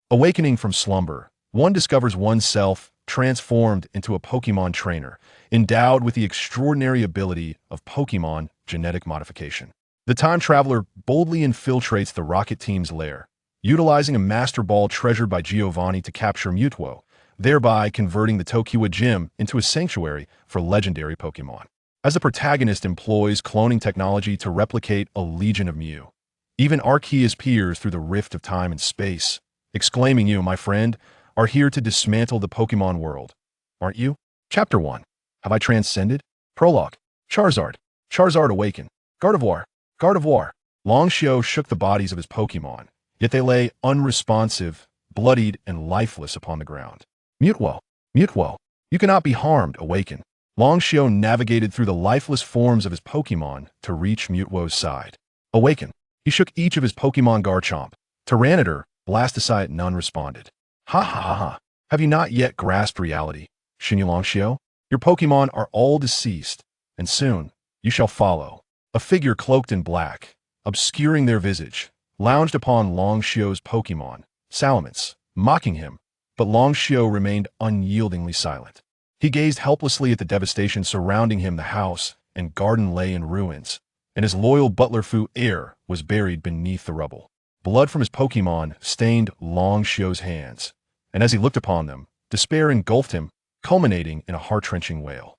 Awakening from slumber, one discovers oneself transformed into a Pokemon trainer, endowed with the extraordinary ability of Pokemon genetic modification. The time traveler boldly infiltrates the Rocket Team's lair, utilizing a Master Ball treasured by Giovanni to capture Mewtwo, thereby converting the Tokiwa Gym into a sanctuary for legendary Pokemon. As the protagonist employs cloning technology to replicate a legion of Mew, even Arceus peers through the rift of time and space, exclaiming, "You, my friend, are here to dismantle the Pokemon world, aren't you?" Chapter 1. Have I transcended? Prologue. Charizard. Charizard awaken. Gardevoir. Gardevoir. Long Xiao shook the bodies of his Pokemon, yet they lay unresponsive, bloodied, and lifeless upon the ground. Mewtwo. Mewtwo. You cannot be harmed, awaken. Long Xiao navigated through the lifeless forms of his Pokemon to reach Mewtwo's side. Awaken. He shook each of his Pokemon Garchomp. Tyranitar, Blastocyte, none responded. Ha ha ha ha. Have you not yet grasped reality, Shinyu Longxiao? Your Pokemon are all deceased, and soon you shall follow. A figure cloaked in black, obscuring their visage, lounged upon Longxiao's Pokemon, Salamence, mocking him, but Longxiao remained unyieldingly silent. He gazed helplessly at the devastation surrounding him. The house and garden lay in ruins, and his loyal butler Fu Er was buried beneath the rubble. Blood from his Pokemon stained Longxiao's hands, and as he looked upon them, despair engulfed him, culminating in a heart-wrenching wail.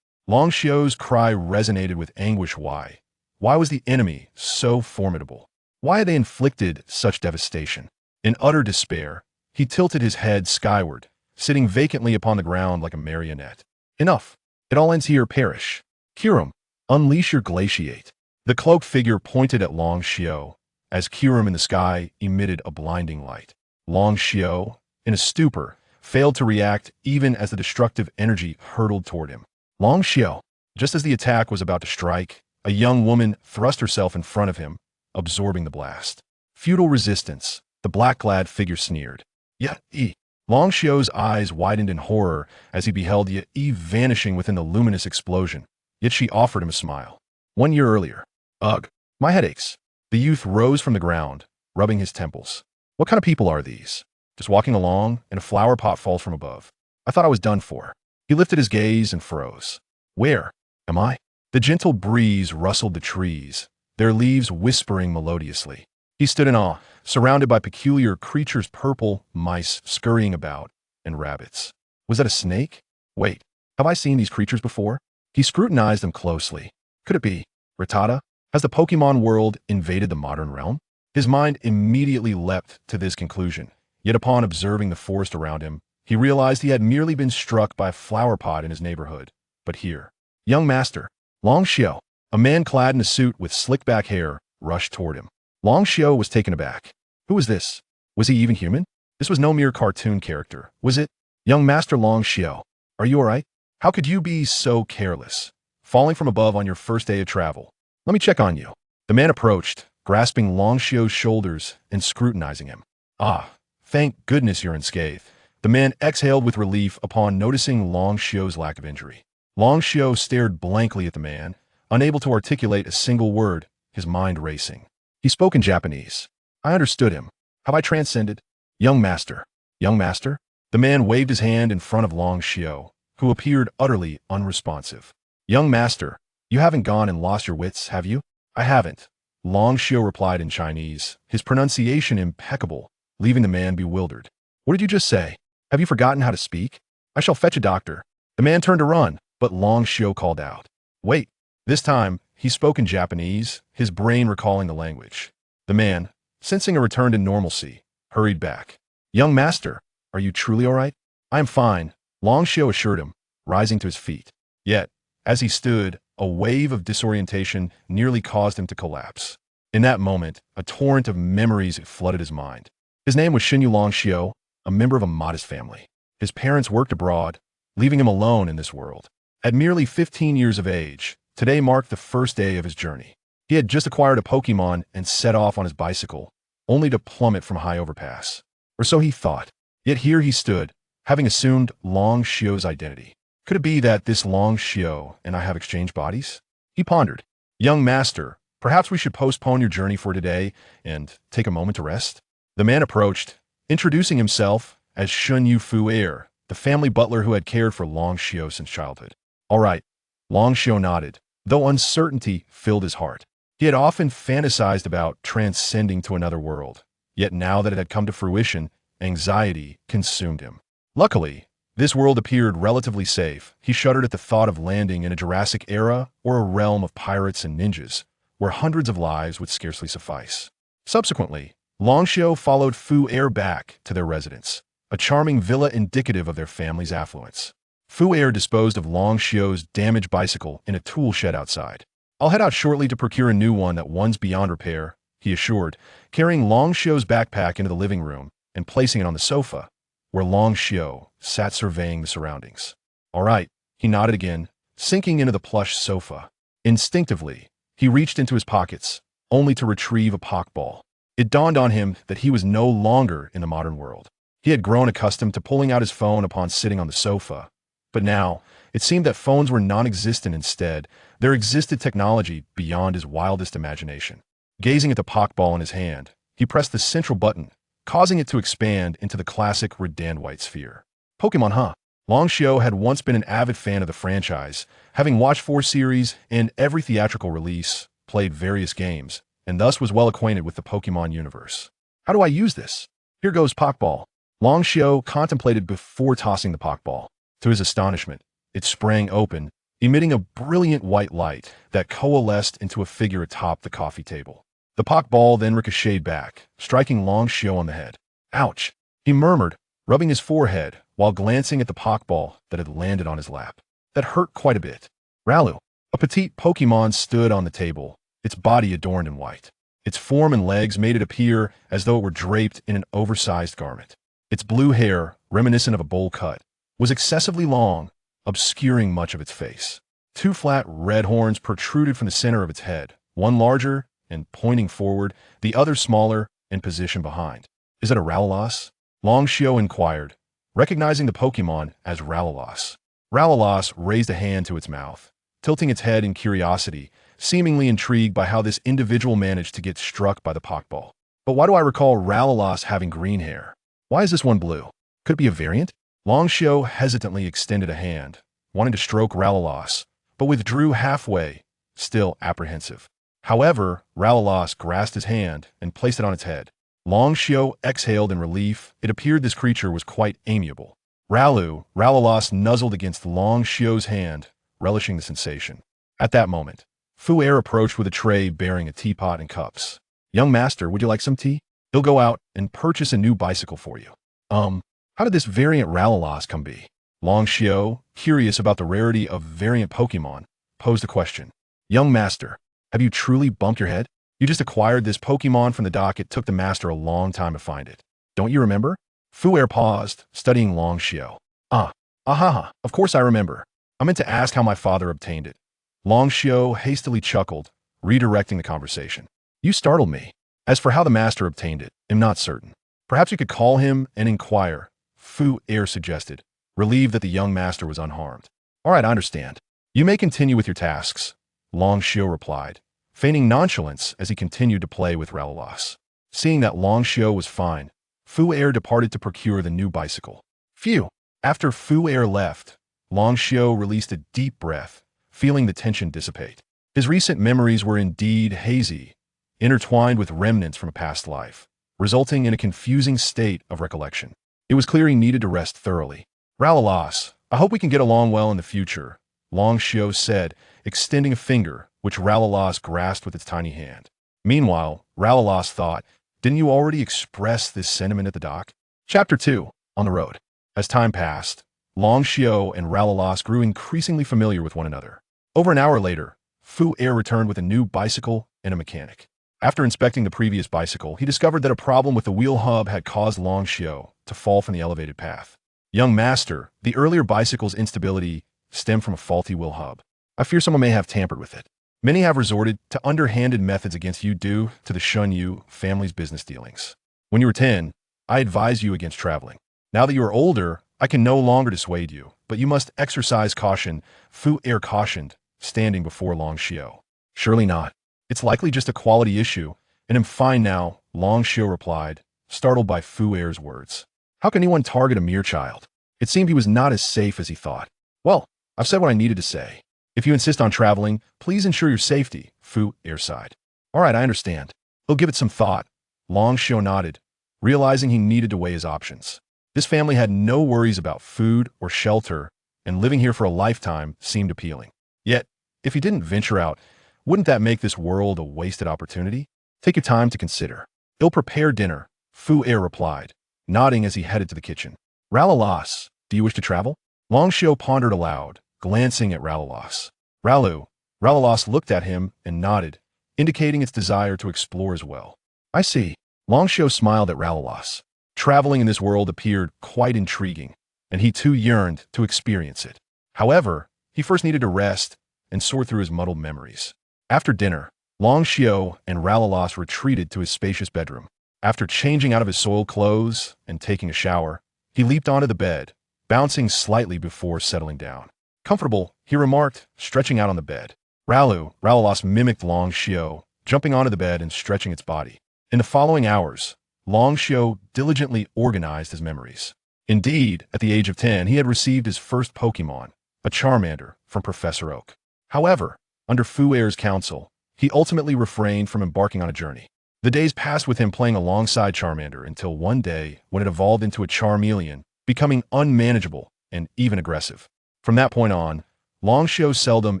Longxiao's cry resonated with anguish. Why? Why was the enemy so formidable? Why had they inflicted such devastation? In utter despair, he tilted his head skyward, sitting vacantly upon the ground like a marionette. Enough. It all ends here. Perish. Kyurem, unleash your glaciate. The cloaked figure pointed at Longxiao, as Kyurem in the sky emitted a blinding light. Longxiao, in a stupor, failed to react even as the destructive energy hurtled toward him. Longxiao, just as the attack was about to strike, a young woman thrust herself in front of him, absorbing the blast. Futile resistance, the black-clad figure sneered. Yi. Longxiao's eyes widened in horror as he beheld Yi vanishing within the luminous explosion, yet she offered him a smile. 1 year earlier. Ugh, my headaches. The youth rose from the ground, rubbing his temples. What kind of people are these? Just walking along, and a flower pot falls from above. I thought I was done for. He lifted his gaze and froze. Where am I? The gentle breeze rustled the trees, their leaves whispering melodiously. He stood in awe, surrounded by peculiar creatures, purple mice scurrying about, and rabbits. Was that a snake? Wait, have I seen these creatures before? He scrutinized them closely. Could it be Rattata? Has the Pokemon world invaded the modern realm? His mind immediately leapt to this conclusion, yet upon observing the forest around him, he realized he had merely been struck by a flower pot in his neighborhood. But here, young master, Longxiao, a man clad in a suit with slick-back hair, rushed toward him. Longxiao was taken aback. Who was this? Was he even human? This was no mere cartoon character, was it? Young Master Longxiao, are you all right? How could you be so careless, falling from above on your first day of travel? Let me check on you. The man approached, grasping Longxiao's shoulders and scrutinizing him. Ah, thank goodness you're unscathed. The man exhaled with relief upon noticing Longxiao's lack of injury. Longxiao stared blankly at the man, unable to articulate a single word, his mind racing. He spoke in Japanese. I understood him. Have I transcended? Young master. Young master? The man waved his hand in front of Longxiao, who appeared utterly unresponsive. Young master, you haven't gone and lost your wits, have you? I haven't. Longxiao replied in Chinese, his pronunciation impeccable, leaving the man bewildered. What did you just say? Have you forgotten how to speak? I shall fetch a doctor. The man turned to run, but Longxiao called out. Wait. This time, he spoke in Japanese, his brain recalling the language. The man, sensing a return to normalcy, hurried back. Young master, are you truly all right? I am fine, Longxiao assured him, rising to his feet. Yet, as he stood, a wave of disorientation nearly caused him to collapse. In that moment, a torrent of memories flooded his mind. His name was Shinyu Longxiao, a member of a modest family. His parents worked abroad, leaving him alone in this world. At merely 15 years of age, today marked the first day of his journey. He had just acquired a Pokemon and set off on his bicycle, only to plummet from a high overpass. Or so he thought. Yet here he stood, having assumed Longxiao's identity. Could it be that this Longxiao and I have exchanged bodies? He pondered. Young master, perhaps we should postpone your journey for today and take a moment to rest? The man approached, introducing himself as Shunyu Fu-er, the family butler who had cared for Long Xiao since childhood. All right, Long Xiao nodded, though uncertainty filled his heart. He had often fantasized about transcending to another world, yet now that it had come to fruition, anxiety consumed him. Luckily, this world appeared relatively safe. He shuddered at the thought of landing in a Jurassic era or a realm of pirates and ninjas, where hundreds of lives would scarcely suffice. Subsequently, Long Xiao followed Fu-er back to their residence, a charming villa indicative of their family's affluence. Fu-er disposed of Long Xiao's damaged bicycle in a tool shed outside. I'll head out shortly to procure a new one that one's beyond repair, he assured, carrying Long Xiao's backpack into the living room and placing it on the sofa, where Long Xiao sat surveying the surroundings. All right, he nodded again, sinking into the plush sofa. Instinctively, he reached into his pockets, only to retrieve a Pokeball. It dawned on him that he was no longer in the modern world. He had grown accustomed to pulling out his phone upon sitting on the sofa, but now it seemed that phones were non-existent. Instead, there existed technology beyond his wildest imagination. Gazing at the Pokeball in his hand, he pressed the central button, causing it to expand into the classic Redandwite sphere. Pokemon, huh? Long Xiao had once been an avid fan of the franchise, having watched 4 series and every theatrical release, played various games, and thus was well acquainted with the Pokemon universe. How do I use this? Here goes Pokeball. Long Xiao contemplated before tossing the Pokeball. To his astonishment, it sprang open, emitting a brilliant white light that coalesced into a figure atop the coffee table. The Pokeball then ricocheted back, striking Long Xiao on the head. Ouch, he murmured, rubbing his forehead while glancing at the Pokeball that had landed on his lap. That hurt quite a bit. Ralu, a petite Pokemon, stood on the table, its body adorned in white. Its form and legs made it appear as though it were draped in an oversized garment. Its blue hair, reminiscent of a bowl cut, was excessively long, obscuring much of its face. 2 flat red horns protruded from the center of its head, one larger and pointing forward, the other smaller and positioned behind. Is it a Ralalos? Long Xiao inquired, recognizing the Pokemon as Ralalos. Ralalos raised a hand to its mouth, tilting its head in curiosity, seemingly intrigued by how this individual managed to get struck by the Pokeball. But why do I recall Ralalos having green hair? Why is this one blue? Could it be a variant? Long Xiao hesitantly extended a hand, wanting to stroke Ralalos, but withdrew halfway, still apprehensive. However, Ralalos grasped his hand and placed it on its head. Long Xiao exhaled in relief. It appeared this creature was quite amiable. Ralalos nuzzled against Long Xiao's hand, relishing the sensation. At that moment, Fu-er approached with a tray bearing a teapot and cups. Young master, would you like some tea? He'll go out and purchase a new bicycle for you. How did this variant Ralalos come be? Long Xiao, curious about the rarity of variant Pokemon, posed a question. Young master, have you truly bumped your head? You just acquired this Pokemon from the dock. It took the master a long time to find it. Don't you remember? Fu-er paused, studying Long Xiao. Of course I remember. I meant to ask how my father obtained it. Long Xiao hastily chuckled, redirecting the conversation. You startled me. As for how the master obtained it, I'm not certain. Perhaps you could call him and inquire, Fu-er suggested, relieved that the young master was unharmed. All right, I understand. You may continue with your tasks, Long Xiao replied, feigning nonchalance as he continued to play with Ralalos. Seeing that Long Xiao was fine, Fu-er departed to procure the new bicycle. Phew! After Fu-er left, Long Xiao released a deep breath, feeling the tension dissipate. His recent memories were indeed hazy, intertwined with remnants from a past life, resulting in a confusing state of recollection. It was clear he needed to rest thoroughly. Ralalos, I hope we can get along well in the future, Long Xiao said, extending a finger, which Ralalos grasped with its tiny hand. Meanwhile, Ralalos thought, didn't you already express this sentiment at the dock? Chapter 2, On the Road. As time passed, Long Xiao and Ralalos grew increasingly familiar with one another. Over an hour later, Fu-er returned with a new bicycle and a mechanic. After inspecting the previous bicycle, he discovered that a problem with the wheel hub had caused Long Xiao to fall from the elevated path. Young master, the earlier bicycle's instability stemmed from a faulty wheel hub. I fear someone may have tampered with it. Many have resorted to underhanded methods against you due to the Shunyu family's business dealings. When you were 10, I advised you against traveling. Now that you are older, I can no longer dissuade you, but you must exercise caution, Fu-er cautioned, standing before Long Xiao. Surely not. It's likely just a quality issue, and I'm fine now, Long Xiao replied, startled by Fu Er's words. How can anyone target a mere child? It seemed he was not as safe as he thought. Well, I've said what I needed to say. If you insist on traveling, please ensure your safety, Fu Er sighed. All right, I understand. He'll give it some thought. Long Xiao nodded, realizing he needed to weigh his options. This family had no worries about food or shelter, and living here for a lifetime seemed appealing. Yet, if he didn't venture out, wouldn't that make this world a wasted opportunity? Take your time to consider. He'll prepare dinner, Fu Er replied, nodding as he headed to the kitchen. Ralalas, do you wish to travel? Long Xiao pondered aloud, glancing at Ralalas. Ralalas looked at him and nodded, indicating its desire to explore as well. I see. Long Xiao smiled at Ralalas. Traveling in this world appeared quite intriguing, and he too yearned to experience it. However, he first needed to rest and sort through his muddled memories. After dinner, Long Xiao and Ralalas retreated to his spacious bedroom. After changing out of his soiled clothes and taking a shower, he leaped onto the bed, bouncing slightly before settling down. Comfortable, he remarked, stretching out on the bed. Ralalas mimicked Long Xiao, jumping onto the bed and stretching its body. In the following hours, Long Xiao diligently organized his memories. Indeed, at the age of 10, he had received his first Pokemon, a Charmander, from Professor Oak. However, under Fu Er's counsel, he ultimately refrained from embarking on a journey. The days passed with him playing alongside Charmander until one day when it evolved into a Charmeleon, becoming unmanageable and even aggressive. From that point on, Long Xiao seldom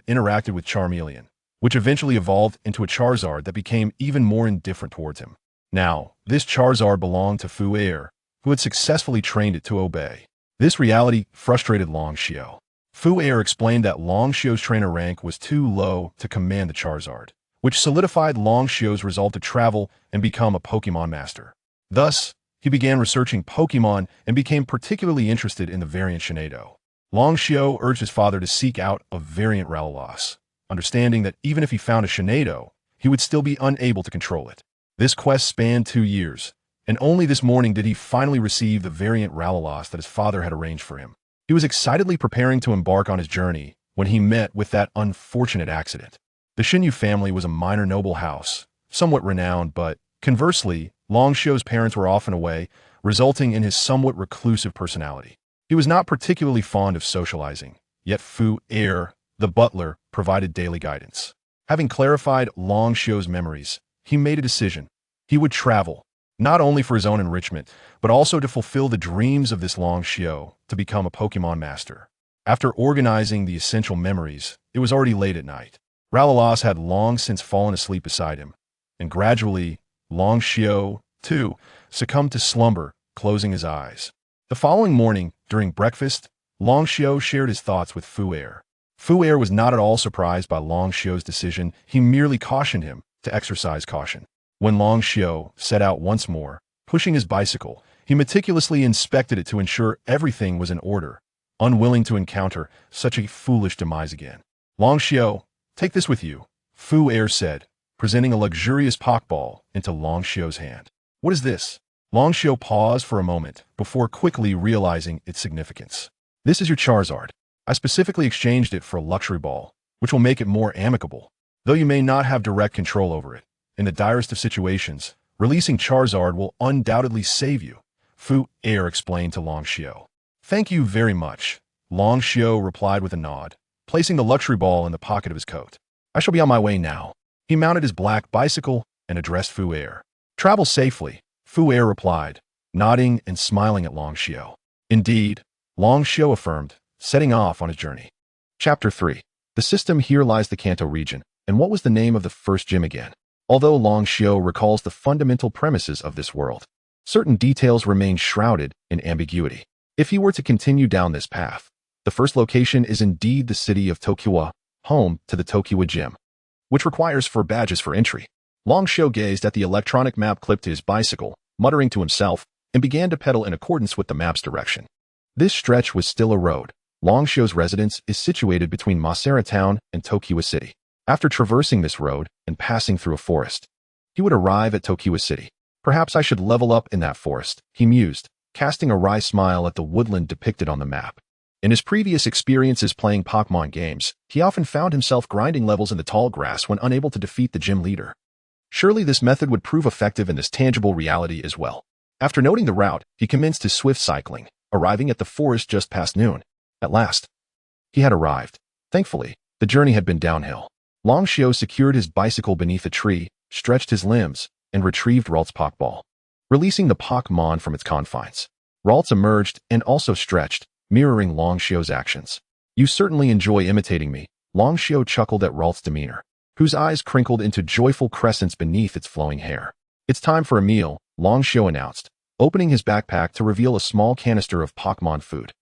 interacted with Charmeleon, which eventually evolved into a Charizard that became even more indifferent towards him. Now, this Charizard belonged to Fu Er, who had successfully trained it to obey. This reality frustrated Long Xiao. Fu Er explained that Long Xiao's trainer rank was too low to command the Charizard, which solidified Long Xiao's resolve to travel and become a Pokemon master. Thus, he began researching Pokemon and became particularly interested in the variant Shenado. Long Xiao urged his father to seek out a variant Ralalas, understanding that even if he found a Shenado, he would still be unable to control it. This quest spanned 2 years, and only this morning did he finally receive the variant Ralalas that his father had arranged for him. He was excitedly preparing to embark on his journey when he met with that unfortunate accident. The Xinyu family was a minor noble house, somewhat renowned, but conversely, Long Xiao's parents were often away, resulting in his somewhat reclusive personality. He was not particularly fond of socializing, yet Fu Er, the butler, provided daily guidance. Having clarified Long Xiao's memories, he made a decision. He would travel, not only for his own enrichment, but also to fulfill the dreams of this Long Xiao to become a Pokemon master. After organizing the essential memories, it was already late at night. Ralalas had long since fallen asleep beside him, and gradually, Long Xiao, too, succumbed to slumber, closing his eyes. The following morning, during breakfast, Long Xiao shared his thoughts with Fu Er. Fu Er was not at all surprised by Long Xiao's decision. He merely cautioned him to exercise caution. When Long Xiao set out once more, pushing his bicycle, he meticulously inspected it to ensure everything was in order, unwilling to encounter such a foolish demise again. Long Xiao, take this with you, Fu Er said, presenting a luxurious Pokeball into Long Xiao's hand. What is this? Long Xiao paused for a moment before quickly realizing its significance. This is your Charizard. I specifically exchanged it for a luxury ball, which will make it more amicable. Though you may not have direct control over it, in the direst of situations, releasing Charizard will undoubtedly save you, Fu Er explained to Long Xiao. Thank you very much, Long Xiao replied with a nod, placing the luxury ball in the pocket of his coat. I shall be on my way now. He mounted his black bicycle and addressed Fu Er. Travel safely, Fu Er replied, nodding and smiling at Long Xiao. Indeed, Long Xiao affirmed, setting off on his journey. Chapter 3. The system here lies the Kanto region, and what was the name of the first gym again? Although Long Xiao recalls the fundamental premises of this world, certain details remain shrouded in ambiguity. If he were to continue down this path, the first location is indeed the city of Tokiwa, home to the Tokiwa Gym, which requires 4 badges for entry. Long Xiao gazed at the electronic map clipped to his bicycle, muttering to himself, and began to pedal in accordance with the map's direction. This stretch was still a road. Long Xiao's residence is situated between Masera Town and Tokiwa City. After traversing this road and passing through a forest, he would arrive at Tokiwa City. Perhaps I should level up in that forest, he mused, casting a wry smile at the woodland depicted on the map. In his previous experiences playing Pokemon games, he often found himself grinding levels in the tall grass when unable to defeat the gym leader. Surely this method would prove effective in this tangible reality as well. After noting the route, he commenced his swift cycling, arriving at the forest just past noon. At last, he had arrived. Thankfully, the journey had been downhill. Long Xiao secured his bicycle beneath a tree, stretched his limbs, and retrieved Ralt's Pokeball. Releasing the Pokemon from its confines, Ralts emerged and also stretched, mirroring Long Xiao's actions. You certainly enjoy imitating me, Long Xiao chuckled at Ralt's demeanor, whose eyes crinkled into joyful crescents beneath its flowing hair. It's time for a meal, Long Xiao announced, opening his backpack to reveal a small canister of Pokemon food.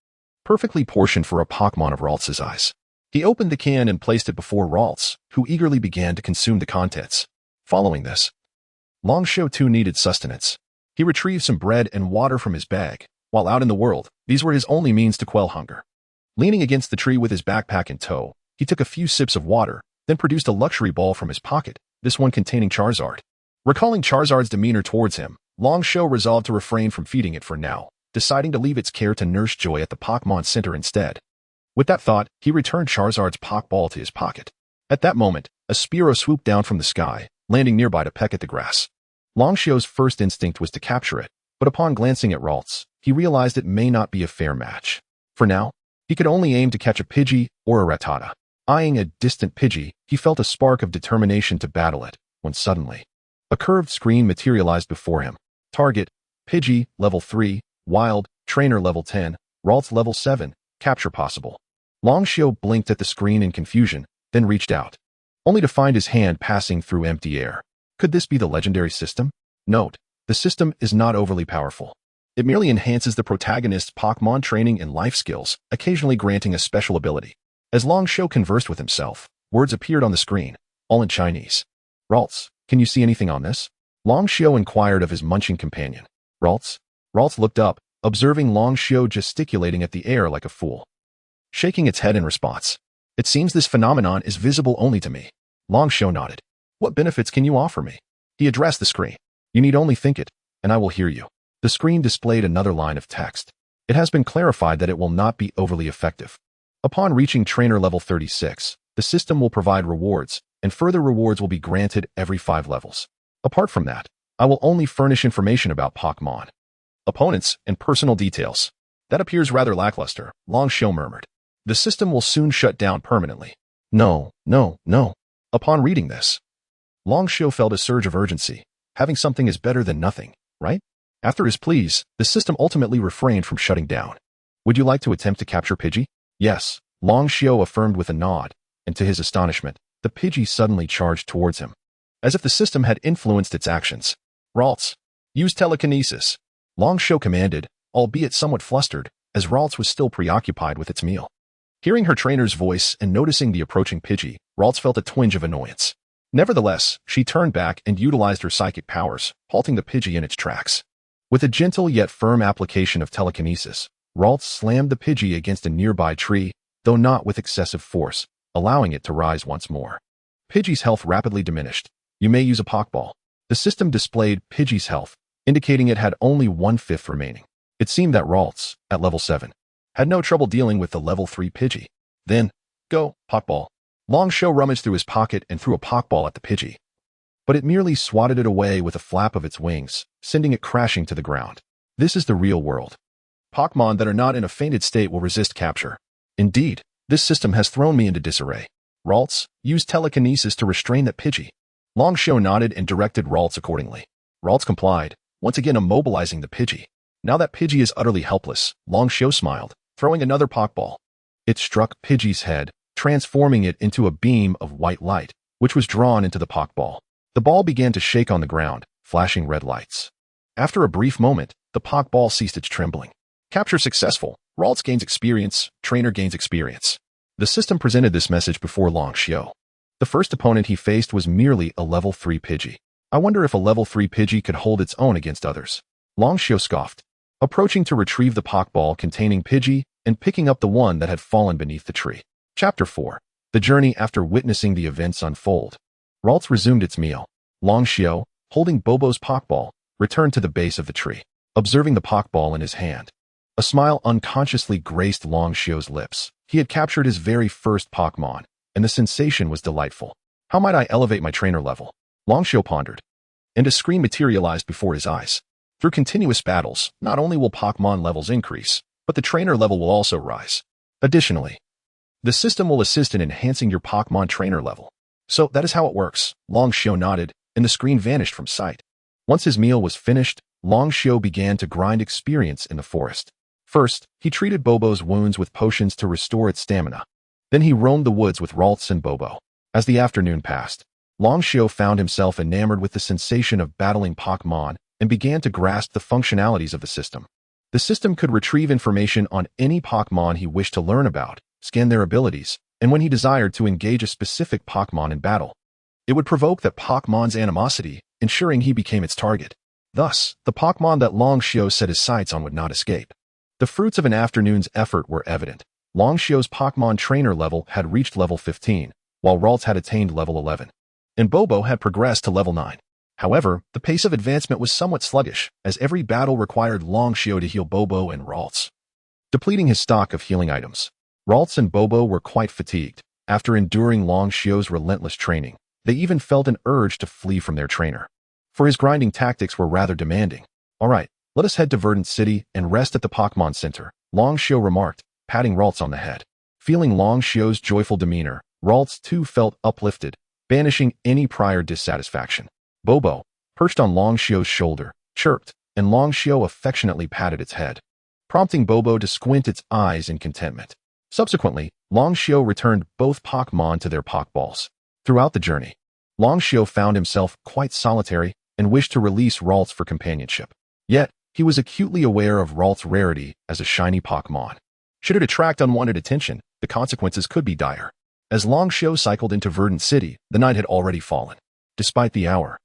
Perfectly portioned for a Pokemon of Ralts' size. He opened the can and placed it before Ralts, who eagerly began to consume the contents. Following this, Long Xiao too needed sustenance. He retrieved some bread and water from his bag. While out in the world, these were his only means to quell hunger. Leaning against the tree with his backpack in tow, he took a few sips of water, then produced a luxury ball from his pocket, this one containing Charizard. Recalling Charizard's demeanor towards him, Long Xiao resolved to refrain from feeding it for now, deciding to leave its care to Nurse Joy at the Pokemon Center instead. With that thought, he returned Charizard's Pokeball to his pocket. At that moment, a Spearow swooped down from the sky, landing nearby to peck at the grass. Long Xiao's first instinct was to capture it, but upon glancing at Ralts, he realized it may not be a fair match. For now, he could only aim to catch a Pidgey or a Rattata. Eyeing a distant Pidgey, he felt a spark of determination to battle it, when suddenly, a curved screen materialized before him. Target, Pidgey, level 3, Wild, Trainer level 10, Ralts level 7, capture possible. Long Xiao blinked at the screen in confusion, then reached out, only to find his hand passing through empty air. Could this be the legendary system? Note, the system is not overly powerful. It merely enhances the protagonist's Pokemon training and life skills, occasionally granting a special ability. As Long Xiao conversed with himself, words appeared on the screen, all in Chinese. Ralts, can you see anything on this? Long Xiao inquired of his munching companion. Ralts? Ralts looked up, observing Long Xiao gesticulating at the air like a fool, shaking its head in response. It seems this phenomenon is visible only to me. Long Xiao nodded. What benefits can you offer me? He addressed the screen. You need only think it, and I will hear you. The screen displayed another line of text. It has been clarified that it will not be overly effective. Upon reaching Trainer level 36, the system will provide rewards, and further rewards will be granted every 5 levels. Apart from that, I will only furnish information about Pokemon, opponents, and personal details. That appears rather lackluster, Long Xiao murmured. The system will soon shut down permanently. No. Upon reading this, Long Xiao felt a surge of urgency. Having something is better than nothing, right? After his pleas, the system ultimately refrained from shutting down. Would you like to attempt to capture Pidgey? Yes, Long Xiao affirmed with a nod, and to his astonishment, the Pidgey suddenly charged towards him, as if the system had influenced its actions. Ralts, use telekinesis, Long Xiao commanded, albeit somewhat flustered, as Ralts was still preoccupied with its meal. Hearing her trainer's voice and noticing the approaching Pidgey, Ralts felt a twinge of annoyance. Nevertheless, she turned back and utilized her psychic powers, halting the Pidgey in its tracks. With a gentle yet firm application of telekinesis, Ralts slammed the Pidgey against a nearby tree, though not with excessive force, allowing it to rise once more. Pidgey's health rapidly diminished. You may use a Pokeball. The system displayed Pidgey's health, indicating it had only 1/5 remaining. It seemed that Ralts, at level 7, had no trouble dealing with the level 3 Pidgey. Then, go, Pokeball. Long Xiao rummaged through his pocket and threw a Pokeball at the Pidgey, but it merely swatted it away with a flap of its wings, sending it crashing to the ground. This is the real world. Pokemon that are not in a fainted state will resist capture. Indeed, this system has thrown me into disarray. Ralts, use telekinesis to restrain that Pidgey. Long Xiao nodded and directed Ralts accordingly. Ralts complied, once again immobilizing the Pidgey. Now that Pidgey is utterly helpless, Long Xiao smiled, throwing another Pokeball. It struck Pidgey's head, transforming it into a beam of white light, which was drawn into the Pokeball. The ball began to shake on the ground, flashing red lights. After a brief moment, the Pokeball ceased its trembling. Capture successful. Ralts gains experience, trainer gains experience. The system presented this message before Long Xiao. The first opponent he faced was merely a level 3 Pidgey. I wonder if a level 3 Pidgey could hold its own against others. Long Xiao scoffed, approaching to retrieve the Pokeball containing Pidgey and picking up the one that had fallen beneath the tree. Chapter 4. The Journey After Witnessing the Events Unfold. Ralts resumed its meal. Long Xiao, holding Bobo's Pokeball, returned to the base of the tree, observing the Pokeball in his hand. A smile unconsciously graced Long Xiao's lips. He had captured his very first Pokemon, and the sensation was delightful. How might I elevate my trainer level? Long Xiao pondered, and a screen materialized before his eyes. Through continuous battles, not only will Pokémon levels increase, but the trainer level will also rise. Additionally, the system will assist in enhancing your Pokémon trainer level. So that is how it works. Long Xiao nodded, and the screen vanished from sight. Once his meal was finished, Long Xiao began to grind experience in the forest. First, he treated Bobo's wounds with potions to restore its stamina. Then he roamed the woods with Ralts and Bobo. As the afternoon passed, Long Xiao found himself enamored with the sensation of battling Pokémon and began to grasp the functionalities of the system. The system could retrieve information on any Pokémon he wished to learn about, scan their abilities, and when he desired to engage a specific Pokémon in battle, it would provoke that Pokémon's animosity, ensuring he became its target. Thus, the Pokémon that Long Xiao set his sights on would not escape. The fruits of an afternoon's effort were evident. Long Xiao's Pokémon trainer level had reached level 15, while Ralts had attained level 11, and Bobo had progressed to level 9. However, the pace of advancement was somewhat sluggish, as every battle required Long Xiao to heal Bobo and Ralts, depleting his stock of healing items. Ralts and Bobo were quite fatigued. After enduring Long Xiao's relentless training, they even felt an urge to flee from their trainer, for his grinding tactics were rather demanding. All right, let us head to Verdant City and rest at the Pokémon Center, Long Xiao remarked, patting Ralts on the head. Feeling Long Xiao's joyful demeanor, Ralts too felt uplifted, banishing any prior dissatisfaction. Bobo, perched on Long Xiao's shoulder, chirped, and Long Xiao affectionately patted its head, prompting Bobo to squint its eyes in contentment. Subsequently, Long Xiao returned both Pokémon to their Pokeballs. Throughout the journey, Long Xiao found himself quite solitary and wished to release Ralts for companionship. Yet, he was acutely aware of Ralts' rarity as a shiny Pokémon. Should it attract unwanted attention, the consequences could be dire. As Long Xiao cycled into Verdant City, the night had already fallen. Despite the hour,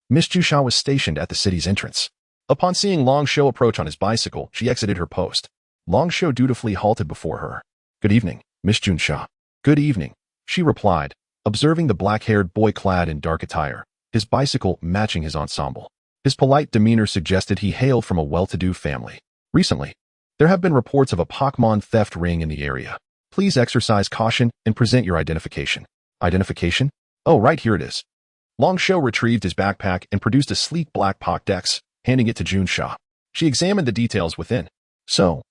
Miss Jusha was stationed at the city's entrance. Upon seeing Long Xiao approach on his bicycle, she exited her post. Long Xiao dutifully halted before her. "Good evening, Miss Jusha." "Good evening," she replied, observing the black-haired boy clad in dark attire, his bicycle matching his ensemble. His polite demeanor suggested he hailed from a well-to-do family. "Recently, there have been reports of a Pokémon theft ring in the area. Please exercise caution and present your identification." "Identification? Oh, right, here it is." Long Xiao retrieved his backpack and produced a sleek black Pokédex, handing it to Junsha. She examined the details within. "So,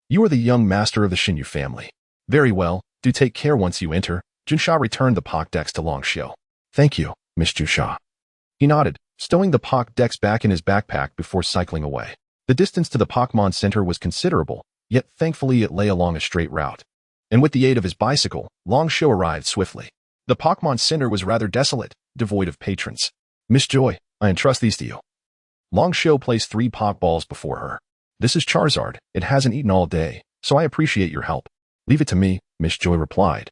you are the young master of the Shinyu family. Very well, do take care once you enter." Junsha returned the Pokédex to Long Xiao. "Thank you, Miss Jusha." He nodded, stowing the Pokédex back in his backpack before cycling away. The distance to the Pokémon Center was considerable, yet thankfully it lay along a straight route. And with the aid of his bicycle, Long Xiao arrived swiftly. The Pokémon Center was rather desolate, devoid of patrons. "Miss Joy, I entrust these to you." Long Xiao placed 3 Pokeballs before her. "This is Charizard. It hasn't eaten all day, so I appreciate your help." "Leave it to me," Miss Joy replied,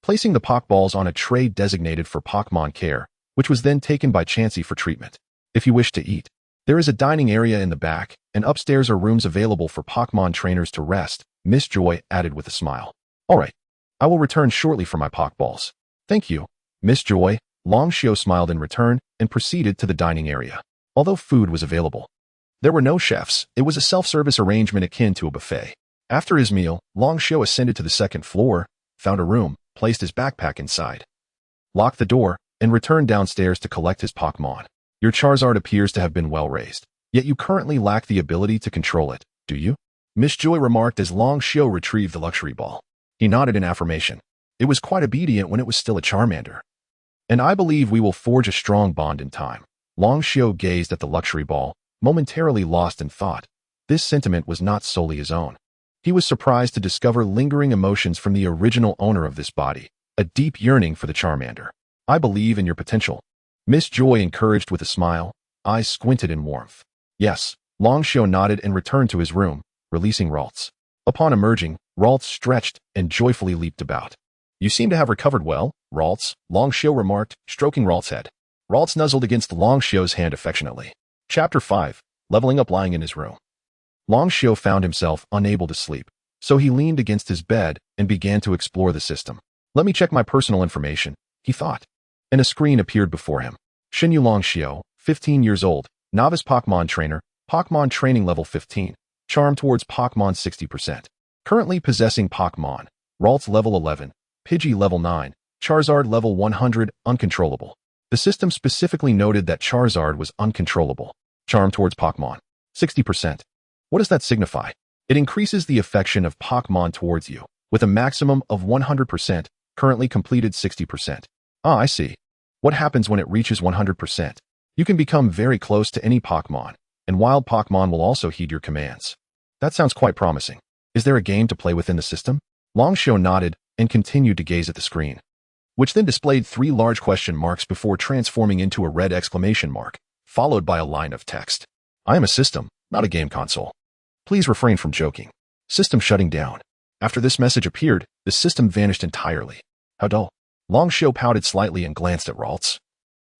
placing the Pokeballs on a tray designated for Pokémon care, which was then taken by Chansey for treatment. "If you wish to eat, there is a dining area in the back, and upstairs are rooms available for Pokémon trainers to rest," Miss Joy added with a smile. "All right, I will return shortly for my Pokeballs." "Thank you, Miss Joy." Long Xiao smiled in return and proceeded to the dining area. Although food was available, there were no chefs. It was a self-service arrangement akin to a buffet. After his meal, Long Xiao ascended to the second floor, found a room, placed his backpack inside, locked the door, and returned downstairs to collect his Pokémon. "Your Charizard appears to have been well raised, yet you currently lack the ability to control it, do you?" Miss Joy remarked as Long Xiao retrieved the luxury ball. He nodded in affirmation. "It was quite obedient when it was still a Charmander. And I believe we will forge a strong bond in time." Long Xiao gazed at the luxury ball, momentarily lost in thought. This sentiment was not solely his own. He was surprised to discover lingering emotions from the original owner of this body, a deep yearning for the Charmander. "I believe in your potential," Miss Joy encouraged with a smile, eyes squinted in warmth. "Yes." Long Xiao nodded and returned to his room, releasing Ralts. Upon emerging, Ralts stretched and joyfully leaped about. "You seem to have recovered well, Ralts," Long Xiao remarked, stroking Ralts' head. Ralts nuzzled against Long Xiao's hand affectionately. Chapter 5. Leveling up. Lying in his room, Long Xiao found himself unable to sleep, so he leaned against his bed and began to explore the system. "Let me check my personal information," he thought. And a screen appeared before him. Shinyu Long Xiao, 15 years old, novice Pokémon trainer, Pokémon training level 15, charm towards Pokémon 60%. Currently possessing Pokémon, Ralts level 11, Pidgey level 9, Charizard level 100, uncontrollable. The system specifically noted that Charizard was uncontrollable. Charm towards Pokemon. 60%. What does that signify? It increases the affection of Pokemon towards you, with a maximum of 100%, currently completed 60%. Ah, I see. What happens when it reaches 100%? You can become very close to any Pokemon, and wild Pokemon will also heed your commands. That sounds quite promising. Is there a game to play within the system? Longshore nodded and continued to gaze at the screen, which then displayed 3 large question marks before transforming into a red exclamation mark, followed by a line of text. I am a system, not a game console. Please refrain from joking. System shutting down. After this message appeared, the system vanished entirely. How dull. Longshore pouted slightly and glanced at Ralts,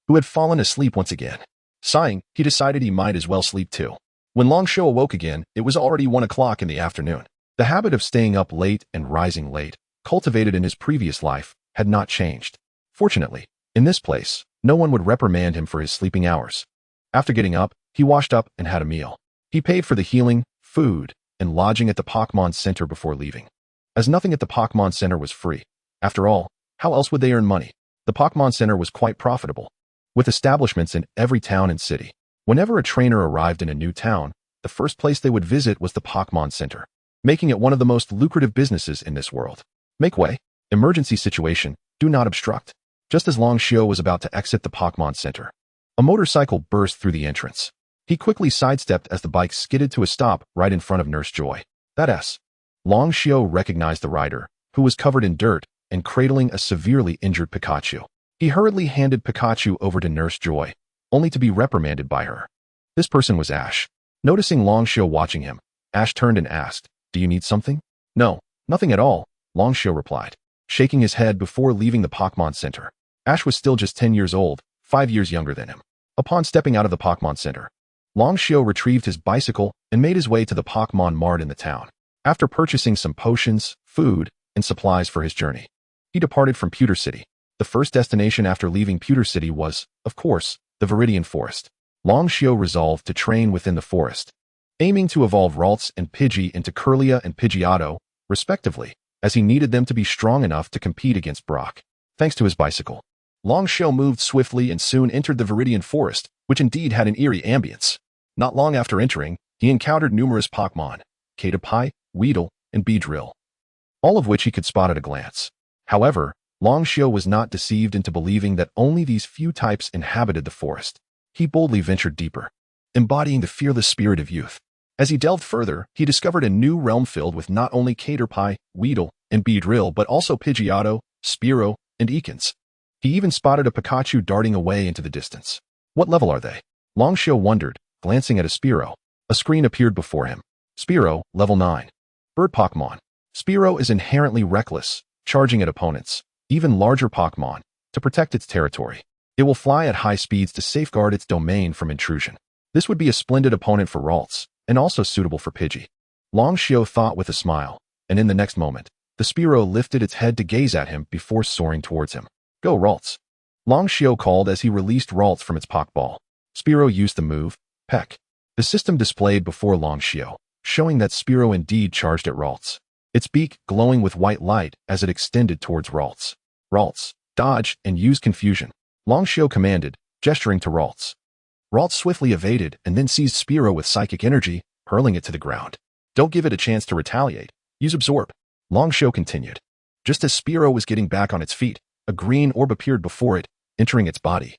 who had fallen asleep once again. Sighing, he decided he might as well sleep too. When Longshore awoke again, it was already 1 o'clock in the afternoon. The habit of staying up late and rising late, cultivated in his previous life, had not changed. Fortunately, in this place, no one would reprimand him for his sleeping hours. After getting up, he washed up and had a meal. He paid for the healing, food, and lodging at the Pokemon Center before leaving, as nothing at the Pokemon Center was free. After all, how else would they earn money? The Pokemon Center was quite profitable, with establishments in every town and city. Whenever a trainer arrived in a new town, the first place they would visit was the Pokemon Center, making it one of the most lucrative businesses in this world. Make way. Emergency situation. Do not obstruct. Just as Longshore was about to exit the Pokemon Center, a motorcycle burst through the entrance. He quickly sidestepped as the bike skidded to a stop right in front of Nurse Joy. That's Longshore recognized the rider, who was covered in dirt and cradling a severely injured Pikachu. He hurriedly handed Pikachu over to Nurse Joy, only to be reprimanded by her. This person was Ash. Noticing Longshore watching him, Ash turned and asked, "Do you need something?" "No, nothing at all," Longshore replied, shaking his head before leaving the Pokemon Center. Ash was still just 10 years old, 5 years younger than him. Upon stepping out of the Pokemon Center, Longshore retrieved his bicycle and made his way to the Pokemon Mart in the town. After purchasing some potions, food, and supplies for his journey, he departed from Pewter City. The first destination after leaving Pewter City was, of course, the Viridian Forest. Longshore resolved to train within the forest, aiming to evolve Ralts and Pidgey into Kirlia and Pidgeotto, respectively, as he needed them to be strong enough to compete against Brock. Thanks to his bicycle, Longshore moved swiftly and soon entered the Viridian Forest, which indeed had an eerie ambience. Not long after entering, he encountered numerous Pokemon, Caterpie, Weedle, and Beedrill, all of which he could spot at a glance. However, Longshore was not deceived into believing that only these few types inhabited the forest. He boldly ventured deeper, embodying the fearless spirit of youth. As he delved further, he discovered a new realm filled with not only Caterpie, Weedle, and Beedrill, but also Pidgeotto, Spearow, and Ekans. He even spotted a Pikachu darting away into the distance. What level are they? Longshore wondered, glancing at a Spearow. A screen appeared before him. Spearow, level 9. Bird Pokemon. Spearow is inherently reckless, charging at opponents, even larger Pokemon, to protect its territory. It will fly at high speeds to safeguard its domain from intrusion. This would be a splendid opponent for Ralts, and also suitable for Pidgey. Longshore thought with a smile, and in the next moment, the Spearow lifted its head to gaze at him before soaring towards him. Go, Ralts! Longshore called as he released Ralts from its Pokeball. Spearow used the move, Peck. The system displayed before Longshore, showing that Spearow indeed charged at Ralts, its beak glowing with white light as it extended towards Ralts. Ralts, dodge and use confusion, Longshore commanded, gesturing to Ralts. Ralts swiftly evaded and then seized Spearow with psychic energy, hurling it to the ground. Don't give it a chance to retaliate. Use Absorb. Longshore continued. Just as Spearow was getting back on its feet, a green orb appeared before it, entering its body,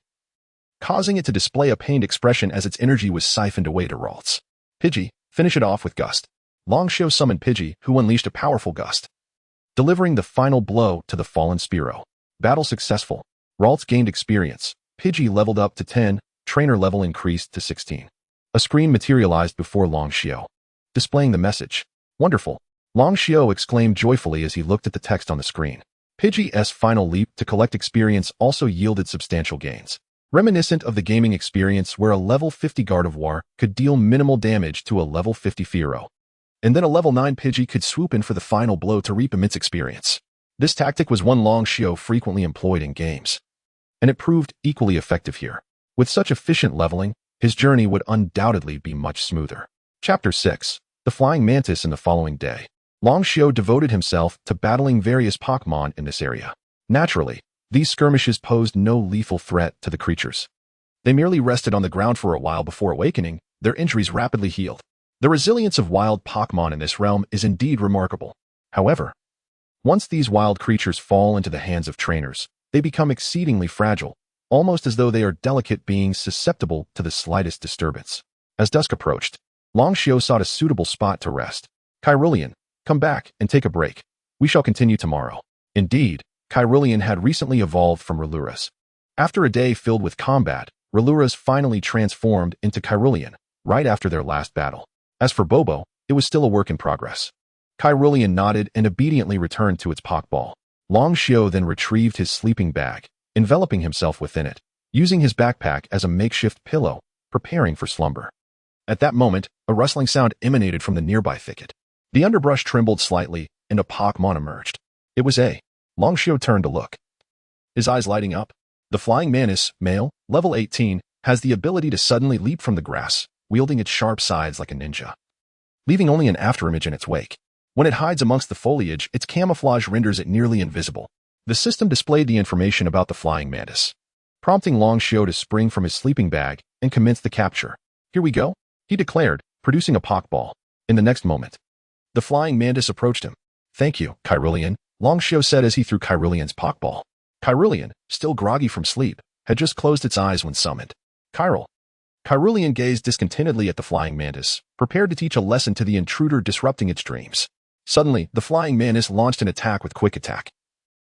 causing it to display a pained expression as its energy was siphoned away to Ralts. Pidgey, finish it off with Gust. Longshore summoned Pidgey, who unleashed a powerful gust, delivering the final blow to the fallen Spearow. Battle successful. Ralts gained experience. Pidgey leveled up to 10, trainer level increased to 16. A screen materialized before Longshore, displaying the message. Wonderful! Longshore exclaimed joyfully as he looked at the text on the screen. Pidgey's final leap to collect experience also yielded substantial gains, reminiscent of the gaming experience where a level 50 Gardevoir could deal minimal damage to a level 50 Fearow, and then a level 9 Pidgey could swoop in for the final blow to reap immense experience. This tactic was one Longshore frequently employed in games, and it proved equally effective here. With such efficient leveling, his journey would undoubtedly be much smoother. Chapter 6. The Flying Mantis. In the following day, Longshore devoted himself to battling various Pokemon in this area. Naturally, these skirmishes posed no lethal threat to the creatures, They merely rested on the ground for a while before awakening, their injuries rapidly healed. The resilience of wild Pokémon in this realm is indeed remarkable. However, once these wild creatures fall into the hands of trainers, they become exceedingly fragile, almost as though they are delicate beings susceptible to the slightest disturbance. As dusk approached, Long Xiao sought a suitable spot to rest. Kyrillian, come back and take a break. We shall continue tomorrow. Indeed, Kyrillian had recently evolved from Riluras. After a day filled with combat, Riluras finally transformed into Kyrillian, right after their last battle. As for Bobo, it was still a work in progress. Kyrillian nodded and obediently returned to its Pokeball. Long Xiao then retrieved his sleeping bag, enveloping himself within it, using his backpack as a makeshift pillow, preparing for slumber. At that moment, a rustling sound emanated from the nearby thicket. The underbrush trembled slightly, and a Pokémon emerged. It was A. Long Xiao turned to look, his eyes lighting up. The flying mantis, male, level 18, has the ability to suddenly leap from the grass, wielding its sharp sides like a ninja, leaving only an afterimage in its wake. When it hides amongst the foliage, its camouflage renders it nearly invisible. The system displayed the information about the flying mantis, prompting Long Xiao to spring from his sleeping bag and commence the capture. Here we go, he declared, producing a Pokeball. In the next moment, the flying mantis approached him. Thank you, Kyrillian, Long Xiao said as he threw Kyrillian's Pokeball. Kyrillian, still groggy from sleep, had just closed its eyes when summoned. Kyrillian gazed discontentedly at the flying mantis, prepared to teach a lesson to the intruder disrupting its dreams. Suddenly, the flying mantis launched an attack with Quick Attack,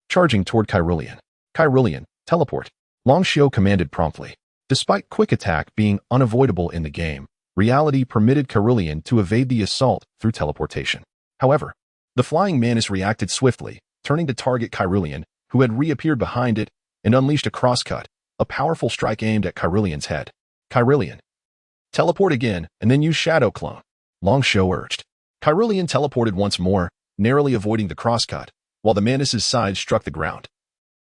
charging toward Kyrillian. Kyrillian, teleport, Long Xiao commanded promptly. Despite Quick Attack being unavoidable in the game, reality permitted Kyrillian to evade the assault through teleportation. However, the flying mantis reacted swiftly, turning to target Kyrillian, who had reappeared behind it, and unleashed a crosscut, a powerful strike aimed at Kyrillian's head. Kyrillian, teleport again, and then use Shadow Clone, Long Xiao urged. Kyrillian teleported once more, narrowly avoiding the crosscut, while the mantis's side struck the ground,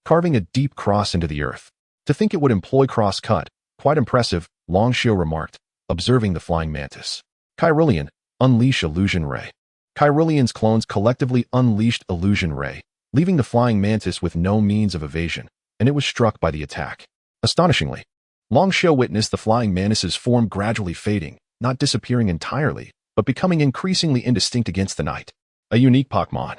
carving a deep cross into the earth. To think it would employ crosscut, quite impressive, Long Xiao remarked, observing the flying mantis. Kyrillian, unleash Illusion Ray. Kyrillian's clones collectively unleashed Illusion Ray, leaving the flying mantis with no means of evasion, and it was struck by the attack. Astonishingly, Long Xiao witnessed the flying mantis's form gradually fading, not disappearing entirely, but becoming increasingly indistinct against the night. A unique Pokémon.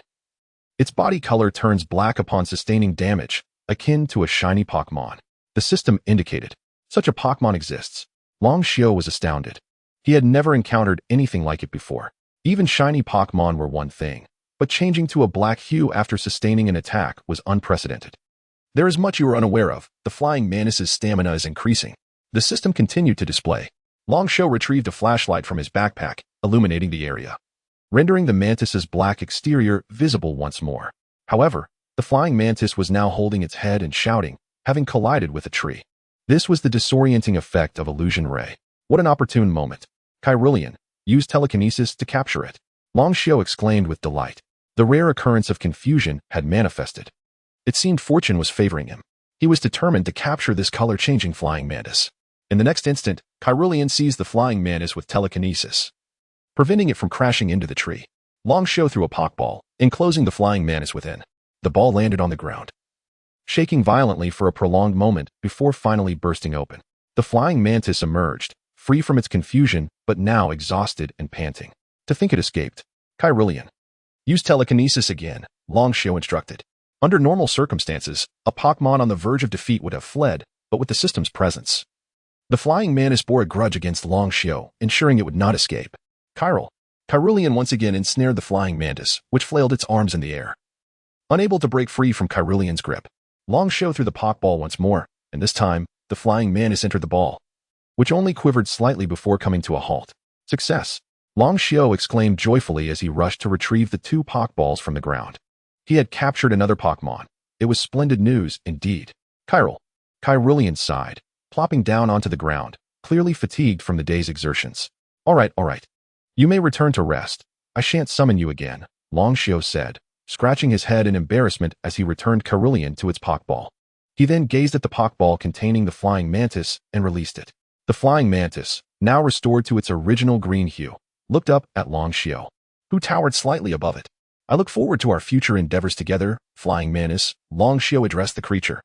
Its body color turns black upon sustaining damage, akin to a shiny Pokémon. The system indicated. Such a Pokémon exists. Long Xiao was astounded. He had never encountered anything like it before. Even shiny Pokémon were one thing, but changing to a black hue after sustaining an attack was unprecedented. There is much you are unaware of. The flying mantis's stamina is increasing. The system continued to display. Long Xiao retrieved a flashlight from his backpack, illuminating the area, rendering the mantis's black exterior visible once more. However, the flying mantis was now holding its head and shouting, having collided with a tree. This was the disorienting effect of Illusion Ray. What an opportune moment. Kyrillian, use telekinesis to capture it, Long Xiao exclaimed with delight. The rare occurrence of confusion had manifested. It seemed fortune was favoring him. He was determined to capture this color-changing flying mantis. In the next instant, Kyrillian seized the flying mantis with telekinesis, preventing it from crashing into the tree. Long Xiao threw a Pokeball, enclosing the flying mantis within. The ball landed on the ground, shaking violently for a prolonged moment before finally bursting open. The flying mantis emerged, free from its confusion, but now exhausted and panting. To think it escaped. Kyrillian, use telekinesis again, Long Xiao instructed. Under normal circumstances, a Pokémon on the verge of defeat would have fled, but with the system's presence, the flying mantis bore a grudge against Long Xiao, ensuring it would not escape. Kyrillian once again ensnared the flying mantis, which flailed its arms in the air. Unable to break free from Kyrillian's grip, Long Xiao threw the Pokeball once more, and this time, the flying mantis entered the ball, which only quivered slightly before coming to a halt. Success! Long Xiao exclaimed joyfully as he rushed to retrieve the two Pokeballs from the ground. He had captured another Pokémon. It was splendid news, indeed. Kyrillian sighed, plopping down onto the ground, clearly fatigued from the day's exertions. All right. You may return to rest. I shan't summon you again, Long Xiao said, scratching his head in embarrassment as he returned Kyrillian to its Pokeball. He then gazed at the Pokeball containing the flying mantis and released it. The flying mantis, now restored to its original green hue, looked up at Long Xiao, who towered slightly above it. I look forward to our future endeavors together, flying mantis, Long Xiao addressed the creature.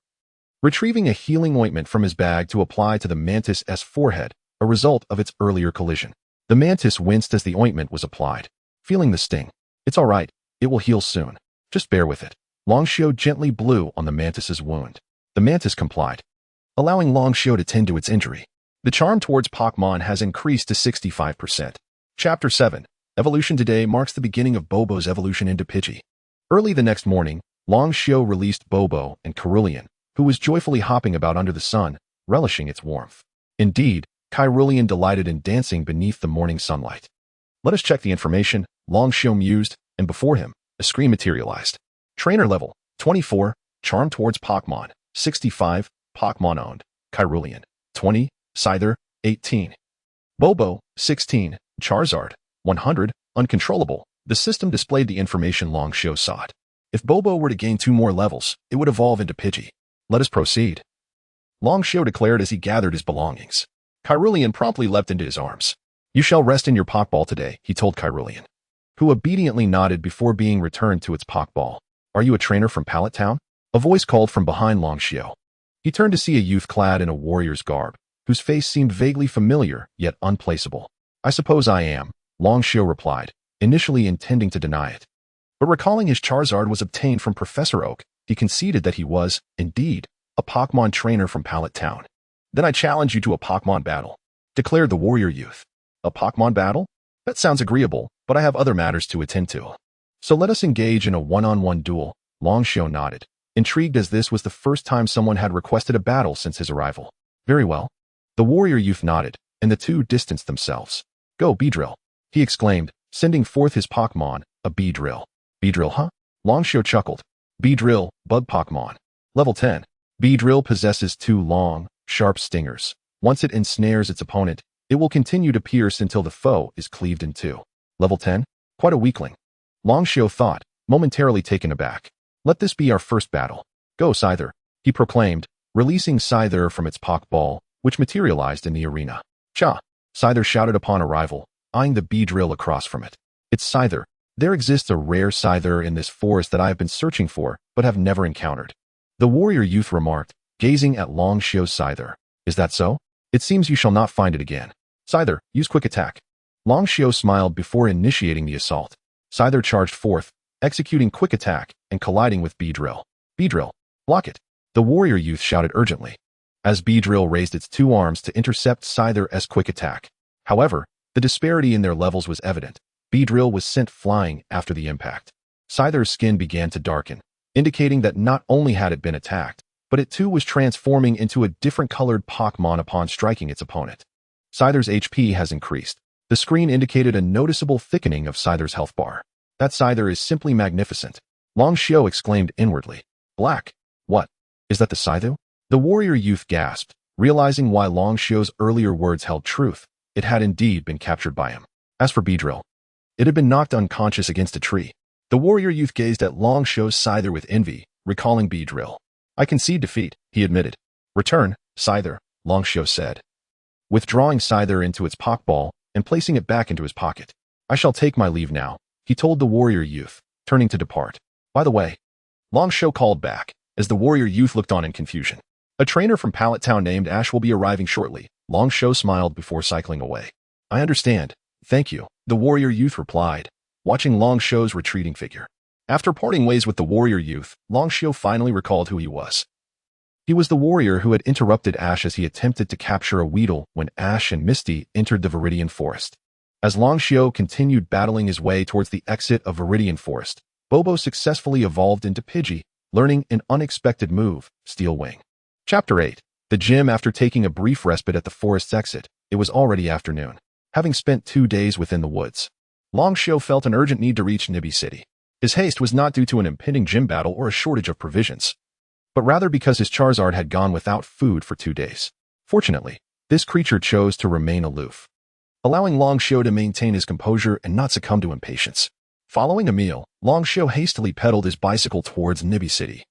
retrieving a healing ointment from his bag to apply to the mantis's forehead, a result of its earlier collision. The mantis winced as the ointment was applied, feeling the sting. "It's all right. It will heal soon. Just bear with it." Longshio gently blew on the mantis's wound. The mantis complied, allowing Longshio to tend to its injury. The charm towards Pokemon has increased to 65%. Chapter 7. Evolution today marks the beginning of Bobo's evolution into Pidgey. Early the next morning, Longshio released Bobo and Cerulean, who was joyfully hopping about under the sun, relishing its warmth. Indeed, Cerulean delighted in dancing beneath the morning sunlight. "Let us check the information," Longshio mused, and before him, a screen materialized. Trainer level, 24, charm towards Pokemon, 65, Pokemon owned, Cerulean, 20, Scyther, 18. Bobo, 16, Charizard, 100, uncontrollable. The system displayed the information Longshio sought. If Bobo were to gain 2 more levels, it would evolve into Pidgey. "Let us proceed," Longshio declared as he gathered his belongings. Cerulean promptly leapt into his arms. "You shall rest in your Pokeball today," he told Cerulean, who obediently nodded before being returned to its Pokeball. "Are you a trainer from Pallet Town?" A voice called from behind Longshio. He turned to see a youth clad in a warrior's garb, whose face seemed vaguely familiar, yet unplaceable. "I suppose I am," Longshio replied, initially intending to deny it. But recalling his Charizard was obtained from Professor Oak, he conceded that he was, indeed, a Pokemon trainer from Pallet Town. "Then I challenge you to a Pokemon battle," declared the warrior youth. "A Pokemon battle? That sounds agreeable, but I have other matters to attend to. So let us engage in a one-on-one duel," Longshio nodded, intrigued as this was the first time someone had requested a battle since his arrival. "Very well." The warrior youth nodded, and the two distanced themselves. "Go, Beedrill," he exclaimed, sending forth his Pokemon, a Beedrill. "Beedrill, huh?" Longshio chuckled. "Beedrill, bug Pokemon. Level 10. Beedrill possesses 2 long, sharp stingers. Once it ensnares its opponent, it will continue to pierce until the foe is cleaved in 2. Level 10? Quite a weakling," Longshio thought, momentarily taken aback. "Let this be our first battle. Go, Scyther," he proclaimed, releasing Scyther from its Pokeball, which materialized in the arena. "Cha!" Scyther shouted upon arrival, eyeing the Beedrill across from it. "It's Scyther. There exists a rare Scyther in this forest that I have been searching for, but have never encountered," the warrior youth remarked, gazing at Longshio's Scyther. "Is that so? It seems you shall not find it again. Scyther, use quick attack." Longshio smiled before initiating the assault. Scyther charged forth, executing quick attack and colliding with Beedrill. "Beedrill, block it," the warrior youth shouted urgently, as Beedrill raised its 2 arms to intercept Scyther's quick attack. However, the disparity in their levels was evident. Beedrill was sent flying after the impact. Scyther's skin began to darken, indicating that not only had it been attacked, but it too was transforming into a different colored Pokemon upon striking its opponent. Scyther's HP has increased. The screen indicated a noticeable thickening of Scyther's health bar. "That Scyther is simply magnificent," Longshio exclaimed inwardly. "Black? What? Is that the Scyther?" The warrior youth gasped, realizing why Longshio's earlier words held truth. It had indeed been captured by him. As for Beedrill, it had been knocked unconscious against a tree. The warrior youth gazed at Longshio's Scyther with envy, recalling Beedrill. "I concede defeat," he admitted. "Return, Scyther," Longshio said, withdrawing Scyther into its Pokeball and placing it back into his pocket. "I shall take my leave now," he told the warrior youth, turning to depart. "By the way," Longshio called back, as the warrior youth looked on in confusion. "A trainer from Pallet Town named Ash will be arriving shortly." Longshio smiled before cycling away. "I understand. Thank you," the warrior youth replied, watching Longshio's retreating figure. After parting ways with the warrior youth, Longshio finally recalled who he was. He was the warrior who had interrupted Ash as he attempted to capture a Weedle when Ash and Misty entered the Viridian Forest. As Longshio continued battling his way towards the exit of Viridian Forest, Bobo successfully evolved into Pidgey, learning an unexpected move, Steel Wing. Chapter 8. The gym. After taking a brief respite at the forest's exit, it was already afternoon. Having spent 2 days within the woods, Longshio felt an urgent need to reach Nibby City. His haste was not due to an impending gym battle or a shortage of provisions, but rather because his Charizard had gone without food for 2 days. Fortunately, this creature chose to remain aloof, allowing Longshio to maintain his composure and not succumb to impatience. Following a meal, Longshio hastily pedaled his bicycle towards Nibby City,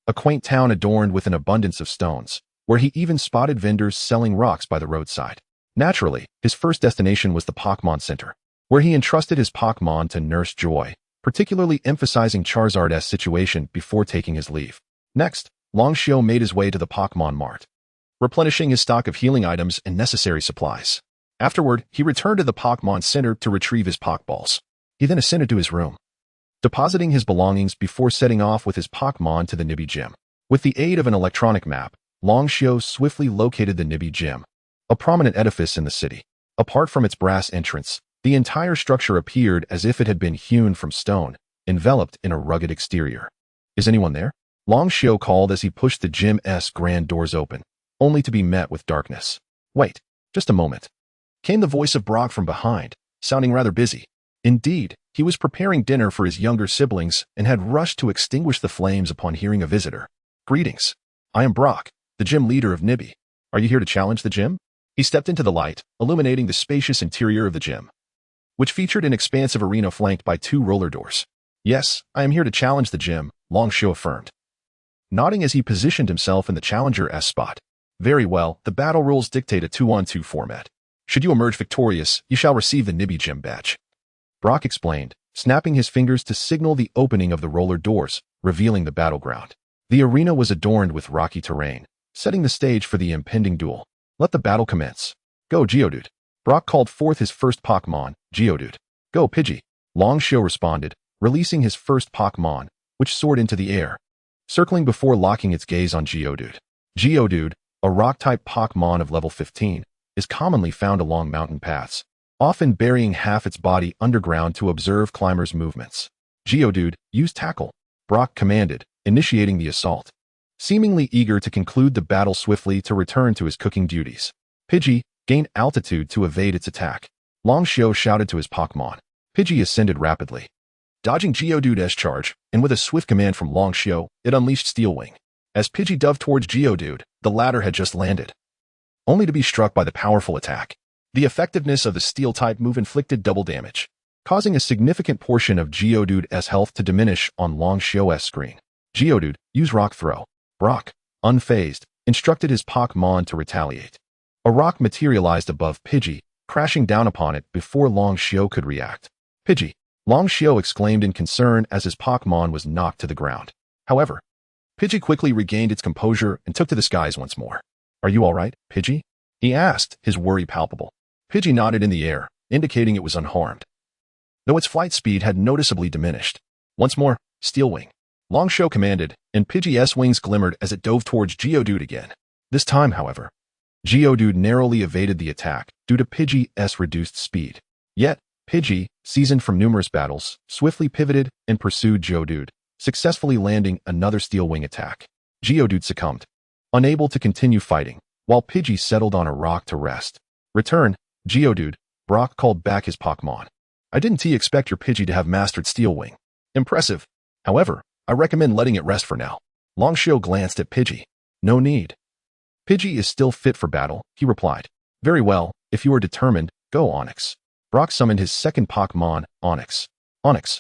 a quaint town adorned with an abundance of stones, where he even spotted vendors selling rocks by the roadside. Naturally, his first destination was the Pokemon Center, where he entrusted his Pokemon to Nurse Joy, particularly emphasizing Charizard's situation before taking his leave. Next, Long Xiao made his way to the Pokémon Mart, replenishing his stock of healing items and necessary supplies. Afterward, he returned to the Pokémon Center to retrieve his Pokéballs. He then ascended to his room, depositing his belongings before setting off with his Pokémon to the Nibi Gym. With the aid of an electronic map, Long Xiao swiftly located the Nibi Gym, a prominent edifice in the city. Apart from its brass entrance, the entire structure appeared as if it had been hewn from stone, enveloped in a rugged exterior. "Is anyone there?" Long Xiao called as he pushed the gym's grand doors open, only to be met with darkness. "Wait, just a moment," came the voice of Brock from behind, sounding rather busy. Indeed, he was preparing dinner for his younger siblings and had rushed to extinguish the flames upon hearing a visitor. "Greetings. I am Brock, the gym leader of Nibi. Are you here to challenge the gym?" He stepped into the light, illuminating the spacious interior of the gym, which featured an expansive arena flanked by 2 roller doors. "Yes, I am here to challenge the gym," Long Xiao affirmed, nodding as he positioned himself in the challenger's spot. "Very well, the battle rules dictate a 2-on-2 format. Should you emerge victorious, you shall receive the Nibi Gym badge," Brock explained, snapping his fingers to signal the opening of the roller doors, revealing the battleground. The arena was adorned with rocky terrain, setting the stage for the impending duel. "Let the battle commence. Go, Geodude." Brock called forth his first Pokémon, Geodude. "Go, Pidgey," Long Xiao responded, releasing his first Pokémon, which soared into the air, circling before locking its gaze on Geodude. Geodude, a rock-type Pokémon of level 15, is commonly found along mountain paths, often burying half its body underground to observe climbers' movements. "Geodude, use Tackle," Brock commanded, initiating the assault, seemingly eager to conclude the battle swiftly to return to his cooking duties. "Pidgey, gain altitude to evade its attack," Long Xiao shouted to his Pokémon. Pidgey ascended rapidly, dodging Geodude's charge, and with a swift command from Long Xiao, it unleashed Steel Wing. As Pidgey dove towards Geodude, the latter had just landed, only to be struck by the powerful attack. The effectiveness of the Steel-type move inflicted double damage, causing a significant portion of Geodude's health to diminish on Long Xiao's screen. "Geodude, use Rock Throw." Brock, unfazed, instructed his Pokémon to retaliate. A rock materialized above Pidgey, crashing down upon it before Long Xiao could react. "Pidgey," Long Xiao exclaimed in concern as his Pokémon was knocked to the ground. However, Pidgey quickly regained its composure and took to the skies once more. "Are you all right, Pidgey?" he asked, his worry palpable. Pidgey nodded in the air, indicating it was unharmed, though its flight speed had noticeably diminished. Once more, Steel Wing, Long Xiao commanded, and Pidgey's wings glimmered as it dove towards Geodude again. This time, however, Geodude narrowly evaded the attack due to Pidgey's reduced speed. Yet, Pidgey, seasoned from numerous battles, swiftly pivoted and pursued Geodude, successfully landing another Steel Wing attack. Geodude succumbed, unable to continue fighting, while Pidgey settled on a rock to rest. "Return, Geodude," Brock called back his Pokémon. "I didn't expect your Pidgey to have mastered Steel Wing. Impressive. However, I recommend letting it rest for now." Long Xiao glanced at Pidgey. "No need. Pidgey is still fit for battle," he replied. "Very well, if you are determined, go Onix." Brock summoned his second Pokémon, Onix. Onix,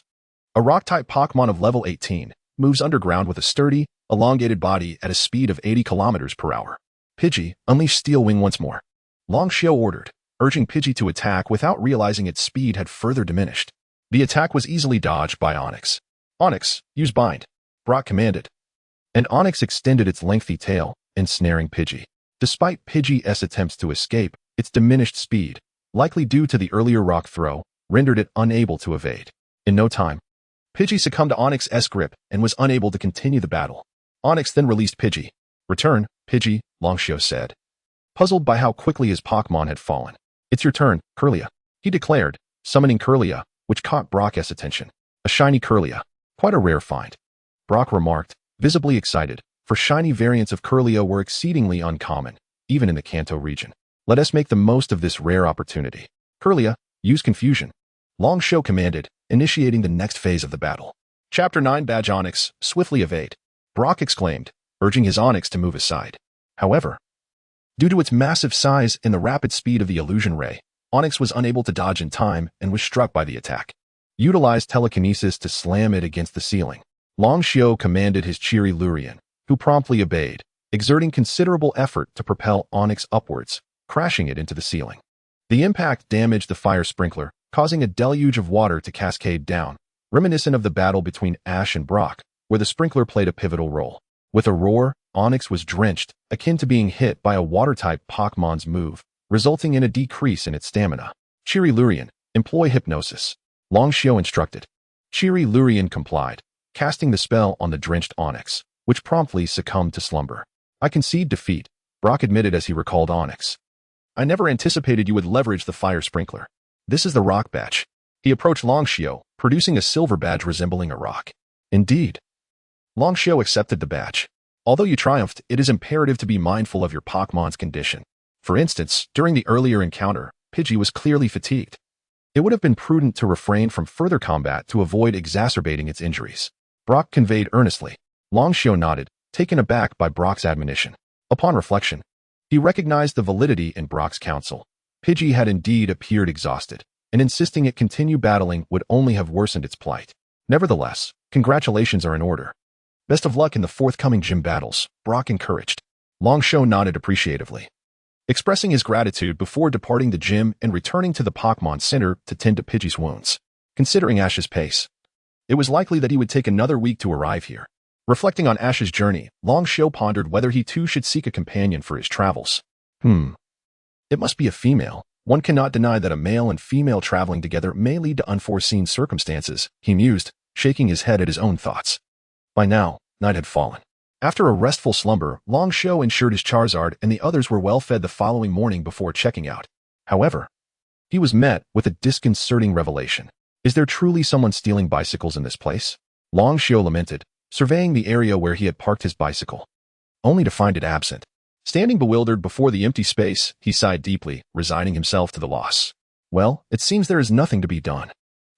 a rock-type Pokémon of level 18, moves underground with a sturdy, elongated body at a speed of 80 km per hour. "Pidgey, unleash Steel Wing once more," Long Xiao ordered, urging Pidgey to attack without realizing its speed had further diminished. The attack was easily dodged by Onix. "Onix, use Bind," Brock commanded, and Onix extended its lengthy tail, ensnaring Pidgey. Despite Pidgey's attempts to escape, its diminished speed, likely due to the earlier rock throw, rendered it unable to evade. In no time, Pidgey succumbed to Onix's grip and was unable to continue the battle. Onix then released Pidgey. "Return, Pidgey," Long Xiao said, puzzled by how quickly his Pokémon had fallen. "It's your turn, Kirlia," he declared, summoning Kirlia, which caught Brock's attention. A shiny Kirlia. Quite a rare find, Brock remarked, visibly excited, for shiny variants of Kirlia were exceedingly uncommon, even in the Kanto region. "Let us make the most of this rare opportunity. Kirlia, use Confusion," Long Xiao commanded, initiating the next phase of the battle. Chapter 9 Badge Onix, swiftly evade, Brock exclaimed, urging his Onix to move aside. However, due to its massive size and the rapid speed of the illusion ray, Onix was unable to dodge in time and was struck by the attack. Utilized telekinesis to slam it against the ceiling. Long Xiao commanded his cheery Lurian, who promptly obeyed, exerting considerable effort to propel Onix upwards, crashing it into the ceiling. The impact damaged the fire sprinkler, causing a deluge of water to cascade down, reminiscent of the battle between Ash and Brock, where the sprinkler played a pivotal role. With a roar, Onyx was drenched, akin to being hit by a water-type Pokémon's move, resulting in a decrease in its stamina. Chiri Lurian, employ hypnosis. Longxiao instructed. Chiri Lurian complied, casting the spell on the drenched Onyx, which promptly succumbed to slumber. I concede defeat, Brock admitted as he recalled Onyx. I never anticipated you would leverage the fire sprinkler. This is the rock badge. He approached Longxiao, producing a silver badge resembling a rock. Indeed. Longxiao accepted the badge. Although you triumphed, it is imperative to be mindful of your Pokémon's condition. For instance, during the earlier encounter, Pidgey was clearly fatigued. It would have been prudent to refrain from further combat to avoid exacerbating its injuries. Brock conveyed earnestly. Longxiao nodded, taken aback by Brock's admonition. Upon reflection, he recognized the validity in Brock's counsel. Pidgey had indeed appeared exhausted, and insisting it continue battling would only have worsened its plight. Nevertheless, congratulations are in order. Best of luck in the forthcoming gym battles, Brock encouraged. Longxiao nodded appreciatively, expressing his gratitude before departing the gym and returning to the Pokémon Center to tend to Pidgey's wounds. Considering Ash's pace, it was likely that he would take another week to arrive here. Reflecting on Ash's journey, Longxiao pondered whether he too should seek a companion for his travels. It must be a female. One cannot deny that a male and female traveling together may lead to unforeseen circumstances, he mused, shaking his head at his own thoughts. By now, night had fallen. After a restful slumber, Longxiao ensured his Charizard and the others were well fed the following morning before checking out. However, he was met with a disconcerting revelation. Is there truly someone stealing bicycles in this place? Longxiao lamented, surveying the area where he had parked his bicycle, only to find it absent. Standing bewildered before the empty space, he sighed deeply, resigning himself to the loss. Well, it seems there is nothing to be done.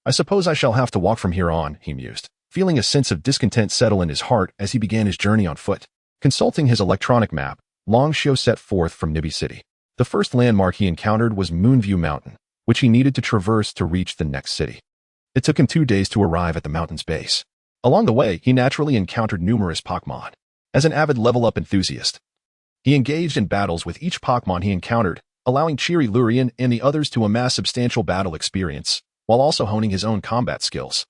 I suppose I shall have to walk from here on, he mused, feeling a sense of discontent settle in his heart as he began his journey on foot. Consulting his electronic map, Longxiao set forth from Nibby City. The first landmark he encountered was Moonview Mountain, which he needed to traverse to reach the next city. It took him 2 days to arrive at the mountain's base. Along the way, he naturally encountered numerous Pokémon. As an avid level-up enthusiast, he engaged in battles with each Pokémon he encountered, allowing Chiri Lurian and the others to amass substantial battle experience, while also honing his own combat skills.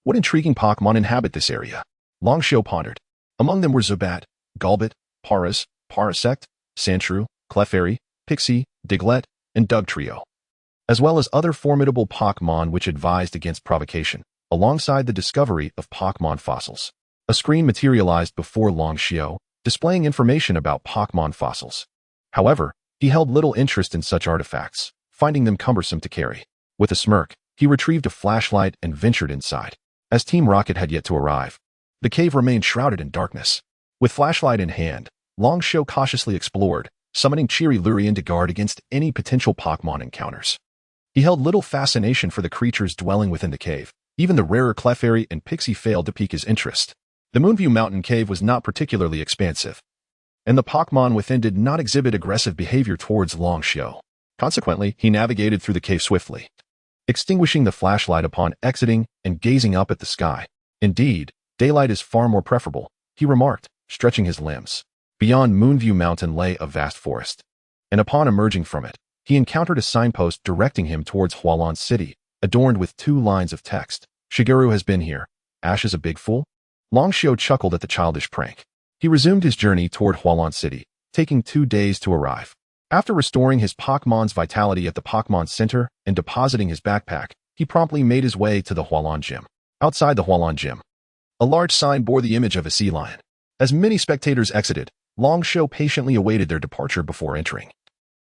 What intriguing Pokémon inhabit this area? Longxiao pondered. Among them were Zubat, Golbat, Paras, Parasect, Sandshrew, Clefairy, Pixie, Diglett, and Dugtrio, as well as other formidable Pokémon which advised against provocation, alongside the discovery of Pokémon fossils. A screen materialized before Longxiao, displaying information about Pokémon fossils. However, he held little interest in such artifacts, finding them cumbersome to carry. With a smirk, he retrieved a flashlight and ventured inside. As Team Rocket had yet to arrive, the cave remained shrouded in darkness. With flashlight in hand, Longxiao cautiously explored, summoning Chiri Lurian to guard against any potential Pokémon encounters. He held little fascination for the creatures dwelling within the cave. Even the rarer Clefairy and Pixie failed to pique his interest. The Moonview Mountain Cave was not particularly expansive, and the Pokémon within did not exhibit aggressive behavior towards Longxiao. Consequently, he navigated through the cave swiftly, extinguishing the flashlight upon exiting and gazing up at the sky. Indeed, daylight is far more preferable, he remarked, stretching his limbs. Beyond Moonview Mountain lay a vast forest, and upon emerging from it, he encountered a signpost directing him towards Hualan City, adorned with 2 lines of text. Shigeru has been here. Ash is a big fool? Longxiao chuckled at the childish prank. He resumed his journey toward Hualan City, taking 2 days to arrive. After restoring his Pokémon's vitality at the Pokémon Center and depositing his backpack, he promptly made his way to the Hualan Gym. Outside the Hualan Gym, a large sign bore the image of a sea lion. As many spectators exited, Longxiao patiently awaited their departure before entering,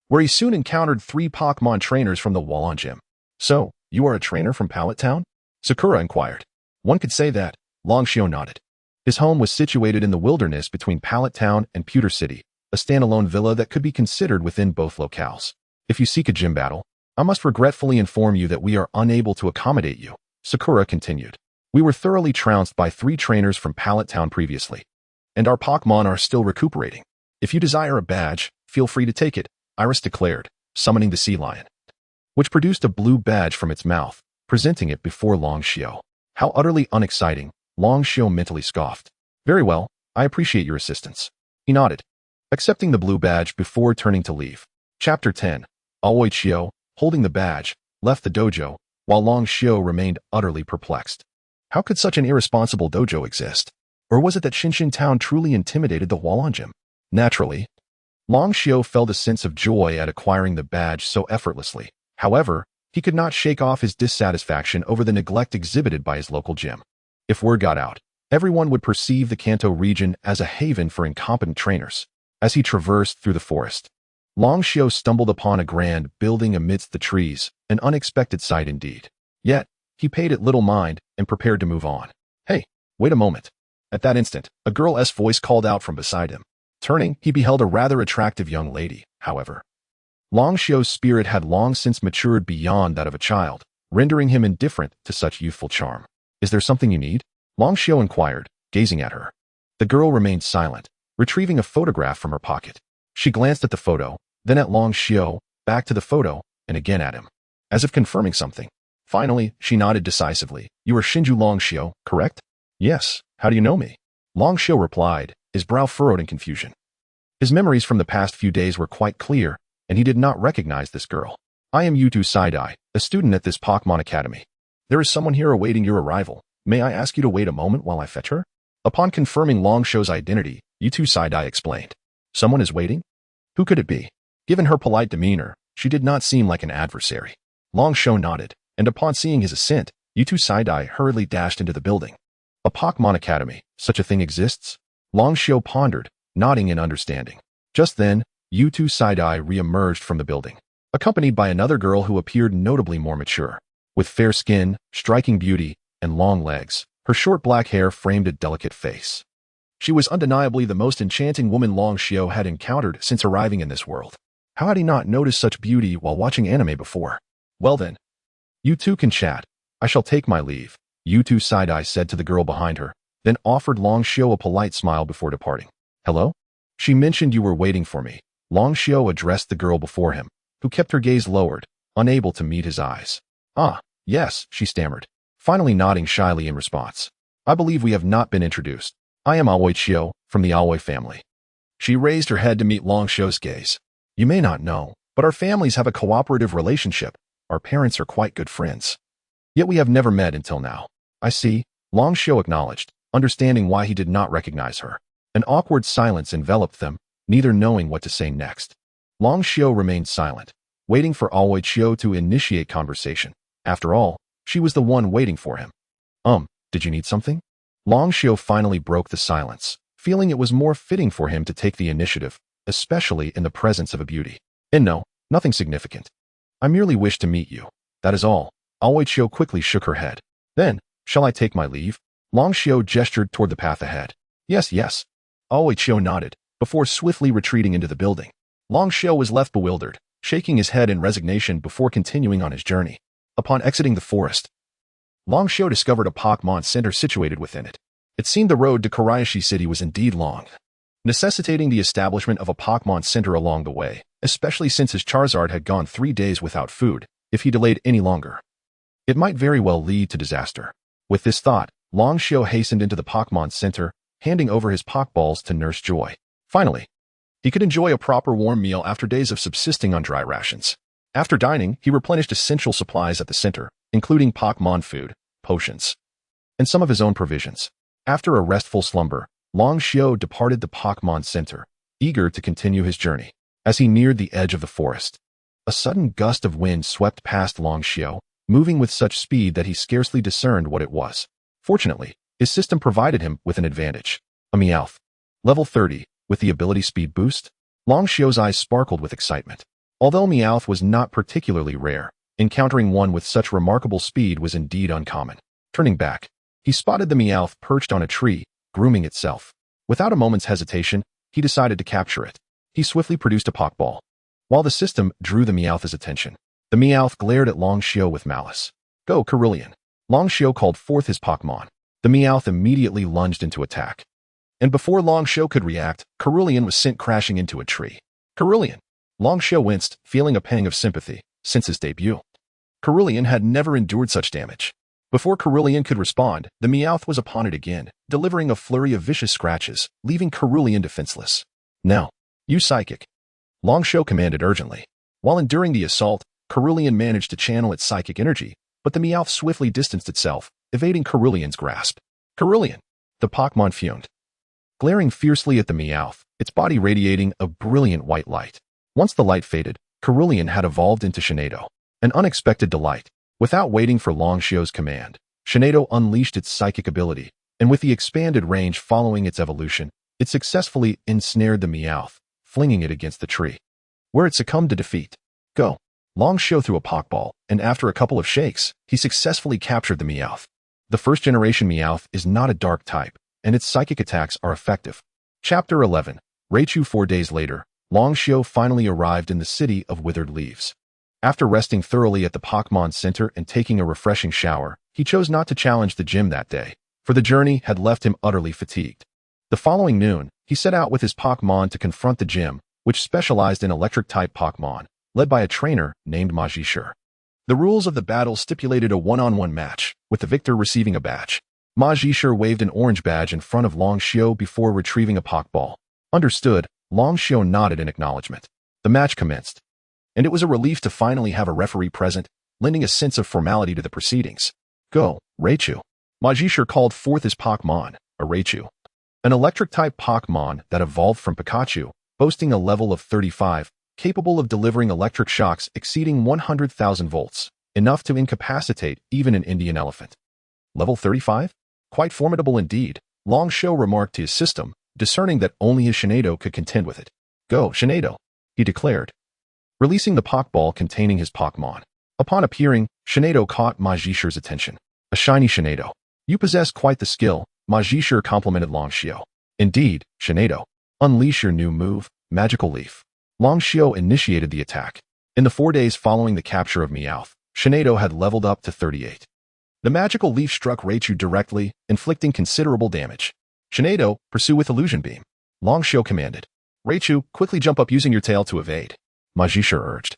where he soon encountered 3 Pokémon trainers from the Hualan Gym. So, you are a trainer from Pallet Town? Sakura inquired. One could say that. Longxiao nodded. His home was situated in the wilderness between Pallet Town and Pewter City, a standalone villa that could be considered within both locales. If you seek a gym battle, I must regretfully inform you that we are unable to accommodate you, Sakura continued. We were thoroughly trounced by 3 trainers from Pallet Town previously, and our Pokémon are still recuperating. If you desire a badge, feel free to take it, Iris declared, summoning the sea lion, which produced a blue badge from its mouth, presenting it before Longxiao. How utterly unexciting, Longxiao mentally scoffed. Very well, I appreciate your assistance. He nodded, accepting the blue badge before turning to leave. Chapter 10. Aoi Chiao, holding the badge, left the dojo, while Longxiao remained utterly perplexed. How could such an irresponsible dojo exist? Or was it that Shinshin Town truly intimidated the Hualon Gym? Naturally, Long Xiao felt a sense of joy at acquiring the badge so effortlessly. However, he could not shake off his dissatisfaction over the neglect exhibited by his local gym. If word got out, everyone would perceive the Kanto region as a haven for incompetent trainers. As he traversed through the forest, Long Xiao stumbled upon a grand building amidst the trees, an unexpected sight indeed. Yet, he paid it little mind and prepared to move on. Hey, wait a moment. At that instant, a girl's voice called out from beside him. Turning, he beheld a rather attractive young lady, however. Long Xiao's spirit had long since matured beyond that of a child, rendering him indifferent to such youthful charm. Is there something you need? Long Xiao inquired, gazing at her. The girl remained silent, retrieving a photograph from her pocket. She glanced at the photo, then at Long Xiao, back to the photo, and again at him, as if confirming something. Finally, she nodded decisively. You are Shinju Long Xiao, correct? Yes. How do you know me? Long Xiao replied, his brow furrowed in confusion. His memories from the past few days were quite clear, and he did not recognize this girl. I am Mewtwo Side-Eye, a student at this Pokémon Academy. There is someone here awaiting your arrival. May I ask you to wait a moment while I fetch her? Upon confirming Long Xiao's identity, Mewtwo Side-Eye explained. Someone is waiting? Who could it be? Given her polite demeanor, she did not seem like an adversary. Long Xiao nodded, and upon seeing his assent, Mewtwo Side-Eye hurriedly dashed into the building. A Pokémon Academy, such a thing exists? Long Xiao pondered, nodding in understanding. Just then, Mewtwo Side-Eye re-emerged from the building, accompanied by another girl who appeared notably more mature. With fair skin, striking beauty, and long legs, her short black hair framed a delicate face. She was undeniably the most enchanting woman Long Xiao had encountered since arriving in this world. How had he not noticed such beauty while watching anime before? Well then, you two can chat. I shall take my leave, Mewtwo Side-Eye said to the girl behind her, then offered Long Xiao a polite smile before departing. Hello? She mentioned you were waiting for me. Long Xiao addressed the girl before him, who kept her gaze lowered, unable to meet his eyes. Ah, yes, she stammered, finally nodding shyly in response. I believe we have not been introduced. I am Aoi Xiao, from the Aoi family. She raised her head to meet Long Xiao's gaze. You may not know, but our families have a cooperative relationship. Our parents are quite good friends. Yet we have never met until now. I see, Long Xiao acknowledged, understanding why he did not recognize her. An awkward silence enveloped them, neither knowing what to say next. Long Xiao remained silent, waiting for Aoi Xiao to initiate conversation. After all, she was the one waiting for him. Did you need something? Long Xiao finally broke the silence, feeling it was more fitting for him to take the initiative, especially in the presence of a beauty. And no, nothing significant. I merely wish to meet you. That is all. Aoi Xiao quickly shook her head. Then, shall I take my leave? Long Xiao gestured toward the path ahead. Yes, yes. Aoi Xiao nodded, before swiftly retreating into the building. Long Xiao was left bewildered, shaking his head in resignation before continuing on his journey. Upon exiting the forest, Long Xiao discovered a Pokémon Center situated within it. It seemed the road to Karayashi City was indeed long, necessitating the establishment of a Pokémon Center along the way, especially since his Charizard had gone 3 days without food. If he delayed any longer, it might very well lead to disaster. With this thought, Long Xiao hastened into the Pokémon Center, handing over his Pokeballs to Nurse Joy. Finally, he could enjoy a proper warm meal after days of subsisting on dry rations. After dining, he replenished essential supplies at the center, including Pokémon food, potions, and some of his own provisions. After a restful slumber, Long Xiao departed the Pokémon Center, eager to continue his journey. As he neared the edge of the forest, a sudden gust of wind swept past Long Xiao, moving with such speed that he scarcely discerned what it was. Fortunately, his system provided him with an advantage. A Meowth. Level 30, with the ability Speed Boost? Long Xiao's eyes sparkled with excitement. Although Meowth was not particularly rare, encountering one with such remarkable speed was indeed uncommon. Turning back, he spotted the Meowth perched on a tree, grooming itself. Without a moment's hesitation, he decided to capture it. He swiftly produced a Pokeball. While the system drew the Meowth's attention, the Meowth glared at Long Xiao with malice. Go, Cerulean. Long Xiao called forth his Pokemon. The Meowth immediately lunged into attack. And before Long Xiao could react, Cerulean was sent crashing into a tree. Cerulean! Long Xiao winced, feeling a pang of sympathy. Since his debut, Cerulean had never endured such damage. Before Cerulean could respond, the Meowth was upon it again, delivering a flurry of vicious scratches, leaving Cerulean defenseless. Now, you Psychic! Long Xiao commanded urgently. While enduring the assault, Cerulean managed to channel its psychic energy, but the Meowth swiftly distanced itself, evading Cerulean's grasp. Cerulean! The Pokemon fumed, glaring fiercely at the Meowth, its body radiating a brilliant white light. Once the light faded, Cerulean had evolved into Shinado, an unexpected delight. Without waiting for Longshio's command, Shinado unleashed its psychic ability, and with the expanded range following its evolution, it successfully ensnared the Meowth, flinging it against the tree, where it succumbed to defeat. Go! Longshio threw a Pokeball, and after a couple of shakes, he successfully captured the Meowth. The first-generation Meowth is not a dark type, and its psychic attacks are effective. Chapter 11. Raichu 4 days later, Longshio finally arrived in the city of Withered Leaves. After resting thoroughly at the Pokemon Center and taking a refreshing shower, he chose not to challenge the gym that day, for the journey had left him utterly fatigued. The following noon, he set out with his Pokemon to confront the gym, which specialized in electric-type Pokemon, led by a trainer named Majishur. The rules of the battle stipulated a one-on-one match, with the victor receiving a badge. Majishur waved an orange badge in front of Longshio before retrieving a Pokeball. Understood, Longshio nodded in acknowledgement. The match commenced, and it was a relief to finally have a referee present, lending a sense of formality to the proceedings. Go, Raichu. Majishur called forth his Pokemon, a Raichu, an electric-type Pokemon that evolved from Pikachu, boasting a level of 35, capable of delivering electric shocks exceeding 100,000 volts, enough to incapacitate even an Indian elephant. Level 35? Quite formidable indeed, Longshio remarked to his system, discerning that only his Shinado could contend with it. Go, Shinado, he declared, releasing the Pokeball containing his Pokemon. Upon appearing, Shinado caught Majishur's attention. A shiny Shinado. You possess quite the skill, Majishur complimented Longshio. Indeed, Shinado. Unleash your new move, Magical Leaf. Longshio initiated the attack. In the 4 days following the capture of Meowth, Shinado had leveled up to 38. The Magical Leaf struck Raichu directly, inflicting considerable damage. Shinado, pursue with Illusion Beam. Longshio commanded. Raichu, quickly jump up using your tail to evade. Majishur urged.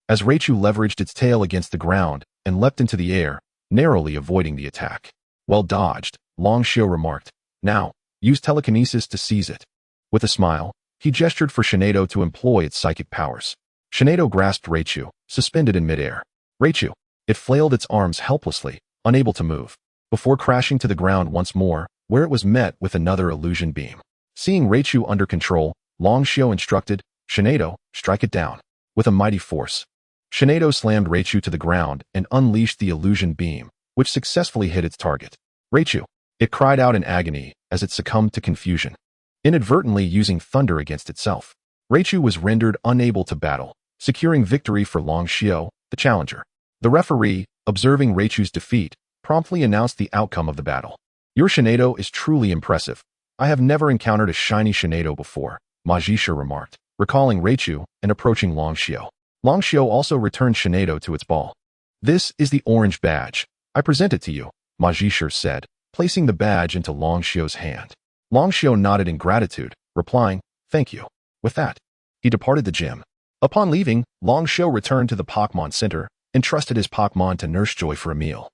As Raichu leveraged its tail against the ground and leapt into the air, narrowly avoiding the attack. Well dodged, Longshio remarked. Now, use telekinesis to seize it. With a smile, he gestured for Shinado to employ its psychic powers. Shinado grasped Raichu, suspended in midair. Raichu. It flailed its arms helplessly, unable to move, before crashing to the ground once more, where it was met with another illusion beam. Seeing Raichu under control, Longshio instructed, Shinado, strike it down. With a mighty force, Shinado slammed Raichu to the ground and unleashed the illusion beam, which successfully hit its target. Raichu. It cried out in agony as it succumbed to confusion, inadvertently using thunder against itself. Raichu was rendered unable to battle, securing victory for Longshio, the challenger. The referee, observing Raichu's defeat, promptly announced the outcome of the battle. Your Shinado is truly impressive. I have never encountered a shiny Shinado before, Majishur remarked, recalling Raichu and approaching Longshio. Longshio also returned Shinado to its ball. This is the orange badge. I present it to you, Majishur said, placing the badge into Longshio's hand. Longshio nodded in gratitude, replying, thank you. With that, he departed the gym. Upon leaving, Longshio returned to the Pokemon Center, entrusted his Pokemon to Nurse Joy for a meal,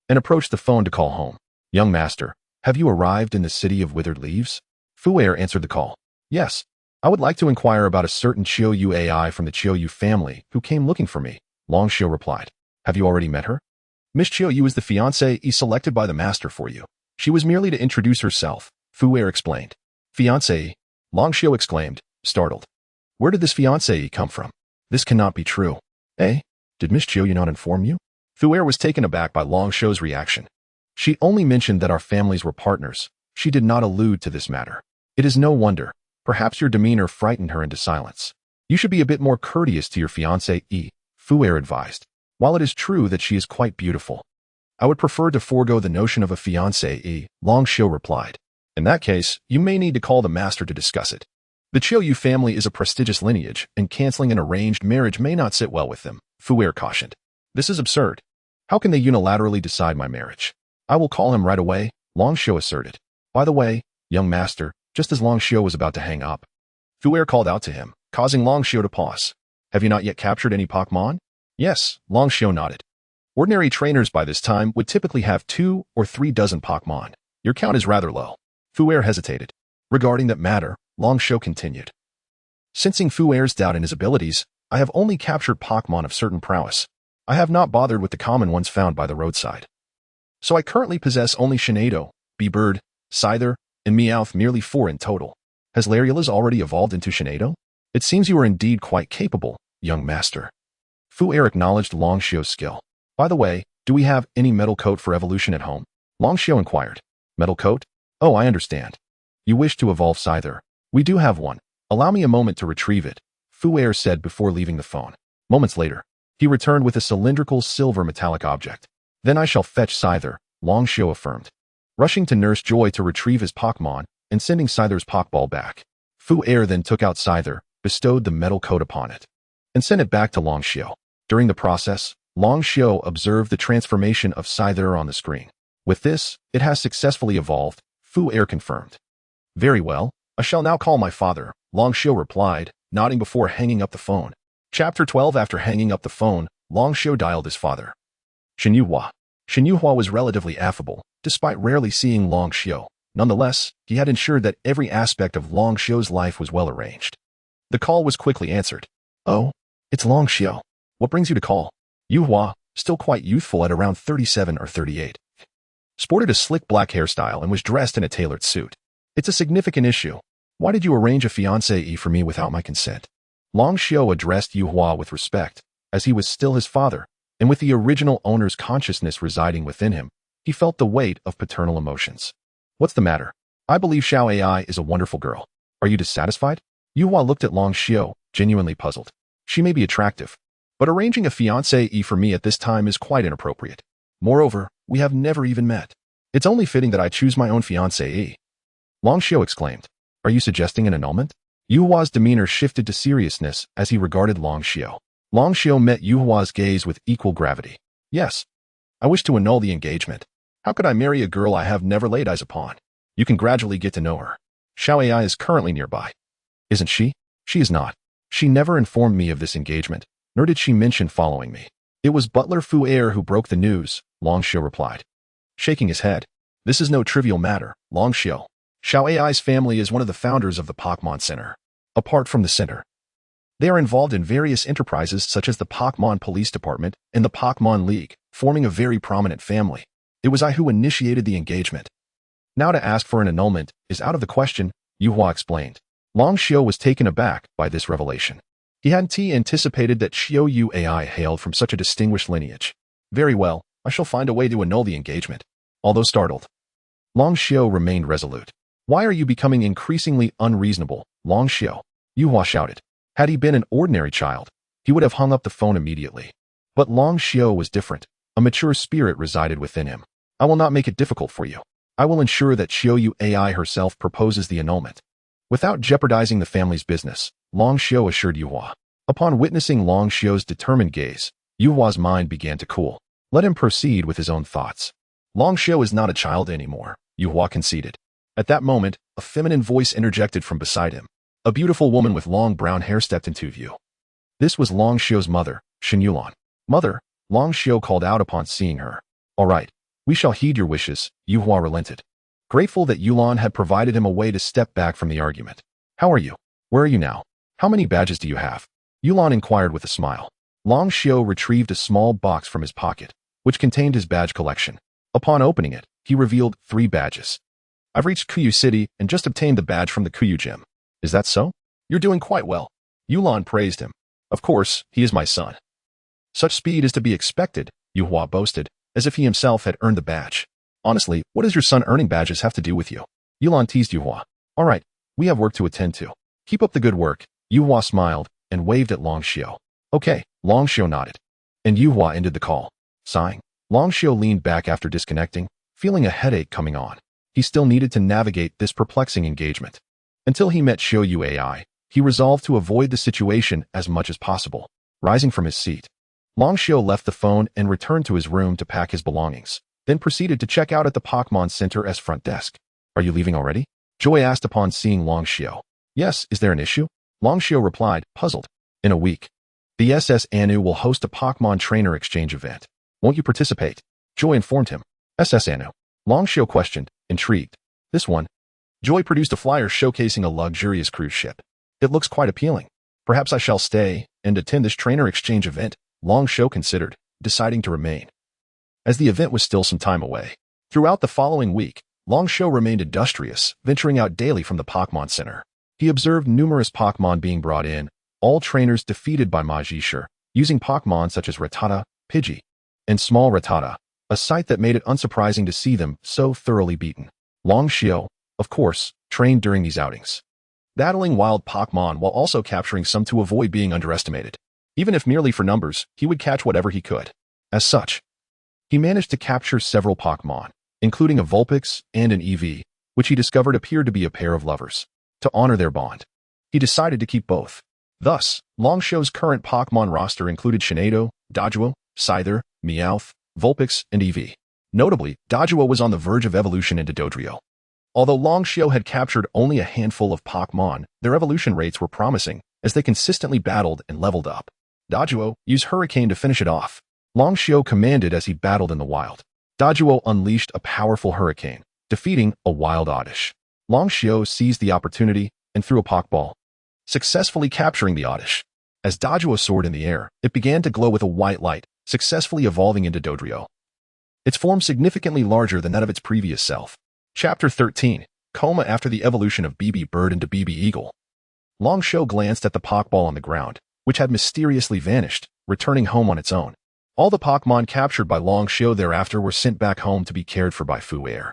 and approached the phone to call home. Young master, have you arrived in the city of Withered Leaves? Fuair answered the call. Yes. I would like to inquire about a certain Chiou AI from the Chiou family who came looking for me, Longshio replied. Have you already met her? Miss Chiou is the fiancée selected by the master for you. She was merely to introduce herself, Fuair explained. Fiancée? Longshio exclaimed, startled. Where did this fiancée come from? This cannot be true. Eh? Did Miss Chiou not inform you? Fuair was taken aback by Longshio's reaction. She only mentioned that our families were partners. She did not allude to this matter. It is no wonder. Perhaps your demeanor frightened her into silence. You should be a bit more courteous to your fiancée, Fuair advised. While it is true that she is quite beautiful, I would prefer to forego the notion of a fiancée, Longshio replied. In that case, you may need to call the master to discuss it. The Chiou family is a prestigious lineage, and canceling an arranged marriage may not sit well with them, Fuair cautioned. This is absurd. How can they unilaterally decide my marriage? I will call him right away, Longshio asserted. By the way, young master, just as Longshio was about to hang up, Fuair called out to him, causing Longshio to pause. Have you not yet captured any Pokemon? Yes, Longshio nodded. Ordinary trainers by this time would typically have 2 or 3 dozen Pokemon. Your count is rather low. Fuair hesitated. Regarding that matter, Longshio continued. Sensing Fuair's doubt in his abilities, I have only captured Pokemon of certain prowess. I have not bothered with the common ones found by the roadside. So I currently possess only Shinado, B-Bird, Scyther, and Meowth, merely 4 in total. Has Lariola's already evolved into Shinado? It seems you are indeed quite capable, young master. Fu Air acknowledged Long Xiao's skill. By the way, do we have any metal coat for evolution at home? Long Xiao inquired. Metal coat? Oh, I understand. You wish to evolve Scyther. We do have one. Allow me a moment to retrieve it, Fu Air said before leaving the phone. Moments later, he returned with a cylindrical silver metallic object. Then I shall fetch Scyther, Long Xiao affirmed. Rushing to Nurse Joy to retrieve his Pokemon and sending Scyther's Pokeball back. Fu Air then took out Scyther, bestowed the metal coat upon it, and sent it back to Long Xiao. During the process, Long Xiao observed the transformation of Scyther on the screen. With this, it has successfully evolved, Fu Air confirmed. Very well, I shall now call my father, Long Xiao replied, nodding before hanging up the phone. Chapter 12. After hanging up the phone, Long Xiao dialed his father. Xinyuhua. Xinyuhua was relatively affable, despite rarely seeing Long Xiao. Nonetheless, he had ensured that every aspect of Long Xiao's life was well arranged. The call was quickly answered. Oh, it's Long Xiao. What brings you to call? Yuhua, still quite youthful at around 37 or 38. Sported a slick black hairstyle and was dressed in a tailored suit. It's a significant issue. Why did you arrange a fiancée for me without my consent? Long Xiao addressed Yuhua with respect, as he was still his father, and with the original owner's consciousness residing within him, he felt the weight of paternal emotions. What's the matter? I believe Xiao Ai is a wonderful girl. Are you dissatisfied? Yuhua looked at Long Xiao, genuinely puzzled. She may be attractive, but arranging a fiancée for me at this time is quite inappropriate. Moreover, we have never even met. It's only fitting that I choose my own fiancée. Long Xiao exclaimed. Are you suggesting an annulment? Yuhua's demeanor shifted to seriousness as he regarded Long Xiao. Long Xiao met Yuhua's gaze with equal gravity. Yes. I wish to annul the engagement. How could I marry a girl I have never laid eyes upon? You can gradually get to know her. Xiao Ai is currently nearby. Isn't she? She is not. She never informed me of this engagement, nor did she mention following me. It was Butler Fu Air who broke the news, Long Xiao replied. Shaking his head. This is no trivial matter, Long Xiao. Xiao Ai's family is one of the founders of the Pokemon Center. Apart from the center, they are involved in various enterprises such as the Pokemon Police Department and the Pokemon League, forming a very prominent family. It was I who initiated the engagement. Now to ask for an annulment is out of the question, Yuhua explained. Long Xiao was taken aback by this revelation. He hadn't anticipated that Xiao Yu Ai hailed from such a distinguished lineage. Very well, I shall find a way to annul the engagement. Although startled, Long Xiao remained resolute. Why are you becoming increasingly unreasonable, Long Xiao? Yuhua shouted. Had he been an ordinary child, he would have hung up the phone immediately. But Long Xiao was different. A mature spirit resided within him. I will not make it difficult for you. I will ensure that Xiao Yu Ai herself proposes the annulment. Without jeopardizing the family's business, Long Xiao assured Yuhua. Upon witnessing Long Xiao's determined gaze, Yuhua's mind began to cool. Let him proceed with his own thoughts. Long Xiao is not a child anymore, Yuhua conceded. At that moment, a feminine voice interjected from beside him. A beautiful woman with long brown hair stepped into view. This was Long Xiao's mother, Xinyulan. Mother, Long Xiao called out upon seeing her. All right, we shall heed your wishes, Yuhua relented. Grateful that Yulan had provided him a way to step back from the argument. How are you? Where are you now? How many badges do you have? Yulan inquired with a smile. Long Xiao retrieved a small box from his pocket, which contained his badge collection. Upon opening it, he revealed 3 badges. I've reached Kuyu City and just obtained the badge from the Kuyu Gym. Is that so? You're doing quite well. Yulan praised him. Of course, he is my son. Such speed is to be expected, Yuhua boasted, as if he himself had earned the badge. Honestly, what does your son earning badges have to do with you? Yulan teased Yuhua. All right, we have work to attend to. Keep up the good work. Yuhua smiled and waved at Long Xiao. Okay, Long Xiao nodded. And Yuhua ended the call. Sighing, Long Xiao leaned back after disconnecting, feeling a headache coming on. He still needed to navigate this perplexing engagement. Until he met Xiao Yu Ai, he resolved to avoid the situation as much as possible. Rising from his seat, Long Xiao left the phone and returned to his room to pack his belongings, then proceeded to check out at the Pokemon Center as front desk. Are you leaving already? Joy asked upon seeing Long Xiao. Yes, is there an issue? Long Xiao replied, puzzled. In a week, the SS Anu will host a Pokemon trainer exchange event. Won't you participate? Joy informed him. SS Anu. Long Xiao questioned, intrigued. This one? Joy produced a flyer showcasing a luxurious cruise ship. It looks quite appealing. Perhaps I shall stay and attend this trainer exchange event, Long Xiao considered, deciding to remain. As the event was still some time away. Throughout the following week, Long Xiu remained industrious, venturing out daily from the Pokémon Center. He observed numerous Pokémon being brought in, all trainers defeated by Ma Zhishe, using Pokémon such as Rattata, Pidgey, and Small Rattata, a sight that made it unsurprising to see them so thoroughly beaten. Long Xiu, of course, trained during these outings, battling wild Pokémon while also capturing some to avoid being underestimated. Even if merely for numbers, he would catch whatever he could. As such, he managed to capture several Pokémon, including a Vulpix and an Eevee, which he discovered appeared to be a pair of lovers. To honor their bond, he decided to keep both. Thus, Long Xiu's current Pokémon roster included Shinado, Doduo, Scyther, Meowth, Vulpix, and Eevee. Notably, Doduo was on the verge of evolution into Dodrio. Although Long Xiu had captured only a handful of Pokémon, their evolution rates were promising as they consistently battled and leveled up. Doduo used Hurricane to finish it off. Long Xiu commanded as he battled in the wild. Doduo unleashed a powerful Hurricane, defeating a wild Oddish. Long Xiu seized the opportunity and threw a Pokeball, successfully capturing the Oddish. As Doduo soared in the air, it began to glow with a white light, successfully evolving into Dodrio. Its form significantly larger than that of its previous self. Chapter 13. Coma after the evolution of BB Bird into BB Eagle. Long Xiu glanced at the Pokeball on the ground, which had mysteriously vanished, returning home on its own. All the Pokémon captured by Long Xiu thereafter were sent back home to be cared for by Fu Air.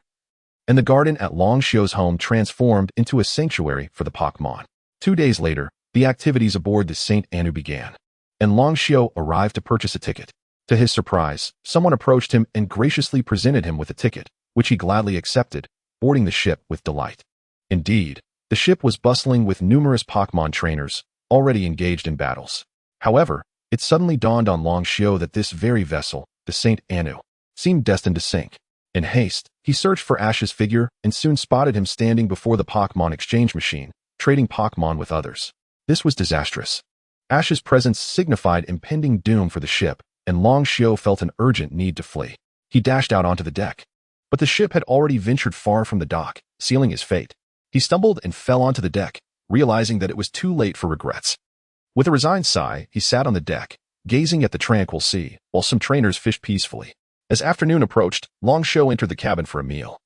And the garden at Long Xiu's home transformed into a sanctuary for the Pokémon. 2 days later, the activities aboard the St. Anu began, and Long Xiu arrived to purchase a ticket. To his surprise, someone approached him and graciously presented him with a ticket, which he gladly accepted, boarding the ship with delight. Indeed, the ship was bustling with numerous Pokémon trainers, already engaged in battles. However, it suddenly dawned on Long Xiu that this very vessel, the St. Anu, seemed destined to sink. In haste, he searched for Ash's figure and soon spotted him standing before the Pokémon exchange machine, trading Pokémon with others. This was disastrous. Ash's presence signified impending doom for the ship, and Long Xiu felt an urgent need to flee. He dashed out onto the deck. But the ship had already ventured far from the dock, sealing his fate. He stumbled and fell onto the deck, realizing that it was too late for regrets. With a resigned sigh, he sat on the deck, gazing at the tranquil sea, while some trainers fished peacefully. As afternoon approached, Long Xiu entered the cabin for a meal,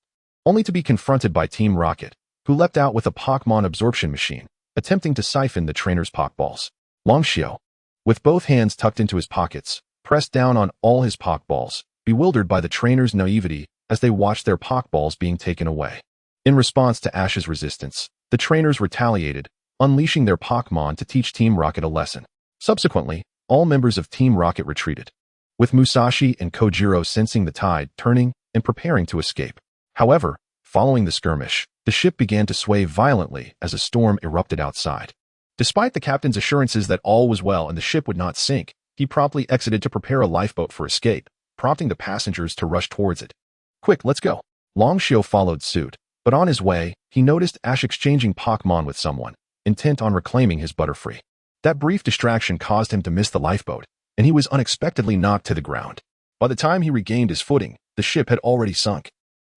only to be confronted by Team Rocket, who leapt out with a Pokémon absorption machine, attempting to siphon the trainer's Pokeballs. Long Xiu, with both hands tucked into his pockets, pressed down on all his Pokeballs, bewildered by the trainer's naivety as they watched their Pokeballs being taken away. In response to Ash's resistance, the trainers retaliated, unleashing their Pokémon to teach Team Rocket a lesson. Subsequently, all members of Team Rocket retreated, with Musashi and Kojiro sensing the tide turning and preparing to escape. However, following the skirmish, the ship began to sway violently as a storm erupted outside. Despite the captain's assurances that all was well and the ship would not sink, he promptly exited to prepare a lifeboat for escape, prompting the passengers to rush towards it. "Quick, let's go." Long Xiu followed suit, but on his way, he noticed Ash exchanging Pokémon with someone, intent on reclaiming his Butterfree. That brief distraction caused him to miss the lifeboat, and he was unexpectedly knocked to the ground. By the time he regained his footing, the ship had already sunk.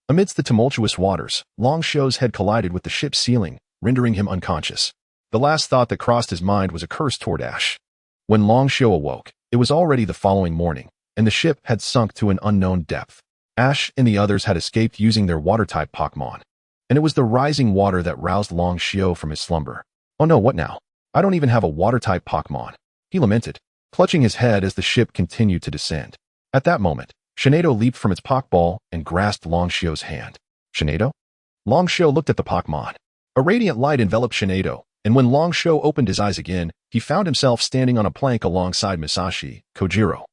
Amidst the tumultuous waters, Long Xiu's head collided with the ship's ceiling, rendering him unconscious. The last thought that crossed his mind was a curse toward Ash. When Long Xiu awoke, it was already the following morning, and the ship had sunk to an unknown depth. Ash and the others had escaped using their water-type Pokémon, and it was the rising water that roused Long Xiu from his slumber. "Oh no, what now? I don't even have a water-type Pokémon," he lamented, clutching his head as the ship continued to descend. At that moment, Shinado leaped from its Pokeball and grasped Long Xiu's hand. "Shinado?" Long Xiu looked at the Pokémon. A radiant light enveloped Shinado, and when Long Xiu opened his eyes again, he found himself standing on a plank alongside Musashi, Kojiro,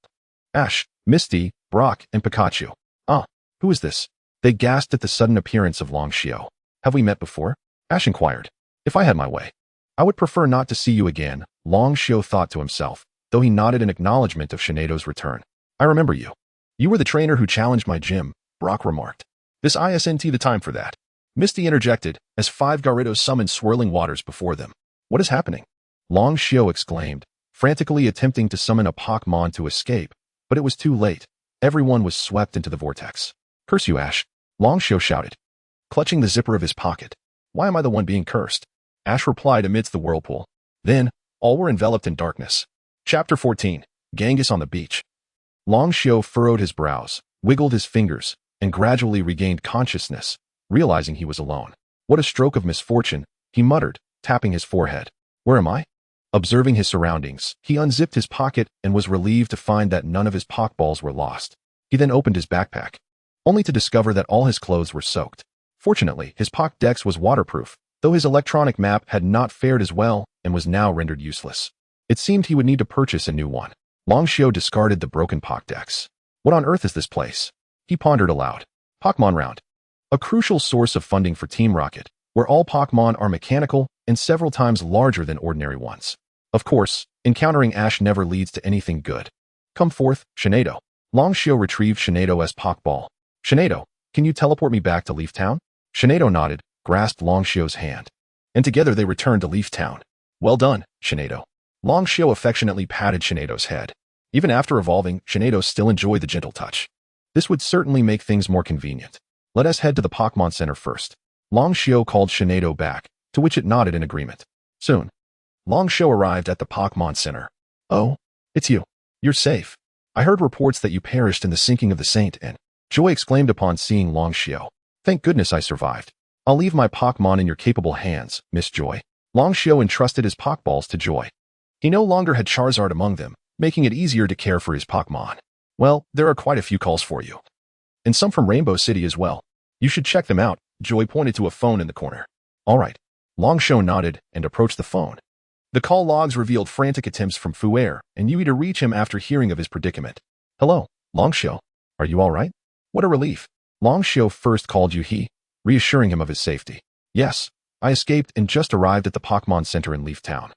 Ash, Misty, Brock, and Pikachu. "Ah, who is this?" They gasped at the sudden appearance of Long Xiu. "Have we met before?" Ash inquired. "If I had my way, I would prefer not to see you again," Long Xiu thought to himself, though he nodded in acknowledgement of Shinado's return. "I remember you. You were the trainer who challenged my gym," Brock remarked. "This isn't the time for that," Misty interjected, as 5 Gyarados summoned swirling waters before them. "What is happening?" Long Xiu exclaimed, frantically attempting to summon a Pokémon to escape, but it was too late. Everyone was swept into the vortex. "Curse you, Ash," Long Xiu shouted, clutching the zipper of his pocket. "Why am I the one being cursed?" Ash replied amidst the whirlpool. Then, all were enveloped in darkness. Chapter 14. Genghis on the Beach. Long Xiu furrowed his brows, wiggled his fingers, and gradually regained consciousness, realizing he was alone. What a stroke of misfortune, he muttered, tapping his forehead. Where am I? Observing his surroundings, he unzipped his pocket and was relieved to find that none of his Pokeballs were lost. He then opened his backpack, only to discover that all his clothes were soaked. Fortunately, his Pokédex was waterproof, though his electronic map had not fared as well and was now rendered useless. It seemed he would need to purchase a new one. Longshio discarded the broken Pokédex. What on earth is this place? He pondered aloud. Pokémon Round. A crucial source of funding for Team Rocket, where all Pokémon are mechanical and several times larger than ordinary ones. Of course, encountering Ash never leads to anything good. Come forth, Shinado. Longshio retrieved Shinado's Pokeball. Shinado, can you teleport me back to Leaf Town? Shinado nodded, grasped Longshio's hand, and together they returned to Leaf Town. Well done, Shinado. Longshio affectionately patted Shinado's head. Even after evolving, Shinado still enjoyed the gentle touch. This would certainly make things more convenient. Let us head to the Pokémon Center first. Longshio called Shinado back, to which it nodded in agreement. Soon, Longshio arrived at the Pokémon Center. Oh, it's you. You're safe. I heard reports that you perished in the sinking of the Saint and Joy exclaimed upon seeing Longshio. Thank goodness I survived. I'll leave my Pokémon in your capable hands, Miss Joy. Longshio entrusted his Pokeballs to Joy. He no longer had Charizard among them, making it easier to care for his Pokémon. Well, there are quite a few calls for you. And some from Rainbow City as well. You should check them out. Joy pointed to a phone in the corner. All right. Longshio nodded and approached the phone. The call logs revealed frantic attempts from Fuer and Yui to reach him after hearing of his predicament. Hello, Longshio. Are you all right? What a relief. Longshio first called Yui, reassuring him of his safety. Yes, I escaped and just arrived at the Pokémon Center in Leaf Town.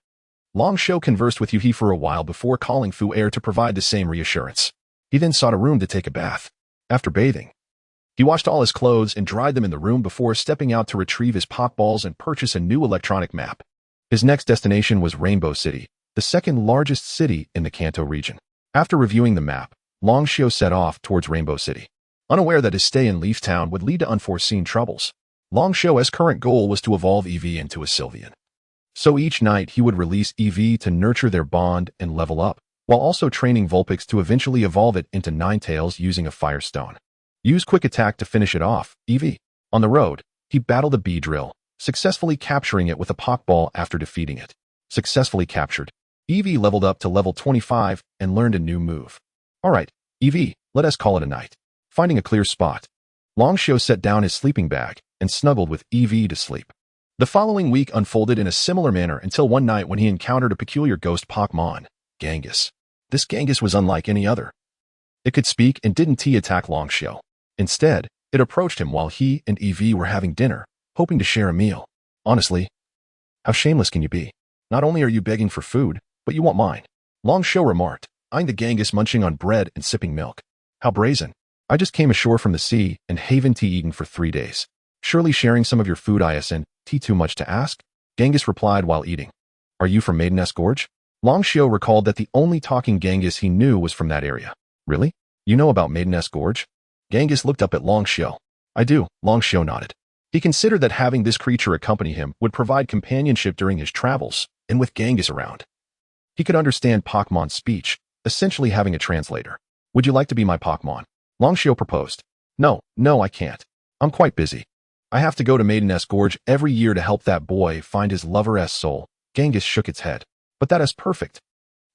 Longshio conversed with Yui for a while before calling Fuer to provide the same reassurance. He then sought a room to take a bath. After bathing, he washed all his clothes and dried them in the room before stepping out to retrieve his Pokeballs and purchase a new electronic map. His next destination was Rainbow City, the second largest city in the Kanto region. After reviewing the map, Longshio set off towards Rainbow City. Unaware that his stay in Leaf Town would lead to unforeseen troubles, Longshio's current goal was to evolve Eevee into a Sylveon. So each night he would release Eevee to nurture their bond and level up, while also training Vulpix to eventually evolve it into Ninetales using a Firestone. Use Quick Attack to finish it off, Eevee. On the road, he battled a Beedrill, successfully capturing it with a Pokeball after defeating it. Successfully captured, Eevee leveled up to level 25 and learned a new move. Alright, Eevee, let us call it a night. Finding a clear spot, Longshio set down his sleeping bag and snuggled with Eevee to sleep. The following week unfolded in a similar manner until one night when he encountered a peculiar ghost Pokémon, Genghis. This Genghis was unlike any other. It could speak and didn't attack Longshio. Instead, it approached him while he and Eevee were having dinner, hoping to share a meal. Honestly, how shameless can you be? Not only are you begging for food, but you want mine. Longshio remarked, eyeing the Genghis munching on bread and sipping milk. How brazen. I just came ashore from the sea and haven't eaten for 3 days. Surely sharing some of your food isn't too much to ask? Genghis replied while eating. Are you from Maideness Gorge? Longshio recalled that the only talking Genghis he knew was from that area. Really? You know about Maideness Gorge? Genghis looked up at Longshio. I do, Longshio nodded. He considered that having this creature accompany him would provide companionship during his travels, and with Genghis around, he could understand Pokémon's speech, essentially having a translator. Would you like to be my Pokémon? Longshio proposed. No, I can't. I'm quite busy. I have to go to Maideness Gorge every year to help that boy find his lover's soul. Genghis shook its head. But that is perfect.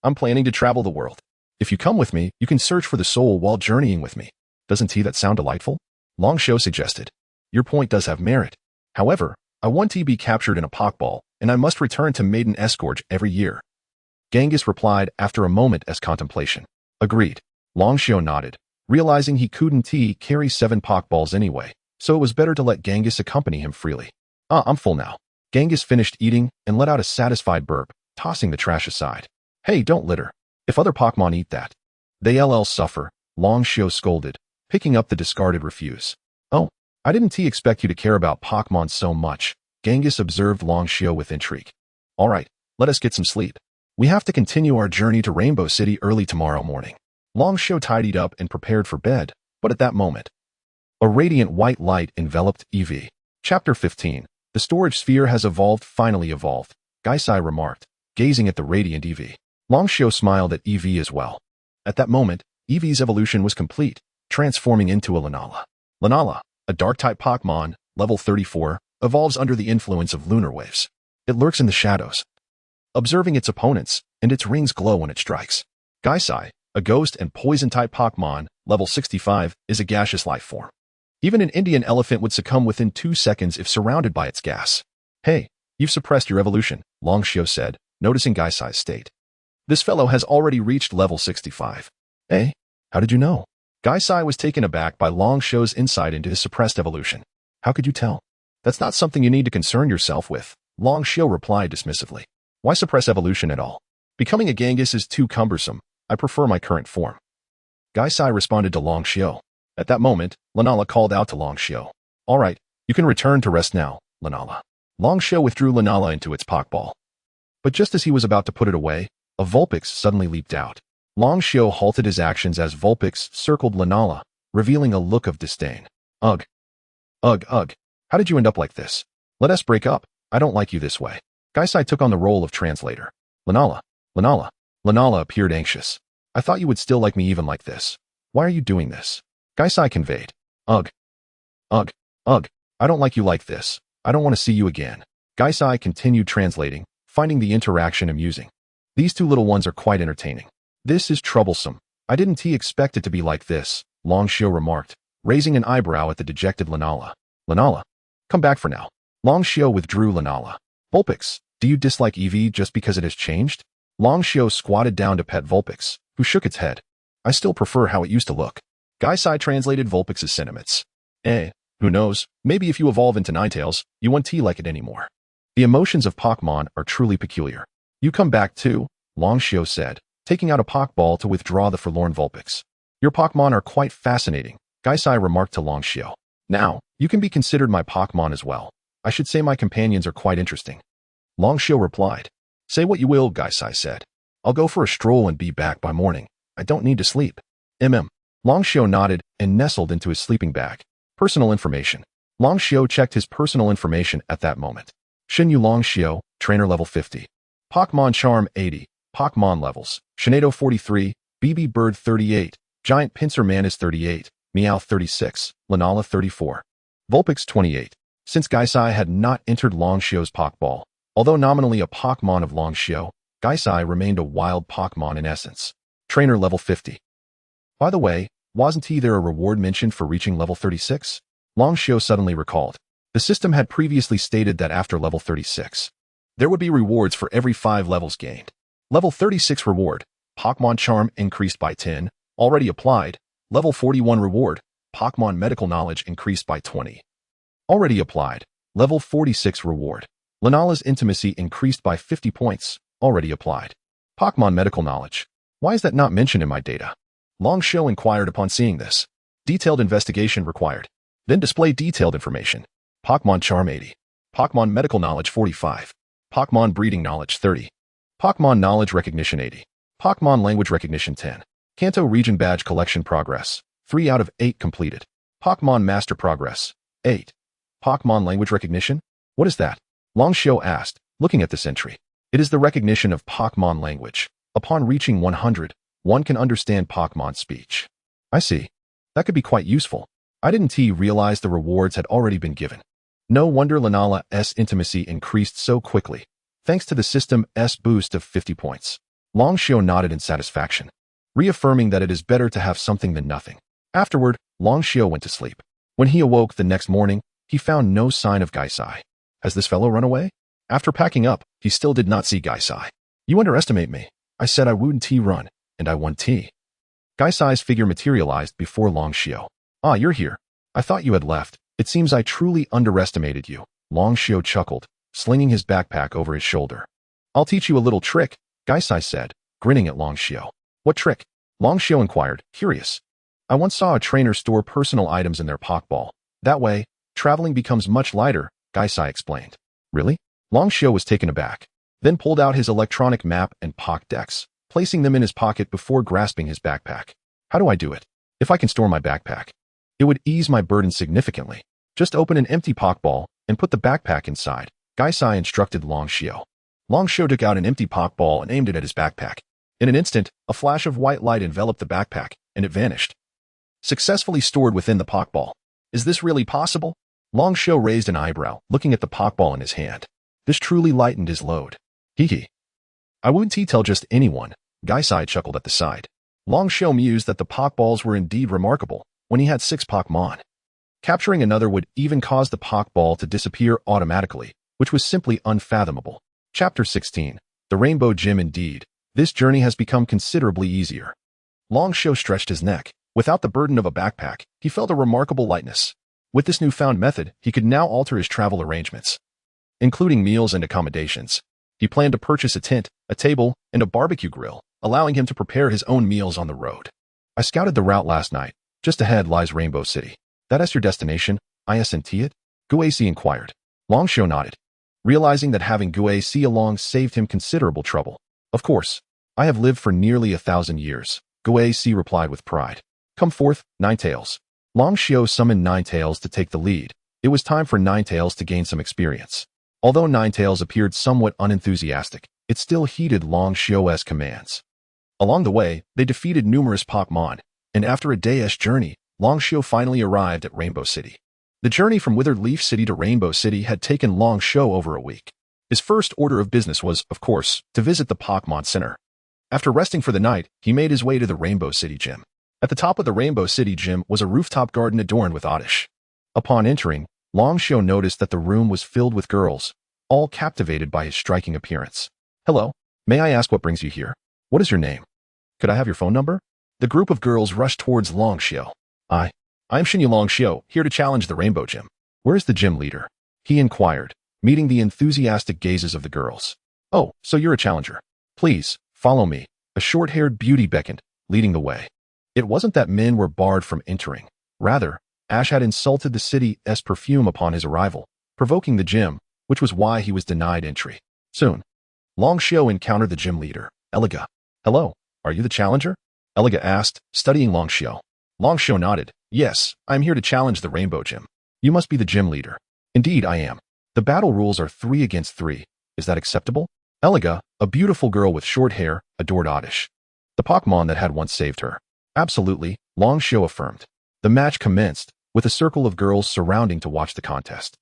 I'm planning to travel the world. If you come with me, you can search for the soul while journeying with me. Doesn't that sound delightful? Longshio suggested. Your point does have merit. However, I want to be captured in a Pokeball, and I must return to Maideness Gorge every year. Genghis replied after a moment as contemplation. Agreed. Longshio nodded, realizing he couldn't carry 7 Pokeballs anyway, so it was better to let Genghis accompany him freely. I'm full now. Genghis finished eating and let out a satisfied burp, tossing the trash aside. Hey, don't litter. If other Pokemon eat that, they'll suffer, Longshio scolded, picking up the discarded refuse. Oh, I didn't expect you to care about Pokemon so much, Genghis observed Longshio with intrigue. Alright, let us get some sleep. We have to continue our journey to Rainbow City early tomorrow morning. Longshio tidied up and prepared for bed, but at that moment, a radiant white light enveloped Eevee. Chapter 15. The storage sphere has finally evolved, Gaisai remarked, gazing at the radiant Eevee. Longshio smiled at Eevee as well. At that moment, Eevee's evolution was complete, transforming into a Lunala. Lunala, a dark-type Pokémon, level 34, evolves under the influence of lunar waves. It lurks in the shadows, observing its opponents, and its rings glow when it strikes. Gaisai, a ghost and poison-type Pokemon, level 65, is a gaseous life form. Even an Indian elephant would succumb within 2 seconds if surrounded by its gas. Hey, you've suppressed your evolution, Long Xiao said, noticing Gaisai's state. This fellow has already reached level 65. Eh? How did you know? Gaisai was taken aback by Long Xiao's insight into his suppressed evolution. How could you tell? That's not something you need to concern yourself with, Long Xiao replied dismissively. Why suppress evolution at all? Becoming a Genghis is too cumbersome. I prefer my current form. Gaisai responded to Long Xiao. At that moment, Lunala called out to Long Xiao. All right, you can return to rest now, Lunala. Long Xiao withdrew Lunala into its Pokeball. But just as he was about to put it away, a Vulpix suddenly leaped out. Long Xiao halted his actions as Vulpix circled Lunala, revealing a look of disdain. Ugh. Ugh, ugh. How did you end up like this? Let us break up. I don't like you this way. Gaisai took on the role of translator. Lunala. Lunala. Lunala appeared anxious. I thought you would still like me even like this. Why are you doing this? Gaisai conveyed. Ugh. Ugh. Ugh. I don't like you like this. I don't want to see you again. Gaisai continued translating, finding the interaction amusing. These two little ones are quite entertaining. This is troublesome. I didn't expect it to be like this, Long Xiao remarked, raising an eyebrow at the dejected Lunala. Lunala. Come back for now. Long Xiao withdrew Lunala. Vulpix, do you dislike Eevee just because it has changed? Long Xiao squatted down to pet Vulpix, who shook its head. I still prefer how it used to look. Gaisai translated Vulpix's sentiments. Who knows, maybe if you evolve into Ninetales, you won't like it anymore. The emotions of Pokemon are truly peculiar. You come back too, Long Xiao said, taking out a Pokeball to withdraw the forlorn Vulpix. Your Pokemon are quite fascinating, Gaisai remarked to Long Xiao. Now, you can be considered my Pokemon as well. I should say my companions are quite interesting. Long Xiao replied. Say what you will, Gaisai said. I'll go for a stroll and be back by morning. I don't need to sleep. Long Xiao nodded and nestled into his sleeping bag. Personal information. Long Xiao checked his personal information at that moment. Xinyu Long Xiao, trainer level 50. Pokemon Charm 80. Pokemon levels. Shinado 43, BB Bird 38, Giant Pincer Mantis 38, Meowth 36, Lunala 34. Vulpix 28. Since Gaisai had not entered Long Xiao's Pokeball, although nominally a Pokemon of Long Xiao, Gaisai remained a wild Pokemon in essence. Trainer level 50. By the way, wasn't there a reward mentioned for reaching level 36? Long Xiao suddenly recalled. The system had previously stated that after level 36, there would be rewards for every 5 levels gained. Level 36 reward, Pokemon Charm increased by 10, already applied. Level 41 reward, Pokemon Medical Knowledge increased by 20. Already applied. Level 46 reward, Lunala's Intimacy increased by 50 points, already applied. Pokemon Medical Knowledge. Why is that not mentioned in my data? Long Xiao inquired upon seeing this. Detailed investigation required. Then display detailed information. Pokemon Charm 80. Pokemon Medical Knowledge 45. Pokemon Breeding Knowledge 30. Pokemon Knowledge Recognition 80. Pokemon Language Recognition 10. Kanto Region Badge Collection Progress. 3 out of 8 completed. Pokemon Master Progress. 8. Pokemon Language Recognition? What is that? Long Xiao asked, looking at this entry. It is the recognition of Pokemon language. Upon reaching 100, one can understand Pokemon speech. I see. That could be quite useful. I didn't realize the rewards had already been given. No wonder Lunala's intimacy increased so quickly, thanks to the system's boost of 50 points. Long Xiao nodded in satisfaction, reaffirming that it is better to have something than nothing. Afterward, Long Xiao went to sleep. When he awoke the next morning, he found no sign of Gaisai. Has this fellow run away? After packing up, he still did not see Gaisai. You underestimate me. I said I wouldn't run, and I won T. Gaisai's figure materialized before Long Xiao. Ah, you're here. I thought you had left. It seems I truly underestimated you. Long Xiao chuckled, slinging his backpack over his shoulder. I'll teach you a little trick, Gaisai said, grinning at Long Xiao. What trick? Long Xiao inquired, curious. I once saw a trainer store personal items in their Pokeball. That way, traveling becomes much lighter, Gaisai explained. Really? Long Xiao was taken aback, then pulled out his electronic map and Pokédex, placing them in his pocket before grasping his backpack. How do I do it? If I can store my backpack, it would ease my burden significantly. Just open an empty Pokeball and put the backpack inside, Gaisai instructed Long Xiao. Long Xiao took out an empty Pokeball and aimed it at his backpack. In an instant, a flash of white light enveloped the backpack, and it vanished. Successfully stored within the Pokeball. Is this really possible? Long Xiu raised an eyebrow, looking at the Pokeball in his hand. This truly lightened his load. Hee. I wouldn't tell just anyone, Gaisai chuckled at the side. Long Xiu mused that the Pokeballs were indeed remarkable when he had 6 Pokemon. Capturing another would even cause the Pokeball to disappear automatically, which was simply unfathomable. Chapter 16. The Rainbow Gym. Indeed, this journey has become considerably easier. Long Xiu stretched his neck. Without the burden of a backpack, he felt a remarkable lightness. With this newfound method, he could now alter his travel arrangements, including meals and accommodations. He planned to purchase a tent, a table, and a barbecue grill, allowing him to prepare his own meals on the road. I scouted the route last night. Just ahead lies Rainbow City. That is your destination, isn't it? Guac inquired. Long Xiu nodded, realizing that having Guac along saved him considerable trouble. Of course, I have lived for nearly 1,000 years, Guac replied with pride. Come forth, Ninetales. Long Xiu summoned Ninetales to take the lead. It was time for Ninetales to gain some experience. Although Ninetales appeared somewhat unenthusiastic, it still heeded Long Xiu's commands. Along the way, they defeated numerous Pokemon, and after a day's journey, Long Xiu finally arrived at Rainbow City. The journey from Withered Leaf City to Rainbow City had taken Long Xiu over a week. His first order of business was, of course, to visit the Pokemon Center. After resting for the night, he made his way to the Rainbow City Gym. At the top of the Rainbow City Gym was a rooftop garden adorned with oddish. Upon entering, Long Xiu noticed that the room was filled with girls, all captivated by his striking appearance. Hello, may I ask what brings you here? What is your name? Could I have your phone number? The group of girls rushed towards Long Xiu. I'm Shinyu Long Xiu, here to challenge the Rainbow Gym. Where is the gym leader? He inquired, meeting the enthusiastic gazes of the girls. Oh, so you're a challenger. Please, follow me. A short-haired beauty beckoned, leading the way. It wasn't that men were barred from entering. Rather, Ash had insulted the city's perfume upon his arrival, provoking the gym, which was why he was denied entry. Soon, Long Xiu encountered the gym leader, Eliga. Hello, are you the challenger? Eliga asked, studying Long Xiu. Long Xiu nodded. Yes, I'm here to challenge the Rainbow Gym. You must be the gym leader. Indeed, I am. The battle rules are 3 against 3. Is that acceptable? Eliga, a beautiful girl with short hair, adored Oddish, the Pokemon that had once saved her. Absolutely, Long Xiu affirmed. The match commenced, with a circle of girls surrounding to watch the contest.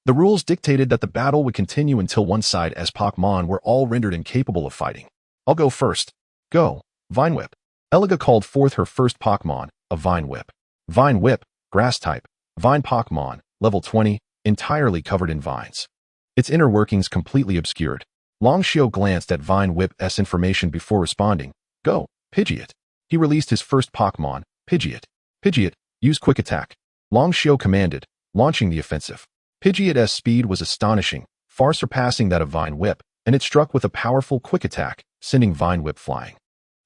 The rules dictated that the battle would continue until one side's Pokemon were all rendered incapable of fighting. I'll go first. Go, Vine Whip. Eliga called forth her first Pokemon, a Vine Whip. Vine Whip, Grass type, Vine Pokemon, level 20, entirely covered in vines. Its inner workings completely obscured. Long Xiu glanced at Vine Whip's information before responding. Go, Pidgeot. He released his first Pokemon, Pidgeot. Pidgeot, use Quick Attack. Long Xiu commanded, launching the offensive. Pidgeot's speed was astonishing, far surpassing that of Vine Whip, and it struck with a powerful Quick Attack, sending Vine Whip flying.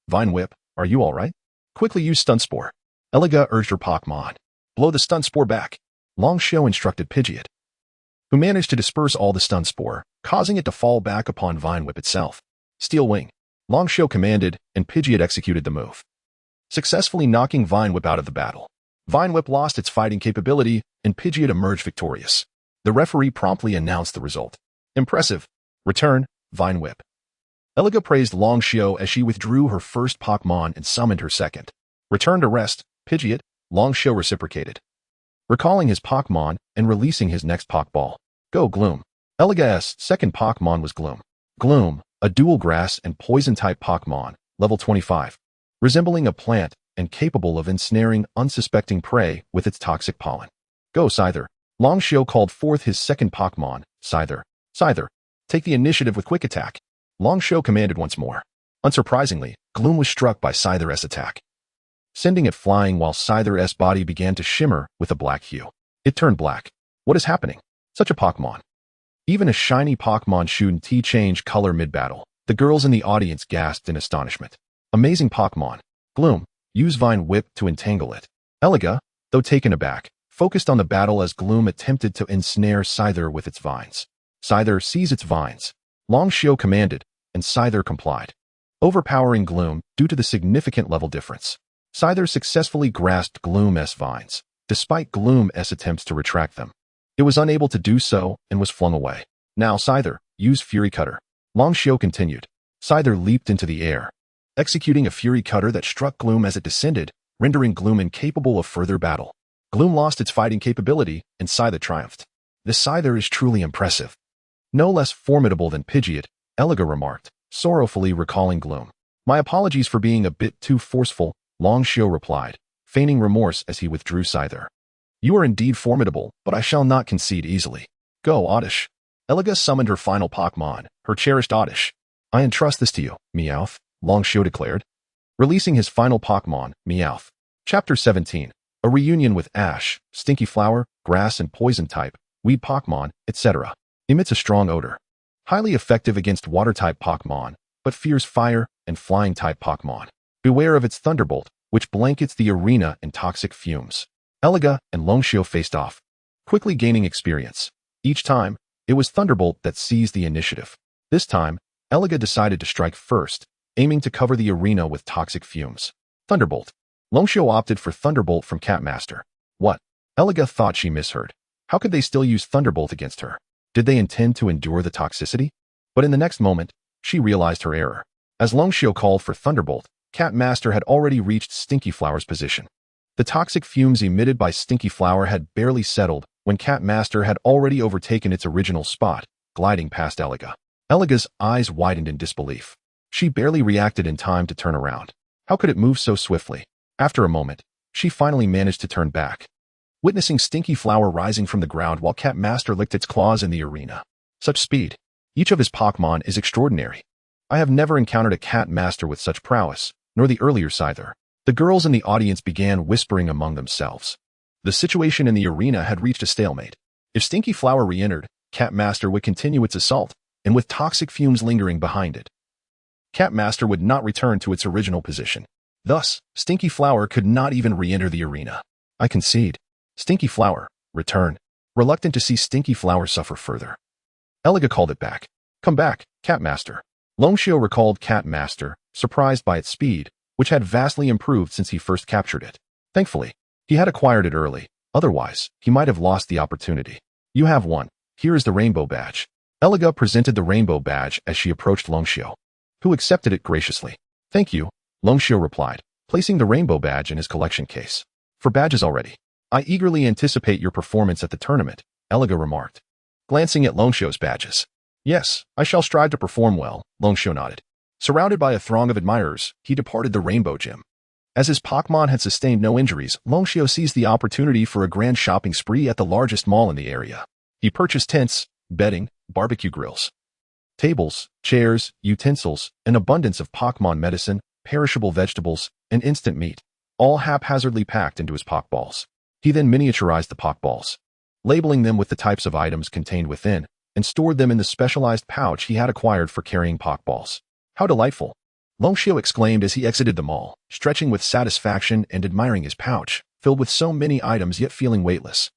Vine Whip, are you alright? Quickly use Stun Spore. Eliga urged her Pokemon. Blow the Stun Spore back. Long Xiu instructed Pidgeot, who managed to disperse all the Stun Spore, causing it to fall back upon Vine Whip itself. Steel Wing. Long Xiu commanded, and Pidgeot executed the move, successfully knocking Vine Whip out of the battle. Vine Whip lost its fighting capability, and Pidgeot emerged victorious. The referee promptly announced the result. Impressive. Return, Vine Whip. Eliga praised Long Xiu as she withdrew her first Pokemon and summoned her second. Return to rest, Pidgeot, Long Xiu reciprocated, recalling his Pokemon and releasing his next Pokeball. Go, Gloom. Eliga's second Pokemon was Gloom. Gloom, a dual grass and poison-type Pokemon, level 25, resembling a plant and capable of ensnaring unsuspecting prey with its toxic pollen. Go, Scyther. Long Xiu called forth his second Pokemon, Scyther. Scyther, take the initiative with Quick Attack. Long Xiu commanded once more. Unsurprisingly, Gloom was struck by Scyther's attack, sending it flying while Scyther's body began to shimmer with a black hue. It turned black. What is happening? Such a Pokemon. Even a shiny Pokemon shouldn't change color mid-battle. The girls in the audience gasped in astonishment. Amazing Pokemon. Gloom, use Vine Whip to entangle it. Eliga, though taken aback, focused on the battle as Gloom attempted to ensnare Scyther with its vines. Scyther seize its vines. Long Xiu commanded, and Scyther complied, overpowering Gloom due to the significant level difference. Scyther successfully grasped Gloom's vines, despite Gloom's attempts to retract them. It was unable to do so and was flung away. Now Scyther, use Fury Cutter. Long Xiu continued. Scyther leaped into the air, executing a Fury Cutter that struck Gloom as it descended, rendering Gloom incapable of further battle. Gloom lost its fighting capability, and Scyther triumphed. This Scyther is truly impressive. No less formidable than Pidgeot, Eliga remarked, sorrowfully recalling Gloom. My apologies for being a bit too forceful, Longshio replied, feigning remorse as he withdrew Scyther. You are indeed formidable, but I shall not concede easily. Go, Oddish. Eliga summoned her final Pokémon, her cherished Oddish. I entrust this to you, Meowth, Longshio declared. Releasing his final Pokémon, Meowth. Chapter 17. A reunion with Ash, Stinky Flower, Grass and Poison type, Weed Pokémon, etc. Emits a strong odor. Highly effective against Water-type Pokémon, but fears Fire and Flying-type Pokémon. Beware of its Thunderbolt, which blankets the arena in toxic fumes. Eliga and Longshio faced off, quickly gaining experience. Each time, it was Thunderbolt that seized the initiative. This time, Eliga decided to strike first, aiming to cover the arena with toxic fumes. Thunderbolt. Longshio opted for Thunderbolt from Catmaster. What? Eliga thought she misheard. How could they still use Thunderbolt against her? Did they intend to endure the toxicity? But in the next moment, she realized her error. As Longshio called for Thunderbolt, Catmaster had already reached Stinky Flower's position. The toxic fumes emitted by Stinky Flower had barely settled when Catmaster had already overtaken its original spot, gliding past Eliga. Eliga's eyes widened in disbelief. She barely reacted in time to turn around. How could it move so swiftly? After a moment, she finally managed to turn back, witnessing Stinky Flower rising from the ground while Catmaster licked its claws in the arena. Such speed. Each of his Pokémon is extraordinary. I have never encountered a Catmaster with such prowess, nor the earlier Scyther. The girls in the audience began whispering among themselves. The situation in the arena had reached a stalemate. If Stinky Flower re-entered, Catmaster would continue its assault, and with toxic fumes lingering behind it, Catmaster would not return to its original position. Thus, Stinky Flower could not even re-enter the arena. I concede. Stinky Flower, return. Reluctant to see Stinky Flower suffer further, Eliga called it back. Come back, Catmaster. Longshio recalled Catmaster, surprised by its speed, which had vastly improved since he first captured it. Thankfully, he had acquired it early. Otherwise, he might have lost the opportunity. You have one. Here is the Rainbow Badge. Eliga presented the Rainbow Badge as she approached Longshio, who accepted it graciously. Thank you, Longshio replied, placing the Rainbow Badge in his collection case. For badges already. I eagerly anticipate your performance at the tournament, Eliga remarked, glancing at Longshio's badges. Yes, I shall strive to perform well, Longshio nodded. Surrounded by a throng of admirers, he departed the Rainbow Gym. As his Pokémon had sustained no injuries, Longshio seized the opportunity for a grand shopping spree at the largest mall in the area. He purchased tents, bedding, barbecue grills, tables, chairs, utensils, an abundance of Pokémon medicine, perishable vegetables, and instant meat, all haphazardly packed into his Pokeballs. He then miniaturized the Pokeballs, labeling them with the types of items contained within, and stored them in the specialized pouch he had acquired for carrying Pokeballs. How delightful! Longshio exclaimed as he exited the mall, stretching with satisfaction and admiring his pouch, filled with so many items yet feeling weightless.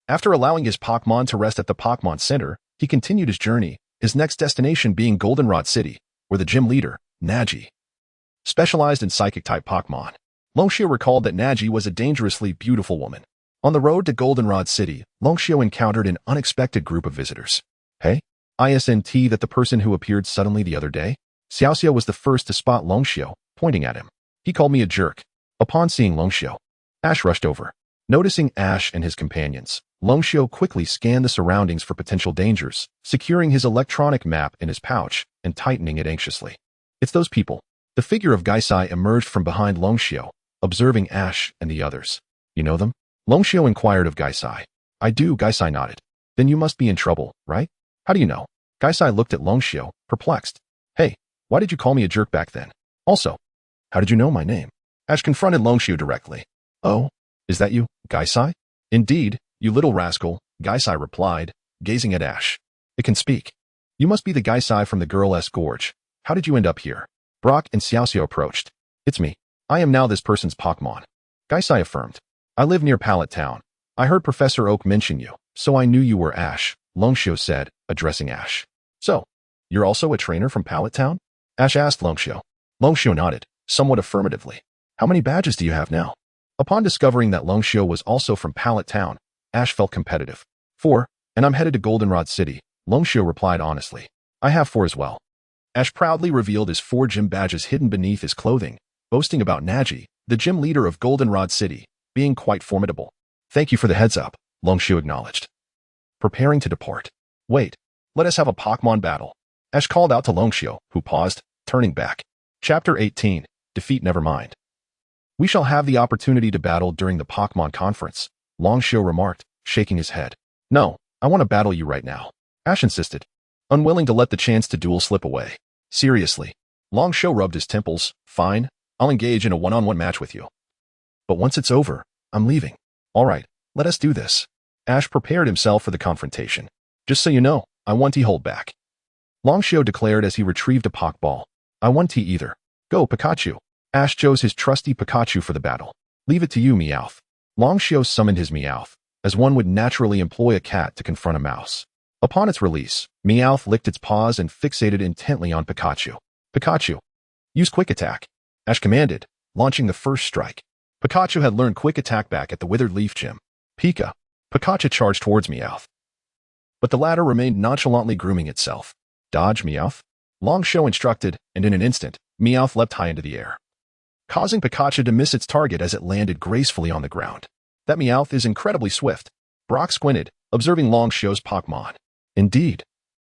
After allowing his Pokémon to rest at the Pokémon Center, he continued his journey, his next destination being Goldenrod City, where the gym leader, Nagi, specialized in Psychic-type Pokémon. Longshio recalled that Nagi was a dangerously beautiful woman. On the road to Goldenrod City, Longshio encountered an unexpected group of visitors. Hey? ISNT that the person who appeared suddenly the other day? Xiaoxia was the first to spot Longshio, pointing at him. He called me a jerk. Upon seeing Longshio, Ash rushed over. Noticing Ash and his companions, Longshio quickly scanned the surroundings for potential dangers, securing his electronic map in his pouch and tightening it anxiously. It's those people. The figure of Gaisai emerged from behind Longshio, observing Ash and the others. You know them? Longshio inquired of Gaisai. I do, Gaisai nodded. Then you must be in trouble, right? How do you know? Gaisai looked at Longshio, perplexed. Hey, why did you call me a jerk back then? Also, how did you know my name? Ash confronted Longshio directly. Oh, is that you, Gaisai? Indeed, you little rascal, Gaisai replied, gazing at Ash. It can speak. You must be the Gaisai from the Girl-S Gorge. How did you end up here? Brock and Xiaoxia approached. It's me. I am now this person's Pokémon. Gaisai affirmed. I live near Pallet Town. I heard Professor Oak mention you, so I knew you were Ash, Longshio said, addressing Ash. So, you're also a trainer from Pallet Town? Ash asked Longshio. Longshio nodded, somewhat affirmatively. How many badges do you have now? Upon discovering that Longshio was also from Pallet Town, Ash felt competitive. 4, and I'm headed to Goldenrod City, Longshio replied honestly. I have 4 as well. Ash proudly revealed his 4 gym badges hidden beneath his clothing, boasting about Nagi, the gym leader of Goldenrod City, being quite formidable. Thank you for the heads up, Longxiu acknowledged. Preparing to depart. Wait, let us have a Pokemon battle. Ash called out to Longxiu, who paused, turning back. Chapter 18, Defeat Never Mind. We shall have the opportunity to battle during the Pokemon conference, Longxiu remarked, shaking his head. No, I want to battle you right now, Ash insisted, unwilling to let the chance to duel slip away. Seriously. Longxiu rubbed his temples. Fine, I'll engage in a one-on-one match with you. But once it's over, I'm leaving. All right, let us do this. Ash prepared himself for the confrontation. Just so you know, I won't hold back. Longxiu declared as he retrieved a Pokeball. I won't either. Go, Pikachu. Ash chose his trusty Pikachu for the battle. Leave it to you, Meowth. Longxiu summoned his Meowth, as one would naturally employ a cat to confront a mouse. Upon its release, Meowth licked its paws and fixated intently on Pikachu. Pikachu, use Quick Attack, Ash commanded, launching the first strike. Pikachu had learned Quick Attack back at the Withered Leaf Gym. Pika. Pikachu charged towards Meowth. But the latter remained nonchalantly grooming itself. Dodge, Meowth. Longxiu instructed, and in an instant, Meowth leapt high into the air, causing Pikachu to miss its target as it landed gracefully on the ground. That Meowth is incredibly swift. Brock squinted, observing Longxiu's Pokemon. Indeed.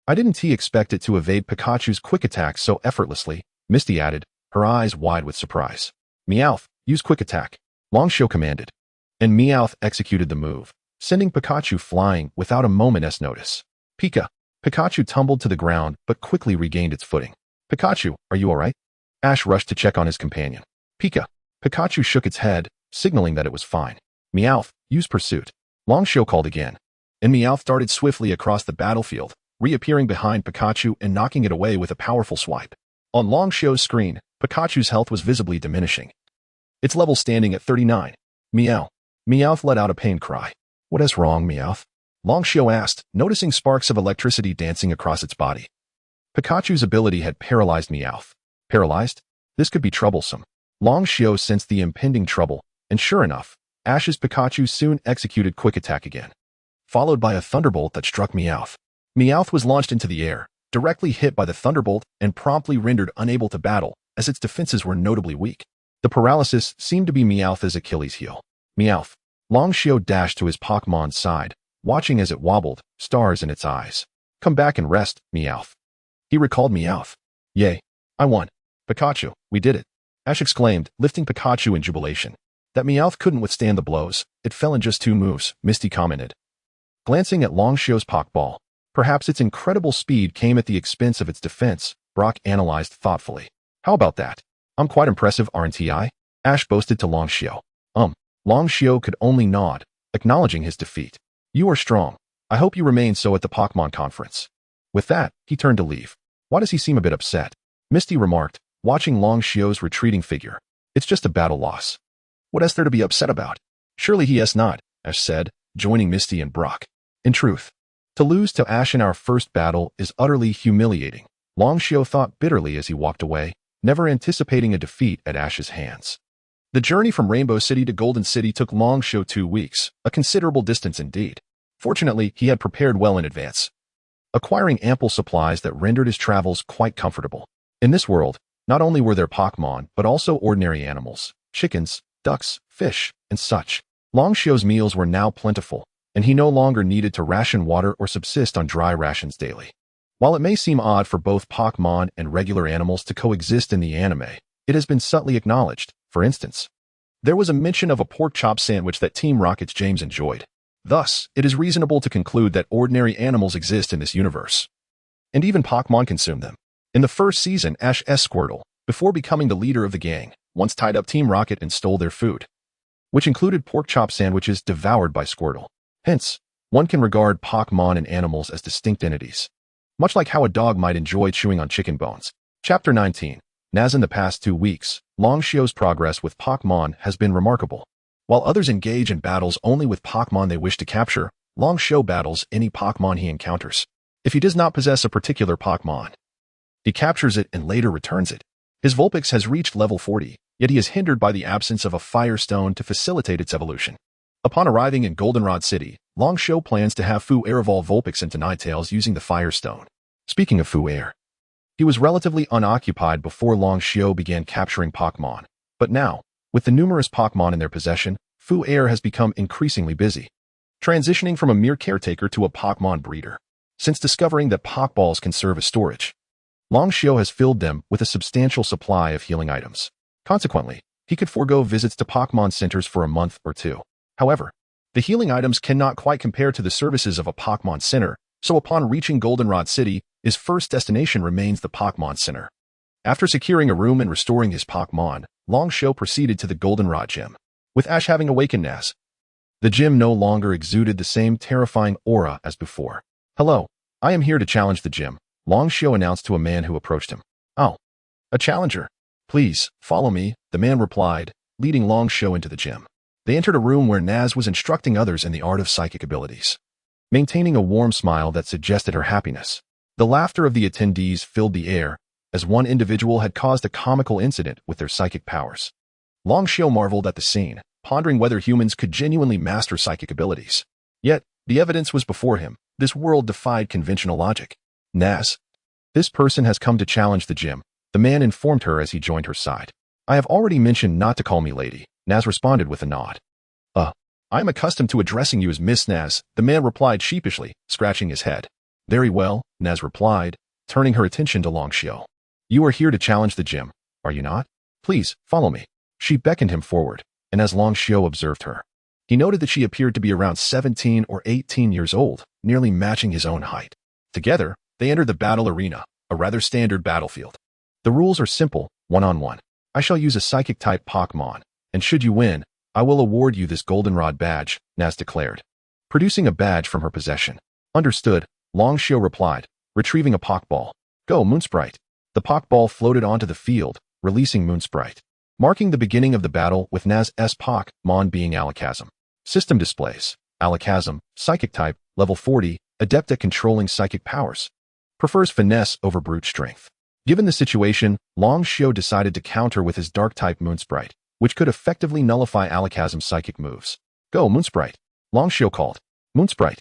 I didn't expect it to evade Pikachu's quick attack so effortlessly, Misty added, her eyes wide with surprise. Meowth, use Quick Attack, Longxiu commanded. And Meowth executed the move, sending Pikachu flying without a moment's notice. Pika. Pikachu tumbled to the ground but quickly regained its footing. Pikachu, are you alright? Ash rushed to check on his companion. Pika. Pikachu shook its head, signaling that it was fine. Meowth, use Pursuit. Longxiu called again. And Meowth darted swiftly across the battlefield, reappearing behind Pikachu and knocking it away with a powerful swipe. On Longxiu's screen, Pikachu's health was visibly diminishing, its level standing at 39. Meow. Meowth let out a pained cry. What is wrong, Meowth? Longxiu asked, noticing sparks of electricity dancing across its body. Pikachu's ability had paralyzed Meowth. Paralyzed? This could be troublesome. Longxiu sensed the impending trouble, and sure enough, Ash's Pikachu soon executed Quick Attack again, followed by a thunderbolt that struck Meowth. Meowth was launched into the air, directly hit by the thunderbolt and promptly rendered unable to battle, as its defenses were notably weak. The paralysis seemed to be Meowth's Achilles heel. Meowth. Longxiu dashed to his Pokemon's side, watching as it wobbled, stars in its eyes. Come back and rest, Meowth. He recalled Meowth. Yay. I won. Pikachu, we did it. Ash exclaimed, lifting Pikachu in jubilation. That Meowth couldn't withstand the blows. It fell in just 2 moves, Misty commented. Glancing at Longxiu's Pokeball, perhaps its incredible speed came at the expense of its defense, Brock analyzed thoughtfully. How about that? I'm quite impressive, aren't I? Ash boasted to Longxiu. Longxiu could only nod, acknowledging his defeat. You are strong. I hope you remain so at the Pokemon conference. With that, he turned to leave. Why does he seem a bit upset? Misty remarked, watching Longxiu's retreating figure. It's just a battle loss. What is there to be upset about? Surely he has not, Ash said, joining Misty and Brock. In truth, to lose to Ash in our first battle is utterly humiliating, Longxiu thought bitterly as he walked away, never anticipating a defeat at Ash's hands. The journey from Rainbow City to Golden City took Longxiu 2 weeks, a considerable distance indeed. Fortunately, he had prepared well in advance, acquiring ample supplies that rendered his travels quite comfortable. In this world, not only were there Pokemon, but also ordinary animals, chickens, ducks, fish, and such. Longxiu's meals were now plentiful, and he no longer needed to ration water or subsist on dry rations daily. While it may seem odd for both Pokemon and regular animals to coexist in the anime, it has been subtly acknowledged. For instance, there was a mention of a pork chop sandwich that Team Rocket's James enjoyed. Thus, it is reasonable to conclude that ordinary animals exist in this universe. And even Pokemon consume them. In the first season, Ash S. Squirtle, before becoming the leader of the gang, once tied up Team Rocket and stole their food, which included pork chop sandwiches devoured by Squirtle. Hence, one can regard Pokemon and animals as distinct entities, much like how a dog might enjoy chewing on chicken bones. Chapter 19. As in the past 2 weeks, Longxiu's progress with Pokemon has been remarkable. While others engage in battles only with Pokemon they wish to capture, Longxiu battles any Pokemon he encounters. If he does not possess a particular Pokemon, he captures it and later returns it. His Vulpix has reached level 40, yet he is hindered by the absence of a Fire Stone to facilitate its evolution. Upon arriving in Goldenrod City, Longxiu plans to have Fu Air evolve Vulpix into Ninetales using the Fire Stone. Speaking of Fu Air, he was relatively unoccupied before Longxiu began capturing Pokemon, but now, with the numerous Pokemon in their possession, Fu Air has become increasingly busy, transitioning from a mere caretaker to a Pokémon breeder. Since discovering that Pokeballs can serve as storage, Long Xiao has filled them with a substantial supply of healing items. Consequently, he could forego visits to Pokémon centers for a month or two. However, the healing items cannot quite compare to the services of a Pokémon Center, so upon reaching Goldenrod City, his first destination remains the Pokémon Center. After securing a room and restoring his Pokémon, Long Xiao proceeded to the Goldenrod Gym. With Ash having awakened Naz, the gym no longer exuded the same terrifying aura as before. "Hello, I am here to challenge the gym," Long Xiao announced to a man who approached him. "Oh, a challenger. Please, follow me," the man replied, leading Long Xiao into the gym. They entered a room where Naz was instructing others in the art of psychic abilities, maintaining a warm smile that suggested her happiness. The laughter of the attendees filled the air, as one individual had caused a comical incident with their psychic powers. Long Xiao marveled at the scene, pondering whether humans could genuinely master psychic abilities. Yet, the evidence was before him. This world defied conventional logic. "Naz, this person has come to challenge the gym," the man informed her as he joined her side. "I have already mentioned not to call me lady," Naz responded with a nod. I am accustomed to addressing you as Miss Naz," the man replied sheepishly, scratching his head. "Very well," Naz replied, turning her attention to Long Xiao. "You are here to challenge the gym, are you not? Please, follow me." She beckoned him forward, and as Long Xiao observed her, he noted that she appeared to be around 17 or 18 years old, nearly matching his own height. Together, they entered the battle arena, a rather standard battlefield. "The rules are simple, one-on-one. I shall use a psychic-type Pokémon, and should you win, I will award you this goldenrod badge," Naz declared, producing a badge from her possession. "Understood," Long Xiao replied, retrieving a Pokéball. "Go, Moonsprite." The Pokéball floated onto the field, releasing Moonsprite, marking the beginning of the battle with Naz's Pokémon being Alakazam. System displays: Alakazam, Psychic type, level 40, adept at controlling psychic powers. Prefers finesse over brute strength. Given the situation, Long Xiao decided to counter with his Dark-type Moonsprite, which could effectively nullify Alakazam's psychic moves. "Go, Moonsprite," Long Xiao called. "Moonsprite."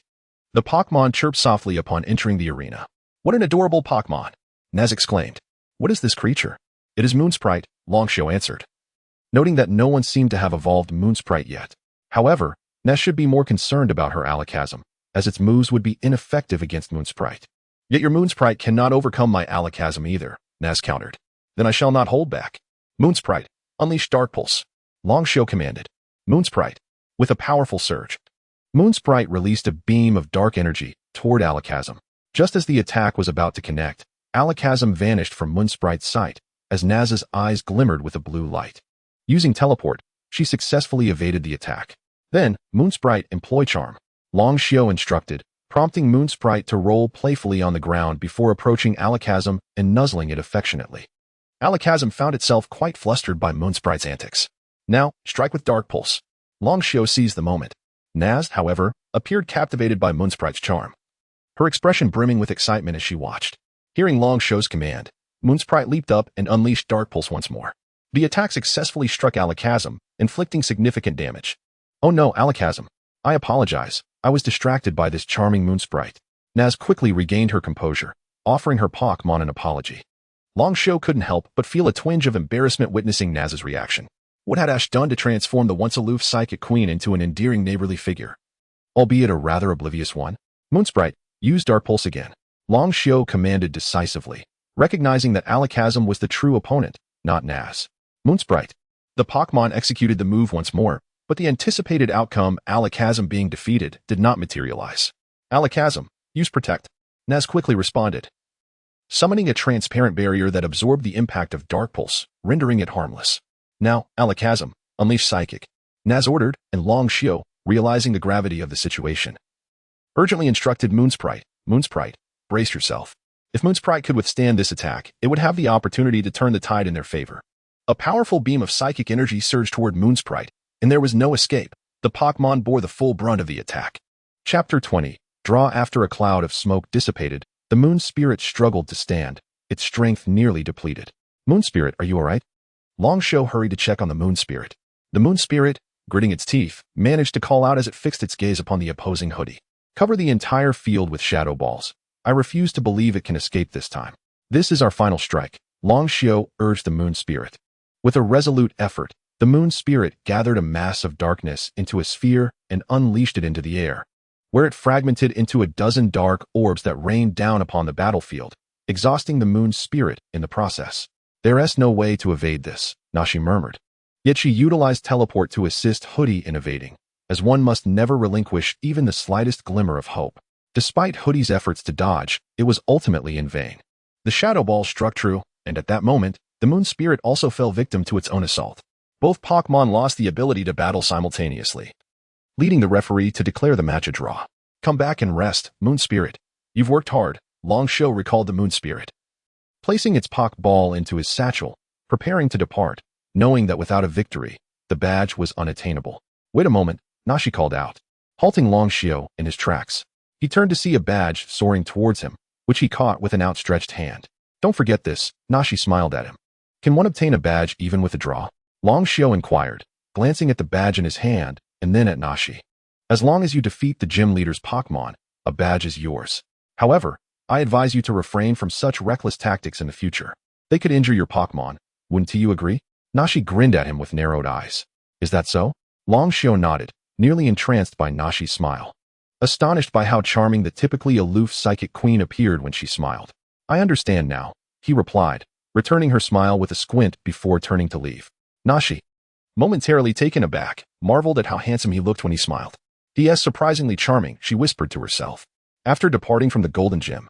The Pokémon chirped softly upon entering the arena. "What an adorable Pokémon!" Naz exclaimed. "What is this creature?" "It is Moonsprite," Long Xiao answered, noting that no one seemed to have evolved Moonsprite yet. However, Naz should be more concerned about her Alakazam, as its moves would be ineffective against Moonsprite. "Yet your Moonsprite cannot overcome my Alakazam either," Naz countered. "Then I shall not hold back. Moonsprite, unleash Dark Pulse," Long Xiao commanded. Moonsprite, with a powerful surge, Moonsprite released a beam of dark energy toward Alakazam. Just as the attack was about to connect, Alakazam vanished from Moonsprite's sight, as Naz's eyes glimmered with a blue light. Using Teleport, she successfully evaded the attack. Then, Moonsprite, employ Charm, Long Xiao instructed, prompting Moonsprite to roll playfully on the ground before approaching Alakazam and nuzzling it affectionately. Alakazam found itself quite flustered by Moonsprite's antics. "Now, strike with Dark Pulse." Long Xiao seized the moment. Naz, however, appeared captivated by Moonsprite's charm, her expression brimming with excitement as she watched. Hearing Long Xiao's command, Moonsprite leaped up and unleashed Dark Pulse once more. The attack successfully struck Alakazam, inflicting significant damage. "Oh no, Alakazam. I apologize. I was distracted by this charming Moonsprite." Naz quickly regained her composure, offering her Pokémon an apology. Long Xiao couldn't help but feel a twinge of embarrassment witnessing Naz's reaction. What had Ash done to transform the once-aloof psychic queen into an endearing neighborly figure? Albeit a rather oblivious one. "Moonsprite, use Dark Pulse again," Long Xiao commanded decisively, recognizing that Alakazam was the true opponent, not Naz. "Moonsprite." The Pokémon executed the move once more, but the anticipated outcome, Alakazam being defeated, did not materialize. "Alakazam, use Protect," Naz quickly responded, summoning a transparent barrier that absorbed the impact of Dark Pulse, rendering it harmless. "Now, Alakazam, unleash Psychic," Naz ordered, and Long Xiao, realizing the gravity of the situation, urgently instructed Moonsprite, "Moonsprite, brace yourself." If Moonsprite could withstand this attack, it would have the opportunity to turn the tide in their favor. A powerful beam of psychic energy surged toward Moonsprite, and there was no escape. The Pokémon bore the full brunt of the attack. Chapter 20. Draw. After a cloud of smoke dissipated, the Moon Spirit struggled to stand, its strength nearly depleted. "Moon Spirit, are you alright?" Long Xiao hurried to check on the Moon Spirit. The Moon Spirit, gritting its teeth, managed to call out as it fixed its gaze upon the opposing hoodie. "Cover the entire field with shadow balls. I refuse to believe it can escape this time. This is our final strike," Long Xiao urged the Moon Spirit. With a resolute effort, The moon spirit gathered a mass of darkness into a sphere and unleashed it into the air, where it fragmented into a dozen dark orbs that rained down upon the battlefield, exhausting the moon spirit in the process. There's no way to evade this, Nashi murmured. Yet she utilized teleport to assist Hoodie in evading, as one must never relinquish even the slightest glimmer of hope. Despite Hoodie's efforts to dodge, it was ultimately in vain. The Shadow Ball struck true, and at that moment, the moon spirit also fell victim to its own assault. Both Pokémon lost the ability to battle simultaneously, leading the referee to declare the match a draw. Come back and rest, Moon Spirit. You've worked hard, Long Shou recalled the Moon Spirit, placing its Pokeball into his satchel, preparing to depart, knowing that without a victory, the badge was unattainable. Wait a moment, Nashi called out, halting Long Shou in his tracks. He turned to see a badge soaring towards him, which he caught with an outstretched hand. Don't forget this, Nashi smiled at him. Can one obtain a badge even with a draw? Long Shou inquired, glancing at the badge in his hand and then at Nashi. As long as you defeat the gym leader's Pokémon, a badge is yours. However, I advise you to refrain from such reckless tactics in the future. They could injure your Pokémon. Wouldn't you agree? Nashi grinned at him with narrowed eyes. Is that so? Long Shou nodded, nearly entranced by Nashi's smile, astonished by how charming the typically aloof psychic queen appeared when she smiled. I understand now, he replied, returning her smile with a squint before turning to leave. Nashi, momentarily taken aback, marveled at how handsome he looked when he smiled. He is surprisingly charming, she whispered to herself. After departing from the Golden Gym,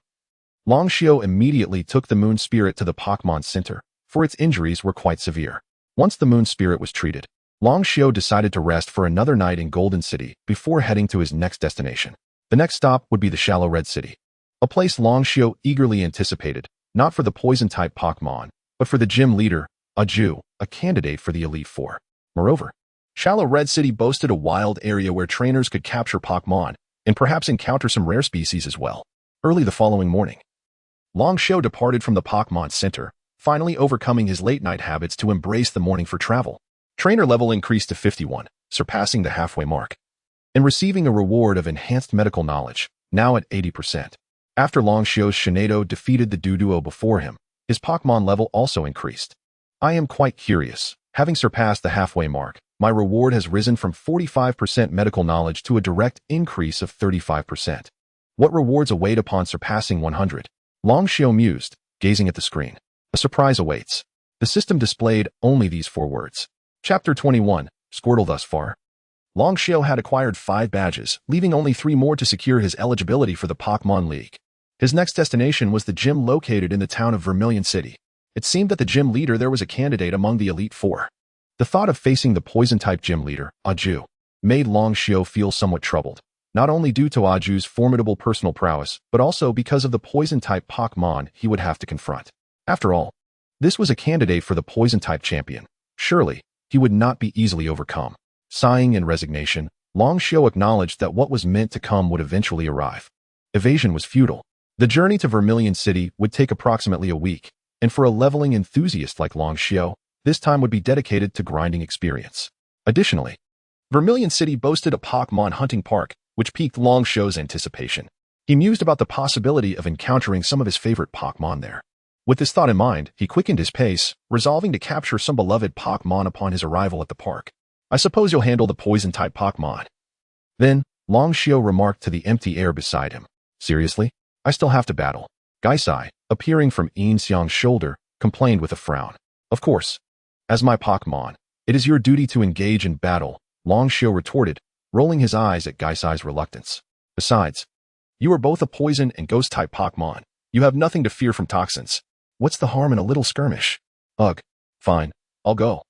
Long Shou immediately took the Moon Spirit to the Pokémon Center, for its injuries were quite severe. Once the Moon Spirit was treated, Long Shou decided to rest for another night in Golden City before heading to his next destination. The next stop would be the Shallow Red City, a place Long Shou eagerly anticipated, not for the Poison-type Pokémon, but for the gym leader, Aju, a candidate for the Elite Four. Moreover, Shallow Red City boasted a wild area where trainers could capture Pokémon and perhaps encounter some rare species as well. Early the following morning, Long Shou departed from the Pokémon Center, finally overcoming his late-night habits to embrace the morning for travel. Trainer level increased to 51, surpassing the halfway mark, and receiving a reward of enhanced medical knowledge, now at 80%. After Long Shou's Shinado defeated the Duduo before him, his Pokémon level also increased. I am quite curious. Having surpassed the halfway mark, my reward has risen from 45% medical knowledge to a direct increase of 35%. What rewards await upon surpassing 100? Long Shou mused, gazing at the screen. A surprise awaits. The system displayed only these 4 words. Chapter 21, Squirtle thus far. Long Shou had acquired 5 badges, leaving only 3 more to secure his eligibility for the Pokémon League. His next destination was the gym located in the town of Vermilion City. It seemed that the gym leader there was a candidate among the Elite Four. The thought of facing the Poison-type gym leader, Aju, made Long Shou feel somewhat troubled, not only due to Aju's formidable personal prowess, but also because of the Poison-type Pokémon he would have to confront. After all, this was a candidate for the Poison-type champion. Surely, he would not be easily overcome. Sighing in resignation, Long Shou acknowledged that what was meant to come would eventually arrive. Evasion was futile. The journey to Vermilion City would take approximately a week, and for a leveling enthusiast like Long Shou, this time would be dedicated to grinding experience. Additionally, Vermilion City boasted a Pokémon hunting park, which piqued Long Shou's anticipation. He mused about the possibility of encountering some of his favorite Pokémon there. With this thought in mind, he quickened his pace, resolving to capture some beloved Pokémon upon his arrival at the park. I suppose you'll handle the Poison-type Pokémon. Then, Long Shou remarked to the empty air beside him. Seriously? I still have to battle. Gaisai, appearing from Yin Xiang's shoulder, complained with a frown. Of course. As my Pokémon, it is your duty to engage in battle, Long Shou retorted, rolling his eyes at Gaisai's reluctance. Besides, you are both a poison and ghost-type Pokémon. You have nothing to fear from toxins. What's the harm in a little skirmish? Ugh. Fine. I'll go.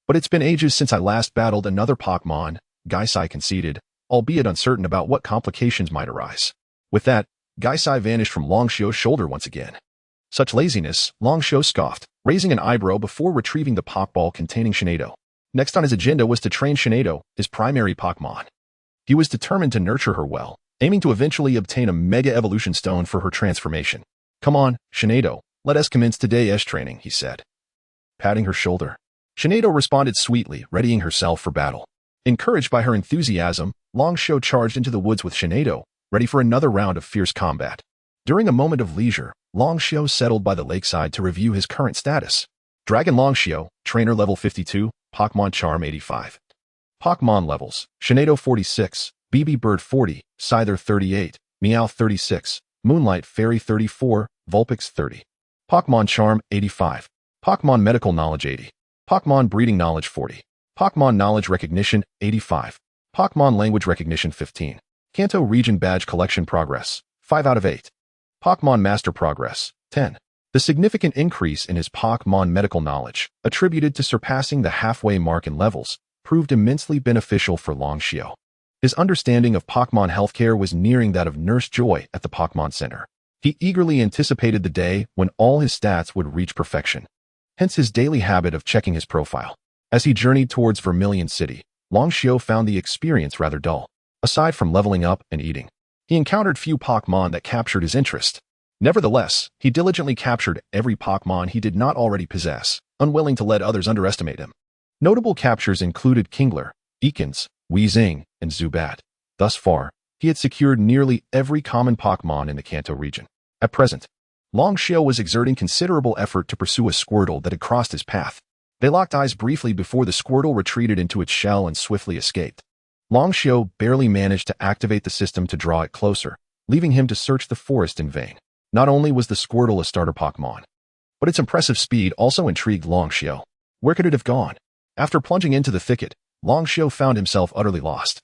But it's been ages since I last battled another Pokémon, Gaisai conceded, albeit uncertain about what complications might arise. With that, Gaisai vanished from Long Shou's shoulder once again. Such laziness, Long Shou scoffed, raising an eyebrow before retrieving the Pokeball containing Shinado. Next on his agenda was to train Shinado, his primary Pokémon. He was determined to nurture her well, aiming to eventually obtain a Mega Evolution Stone for her transformation. Come on, Shinado, let us commence today's training, he said, patting her shoulder. Shinado responded sweetly, readying herself for battle. Encouraged by her enthusiasm, Long Shou charged into the woods with Shinado, ready for another round of fierce combat. During a moment of leisure, Long Shou settled by the lakeside to review his current status. Dragon Long Shou, trainer level 52, Pokemon Charm 85. Pokemon levels: Shinado 46, BB Bird 40, Scyther 38, Meowth 36, Moonlight Fairy 34, Vulpix 30. Pokemon Charm 85. Pokemon Medical Knowledge 80. Pokemon Breeding Knowledge 40. Pokemon Knowledge Recognition 85. Pokemon Language Recognition 15. Kanto Region Badge Collection Progress 5 out of 8. Pokemon Master Progress 10. The significant increase in his Pokemon medical knowledge, attributed to surpassing the halfway mark in levels, proved immensely beneficial for Longshio. His understanding of Pokemon healthcare was nearing that of Nurse Joy at the Pokemon Center. He eagerly anticipated the day when all his stats would reach perfection. Hence his daily habit of checking his profile. As he journeyed towards Vermilion City, Longshio found the experience rather dull. Aside from leveling up and eating, he encountered few Pokemon that captured his interest. Nevertheless, he diligently captured every Pokemon he did not already possess, unwilling to let others underestimate him. Notable captures included Kingler, Ekans, Weezing, and Zubat. Thus far, he had secured nearly every common Pokemon in the Kanto region. At present, Longshio was exerting considerable effort to pursue a Squirtle that had crossed his path. They locked eyes briefly before the Squirtle retreated into its shell and swiftly escaped. Longshio barely managed to activate the system to draw it closer, leaving him to search the forest in vain. Not only was the Squirtle a starter Pokemon, but its impressive speed also intrigued Longshio. Where could it have gone? After plunging into the thicket, Longshio found himself utterly lost.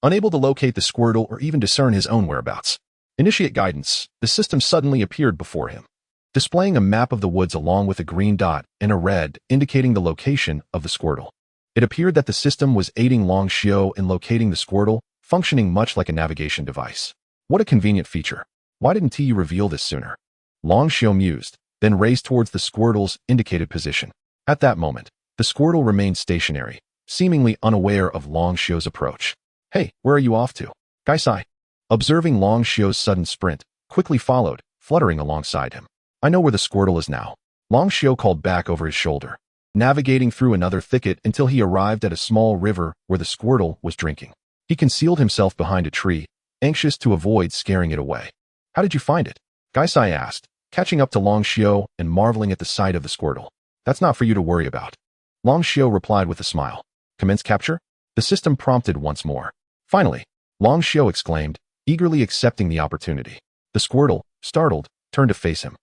Unable to locate the Squirtle or even discern his own whereabouts. Initiate guidance. The system suddenly appeared before him, displaying a map of the woods along with a green dot and a red indicating the location of the Squirtle. It appeared that the system was aiding Longshio in locating the Squirtle, functioning much like a navigation device. What a convenient feature. Why didn't he reveal this sooner? Longshio mused, then raced towards the Squirtle's indicated position. At that moment, the Squirtle remained stationary, seemingly unaware of Longshio's approach. Hey, where are you off to? Gaisai, observing Longshio's sudden sprint, quickly followed, fluttering alongside him. I know where the Squirtle is now. Longshio called back over his shoulder, navigating through another thicket until he arrived at a small river where the Squirtle was drinking. He concealed himself behind a tree, anxious to avoid scaring it away. How did you find it? Gaisai asked, catching up to Longshio and marveling at the sight of the Squirtle. That's not for you to worry about. Longshio replied with a smile. Commence capture? The system prompted once more. Finally, Longshio exclaimed, eagerly accepting the opportunity. The Squirtle, startled, turned to face him.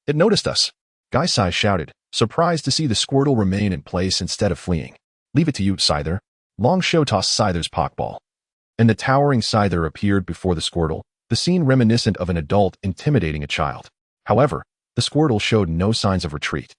It noticed us. Gaisai shouted, surprised to see the Squirtle remain in place instead of fleeing. Leave it to you, Scyther. Longshio tossed Scyther's Pokeball, and the towering Scyther appeared before the Squirtle, the scene reminiscent of an adult intimidating a child. However, the Squirtle showed no signs of retreat,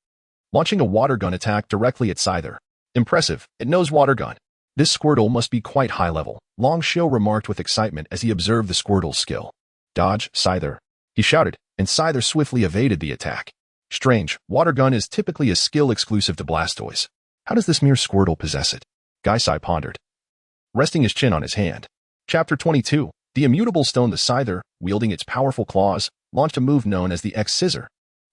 launching a water gun attack directly at Scyther. Impressive, it knows water gun. This Squirtle must be quite high level, Longshio remarked with excitement as he observed the Squirtle's skill. Dodge, Scyther, he shouted, and Scyther swiftly evaded the attack. Strange, water gun is typically a skill exclusive to Blastoise. How does this mere Squirtle possess it? Gaisai pondered, resting his chin on his hand. Chapter 22. The immutable stone. The Scyther, wielding its powerful claws, launched a move known as the X-Scissor.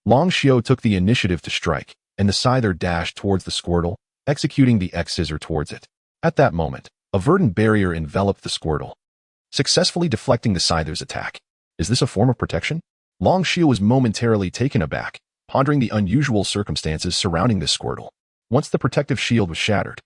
Longshio took the initiative to strike, and the Scyther dashed towards the Squirtle, executing the X-Scissor towards it. At that moment, a verdant barrier enveloped the Squirtle, successfully deflecting the Scyther's attack. Is this a form of protection? Longshio was momentarily taken aback, pondering the unusual circumstances surrounding this Squirtle. Once the protective shield was shattered,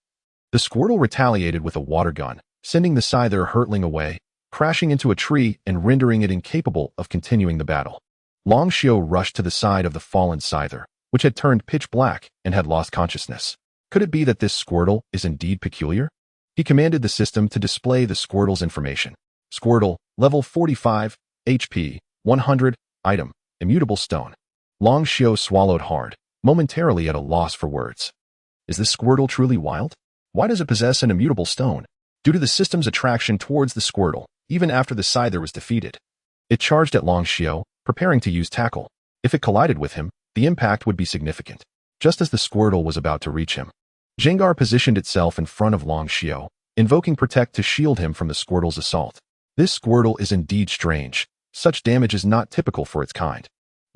the Squirtle retaliated with a water gun, sending the Scyther hurtling away, crashing into a tree and rendering it incapable of continuing the battle. Longshio rushed to the side of the fallen Scyther, which had turned pitch black and had lost consciousness. Could it be that this Squirtle is indeed peculiar? He commanded the system to display the Squirtle's information. Squirtle, level 45, HP, 100, item, immutable stone. Longshio swallowed hard, momentarily at a loss for words. Is this Squirtle truly wild? Why does it possess an immutable stone? Due to the system's attraction towards the Squirtle, even after the Scyther was defeated, it charged at Longshio, preparing to use Tackle. If it collided with him, the impact would be significant. Just as the Squirtle was about to reach him, Gengar positioned itself in front of Longshio, invoking Protect to shield him from the Squirtle's assault. This Squirtle is indeed strange. Such damage is not typical for its kind.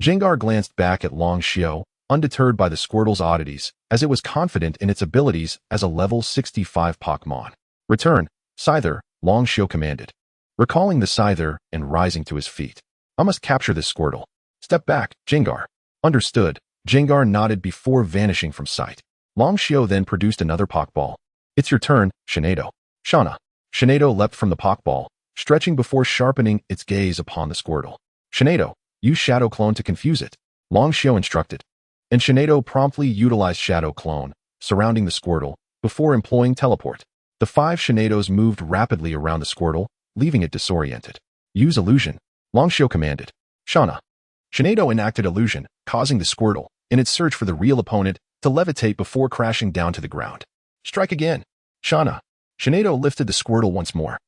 Gengar glanced back at Longshio, undeterred by the Squirtle's oddities, as it was confident in its abilities as a level 65 Pokemon. Return, Scyther, Longshio commanded, recalling the Scyther and rising to his feet. I must capture this Squirtle. Step back, Gengar. Understood. Gengar nodded before vanishing from sight. Long Xiao then produced another Pokeball. It's your turn, Shinado. Shauna. Shinado leapt from the Pokeball, stretching before sharpening its gaze upon the Squirtle. Shinado, use Shadow Clone to confuse it, Long Xiao instructed. And Shinado promptly utilized Shadow Clone, surrounding the Squirtle, before employing Teleport. The 5 Shinados moved rapidly around the Squirtle, leaving it disoriented. Use Illusion, Long Xiao commanded. Shauna. Shinado enacted Illusion, causing the Squirtle, in its search for the real opponent, to levitate before crashing down to the ground. Strike again, Shauna. Shinado lifted the Squirtle once more.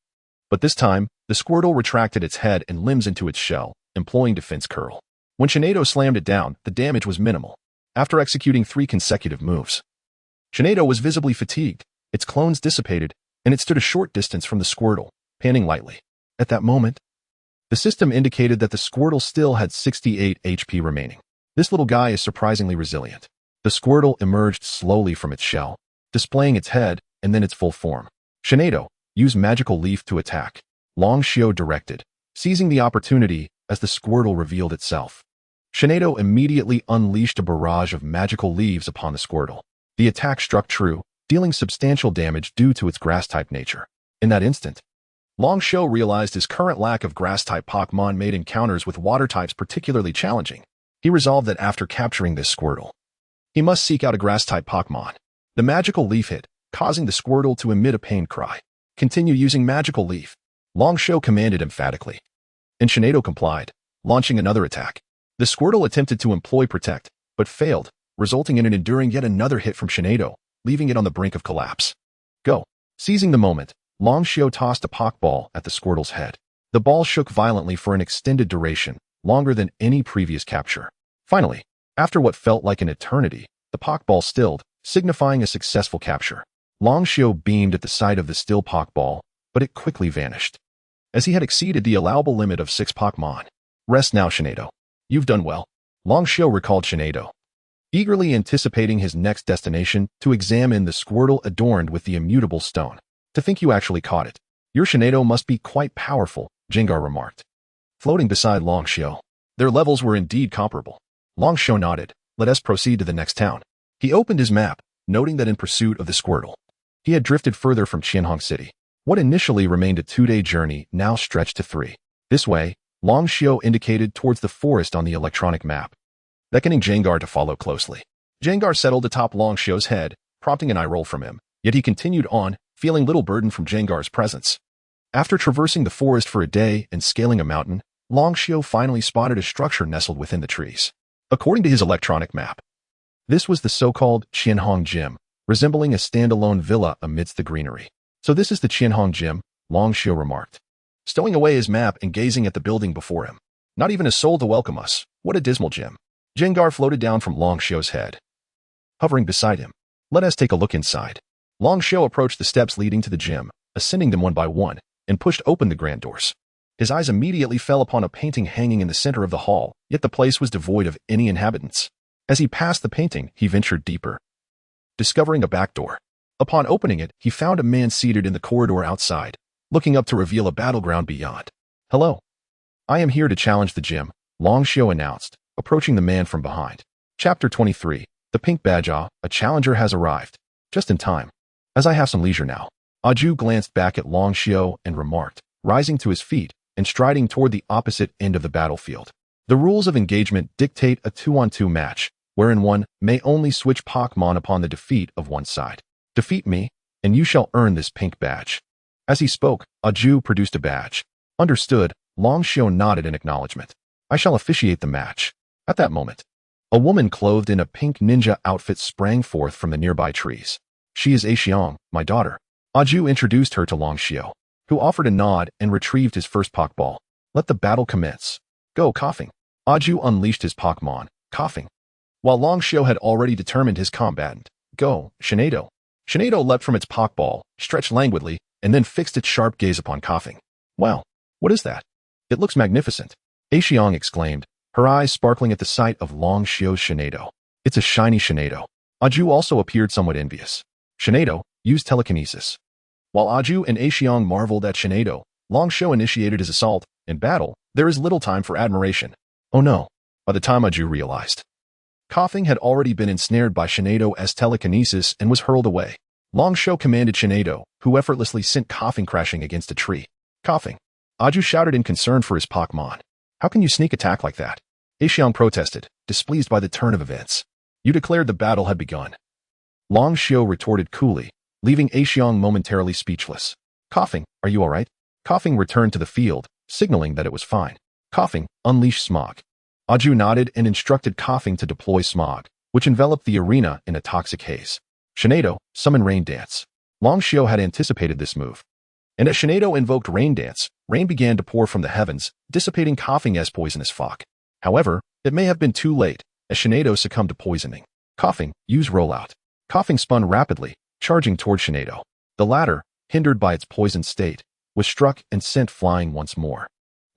But this time, the Squirtle retracted its head and limbs into its shell, employing Defense Curl. When Shinado slammed it down, the damage was minimal. After executing 3 consecutive moves, Shinado was visibly fatigued, its clones dissipated, and it stood a short distance from the Squirtle, panting lightly. At that moment, the system indicated that the Squirtle still had 68 HP remaining. This little guy is surprisingly resilient. The Squirtle emerged slowly from its shell, displaying its head and then its full form. Shinado, use Magical Leaf to attack, Long Xiao directed, seizing the opportunity as the Squirtle revealed itself. Shinado immediately unleashed a barrage of magical leaves upon the Squirtle. The attack struck true, dealing substantial damage due to its Grass-type nature. In that instant, Long Xiao realized his current lack of Grass-type Pokemon made encounters with Water types particularly challenging. He resolved that after capturing this Squirtle, he must seek out a Grass-type Pokemon. The Magical Leaf hit, causing the Squirtle to emit a pain cry. Continue using Magical Leaf, Long Xiao commanded emphatically. And Shinado complied, launching another attack. The Squirtle attempted to employ Protect, but failed, resulting in it enduring yet another hit from Shinado, leaving it on the brink of collapse. Go. Seizing the moment, Long Xiao tossed a Pokeball at the Squirtle's head. The ball shook violently for an extended duration, longer than any previous capture. Finally, after what felt like an eternity, the Pokeball stilled, signifying a successful capture. Long Xiao beamed at the sight of the still Pokeball, but it quickly vanished, as he had exceeded the allowable limit of 6 Pokemon. Rest now, Shinado. You've done well. Long Xiao recalled Shinado, eagerly anticipating his next destination to examine the Squirtle adorned with the immutable stone. To think you actually caught it. Your Shinado must be quite powerful, Gengar remarked, floating beside Long Xiao. Their levels were indeed comparable. Long Xiao nodded. Let us proceed to the next town. He opened his map, noting that in pursuit of the Squirtle, he had drifted further from Qianhong City. What initially remained a 2-day journey now stretched to 3. This way, Long Xiao indicated towards the forest on the electronic map, beckoning Gengar to follow closely. Gengar settled atop Long Xiao's head, prompting an eye roll from him, yet he continued on, feeling little burden from Gengar's presence. After traversing the forest for a day and scaling a mountain, Long Xiao finally spotted a structure nestled within the trees. According to his electronic map, this was the so-called Qianhong Gym, resembling a standalone villa amidst the greenery. So this is the Qianhong Gym, Long Xiao remarked, stowing away his map and gazing at the building before him. Not even a soul to welcome us. What a dismal gym. Gengar floated down from Long Xiao's head, hovering beside him. Let us take a look inside. Long Xiao approached the steps leading to the gym, ascending them one by one, and pushed open the grand doors. His eyes immediately fell upon a painting hanging in the center of the hall, yet the place was devoid of any inhabitants. As he passed the painting, he ventured deeper, discovering a back door. Upon opening it, he found a man seated in the corridor outside, looking up to reveal a battleground beyond. Hello. I am here to challenge the gym, Long Xiao announced, approaching the man from behind. Chapter 23. The Pink Badger, a challenger has arrived. Just in time, as I have some leisure now. Aju glanced back at Long Xiao and remarked, rising to his feet and striding toward the opposite end of the battlefield. The rules of engagement dictate a 2-on-2 match, wherein one may only switch Pokemon upon the defeat of one side. Defeat me, and you shall earn this pink badge. As he spoke, Aju produced a badge. Understood, Long Xiao nodded in acknowledgement. I shall officiate the match. At that moment, a woman clothed in a pink ninja outfit sprang forth from the nearby trees. She is Xiang, my daughter. Aju introduced her to Long Xiao, who offered a nod and retrieved his first Pokeball. Let the battle commence. Go, coughing. Aju unleashed his Pokemon, coughing, while Long Xiao had already determined his combatant. Go, Shinado. Shinado leapt from its Pokeball, stretched languidly, and then fixed its sharp gaze upon coughing. Wow, what is that? It looks magnificent. Xiang exclaimed, her eyes sparkling at the sight of Long Xiao's Shinado. It's a shiny Shinado. Aju also appeared somewhat envious. Shinado, use telekinesis. While Aju and Xiang marveled at Shinado, Long Xiao initiated his assault. In battle, there is little time for admiration. Oh no. By the time Aju realized, Coughing had already been ensnared by Shinedo's telekinesis and was hurled away. Long Xiao commanded Shinedo, who effortlessly sent Coughing crashing against a tree. Coughing. Aju shouted in concern for his Pokemon. How can you sneak attack like that? Axiong protested, displeased by the turn of events. You declared the battle had begun. Long Xiao retorted coolly, leaving Axiong momentarily speechless. Coughing, are you alright? Coughing returned to the field, signaling that it was fine. Coughing, unleash Smog. Aju nodded and instructed Coughing to deploy Smog, which enveloped the arena in a toxic haze. Shinedo, summon Rain Dance. Long Xiao had anticipated this move. And as Shinedo invoked Rain Dance, rain began to pour from the heavens, dissipating Coughing's poisonous fog. However, it may have been too late, as Shinedo succumbed to poisoning. Coughing, use Rollout. Coughing spun rapidly, charging toward Shinedo. The latter, hindered by its poisoned state, was struck and sent flying once more.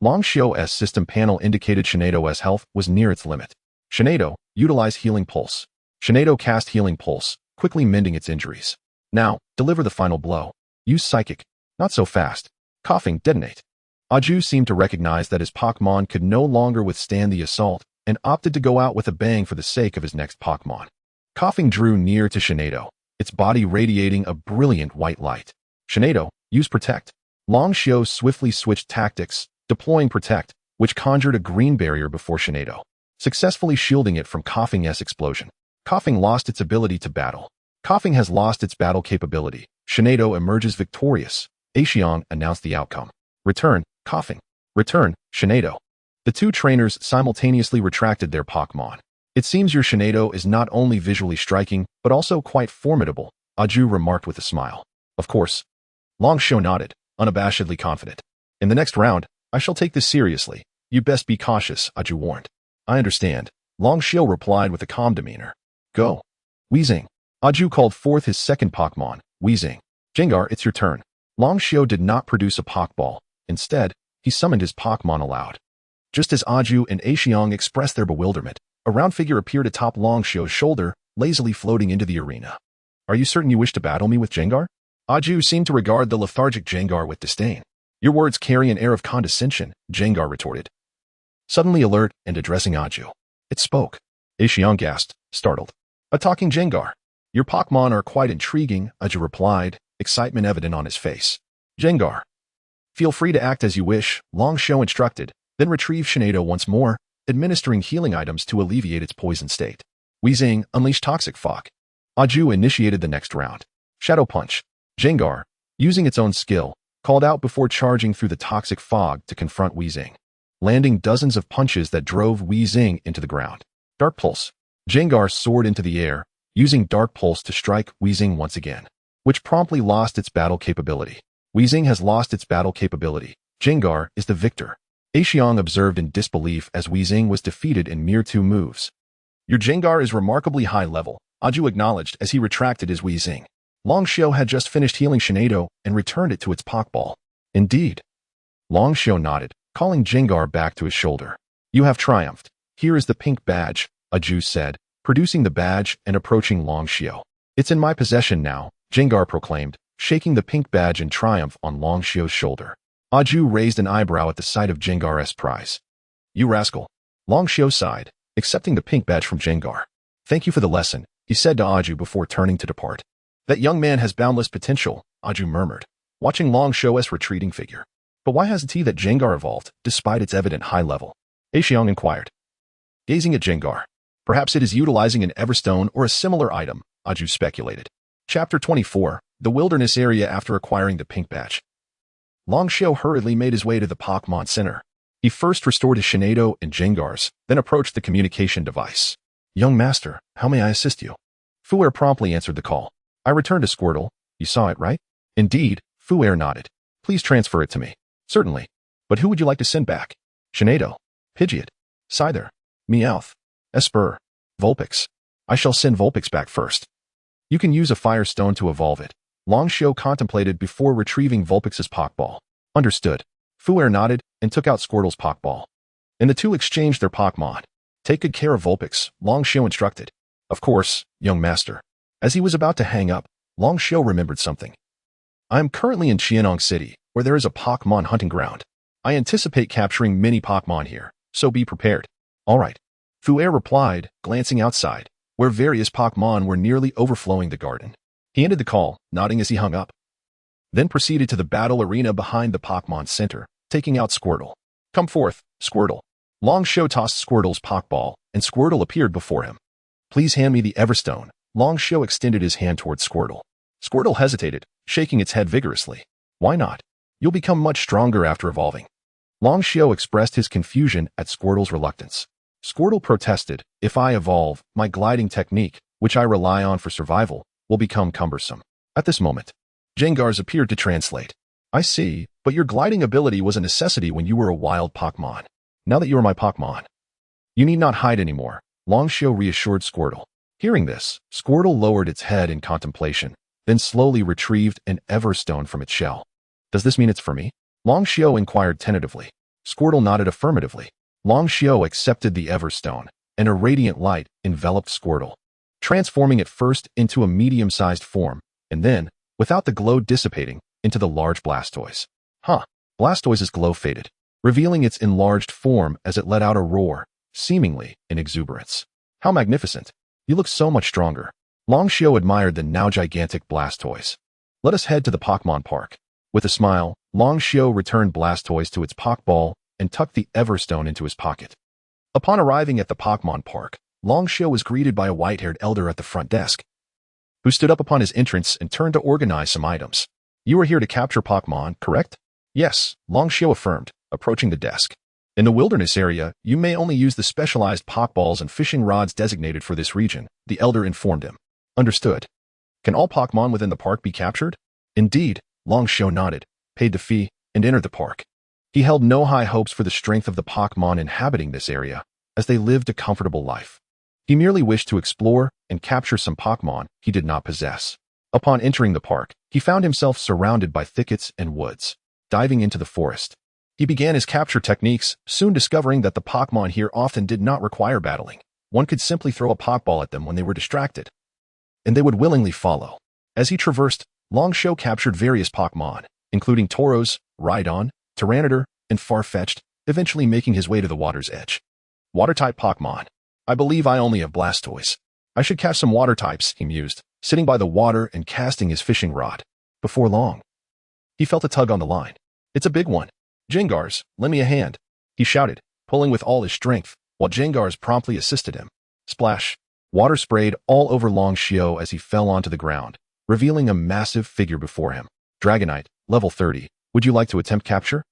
Long Xiao's system panel indicated Shinedo's health was near its limit. Shinedo, utilize Healing Pulse. Shinedo cast Healing Pulse, quickly mending its injuries. Now, deliver the final blow. Use Psychic. Not so fast. Coughing, detonate. Aju seemed to recognize that his Pokemon could no longer withstand the assault and opted to go out with a bang for the sake of his next Pokemon. Coughing drew near to Shinedo, its body radiating a brilliant white light. Shinedo, use Protect. Long Xiao swiftly switched tactics, deploying Protect, which conjured a green barrier before Shinedo, successfully shielding it from Coughing's explosion. Coughing lost its ability to battle. Coughing has lost its battle capability. Shinedo emerges victorious. Axiong announced the outcome. Return, Coughing. Return, Shinedo. The two trainers simultaneously retracted their Pokemon. It seems your Shinedo is not only visually striking, but also quite formidable, Aju remarked with a smile. Of course. Long Xiao nodded, unabashedly confident. In the next round, I shall take this seriously. You best be cautious, Aju warned. I understand. Long Xiao replied with a calm demeanor. Go. Weezing. Aju called forth his second Pokemon, Weezing. Gengar, it's your turn. Long Xiao did not produce a Pokeball. Instead, he summoned his Pokemon aloud. Just as Aju and Axiong expressed their bewilderment, a round figure appeared atop Long Xiao's shoulder, lazily floating into the arena. Are you certain you wish to battle me with Gengar? Aju seemed to regard the lethargic Gengar with disdain. Your words carry an air of condescension, Gengar retorted. Suddenly alert and addressing Aju. It spoke. Axiong gasped, startled. A talking Gengar. Your Pokemon are quite intriguing, Aju replied, excitement evident on his face. Gengar. Feel free to act as you wish, Long Xiao instructed, then retrieve Shinedo once more, administering healing items to alleviate its poison state. Weezing, unleash Toxic Fog. Aju initiated the next round. Shadow Punch. Gengar, using its own skill, called out before charging through the toxic fog to confront Weezing, landing dozens of punches that drove Weezing into the ground. Dark Pulse. Gengar soared into the air, using Dark Pulse to strike Weezing once again, which promptly lost its battle capability. Weezing has lost its battle capability. Gengar is the victor. Axiong observed in disbelief as Weezing was defeated in mere 2 moves. Your Gengar is remarkably high level, Aju acknowledged as he retracted his Weezing. Long Xiao had just finished healing Shinedo and returned it to its Pokeball. Indeed. Long Xiao nodded, calling Gengar back to his shoulder. You have triumphed. Here is the pink badge, Aju said, producing the badge and approaching Long Xiao. It's in my possession now, Gengar proclaimed, shaking the pink badge in triumph on Long Xiao's shoulder. Aju raised an eyebrow at the sight of Gengar's prize. You rascal. Long Xiao sighed, accepting the pink badge from Gengar. Thank you for the lesson, he said to Aju before turning to depart. That young man has boundless potential, Aju murmured, watching Long Xiao's retreating figure. But why hasn't he that Gengar evolved, despite its evident high level? Axiong inquired. Gazing at Gengar. Perhaps it is utilizing an Everstone or a similar item, Aju speculated. Chapter 24, The Wilderness Area after acquiring the pink badge. Long Xiao hurriedly made his way to the Pokemon Center. He first restored his Shinedo and Gengar's, then approached the communication device. Young master, how may I assist you? Fuer promptly answered the call. I returned to Squirtle. You saw it, right? Indeed, Fuer nodded. Please transfer it to me. Certainly. But who would you like to send back? Shinedo, Pidgeot, Scyther, Meowth, Espurr, Vulpix. I shall send Vulpix back first. You can use a Firestone to evolve it. Long Xiao contemplated before retrieving Vulpix's Pokeball. Understood. Fuer nodded and took out Squirtle's Pokeball. And the two exchanged their Pokemon. Take good care of Vulpix, Long Xiao instructed. Of course, young master. As he was about to hang up, Long Xiao remembered something. I am currently in Qianong City, where there is a Pokemon hunting ground. I anticipate capturing many Pokemon here, so be prepared. All right. Fu Er replied, glancing outside, where various Pokémon were nearly overflowing the garden. He ended the call, nodding as he hung up, then proceeded to the battle arena behind the Pokémon Center, taking out Squirtle. Come forth, Squirtle. Long Show tossed Squirtle's Pokeball, and Squirtle appeared before him. Please hand me the Everstone. Long Show extended his hand towards Squirtle. Squirtle hesitated, shaking its head vigorously. Why not? You'll become much stronger after evolving. Long Show expressed his confusion at Squirtle's reluctance. Squirtle protested, if I evolve, my gliding technique, which I rely on for survival, will become cumbersome. At this moment, Jengars appeared to translate. I see, but your gliding ability was a necessity when you were a wild Pokémon. Now that you are my Pokémon, you need not hide anymore, Long Show reassured Squirtle. Hearing this, Squirtle lowered its head in contemplation, then slowly retrieved an Everstone from its shell. Does this mean it's for me? Long Show inquired tentatively. Squirtle nodded affirmatively. Long Show accepted the Everstone, and a radiant light enveloped Squirtle, transforming it first into a medium-sized form, and then, without the glow dissipating, into the large Blastoise. Blastoise's glow faded, revealing its enlarged form as it let out a roar, seemingly in exuberance. How magnificent! You look so much stronger. Long Show admired the now gigantic Blastoise. Let us head to the Pokémon Park. With a smile, Long Show returned Blastoise to its Pokeball and tucked the Everstone into his pocket. Upon arriving at the Pokémon Park, Long Show was greeted by a white-haired elder at the front desk, who stood up upon his entrance and turned to organize some items. You are here to capture Pokémon, correct? Yes, Long Show affirmed, approaching the desk. In the wilderness area, you may only use the specialized Pokeballs and fishing rods designated for this region, the elder informed him. Understood. Can all Pokémon within the park be captured? Indeed, Long Show nodded, paid the fee, and entered the park. He held no high hopes for the strength of the Pokémon inhabiting this area, as they lived a comfortable life. He merely wished to explore and capture some Pokémon he did not possess. Upon entering the park, he found himself surrounded by thickets and woods. Diving into the forest, he began his capture techniques, soon discovering that the Pokémon here often did not require battling. One could simply throw a Pokeball at them when they were distracted, and they would willingly follow. As he traversed, Long Show captured various Pokémon, including Tauros, Rhydon, Tyranitar, and Farfetch'd, eventually making his way to the water's edge. Water-type Pokémon. I believe I only have Blastoise. I should catch some water types, he mused, sitting by the water and casting his fishing rod. Before long, he felt a tug on the line. It's a big one. Jengars, lend me a hand, he shouted, pulling with all his strength, while Jengars promptly assisted him. Splash. Water sprayed all over Long Show as he fell onto the ground, revealing a massive figure before him. Dragonite, level 30. Would you like to attempt capture?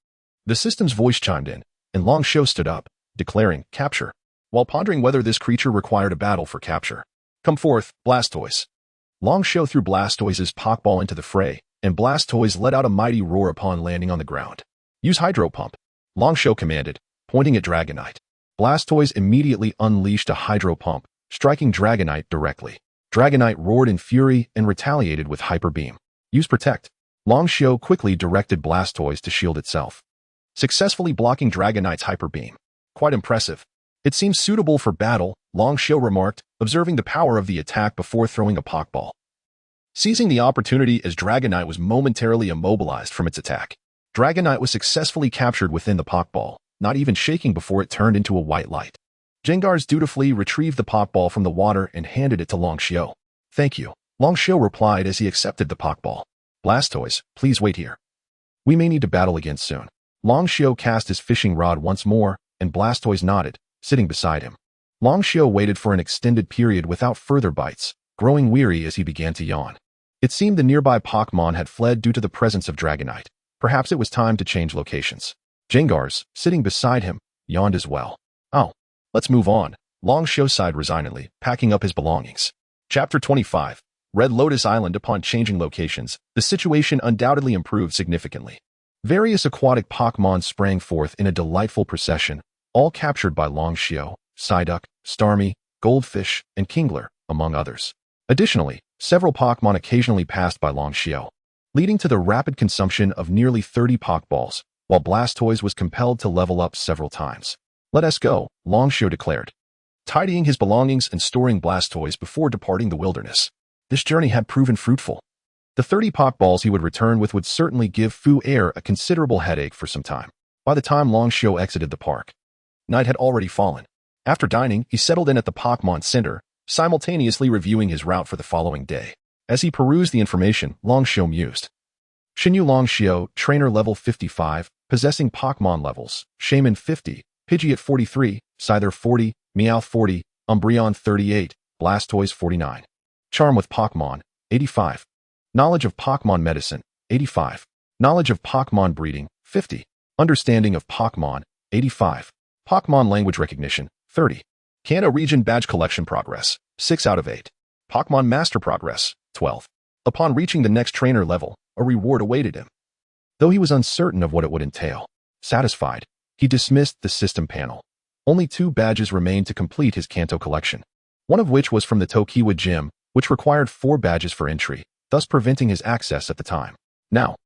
The system's voice chimed in, and Long Show stood up, declaring, capture, while pondering whether this creature required a battle for capture. Come forth, Blastoise. Long Show threw Blastoise's Pokeball into the fray, and Blastoise let out a mighty roar upon landing on the ground. Use Hydro Pump, Long Show commanded, pointing at Dragonite. Blastoise immediately unleashed a Hydro Pump, striking Dragonite directly. Dragonite roared in fury and retaliated with Hyper Beam. Use Protect. Long Show quickly directed Blastoise to shield itself, successfully blocking Dragonite's Hyper Beam. Quite impressive. It seems suitable for battle, Long Show remarked, observing the power of the attack before throwing a Pokeball. Seizing the opportunity as Dragonite was momentarily immobilized from its attack, Dragonite was successfully captured within the Pokeball, not even shaking before it turned into a white light. Jengars dutifully retrieved the Pokeball from the water and handed it to Long Show. Thank you, Long Show replied as he accepted the Pokeball. Blastoise, please wait here. We may need to battle again soon. Long Show cast his fishing rod once more, and Blastoise nodded, sitting beside him. Long Show waited for an extended period without further bites, growing weary as he began to yawn. It seemed the nearby Pokémon had fled due to the presence of Dragonite. Perhaps it was time to change locations. Jengars, sitting beside him, yawned as well. Oh, let's move on, Long Show sighed resignedly, packing up his belongings. Chapter 25. Red Lotus Island. Upon changing locations, the situation undoubtedly improved significantly. Various aquatic Pokémon sprang forth in a delightful procession, all captured by Long Show, Psyduck, Starmie, Goldfish, and Kingler, among others. Additionally, several Pokémon occasionally passed by Long Show, leading to the rapid consumption of nearly 30 Pokeballs, while Blastoise was compelled to level up several times. Let us go, Long Show declared, tidying his belongings and storing Blastoise before departing the wilderness. This journey had proven fruitful. The 30 Pokeballs he would return with would certainly give Fu Er a considerable headache for some time. By the time Long Show exited the park, night had already fallen. After dining, he settled in at the Pokemon Center, simultaneously reviewing his route for the following day. As he perused the information, Longxiao mused. Xinyu Longxiao, trainer level 55, possessing Pokemon levels, Shaman 50, Pidgeot 43, Scyther 40, Meowth 40, Umbreon 38, Blastoise 49. Charm with Pokemon, 85. Knowledge of Pokemon medicine, 85. Knowledge of Pokemon breeding, 50. Understanding of Pokemon, 85. Pokemon language recognition, 30. Kanto region badge collection progress, 6 out of 8. Pokemon master progress, 12. Upon reaching the next trainer level, a reward awaited him. Though he was uncertain of what it would entail, satisfied, he dismissed the system panel. Only 2 badges remained to complete his Kanto collection, one of which was from the Tokiwa gym, which required 4 badges for entry, thus preventing his access at the time. Now,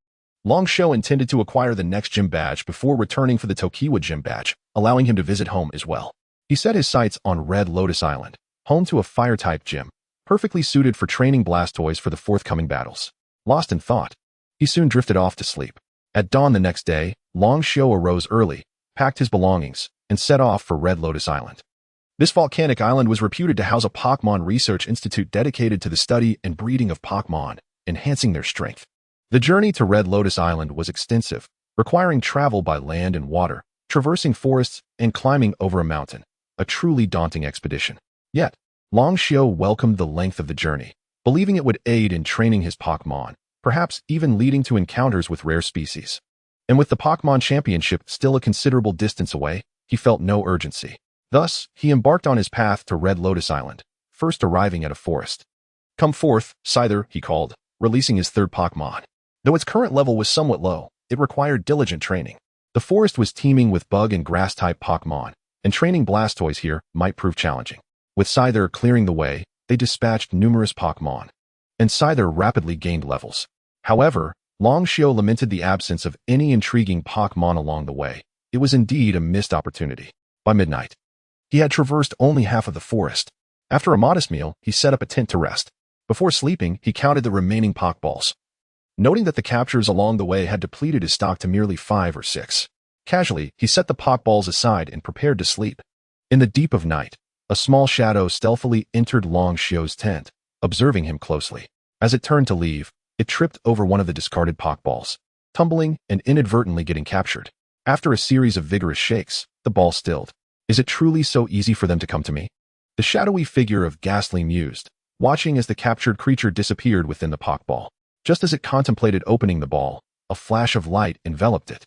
Longxiao intended to acquire the next gym badge before returning for the Tokiwa gym badge, allowing him to visit home as well. He set his sights on Red Lotus Island, home to a fire-type gym, perfectly suited for training Blastoise for the forthcoming battles. Lost in thought, he soon drifted off to sleep. At dawn the next day, Longxiao arose early, packed his belongings, and set off for Red Lotus Island. This volcanic island was reputed to house a Pokemon research institute dedicated to the study and breeding of Pokemon, enhancing their strength. The journey to Red Lotus Island was extensive, requiring travel by land and water, traversing forests, and climbing over a mountain, a truly daunting expedition. Yet, Longxiao welcomed the length of the journey, believing it would aid in training his Pokemon, perhaps even leading to encounters with rare species. And with the Pokemon Championship still a considerable distance away, he felt no urgency. Thus, he embarked on his path to Red Lotus Island, first arriving at a forest. Come forth, Scyther, he called, releasing his 3rd Pokemon. Though its current level was somewhat low, it required diligent training. The forest was teeming with bug and grass-type Pokemon, and training Blastoise here might prove challenging. With Scyther clearing the way, they dispatched numerous Pokemon, and Scyther rapidly gained levels. However, Longxiao lamented the absence of any intriguing Pokemon along the way. It was indeed a missed opportunity. By midnight, he had traversed only half of the forest. After a modest meal, he set up a tent to rest. Before sleeping, he counted the remaining Pokeballs, noting that the captures along the way had depleted his stock to merely 5 or 6. Casually, he set the Pokeballs aside and prepared to sleep. In the deep of night, a small shadow stealthily entered Longxiao's tent, observing him closely. As it turned to leave, it tripped over one of the discarded Pokeballs, tumbling and inadvertently getting captured. After a series of vigorous shakes, the ball stilled. Is it truly so easy for them to come to me? The shadowy figure of Ghastly mused, watching as the captured creature disappeared within the Pokeball. Just as it contemplated opening the ball, a flash of light enveloped it,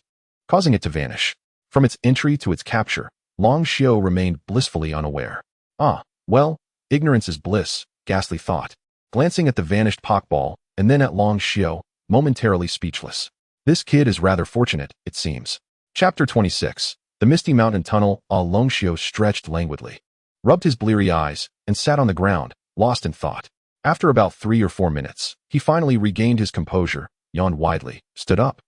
causing it to vanish. From its entry to its capture, Longxiao remained blissfully unaware. Ah, well, ignorance is bliss, Ghastly thought, glancing at the vanished Pokeball and then at Longxiao, momentarily speechless. This kid is rather fortunate, it seems. Chapter 26. The Misty Mountain Tunnel. Longxiao stretched languidly, rubbed his bleary eyes, and sat on the ground, lost in thought. After about 3 or 4 minutes, he finally regained his composure, yawned widely, stood up,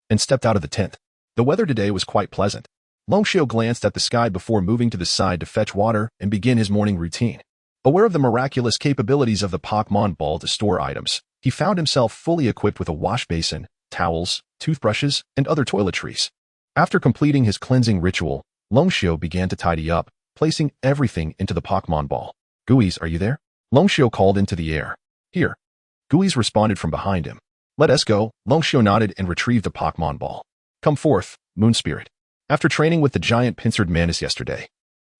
and stepped out of the tent. The weather today was quite pleasant. Longxiao glanced at the sky before moving to the side to fetch water and begin his morning routine. Aware of the miraculous capabilities of the Pokemon Ball to store items, he found himself fully equipped with a wash basin, towels, toothbrushes, and other toiletries. After completing his cleansing ritual, Longxiao began to tidy up, placing everything into the Pokemon Ball. Guiz, are you there? Longxiao called into the air. Here. Guiz responded from behind him. Let us go. Longxiao nodded and retrieved a Pokemon Ball. Come forth, Moon Spirit. After training with the giant pincered mantis yesterday,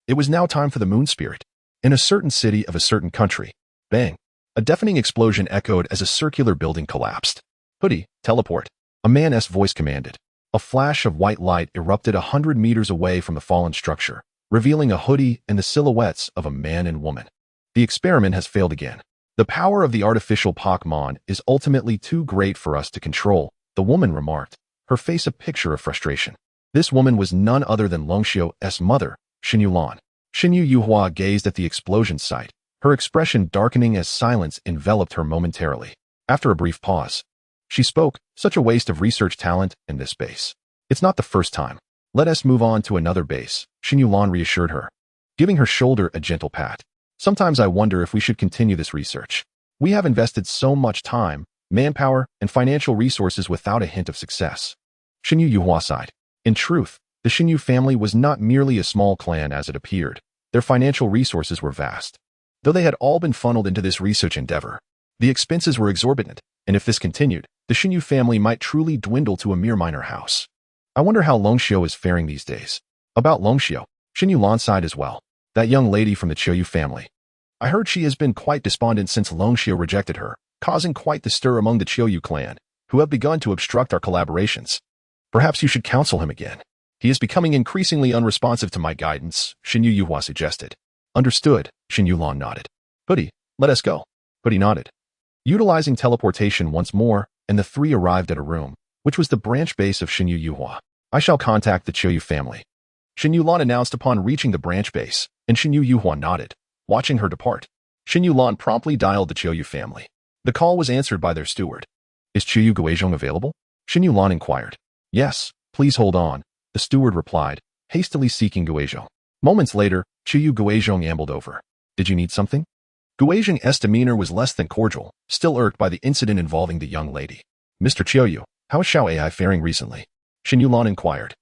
it was now time for the Moon Spirit. In a certain city of a certain country, bang, a deafening explosion echoed as a circular building collapsed. Hoodie, teleport, a man's voice commanded. A flash of white light erupted 100 meters away from the fallen structure, revealing a hoodie and the silhouettes of a man and woman. The experiment has failed again. The power of the artificial Pokemon is ultimately too great for us to control, the woman remarked, her face a picture of frustration. This woman was none other than Longxiao's mother, Xinyu Lan. Xinyu Yuhua gazed at the explosion site, her expression darkening as silence enveloped her momentarily. After a brief pause, she spoke, such a waste of research talent in this base. It's not the first time. Let us move on to another base, Xinyu Lan reassured her, giving her shoulder a gentle pat. Sometimes I wonder if we should continue this research. We have invested so much time, manpower, and financial resources without a hint of success. Xinyu Yuhua sighed. In truth, the Xinyu family was not merely a small clan as it appeared. Their financial resources were vast. Though they had all been funneled into this research endeavor, the expenses were exorbitant, and if this continued, the Xinyu family might truly dwindle to a mere minor house. I wonder how Longxiu is faring these days. About Longxiu, Xinyu Lan sighed as well. That young lady from the Qiuyu family. I heard she has been quite despondent since Longxiu rejected her, causing quite the stir among the Qiuyu clan, who have begun to obstruct our collaborations. Perhaps you should counsel him again. He is becoming increasingly unresponsive to my guidance, Xinyu Yuhua suggested. Understood, Xinyu Lan nodded. Hoodie, let us go. Hoodie nodded. Utilizing teleportation once more, and the three arrived at a room, which was the branch base of Xinyu Yuhua. I shall contact the Qiuyu family. Xinyu Lan announced upon reaching the branch base, and Xinyu Yuhua nodded, watching her depart. Xinyu Lan promptly dialed the Qiuyu family. The call was answered by their steward. Is Qiuyu Guizhong available? Xinyu Lan inquired. Yes, please hold on, the steward replied, hastily seeking Guizhong. Moments later, Qiuyu Guizhong ambled over. Did you need something? Guizhong's demeanor was less than cordial, still irked by the incident involving the young lady. Mr. Qiuyu, how is Xiao Ai faring recently? Xinyu Lan inquired.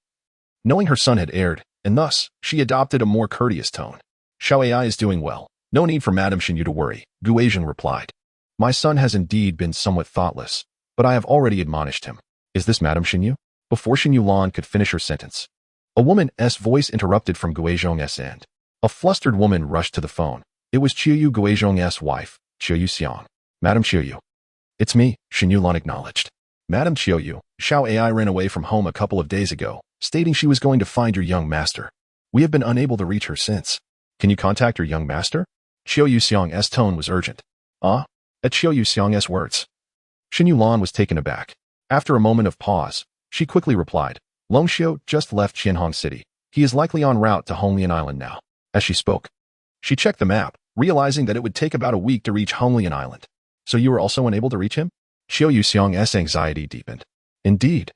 Knowing her son had erred, and thus, she adopted a more courteous tone. Xiao Ai is doing well. No need for Madame Xinyu to worry, Guizhong replied. My son has indeed been somewhat thoughtless, but I have already admonished him. Is this Madame Xinyu? Before Xinyu Lan could finish her sentence, a woman's voice interrupted from Guizhong's end. A flustered woman rushed to the phone. It was Qiuyu Guizhong's wife, Qiuyu Xiang. Madame Qiuyu. It's me, Xinyu Lan acknowledged. Madame Qiuyu, Xiao Ai ran away from home a couple of days ago, stating she was going to find your young master. We have been unable to reach her since. Can you contact your young master? Qiuyu Xiang's tone was urgent. At Qiuyu Xiang's words. Xinyu Lan was taken aback. After a moment of pause, she quickly replied, Longxiu just left Qianhong City. He is likely en route to Honglian Island now. As she spoke, she checked the map, realizing that it would take about a week to reach Honglian Island. So you were also unable to reach him? Qiuyu Xiang's anxiety deepened. Indeed.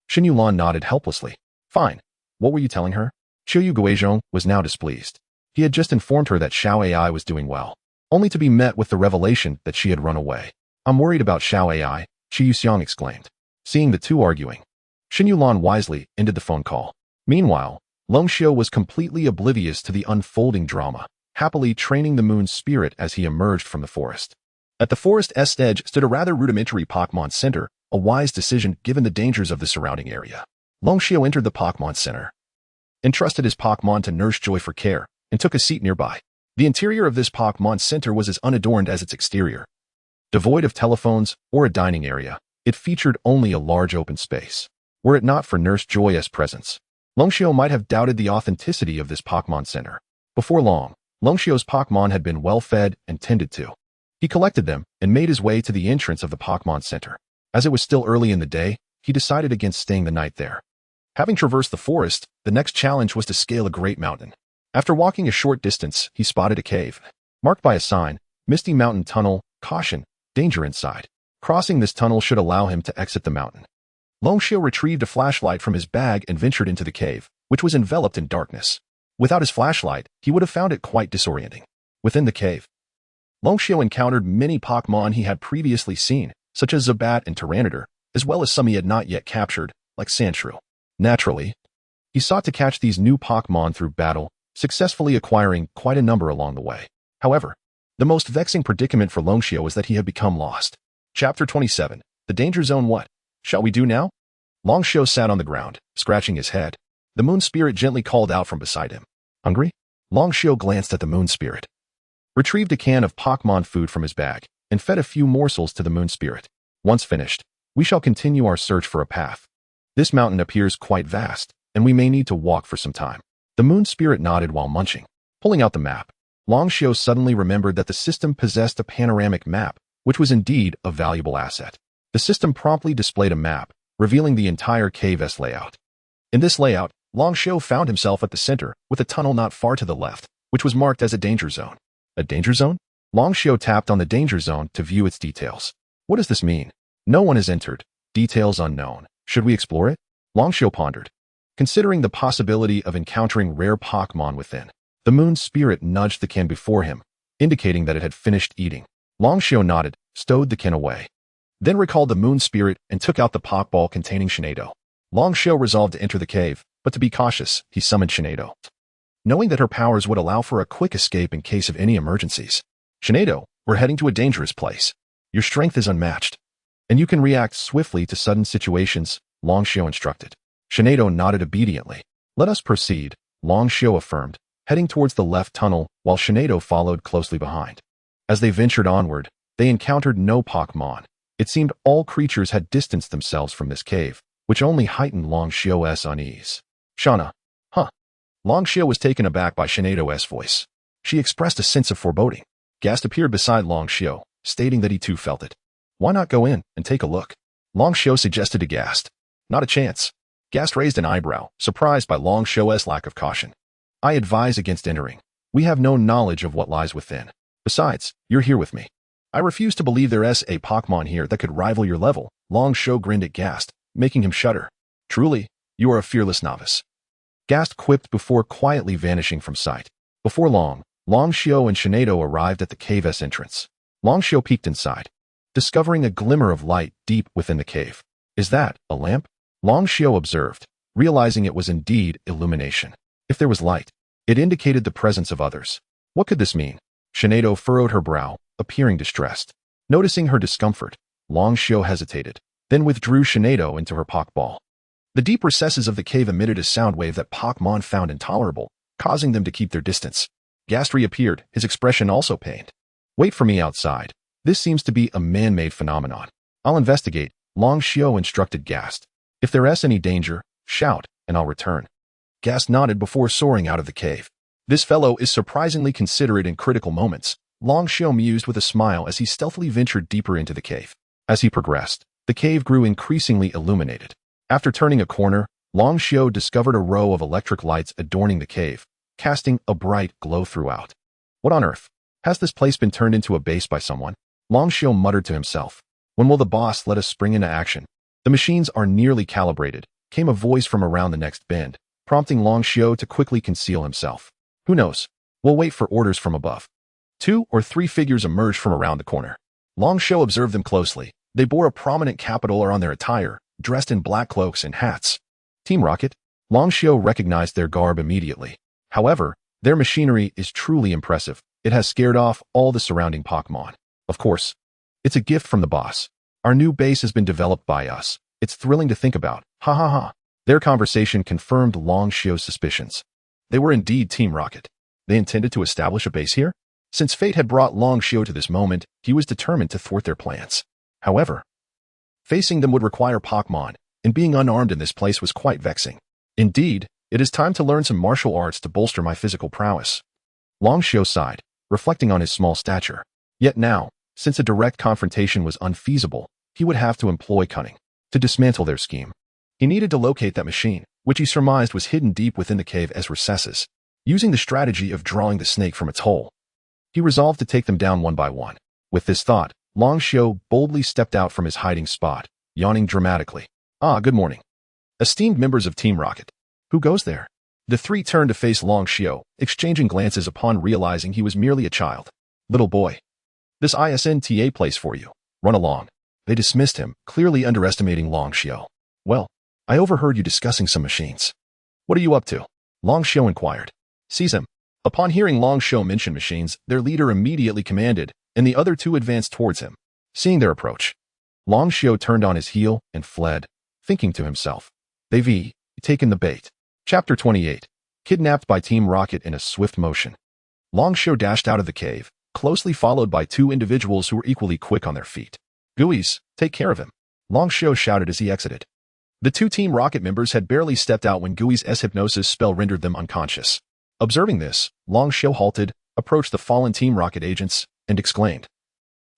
Xinyu Lan nodded helplessly. Fine. What were you telling her? Qiuyu Guizhong was now displeased. He had just informed her that Xiao Ai was doing well, only to be met with the revelation that she had run away. I'm worried about Xiao Ai, Qiuyu Xiang exclaimed. Seeing the two arguing, Xinyu Lan wisely ended the phone call. Meanwhile, Longxiu was completely oblivious to the unfolding drama, happily training the moon spirit as he emerged from the forest. At the forest's edge stood a rather rudimentary Pokémon Center, a wise decision given the dangers of the surrounding area. Longxiu entered the Pokémon Center, entrusted his Pokémon to Nurse Joy for care, and took a seat nearby. The interior of this Pokémon Center was as unadorned as its exterior. Devoid of telephones or a dining area, it featured only a large open space. Were it not for Nurse Joy's presence, Longxiu might have doubted the authenticity of this Pokémon Center. Before long, Longxiu's Pokémon had been well fed and tended to. He collected them and made his way to the entrance of the Pokémon Center. As it was still early in the day, he decided against staying the night there. Having traversed the forest, the next challenge was to scale a great mountain. After walking a short distance, he spotted a cave, marked by a sign, Misty Mountain Tunnel, caution, danger inside. Crossing this tunnel should allow him to exit the mountain. Longxiu retrieved a flashlight from his bag and ventured into the cave, which was enveloped in darkness. Without his flashlight, he would have found it quite disorienting. Within the cave, Longxiu encountered many Pokémon he had previously seen, such as Zubat and Tyranitar, as well as some he had not yet captured, like Sandshrew. Naturally, he sought to catch these new Pokémon through battle, successfully acquiring quite a number along the way. However, the most vexing predicament for Longxiu was that he had become lost. Chapter 27. The Danger Zone. What shall we do now? Longxiu sat on the ground, scratching his head. The moon spirit gently called out from beside him. Hungry? Longxiu glanced at the moon spirit, retrieved a can of Pokémon food from his bag, and fed a few morsels to the moon spirit. Once finished, we shall continue our search for a path. This mountain appears quite vast, and we may need to walk for some time. The moon spirit nodded while munching. Pulling out the map, Longxiu suddenly remembered that the system possessed a panoramic map, which was indeed a valuable asset. The system promptly displayed a map, revealing the entire cave's layout. In this layout, Longxiu found himself at the center, with a tunnel not far to the left, which was marked as a danger zone. A danger zone? Longxiu tapped on the danger zone to view its details. What does this mean? No one has entered. Details unknown. Should we explore it? Longxiu pondered, considering the possibility of encountering rare Pokémon within. The moon spirit nudged the can before him, indicating that it had finished eating. Longxiu nodded, stowed the can away, then recalled the moon spirit and took out the Pokeball containing Shinado. Longxiu resolved to enter the cave, but to be cautious, he summoned Shinado. knowing that her powers would allow for a quick escape in case of any emergencies. Shinado, we're heading to a dangerous place. Your strength is unmatched, and you can react swiftly to sudden situations, Longshio instructed. Shinado nodded obediently. Let us proceed, Longshio affirmed, heading towards the left tunnel while Shinado followed closely behind. As they ventured onward, they encountered no Pokémon. It seemed all creatures had distanced themselves from this cave, which only heightened Longshio's unease. Shauna. Huh. Longshio was taken aback by Shinado's voice. She expressed a sense of foreboding. Gast appeared beside Longshio, stating that he too felt it. Why not go in and take a look? Longshio suggested to Gast. Not a chance. Gast raised an eyebrow, surprised by Longshio's lack of caution. I advise against entering. We have no knowledge of what lies within. Besides, you're here with me. I refuse to believe there's a Pokémon here that could rival your level. Longshio grinned at Gast, making him shudder. Truly, you are a fearless novice. Gast quipped before quietly vanishing from sight. Before long, Longshio and Shinado arrived at the cave's entrance. Longshio peeked inside, discovering a glimmer of light deep within the cave. Is that a lamp? Longshio observed, realizing it was indeed illumination. If there was light, it indicated the presence of others. What could this mean? Shinado furrowed her brow, appearing distressed. Noticing her discomfort, Longshio hesitated, then withdrew Shinado into her Pokeball. The deep recesses of the cave emitted a sound wave that Pokémon found intolerable, causing them to keep their distance. Gast reappeared, his expression also pained. Wait for me outside. This seems to be a man-made phenomenon. I'll investigate, Longshio instructed Gast. If there's any danger, shout, and I'll return. Gast nodded before soaring out of the cave. This fellow is surprisingly considerate in critical moments, Longshio mused with a smile as he stealthily ventured deeper into the cave. As he progressed, the cave grew increasingly illuminated. After turning a corner, Longshio discovered a row of electric lights adorning the cave, casting a bright glow throughout. What on earth? Has this place been turned into a base by someone? Longshio muttered to himself. When will the boss let us spring into action? The machines are nearly calibrated, came a voice from around the next bend, prompting Longshio to quickly conceal himself. Who knows? We'll wait for orders from above. 2 or 3 figures emerged from around the corner. Longshio observed them closely. They bore a prominent capital on their attire, dressed in black cloaks and hats. Team Rocket? Longshio recognized their garb immediately. However, their machinery is truly impressive. It has scared off all the surrounding Pokémon. Of course, it's a gift from the boss. Our new base has been developed by us. It's thrilling to think about. Ha ha ha. Their conversation confirmed Longshio's suspicions. They were indeed Team Rocket. They intended to establish a base here? Since fate had brought Longshio to this moment, he was determined to thwart their plans. However, facing them would require Pokémon, and being unarmed in this place was quite vexing. Indeed, it is time to learn some martial arts to bolster my physical prowess. Longshio sighed, reflecting on his small stature. Yet now, since a direct confrontation was unfeasible, he would have to employ cunning to dismantle their scheme. He needed to locate that machine, which he surmised was hidden deep within the cave as recesses. Using the strategy of drawing the snake from its hole, he resolved to take them down one by one. With this thought, Longshio boldly stepped out from his hiding spot, yawning dramatically. Ah, good morning. Esteemed members of Team Rocket. Who goes there? The three turned to face Longshio, exchanging glances upon realizing he was merely a child. Little boy. This ISNTA place for you. Run along. They dismissed him, clearly underestimating Longshio. Well, I overheard you discussing some machines. What are you up to? Longshio inquired. Seize him. Upon hearing Longshio mention machines, their leader immediately commanded, and the other two advanced towards him. Seeing their approach, Longshio turned on his heel and fled, thinking to himself, they've taken the bait. Chapter 28. Kidnapped by Team Rocket in a swift motion. Longshio dashed out of the cave, closely followed by two individuals who were equally quick on their feet. Gooies, take care of him. Longshio shouted as he exited. The two Team Rocket members had barely stepped out when Gooey's hypnosis spell rendered them unconscious. Observing this, Longshio halted, approached the fallen Team Rocket agents, and exclaimed,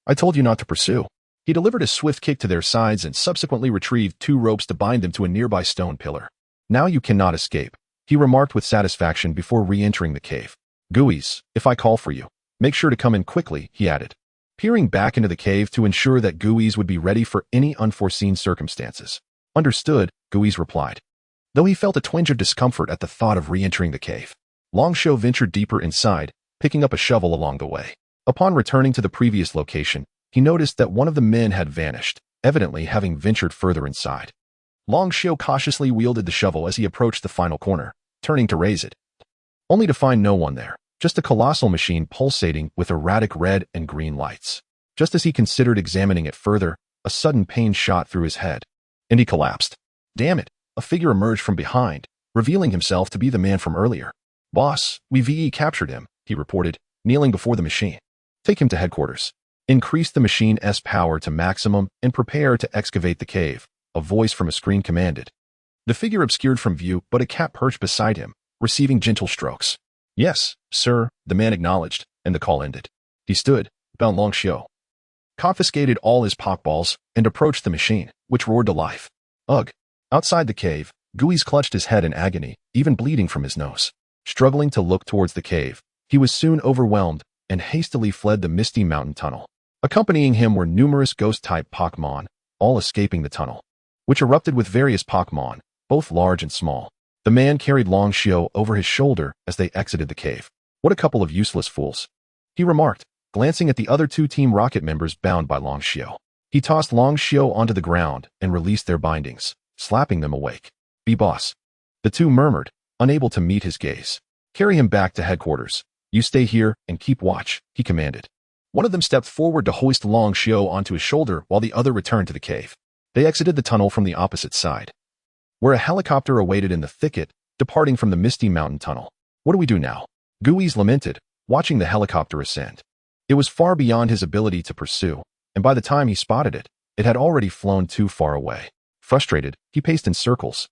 I told you not to pursue. He delivered a swift kick to their sides and subsequently retrieved 2 ropes to bind them to a nearby stone pillar. Now you cannot escape, he remarked with satisfaction before re-entering the cave. Gooeys, if I call for you, make sure to come in quickly, he added, peering back into the cave to ensure that Gooeys would be ready for any unforeseen circumstances. Understood, Gooeys replied. Though he felt a twinge of discomfort at the thought of re-entering the cave, Longshio ventured deeper inside, picking up a shovel along the way. Upon returning to the previous location, he noticed that one of the men had vanished, evidently having ventured further inside. Longshio cautiously wielded the shovel as he approached the final corner, turning to raise it. only to find no one there, just a colossal machine pulsating with erratic red and green lights. Just as he considered examining it further, a sudden pain shot through his head, and he collapsed. Damn it, a figure emerged from behind, revealing himself to be the man from earlier. Boss, we captured him, he reported, kneeling before the machine. Take him to headquarters. Increase the machine's power to maximum and prepare to excavate the cave, a voice from a screen commanded. The figure obscured from view, but a cat perched beside him, receiving gentle strokes. Yes, sir, the man acknowledged, and the call ended. He stood, bound Long Xiao, confiscated all his Pokeballs, and approached the machine, which roared to life. Ugh. Outside the cave, Guiz clutched his head in agony, even bleeding from his nose. Struggling to look towards the cave, he was soon overwhelmed and hastily fled the misty mountain tunnel. Accompanying him were numerous ghost-type Pokémon, all escaping the tunnel, which erupted with various Pokémon, both large and small. The man carried Long Xiao over his shoulder as they exited the cave. What a couple of useless fools, he remarked, glancing at the other two Team Rocket members bound by Long Xiao. He tossed Long Xiao onto the ground and released their bindings, slapping them awake. Be boss. The two murmured, unable to meet his gaze. Carry him back to headquarters. You stay here and keep watch, he commanded. One of them stepped forward to hoist Long Xiao onto his shoulder while the other returned to the cave. They exited the tunnel from the opposite side, where a helicopter awaited in the thicket, departing from the misty mountain tunnel. What do we do now? Guiz lamented, watching the helicopter ascend. It was far beyond his ability to pursue, and by the time he spotted it, it had already flown too far away. Frustrated, he paced in circles,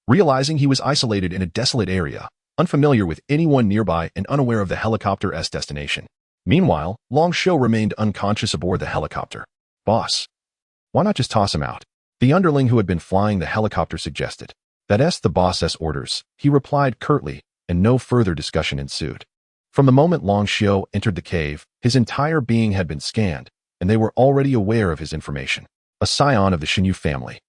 realizing he was isolated in a desolate area, unfamiliar with anyone nearby and unaware of the helicopter's destination. Meanwhile, Long Xiao remained unconscious aboard the helicopter. Boss, why not just toss him out? The underling who had been flying the helicopter suggested. That's the boss's orders, he replied curtly, and no further discussion ensued. From the moment Long Xiao entered the cave, his entire being had been scanned, and they were already aware of his information. A scion of the Shinyu family.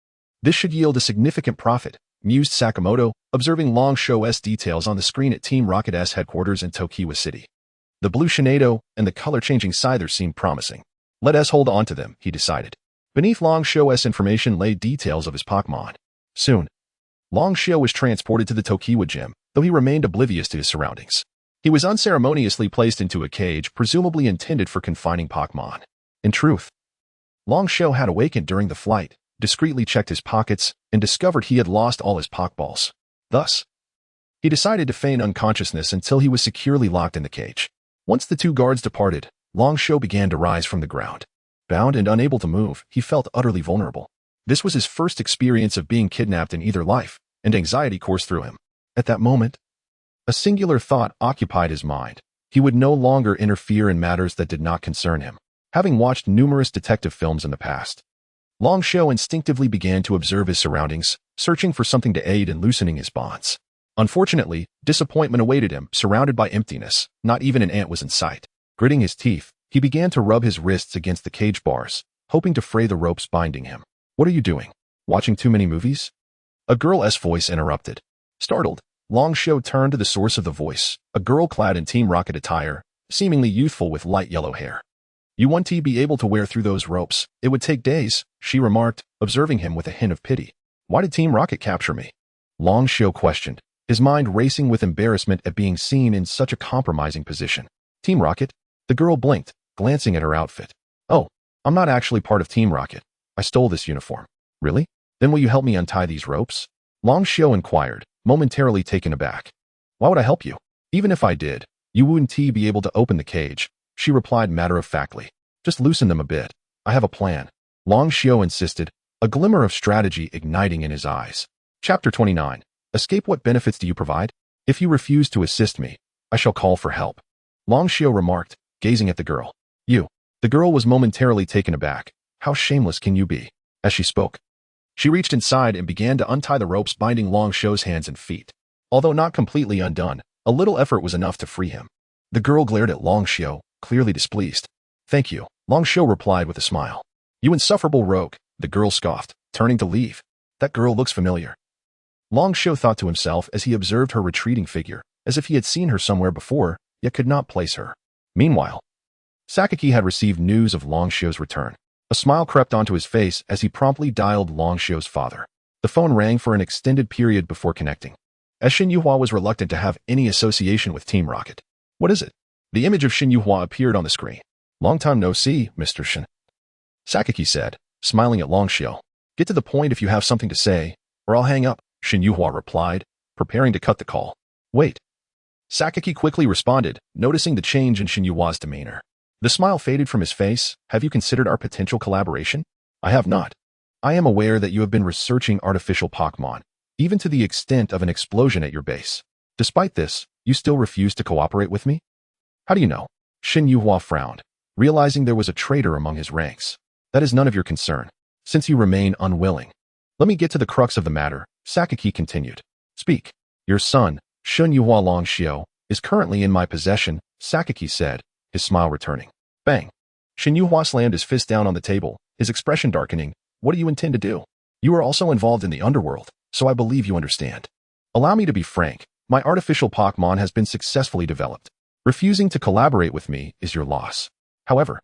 This should yield a significant profit, mused Sakamoto, observing Long Xiao's details on the screen at Team Rocket's headquarters in Tokiwa City. The blue Shinado and the color-changing Scyther seemed promising. Let us hold on to them, he decided. Beneath Long Xiao's information lay details of his Pokémon. Soon, Long Xiao was transported to the Tokiwa gym, though he remained oblivious to his surroundings. He was unceremoniously placed into a cage presumably intended for confining Pokémon. In truth, Long Xiao had awakened during the flight, discreetly checked his pockets, and discovered he had lost all his Pokeballs. Thus, he decided to feign unconsciousness until he was securely locked in the cage. Once the two guards departed, Long Xiao began to rise from the ground. Bound and unable to move, he felt utterly vulnerable. This was his first experience of being kidnapped in either life, and anxiety coursed through him. At that moment, a singular thought occupied his mind. He would no longer interfere in matters that did not concern him. Having watched numerous detective films in the past, Long Xiao instinctively began to observe his surroundings, searching for something to aid in loosening his bonds. Unfortunately, disappointment awaited him, surrounded by emptiness. Not even an ant was in sight. Gritting his teeth, he began to rub his wrists against the cage bars, hoping to fray the ropes binding him. What are you doing? Watching too many movies? A girl's voice interrupted. Startled, Long Xiao turned to the source of the voice, a girl clad in Team Rocket attire, seemingly youthful with light yellow hair. You won't be able to wear through those ropes. It would take days, she remarked, observing him with a hint of pity. Why did Team Rocket capture me? Long Xiao questioned, his mind racing with embarrassment at being seen in such a compromising position. Team Rocket? The girl blinked, glancing at her outfit. Oh, I'm not actually part of Team Rocket. I stole this uniform. Really? Then will you help me untie these ropes? Long Xiao inquired, momentarily taken aback. Why would I help you? Even if I did, you wouldn't be able to open the cage, she replied matter-of-factly. Just loosen them a bit. I have a plan. Long Xiao insisted, a glimmer of strategy igniting in his eyes. Chapter 29. Escape. What benefits do you provide? If you refuse to assist me, I shall call for help. Long Xiao remarked, gazing at the girl. You. The girl was momentarily taken aback. How shameless can you be? As she spoke, she reached inside and began to untie the ropes binding Long Xiao's hands and feet. Although not completely undone, a little effort was enough to free him. The girl glared at Long Xiao, clearly displeased. Thank you, Long Xiao replied with a smile. You insufferable rogue, the girl scoffed, turning to leave. That girl looks familiar. Long Xiao thought to himself as he observed her retreating figure, as if he had seen her somewhere before, yet could not place her. Meanwhile, Sakaki had received news of Long Xiao's return. A smile crept onto his face as he promptly dialed Long Xiao's father. The phone rang for an extended period before connecting. as Shin Yuhua was reluctant to have any association with Team Rocket. What is it? The image of Shin Yuhua appeared on the screen. Long time no see, Mr. Shin. Sakaki said, smiling at Long Xiao. Get to the point if you have something to say, or I'll hang up, Shin Yuhua replied, preparing to cut the call. Wait. Sakaki quickly responded, noticing the change in Shin Yuhua's demeanor. The smile faded from his face. Have you considered our potential collaboration? I have not. I am aware that you have been researching artificial Pokémon, even to the extent of an explosion at your base. Despite this, you still refuse to cooperate with me? How do you know? Shin Yuhua frowned, realizing there was a traitor among his ranks. That is none of your concern, since you remain unwilling. Let me get to the crux of the matter, Sakaki continued. Speak. Your son, Shin Yuhua Long Xiao, is currently in my possession, Sakaki said, his smile returning. Bang. Shin Yuhua slammed his fist down on the table, his expression darkening. What do you intend to do? You are also involved in the underworld, so I believe you understand. Allow me to be frank. My artificial Pokémon has been successfully developed. Refusing to collaborate with me is your loss. However,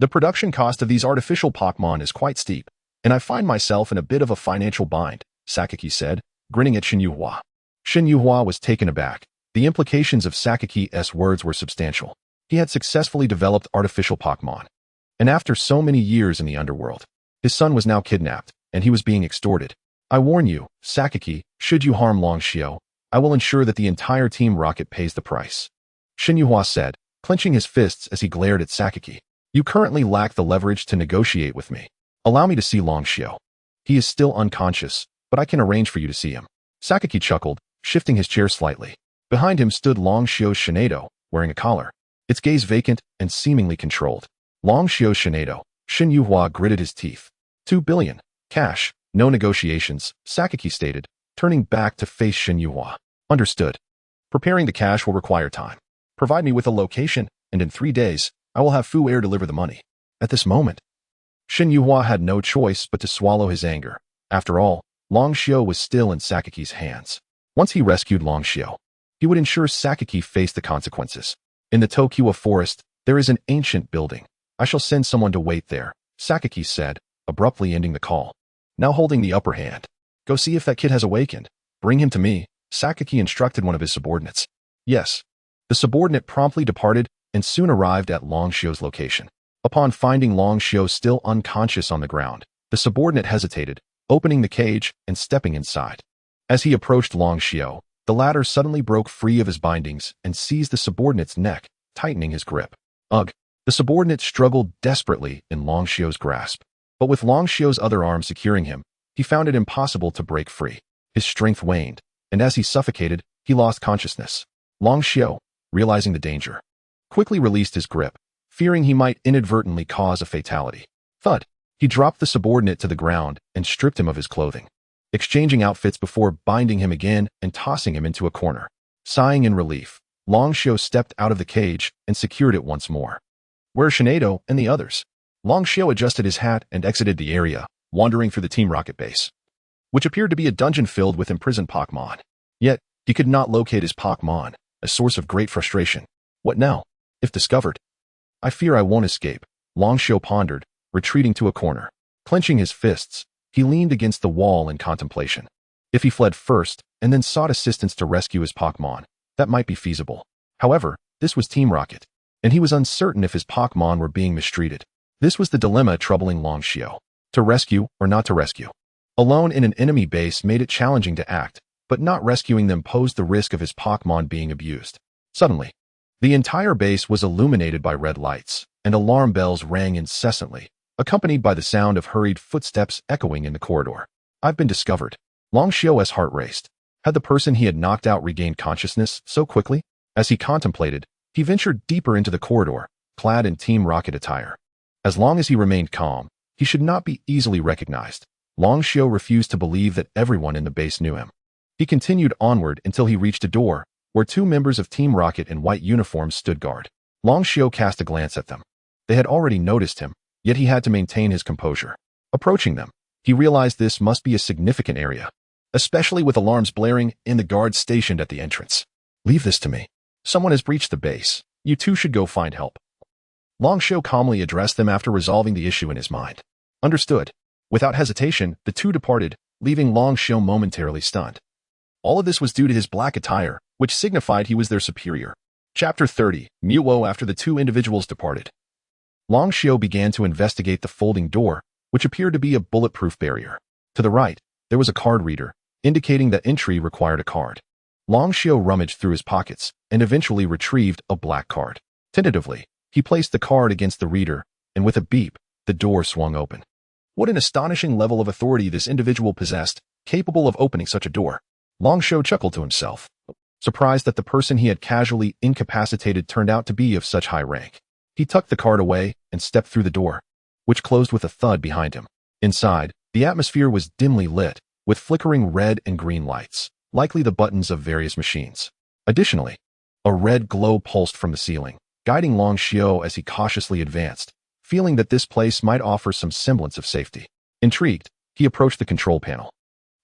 the production cost of these artificial Pokémon is quite steep, and I find myself in a bit of a financial bind, Sakaki said, grinning at Shin Yuhua. Shin Yuhua was taken aback. The implications of Sakaki's words were substantial. He had successfully developed artificial Pokémon. And after so many years in the underworld, his son was now kidnapped, and he was being extorted. I warn you, Sakaki, should you harm Long Xiao, I will ensure that the entire Team Rocket pays the price. Shin Yuhua said, clenching his fists as he glared at Sakaki. You currently lack the leverage to negotiate with me. Allow me to see Long Xiao. He is still unconscious, but I can arrange for you to see him. Sakaki chuckled, shifting his chair slightly. Behind him stood Long Xiao's Shinado, wearing a collar, its gaze vacant and seemingly controlled. Long Xiao's Shinado. Shin Yuhua gritted his teeth. 2 billion. Cash. No negotiations, Sakaki stated, turning back to face Shin Yuhua. Understood. Preparing the cash will require time. Provide me with a location, and in 3 days, I will have Fu Air deliver the money. At this moment, Shin Yuhua had no choice but to swallow his anger. After all, Long Xiao was still in Sakaki's hands. Once he rescued Long Xiao, he would ensure Sakaki faced the consequences. In the Tokiwa forest, there is an ancient building. I shall send someone to wait there, Sakaki said, abruptly ending the call. Now holding the upper hand. Go see if that kid has awakened. Bring him to me, Sakaki instructed one of his subordinates. Yes. The subordinate promptly departed and soon arrived at Long Xiao's location. Upon finding Long Xiao still unconscious on the ground, the subordinate hesitated, opening the cage and stepping inside. As he approached Long Xiao, the latter suddenly broke free of his bindings and seized the subordinate's neck, tightening his grip. Ugh! The subordinate struggled desperately in Long Xiao's grasp. But with Long Xiao's other arm securing him, he found it impossible to break free. His strength waned, and as he suffocated, he lost consciousness. Long Xiao, realizing the danger, quickly released his grip, fearing he might inadvertently cause a fatality. Thud! He dropped the subordinate to the ground and stripped him of his clothing, exchanging outfits before binding him again and tossing him into a corner. Sighing in relief, Long Xiao stepped out of the cage and secured it once more. Where are Shinado and the others? Long Xiao adjusted his hat and exited the area, wandering through the Team Rocket base, which appeared to be a dungeon filled with imprisoned Pokémon. Yet, he could not locate his Pokémon, a source of great frustration. What now? If discovered? I fear I won't escape, Long Xiao pondered, retreating to a corner. Clenching his fists, he leaned against the wall in contemplation. If he fled first and then sought assistance to rescue his Pokémon, that might be feasible. However, this was Team Rocket, and he was uncertain if his Pokémon were being mistreated. This was the dilemma troubling Long Xiao. To rescue or not to rescue. Alone in an enemy base made it challenging to act, but not rescuing them posed the risk of his Pokémon being abused. Suddenly, the entire base was illuminated by red lights, and alarm bells rang incessantly, accompanied by the sound of hurried footsteps echoing in the corridor. I've been discovered. Long Xiao's heart raced. Had the person he had knocked out regained consciousness so quickly? As he contemplated, he ventured deeper into the corridor, clad in Team Rocket attire. As long as he remained calm, he should not be easily recognized. Long Xiao refused to believe that everyone in the base knew him. He continued onward until he reached a door, where 2 members of Team Rocket in white uniforms stood guard. Long Xiao cast a glance at them. They had already noticed him, yet he had to maintain his composure. Approaching them, he realized this must be a significant area, especially with alarms blaring and the guards stationed at the entrance. Leave this to me. Someone has breached the base. You two should go find help. Long Xiao calmly addressed them after resolving the issue in his mind. Understood. Without hesitation, the two departed, leaving Long Xiao momentarily stunned. All of this was due to his black attire, which signified he was their superior. Chapter 30, Mewtwo. After the two individuals departed, Long Xiao began to investigate the folding door, which appeared to be a bulletproof barrier. To the right, there was a card reader, indicating that entry required a card. Long Xiao rummaged through his pockets and eventually retrieved a black card. Tentatively, he placed the card against the reader, and with a beep, the door swung open. What an astonishing level of authority this individual possessed, capable of opening such a door. Long Xiao chuckled to himself, surprised that the person he had casually incapacitated turned out to be of such high rank. He tucked the card away and stepped through the door, which closed with a thud behind him. Inside, the atmosphere was dimly lit, with flickering red and green lights, likely the buttons of various machines. Additionally, a red glow pulsed from the ceiling, guiding Long Xiao as he cautiously advanced, feeling that this place might offer some semblance of safety. Intrigued, he approached the control panel,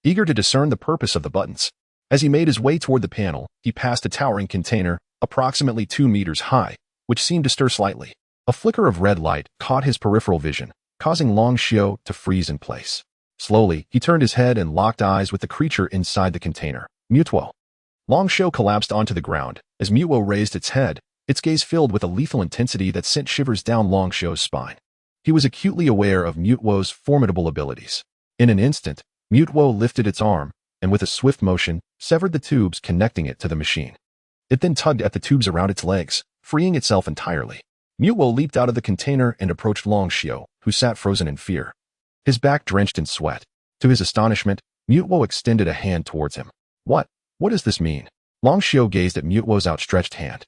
eager to discern the purpose of the buttons. As he made his way toward the panel, he passed a towering container, approximately 2 meters high, which seemed to stir slightly. A flicker of red light caught his peripheral vision, causing Long Xiao to freeze in place. Slowly, he turned his head and locked eyes with the creature inside the container, Mewtwo. Long Xiao collapsed onto the ground. As Mewtwo raised its head, its gaze filled with a lethal intensity that sent shivers down Long Xiao's spine. He was acutely aware of Mewtwo's formidable abilities. In an instant, Mewtwo lifted its arm, and with a swift motion, severed the tubes connecting it to the machine. It then tugged at the tubes around its legs, freeing itself entirely. Mewtwo leaped out of the container and approached Long Xiao, who sat frozen in fear, his back drenched in sweat. To his astonishment, Mewtwo extended a hand towards him. What does this mean? Long Xiao gazed at Mewtwo's outstretched hand,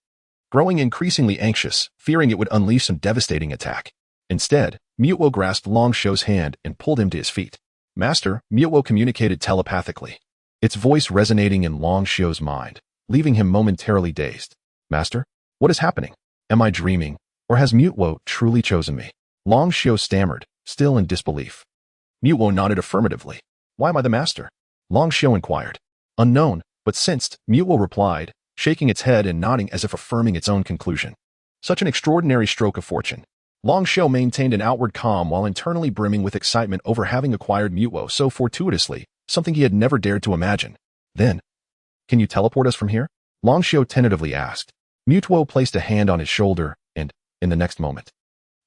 growing increasingly anxious, fearing it would unleash some devastating attack. Instead, Mewtwo grasped Long Xiao's hand and pulled him to his feet. Master, Mewtwo communicated telepathically, its voice resonating in Long Xiao's mind, leaving him momentarily dazed. Master, what is happening? Am I dreaming, or has Mewtwo truly chosen me? Long Xiao stammered, still in disbelief. Mewtwo nodded affirmatively. Why am I the master? Long Xiao inquired. Unknown, but sensed, Mewtwo replied, shaking its head and nodding as if affirming its own conclusion. Such an extraordinary stroke of fortune. Long Xiao maintained an outward calm while internally brimming with excitement over having acquired Mewtwo so fortuitously, something he had never dared to imagine. Then, can you teleport us from here? Long Xiao tentatively asked. Mewtwo placed a hand on his shoulder, and, in the next moment,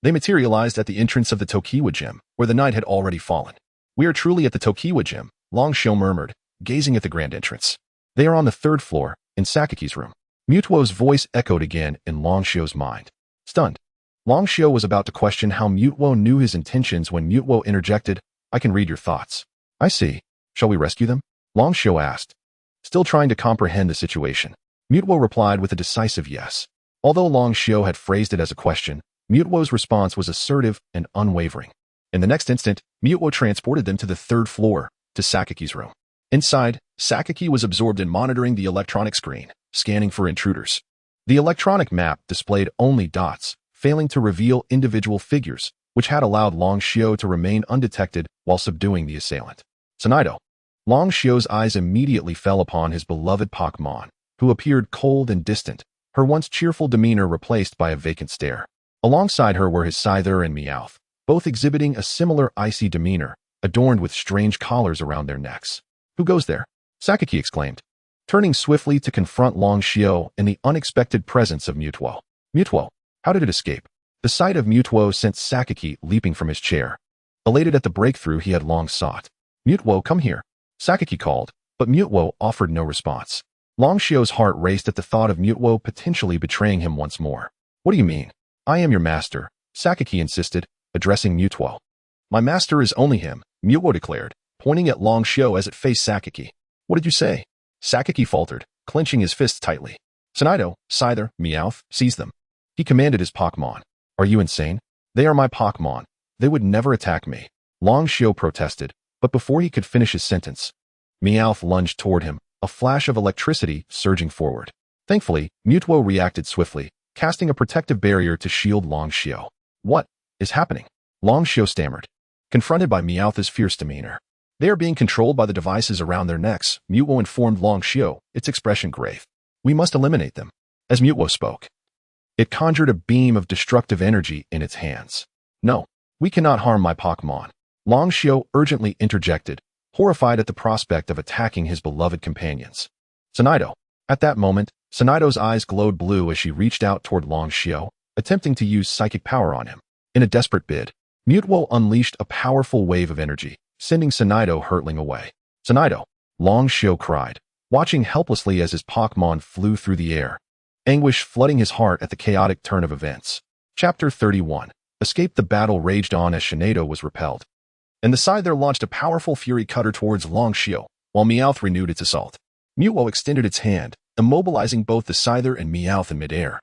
they materialized at the entrance of the Tokiwa Gym, where the night had already fallen. We are truly at the Tokiwa Gym, Long Xiao murmured, gazing at the grand entrance. They are on the 3rd floor, in Sakiki's room. Mewtwo's voice echoed again in Long Xiao's mind. Stunned, Long Xiao was about to question how Mewtwo knew his intentions when Mewtwo interjected, I can read your thoughts. I see. Shall we rescue them? Long Xiao asked, still trying to comprehend the situation. Mewtwo replied with a decisive yes. Although Long Xiao had phrased it as a question, Mewtwo's response was assertive and unwavering. In the next instant, Mewtwo transported them to the 3rd floor, to Sakiki's room. Inside, Sakiki was absorbed in monitoring the electronic screen, scanning for intruders. The electronic map displayed only dots, failing to reveal individual figures, which had allowed Long Xiao to remain undetected while subduing the assailant. Tsunaido. Long Xiao's eyes immediately fell upon his beloved Pokemon, who appeared cold and distant, her once cheerful demeanor replaced by a vacant stare. Alongside her were his Scyther and Meowth, both exhibiting a similar icy demeanor, adorned with strange collars around their necks. Who goes there? Sakiki exclaimed, turning swiftly to confront Long Xiao in the unexpected presence of Mewtwo. Mewtwo, how did it escape? The sight of Mewtwo sent Sakiki leaping from his chair, elated at the breakthrough he had long sought. Mewtwo, come here, Sakiki called, but Mewtwo offered no response. Long Xiao's heart raced at the thought of Mewtwo potentially betraying him once more. What do you mean? I am your master, Sakiki insisted, addressing Mewtwo. My master is only him, Mewtwo declared, pointing at Long Xiao as it faced Sakiki. What did you say? Sakiki faltered, clenching his fists tightly. Tsunaido, Scyther, Meowth, seize them. He commanded his Pokemon. Are you insane? They are my Pokemon. They would never attack me. Long Xiao protested, but before he could finish his sentence, Meowth lunged toward him, a flash of electricity surging forward. Thankfully, Mewtwo reacted swiftly, casting a protective barrier to shield Long Xiao. What is happening? Long Xiao stammered, confronted by Meowth's fierce demeanor. They are being controlled by the devices around their necks, Mewtwo informed Long Xiao, its expression grave. We must eliminate them. As Mewtwo spoke, it conjured a beam of destructive energy in its hands. No, we cannot harm my Pokemon. Long Xiao urgently interjected, horrified at the prospect of attacking his beloved companions. Tsunade. At that moment, Tsunade's eyes glowed blue as she reached out toward Long Xiu, attempting to use psychic power on him. In a desperate bid, Mewtwo unleashed a powerful wave of energy, sending Tsunade hurtling away. Tsunade, Long Xiu cried, watching helplessly as his Pokémon flew through the air, anguish flooding his heart at the chaotic turn of events. Chapter 31. Escape. The battle raged on as Tsunade was repelled, and the Scyther launched a powerful Fury Cutter towards Long Xiu, while Meowth renewed its assault. Mewtwo extended its hand, immobilizing both the Scyther and Meowth in midair,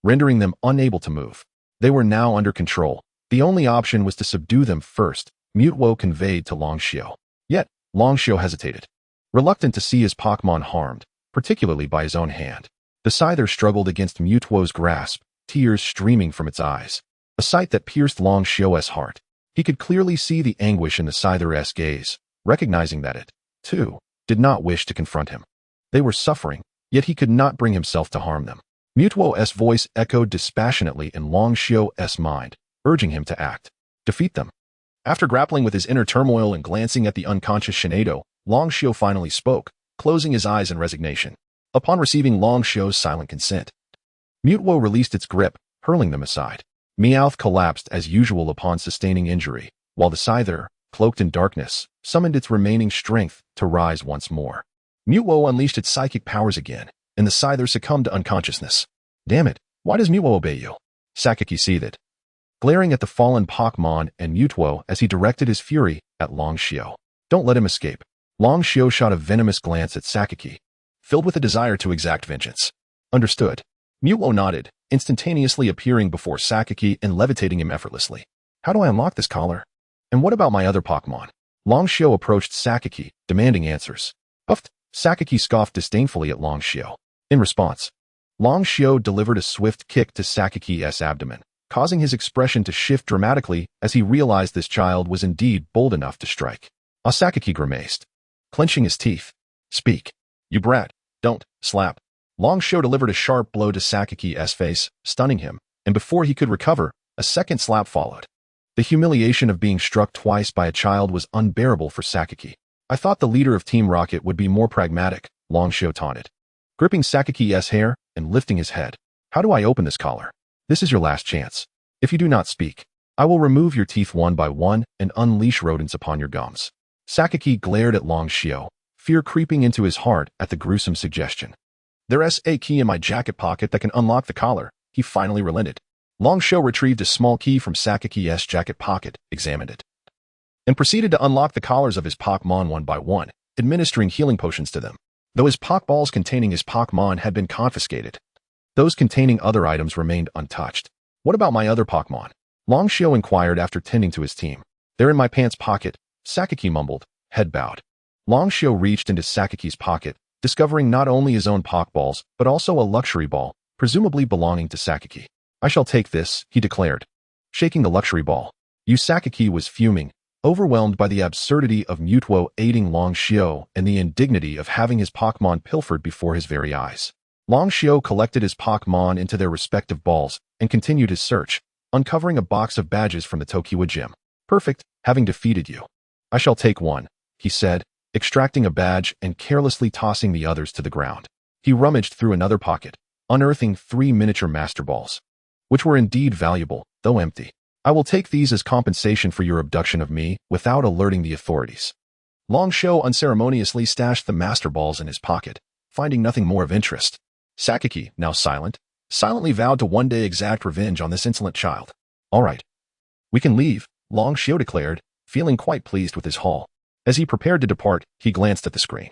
rendering them unable to move. They were now under control. The only option was to subdue them first, Mewtwo conveyed to Long Xiu. Yet, Long Xiu hesitated, reluctant to see his Pokémon harmed, particularly by his own hand. The Scyther struggled against Mewtwo's grasp, tears streaming from its eyes, a sight that pierced Long Xiu's heart. He could clearly see the anguish in the Scyther's gaze, recognizing that it, too, did not wish to confront him. They were suffering, yet he could not bring himself to harm them. Mewtwo's voice echoed dispassionately in Long Xiu's mind, urging him to act. Defeat them. After grappling with his inner turmoil and glancing at the unconscious Tsunade, Long Xiu finally spoke, closing his eyes in resignation. Upon receiving Long Xiu's silent consent, Mewtwo released its grip, hurling them aside. Meowth collapsed as usual upon sustaining injury, while the Scyther, cloaked in darkness, summoned its remaining strength to rise once more. Mewtwo unleashed its psychic powers again, and the Scyther succumbed to unconsciousness. Damn it, why does Mewtwo obey you? Sakaki seethed, glaring at the fallen Pokémon and Mewtwo as he directed his fury at Long Xiu. Don't let him escape. Long Xiu shot a venomous glance at Sakaki, filled with a desire to exact vengeance. Understood. Mewtwo nodded, instantaneously appearing before Sakaki and levitating him effortlessly. How do I unlock this collar? And what about my other Pokémon? Long Xiu approached Sakaki, demanding answers. Puffed. Sakaki scoffed disdainfully at Long Xiu. In response, Long Xiu delivered a swift kick to Sakaki's abdomen, causing his expression to shift dramatically as he realized this child was indeed bold enough to strike. Sakaki grimaced, clenching his teeth. Speak. You brat. Don't. Slap. Long Xiu delivered a sharp blow to Sakaki's face, stunning him, and before he could recover, a second slap followed. The humiliation of being struck twice by a child was unbearable for Sakaki. I thought the leader of Team Rocket would be more pragmatic, Long Xiu taunted, gripping Sakaki's hair and lifting his head. How do I open this collar? This is your last chance. If you do not speak, I will remove your teeth one by one and unleash rodents upon your gums. Sakaki glared at Long Xiu, fear creeping into his heart at the gruesome suggestion. There's a key in my jacket pocket that can unlock the collar. He finally relented. Long Xiu retrieved a small key from Sakaki's jacket pocket, examined it, and proceeded to unlock the collars of his Pokémon one by one, administering healing potions to them. Though his Pokéballs containing his Pokémon had been confiscated, those containing other items remained untouched. What about my other Pokémon? Long Xiu inquired after tending to his team. They're in my pants pocket, Sakaki mumbled, head bowed. Long Xiu reached into Sakaki's pocket, discovering not only his own Pokéballs, but also a luxury ball, presumably belonging to Sakaki. I shall take this, he declared, shaking the luxury ball. Sakaki was fuming, overwhelmed by the absurdity of Mewtwo aiding Long Xiu and the indignity of having his Pokémon pilfered before his very eyes. Long Xiu collected his Pokémon into their respective balls and continued his search, uncovering a box of badges from the Tokiwa gym. Perfect, having defeated you. I shall take one, he said, extracting a badge and carelessly tossing the others to the ground. He rummaged through another pocket, unearthing 3 miniature Master Balls, which were indeed valuable, though empty. I will take these as compensation for your abduction of me without alerting the authorities. Long Xiu unceremoniously stashed the Master Balls in his pocket, finding nothing more of interest. Sakaki, now silent, silently vowed to one day exact revenge on this insolent child. All right. We can leave, Long Xiu declared, feeling quite pleased with his haul. As he prepared to depart, he glanced at the screen,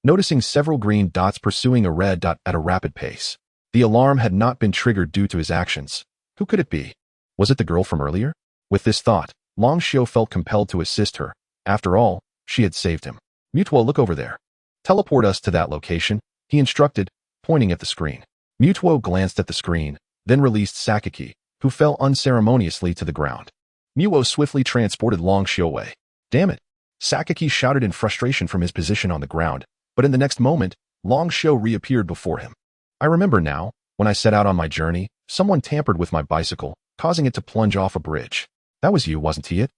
noticing several green dots pursuing a red dot at a rapid pace. The alarm had not been triggered due to his actions. Who could it be? Was it the girl from earlier? With this thought, Long Xiu felt compelled to assist her. After all, she had saved him. Mewtwo, look over there. Teleport us to that location, he instructed, pointing at the screen. Mewtwo glanced at the screen, then released Sakaki, who fell unceremoniously to the ground. Mewtwo swiftly transported Long Xiu away. Damn it! Sakaki shouted in frustration from his position on the ground, but in the next moment, Long Xiu reappeared before him. I remember now, when I set out on my journey, someone tampered with my bicycle, causing it to plunge off a bridge. That was you, wasn't it?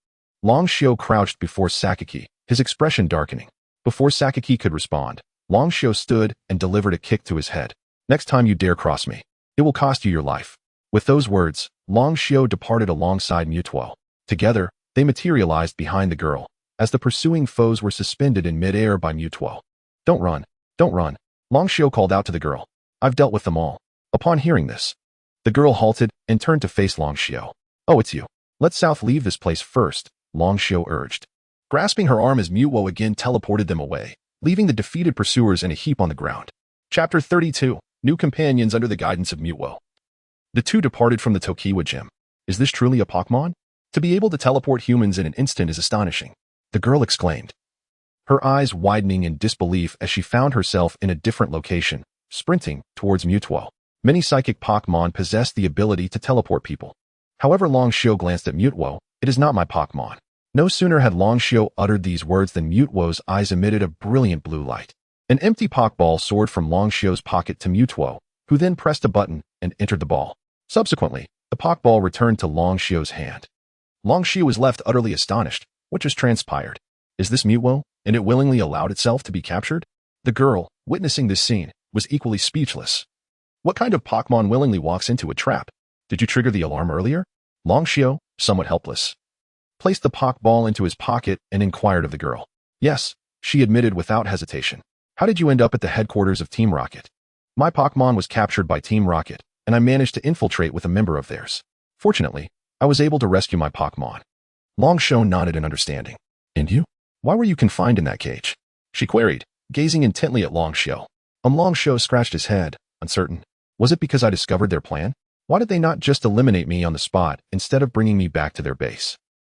Long Xiu crouched before Sakaki, his expression darkening. Before Sakaki could respond, Long Xiao stood and delivered a kick to his head. Next time you dare cross me, it will cost you your life. With those words, Long Xiao departed alongside Mewtwo. Together, they materialized behind the girl, as the pursuing foes were suspended in midair by Mewtwo. Don't run, don't run, Long Xiao called out to the girl. I've dealt with them all. Upon hearing this, the girl halted and turned to face Long Xiao. Oh, it's you. Let South leave this place first, Long Xiao urged. Grasping her arm as Mewtwo again teleported them away, leaving the defeated pursuers in a heap on the ground. Chapter 32. New companions under the guidance of Mewtwo. The two departed from the Tokiwa gym. Is this truly a Pokémon? To be able to teleport humans in an instant is astonishing, the girl exclaimed, her eyes widening in disbelief as she found herself in a different location, sprinting towards Mewtwo. Many psychic Pokémon possess the ability to teleport people. However, Long Xiao glanced at Mewtwo. It is not my Pokémon. No sooner had Long Xiao uttered these words than Mewtwo's eyes emitted a brilliant blue light. An empty Pokéball soared from Long Xiao's pocket to Mewtwo, who then pressed a button and entered the ball. Subsequently, the Pokéball returned to Long Xiao's hand. Long Xiao was left utterly astonished. What just transpired? Is this Mewtwo, and it willingly allowed itself to be captured? The girl, witnessing this scene, was equally speechless. What kind of Pokémon willingly walks into a trap? Did you trigger the alarm earlier? Long Xiao, somewhat helpless, placed the Pokéball into his pocket and inquired of the girl. Yes, she admitted without hesitation. How did you end up at the headquarters of Team Rocket? My Pokémon was captured by Team Rocket, and I managed to infiltrate with a member of theirs. Fortunately, I was able to rescue my Pokémon. Long Xiao nodded in understanding. And you? Why were you confined in that cage? She queried, gazing intently at Long Xiao. Long Xiao scratched his head, uncertain. Was it because I discovered their plan? Why did they not just eliminate me on the spot instead of bringing me back to their base?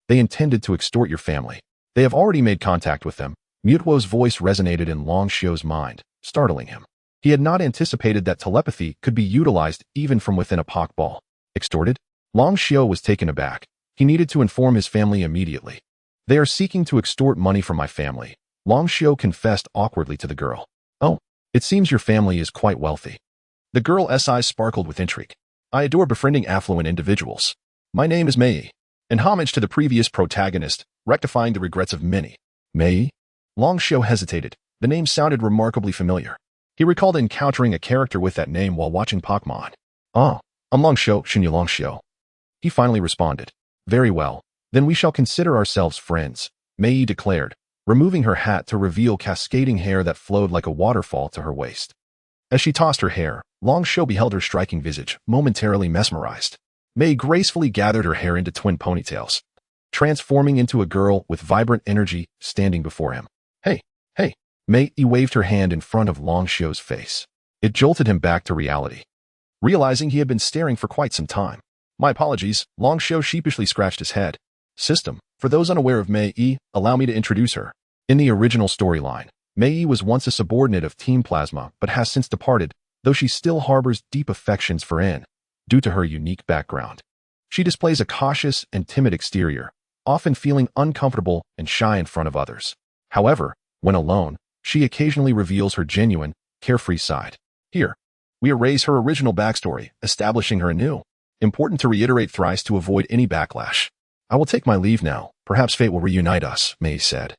They intended to extort your family. They have already made contact with them. Mewtwo's voice resonated in Long Xiao's mind, startling him. He had not anticipated that telepathy could be utilized even from within a Pokéball. Extorted? Long Xiao was taken aback. He needed to inform his family immediately. They are seeking to extort money from my family, Long Xiao confessed awkwardly to the girl. Oh, it seems your family is quite wealthy. The girl's eyes sparkled with intrigue. I adore befriending affluent individuals. My name is Mei. In homage to the previous protagonist, rectifying the regrets of many. Mei? Long Xiao hesitated. The name sounded remarkably familiar. He recalled encountering a character with that name while watching Pokémon. Ah, I'm Long Xiao, Shinya Long Xiao. He finally responded. Very well, then we shall consider ourselves friends, Mei declared, removing her hat to reveal cascading hair that flowed like a waterfall to her waist. As she tossed her hair, Long Xiao beheld her striking visage, momentarily mesmerized. Mei gracefully gathered her hair into twin ponytails, transforming into a girl with vibrant energy standing before him. Hey, hey, Mei waved her hand in front of Long Xiao's face. It jolted him back to reality, realizing he had been staring for quite some time. My apologies, Long Xiao sheepishly scratched his head. System, for those unaware of Mei, allow me to introduce her. In the original storyline, Mei was once a subordinate of Team Plasma but has since departed, though she still harbors deep affections for N, due to her unique background. She displays a cautious and timid exterior, often feeling uncomfortable and shy in front of others. However, when alone, she occasionally reveals her genuine, carefree side. Here, we erase her original backstory, establishing her anew. Important to reiterate thrice to avoid any backlash. I will take my leave now. Perhaps fate will reunite us, Mei said.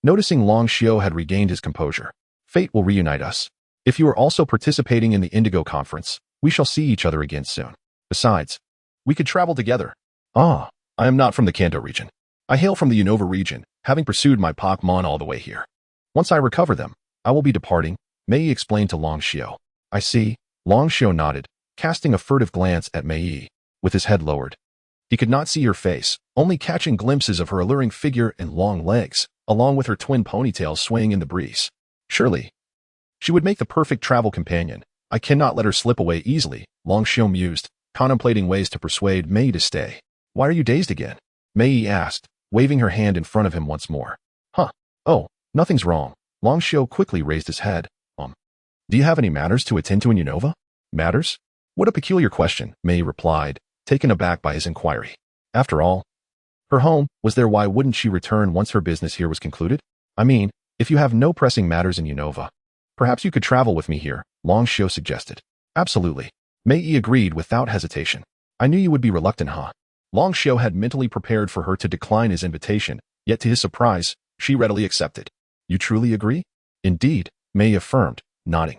Noticing Long Xiao had regained his composure. Fate will reunite us. If you are also participating in the Indigo Conference, we shall see each other again soon. Besides, we could travel together. Ah, I am not from the Kanto region. I hail from the Unova region, having pursued my Pokémon all the way here. Once I recover them, I will be departing, Mei explained to Long Xiao. I see. Long Xiao nodded, casting a furtive glance at Mei, with his head lowered. He could not see her face, only catching glimpses of her alluring figure and long legs, along with her twin ponytails swaying in the breeze. Surely, she would make the perfect travel companion. I cannot let her slip away easily, Long Xiao mused, contemplating ways to persuade Mei to stay. Why are you dazed again? Mei asked, waving her hand in front of him once more. Huh. Oh, nothing's wrong. Long Xiao quickly raised his head. Do you have any matters to attend to in Unova? Matters? What a peculiar question, Mei replied, taken aback by his inquiry. After all, her home was there. Why wouldn't she return once her business here was concluded? I mean, if you have no pressing matters in Unova, perhaps you could travel with me here, Long Xiao suggested. Absolutely. Mei agreed without hesitation. I knew you would be reluctant, huh? Long Xiao had mentally prepared for her to decline his invitation, yet to his surprise, She readily accepted. You truly agree? Indeed, Mei affirmed, nodding.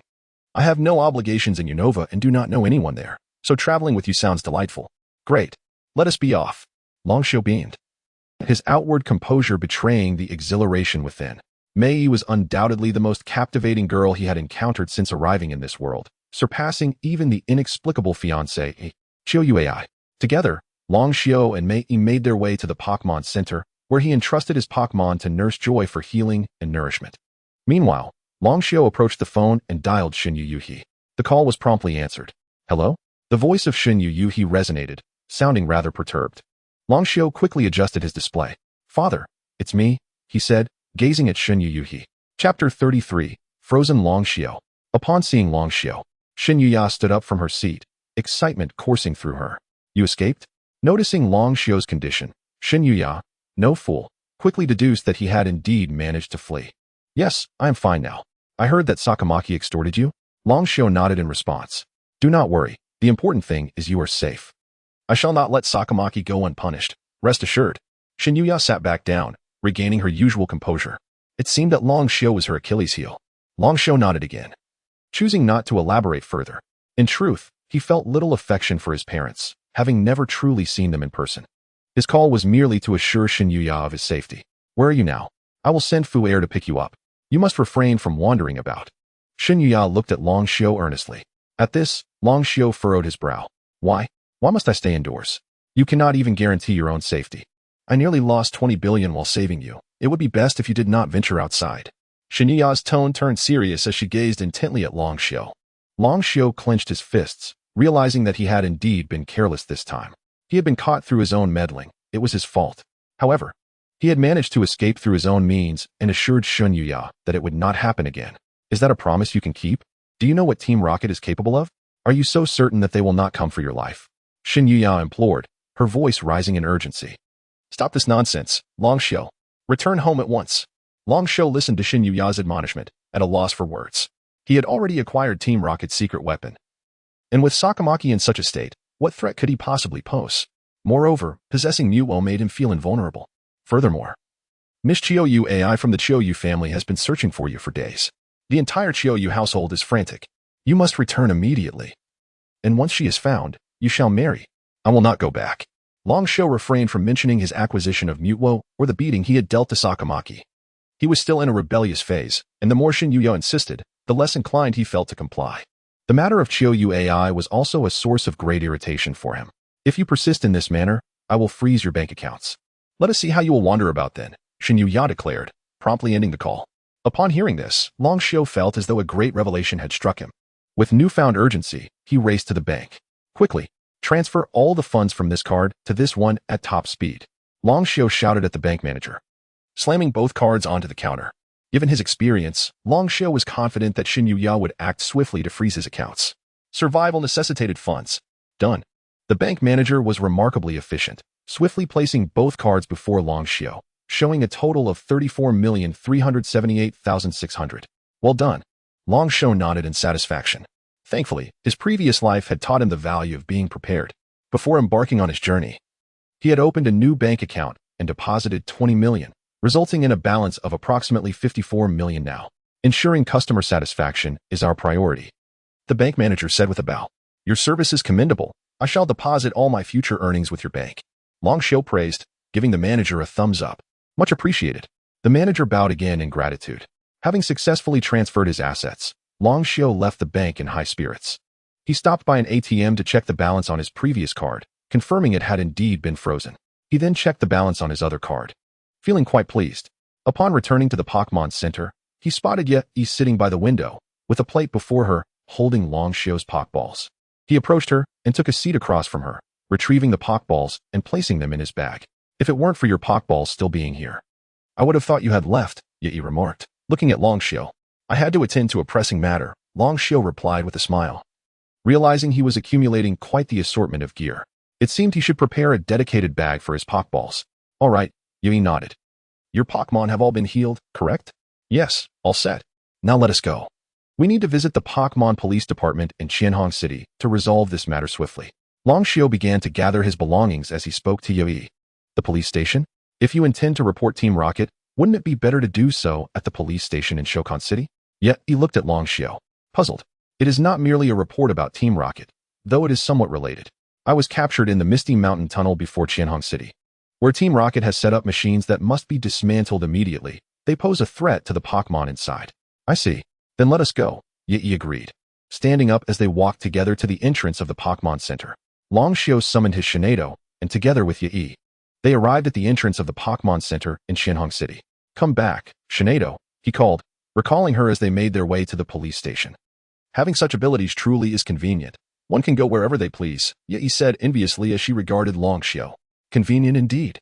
I have no obligations in Unova and do not know anyone there, so traveling with you sounds delightful. Great. Let us be off. Longxiao beamed, his outward composure betraying the exhilaration within. Mei was undoubtedly the most captivating girl he had encountered since arriving in this world, surpassing even the inexplicable fiancé, Xiaoyuai. Together, Longxiao and Mei made their way to the Pokémon Center, where he entrusted his Pokémon to nurse Joy for healing and nourishment. Meanwhile, Longxiao approached the phone and dialed Xinyu Yuhi. The call was promptly answered. Hello? The voice of Xinyu Yuhi resonated, sounding rather perturbed. Longxiao quickly adjusted his display. Father, it's me, he said, gazing at Xinyu Yuhi. Chapter 33, Frozen Longxiao. Upon seeing Longxiao, Xinyuya stood up from her seat, excitement coursing through her. You escaped? Noticing Longxiao's condition, Xinyuya, no fool, quickly deduced that he had indeed managed to flee. Yes, I am fine now. I heard that Sakamaki extorted you? Longxiao nodded in response. Do not worry, the important thing is you are safe. I shall not let Sakamaki go unpunished, rest assured. Xinyuya sat back down, regaining her usual composure. It seemed that Longxiao was her Achilles heel. Longxiao nodded again, choosing not to elaborate further. In truth, he felt little affection for his parents, having never truly seen them in person. His call was merely to assure Xinyuya of his safety. Where are you now? I will send Fu Air to pick you up. You must refrain from wandering about. Xinyuya looked at Longxiao earnestly. At this, Longxiao furrowed his brow. Why? Why must I stay indoors? You cannot even guarantee your own safety. I nearly lost 20 billion while saving you. It would be best if you did not venture outside. Xinyuya's tone turned serious as she gazed intently at Longxiao. Longxiao clenched his fists, realizing that he had indeed been careless this time. He had been caught through his own meddling. It was his fault. However, he had managed to escape through his own means and assured Xinyuya that it would not happen again. Is that a promise you can keep? Do you know what Team Rocket is capable of? Are you so certain that they will not come for your life? Xinyuya implored, her voice rising in urgency. Stop this nonsense, Longxiao. Return home at once. Longxiao listened to Xinyuya's admonishment, at a loss for words. He had already acquired Team Rocket's secret weapon. And with Sakamaki in such a state, what threat could he possibly pose? Moreover, possessing Mewtwo made him feel invulnerable. Furthermore, Miss Chiouyu AI from the Chiouyu family has been searching for you for days. The entire Chiouyu household is frantic. You must return immediately. And once she is found, you shall marry. I will not go back. Longxiao refrained from mentioning his acquisition of Mewtwo or the beating he had dealt to Sakamaki. He was still in a rebellious phase, and the more Xinyuya insisted, the less inclined he felt to comply. The matter of Chiouyu AI was also a source of great irritation for him. If you persist in this manner, I will freeze your bank accounts. Let us see how you will wander about then, Xinyuya declared, promptly ending the call. Upon hearing this, Longxiao felt as though a great revelation had struck him. With newfound urgency, he raced to the bank. Quickly, transfer all the funds from this card to this one at top speed. Longxiao shouted at the bank manager, slamming both cards onto the counter. Given his experience, Longxiao was confident that Xinyuya would act swiftly to freeze his accounts. Survival necessitated funds. Done. The bank manager was remarkably efficient, swiftly placing both cards before Longxiao, showing a total of 34,378,600. Well done. Longxiao nodded in satisfaction. Thankfully, his previous life had taught him the value of being prepared. Before embarking on his journey, he had opened a new bank account and deposited 20 million, resulting in a balance of approximately 54 million now. Ensuring customer satisfaction is our priority, the bank manager said with a bow. Your service is commendable. I shall deposit all my future earnings with your bank. Longxiao praised, giving the manager a thumbs up. Much appreciated. The manager bowed again in gratitude. Having successfully transferred his assets, Longxiao left the bank in high spirits. He stopped by an ATM to check the balance on his previous card, confirming it had indeed been frozen. He then checked the balance on his other card, feeling quite pleased. Upon returning to the Pokémon Center, he spotted Yi sitting by the window, with a plate before her, holding Longxiao's Pokeballs. He approached her and took a seat across from her, retrieving the Pokeballs and placing them in his bag. If it weren't for your Pokeballs still being here, I would have thought you had left, Yi remarked. Looking at Longxiao, I had to attend to a pressing matter, Longxiao replied with a smile. Realizing he was accumulating quite the assortment of gear, it seemed he should prepare a dedicated bag for his Pokeballs. All right, Yi nodded. Your Pokémon have all been healed, correct? Yes, all set. Now let us go. We need to visit the Pokémon Police Department in Qianhong City to resolve this matter swiftly. Longxiao began to gather his belongings as he spoke to Yi. The police station? If you intend to report Team Rocket, Wouldn't it be better to do so at the police station in Shokan City? Yet he looked at Long Xiao, puzzled. It is not merely a report about Team Rocket, though it is somewhat related. I was captured in the Misty Mountain Tunnel before Qianhong City, where Team Rocket has set up machines that must be dismantled immediately. They pose a threat to the Pokémon inside. I see. Then let us go, Yi agreed, standing up as they walked together to the entrance of the Pokémon Center. Long Xiao summoned his Shinado, and together with Yi, they arrived at the entrance of the Pokémon Center in Qianhong City. Come back, Shinado, he called, recalling her as they made their way to the police station. Having such abilities truly is convenient. One can go wherever they please, Yi said enviously as she regarded Long Xiao. Convenient indeed.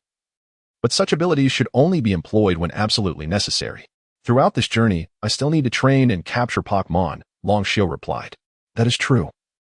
But such abilities should only be employed when absolutely necessary. Throughout this journey, I still need to train and capture Pokémon, Long Xiao replied. That is true.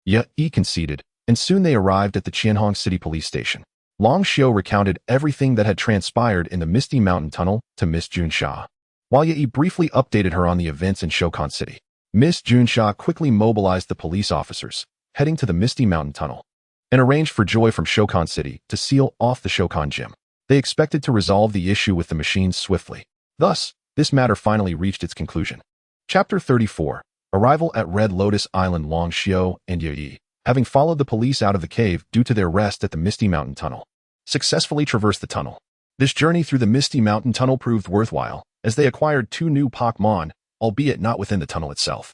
Yi conceded, and soon they arrived at the Qianhong City police station. Long Xiao recounted everything that had transpired in the Misty Mountain Tunnel to Miss Junsha, while Yi briefly updated her on the events in Shokan City. Miss Junsha quickly mobilized the police officers, heading to the Misty Mountain Tunnel, and arranged for Joy from Shokan City to seal off the Shokan Gym. They expected to resolve the issue with the machines swiftly. Thus, this matter finally reached its conclusion. Chapter 34. Arrival at Red Lotus Island. Long Xiao and Yi, having followed the police out of the cave due to their rest at the Misty Mountain Tunnel, successfully traversed the tunnel. This journey through the Misty Mountain Tunnel proved worthwhile, as they acquired 2 new Pokémon, albeit not within the tunnel itself,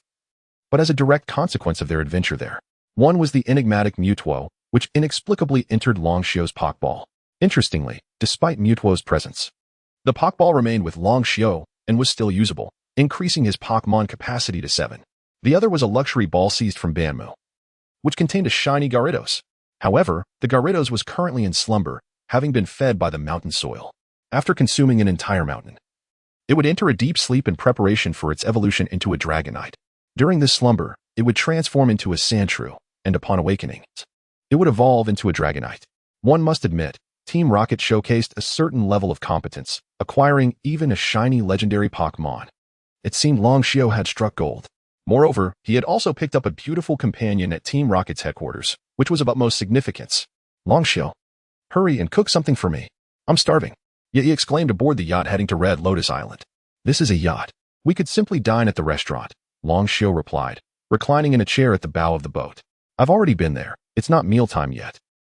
but as a direct consequence of their adventure there. One was the enigmatic Mewtwo, which inexplicably entered Long Xiao's Pokéball. Interestingly, despite Mewtwo's presence, the Pokéball remained with Long Xiao and was still usable, increasing his Pokémon capacity to 7. The other was a luxury ball seized from Banmu, which contained a shiny Gyarados. However, the Gyarados was currently in slumber, having been fed by the mountain soil. After consuming an entire mountain, it would enter a deep sleep in preparation for its evolution into a Dragonite. During this slumber, it would transform into a Sandshrew, and upon awakening, it would evolve into a Dragonite. One must admit, Team Rocket showcased a certain level of competence, acquiring even a shiny legendary Pokémon. It seemed Long Xiao had struck gold. Moreover, he had also picked up a beautiful companion at Team Rocket's headquarters, which was of utmost significance. Long Xiao, hurry and cook something for me. I'm starving. Yi exclaimed aboard the yacht heading to Red Lotus Island. This is a yacht. We could simply dine at the restaurant, Long Xiao replied, reclining in a chair at the bow of the boat. I've already been there. It's not mealtime yet.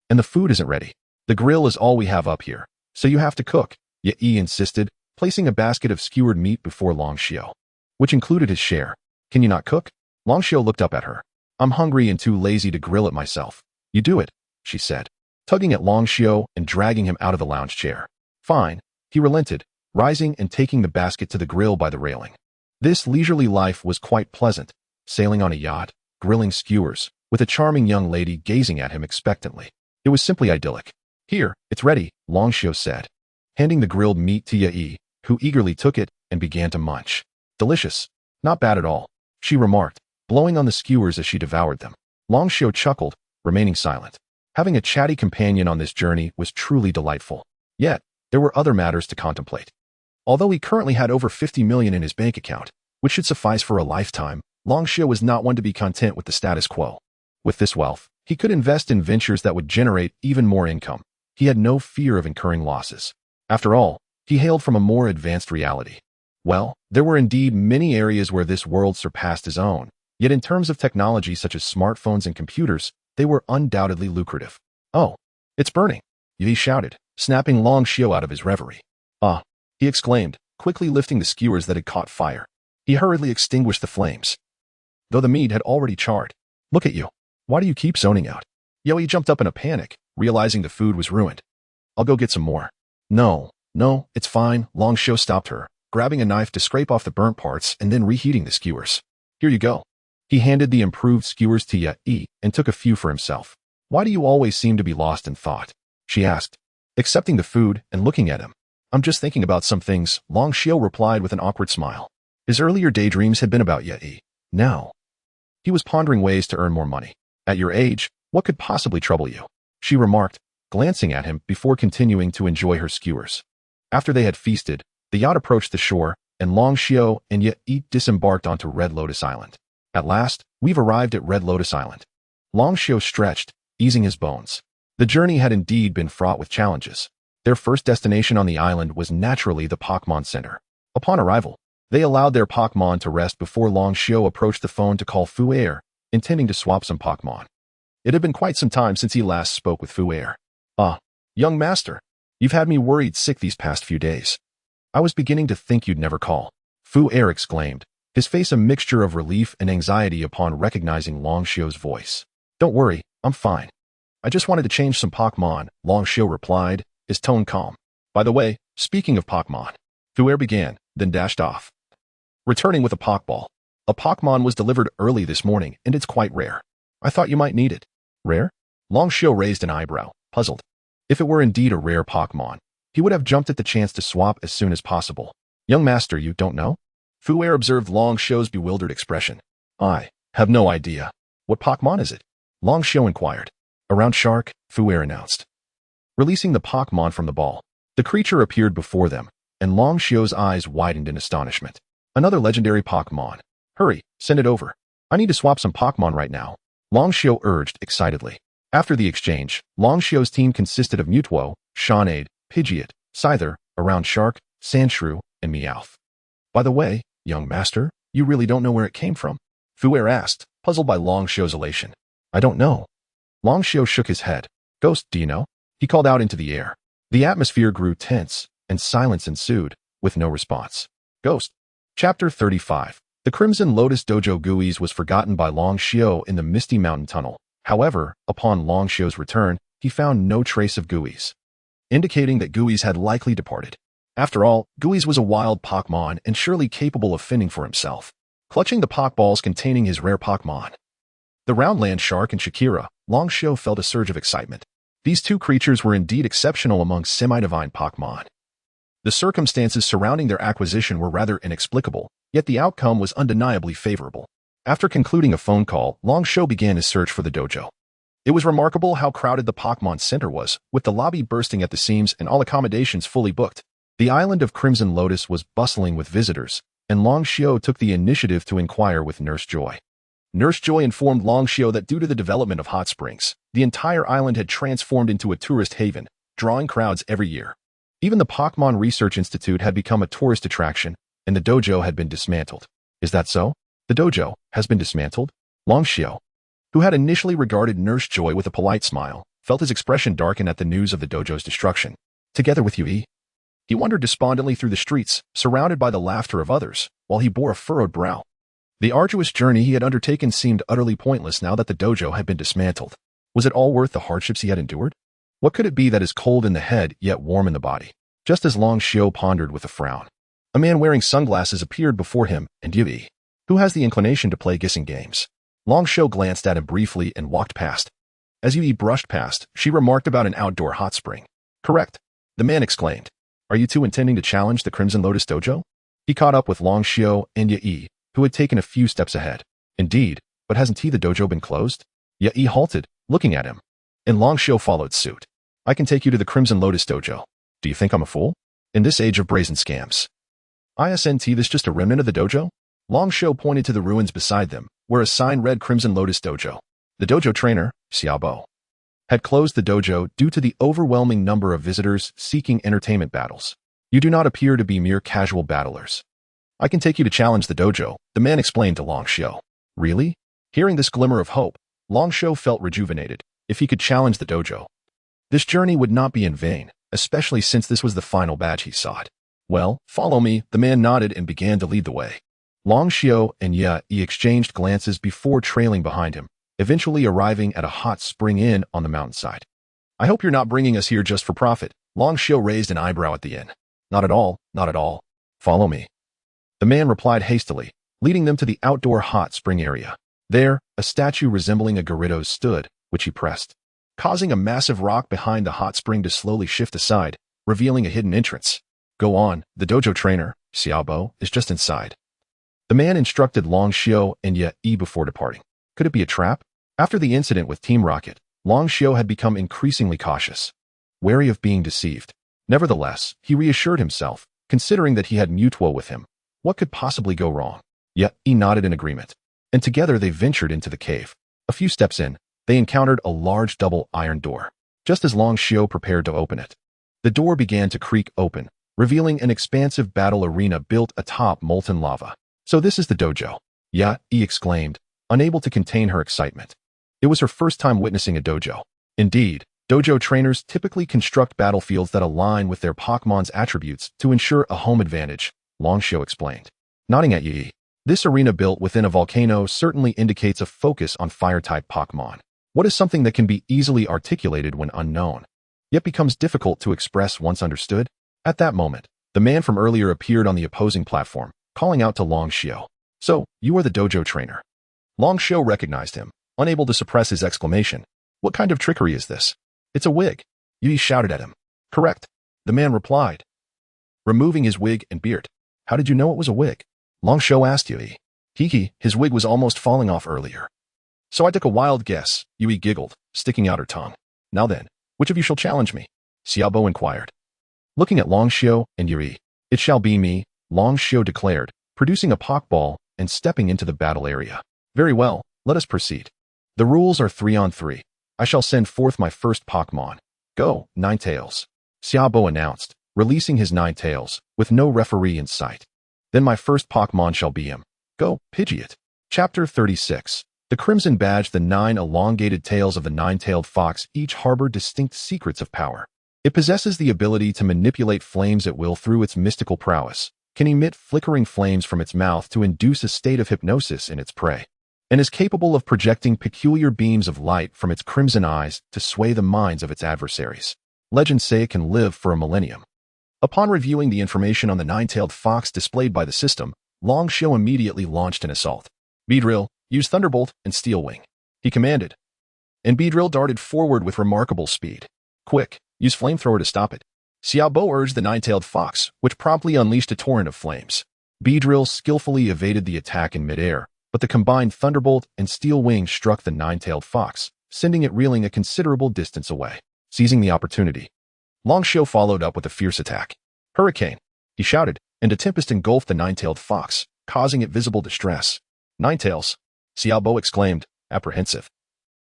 And the food isn't ready. The grill is all we have up here, so you have to cook, Yi insisted, placing a basket of skewered meat before Long Xiao, which included his share. Can you not cook? Long Xiao looked up at her. I'm hungry and too lazy to grill it myself. You do it, she said, tugging at Long Xiao and dragging him out of the lounge chair. Fine, he relented, rising and taking the basket to the grill by the railing. This leisurely life was quite pleasant, sailing on a yacht, grilling skewers, with a charming young lady gazing at him expectantly. It was simply idyllic. Here, it's ready, Long Xiao said, handing the grilled meat to Yi, who eagerly took it and began to munch. Delicious. Not bad at all, she remarked, blowing on the skewers as she devoured them. Long Xiao chuckled, remaining silent. Having a chatty companion on this journey was truly delightful. Yet, there were other matters to contemplate. Although he currently had over 50 million in his bank account, which should suffice for a lifetime, Long Xiao was not one to be content with the status quo. With this wealth, he could invest in ventures that would generate even more income. He had no fear of incurring losses. After all, he hailed from a more advanced reality. Well, there were indeed many areas where this world surpassed his own, yet in terms of technology such as smartphones and computers, they were undoubtedly lucrative. Oh, it's burning, Yi shouted, snapping Long Xiao out of his reverie. Ah, he exclaimed, quickly lifting the skewers that had caught fire. He hurriedly extinguished the flames, though the meat had already charred. Look at you. Why do you keep zoning out? Yi jumped up in a panic, realizing the food was ruined. I'll go get some more. No, it's fine, Long Xiao stopped her, grabbing a knife to scrape off the burnt parts and then reheating the skewers. Here you go. He handed the improved skewers to Yi and took a few for himself. Why do you always seem to be lost in thought? She asked, accepting the food and looking at him. I'm just thinking about some things, Long Xiao replied with an awkward smile. His earlier daydreams had been about Yi. Now, he was pondering ways to earn more money. At your age, what could possibly trouble you? She remarked, glancing at him before continuing to enjoy her skewers. After they had feasted, the yacht approached the shore, and Long Xiao and Yi disembarked onto Red Lotus Island. At last, we've arrived at Red Lotus Island. Long Xiao stretched, easing his bones. The journey had indeed been fraught with challenges. Their first destination on the island was naturally the Pokémon Center. Upon arrival, they allowed their Pokémon to rest before Long Xiao approached the phone to call Fu Air, intending to swap some Pokémon. It had been quite some time since he last spoke with Fu Air. "Ah, young master, you've had me worried sick these past few days. I was beginning to think you'd never call," Fu Air exclaimed, his face a mixture of relief and anxiety upon recognizing Long Xiao's voice. "Don't worry, I'm fine. I just wanted to change some Pokémon," Long Xiao replied, his tone calm. "By the way, speaking of Pokémon," Fu Air began, then dashed off. Returning with a Pokeball. "A Pokémon was delivered early this morning, and it's quite rare. I thought you might need it." "Rare?" Long Xiao raised an eyebrow, puzzled. If it were indeed a rare Pokémon, he would have jumped at the chance to swap as soon as possible. "Young master, you don't know?" Fu Air observed Long Xiao's bewildered expression. "I have no idea. What Pokémon is it?" Long Xiao inquired. "Around Shark," Fu Air announced. Releasing the Pokémon from the ball, the creature appeared before them, and Long Xiao's eyes widened in astonishment. "Another legendary Pokémon. Hurry, send it over. I need to swap some Pokémon right now," Long Xiao urged excitedly. After the exchange, Long Xiao's team consisted of Mewtwo, Shawnade, Pidgeot, Scyther, Around Shark, Sandshrew, and Meowth. "By the way, young master, you really don't know where it came from?" Fu Air asked, puzzled by Long Xiao's elation. "I don't know." Long Xiao shook his head. "Ghost, do you know?" He called out into the air. The atmosphere grew tense, and silence ensued, with no response. Ghost. Chapter 35. The Crimson Lotus Dojo GUIs was forgotten by Long Xiao in the Misty Mountain Tunnel. However, upon Long Xiao's return, he found no trace of GUIs, indicating that GUIs had likely departed. After all, GUIs was a wild Pokémon and surely capable of fending for himself. Clutching the Pokeballs containing his rare Pokémon, the Roundland Shark and Shakira, Long Xiao felt a surge of excitement. These two creatures were indeed exceptional among semi-divine Pokémon. The circumstances surrounding their acquisition were rather inexplicable, yet the outcome was undeniably favorable. After concluding a phone call, Long Xiao began his search for the dojo. It was remarkable how crowded the Pokémon Center was, with the lobby bursting at the seams and all accommodations fully booked. The island of Crimson Lotus was bustling with visitors, and Long Xiao took the initiative to inquire with Nurse Joy. Nurse Joy informed Long Xiao that due to the development of hot springs, the entire island had transformed into a tourist haven, drawing crowds every year. Even the Pokémon Research Institute had become a tourist attraction, and the dojo had been dismantled. "Is that so? The dojo has been dismantled?" Long Xiao, who had initially regarded Nurse Joy with a polite smile, felt his expression darken at the news of the dojo's destruction. Together with Yui, he wandered despondently through the streets, surrounded by the laughter of others, while he bore a furrowed brow. The arduous journey he had undertaken seemed utterly pointless now that the dojo had been dismantled. Was it all worth the hardships he had endured? What could it be that is cold in the head yet warm in the body? Just as Long Xiao pondered with a frown, a man wearing sunglasses appeared before him, and Yui, who has the inclination to play guessing games. Long Xiao glanced at him briefly and walked past. As Yui brushed past, she remarked about an outdoor hot spring. "Correct," the man exclaimed. "Are you two intending to challenge the Crimson Lotus Dojo?" He caught up with Long Xiao and Yui, who had taken a few steps ahead. "Indeed, but hasn't the dojo been closed?" Yui halted, looking at him, and Long Xiao followed suit. "I can take you to the Crimson Lotus Dojo. Do you think I'm a fool? In this age of brazen scams, isn't this just a remnant of the dojo?" Long Xiao pointed to the ruins beside them, where a sign read Crimson Lotus Dojo. The dojo trainer, Xiaobo, had closed the dojo due to the overwhelming number of visitors seeking entertainment battles. "You do not appear to be mere casual battlers. I can take you to challenge the dojo," the man explained to Long Xiao. "Really?" Hearing this glimmer of hope, Long Xiao felt rejuvenated. If he could challenge the dojo, this journey would not be in vain, especially since this was the final badge he sought. "Well, follow me," the man nodded and began to lead the way. Long Xiao and Yui exchanged glances before trailing behind him, eventually arriving at a hot spring inn on the mountainside. "I hope you're not bringing us here just for profit." Long Xiao raised an eyebrow at the inn. Not at all, not at all. Follow me." The man replied hastily, leading them to the outdoor hot spring area. There, a statue resembling a Gyarados stood, which he pressed, causing a massive rock behind the hot spring to slowly shift aside, revealing a hidden entrance. "Go on, the dojo trainer, Xiaobo, is just inside." The man instructed Long Xiao and Yui before departing. Could it be a trap? After the incident with Team Rocket, Long Xiao had become increasingly cautious, wary of being deceived. Nevertheless, he reassured himself, considering that he had Mewtwo with him. What could possibly go wrong? Yui nodded in agreement, and together they ventured into the cave. A few steps in, they encountered a large double iron door. Just as Long Xiao prepared to open it, The door began to creak open, revealing an expansive battle arena built atop molten lava. So this is the dojo. Yeah, he exclaimed, unable to contain her excitement. It was her first time witnessing a dojo. Indeed, dojo trainers typically construct battlefields that align with their Pokémon's attributes to ensure a home advantage, Longshio explained. Nodding at Yi, this arena built within a volcano certainly indicates a focus on fire-type Pokémon. What is something that can be easily articulated when unknown, yet becomes difficult to express once understood? At that moment, the man from earlier appeared on the opposing platform, calling out to Longshio. So, you are the dojo trainer. Longshio recognized him, unable to suppress his exclamation. What kind of trickery is this? It's a wig. Yi shouted at him. Correct. The man replied, removing his wig and beard. How did you know it was a wig? Longshio asked Yui. His wig was almost falling off earlier. So I took a wild guess, Yui giggled, sticking out her tongue. Now then, which of you shall challenge me? Xiaobo inquired. Looking at Longshio and Yui, it shall be me, Longshio declared, producing a Pokeball and stepping into the battle area. Very well, let us proceed. The rules are 3-on-3. I shall send forth my first Pokemon. Go, Ninetales. Xiaobo announced, releasing his Ninetales, with no referee in sight. Then my first Pokemon shall be him. Go, Pidgeot. Chapter 36. The Crimson Badge. The 9 elongated tails of the nine-tailed fox each harbor distinct secrets of power. It possesses the ability to manipulate flames at will through its mystical prowess, can emit flickering flames from its mouth to induce a state of hypnosis in its prey, and is capable of projecting peculiar beams of light from its crimson eyes to sway the minds of its adversaries. Legends say it can live for a millennium. Upon reviewing the information on the nine-tailed fox displayed by the system, Longshio immediately launched an assault. Beedrill, use Thunderbolt and Steel Wing, he commanded. And Beedrill darted forward with remarkable speed. Quick, use Flamethrower to stop it. Xiaobo urged the nine-tailed fox, which promptly unleashed a torrent of flames. Beedrill skillfully evaded the attack in midair, but the combined Thunderbolt and Steel Wing struck the nine-tailed fox, sending it reeling a considerable distance away. Seizing the opportunity, Longshio followed up with a fierce attack. Hurricane, he shouted, and a tempest engulfed the nine-tailed fox, causing it visible distress. Ninetales, Xiaobo exclaimed, apprehensive.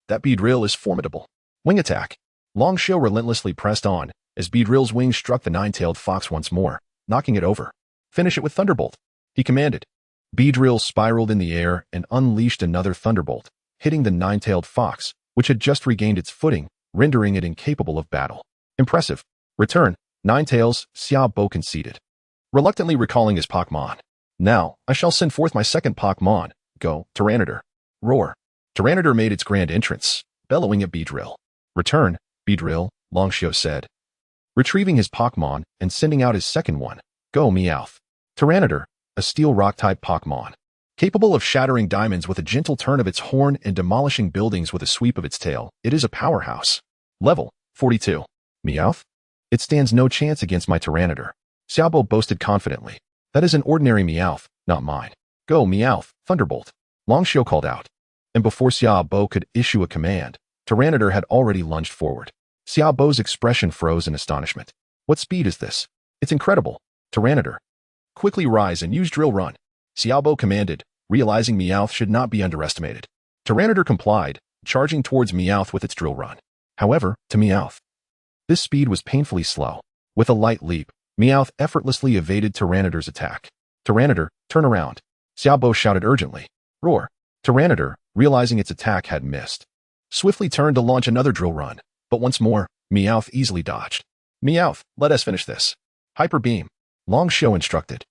That Beedrill is formidable. Wing attack. Longshio relentlessly pressed on, as Beedrill's wings struck the nine-tailed fox once more, knocking it over. Finish it with Thunderbolt, he commanded. Beedrill spiraled in the air and unleashed another Thunderbolt, hitting the nine-tailed fox, which had just regained its footing, rendering it incapable of battle. Impressive. Return, Ninetales, Xiaobo conceded, reluctantly recalling his Pokemon. Now, I shall send forth my second Pokemon. Go, Tyranitar. Roar. Tyranitar made its grand entrance, bellowing at Beedrill. Return, Beedrill, Longshio said, retrieving his Pokemon and sending out his second one. Go, Meowth. Tyranitar, a steel rock-type Pokemon, capable of shattering diamonds with a gentle turn of its horn and demolishing buildings with a sweep of its tail. It is a powerhouse. Level 42. Meowth? It stands no chance against my Tyranitar, Xiaobo boasted confidently. That is an ordinary Meowth, not mine. Go, Meowth, Thunderbolt, Longshio called out. And before Xiaobo could issue a command, Tyranitar had already lunged forward. Xiaobo's expression froze in astonishment. What speed is this? It's incredible. Tyranitar, quickly rise and use Drill Run, Xiaobo commanded, realizing Meowth should not be underestimated. Tyranitar complied, charging towards Meowth with its Drill Run. However, to Meowth, this speed was painfully slow. With a light leap, Meowth effortlessly evaded Tyranitar's attack. Tyranitar, turn around, Xiaobo shouted urgently. Roar. Tyranitar, realizing its attack had missed, swiftly turned to launch another Drill Run, but once more, Meowth easily dodged. Meowth, let us finish this. Hyper Beam, Longshio instructed.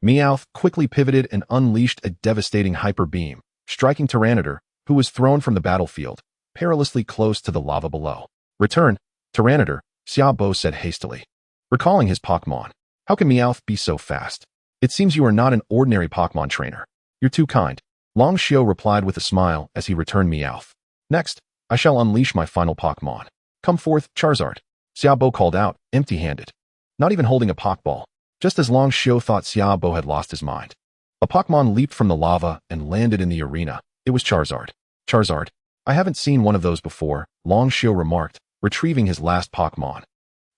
Meowth quickly pivoted and unleashed a devastating Hyper Beam, striking Tyranitar, who was thrown from the battlefield, perilously close to the lava below. Return, Tyranitar, Xiaobo said hastily, recalling his Pokemon. How can Meowth be so fast? It seems you are not an ordinary Pokemon trainer. You're too kind, Longshio replied with a smile as he returned Meowth. Next, I shall unleash my final Pokemon. Come forth, Charizard, Xiaobo called out, empty-handed, not even holding a Pokeball. Just as Longshio thought Xiaobo had lost his mind, a Pokemon leaped from the lava and landed in the arena. It was Charizard. Charizard, I haven't seen one of those before, Longshio remarked, retrieving his last Pokemon.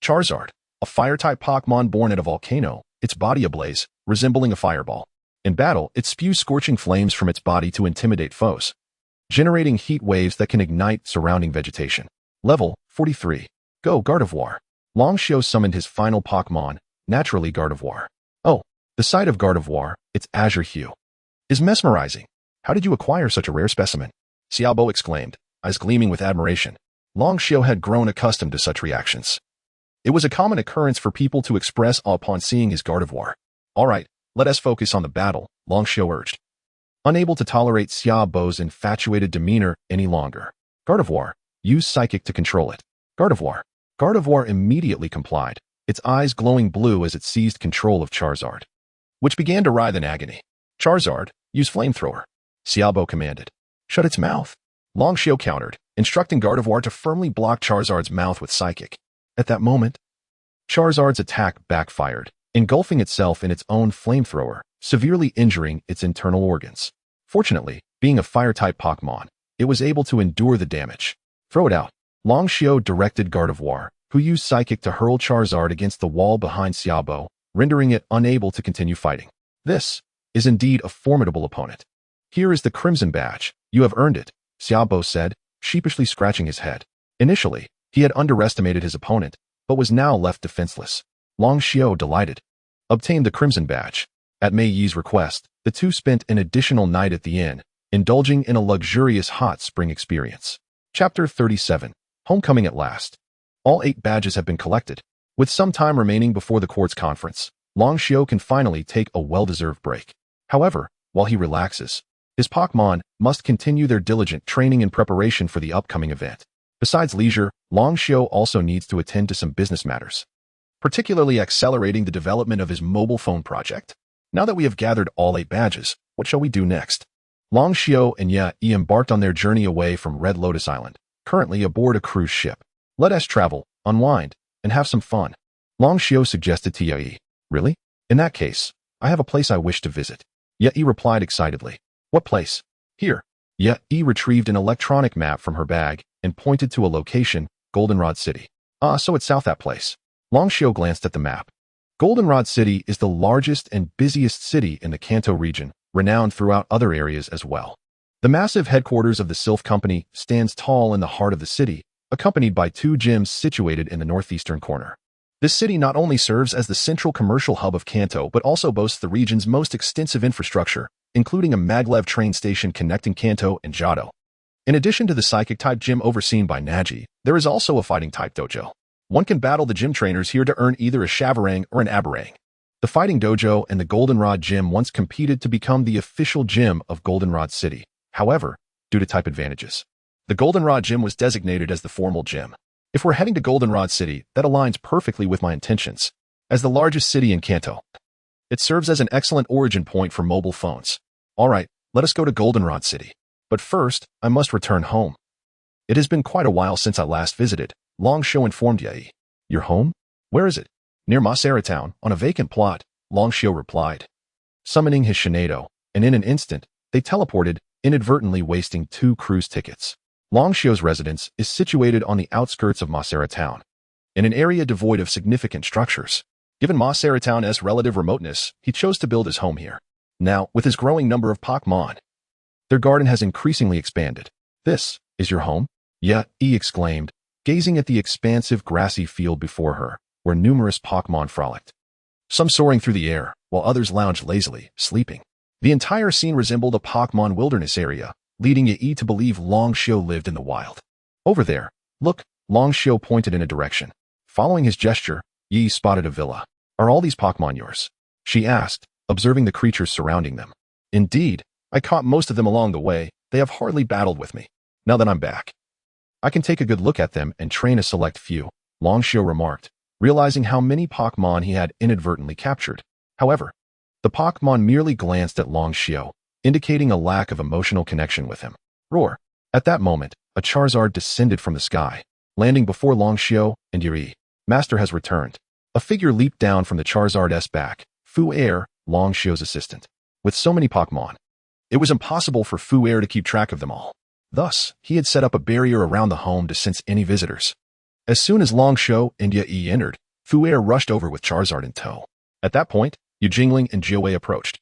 Charizard, a fire-type Pokemon born at a volcano, its body ablaze, resembling a fireball. In battle, it spews scorching flames from its body to intimidate foes, generating heat waves that can ignite surrounding vegetation. Level 43. Go, Gardevoir, Long Xiao summoned his final Pokémon, naturally Gardevoir. Oh, the sight of Gardevoir, its azure hue, is mesmerizing. How did you acquire such a rare specimen? Xiaobo exclaimed, eyes gleaming with admiration. Long Xiao had grown accustomed to such reactions. It was a common occurrence for people to express awe upon seeing his Gardevoir. All right, let us focus on the battle, Long Xiao urged. Unable to tolerate Xiaobo's infatuated demeanor any longer. Gardevoir, use Psychic to control it. Gardevoir. Gardevoir immediately complied, its eyes glowing blue as it seized control of Charizard, which began to writhe in agony. Charizard, use Flamethrower. Xiaobo commanded. Shut its mouth. Long Xiao countered, instructing Gardevoir to firmly block Charizard's mouth with Psychic. At that moment, Charizard's attack backfired, engulfing itself in its own Flamethrower, severely injuring its internal organs. Fortunately, being a Fire-type Pokémon, it was able to endure the damage. Throw it out. Long Xiao directed Gardevoir, who used Psychic to hurl Charizard against the wall behind Xiaobo, rendering it unable to continue fighting. This is indeed a formidable opponent. Here is the Crimson Badge. You have earned it, Xiaobo said, sheepishly scratching his head. Initially, he had underestimated his opponent, but was now left defenseless. Long Xiao, delighted, obtained the Crimson Badge. At Mei Yi's request, the two spent an additional night at the inn, indulging in a luxurious hot spring experience. Chapter 37. Homecoming at last. All 8 badges have been collected. With some time remaining before the court's conference, Long Xiao can finally take a well-deserved break. However, while he relaxes, his Pokémon must continue their diligent training in preparation for the upcoming event. Besides leisure, Long Xiao also needs to attend to some business matters, particularly accelerating the development of his mobile phone project. Now that we have gathered all 8 badges, what shall we do next? Long Xiao and Yi embarked on their journey away from Red Lotus Island, currently aboard a cruise ship. Let us travel, unwind, and have some fun, Long Xiao suggested to Yi. Really? In that case, I have a place I wish to visit. Yi replied excitedly. What place? Here. Yi retrieved an electronic map from her bag and pointed to a location, Goldenrod City. Ah, so it's south that place. Long Xiao glanced at the map. Goldenrod City is the largest and busiest city in the Kanto region, renowned throughout other areas as well. The massive headquarters of the Sylph Company stands tall in the heart of the city, accompanied by 2 gyms situated in the northeastern corner. This city not only serves as the central commercial hub of Kanto but also boasts the region's most extensive infrastructure, including a maglev train station connecting Kanto and Johto. In addition to the Psychic-type gym overseen by Naji, there is also a Fighting-type dojo. One can battle the gym trainers here to earn either a Shavarang or an Aberang. The Fighting Dojo and the Goldenrod Gym once competed to become the official gym of Goldenrod City. However, due to type advantages, the Goldenrod Gym was designated as the formal gym. If we're heading to Goldenrod City, that aligns perfectly with my intentions. As the largest city in Kanto, it serves as an excellent origin point for mobile phones. All right, let us go to Goldenrod City. But first, I must return home. It has been quite a while since I last visited, Long Xiao informed Yi. Your home? Where is it? Near Masera Town, on a vacant plot, Long Xiao replied, summoning his Shinado, and in an instant, they teleported, inadvertently wasting 2 cruise tickets. Long Xiao's residence is situated on the outskirts of Masera Town, in an area devoid of significant structures. Given Masera Town's relative remoteness, he chose to build his home here. Now, with his growing number of Pokémon, their garden has increasingly expanded. This is your home? Yi exclaimed, gazing at the expansive grassy field before her, where numerous Pokémon frolicked. Some soaring through the air, while others lounged lazily, sleeping. The entire scene resembled a Pokémon wilderness area, leading Yi to believe Long Xiao lived in the wild. Over there, look, Long Xiao pointed in a direction. Following his gesture, Yi spotted a villa. Are all these Pokémon yours? She asked, observing the creatures surrounding them. Indeed, I caught most of them along the way. They have hardly battled with me. Now that I'm back, I can take a good look at them and train a select few, Long Xiao remarked, realizing how many Pokémon he had inadvertently captured. However, the Pokémon merely glanced at Long Xiao, indicating a lack of emotional connection with him. Roar! At that moment, a Charizard descended from the sky, landing before Long Xiao and Yi. Master has returned. A figure leaped down from the Charizard's back, Fu Air, Long Xiao's assistant. With so many Pokémon, it was impossible for Fu Air to keep track of them all. Thus, he had set up a barrier around the home to sense any visitors. As soon as Long Xiao and Yi entered, Fu Air rushed over with Charizard in tow. At that point, Yu Jingling and Jiawei approached,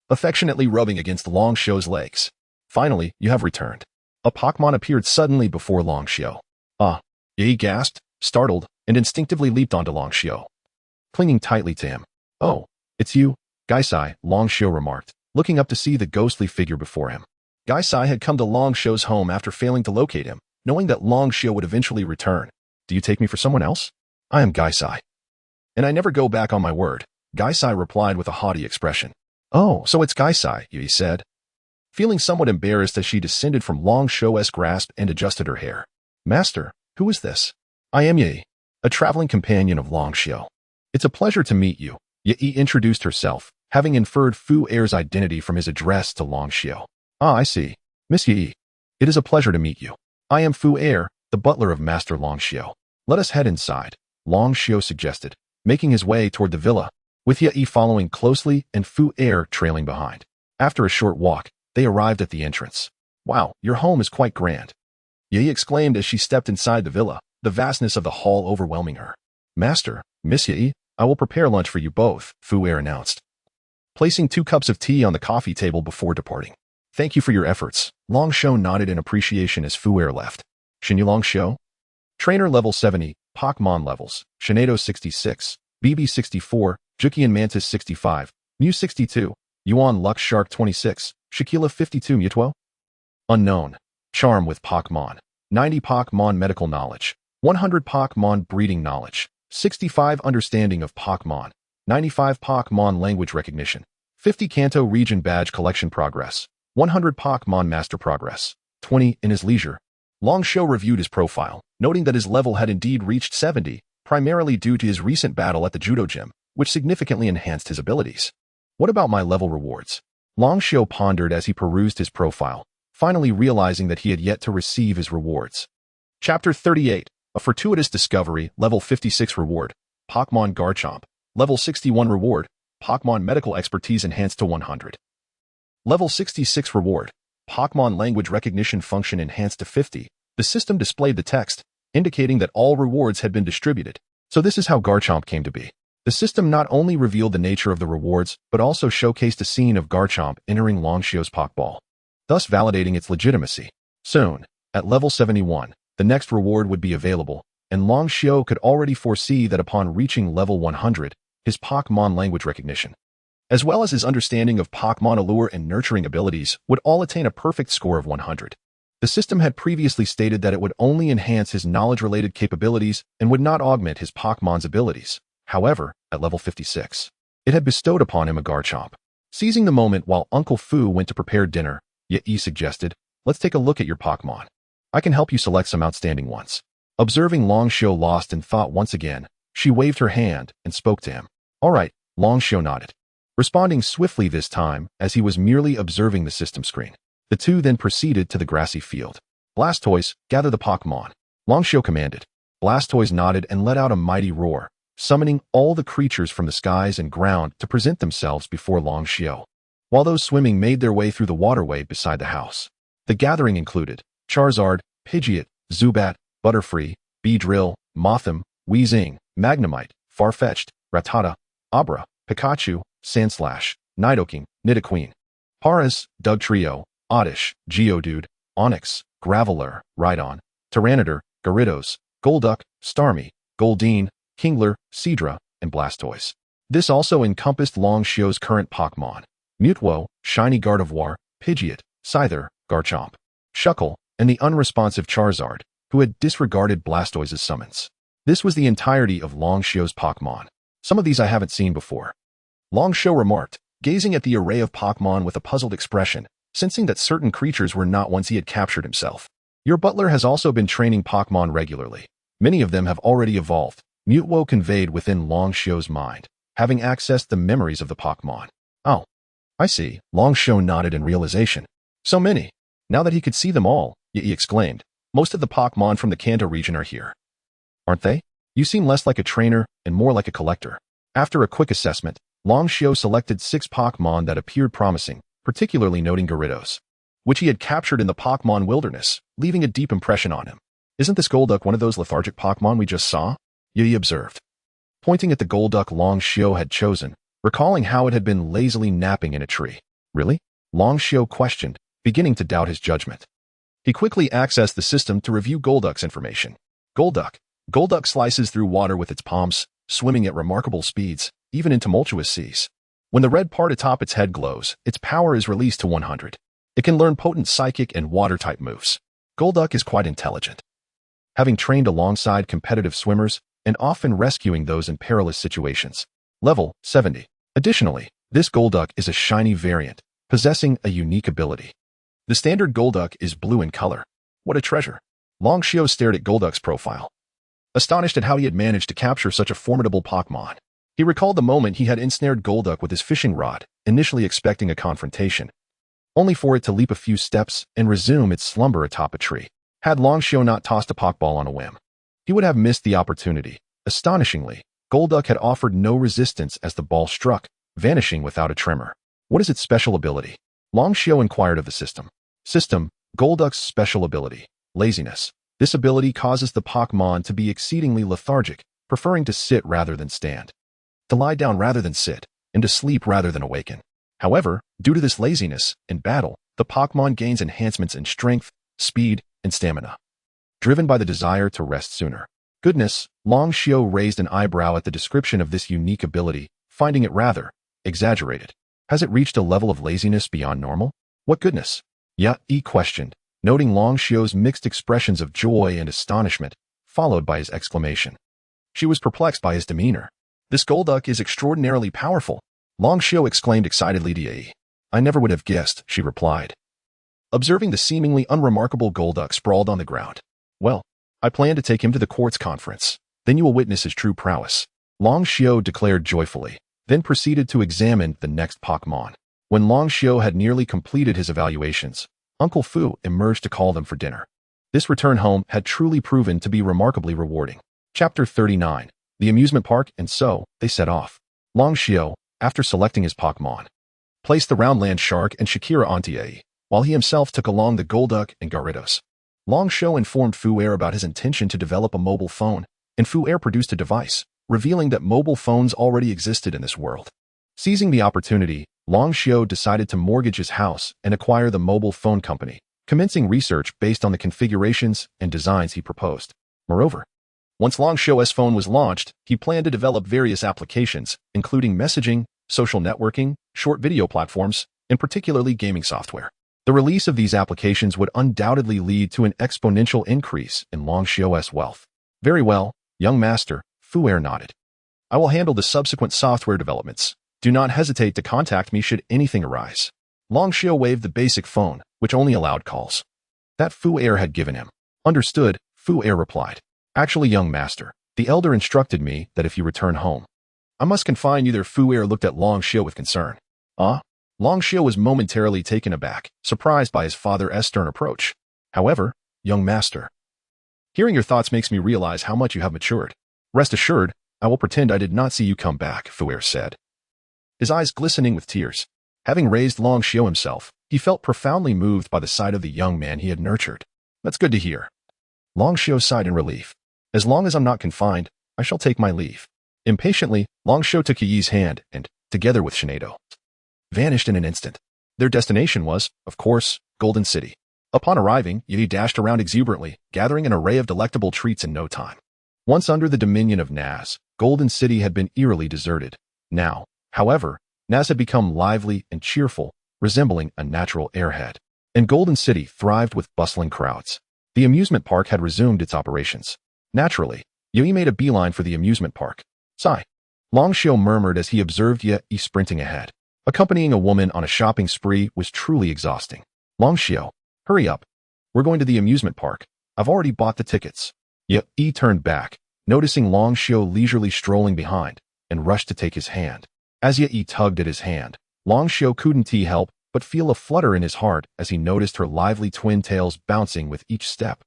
affectionately rubbing against Long Xiao's legs. Finally, you have returned. A Pokémon appeared suddenly before Long Xiao. Ah, Yi gasped, startled, and instinctively leaped onto Long Xiu, clinging tightly to him. "Oh, it's you, Gaisai," Long Xiu remarked, looking up to see the ghostly figure before him. Gaisai had come to Long Xiu's home after failing to locate him, knowing that Long Xiu would eventually return. "Do you take me for someone else? I am Gaisai, and I never go back on my word," Gaisai replied with a haughty expression. "Oh, so it's Gaisai," Yi said, feeling somewhat embarrassed as she descended from Long Xiu's grasp and adjusted her hair. "Master, who is this?" "I am Yi, a traveling companion of Long Xiu. It's a pleasure to meet you," Yi introduced herself, having inferred Fu Er's identity from his address to Long Xiu. "Ah, I see. Miss Yi, it is a pleasure to meet you. I am Fu Er, the butler of Master Long Xiu. Let us head inside," Long Xiu suggested, making his way toward the villa, with Yi following closely and Fu Er trailing behind. After a short walk, they arrived at the entrance. "Wow, your home is quite grand," Yi exclaimed as she stepped inside the villa, the vastness of the hall overwhelming her. "Master, Miss Yi, I will prepare lunch for you both," Fu Er announced, placing 2 cups of tea on the coffee table before departing. "Thank you for your efforts." Long Xiu nodded in appreciation as Fu Er left. Shinyu Long Xiu? Trainer level 70, Pokemon levels, Shinado 66, BB 64, Jukian Mantis 65, Mew 62, Yuan Lux Shark 26, Shaquilla 52 Mewtwo? Unknown. Charm with Pokemon. 90 Pokemon Medical Knowledge, 100 Pokemon Breeding Knowledge, 65 Understanding of Pokemon, 95 Pokemon Language Recognition, 50 Kanto Region Badge Collection Progress, 100 Pokemon Master Progress, 20 in his leisure. Long Xiu reviewed his profile, noting that his level had indeed reached 70, primarily due to his recent battle at the judo gym, which significantly enhanced his abilities. "What about my level rewards?" Long Xiu pondered as he perused his profile, finally realizing that he had yet to receive his rewards. Chapter 38, A Fortuitous Discovery, Level 56 Reward, Pokemon Garchomp, Level 61 Reward, Pokemon Medical Expertise Enhanced to 100. Level 66 Reward, Pokemon Language Recognition Function Enhanced to 50. The system displayed the text, indicating that all rewards had been distributed. So this is how Garchomp came to be. The system not only revealed the nature of the rewards, but also showcased a scene of Garchomp entering Long Xiu's Pokeball, thus validating its legitimacy. Soon, at level 71, the next reward would be available, and Long Xiu could already foresee that upon reaching level 100, his Pokemon language recognition, as well as his understanding of Pokemon allure and nurturing abilities, would all attain a perfect score of 100. The system had previously stated that it would only enhance his knowledge-related capabilities and would not augment his Pokemon's abilities. However, at level 56, it had bestowed upon him a Garchomp. Seizing the moment while Uncle Fu went to prepare dinner, Yi suggested, "Let's take a look at your Pokemon. I can help you select some outstanding ones." Observing Long Xiu lost in thought once again, she waved her hand and spoke to him. "All right," Long Xiu nodded, responding swiftly this time as he was merely observing the system screen. The two then proceeded to the grassy field. "Blastoise, gather the Pokemon," Long Xiu commanded. Blastoise nodded and let out a mighty roar, summoning all the creatures from the skies and ground to present themselves before Long Xiu, while those swimming made their way through the waterway beside the house. The gathering included Charizard, Pidgeot, Zubat, Butterfree, Beedrill, Mothim, Weezing, Magnemite, Farfetch'd, Rattata, Abra, Pikachu, Sandslash, Nidoking, Nidoqueen, Paras, Dugtrio, Oddish, Geodude, Onix, Graveler, Rhydon, Tyranitar, Gyarados, Golduck, Starmie, Goldeen, Kingler, Seadra, and Blastoise. This also encompassed Long Xiu's current Pokemon: Mewtwo, Shiny Gardevoir, Pidgeot, Scyther, Garchomp, Shuckle, and the unresponsive Charizard, who had disregarded Blastoise's summons. This was the entirety of Long Xiu's Pokemon. "Some of these I haven't seen before," Long Xiu remarked, gazing at the array of Pokemon with a puzzled expression, sensing that certain creatures were not ones he had captured himself. "Your butler has also been training Pokemon regularly. Many of them have already evolved," Mewtwo conveyed within Long Xiu's mind, having accessed the memories of the Pokemon. "Oh, I see," Long Xiu nodded in realization. "So many. Now that he could see them all," Yi exclaimed. "Most of the Pokemon from the Kanto region are here, aren't they? You seem less like a trainer and more like a collector." After a quick assessment, Long Xiu selected 6 Pokemon that appeared promising, particularly noting Gyarados, which he had captured in the Pokemon wilderness, leaving a deep impression on him. "Isn't this Golduck one of those lethargic Pokemon we just saw?" Yi observed, pointing at the Golduck Long Xiu had chosen, recalling how it had been lazily napping in a tree. "Really?" Long Xiu questioned, beginning to doubt his judgment. He quickly accessed the system to review Golduck's information. Golduck, Golduck slices through water with its palms, swimming at remarkable speeds, even in tumultuous seas. When the red part atop its head glows, its power is released to 100. It can learn potent psychic and water-type moves. Golduck is quite intelligent, having trained alongside competitive swimmers and often rescuing those in perilous situations. Level 70. Additionally, this Golduck is a shiny variant, possessing a unique ability. The standard Golduck is blue in color. What a treasure! Long Xiao stared at Golduck's profile, astonished at how he had managed to capture such a formidable Pokémon. He recalled the moment he had ensnared Golduck with his fishing rod, initially expecting a confrontation, only for it to leap a few steps and resume its slumber atop a tree. Had Long Xiao not tossed a Pokeball on a whim, he would have missed the opportunity. Astonishingly, Golduck had offered no resistance as the ball struck, vanishing without a tremor. What is its special ability? Long Xiao inquired of the system. System, Golduck's special ability, laziness. This ability causes the Pokémon to be exceedingly lethargic, preferring to sit rather than stand, to lie down rather than sit, and to sleep rather than awaken. However, due to this laziness, in battle, the Pokémon gains enhancements in strength, speed, and stamina, driven by the desire to rest sooner. Goodness, Long Xiao raised an eyebrow at the description of this unique ability, finding it rather exaggerated. Has it reached a level of laziness beyond normal? What goodness? Yi questioned, noting Long Xiao's mixed expressions of joy and astonishment, followed by his exclamation. She was perplexed by his demeanor. This Golduck is extraordinarily powerful, Long Xiao exclaimed excitedly to Yi. I never would have guessed, she replied, observing the seemingly unremarkable Golduck sprawled on the ground. Well, I plan to take him to the court's conference. Then you will witness his true prowess, Long Xiao declared joyfully, then proceeded to examine the next Pokémon. When Long Xiao had nearly completed his evaluations, Uncle Fu emerged to call them for dinner. This return home had truly proven to be remarkably rewarding. Chapter 39. The amusement park, and so, they set off. Long Xiao, after selecting his Pokémon, placed the Roundland Shark and Shakira onto Yi, while he himself took along the Golduck and Gyarados. Long Xiao informed Fu Air about his intention to develop a mobile phone, and Fu Air produced a device, revealing that mobile phones already existed in this world. Seizing the opportunity, Long Xiao decided to mortgage his house and acquire the mobile phone company, commencing research based on the configurations and designs he proposed. Moreover, once Long Xiao's phone was launched, he planned to develop various applications, including messaging, social networking, short video platforms, and particularly gaming software. The release of these applications would undoubtedly lead to an exponential increase in Long Xiao's wealth. Very well, young master, Fu Air nodded. I will handle the subsequent software developments. Do not hesitate to contact me should anything arise. Long Xiao waved the basic phone, which only allowed calls that Fu Air had given him. Understood, Fu Air replied. Actually, young master, the elder instructed me that if you return home, I must confine you there. Fu Air looked at Long Xiao with concern. Long Xiao was momentarily taken aback, surprised by his father's stern approach. However, young master, hearing your thoughts makes me realize how much you have matured. Rest assured, I will pretend I did not see you come back, Fu Air said, his eyes glistening with tears. Having raised Long Xiao himself, he felt profoundly moved by the sight of the young man he had nurtured. That's good to hear. Long Xiao sighed in relief. As long as I'm not confined, I shall take my leave. Impatiently, Long Xiao took Yi's hand and, together with Shinado, vanished in an instant. Their destination was, of course, Golden City. Upon arriving, Yi dashed around exuberantly, gathering an array of delectable treats in no time. Once under the dominion of Naz, Golden City had been eerily deserted. Now, however, Naz had become lively and cheerful, resembling a natural airhead. And Golden City thrived with bustling crowds. The amusement park had resumed its operations. Naturally, Yi made a beeline for the amusement park. Sigh. Long Xiao murmured as he observed Yi sprinting ahead. Accompanying a woman on a shopping spree was truly exhausting. Long Xiao, hurry up. We're going to the amusement park. I've already bought the tickets. Yi turned back, noticing Long Xiao leisurely strolling behind, and rushed to take his hand. As Yi tugged at his hand, Long Xiao couldn't help but feel a flutter in his heart as he noticed her lively twin tails bouncing with each step.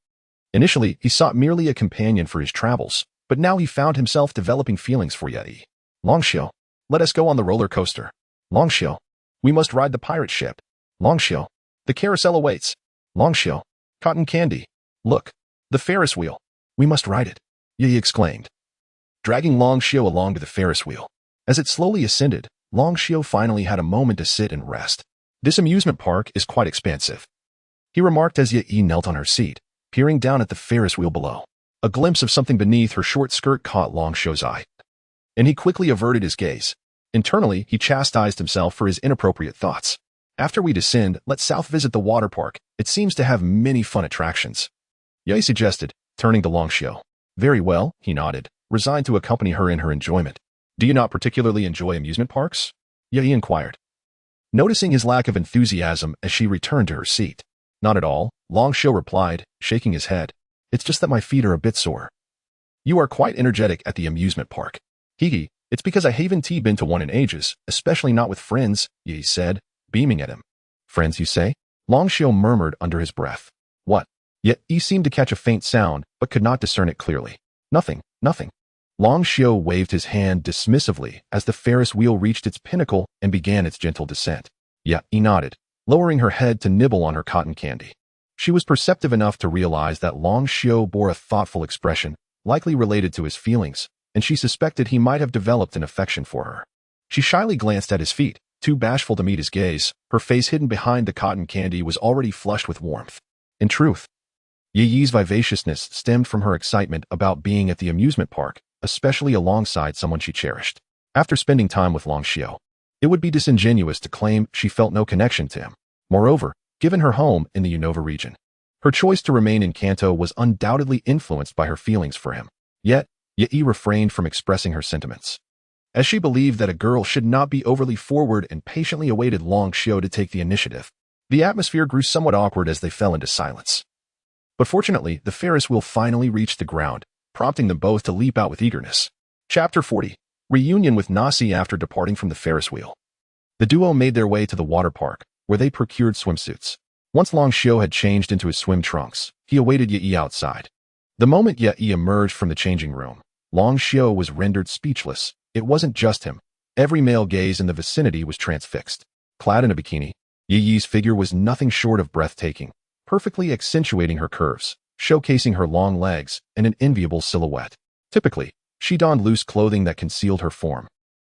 Initially, he sought merely a companion for his travels, but now he found himself developing feelings for Yi. Long Xiao, let us go on the roller coaster. Long Xiao, we must ride the pirate ship. Long Xiao, the carousel awaits. Long Xiao, cotton candy. Look, the Ferris wheel. We must ride it, Yi exclaimed, dragging Long Xiao along to the Ferris wheel. As it slowly ascended, Long Xiao finally had a moment to sit and rest. This amusement park is quite expansive, he remarked as Yi knelt on her seat, peering down at the Ferris wheel below. A glimpse of something beneath her short skirt caught Long Xiu's eye, and he quickly averted his gaze. Internally, he chastised himself for his inappropriate thoughts. After we descend, let's south visit the water park. It seems to have many fun attractions, Ye suggested, turning to Long Xiu. Very well, he nodded, resigned to accompany her in her enjoyment. Do you not particularly enjoy amusement parks? Ye inquired, noticing his lack of enthusiasm as she returned to her seat. Not at all, Long Xiu replied, shaking his head. It's just that my feet are a bit sore. You are quite energetic at the amusement park. Hee, it's because I haven't been to one in ages, especially not with friends, Ye said, beaming at him. Friends, you say? Long Xiu murmured under his breath. What? Yet he seemed to catch a faint sound, but could not discern it clearly. Nothing, nothing. Long Xiu waved his hand dismissively as the Ferris wheel reached its pinnacle and began its gentle descent. Ye nodded, lowering her head to nibble on her cotton candy. She was perceptive enough to realize that Long Xiu bore a thoughtful expression, likely related to his feelings, and she suspected he might have developed an affection for her. She shyly glanced at his feet, too bashful to meet his gaze. Her face hidden behind the cotton candy was already flushed with warmth. In truth, Yi's vivaciousness stemmed from her excitement about being at the amusement park, especially alongside someone she cherished. After spending time with Long Xiu, it would be disingenuous to claim she felt no connection to him. Moreover, given her home in the Unova region, her choice to remain in Kanto was undoubtedly influenced by her feelings for him. Yet, Yi refrained from expressing her sentiments, as she believed that a girl should not be overly forward and patiently awaited Long Xiu to take the initiative. The atmosphere grew somewhat awkward as they fell into silence. But fortunately, the Ferris wheel finally reached the ground, prompting them both to leap out with eagerness. Chapter 40. Reunion with Nasi after departing from the Ferris wheel. The duo made their way to the water park, where they procured swimsuits. Once Long Xiu had changed into his swim trunks, he awaited Yi outside. The moment Yi emerged from the changing room, Long Xiu was rendered speechless. It wasn't just him. Every male gaze in the vicinity was transfixed. Clad in a bikini, Yi's figure was nothing short of breathtaking, perfectly accentuating her curves, showcasing her long legs and an enviable silhouette. Typically, she donned loose clothing that concealed her form,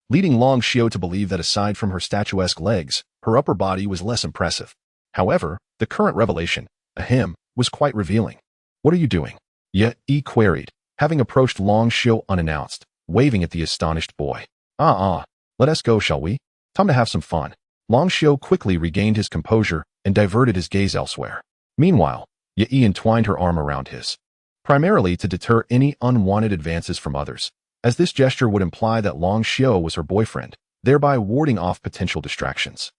leading Long Xiu to believe that aside from her statuesque legs, her upper body was less impressive. However, the current revelation, a him, was quite revealing. What are you doing? Yi queried, having approached Long Xiu unannounced, waving at the astonished boy. Let us go, shall we? Time to have some fun. Long Xiu quickly regained his composure and diverted his gaze elsewhere. Meanwhile, Yi entwined her arm around his, primarily to deter any unwanted advances from others, as this gesture would imply that Long Xiu was her boyfriend, thereby warding off potential distractions.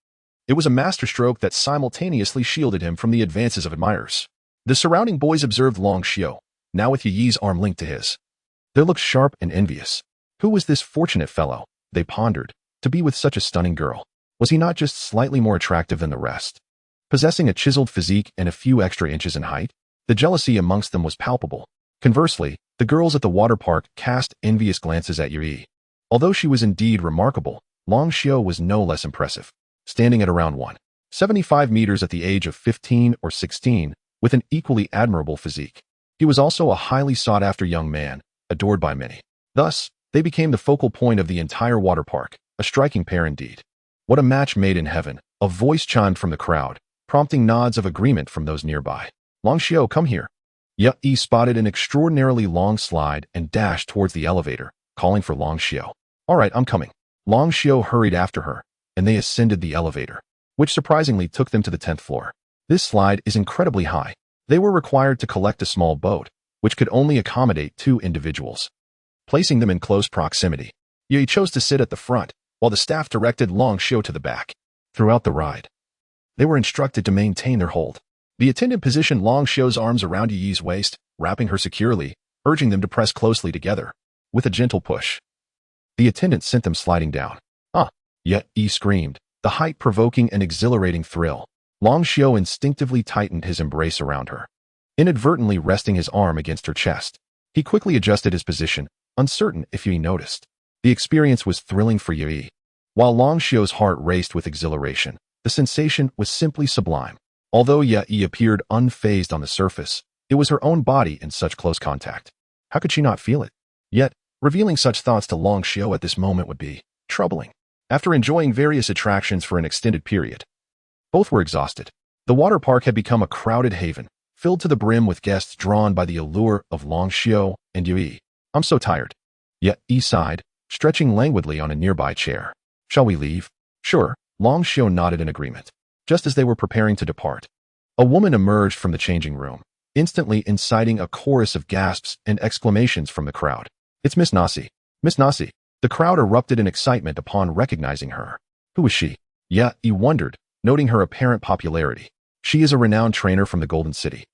It was a masterstroke that simultaneously shielded him from the advances of admirers. The surrounding boys observed Long Xiu, now with Yi's arm linked to his. They looked sharp and envious. Who was this fortunate fellow, they pondered, to be with such a stunning girl? Was he not just slightly more attractive than the rest? Possessing a chiseled physique and a few extra inches in height, the jealousy amongst them was palpable. Conversely, the girls at the water park cast envious glances at Yi. Although she was indeed remarkable, Long Xiu was no less impressive, standing at around 175 meters at the age of 15 or 16, with an equally admirable physique. He was also a highly sought-after young man, adored by many. Thus, they became the focal point of the entire water park, a striking pair indeed. What a match made in heaven, a voice chimed from the crowd, prompting nods of agreement from those nearby. Long Xiu, come here. Yi spotted an extraordinarily long slide and dashed towards the elevator, calling for Long Xiu. All right, I'm coming. Long Xiu hurried after her, and they ascended the elevator, which surprisingly took them to the 10th floor. This slide is incredibly high. They were required to collect a small boat, which could only accommodate 2 individuals, placing them in close proximity. Yi chose to sit at the front, while the staff directed Long Xiu to the back. Throughout the ride, they were instructed to maintain their hold. The attendant positioned Long Xiu's arms around Yi's waist, wrapping her securely, urging them to press closely together. With a gentle push, the attendant sent them sliding down. Yi screamed, the height provoking an exhilarating thrill. Long Xiu instinctively tightened his embrace around her, inadvertently resting his arm against her chest. He quickly adjusted his position, uncertain if Yi noticed. The experience was thrilling for Yi. While Long Xiu's heart raced with exhilaration, the sensation was simply sublime. Although Yi appeared unfazed on the surface, it was her own body in such close contact. How could she not feel it? Yet, revealing such thoughts to Long Xiu at this moment would be troubling. After enjoying various attractions for an extended period, both were exhausted. The water park had become a crowded haven, filled to the brim with guests drawn by the allure of Long Xiu and Yui. I'm so tired. Yet Yi sighed, stretching languidly on a nearby chair. Shall we leave? Sure. Long Xiu nodded in agreement. Just as they were preparing to depart, a woman emerged from the changing room, instantly inciting a chorus of gasps and exclamations from the crowd. It's Miss Nasi. Miss Nasi. The crowd erupted in excitement upon recognizing her. Who is she? Yeah, he wondered, noting her apparent popularity. She is a renowned trainer from the Golden City,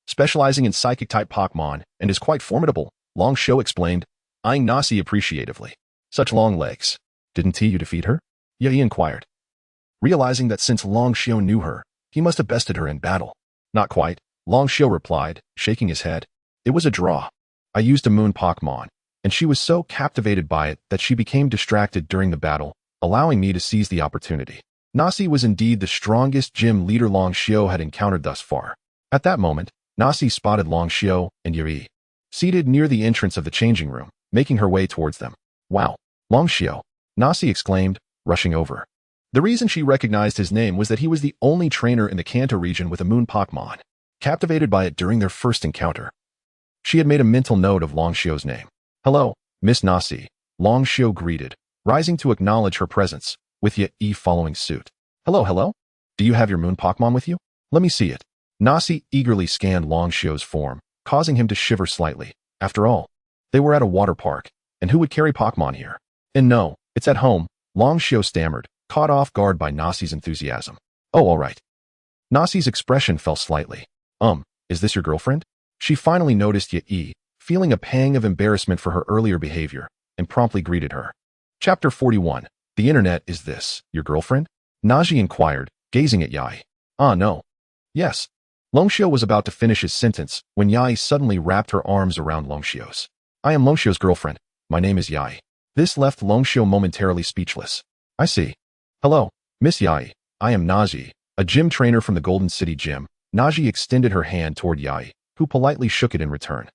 specializing in psychic-type Pokémon, and is quite formidable, Long Xiu explained, eyeing Nasi appreciatively. Such long legs. Didn't you defeat her? Yeah, he inquired, realizing that since Long Xiu knew her, he must have bested her in battle. Not quite, Long Xiu replied, shaking his head. It was a draw. I used a moon Pokémon, and she was so captivated by it that she became distracted during the battle, allowing me to seize the opportunity. Nasi was indeed the strongest gym leader Long Xiu had encountered thus far. At that moment, Nasi spotted Long Xiu and Yui, seated near the entrance of the changing room, making her way towards them. Wow, Long Xiu, Nasi exclaimed, rushing over. The reason she recognized his name was that he was the only trainer in the Kanto region with a moon Pokémon, captivated by it during their first encounter. She had made a mental note of Long Xiu's name. Hello, Miss Nasi, Long Xiu greeted, rising to acknowledge her presence, with Yi following suit. Hello. Do you have your moon Pokémon with you? Let me see it. Nasi eagerly scanned Long Xiu's form, causing him to shiver slightly. After all, they were at a water park, and who would carry Pokémon here? And no, it's at home, Long Xiu stammered, caught off guard by Nasi's enthusiasm. Oh, all right. Nasi's expression fell slightly. Is this your girlfriend? She finally noticed Yi, feeling a pang of embarrassment for her earlier behavior, and promptly greeted her. Chapter 41. The internet, is this your girlfriend? Naji inquired, gazing at Yai. No. Yes. Long Xiu was about to finish his sentence when Yai suddenly wrapped her arms around Long Xiu's. I am Long Xiu's girlfriend. My name is Yai. This left Long Xiu momentarily speechless. I see. Hello, Miss Yai. I am Naji, a gym trainer from the Golden City Gym. Naji extended her hand toward Yai, who politely shook it in return.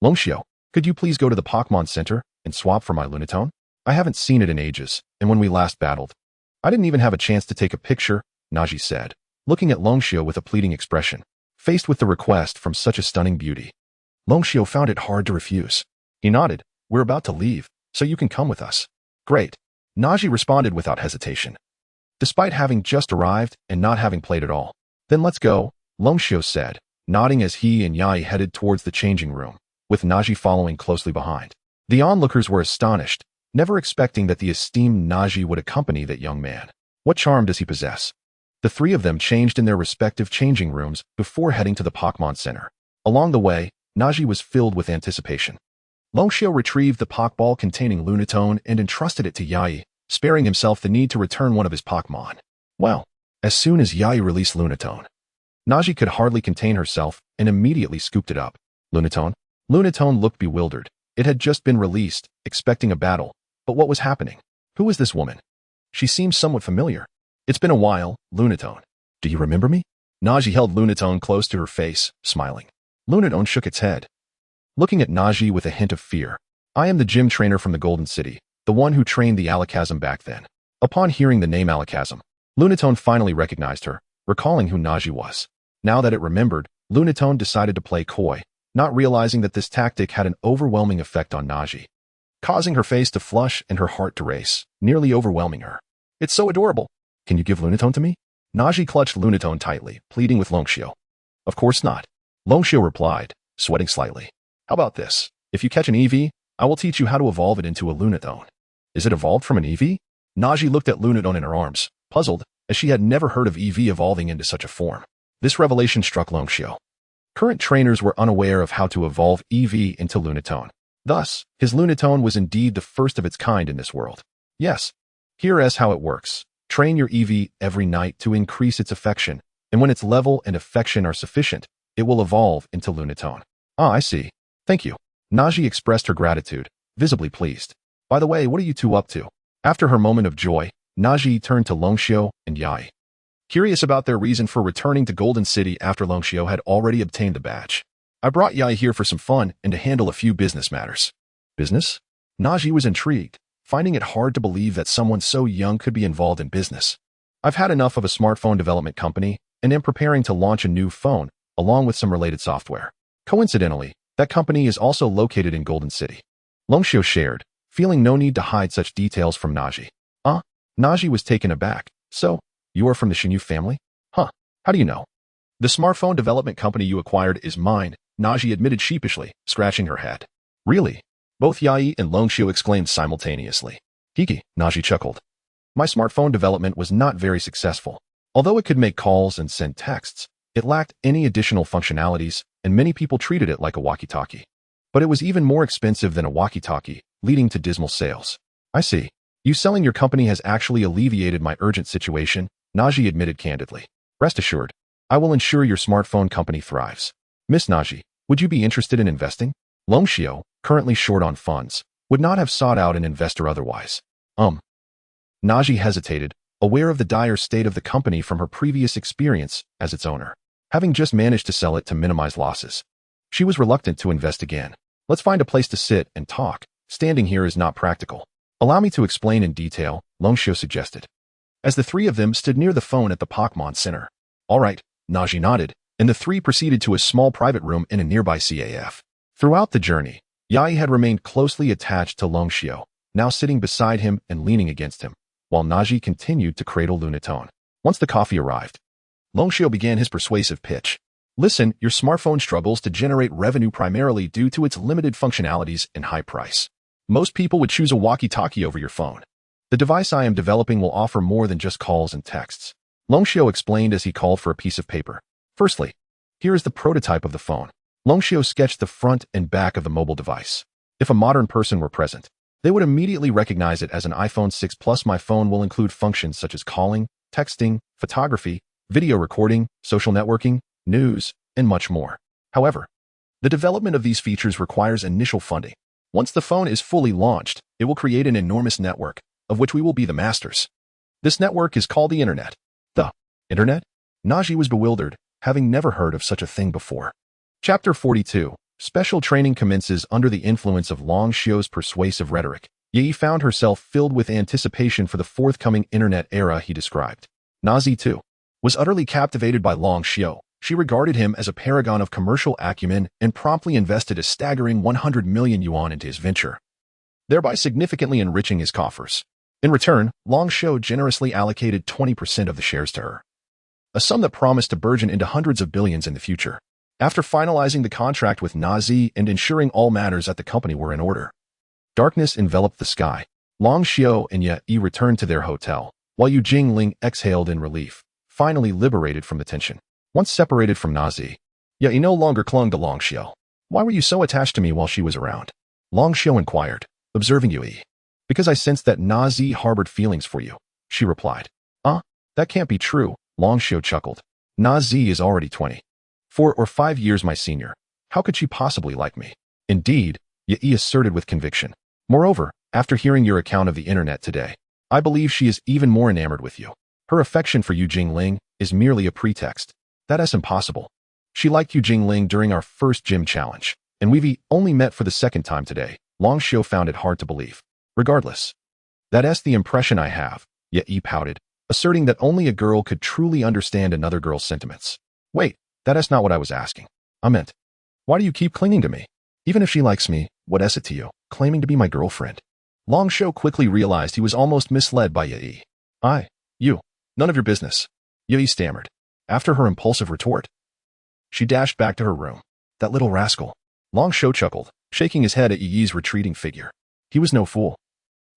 Long Xiu, could you please go to the Pokémon Center and swap for my Lunatone? I haven't seen it in ages, and when we last battled, I didn't even have a chance to take a picture, Naji said, looking at Long Xiu with a pleading expression. Faced with the request from such a stunning beauty, Long Xiu found it hard to refuse. He nodded. We're about to leave, so you can come with us. Great. Naji responded without hesitation, despite having just arrived and not having played at all. Then let's go, Long Xiu said, nodding as he and Yai headed towards the changing room, with Naji following closely behind. The onlookers were astonished, never expecting that the esteemed Naji would accompany that young man. What charm does he possess? The three of them changed in their respective changing rooms before heading to the Pokémon Center. Along the way, Naji was filled with anticipation. Long Xiu retrieved the Pokéball containing Lunatone and entrusted it to Yai, sparing himself the need to return one of his Pokémon. Well, as soon as Yai released Lunatone, Naji could hardly contain herself and immediately scooped it up. Lunatone? Lunatone looked bewildered. It had just been released, expecting a battle. But what was happening? Who was this woman? She seems somewhat familiar. It's been a while, Lunatone. Do you remember me? Naji held Lunatone close to her face, smiling. Lunatone shook its head, looking at Naji with a hint of fear. I am the gym trainer from the Golden City, the one who trained the Alakazam back then. Upon hearing the name Alakazam, Lunatone finally recognized her, recalling who Naji was. Now that it remembered, Lunatone decided to play coy, not realizing that this tactic had an overwhelming effect on Naji, causing her face to flush and her heart to race, nearly overwhelming her. It's so adorable. Can you give Lunatone to me? Naji clutched Lunatone tightly, pleading with Long Xiu. Of course not. Long Xiu replied, sweating slightly. How about this? If you catch an EV, I will teach you how to evolve it into a Lunatone. Is it evolved from an EV? Naji looked at Lunatone in her arms, puzzled, as she had never heard of EV evolving into such a form. This revelation struck Long Xiu. Current trainers were unaware of how to evolve EV into Lunatone. Thus, his Lunatone was indeed the first of its kind in this world. Yes, here is how it works. Train your EV every night to increase its affection, and when its level and affection are sufficient, it will evolve into Lunatone. I see. Thank you. Naji expressed her gratitude, visibly pleased. By the way, what are you two up to? After her moment of joy, Naji turned to Long Xiu and Yai, curious about their reason for returning to Golden City after Long Xiu had already obtained the badge. I brought Yai here for some fun and to handle a few business matters. Business? Naji was intrigued, finding it hard to believe that someone so young could be involved in business. I've had enough of a smartphone development company and am preparing to launch a new phone along with some related software. Coincidentally, that company is also located in Golden City. Longxiu shared, feeling no need to hide such details from Naji. Naji was taken aback. So, you are from the Shinyu family? Huh, how do you know? The smartphone development company you acquired is mine, Naji admitted sheepishly, scratching her head. Really? Both Yai and Longxiu exclaimed simultaneously. Hiki, Naji chuckled. My smartphone development was not very successful. Although it could make calls and send texts, it lacked any additional functionalities, and many people treated it like a walkie-talkie. But it was even more expensive than a walkie-talkie, leading to dismal sales. I see. You selling your company has actually alleviated my urgent situation, Naji admitted candidly. Rest assured, I will ensure your smartphone company thrives. Miss Naji, would you be interested in investing? Longxiu, currently short on funds, would not have sought out an investor otherwise. Naji hesitated, aware of the dire state of the company from her previous experience as its owner, having just managed to sell it to minimize losses. She was reluctant to invest again. Let's find a place to sit and talk. Standing here is not practical. Allow me to explain in detail, Longxiu suggested. As the three of them stood near the phone at the Pokémon Center. All right, Naji nodded, and the three proceeded to a small private room in a nearby CAF. Throughout the journey, Yai had remained closely attached to Longxiu, now sitting beside him and leaning against him, while Naji continued to cradle Lunatone. Once the coffee arrived, Longxiu began his persuasive pitch. Listen, your smartphone struggles to generate revenue primarily due to its limited functionalities and high price. Most people would choose a walkie-talkie over your phone. The device I am developing will offer more than just calls and texts. Longxiu explained as he called for a piece of paper. Firstly, here is the prototype of the phone. Longxiu sketched the front and back of the mobile device. If a modern person were present, they would immediately recognize it as an iPhone 6 Plus. My phone will include functions such as calling, texting, photography, video recording, social networking, news, and much more. However, the development of these features requires initial funding. Once the phone is fully launched, it will create an enormous network, of which we will be the masters. This network is called the Internet. The Internet? Naji was bewildered, having never heard of such a thing before. Chapter 42. Special training commences under the influence of Longxiu's persuasive rhetoric. Yi found herself filled with anticipation for the forthcoming Internet era he described. Nazi, too, was utterly captivated by Longxiu. She regarded him as a paragon of commercial acumen and promptly invested a staggering 100 million yuan into his venture, thereby significantly enriching his coffers. In return, Longxiu generously allocated 20% of the shares to her, a sum that promised to burgeon into hundreds of billions in the future. After finalizing the contract with Nazi and ensuring all matters at the company were in order, darkness enveloped the sky. Longxiu and Yi returned to their hotel, while Yu Jingling exhaled in relief, finally liberated from the tension. Once separated from Nazi, Yi no longer clung to Longxiu. Why were you so attached to me while she was around? Longxiu inquired, observing Yi. Because I sensed that Nazi harbored feelings for you, she replied. That can't be true, Longxiu chuckled. Nazi is already 20. 4 or 5 years my senior. How could she possibly like me? Indeed, Yi asserted with conviction. Moreover, after hearing your account of the Internet today, I believe she is even more enamored with you. Her affection for Yu Jingling is merely a pretext. That is impossible. She liked Yu Jingling during our first gym challenge, and we've only met for the second time today. Longxiu found it hard to believe. Regardless, that's the impression I have, Yi pouted, asserting that only a girl could truly understand another girl's sentiments. Wait, that's not what I was asking. I meant, why do you keep clinging to me? Even if she likes me, what is it to you, claiming to be my girlfriend? Longxiu quickly realized he was almost misled by Yi. You, none of your business, Yi stammered. After her impulsive retort, she dashed back to her room. That little rascal. Longxiu chuckled, shaking his head at Yi's retreating figure. He was no fool.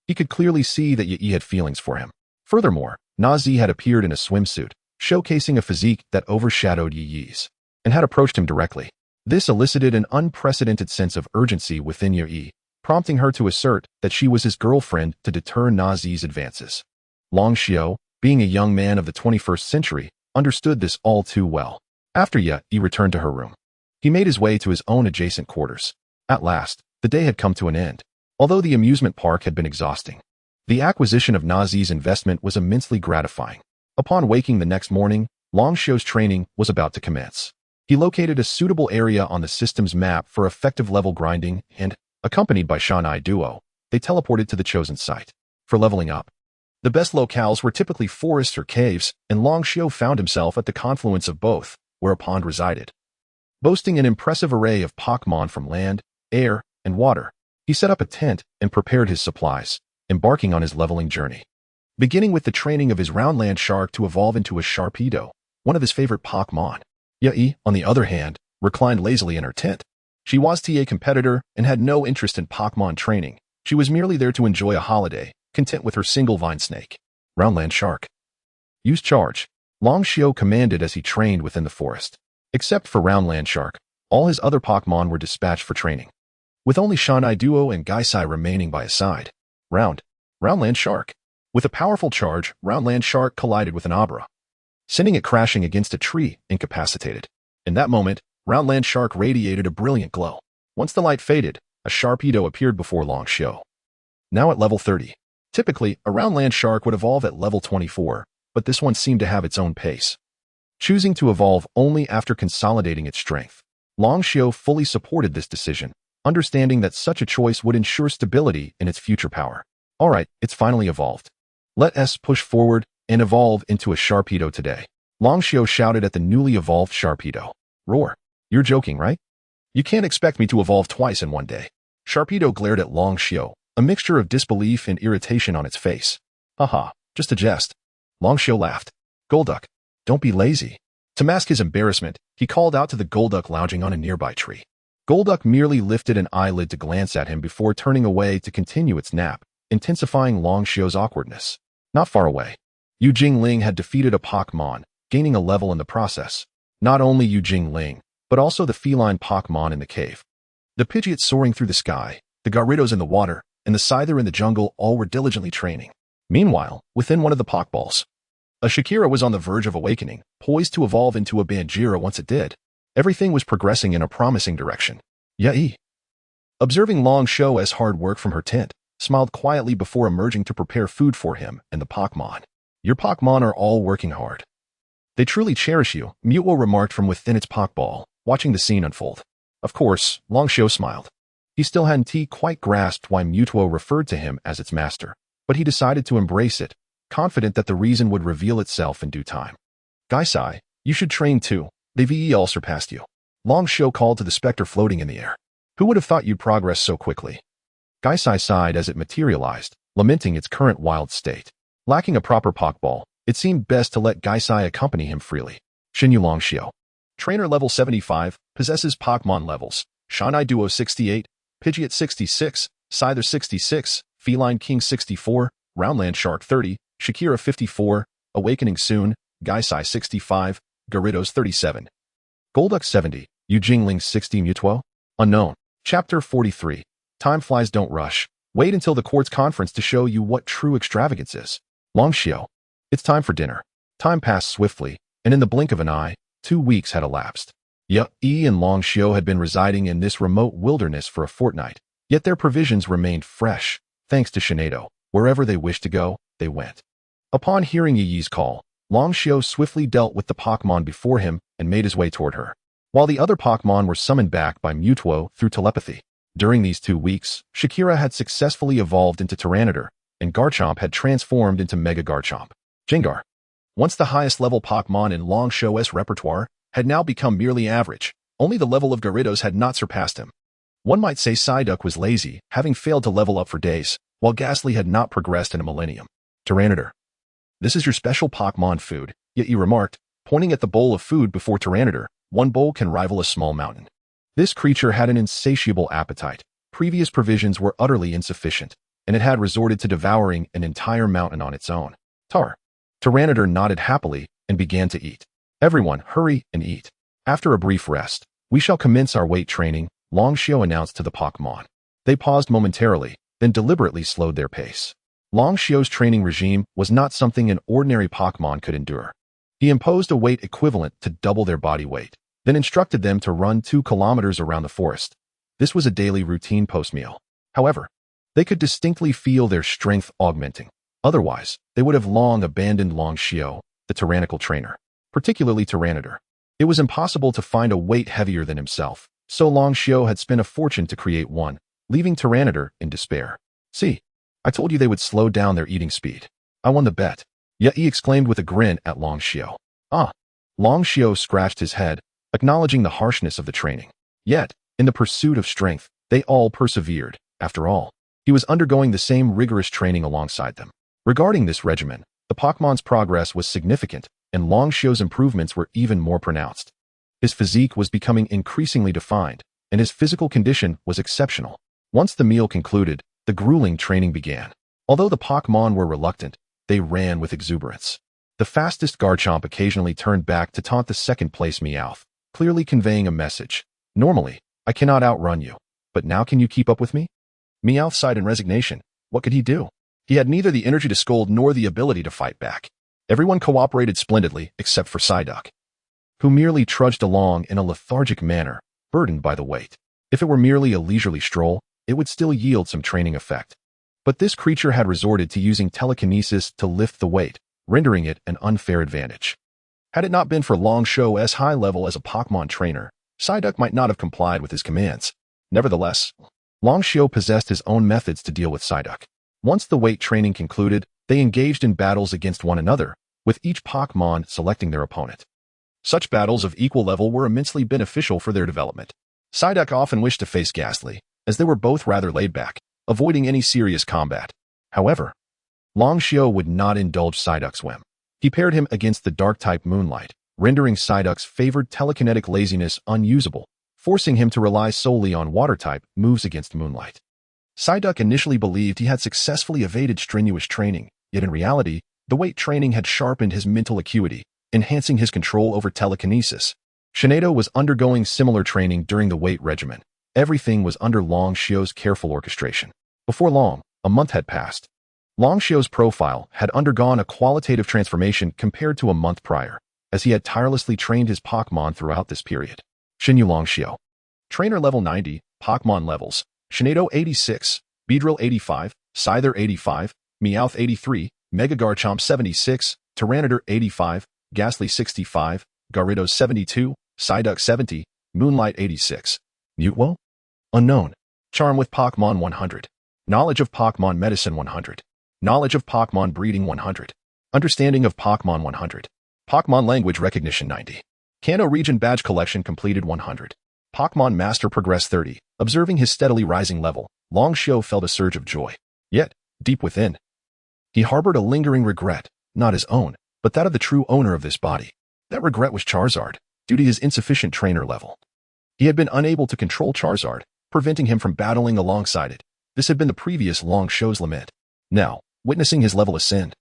He could clearly see that Yi had feelings for him. Furthermore, Nazi had appeared in a swimsuit, showcasing a physique that overshadowed Yi's, and had approached him directly. This elicited an unprecedented sense of urgency within Yi, prompting her to assert that she was his girlfriend to deter Nazi's advances. Longxiu, being a young man of the 21st century, understood this all too well. After Yi returned to her room, he made his way to his own adjacent quarters. At last, the day had come to an end. Although the amusement park had been exhausting, the acquisition of Nazi's investment was immensely gratifying. Upon waking the next morning, Longxiu's training was about to commence. He located a suitable area on the system's map for effective level grinding and, accompanied by Shanai Duo, they teleported to the chosen site. For leveling up, the best locales were typically forests or caves, and Longxiu found himself at the confluence of both, where a pond resided. boasting an impressive array of Pokémon from land, air, and water. He set up a tent and prepared his supplies, embarking on his leveling journey. Beginning with the training of his Roundland Shark to evolve into a Sharpedo, one of his favorite Pokémon. Yae, on the other hand, reclined lazily in her tent. She was a competitor and had no interest in Pokémon training. She was merely there to enjoy a holiday, content with her single vine snake. Roundland Shark. Use charge. Long Xiao commanded as he trained within the forest. Except for Roundland Shark, all his other Pokémon were dispatched for training, with only Shanai Duo and Gaisai remaining by his side. Roundland Shark. With a powerful charge, Roundland Shark collided with an Abra, sending it crashing against a tree, incapacitated. In that moment, Roundland Shark radiated a brilliant glow. Once the light faded, a Sharpedo appeared before Long Xiao. Now at level 30. Typically, a Roundland Shark would evolve at level 24, but this one seemed to have its own pace, choosing to evolve only after consolidating its strength. Long Xiao fully supported this decision, understanding that such a choice would ensure stability in its future power. Alright, it's finally evolved. Let us push forward and evolve into a Sharpedo today. Long Xiao shouted at the newly evolved Sharpedo. Roar. You're joking, right? You can't expect me to evolve twice in one day. Sharpedo glared at Long Xiao, a mixture of disbelief and irritation on its face. Haha, just a jest. Long Xiao laughed. Golduck, don't be lazy. To mask his embarrassment, he called out to the Golduck lounging on a nearby tree. Golduck merely lifted an eyelid to glance at him before turning away to continue its nap, intensifying Long Xiao's awkwardness. Not far away, Yu Jingling had defeated a Pokémon, gaining a level in the process. Not only Yu Jingling, but also the feline Pokémon in the cave. The Pidgeot soaring through the sky, the Gyarados in the water, and the Scyther in the jungle all were diligently training. Meanwhile, within one of the Pokeballs, a Shakira was on the verge of awakening, poised to evolve into a Banjira once it did. Everything was progressing in a promising direction. Yae. Observing Long Xiao's hard work from her tent, smiled quietly before emerging to prepare food for him and the Pokémon. Your Pokémon are all working hard. They truly cherish you, Mewtwo remarked from within its Pokeball, watching the scene unfold. Of course, Long Xiao smiled. He still hadn't quite grasped why Mewtwo referred to him as its master, but he decided to embrace it, confident that the reason would reveal itself in due time. Gaisai, you should train too. They've all surpassed you. Long Xiao called to the specter floating in the air. Who would have thought you'd progress so quickly? Gaisai sighed as it materialized, lamenting its current wild state. Lacking a proper Pokeball, it seemed best to let Gaisai accompany him freely. Xinyu Long Xiao. Trainer level 75, possesses Pokémon levels. Shanai Duo 68, Pidgeot 66, Scyther 66, Feline King 64, Roundland Shark 30, Shakira 54, Awakening Soon, Gaisai 65, Gyarados 37. Golduck 70, Yu Jingling 60 Mewtwo? Unknown. Chapter 43. Time flies, don't rush. Wait until the court's conference to show you what true extravagance is. Long Xiao. It's time for dinner. Time passed swiftly, and in the blink of an eye, 2 weeks had elapsed. Yae and Long Xiao had been residing in this remote wilderness for a fortnight, yet their provisions remained fresh, thanks to Shinado. Wherever they wished to go, they went. Upon hearing Yi's call, Long Xiao swiftly dealt with the Pokémon before him and made his way toward her, while the other Pokémon were summoned back by Mewtwo through telepathy. During these 2 weeks, Shakira had successfully evolved into Tyranitar, and Garchomp had transformed into Mega Garchomp. Gengar, once the highest level Pokémon in Long Xiao's repertoire, had now become merely average. Only the level of Gyarados had not surpassed him. One might say Psyduck was lazy, having failed to level up for days, while Ghastly had not progressed in a millennium. Tyranitar. This is your special Pokémon food, Yae remarked, pointing at the bowl of food before Tyranitar. One bowl can rival a small mountain. This creature had an insatiable appetite. Previous provisions were utterly insufficient, and it had resorted to devouring an entire mountain on its own. Tyranitar nodded happily and began to eat. Everyone, hurry and eat. After a brief rest, we shall commence our weight training, Long Xiao announced to the Pokémon. They paused momentarily, then deliberately slowed their pace. Long Xiao's training regime was not something an ordinary Pokémon could endure. He imposed a weight equivalent to double their body weight, then instructed them to run 2 kilometers around the forest. This was a daily routine post-meal. However, they could distinctly feel their strength augmenting. Otherwise, they would have long abandoned Long Xiao, the tyrannical trainer, particularly Tyranitar. It was impossible to find a weight heavier than himself, so Long Xiao had spent a fortune to create one, leaving Tyranitar in despair. See, I told you they would slow down their eating speed. I won the bet. Yae exclaimed with a grin at Long Xiao. Ah. Long Xiao scratched his head, acknowledging the harshness of the training. Yet, in the pursuit of strength, they all persevered. After all, he was undergoing the same rigorous training alongside them. Regarding this regimen, the Pokemon's progress was significant, and Longshio's improvements were even more pronounced. His physique was becoming increasingly defined, and his physical condition was exceptional. Once the meal concluded, the grueling training began. Although the Pokemon were reluctant, they ran with exuberance. The fastest Garchomp occasionally turned back to taunt the second-place Meowth, clearly conveying a message. Normally, I cannot outrun you, but now can you keep up with me? Meowth sighed in resignation. What could he do? He had neither the energy to scold nor the ability to fight back. Everyone cooperated splendidly except for Psyduck, who merely trudged along in a lethargic manner, burdened by the weight. If it were merely a leisurely stroll, it would still yield some training effect. But this creature had resorted to using telekinesis to lift the weight, rendering it an unfair advantage. Had it not been for Longshio's high level as a Pokemon trainer, Psyduck might not have complied with his commands. Nevertheless, Longshio possessed his own methods to deal with Psyduck. Once the weight training concluded, they engaged in battles against one another, with each Pokemon selecting their opponent. Such battles of equal level were immensely beneficial for their development. Psyduck often wished to face Ghastly, as they were both rather laid back, avoiding any serious combat. However, Longshio would not indulge Psyduck's whim. He paired him against the Dark-type Moonlight, rendering Psyduck's favored telekinetic laziness unusable, forcing him to rely solely on Water-type moves against Moonlight. Psyduck initially believed he had successfully evaded strenuous training, yet in reality, the weight training had sharpened his mental acuity, enhancing his control over telekinesis. Shinedo was undergoing similar training during the weight regimen. Everything was under Longshio's careful orchestration. Before long, a month had passed. Longshio's profile had undergone a qualitative transformation compared to a month prior, as he had tirelessly trained his Pokemon throughout this period. Shinyu Longshio. Trainer level 90, Pokemon levels. Shinedo 86, Beedrill 85, Scyther 85, Meowth 83, Mega Garchomp 76, Tyranitar 85, Ghastly 65, Gyarados 72, Psyduck 70, Moonlight 86. Mewtwo? Unknown. Charm with Pokemon 100. Knowledge of Pokemon Medicine 100. Knowledge of Pokemon Breeding 100. Understanding of Pokemon 100. Pokemon Language Recognition 90. Kanto Region Badge Collection completed 100. Pokemon Master Progress 30. Observing his steadily rising level, Longshio felt a surge of joy. Yet, deep within, he harbored a lingering regret, not his own, but that of the true owner of this body. That regret was Charizard, due to his insufficient trainer level. He had been unable to control Charizard, preventing him from battling alongside it. This had been the previous Longshio's lament. Now, witnessing his level ascend,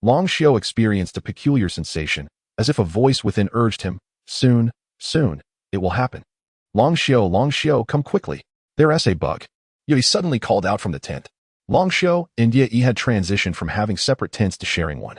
Longshio experienced a peculiar sensation, as if a voice within urged him, soon, it will happen. Longshio, come quickly. There's a bug. He suddenly called out from the tent. Longshio and Ye had transitioned from having separate tents to sharing one.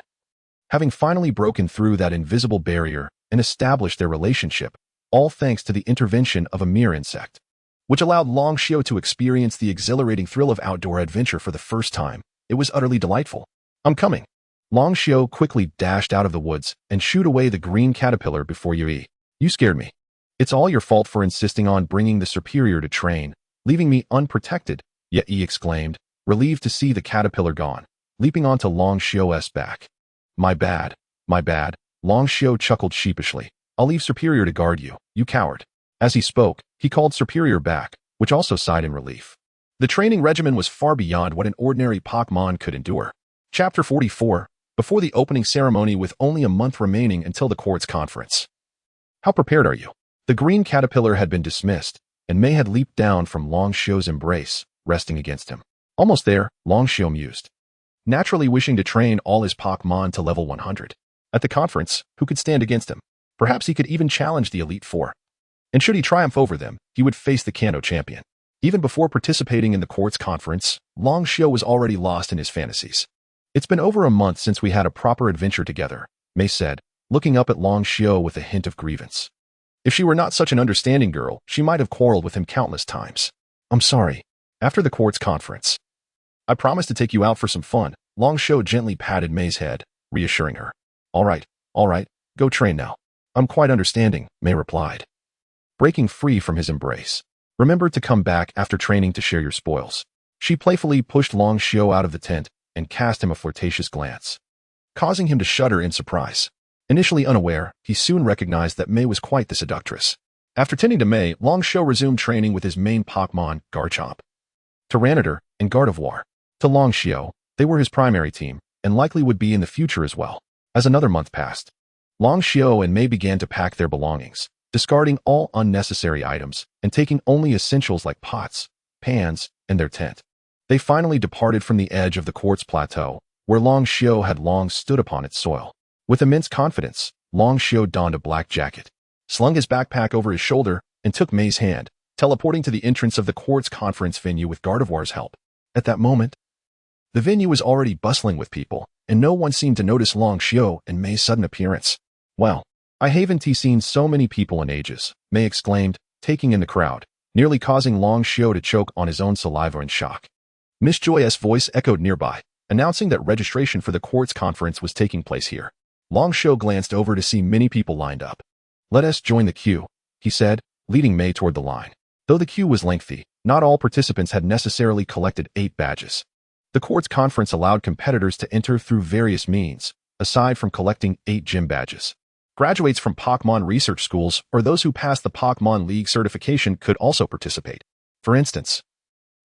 Having finally broken through that invisible barrier and established their relationship, all thanks to the intervention of a mere insect, which allowed Longshio to experience the exhilarating thrill of outdoor adventure for the first time. It was utterly delightful. I'm coming. Longshio quickly dashed out of the woods and shooed away the green caterpillar before Yui. You scared me. It's all your fault for insisting on bringing the superior to train, leaving me unprotected, Yui exclaimed, relieved to see the caterpillar gone, leaping onto Longshio's back. My bad. Longshio chuckled sheepishly. I'll leave Superior to guard you, you coward. As he spoke, he called Superior back, which also sighed in relief. The training regimen was far beyond what an ordinary Pokemon could endure. Chapter 44. Before the opening ceremony with only a month remaining until the court's conference. How prepared are you? The green caterpillar had been dismissed, and May had leaped down from Longshio's embrace, resting against him. Almost there, Longshio mused, naturally wishing to train all his Pokemon to level 100. At the conference, who could stand against him? Perhaps he could even challenge the Elite Four. And should he triumph over them, he would face the Kanto champion. Even before participating in the court's conference, Longshio was already lost in his fantasies. It's been over a month since we had a proper adventure together, May said, looking up at Longshio with a hint of grievance. If she were not such an understanding girl, she might have quarreled with him countless times. I'm sorry. After the court's conference, I promised to take you out for some fun. Longshio gently patted May's head, reassuring her. All right, go train now. I'm quite understanding, May replied, breaking free from his embrace. Remember to come back after training to share your spoils. She playfully pushed Longshio out of the tent and cast him a flirtatious glance, causing him to shudder in surprise. Initially unaware, he soon recognized that Mei was quite the seductress. After tending to Mei, Long Xiu resumed training with his main Pokémon, Garchomp, Tyranitar, and Gardevoir. To Long Xiu, they were his primary team, and likely would be in the future as well. As another month passed, Long Xiu and Mei began to pack their belongings, discarding all unnecessary items and taking only essentials like pots, pans, and their tent. They finally departed from the edge of the quartz plateau, where Long Xiu had long stood upon its soil. With immense confidence, Long Xiu donned a black jacket, slung his backpack over his shoulder, and took Mei's hand, teleporting to the entrance of the quartz conference venue with Gardevoir's help. At that moment, the venue was already bustling with people, and no one seemed to notice Long Xiu and Mei's sudden appearance. Well, I haven't seen so many people in ages, Mei exclaimed, taking in the crowd, nearly causing Long Xiu to choke on his own saliva in shock. Miss Joy's voice echoed nearby, announcing that registration for the quartz conference was taking place here. Long Xiu glanced over to see many people lined up. "Let us join the queue," he said, leading Mei toward the line. Though the queue was lengthy, not all participants had necessarily collected 8 badges. The quartz conference allowed competitors to enter through various means, aside from collecting 8 gym badges. Graduates from Pokémon research schools or those who passed the Pokémon League certification could also participate. For instance,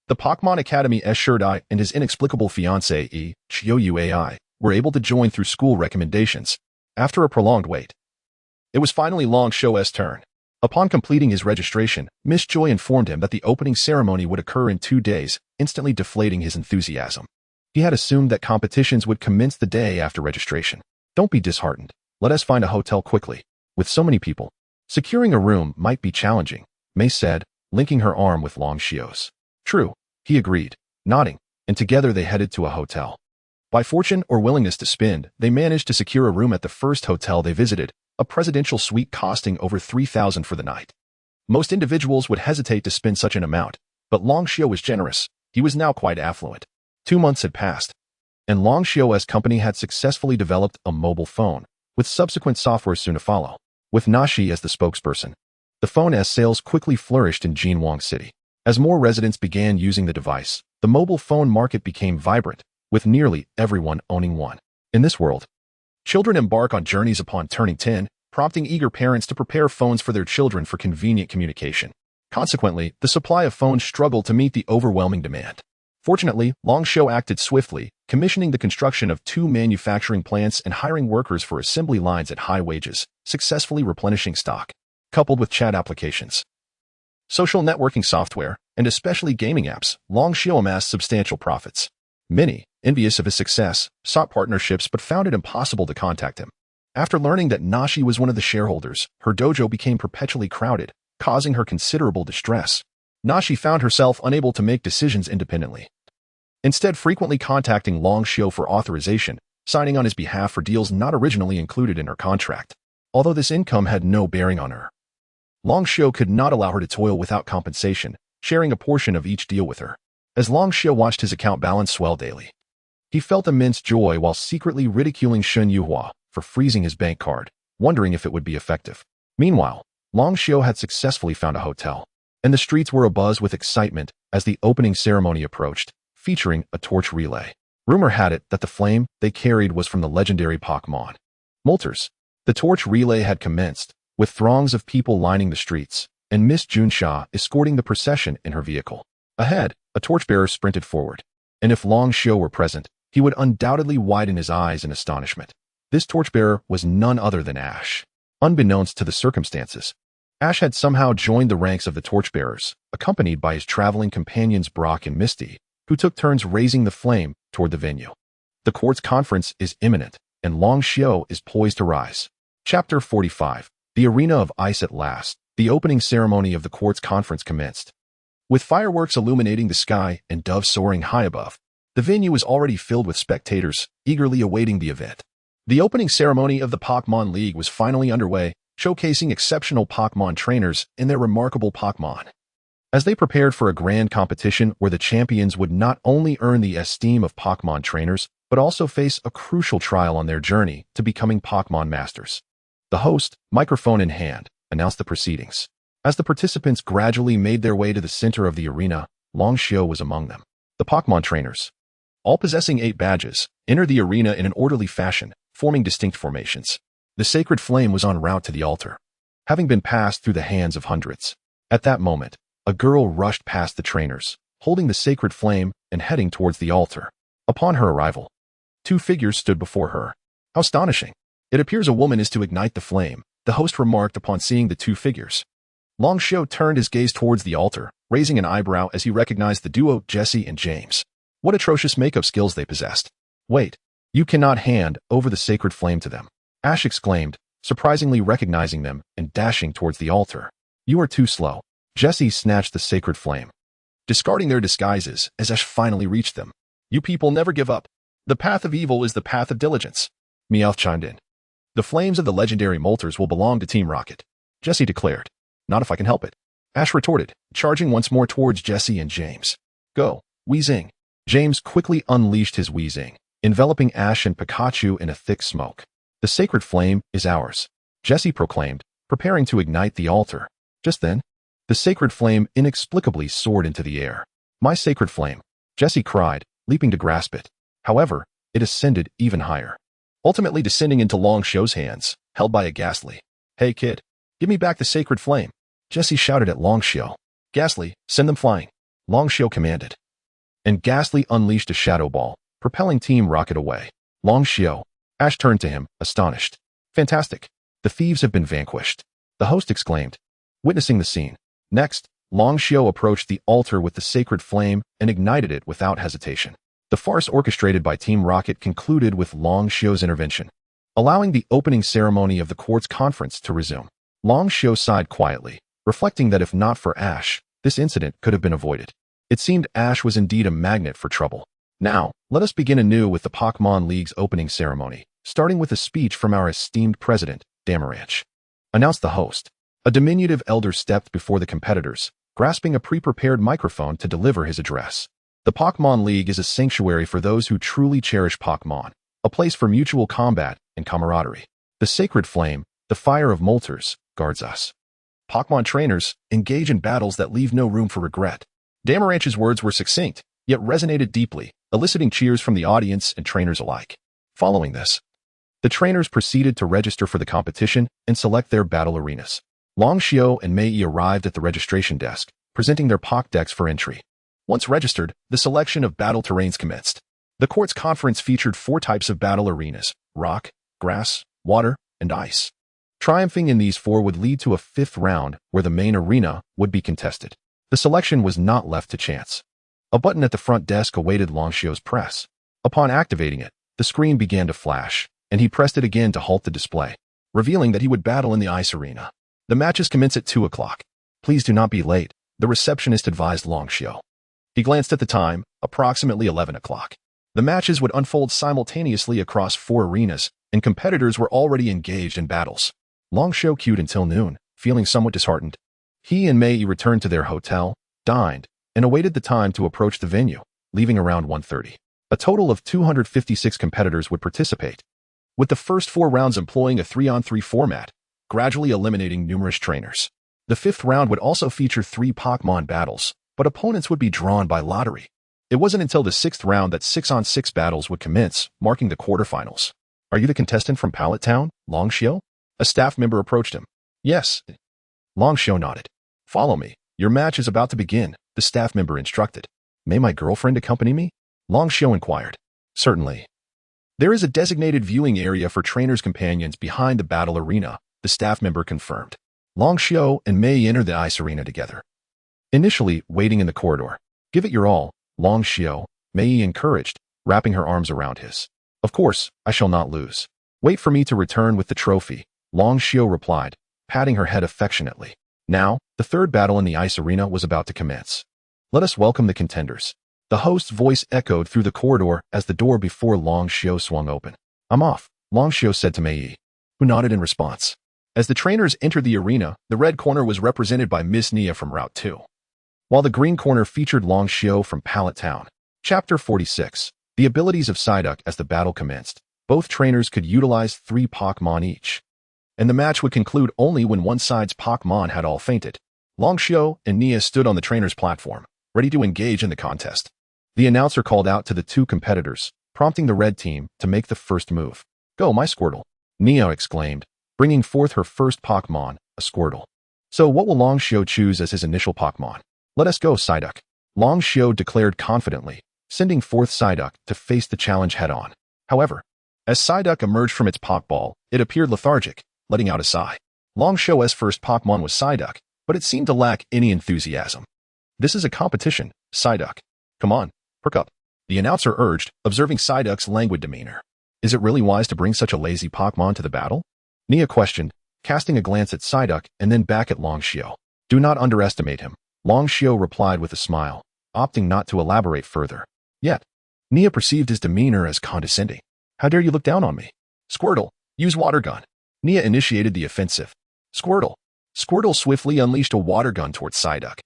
the Pokémon Academy Shurdai and his inexplicable fiancée Chiou were able to join through school recommendations. After a prolonged wait, it was finally Long Xiu's turn. Upon completing his registration, Miss Joy informed him that the opening ceremony would occur in 2 days, instantly deflating his enthusiasm. He had assumed that competitions would commence the day after registration. "Don't be disheartened. Let us find a hotel quickly. With so many people, securing a room might be challenging," Mei said, linking her arm with Long Xiu's. "True," he agreed, nodding, and together they headed to a hotel. By fortune or willingness to spend, they managed to secure a room at the first hotel they visited, a presidential suite costing over 3,000 for the night. Most individuals would hesitate to spend such an amount, but Long Xiu was generous. He was now quite affluent. 2 months had passed, and Long Xiu's company had successfully developed a mobile phone, with subsequent software soon to follow. With Nashi as the spokesperson, the phone's sales quickly flourished in Jinwang City. As more residents began using the device, the mobile phone market became vibrant, with nearly everyone owning one. In this world, children embark on journeys upon turning 10, prompting eager parents to prepare phones for their children for convenient communication. Consequently, the supply of phones struggled to meet the overwhelming demand. Fortunately, Long Xiu acted swiftly, commissioning the construction of 2 manufacturing plants and hiring workers for assembly lines at high wages, successfully replenishing stock. Coupled with chat applications, social networking software, and especially gaming apps, Long Xiu amassed substantial profits. Many, envious of his success, sought partnerships but found it impossible to contact him. After learning that Nashi was one of the shareholders, her dojo became perpetually crowded, causing her considerable distress. Nashi found herself unable to make decisions independently, instead frequently contacting Long Xiu for authorization, signing on his behalf for deals not originally included in her contract. Although this income had no bearing on her, Long Xiu could not allow her to toil without compensation, sharing a portion of each deal with her. As Long Xiu watched his account balance swell daily, he felt immense joy while secretly ridiculing Shun Yuhua for freezing his bank card, wondering if it would be effective. Meanwhile, Long Xiu had successfully found a hotel, and the streets were abuzz with excitement as the opening ceremony approached, featuring a torch relay. Rumor had it that the flame they carried was from the legendary Pokémon Moltres. The torch relay had commenced, with throngs of people lining the streets, and Miss Junsha escorting the procession in her vehicle. Ahead, a torchbearer sprinted forward, and if Long Xiu were present, he would undoubtedly widen his eyes in astonishment. This torchbearer was none other than Ash. Unbeknownst to the circumstances, Ash had somehow joined the ranks of the torchbearers, accompanied by his traveling companions Brock and Misty, who took turns raising the flame toward the venue. The quartz conference is imminent, and Long Xiu is poised to rise. Chapter 45. The Arena of Ice at last. The opening ceremony of the quartz conference commenced. With fireworks illuminating the sky and doves soaring high above, the venue was already filled with spectators, eagerly awaiting the event. The opening ceremony of the Pokémon League was finally underway, showcasing exceptional Pokémon trainers and their remarkable Pokémon. As they prepared for a grand competition where the champions would not only earn the esteem of Pokémon trainers, but also face a crucial trial on their journey to becoming Pokémon masters. The host, microphone in hand, announced the proceedings. As the participants gradually made their way to the center of the arena, Long Xiu was among them. The Pokémon trainers, all possessing 8 badges, entered the arena in an orderly fashion, forming distinct formations. The sacred flame was en route to the altar, having been passed through the hands of hundreds. At that moment, a girl rushed past the trainers, holding the sacred flame and heading towards the altar. Upon her arrival, 2 figures stood before her. How astonishing! It appears a woman is to ignite the flame, the host remarked upon seeing the 2 figures. Long Xiao turned his gaze towards the altar, raising an eyebrow as he recognized the duo Jesse and James. What atrocious makeup skills they possessed. Wait, you cannot hand over the sacred flame to them, Ash exclaimed, surprisingly recognizing them and dashing towards the altar. You are too slow. Jesse snatched the sacred flame, discarding their disguises as Ash finally reached them. You people never give up. The path of evil is the path of diligence. Meowth chimed in. The flames of the legendary molters will belong to Team Rocket, Jesse declared. Not if I can help it, Ash retorted, charging once more towards Jesse and James. Go, Weezing. James quickly unleashed his Weezing, enveloping Ash and Pikachu in a thick smoke. The sacred flame is ours, Jesse proclaimed, preparing to ignite the altar. Just then, the sacred flame inexplicably soared into the air. My sacred flame, Jesse cried, leaping to grasp it. However, it ascended even higher, ultimately descending into Long Xiao's hands, held by a Ghastly. Hey kid, give me back the sacred flame, Jesse shouted at Long Xiao. Ghastly, send them flying, Long Xiao commanded. And Ghastly unleashed a shadow ball, propelling Team Rocket away. Long Xiao. Ash turned to him, astonished. Fantastic. The thieves have been vanquished, the host exclaimed, witnessing the scene. Next, Long Xiao approached the altar with the sacred flame and ignited it without hesitation. The farce orchestrated by Team Rocket concluded with Long Xiao's intervention, allowing the opening ceremony of the Quartz Conference to resume. Long Xiao sighed quietly, reflecting that if not for Ash, this incident could have been avoided. It seemed Ash was indeed a magnet for trouble. Now, let us begin anew with the Pokémon League's opening ceremony, starting with a speech from our esteemed president, Damaranch, announced the host. A diminutive elder stepped before the competitors, grasping a pre-prepared microphone to deliver his address. The Pokémon League is a sanctuary for those who truly cherish Pokémon, a place for mutual combat and camaraderie. The sacred flame, the fire of molters, guards us. Pokémon trainers engage in battles that leave no room for regret. Damaranch's words were succinct, yet resonated deeply, eliciting cheers from the audience and trainers alike. Following this, the trainers proceeded to register for the competition and select their battle arenas. Long Xiao and Mei arrived at the registration desk, presenting their Pokédex for entry. Once registered, the selection of battle terrains commenced. The Quartz Conference featured 4 types of battle arenas: rock, grass, water, and ice. Triumphing in these 4 would lead to a 5th round where the main arena would be contested. The selection was not left to chance. A button at the front desk awaited Long Xiao's press. Upon activating it, the screen began to flash, and he pressed it again to halt the display, revealing that he would battle in the ice arena. The matches commence at 2 o'clock. Please do not be late, the receptionist advised Long Xiao. He glanced at the time, approximately 11 o'clock. The matches would unfold simultaneously across 4 arenas, and competitors were already engaged in battles. Long Xiao queued until noon, feeling somewhat disheartened. He and Mei returned to their hotel, dined, and awaited the time to approach the venue, leaving around 1:30. A total of 256 competitors would participate, with the first 4 rounds employing a 3-on-3 format, gradually eliminating numerous trainers. The 5th round would also feature 3 Pokémon battles, but opponents would be drawn by lottery. It wasn't until the 6th round that 6-on-6 battles would commence, marking the quarterfinals. Are you the contestant from Pallet Town, Long Xiao? A staff member approached him. Yes. Long Xiao nodded. Follow me. Your match is about to begin, the staff member instructed. May my girlfriend accompany me? Long Xiao inquired. Certainly. There is a designated viewing area for trainers' companions behind the battle arena, the staff member confirmed. Long Xiao and Mei entered the ice arena together, initially waiting in the corridor. Give it your all, Long Xiao, Mei encouraged, wrapping her arms around his. Of course, I shall not lose. Wait for me to return with the trophy, Long Xiao replied, patting her head affectionately. Now, the 3rd battle in the ice arena was about to commence. Let us welcome the contenders. The host's voice echoed through the corridor as the door before Long Xiao swung open. I'm off, Long Xiao said to Mei, who nodded in response. As the trainers entered the arena, the red corner was represented by Miss Nia from Route 2, while the green corner featured Long Xiao from Pallet Town. Chapter 46. The abilities of Psyduck. As the battle commenced, both trainers could utilize 3 Pokémon each, and the match would conclude only when one side's Pokémon had all fainted. Long Xiao and Nia stood on the trainer's platform, ready to engage in the contest. The announcer called out to the 2 competitors, prompting the red team to make the first move. Go, my Squirtle. Nia exclaimed, bringing forth her first Pokémon, a Squirtle. So what will Long Xiao choose as his initial Pokémon? Let us go, Psyduck. Long Xiao declared confidently, sending forth Psyduck to face the challenge head-on. However, as Psyduck emerged from its Pokeball, it appeared lethargic, letting out a sigh. Long Xiao's first Pokémon was Psyduck, but it seemed to lack any enthusiasm. This is a competition, Psyduck. Come on, perk up. The announcer urged, observing Psyduck's languid demeanor. Is it really wise to bring such a lazy Pokémon to the battle? Nia questioned, casting a glance at Psyduck and then back at Long Xiao. Do not underestimate him, Long Xiao replied with a smile, opting not to elaborate further. Yet, Nia perceived his demeanor as condescending. How dare you look down on me? Squirtle, use water gun. Nia initiated the offensive. Squirtle. Squirtle swiftly unleashed a water gun towards Psyduck.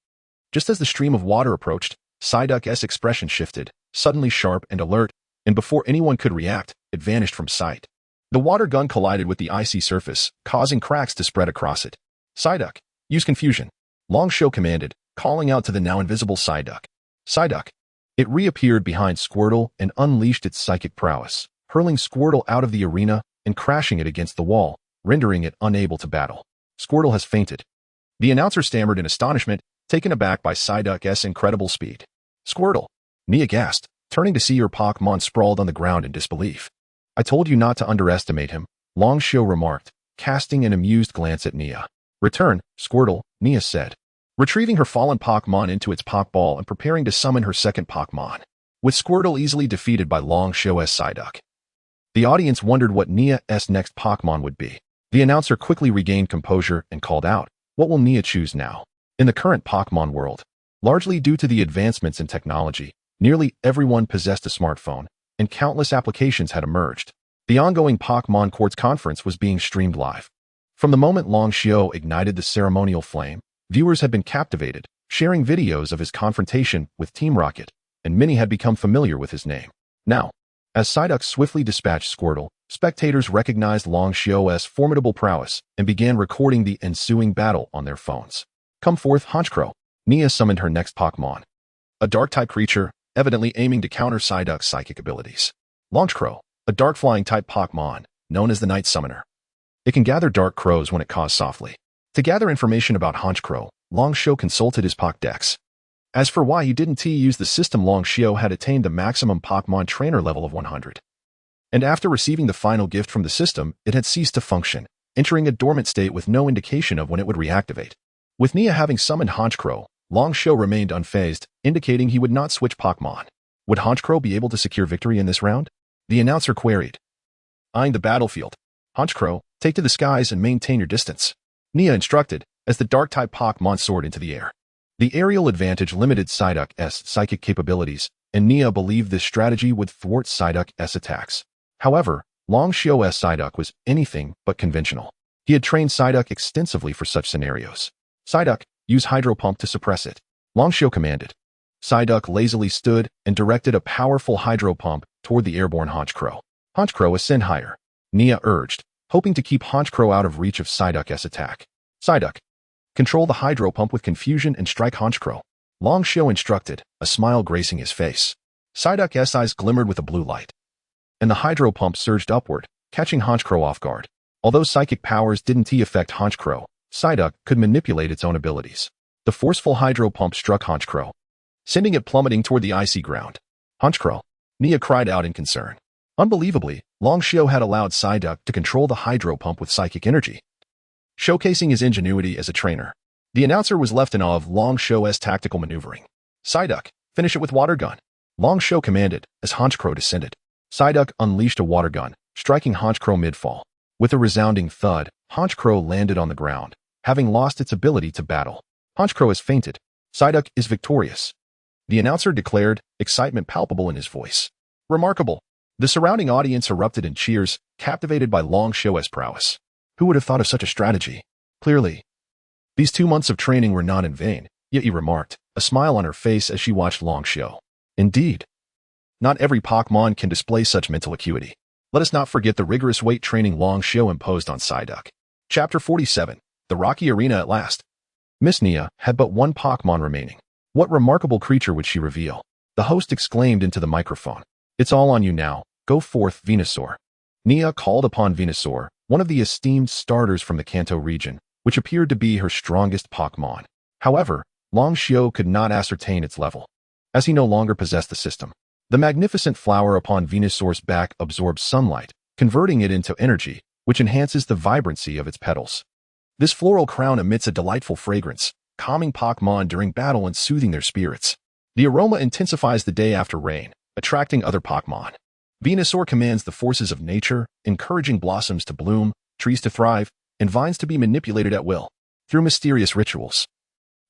Just as the stream of water approached, Psyduck's expression shifted, suddenly sharp and alert, and before anyone could react, it vanished from sight. The water gun collided with the icy surface, causing cracks to spread across it. Psyduck, use confusion. Long Xiao commanded, calling out to the now invisible Psyduck. Psyduck. It reappeared behind Squirtle and unleashed its psychic prowess, hurling Squirtle out of the arena and crashing it against the wall, rendering it unable to battle. Squirtle has fainted. The announcer stammered in astonishment, taken aback by Psyduck's incredible speed. Squirtle. Nia gasped, turning to see her Pokémon sprawled on the ground in disbelief. I told you not to underestimate him, Long Xiao remarked, casting an amused glance at Nia. Return, Squirtle, Nia said, retrieving her fallen Pokémon into its Pokeball and preparing to summon her second Pokémon. With Squirtle easily defeated by Long Xiao's Psyduck. The audience wondered what Nia's next Pokémon would be. The announcer quickly regained composure and called out, what will Nia choose now? In the current Pokémon world, largely due to the advancements in technology, nearly everyone possessed a smartphone, and countless applications had emerged. The ongoing Pokémon Quartz conference was being streamed live. From the moment Long Xiao ignited the ceremonial flame, viewers had been captivated, sharing videos of his confrontation with Team Rocket, and many had become familiar with his name. Now, as Psyduck swiftly dispatched Squirtle, spectators recognized Long Xiao's formidable prowess and began recording the ensuing battle on their phones. Come forth, Honchkrow. Nia summoned her next Pokémon. A dark-type creature, evidently aiming to counter Psyduck's psychic abilities. Longcrow, a dark-flying-type Pokémon, known as the Night Summoner. It can gather dark crows when it caws softly. To gather information about Honchkrow, Long Xiao consulted his Pokédex. As for why he didn't use the system, Long Xiao had attained the maximum Pokémon trainer level of 100. And after receiving the final gift from the system, it had ceased to function, entering a dormant state with no indication of when it would reactivate. With Nia having summoned Honchkrow, Long Xiao remained unfazed, indicating he would not switch Pokémon. Would Honchkrow be able to secure victory in this round? The announcer queried. Eyeing the battlefield, Honchkrow, take to the skies and maintain your distance. Nia instructed, as the dark-type Pokémon soared into the air. The aerial advantage limited Psyduck's psychic capabilities, and Nia believed this strategy would thwart Psyduck's attacks. However, Long Xiao's Psyduck was anything but conventional. He had trained Psyduck extensively for such scenarios. Psyduck, use Hydro Pump to suppress it. Long Xiao commanded. Psyduck lazily stood and directed a powerful Hydro Pump toward the airborne Honchkrow. Honchkrow, ascend higher. Nia urged, hoping to keep Honchkrow out of reach of Psyduck's attack. Psyduck, control the Hydro Pump with confusion and strike Honchkrow. Long Xiao instructed, a smile gracing his face. Psyduck's eyes glimmered with a blue light. And the Hydro Pump surged upward, catching Honchkrow off guard. Although psychic powers didn't affect Honchkrow, Psyduck could manipulate its own abilities. The forceful Hydro Pump struck Honchkrow, sending it plummeting toward the icy ground. Honchkrow, Nia cried out in concern. Unbelievably, Long Xiao had allowed Psyduck to control the Hydro Pump with psychic energy, showcasing his ingenuity as a trainer. The announcer was left in awe of Long Xiao's tactical maneuvering. Psyduck, finish it with water gun. Long Xiao commanded, as Honchkrow descended. Psyduck unleashed a water gun, striking Honchkrow mid-fall. With a resounding thud, Honchkrow landed on the ground, having lost its ability to battle. Honchkrow has fainted. Psyduck is victorious. The announcer declared, excitement palpable in his voice. Remarkable. The surrounding audience erupted in cheers, captivated by Long Xiao's prowess. Who would have thought of such a strategy? Clearly, these 2 months of training were not in vain, Yi remarked, a smile on her face as she watched Long Xiao. Indeed. Not every Pokémon can display such mental acuity. Let us not forget the rigorous weight training Long Xiao imposed on Psyduck. Chapter 47. The Rocky Arena at last. Miss Nia had but one Pokémon remaining. What remarkable creature would she reveal? The host exclaimed into the microphone. It's all on you now. Go forth, Venusaur. Nia called upon Venusaur, one of the esteemed starters from the Kanto region, which appeared to be her strongest Pokémon. However, Long Xiao could not ascertain its level, as he no longer possessed the system. The magnificent flower upon Venusaur's back absorbs sunlight, converting it into energy, which enhances the vibrancy of its petals. This floral crown emits a delightful fragrance, calming Pokémon during battle and soothing their spirits. The aroma intensifies the day after rain, attracting other Pokémon. Venusaur commands the forces of nature, encouraging blossoms to bloom, trees to thrive, and vines to be manipulated at will, through mysterious rituals.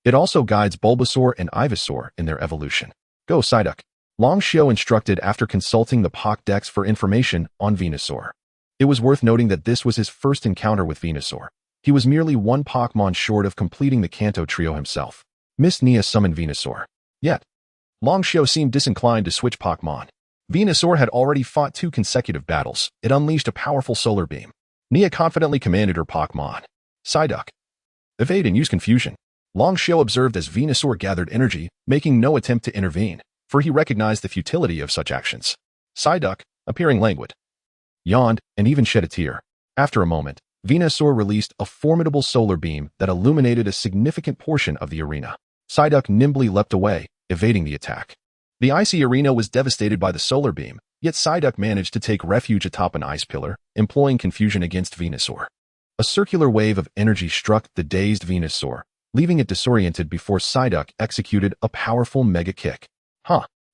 It also guides Bulbasaur and Ivysaur in their evolution. Go Psyduck! Long Xiao instructed after consulting the Pokédex for information on Venusaur. It was worth noting that this was his first encounter with Venusaur. He was merely one Pokémon short of completing the Kanto trio himself. Miss Nia summoned Venusaur. Yet, Long Xiao seemed disinclined to switch Pokémon. Venusaur had already fought 2 consecutive battles. It unleashed a powerful solar beam. Nia confidently commanded her Pokémon. Psyduck! Evade and use confusion. Long Xiao observed as Venusaur gathered energy, making no attempt to intervene, for he recognized the futility of such actions. Psyduck, appearing languid, yawned, and even shed a tear. After a moment, Venusaur released a formidable solar beam that illuminated a significant portion of the arena. Psyduck nimbly leapt away, evading the attack. The icy arena was devastated by the solar beam, yet Psyduck managed to take refuge atop an ice pillar, employing confusion against Venusaur. A circular wave of energy struck the dazed Venusaur, leaving it disoriented before Psyduck executed a powerful mega kick.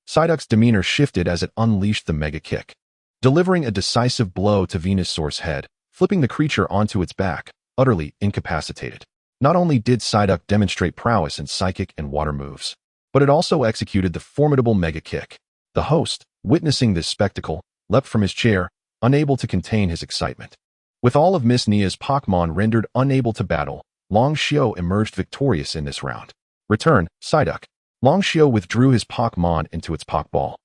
Psyduck's demeanor shifted as it unleashed the mega kick, delivering a decisive blow to Venusaur's head, flipping the creature onto its back, utterly incapacitated. Not only did Psyduck demonstrate prowess in psychic and water moves, but it also executed the formidable mega kick. The host, witnessing this spectacle, leapt from his chair, unable to contain his excitement. With all of Miss Nia's Pokémon rendered unable to battle, Long Xiao emerged victorious in this round. Return, Psyduck. Long Xiao withdrew his Pokémon into its Pokéball,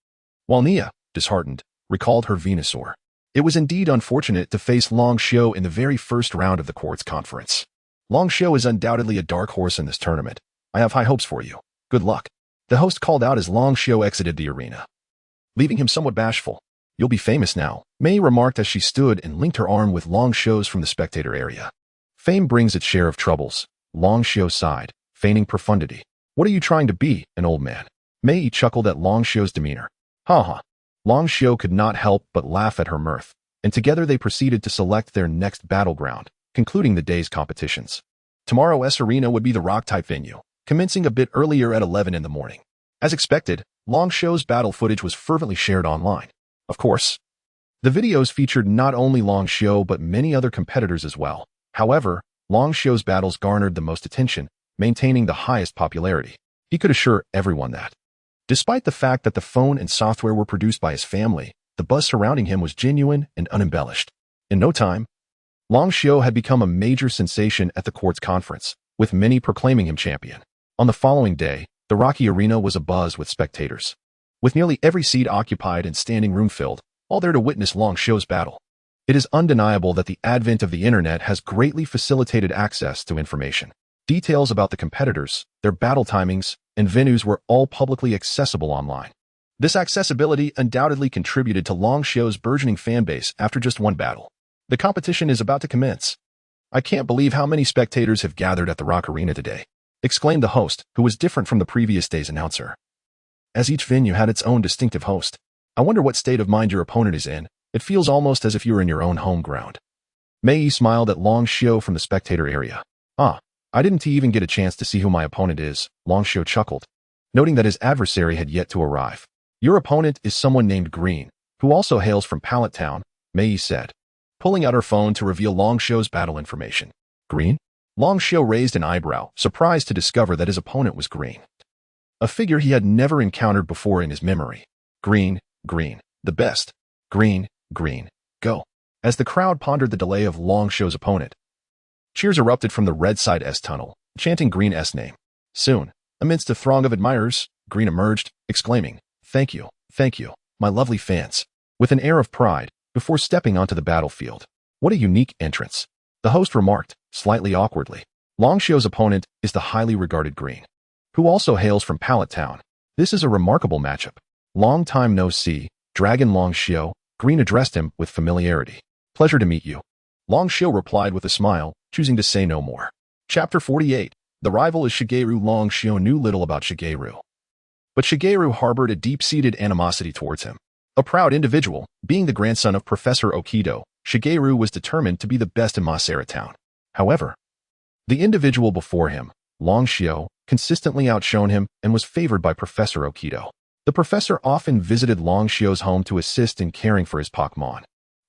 while Nia, disheartened, recalled her Venusaur. It was indeed unfortunate to face Long Xiao in the very first round of the Quartz Conference. Long Xiao is undoubtedly a dark horse in this tournament. I have high hopes for you. Good luck. The host called out as Long Xiao exited the arena, leaving him somewhat bashful. You'll be famous now, Mei remarked as she stood and linked her arm with Long Xiao's from the spectator area. Fame brings its share of troubles. Long Xiao sighed, feigning profundity. What are you trying to be, an old man? Mei chuckled at Long Xiao's demeanor. Ha. Long Xiao could not help but laugh at her mirth, and together they proceeded to select their next battleground, concluding the day's competitions. Tomorrow's arena would be the rock-type venue, commencing a bit earlier at 11 in the morning. As expected, Long Xiao's battle footage was fervently shared online. Of course, the videos featured not only Long Xiao but many other competitors as well. However, Long Xiao's battles garnered the most attention, maintaining the highest popularity. He could assure everyone that. Despite the fact that the phone and software were produced by his family, the buzz surrounding him was genuine and unembellished. In no time, Long Xiao had become a major sensation at the Quartz Conference, with many proclaiming him champion. On the following day, the Rocky Arena was abuzz with spectators, with nearly every seat occupied and standing room filled, all there to witness Long Xiao's battle. It is undeniable that the advent of the internet has greatly facilitated access to information. Details about the competitors, their battle timings, and venues were all publicly accessible online. This accessibility undoubtedly contributed to Long Xiao's burgeoning fanbase after just one battle. The competition is about to commence. I can't believe how many spectators have gathered at the Rock Arena today, exclaimed the host, who was different from the previous day's announcer. As each venue had its own distinctive host, I wonder what state of mind your opponent is in. It feels almost as if you were in your own home ground. Mei smiled at Long Xiao from the spectator area. I didn't even get a chance to see who my opponent is, Long Xiao chuckled, noting that his adversary had yet to arrive. Your opponent is someone named Green, who also hails from Pallet Town, Mei said, pulling out her phone to reveal Long Xiao's battle information. Green? Long Xiao raised an eyebrow, surprised to discover that his opponent was Green, a figure he had never encountered before in his memory. Green, the best. Green, go. As the crowd pondered the delay of Long Xiao's opponent, cheers erupted from the Red Side S tunnel, chanting Green's name. Soon, amidst a throng of admirers, Green emerged, exclaiming, Thank you, my lovely fans," with an air of pride, before stepping onto the battlefield. What a unique entrance, the host remarked, slightly awkwardly. Long Xiao's opponent is the highly regarded Green, who also hails from Pallet Town. This is a remarkable matchup. Long time no see, Dragon Long Xiao, Green addressed him with familiarity. Pleasure to meet you. Long Xiu replied with a smile, choosing to say no more. Chapter 48. The rival is Shigeru. Long Xiu knew little about Shigeru, but Shigeru harbored a deep-seated animosity towards him. A proud individual, being the grandson of Professor Okido, Shigeru was determined to be the best in Masera Town. However, the individual before him, Long Xiu, consistently outshone him and was favored by Professor Okido. The professor often visited Long Xiu's home to assist in caring for his Pokémon.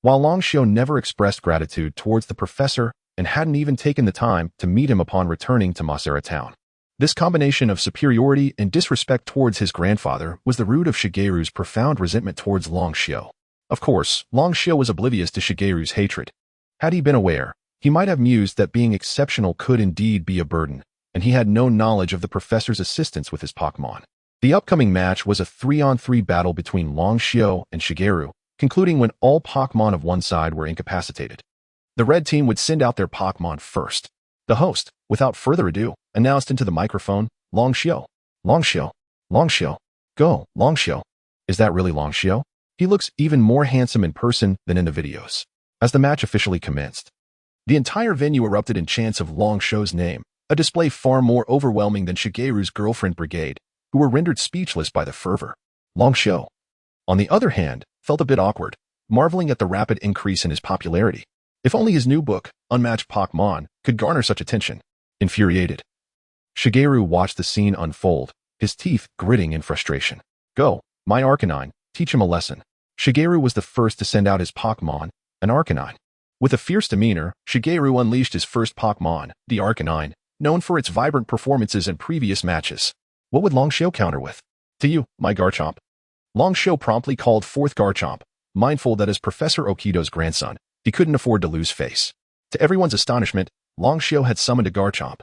While Long Xiu never expressed gratitude towards the professor and hadn't even taken the time to meet him upon returning to Masera Town. This combination of superiority and disrespect towards his grandfather was the root of Shigeru's profound resentment towards Long Xiu. Of course, Long Xiu was oblivious to Shigeru's hatred. Had he been aware, he might have mused that being exceptional could indeed be a burden, and he had no knowledge of the professor's assistance with his Pokémon. The upcoming match was a 3-on-3 battle between Long Xiu and Shigeru, concluding when all Pokémon of one side were incapacitated. The red team would send out their Pokémon first. The host, without further ado, announced into the microphone, Long Xiu. Long Xiu. Long Xiu. Go, Long Xiu. Is that really Long Xiu? He looks even more handsome in person than in the videos. As the match officially commenced, the entire venue erupted in chants of Long Xiu's name, a display far more overwhelming than Shigeru's girlfriend brigade, who were rendered speechless by the fervor. Long Xiu, on the other hand, felt a bit awkward, marveling at the rapid increase in his popularity. If only his new book, Unmatched Pokémon, could garner such attention. Infuriated, Shigeru watched the scene unfold, his teeth gritting in frustration. Go, my Arcanine, teach him a lesson. Shigeru was the first to send out his Pokémon, an Arcanine. With a fierce demeanor, Shigeru unleashed his first Pokémon, the Arcanine, known for its vibrant performances in previous matches. What would Long Xiu counter with? To you, my Garchomp. Long Xiu promptly called forth Garchomp, mindful that as Professor Okido's grandson, he couldn't afford to lose face. To everyone's astonishment, Long Xiu had summoned a Garchomp,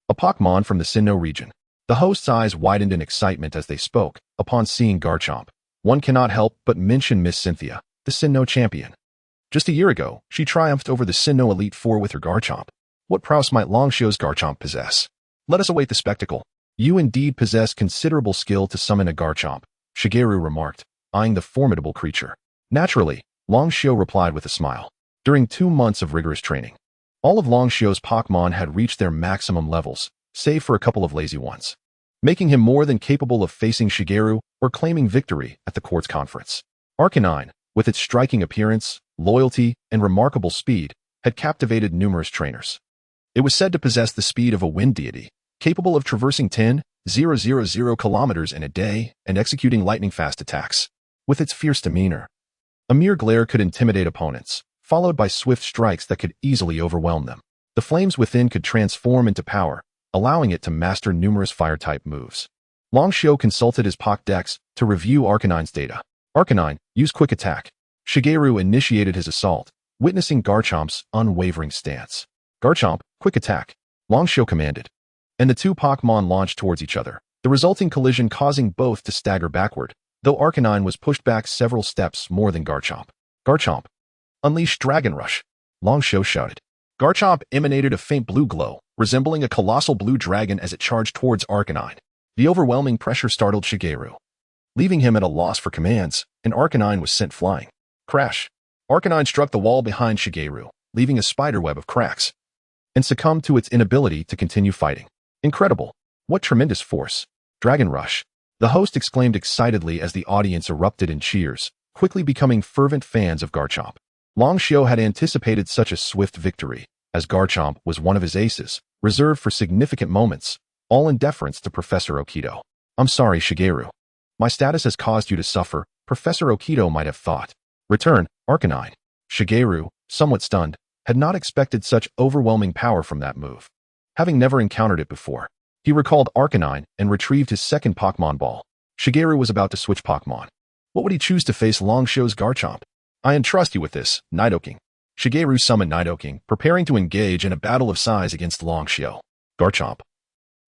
a Pokémon from the Sinnoh region. The host's eyes widened in excitement as they spoke. Upon seeing Garchomp, one cannot help but mention Miss Cynthia, the Sinnoh champion. Just a year ago, she triumphed over the Sinnoh Elite Four with her Garchomp. What prowess might Long Xiu's Garchomp possess? Let us await the spectacle. You indeed possess considerable skill to summon a Garchomp, Shigeru remarked, eyeing the formidable creature. Naturally, Long Xiu replied with a smile. During 2 months of rigorous training, all of Long Xiu's Pokémon had reached their maximum levels, save for a couple of lazy ones, making him more than capable of facing Shigeru or claiming victory at the court's conference. Arcanine, with its striking appearance, loyalty, and remarkable speed, had captivated numerous trainers. It was said to possess the speed of a wind deity, capable of traversing 10,000 kilometers in a day and executing lightning-fast attacks. With its fierce demeanor, a mere glare could intimidate opponents, followed by swift strikes that could easily overwhelm them. The flames within could transform into power, allowing it to master numerous fire-type moves. Long Xiu consulted his Pokédex to review Arcanine's data. Arcanine, use Quick Attack. Shigeru initiated his assault, witnessing Garchomp's unwavering stance. Garchomp, Quick Attack. Long Xiu commanded, and the two Pokémon launched towards each other, the resulting collision causing both to stagger backward, though Arcanine was pushed back several steps more than Garchomp. Garchomp, unleash Dragon Rush. Long Xiu shouted. Garchomp emanated a faint blue glow, resembling a colossal blue dragon as it charged towards Arcanine. The overwhelming pressure startled Shigeru, leaving him at a loss for commands, and Arcanine was sent flying. Crash. Arcanine struck the wall behind Shigeru, leaving a spiderweb of cracks, and succumbed to its inability to continue fighting. Incredible. What tremendous force. Dragon Rush. The host exclaimed excitedly as the audience erupted in cheers, quickly becoming fervent fans of Garchomp. Long Xiu had anticipated such a swift victory, as Garchomp was one of his aces, reserved for significant moments, all in deference to Professor Okido. I'm sorry, Shigeru. My status has caused you to suffer, Professor Okido might have thought. Return, Arcanine. Shigeru, somewhat stunned, had not expected such overwhelming power from that move. Having never encountered it before, he recalled Arcanine and retrieved his second Pokémon ball. Shigeru was about to switch Pokémon. What would he choose to face Long Xiu's Garchomp? I entrust you with this, Nidoking. Shigeru summoned Nidoking, preparing to engage in a battle of size against Long Xiu. Garchomp.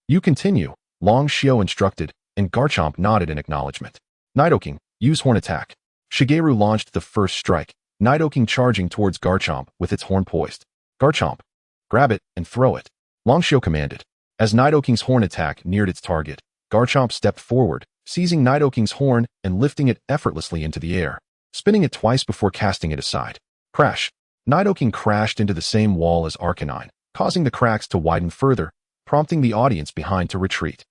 You continue, Long Xiu instructed, and Garchomp nodded in acknowledgement. Nidoking, use Horn Attack. Shigeru launched the first strike, Nidoking charging towards Garchomp with its horn poised. Garchomp, grab it and throw it. Long Xiu commanded. As Nidoking's horn attack neared its target, Garchomp stepped forward, seizing Nidoking's horn and lifting it effortlessly into the air, spinning it twice before casting it aside. Crash. Nidoking crashed into the same wall as Arcanine, causing the cracks to widen further, prompting the audience behind to retreat.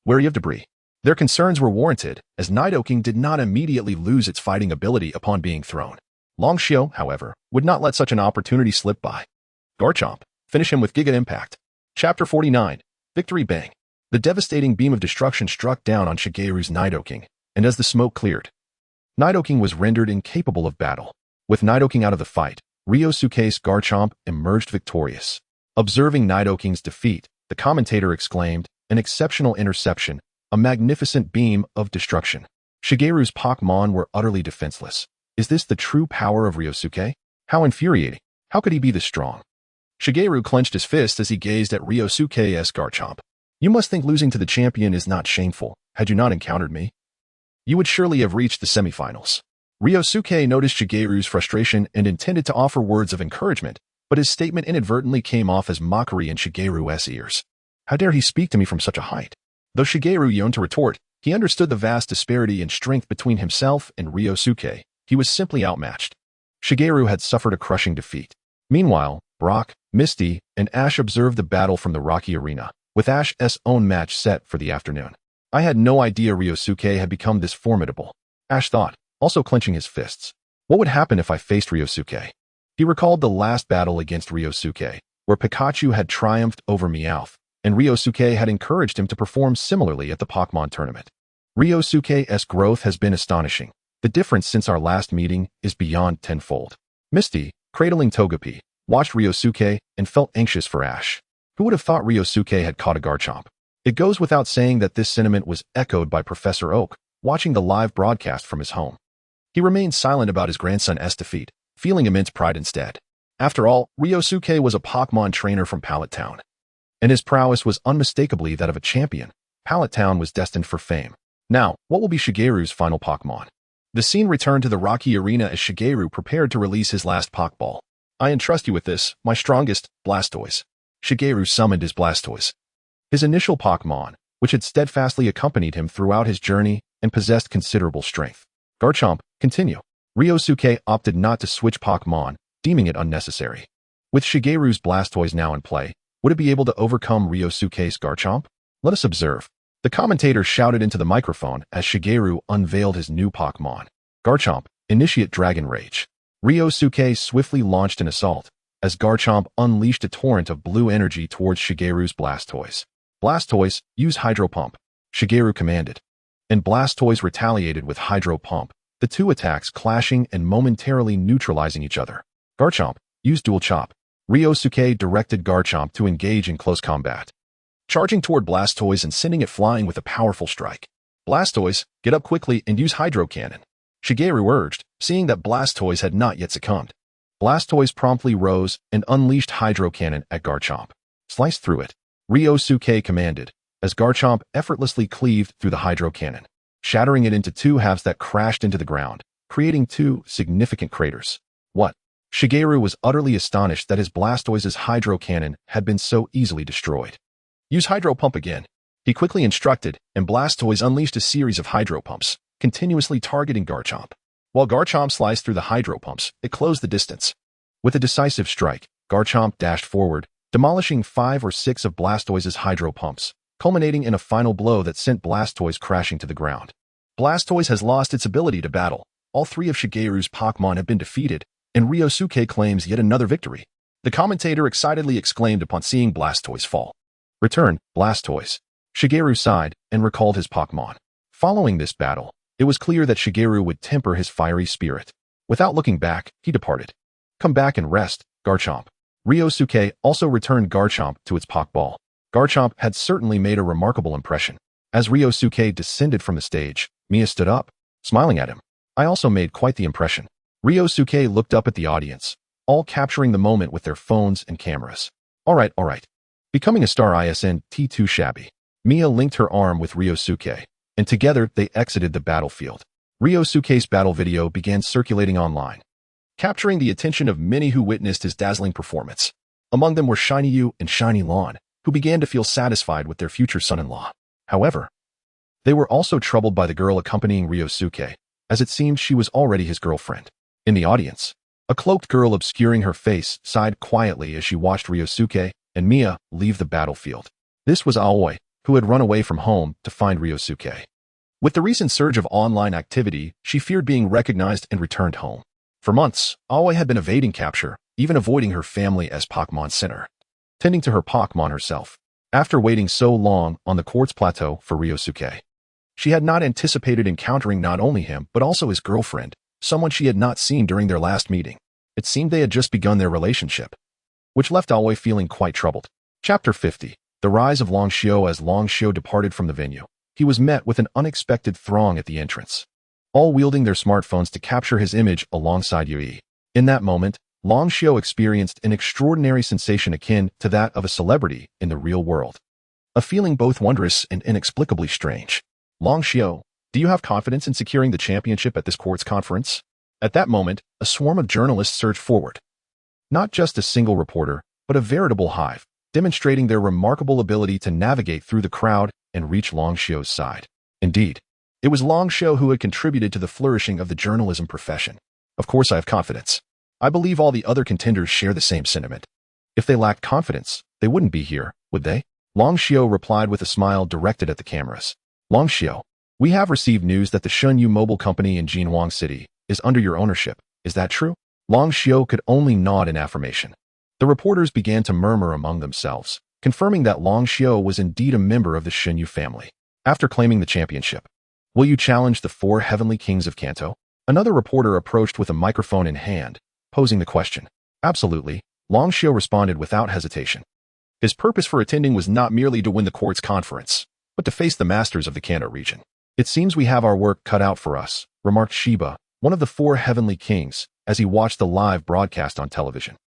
Wary of debris. Their concerns were warranted, as Nidoking did not immediately lose its fighting ability upon being thrown. Longshio, however, would not let such an opportunity slip by. Garchomp. Finish him with Giga Impact. Chapter 49. Victory Bang. The devastating beam of destruction struck down on Shigeru's Nidoking, and as the smoke cleared, Nidoking was rendered incapable of battle. With Nidoking out of the fight, Ryosuke's Garchomp emerged victorious. Observing Nidoking's defeat, the commentator exclaimed, "An exceptional interception, a magnificent beam of destruction." Shigeru's Pokémon were utterly defenseless. Is this the true power of Ryosuke? How infuriating. How could he be this strong? Shigeru clenched his fist as he gazed at Ryosuke's Garchomp. You must think losing to the champion is not shameful. Had you not encountered me, you would surely have reached the semifinals. Ryosuke noticed Shigeru's frustration and intended to offer words of encouragement, but his statement inadvertently came off as mockery in Shigeru's ears. How dare he speak to me from such a height? Though Shigeru yearned to retort, he understood the vast disparity in strength between himself and Ryosuke. He was simply outmatched. Shigeru had suffered a crushing defeat. Meanwhile, Brock, Misty, and Ash observed the battle from the rocky arena, with Ash's own match set for the afternoon. I had no idea Ryosuke had become this formidable, Ash thought, also clenching his fists. What would happen if I faced Ryosuke? He recalled the last battle against Ryosuke, where Pikachu had triumphed over Meowth, and Ryosuke had encouraged him to perform similarly at the Pokémon tournament. Ryosuke's growth has been astonishing. The difference since our last meeting is beyond tenfold. Misty, cradling Togepi, watched Ryosuke and felt anxious for Ash. Who would have thought Ryosuke had caught a Garchomp? It goes without saying that this sentiment was echoed by Professor Oak, watching the live broadcast from his home. He remained silent about his grandson's defeat, feeling immense pride instead. After all, Ryosuke was a Pokémon trainer from Pallet Town, and his prowess was unmistakably that of a champion. Pallet Town was destined for fame. Now, what will be Shigeru's final Pokémon? The scene returned to the rocky arena as Shigeru prepared to release his last Pokéball. I entrust you with this, my strongest, Blastoise. Shigeru summoned his Blastoise. His initial Pokémon, which had steadfastly accompanied him throughout his journey and possessed considerable strength. Garchomp, continue. Ryosuke opted not to switch Pokémon, deeming it unnecessary. With Shigeru's Blastoise now in play, would it be able to overcome Ryosuke's Garchomp? Let us observe. The commentator shouted into the microphone as Shigeru unveiled his new Pokémon. Garchomp, initiate Dragon Rage. Ryosuke swiftly launched an assault, as Garchomp unleashed a torrent of blue energy towards Shigeru's Blastoise. Blastoise, use Hydro Pump. Shigeru commanded. And Blastoise retaliated with Hydro Pump, the two attacks clashing and momentarily neutralizing each other. Garchomp, use Dual Chop. Ryosuke directed Garchomp to engage in close combat, charging toward Blastoise and sending it flying with a powerful strike. Blastoise, get up quickly and use Hydro Cannon. Shigeru urged, seeing that Blastoise had not yet succumbed. Blastoise promptly rose and unleashed Hydro Cannon at Garchomp. Slice through it. Ryosuke commanded, as Garchomp effortlessly cleaved through the Hydro Cannon, shattering it into two halves that crashed into the ground, creating two significant craters. What? Shigeru was utterly astonished that his Blastoise's Hydro Cannon had been so easily destroyed. Use Hydro Pump again. He quickly instructed, and Blastoise unleashed a series of Hydro Pumps, continuously targeting Garchomp. While Garchomp sliced through the Hydro Pumps, it closed the distance. With a decisive strike, Garchomp dashed forward, demolishing 5 or 6 of Blastoise's Hydro Pumps, culminating in a final blow that sent Blastoise crashing to the ground. Blastoise has lost its ability to battle. All 3 of Shigeru's Pokémon have been defeated, and Ryosuke claims yet another victory. The commentator excitedly exclaimed upon seeing Blastoise fall. Return, Blastoise. Shigeru sighed and recalled his Pokémon. Following this battle, it was clear that Shigeru would temper his fiery spirit. Without looking back, he departed. Come back and rest, Garchomp. Ryosuke also returned Garchomp to its Pokéball. Garchomp had certainly made a remarkable impression. As Ryosuke descended from the stage, Mia stood up, smiling at him. I also made quite the impression. Ryosuke looked up at the audience, all capturing the moment with their phones and cameras. All right. Becoming a star isn't too shabby. Mia linked her arm with Ryosuke, and together they exited the battlefield. Ryosuke's battle video began circulating online, capturing the attention of many who witnessed his dazzling performance. Among them were Shiny Yu and Shiny Lawn, who began to feel satisfied with their future son-in-law. However, they were also troubled by the girl accompanying Ryosuke, as it seemed she was already his girlfriend. In the audience, A cloaked girl obscuring her face sighed quietly as she watched Ryosuke and Mia leave the battlefield. This was Aoi, who had run away from home to find Ryosuke. With the recent surge of online activity, she feared being recognized and returned home. For months, Aoi had been evading capture, even avoiding her family as Pokémon Center, tending to her Pokémon herself. After waiting so long on the quartz plateau for Ryosuke, she had not anticipated encountering not only him but also his girlfriend, someone she had not seen during their last meeting. It seemed they had just begun their relationship, which left Aoi feeling quite troubled. Chapter 50. The Rise of Long Xiao. As Long Xiao departed from the venue, he was met with an unexpected throng at the entrance, all wielding their smartphones to capture his image alongside Yui. In that moment, Long Xiao experienced an extraordinary sensation akin to that of a celebrity in the real world, a feeling both wondrous and inexplicably strange. Long Xiao, do you have confidence in securing the championship at this quartz conference? At that moment, a swarm of journalists surged forward. Not just a single reporter, but a veritable hive, demonstrating their remarkable ability to navigate through the crowd and reach Long Xiao's side. Indeed, it was Long Xiao who had contributed to the flourishing of the journalism profession. Of course I have confidence. I believe all the other contenders share the same sentiment. If they lacked confidence, they wouldn't be here, would they? Long Xiao replied with a smile directed at the cameras. Long Xiao, we have received news that the Shunyu Mobile Company in Jinhuang City is under your ownership. Is that true? Long Xiao could only nod in affirmation. The reporters began to murmur among themselves, confirming that Long Xiao was indeed a member of the Shunyu family. After claiming the championship, will you challenge the 4 heavenly kings of Kanto? Another reporter approached with a microphone in hand, posing the question. Absolutely, Long Xiao responded without hesitation. His purpose for attending was not merely to win the quartz conference, but to face the masters of the Kanto region. It seems we have our work cut out for us, remarked Shiba, one of the 4 heavenly kings, as he watched the live broadcast on television.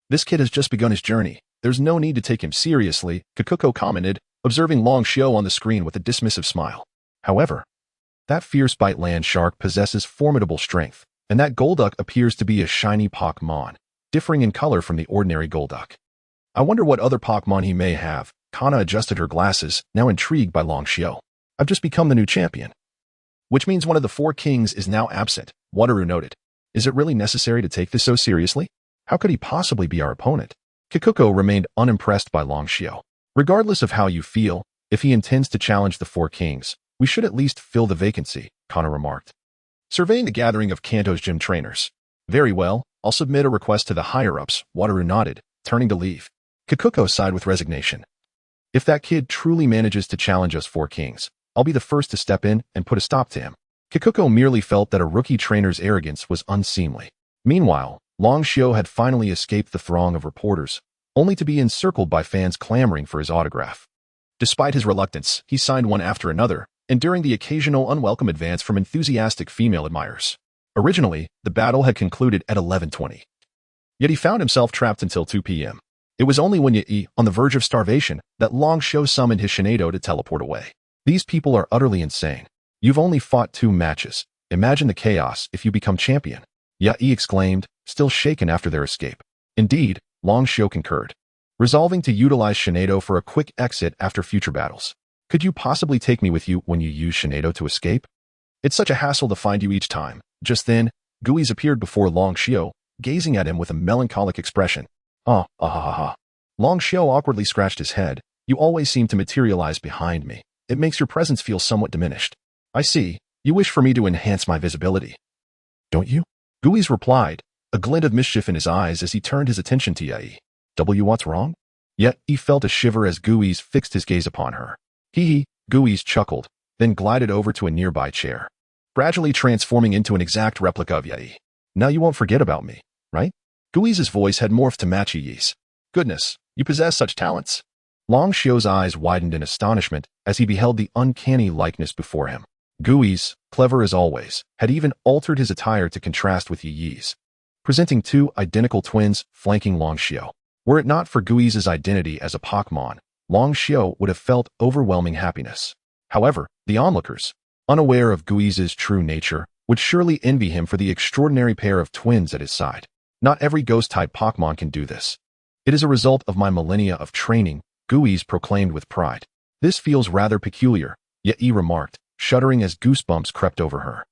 This kid has just begun his journey. There's no need to take him seriously, Kikuko commented, observing Long Xiao on the screen with a dismissive smile. However, that fierce bite land shark possesses formidable strength, and that Golduck appears to be a shiny Pokémon, differing in color from the ordinary Golduck. I wonder what other Pokémon he may have. Kana adjusted her glasses, now intrigued by Long Xiao. I've just become the new champion. Which means one of the 4 kings is now absent, Wataru noted. Is it really necessary to take this so seriously? How could he possibly be our opponent? Kikuko remained unimpressed by Long Xiao. Regardless of how you feel, if he intends to challenge the 4 kings, we should at least fill the vacancy, Kana remarked. Surveying the gathering of Kanto's gym trainers. Very well, I'll submit a request to the higher-ups, Wataru nodded, turning to leave. Kikuko sighed with resignation. If that kid truly manages to challenge us 4 kings, I'll be the first to step in and put a stop to him. Kikuko merely felt that a rookie trainer's arrogance was unseemly. Meanwhile, Long Xiao had finally escaped the throng of reporters, only to be encircled by fans clamoring for his autograph. Despite his reluctance, he signed one after another, enduring the occasional unwelcome advance from enthusiastic female admirers. Originally, the battle had concluded at 11:20. Yet he found himself trapped until 2 p.m. It was only when Yi, on the verge of starvation, that Long Xiao summoned his Shinado to teleport away. These people are utterly insane. You've only fought 2 matches. Imagine the chaos if you become champion. Yi exclaimed, still shaken after their escape. Indeed, Long Xiao concurred, resolving to utilize Shinado for a quick exit after future battles. Could you possibly take me with you when you use Shinado to escape? It's such a hassle to find you each time. Just then, Guiz appeared before Long Xiao, gazing at him with a melancholic expression. Ah ha ha ha. Long Xiao awkwardly scratched his head. You always seem to materialize behind me. It makes your presence feel somewhat diminished. I see. You wish for me to enhance my visibility. Don't you? Guiz replied, a glint of mischief in his eyes as he turned his attention to Yi. What's wrong? Yet he felt a shiver as Guiz fixed his gaze upon her. Hee, Guiz chuckled, then glided over to a nearby chair, gradually transforming into an exact replica of Yi. Now you won't forget about me, right? Guiz's voice had morphed to match Yi's. Goodness, you possess such talents. Long Xiao's eyes widened in astonishment as he beheld the uncanny likeness before him. Guiz, clever as always, had even altered his attire to contrast with Yi's, presenting 2 identical twins flanking Long Xiao. Were it not for Guiz's identity as a Pokémon, Long Xiao would have felt overwhelming happiness. However, the onlookers, unaware of Guiz's true nature, would surely envy him for the extraordinary pair of twins at his side. Not every ghost-type Pokémon can do this. It is a result of my millennia of training, Guiz proclaimed with pride. This feels rather peculiar, Yi remarked, shuddering as goosebumps crept over her.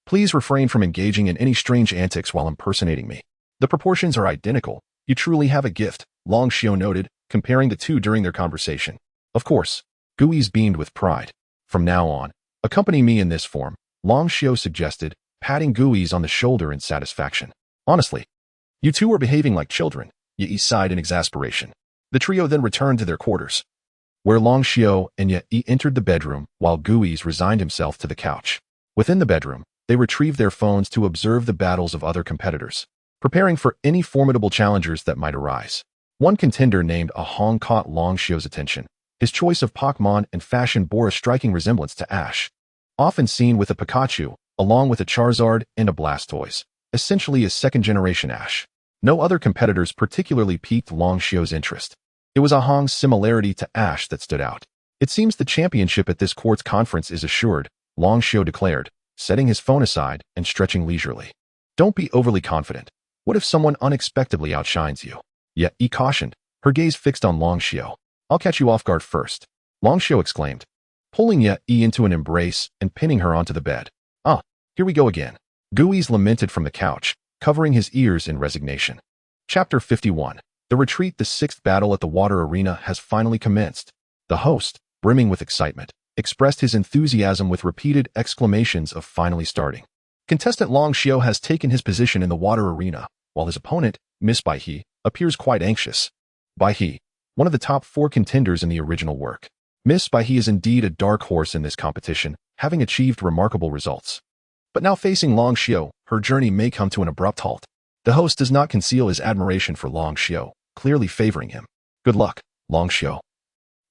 Please refrain from engaging in any strange antics while impersonating me. The proportions are identical. You truly have a gift, Long Xiao noted, comparing the two during their conversation. Of course, Gui's beamed with pride. From now on, accompany me in this form, Long Xiao suggested, patting Gui's on the shoulder in satisfaction. Honestly, you two are behaving like children, Yi sighed in exasperation. The trio then returned to their quarters, where Long Xiao and Yi entered the bedroom while Gui's resigned himself to the couch. Within the bedroom, they retrieved their phones to observe the battles of other competitors, preparing for any formidable challengers that might arise. One contender named Ahong caught Long Xiao's attention. His choice of Pokémon and fashion bore a striking resemblance to Ash, often seen with a Pikachu, along with a Charizard and a Blastoise, essentially a second-generation Ash. No other competitors particularly piqued Long Xiao's interest. It was Ahong's similarity to Ash that stood out. It seems the championship at this court's conference is assured, Long Xiao declared, setting his phone aside and stretching leisurely. Don't be overly confident. What if someone unexpectedly outshines you? Yi cautioned, her gaze fixed on Long Xiao. I'll catch you off guard first, Long Xiao exclaimed, pulling Yi into an embrace and pinning her onto the bed. Ah, here we go again. Gui's lamented from the couch, covering his ears in resignation. Chapter 51. The retreat. The sixth battle at the water arena has finally commenced. The host, brimming with excitement, expressed his enthusiasm with repeated exclamations of finally starting. Contestant Long Xiao has taken his position in the water arena, while his opponent, Miss Bai He, appears quite anxious. Bai He, one of the top 4 contenders in the original work. Miss Bai He is indeed a dark horse in this competition, having achieved remarkable results. But now facing Long Xiao, her journey may come to an abrupt halt. The host does not conceal his admiration for Long Xiao, clearly favoring him. Good luck, Long Xiao,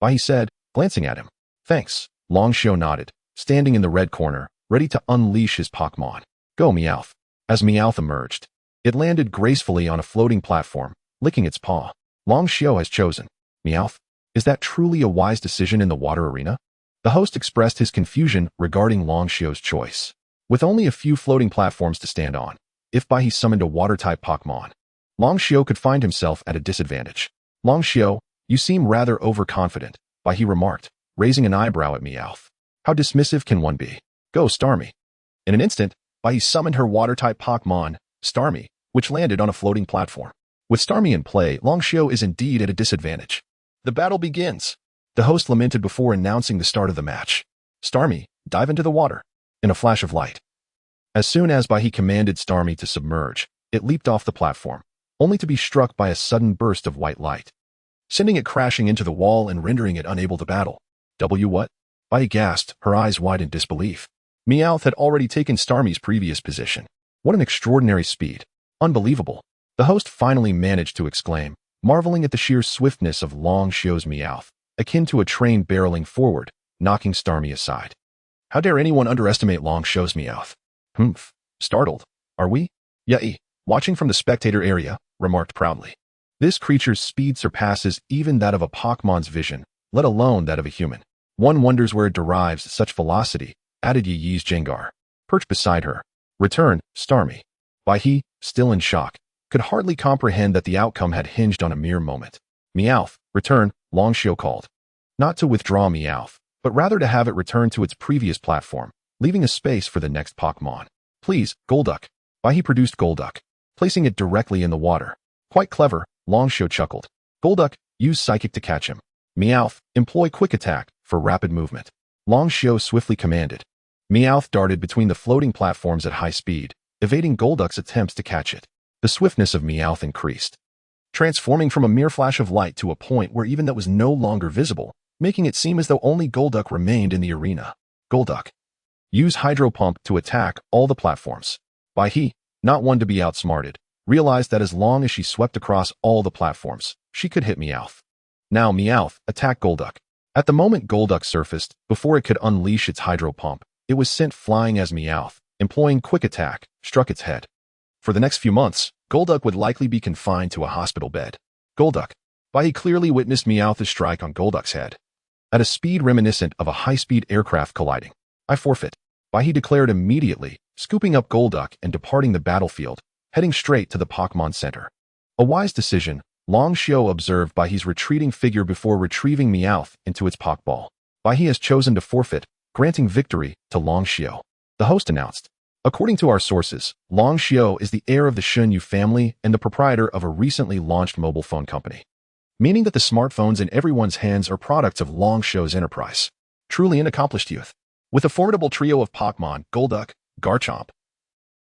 Bai He said, glancing at him. Thanks, Long Xiao nodded, standing in the red corner, ready to unleash his Pokémon. Go Meowth. As Meowth emerged, it landed gracefully on a floating platform, licking its paw. Long Xiao has chosen Meowth. Is that truly a wise decision in the water arena? The host expressed his confusion regarding Long Xiao's choice. With only a few floating platforms to stand on, if Bai He summoned a water-type Pokémon, Long Xiao could find himself at a disadvantage. Long Xiao, you seem rather overconfident, Bai He remarked, raising an eyebrow at Meowth. How dismissive can one be? Go Starmie. In an instant, Bai He summoned her water-type Pokémon, Starmie, which landed on a floating platform. With Starmie in play, Long Xiao is indeed at a disadvantage. The battle begins. The host lamented before announcing the start of the match. Starmie, dive into the water. In a flash of light. As soon as Bai He commanded Starmie to submerge, it leaped off the platform, only to be struck by a sudden burst of white light, sending it crashing into the wall and rendering it unable to battle. What? Bai He gasped, her eyes wide in disbelief. Meowth had already taken Starmie's previous position. What an extraordinary speed. Unbelievable. The host finally managed to exclaim, marveling at the sheer swiftness of Long Xiao's Meowth, akin to a train barreling forward, knocking Starmie aside. How dare anyone underestimate Long Xiao's Meowth? Humph. Startled, are we? Yi, watching from the spectator area, remarked proudly. This creature's speed surpasses even that of a Pokémon's vision, let alone that of a human. One wonders where it derives such velocity, added Yi's Jengar. Perched beside her. Return, Starmie. Bai He, still in shock, could hardly comprehend that the outcome had hinged on a mere moment. Meowth, return, Long Xiao called. Not to withdraw Meowth, but rather to have it return to its previous platform, leaving a space for the next Pokémon. Please, Golduck. Bai He produced Golduck, placing it directly in the water. Quite clever, Long Xiao chuckled. Golduck, use Psychic to catch him. Meowth, employ Quick Attack for rapid movement. Long Xiao swiftly commanded. Meowth darted between the floating platforms at high speed, evading Golduck's attempts to catch it. The swiftness of Meowth increased, transforming from a mere flash of light to a point where even that was no longer visible, making it seem as though only Golduck remained in the arena. Golduck. Use Hydro Pump to attack all the platforms. Bai He, not one to be outsmarted, realized that as long as she swept across all the platforms, she could hit Meowth. Now Meowth, attack Golduck. At the moment Golduck surfaced, before it could unleash its Hydro Pump, it was sent flying as Meowth, employing Quick Attack, struck its head. For the next few months, Golduck would likely be confined to a hospital bed. Golduck. Bai He clearly witnessed Meowth's strike on Golduck's head, at a speed reminiscent of a high-speed aircraft colliding. I forfeit. Bai He declared immediately, scooping up Golduck and departing the battlefield, heading straight to the Pokémon Center. A wise decision, Long Xiao observed Bai He's retreating figure before retrieving Meowth into its Pokeball. Bai He has chosen to forfeit, granting victory to Long Xiao. The host announced. According to our sources, Long Xiao is the heir of the Shunyu family and the proprietor of a recently launched mobile phone company, meaning that the smartphones in everyone's hands are products of Long Xiao's enterprise. Truly an accomplished youth. With a formidable trio of Pokémon, Golduck, Garchomp,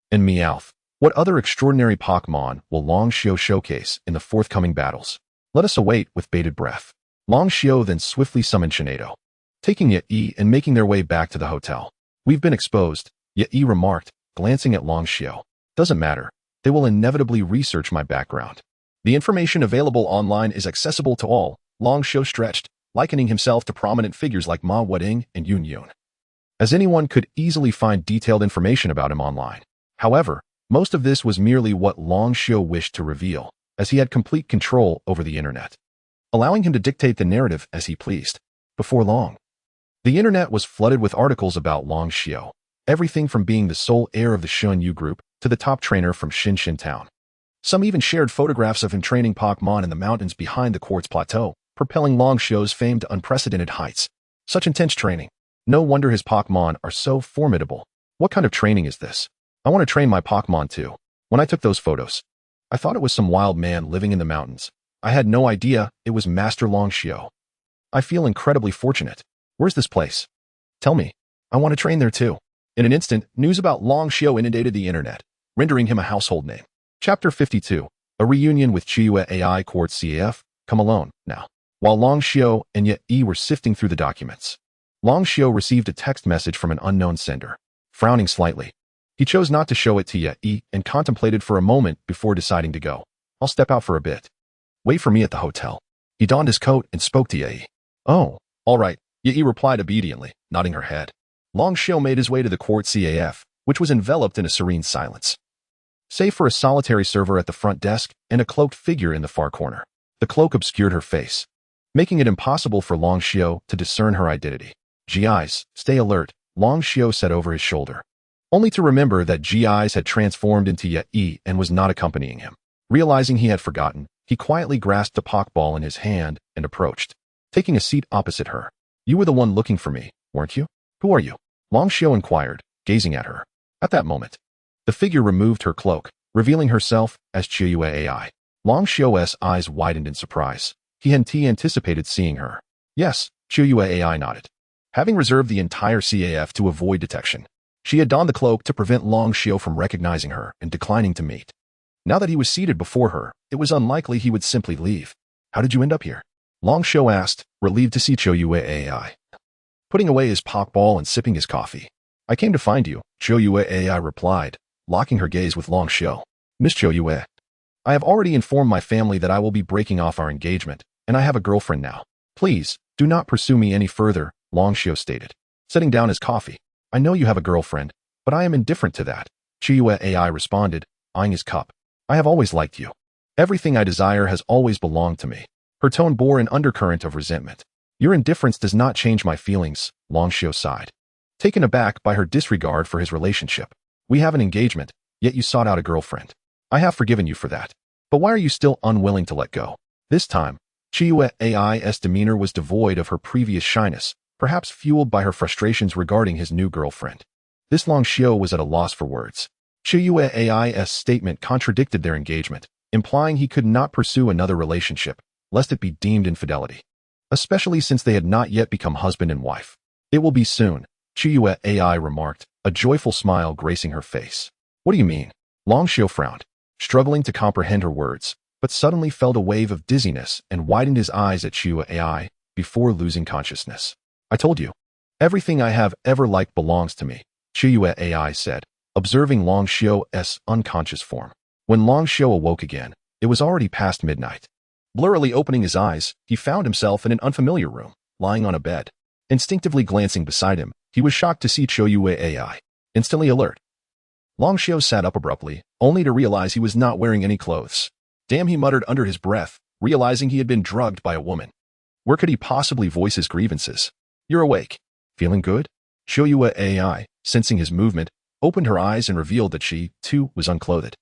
and Meowth, what other extraordinary Pokémon will Long Xiao showcase in the forthcoming battles? Let us await with bated breath. Long Xiao then swiftly summoned Shinado, taking Yi and making their way back to the hotel. We've been exposed, Yi remarked, glancing at Long Xiao. Doesn't matter. They will inevitably research my background. The information available online is accessible to all, Long Xiao stretched, likening himself to prominent figures like Ma Weiding and Yun Yun, as anyone could easily find detailed information about him online. However, most of this was merely what Long Xiao wished to reveal, as he had complete control over the internet, allowing him to dictate the narrative as he pleased. Before long, the internet was flooded with articles about Long Xiao, everything from being the sole heir of the Shunyu group to the top trainer from Shinshin Town. Some even shared photographs of him training Pokémon in the mountains behind the Quartz Plateau, propelling Long Xiao's fame to unprecedented heights. Such intense training. No wonder his Pokémon are so formidable. What kind of training is this? I want to train my Pokémon too. When I took those photos, I thought it was some wild man living in the mountains. I had no idea it was Master Long Xiao. I feel incredibly fortunate. Where's this place? Tell me. I want to train there too. In an instant, news about Long Xiao inundated the internet, rendering him a household name. Chapter 52. A reunion with Chiyue AI Quartz CAF. Come alone, now. While Long Xiao and Yi were sifting through the documents, Long Xiao received a text message from an unknown sender. Frowning slightly, he chose not to show it to Yi and contemplated for a moment before deciding to go. I'll step out for a bit. Wait for me at the hotel. He donned his coat and spoke to Yi. Oh, all right, Yi replied obediently, nodding her head. Long Xiao made his way to the Quartz CAF, which was enveloped in a serene silence, save for a solitary server at the front desk and a cloaked figure in the far corner. The cloak obscured her face, making it impossible for Long Xiao to discern her identity. GIs, stay alert, Long Xiao said over his shoulder, only to remember that GIs had transformed into Yi and was not accompanying him. Realizing he had forgotten, he quietly grasped a Pokeball in his hand and approached, taking a seat opposite her. You were the one looking for me, weren't you? Who are you? Long Xiao inquired, gazing at her. At that moment, the figure removed her cloak, revealing herself as Chiyue AI. Long Xiao's eyes widened in surprise. He anticipated seeing her. Yes, Chiyue AI nodded, having reserved the entire CAF to avoid detection. She had donned the cloak to prevent Long Xiao from recognizing her and declining to meet. Now that he was seated before her, it was unlikely he would simply leave. How did you end up here? Long Xiao asked, relieved to see Chiyue AI, putting away his Pokeball and sipping his coffee. I came to find you, Chiyue AI replied, locking her gaze with Long Xiao. Miss Chiyue, I have already informed my family that I will be breaking off our engagement, and I have a girlfriend now. Please, do not pursue me any further, Long Xiao stated, setting down his coffee. I know you have a girlfriend, but I am indifferent to that, Chiyue AI responded, eyeing his cup. I have always liked you. Everything I desire has always belonged to me. Her tone bore an undercurrent of resentment. Your indifference does not change my feelings, Long Xiao sighed, taken aback by her disregard for his relationship. We have an engagement, yet you sought out a girlfriend. I have forgiven you for that. But why are you still unwilling to let go? This time, Chiyue AI's demeanor was devoid of her previous shyness, perhaps fueled by her frustrations regarding his new girlfriend. This Long Xiao was at a loss for words. Chiyue AI's statement contradicted their engagement, implying he could not pursue another relationship, lest it be deemed infidelity, especially since they had not yet become husband and wife. It will be soon, Chiyue AI remarked, a joyful smile gracing her face. What do you mean? Long Xiao frowned, struggling to comprehend her words, but suddenly felt a wave of dizziness and widened his eyes at Chiyue AI before losing consciousness. I told you, everything I have ever liked belongs to me, Chiyue AI said, observing Long Xiao's unconscious form. When Long Xiao awoke again, it was already past midnight. Blurrily opening his eyes, he found himself in an unfamiliar room, lying on a bed. Instinctively glancing beside him, he was shocked to see Chiyue AI, instantly alert. Long Xiao sat up abruptly, only to realize he was not wearing any clothes. Damn, he muttered under his breath, realizing he had been drugged by a woman. Where could he possibly voice his grievances? You're awake. Feeling good? Chiyue AI, sensing his movement, opened her eyes and revealed that she, too, was unclothed.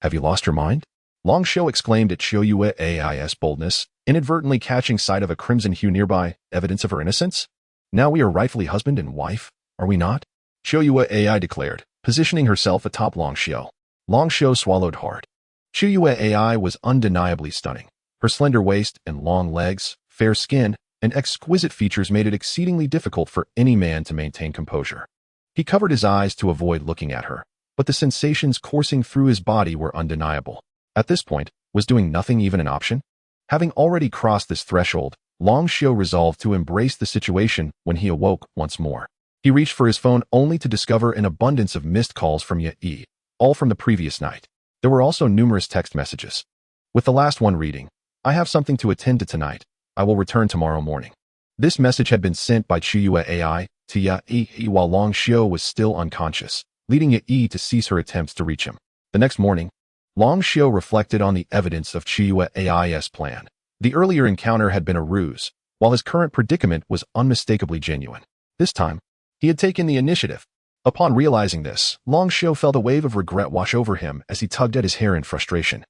Have you lost your mind? Long Xiao exclaimed at Chiyue AI's boldness, inadvertently catching sight of a crimson hue nearby, evidence of her innocence. Now we are rightfully husband and wife, are we not? Chiyue AI declared, positioning herself atop Long Xiao. Long Xiao swallowed hard. Chiyue AI was undeniably stunning. Her slender waist and long legs, fair skin, and exquisite features made it exceedingly difficult for any man to maintain composure. He covered his eyes to avoid looking at her, but the sensations coursing through his body were undeniable. At this point, was doing nothing even an option? Having already crossed this threshold, Long Xiao resolved to embrace the situation when he awoke once more. He reached for his phone only to discover an abundance of missed calls from Yi, all from the previous night. There were also numerous text messages. With the last one reading, "I have something to attend to tonight. I will return tomorrow morning." This message had been sent by Chiyue AI to Yi while Long Xiao was still unconscious, leading Yi to cease her attempts to reach him. The next morning, Long Xiao reflected on the evidence of Chiyue AI's plan. The earlier encounter had been a ruse, while his current predicament was unmistakably genuine. This time, he had taken the initiative. Upon realizing this, Long Xiao felt a wave of regret wash over him as he tugged at his hair in frustration.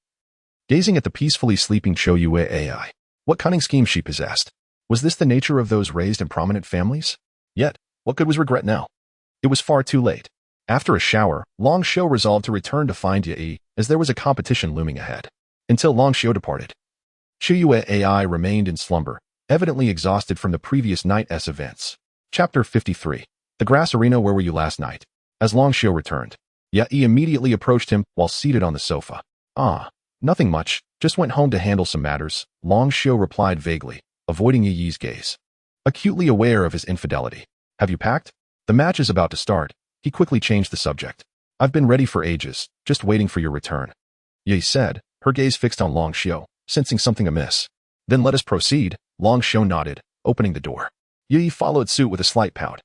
Gazing at the peacefully sleeping Chiyue AI, what cunning scheme she possessed. Was this the nature of those raised in prominent families? Yet, what good was regret now? It was far too late. After a shower, Long Xiao resolved to return to find Yi, as there was a competition looming ahead. Until Long Xiao departed, Chiyue AI remained in slumber, evidently exhausted from the previous night's events. Chapter 53. The grass arena. Where were you last night? As Long Xiao returned, Yi immediately approached him while seated on the sofa. Nothing much, just went home to handle some matters, Long Xiao replied vaguely, avoiding Yi's gaze. Acutely aware of his infidelity. Have you packed? The match is about to start. He quickly changed the subject. I've been ready for ages, just waiting for your return. Yi said, her gaze fixed on Long Xiao, sensing something amiss. Then let us proceed, Long Xiao nodded, opening the door. Yi followed suit with a slight pout.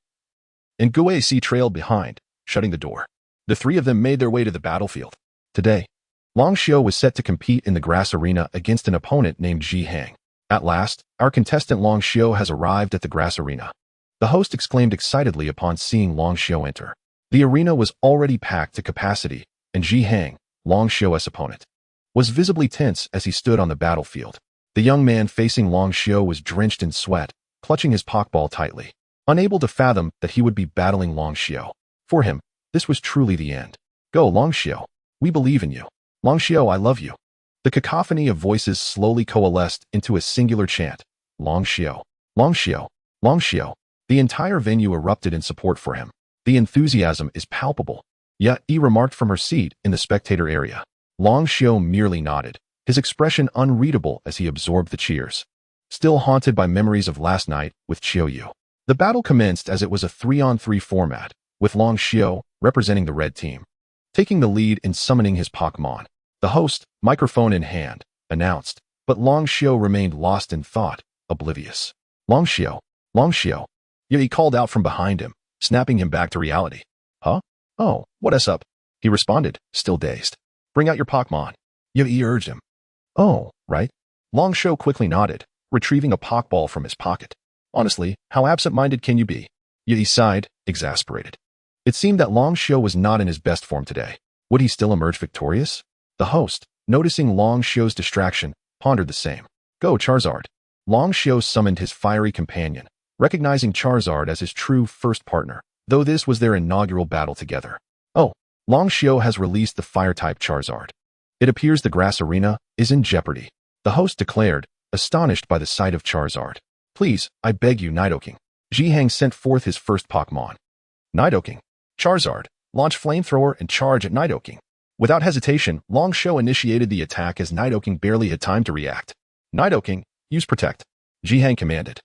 And Guici trailed behind, shutting the door. The three of them made their way to the battlefield. Today, Long Xiao was set to compete in the grass arena against an opponent named Ji Hang. At last, our contestant Long Xiao has arrived at the grass arena. The host exclaimed excitedly upon seeing Long Xiao enter. The arena was already packed to capacity, and Ji Hang, Long Xiao's opponent, was visibly tense as he stood on the battlefield. The young man facing Long Xiao was drenched in sweat, clutching his pokeball tightly, unable to fathom that he would be battling Long Xiao. For him, this was truly the end. Go, Long Xiao. We believe in you. Long Xiao, I love you. The cacophony of voices slowly coalesced into a singular chant. Long Xiao. Long Xiao. Long Xiao. The entire venue erupted in support for him. The enthusiasm is palpable. Yi remarked from her seat in the spectator area. Long Xiao merely nodded, his expression unreadable as he absorbed the cheers. Still haunted by memories of last night with Qiuyu. The battle commenced as it was a 3-on-3 format, with Long Xiao, representing the red team, taking the lead in summoning his Pokémon. The host, microphone in hand, announced, but Long Xiao remained lost in thought, oblivious. Long Xiao. Long Xiao. Yi called out from behind him, snapping him back to reality. Huh? Oh, what's up? He responded, still dazed. Bring out your Pokémon. Yi urged him. Oh, right. Long Xiao quickly nodded, retrieving a Pokeball from his pocket. Honestly, how absent-minded can you be? Yi sighed, exasperated. It seemed that Long Xiao was not in his best form today. Would he still emerge victorious? The host, noticing Long Xiao's distraction, pondered the same. Go, Charizard. Long Xiao summoned his fiery companion, recognizing Charizard as his true first partner, though this was their inaugural battle together. Oh, Long Xiao has released the fire-type Charizard. It appears the grass arena is in jeopardy, the host declared, astonished by the sight of Charizard. Please, I beg you, Nidoking. Ji Hang sent forth his first Pokémon. Nidoking. Charizard, launch Flamethrower and charge at Nidoking. Without hesitation, Long Xiao initiated the attack as Nidoking barely had time to react. Nidoking, use Protect. Ji Hang commanded,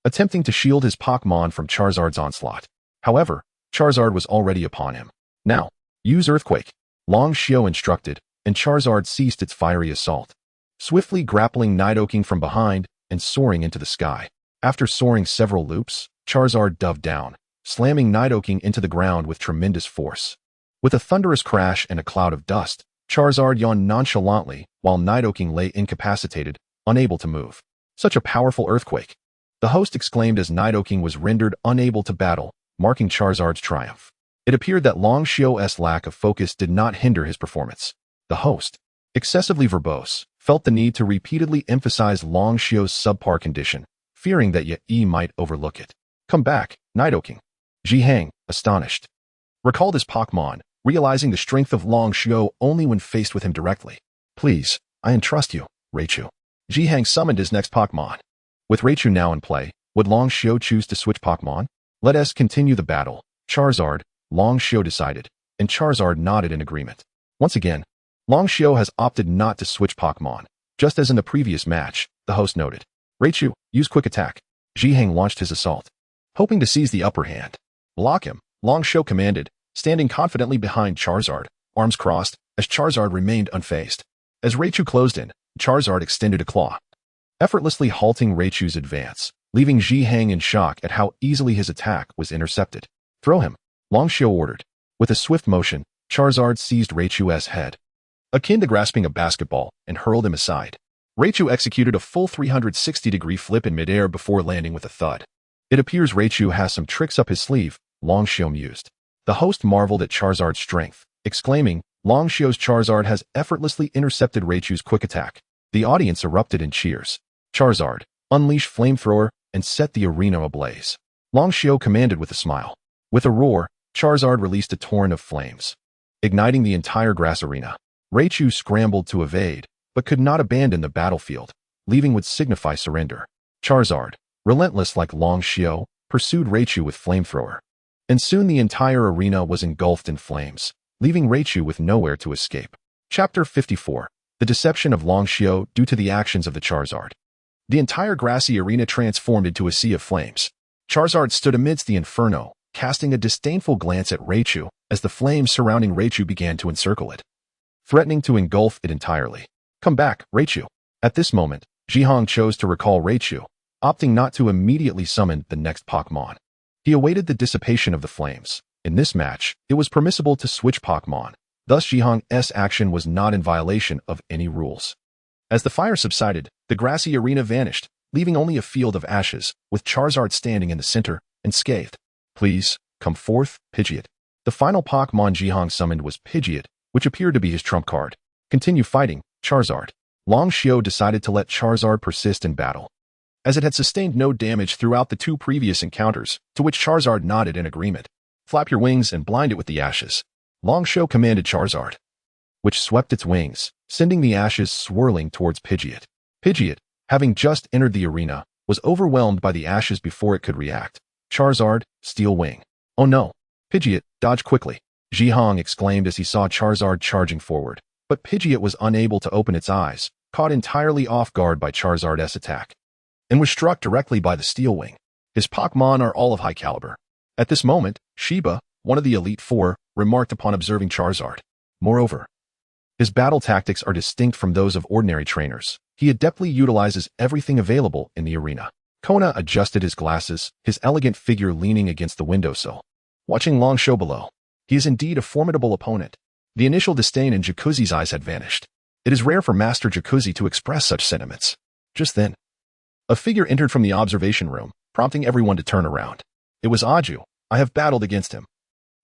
attempting to shield his Pokémon from Charizard's onslaught. However, Charizard was already upon him. Now, use Earthquake. Long Xiao instructed, and Charizard ceased its fiery assault, swiftly grappling Nidoking from behind and soaring into the sky. After soaring several loops, Charizard dove down, slamming Nidoking into the ground with tremendous force. With a thunderous crash and a cloud of dust, Charizard yawned nonchalantly while Nidoking lay incapacitated, unable to move. Such a powerful earthquake! The host exclaimed as Nidoking was rendered unable to battle, marking Charizard's triumph. It appeared that Long Xiao's lack of focus did not hinder his performance. The host, excessively verbose, felt the need to repeatedly emphasize Long Xiao's subpar condition, fearing that Yi might overlook it. Come back, Nidoking. Ji Hang, astonished, recalled his Pokémon, realizing the strength of Long Xiao only when faced with him directly. Please, I entrust you, Raichu. Zhihang summoned his next Pokémon. With Raichu now in play, would Long Xiao choose to switch Pokémon? Let us continue the battle. Charizard, Long Xiao decided, and Charizard nodded in agreement. Once again, Long Xiao has opted not to switch Pokémon, just as in the previous match, the host noted. Raichu, use Quick Attack. Zhihang launched his assault, hoping to seize the upper hand. Block him, Long Xiao commanded, standing confidently behind Charizard, arms crossed, as Charizard remained unfazed. As Raichu closed in, Charizard extended a claw, effortlessly halting Raichu's advance, leaving Zhihang in shock at how easily his attack was intercepted. Throw him, Long Xiao ordered. With a swift motion, Charizard seized Raichu's head, akin to grasping a basketball, and hurled him aside. Raichu executed a full 360-degree flip in midair before landing with a thud. It appears Raichu has some tricks up his sleeve, Long Xiao mused. The host marveled at Charizard's strength, exclaiming, Long Xiao's Charizard has effortlessly intercepted Raichu's quick attack. The audience erupted in cheers. Charizard, unleash Flamethrower and set the arena ablaze. Long Xiao commanded with a smile. With a roar, Charizard released a torrent of flames, igniting the entire grass arena. Raichu scrambled to evade, but could not abandon the battlefield, leaving would signify surrender. Charizard, relentless like Long Xiao, pursued Raichu with Flamethrower. And soon the entire arena was engulfed in flames, leaving Raichu with nowhere to escape. Chapter 54. The Deception of Long Xiao due to the actions of the Charizard. The entire grassy arena transformed into a sea of flames. Charizard stood amidst the inferno, casting a disdainful glance at Raichu as the flames surrounding Raichu began to encircle it, threatening to engulf it entirely. Come back, Raichu. At this moment, Zhihang chose to recall Raichu, opting not to immediately summon the next Pokémon. He awaited the dissipation of the flames. In this match, it was permissible to switch Pokémon. Thus, Zhihang's action was not in violation of any rules. As the fire subsided, the grassy arena vanished, leaving only a field of ashes, with Charizard standing in the center, unscathed. Please, come forth, Pidgeot. The final Pokémon Zhihang summoned was Pidgeot, which appeared to be his trump card. Continue fighting, Charizard. Long Xiao decided to let Charizard persist in battle, as it had sustained no damage throughout the two previous encounters, to which Charizard nodded in agreement. Flap your wings and blind it with the ashes. Long Xiao commanded Charizard, which swept its wings, sending the ashes swirling towards Pidgeot. Pidgeot, having just entered the arena, was overwhelmed by the ashes before it could react. Charizard, Steel Wing. Oh no. Pidgeot, dodge quickly. Zhihang exclaimed as he saw Charizard charging forward, but Pidgeot was unable to open its eyes, caught entirely off guard by Charizard's attack, and was struck directly by the Steel Wing. His Pokémon are all of high caliber. At this moment, Shiba, one of the Elite Four, remarked upon observing Charizard. Moreover, his battle tactics are distinct from those of ordinary trainers. He adeptly utilizes everything available in the arena. Kona adjusted his glasses, his elegant figure leaning against the windowsill, watching Long Xiao below. He is indeed a formidable opponent. The initial disdain in Jacuzzi's eyes had vanished. It is rare for Master Jacuzzi to express such sentiments. Just then, a figure entered from the observation room, prompting everyone to turn around. It was Aju. I have battled against him.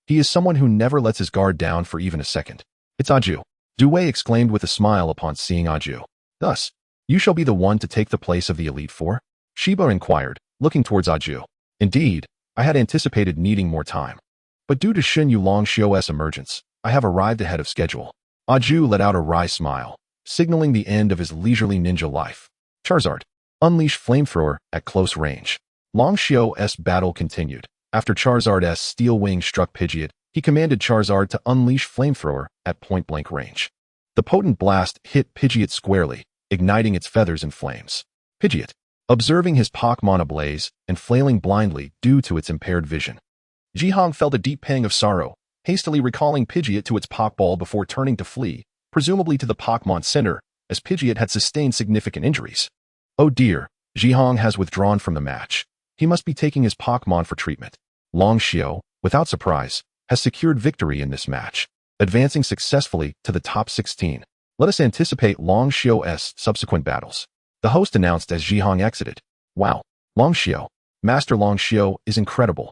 He is someone who never lets his guard down for even a second. It's Aju. Dewey exclaimed with a smile upon seeing Aju. Thus, you shall be the one to take the place of the Elite Four? Shiba inquired, looking towards Aju. Indeed, I had anticipated needing more time. But due to Shinyu Long Xiao's emergence, I have arrived ahead of schedule. Aju let out a wry smile, signaling the end of his leisurely ninja life. Charizard, unleash Flamethrower at close range. Long Xiao's battle continued. After Charizard's Steel Wing struck Pidgeot, he commanded Charizard to unleash Flamethrower at point-blank range. The potent blast hit Pidgeot squarely, igniting its feathers in flames. Pidgeot, observing his Pokémon ablaze and flailing blindly due to its impaired vision. Zhihang felt a deep pang of sorrow, hastily recalling Pidgeot to its Pokeball before turning to flee, presumably to the Pokémon Center, as Pidgeot had sustained significant injuries. Oh dear, Zhihang has withdrawn from the match. He must be taking his Pokémon for treatment. Long Xiao, without surprise, has secured victory in this match, advancing successfully to the top 16. Let us anticipate Long Xiao's subsequent battles. The host announced as Zhihang exited. Wow, Long Xiao, Master Long Xiao is incredible.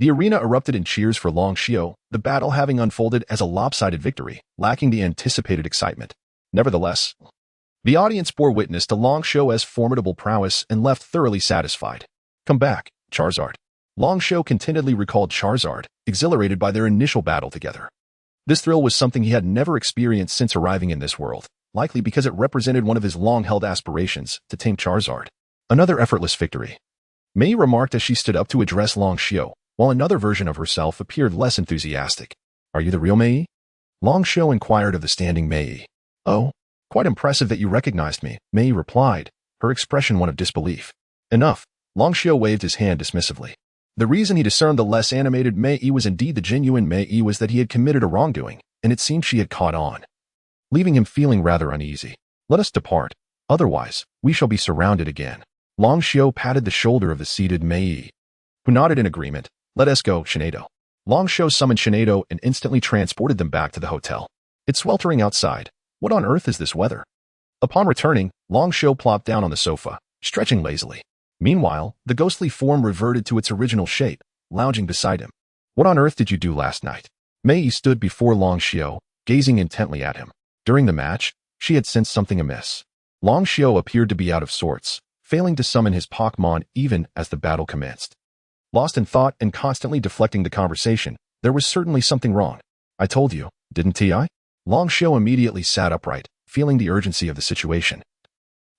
The arena erupted in cheers for Long Xiao, the battle having unfolded as a lopsided victory, lacking the anticipated excitement. Nevertheless, the audience bore witness to Long Xiao's formidable prowess and left thoroughly satisfied. Come back, Charizard. Long Xiao contentedly recalled Charizard, exhilarated by their initial battle together. This thrill was something he had never experienced since arriving in this world, likely because it represented one of his long-held aspirations to tame Charizard. Another effortless victory. Mei remarked as she stood up to address Long Xiu, while another version of herself appeared less enthusiastic. Are you the real Mei? Long Xiu inquired of the standing Mei. Oh, quite impressive that you recognized me, Mei replied, her expression one of disbelief. Enough. Long Xiu waved his hand dismissively. The reason he discerned the less animated Mei was indeed the genuine Mei was that he had committed a wrongdoing, and it seemed she had caught on, leaving him feeling rather uneasy. Let us depart, otherwise we shall be surrounded again. Long Xiu patted the shoulder of the seated Mei, who nodded in agreement. Let us go, Shinado. Long Xiu summoned Shinado and instantly transported them back to the hotel. It's sweltering outside. What on earth is this weather? Upon returning, Long Xiu plopped down on the sofa, stretching lazily. Meanwhile, the ghostly form reverted to its original shape, lounging beside him. What on earth did you do last night? Mei stood before Long Xiu, gazing intently at him. During the match, she had sensed something amiss. Long Xiu appeared to be out of sorts, failing to summon his Pokémon even as the battle commenced. Lost in thought and constantly deflecting the conversation, there was certainly something wrong. I told you, didn't I? Long Xiu immediately sat upright, feeling the urgency of the situation.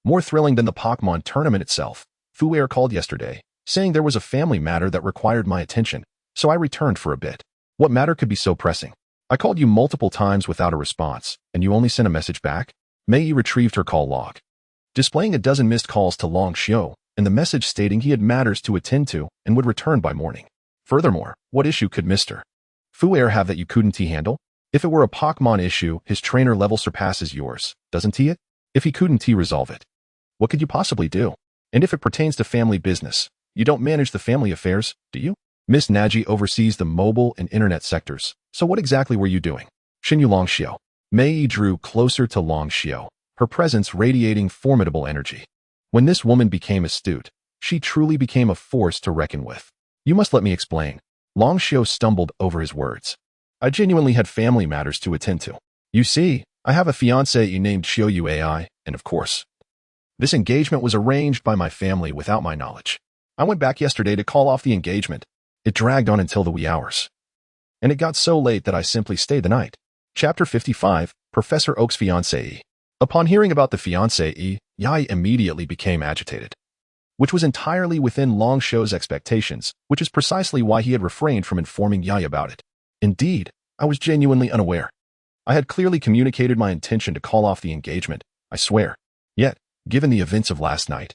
More thrilling than the Pokémon tournament itself, Fu called yesterday, saying there was a family matter that required my attention, so I returned for a bit. What matter could be so pressing? I called you multiple times without a response, and you only sent a message back? Mei retrieved her call log, displaying a dozen missed calls to Long Xiu, and the message stating he had matters to attend to and would return by morning. Furthermore, what issue could Mr. Fu have that you couldn't handle? If it were a Pokémon issue, his trainer level surpasses yours, doesn't he? If he couldn't resolve it, what could you possibly do? And if it pertains to family business, you don't manage the family affairs, do you? Miss Naji oversees the mobile and internet sectors, so what exactly were you doing? Xinyu Long Xiu. Mei drew closer to Long Xiu, her presence radiating formidable energy. When this woman became astute, she truly became a force to reckon with. You must let me explain. Long Xiu stumbled over his words. I genuinely had family matters to attend to. You see, I have a fiancé named Xiu AI, and of course, this engagement was arranged by my family without my knowledge. I went back yesterday to call off the engagement. It dragged on until the wee hours, and it got so late that I simply stayed the night. Chapter 55, Professor Oak's fiancé. Upon hearing about the fiancé, Yai immediately became agitated, which was entirely within Long Xiu's expectations, which is precisely why he had refrained from informing Yai about it. Indeed, I was genuinely unaware. I had clearly communicated my intention to call off the engagement, I swear. Yet, given the events of last night,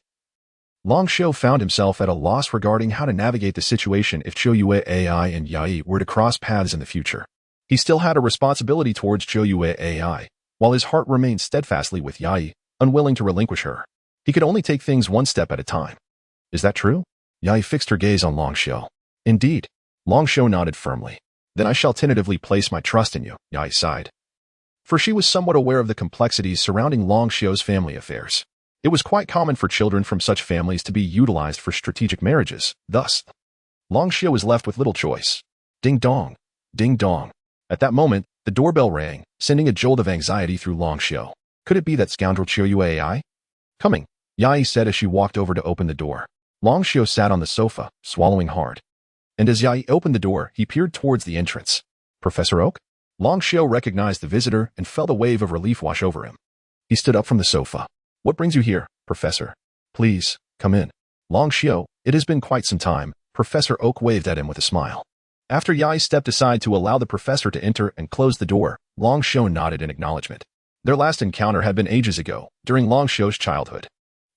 Long Xiu found himself at a loss regarding how to navigate the situation if Xiu AI and Yai were to cross paths in the future. He still had a responsibility towards Xiu AI, while his heart remained steadfastly with Yai, unwilling to relinquish her. He could only take things one step at a time. Is that true? Yai fixed her gaze on Long Xiu. Indeed. Long Xiu nodded firmly. Then I shall tentatively place my trust in you, Yai sighed. For she was somewhat aware of the complexities surrounding Long Xiu's family affairs. It was quite common for children from such families to be utilized for strategic marriages. Thus, Long Xiu was left with little choice. Ding dong. Ding dong. At that moment, the doorbell rang, sending a jolt of anxiety through Long Xiu. Could it be that scoundrel Xiu AI? Coming, Yai said as she walked over to open the door. Long Xiu sat on the sofa, swallowing hard. And as Yai opened the door, he peered towards the entrance. Professor Oak? Long Xiu recognized the visitor and felt a wave of relief wash over him. He stood up from the sofa. What brings you here, Professor? Please, come in. Long Xiu, it has been quite some time. Professor Oak waved at him with a smile. After Yai stepped aside to allow the professor to enter and close the door, Long Xiu nodded in acknowledgement. Their last encounter had been ages ago, during Long Xiu's childhood.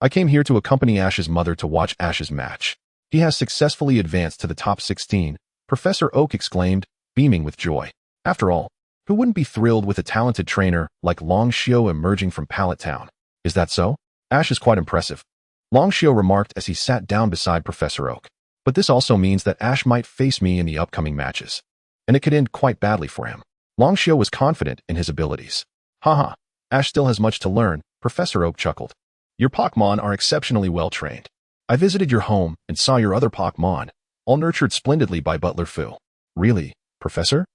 I came here to accompany Ash's mother to watch Ash's match. He has successfully advanced to the top 16, Professor Oak exclaimed, beaming with joy. After all, who wouldn't be thrilled with a talented trainer like Long Xiu emerging from Pallet Town? Is that so? Ash is quite impressive. Long Xiu remarked as he sat down beside Professor Oak. But this also means that Ash might face me in the upcoming matches, and it could end quite badly for him. Long Xiu was confident in his abilities. Haha, Ash still has much to learn, Professor Oak chuckled. Your Pokémon are exceptionally well trained. I visited your home and saw your other Pokémon, all nurtured splendidly by Butler Fu. Really, Professor?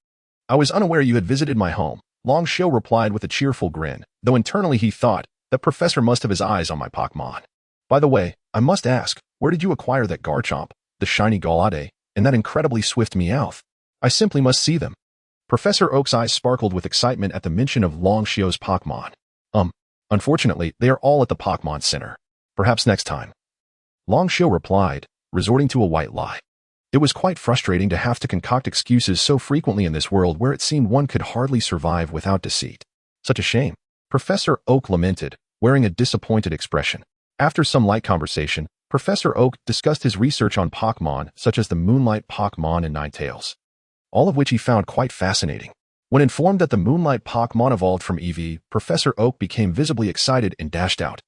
I was unaware you had visited my home, Long Xiu replied with a cheerful grin, though internally he thought that Professor must have his eyes on my Pokémon. By the way, I must ask, where did you acquire that Garchomp, the shiny Galade, and that incredibly swift Meowth? I simply must see them. Professor Oak's eyes sparkled with excitement at the mention of Long Xiao's Pokemon. Unfortunately, they are all at the Pokemon Center. Perhaps next time. Long Xiao replied, resorting to a white lie. It was quite frustrating to have to concoct excuses so frequently in this world where it seemed one could hardly survive without deceit. Such a shame. Professor Oak lamented, wearing a disappointed expression. After some light conversation, Professor Oak discussed his research on Pokemon such as the Moonlight Pokemon and Ninetales, all of which he found quite fascinating. When informed that the Moonlight Pokemon evolved from Eevee, Professor Oak became visibly excited and dashed out,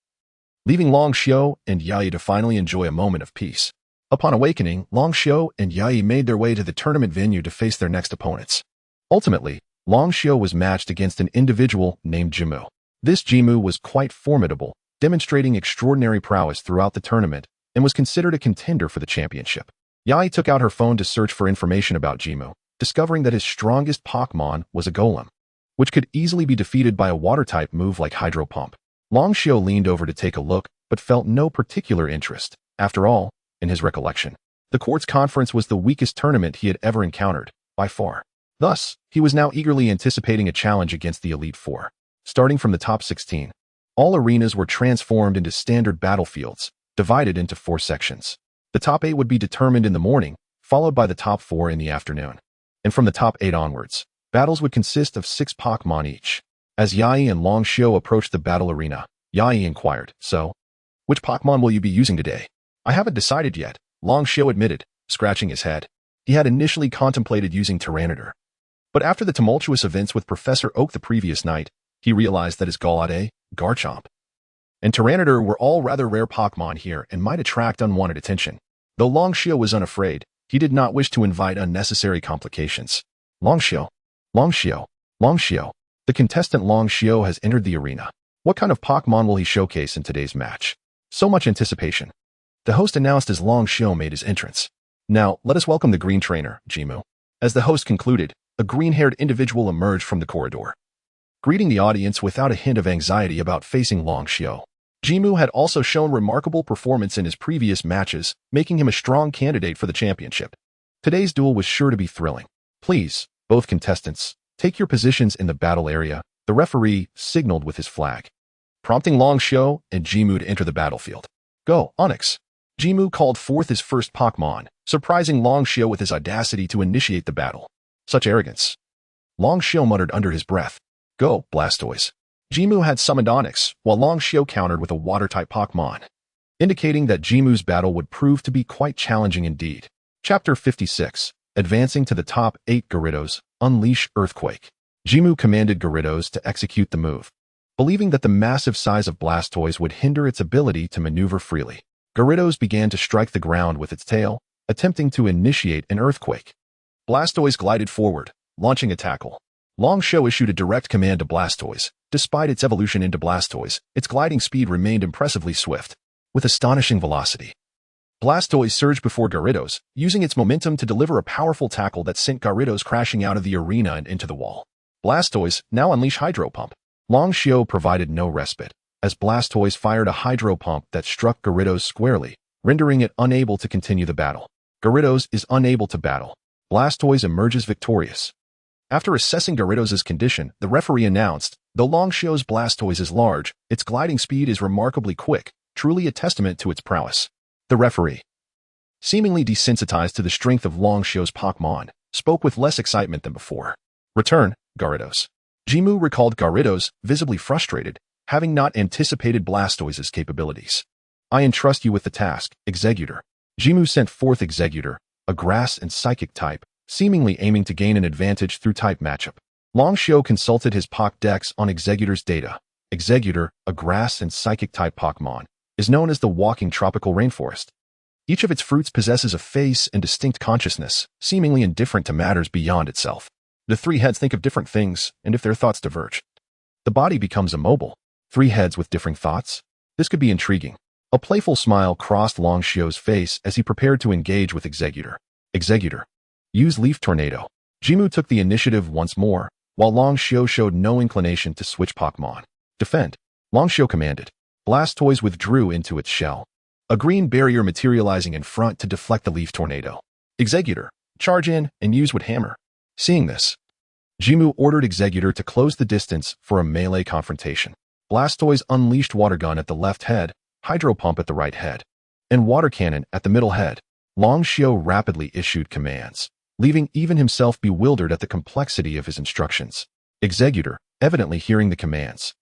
leaving Long Xiao and Yai to finally enjoy a moment of peace. Upon awakening, Long Xiao and Yai made their way to the tournament venue to face their next opponents. Ultimately, Long Xiao was matched against an individual named Jimu. This Jimu was quite formidable, demonstrating extraordinary prowess throughout the tournament, and was considered a contender for the championship. Yai took out her phone to search for information about Jimu, discovering that his strongest Pokemon was a Golem, which could easily be defeated by a water-type move like Hydro Pump. Long Xiao leaned over to take a look, but felt no particular interest. After all, in his recollection, the Quartz Conference was the weakest tournament he had ever encountered, by far. Thus, he was now eagerly anticipating a challenge against the Elite Four. Starting from the top 16, all arenas were transformed into standard battlefields, divided into 4 sections. The top 8 would be determined in the morning, followed by the top 4 in the afternoon. And from the top 8 onwards, battles would consist of 6 Pokemon each. As Yai and Long Xiao approached the battle arena, Yai inquired, "So, which Pokemon will you be using today?" "I haven't decided yet," Long Xiao admitted, scratching his head. He had initially contemplated using Tyranitar, but after the tumultuous events with Professor Oak the previous night, he realized that his Golade, Garchomp, and Tyranitar were all rather rare Pokemon here and might attract unwanted attention. Though Long Xiao was unafraid, he did not wish to invite unnecessary complications. Long Xiao, Long Xiao, Long Xiao. The contestant Long Xiao has entered the arena. What kind of Pokemon will he showcase in today's match? So much anticipation. The host announced as Long Xiao made his entrance. Now, let us welcome the green trainer, Jimu. As the host concluded, a green-haired individual emerged from the corridor, greeting the audience without a hint of anxiety about facing Long Xiao. Jimu had also shown remarkable performance in his previous matches, making him a strong candidate for the championship. Today's duel was sure to be thrilling. Please, both contestants, take your positions in the battle area, the referee signaled with his flag, prompting Long Xiao and Jimu to enter the battlefield. Go, Onyx. Jimu called forth his first Pokemon, surprising Long Xiao with his audacity to initiate the battle. Such arrogance. Long Xiao muttered under his breath. Go, Blastoise. Jimu had summoned Onyx, while Long Xiao countered with a water-type Pokemon, indicating that Jimu's battle would prove to be quite challenging indeed. Chapter 56. Advancing to the top 8 Gyarados, Unleash Earthquake. Jimu commanded Gyarados to execute the move, believing that the massive size of Blastoise would hinder its ability to maneuver freely. Gyarados began to strike the ground with its tail, attempting to initiate an earthquake. Blastoise glided forward, launching a tackle. Long Xiao issued a direct command to Blastoise. Despite its evolution into Blastoise, its gliding speed remained impressively swift, with astonishing velocity. Blastoise surged before Gyarados, using its momentum to deliver a powerful tackle that sent Gyarados crashing out of the arena and into the wall. Blastoise now unleashed Hydro Pump. Long Xiao provided no respite, as Blastoise fired a Hydro Pump that struck Gyarados squarely, rendering it unable to continue the battle. Gyarados is unable to battle. Blastoise emerges victorious. After assessing Gyarados' condition, the referee announced, though Long Xiao's Blastoise is large, its gliding speed is remarkably quick, truly a testament to its prowess. The referee, seemingly desensitized to the strength of Long Xiao's Pokemon, spoke with less excitement than before. Return, Gyarados. Jimu recalled Gyarados, visibly frustrated, having not anticipated Blastoise's capabilities. I entrust you with the task, Executor. Jimu sent forth Executor, a grass and psychic type, seemingly aiming to gain an advantage through type matchup. Long Xiao consulted his Pokédex on Executor's data. Executor, a grass and psychic type Pokemon, is known as the walking tropical rainforest. Each of its fruits possesses a face and distinct consciousness, seemingly indifferent to matters beyond itself. The 3 heads think of different things, and if their thoughts diverge, the body becomes immobile. 3 heads with differing thoughts? This could be intriguing. A playful smile crossed Long Xiao's face as he prepared to engage with Executor. Executor. Use Leaf Tornado. Jimu took the initiative once more, while Long Xiao showed no inclination to switch Pokemon. Defend. Long Xiao commanded. Blastoise withdrew into its shell, a green barrier materializing in front to deflect the Leaf Tornado. Executor. Charge in and use Wood Hammer. Seeing this, Jimu ordered Executor to close the distance for a melee confrontation. Blastoise unleashed Water Gun at the left head, Hydro Pump at the right head, and Water Cannon at the middle head. Long Xiao rapidly issued commands, leaving even himself bewildered at the complexity of his instructions. Executor, evidently hearing the commands,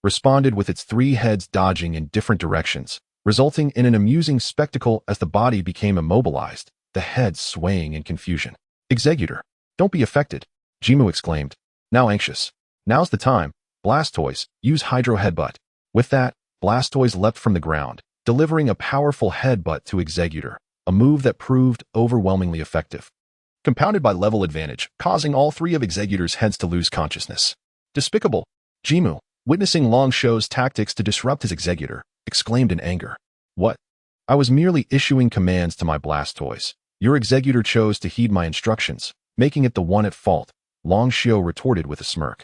responded with its 3 heads dodging in different directions, resulting in an amusing spectacle as the body became immobilized, the heads swaying in confusion. Executor, don't be affected, Jimu exclaimed, now anxious. Now's the time. Blastoise, use Hydro Headbutt. With that, Blastoise leapt from the ground, delivering a powerful headbutt to Executor, a move that proved overwhelmingly effective, compounded by level advantage, causing all 3 of Executor's heads to lose consciousness. Despicable! Jimu, witnessing Long Xiao's tactics to disrupt his Executor, exclaimed in anger. What? I was merely issuing commands to my Blastoise. Your Executor chose to heed my instructions, making it the one at fault, Long Xiao retorted with a smirk.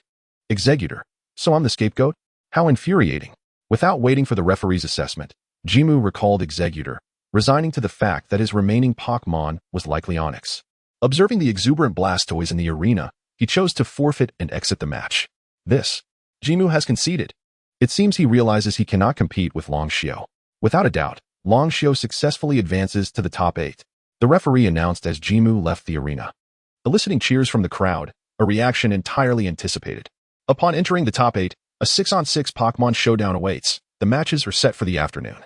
Executor, so I'm the scapegoat? How infuriating. Without waiting for the referee's assessment, Jimu recalled Executor, resigning to the fact that his remaining Pokémon was likely Onix. Observing the exuberant Blastoise in the arena, he chose to forfeit and exit the match. Jimu has conceded. It seems he realizes he cannot compete with Long Xiao. Without a doubt, Long Xiao successfully advances to the top 8. The referee announced as Jimu left the arena, eliciting cheers from the crowd, a reaction entirely anticipated. Upon entering the top 8, a 6-on-6 Pokémon showdown awaits. The matches are set for the afternoon,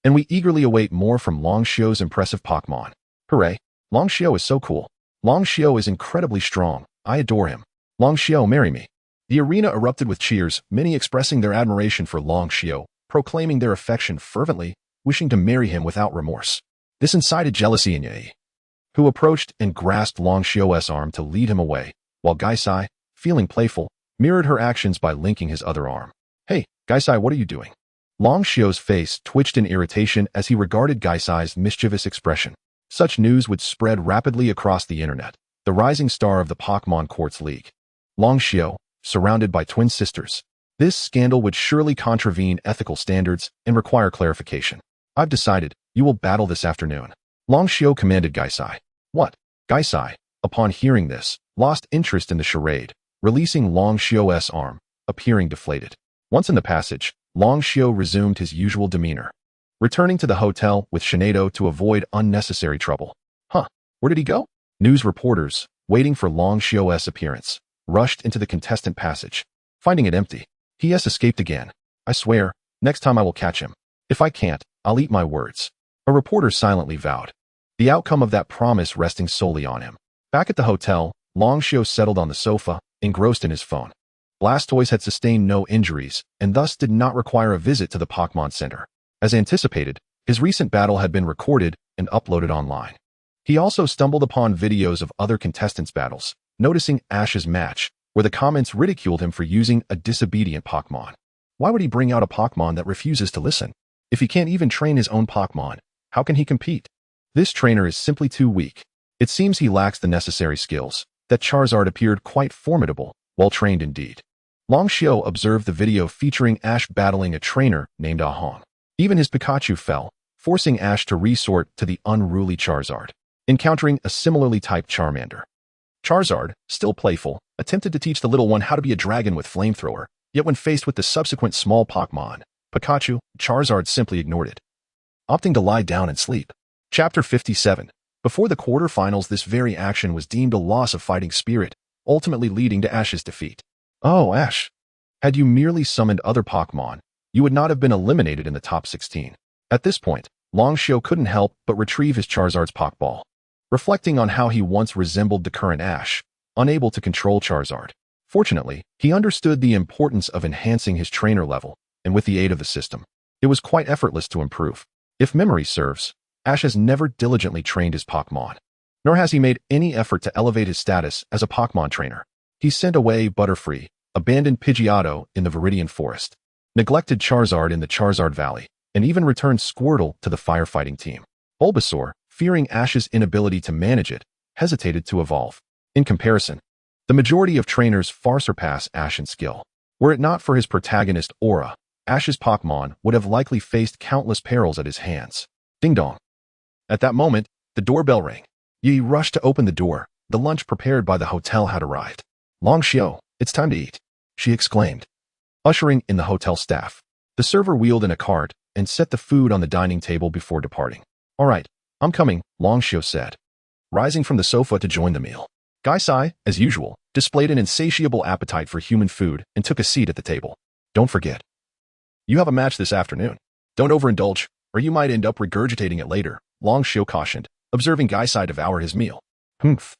and we eagerly await more from Long Xiao's impressive Pokémon. Hooray! Long Xiao is so cool. Long Xiao is incredibly strong. I adore him. Long Xiao, marry me. The arena erupted with cheers, many expressing their admiration for Long Xiao, proclaiming their affection fervently, wishing to marry him without remorse. This incited jealousy in Yi, who approached and grasped Long Xiao's arm to lead him away, while Gaisai, feeling playful, mirrored her actions by linking his other arm. Hey, Gaisai, what are you doing? Long Xiao's face twitched in irritation as he regarded Gaisai's mischievous expression. Such news would spread rapidly across the internet. The rising star of the Pokémon Quartz League. Long Xiao, surrounded by twin sisters. This scandal would surely contravene ethical standards and require clarification. I've decided, you will battle this afternoon. Long Xiao commanded Gaisai. What? Gaisai, upon hearing this, lost interest in the charade, releasing Long Xiao's arm, appearing deflated. Once in the passage, Long Xiao resumed his usual demeanor, returning to the hotel with Shinado to avoid unnecessary trouble. Where did he go? News reporters, waiting for Long Xiao's appearance, rushed into the contestant passage. Finding it empty, he has escaped again. I swear, next time I will catch him. If I can't, I'll eat my words. A reporter silently vowed, the outcome of that promise resting solely on him. Back at the hotel, Long Xiao settled on the sofa, engrossed in his phone. Blastoise had sustained no injuries, and thus did not require a visit to the Pokémon Center. As anticipated, his recent battle had been recorded and uploaded online. He also stumbled upon videos of other contestants' battles, noticing Ash's match, where the comments ridiculed him for using a disobedient Pokémon. Why would he bring out a Pokémon that refuses to listen? If he can't even train his own Pokémon, how can he compete? This trainer is simply too weak. It seems he lacks the necessary skills. That Charizard appeared quite formidable, well trained indeed. Long Xiao observed the video featuring Ash battling a trainer named Ahong. Even his Pikachu fell, forcing Ash to resort to the unruly Charizard, encountering a similarly typed Charmander. Charizard, still playful, attempted to teach the little one how to be a dragon with Flamethrower, yet when faced with the subsequent small Pokémon, Pikachu, Charizard simply ignored it, opting to lie down and sleep. Chapter 57. Before the quarterfinals, this very action was deemed a loss of fighting spirit, ultimately leading to Ash's defeat. Oh, Ash. Had you merely summoned other Pokémon, you would not have been eliminated in the top 16. At this point, Long Xiao couldn't help but retrieve his Charizard's Pokeball, reflecting on how he once resembled the current Ash, unable to control Charizard. Fortunately, he understood the importance of enhancing his trainer level, and with the aid of the system, it was quite effortless to improve. If memory serves, Ash has never diligently trained his Pokémon, nor has he made any effort to elevate his status as a Pokémon trainer. He sent away Butterfree, abandoned Pidgeotto in the Viridian Forest, neglected Charizard in the Charizard Valley, and even returned Squirtle to the firefighting team. Bulbasaur, fearing Ash's inability to manage it, hesitated to evolve. In comparison, the majority of trainers far surpass Ash in skill. Were it not for his protagonist aura, Ash's Pokémon would have likely faced countless perils at his hands. Ding dong. At that moment, the doorbell rang. Yi rushed to open the door. The lunch prepared by the hotel had arrived. Long Xiao, it's time to eat, she exclaimed, ushering in the hotel staff. The server wheeled in a cart and set the food on the dining table before departing. All right, I'm coming, Long Xiao said, rising from the sofa to join the meal. Gaisai, as usual, displayed an insatiable appetite for human food and took a seat at the table. Don't forget, you have a match this afternoon. Don't overindulge, or you might end up regurgitating it later, Long Xiao cautioned, observing Gaisai devour his meal. Humph.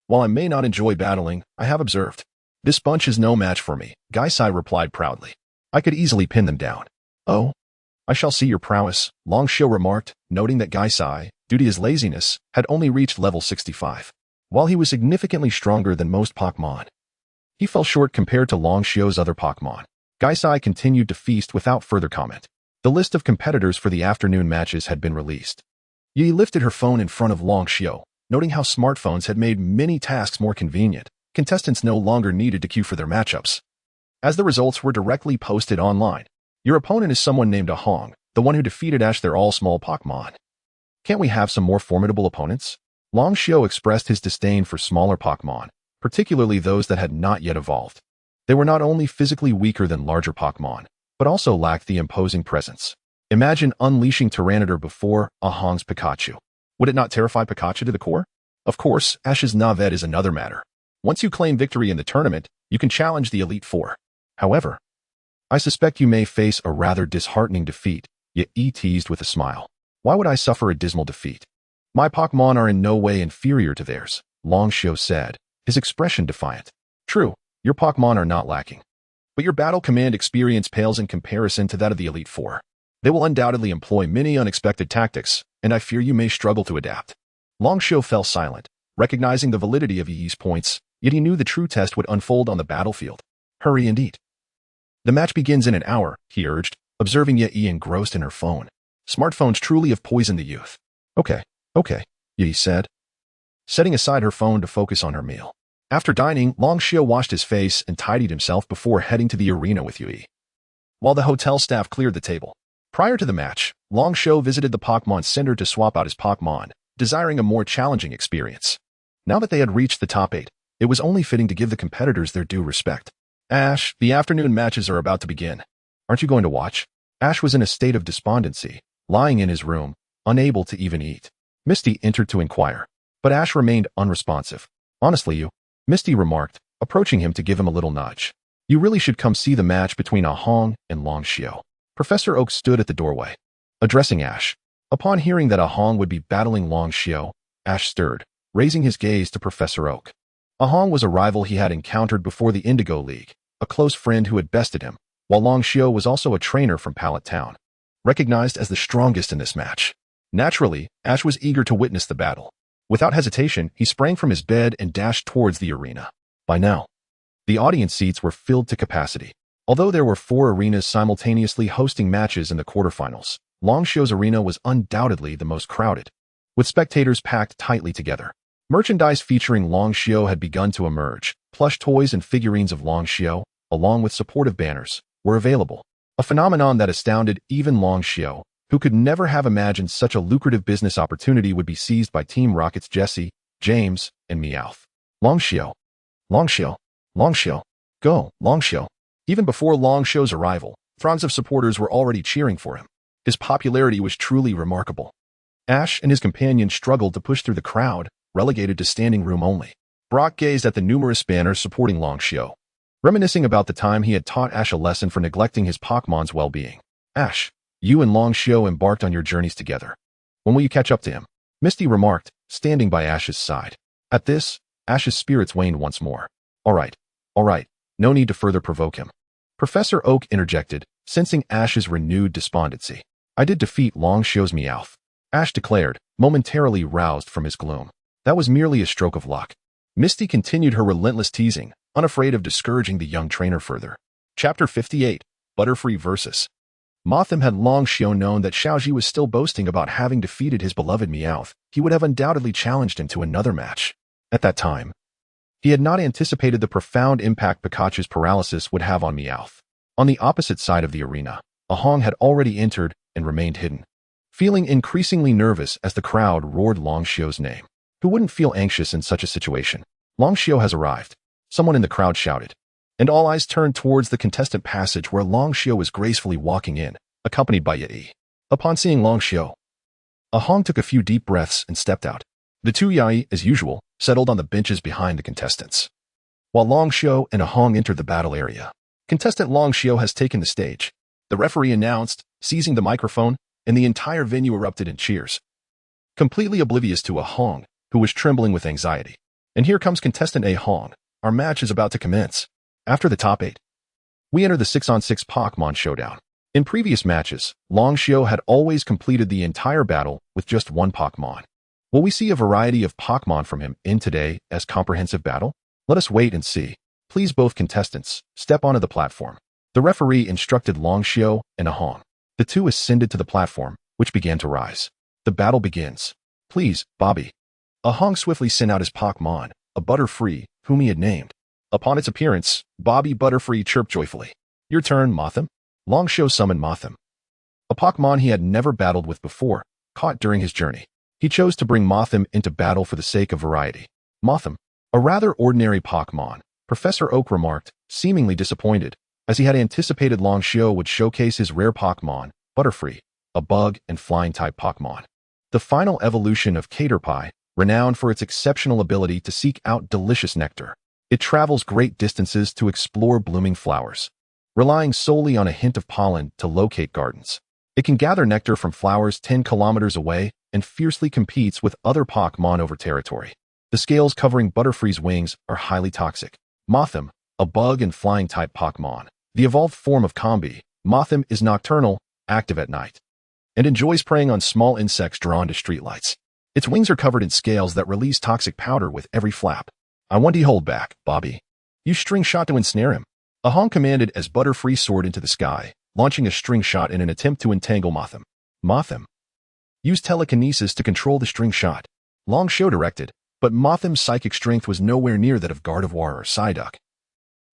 While I may not enjoy battling, I have observed. This bunch is no match for me, Gaisai replied proudly. I could easily pin them down. Oh, I shall see your prowess, Long Xiao remarked, noting that Gaisai, due to his laziness, had only reached level 65. While he was significantly stronger than most Pokémon, he fell short compared to Long Xiao's other Pokémon. Gaisai continued to feast without further comment. The list of competitors for the afternoon matches had been released. Yi lifted her phone in front of Long Xiao, noting how smartphones had made many tasks more convenient. Contestants no longer needed to queue for their matchups, as the results were directly posted online. Your opponent is someone named Ahong, the one who defeated Ash. They're all small Pokémon. Can't we have some more formidable opponents? Long Xiao expressed his disdain for smaller Pokémon, particularly those that had not yet evolved. They were not only physically weaker than larger Pokémon, but also lacked the imposing presence. Imagine unleashing Tyranitar before Ahong's Pikachu. Would it not terrify Pikachu to the core? Of course, Ash's Navet is another matter. Once you claim victory in the tournament, you can challenge the Elite Four. However, I suspect you may face a rather disheartening defeat, Yi teased with a smile. Why would I suffer a dismal defeat? My Pokémon are in no way inferior to theirs, Long Xiao said, his expression defiant. True, your Pokémon are not lacking, but your battle command experience pales in comparison to that of the Elite Four. They will undoubtedly employ many unexpected tactics, and I fear you may struggle to adapt. Long Xiao fell silent, recognizing the validity of Yi's points, yet he knew the true test would unfold on the battlefield. Hurry and eat. The match begins in an hour, he urged, observing Yi engrossed in her phone. Smartphones truly have poisoned the youth. Okay, Yi said, setting aside her phone to focus on her meal. After dining, Long Xiao washed his face and tidied himself before heading to the arena with Yi, while the hotel staff cleared the table. Prior to the match, Long Xiao visited the Pokémon Center to swap out his Pokémon, desiring a more challenging experience. Now that they had reached the top 8, it was only fitting to give the competitors their due respect. Ash, the afternoon matches are about to begin. Aren't you going to watch? Ash was in a state of despondency, lying in his room, unable to even eat. Misty entered to inquire, but Ash remained unresponsive. Honestly, Misty remarked, approaching him to give him a little nudge. You really should come see the match between Ahong and Long Xiao. Professor Oak stood at the doorway, addressing Ash. Upon hearing that Ahong would be battling Long Xiao, Ash stirred, raising his gaze to Professor Oak. Ahong was a rival he had encountered before the Indigo League, a close friend who had bested him, while Long Xiao was also a trainer from Pallet Town, recognized as the strongest in this match. Naturally, Ash was eager to witness the battle. Without hesitation, he sprang from his bed and dashed towards the arena. By now, the audience seats were filled to capacity. Although there were 4 arenas simultaneously hosting matches in the quarterfinals, Long Xiao's arena was undoubtedly the most crowded, with spectators packed tightly together. Merchandise featuring Long Xiao had begun to emerge. Plush toys and figurines of Long Xiao, along with supportive banners, were available, a phenomenon that astounded even Long Xiao, who could never have imagined such a lucrative business opportunity would be seized by Team Rocket's Jesse, James, and Meowth. Long Xiao, Long Xiao, Long Xiao, go, Long Xiao. Even before Long Xiao's arrival, throngs of supporters were already cheering for him. His popularity was truly remarkable. Ash and his companions struggled to push through the crowd, relegated to standing room only. Brock gazed at the numerous banners supporting Long Xiao, reminiscing about the time he had taught Ash a lesson for neglecting his Pokémon's well-being. Ash, you and Long Xiao embarked on your journeys together. When will you catch up to him? Misty remarked, standing by Ash's side. At this, Ash's spirits waned once more. All right, no need to further provoke him. Professor Oak interjected, sensing Ash's renewed despondency. I did defeat Long Xiao's Meowth, Ash declared, momentarily roused from his gloom. That was merely a stroke of luck. Misty continued her relentless teasing, unafraid of discouraging the young trainer further. Chapter 58, Butterfree vs. Mothim. Had Long Xiao known that Xiaoji was still boasting about having defeated his beloved Meowth, he would have undoubtedly challenged him to another match. At that time, he had not anticipated the profound impact Pikachu's paralysis would have on Meowth. On the opposite side of the arena, Ahong had already entered and remained hidden, feeling increasingly nervous as the crowd roared Long Xiao's name. Who wouldn't feel anxious in such a situation? Long Xiao has arrived. someone in the crowd shouted, and all eyes turned towards the contestant passage where Long Xiao was gracefully walking in, accompanied by Yi. Upon seeing Long Xiao, Ahong took a few deep breaths and stepped out. The two Yi, as usual, settled on the benches behind the contestants. While Long Xiao and Ahong entered the battle area, contestant Long Xiao has taken the stage. The referee announced, seizing the microphone, and the entire venue erupted in cheers. Completely oblivious to Ahong, who was trembling with anxiety. And here comes contestant Ahong. Our match is about to commence. After the top 8, we enter the 6-on-6 Pokémon showdown. In previous matches, Long Xiao had always completed the entire battle with just one Pokémon. Will we see a variety of Pokémon from him in today as comprehensive battle? Let us wait and see. Please both contestants, step onto the platform. The referee instructed Long Xiao and Ahong. The two ascended to the platform, which began to rise. The battle begins. Please, Bobby. Ahong swiftly sent out his Pokémon, a Butterfree, whom he had named. Upon its appearance, Bobby Butterfree chirped joyfully. Your turn, Mothim. Long Xiao summoned Mothim, a Pokémon he had never battled with before, caught during his journey. He chose to bring Mothim into battle for the sake of variety. Mothim, a rather ordinary Pokémon, Professor Oak remarked, seemingly disappointed, as he had anticipated Long Xiao would showcase his rare Pokémon, Butterfree, a bug and flying-type Pokémon. The final evolution of Caterpie, renowned for its exceptional ability to seek out delicious nectar. It travels great distances to explore blooming flowers, relying solely on a hint of pollen to locate gardens. It can gather nectar from flowers 10 kilometers away and fiercely competes with other Pokémon over territory. The scales covering Butterfree's wings are highly toxic. Mothim, a bug and flying-type Pokémon. The evolved form of Combi, Mothim is nocturnal, active at night, and enjoys preying on small insects drawn to streetlights. Its wings are covered in scales that release toxic powder with every flap. I want to hold back, Bobby. Use string shot to ensnare him. Ahong commanded as Butterfree soared into the sky, launching a string shot in an attempt to entangle Mothim. Mothim, use telekinesis to control the string shot. Long Xiao directed, but Mothim's psychic strength was nowhere near that of Gardevoir or Psyduck,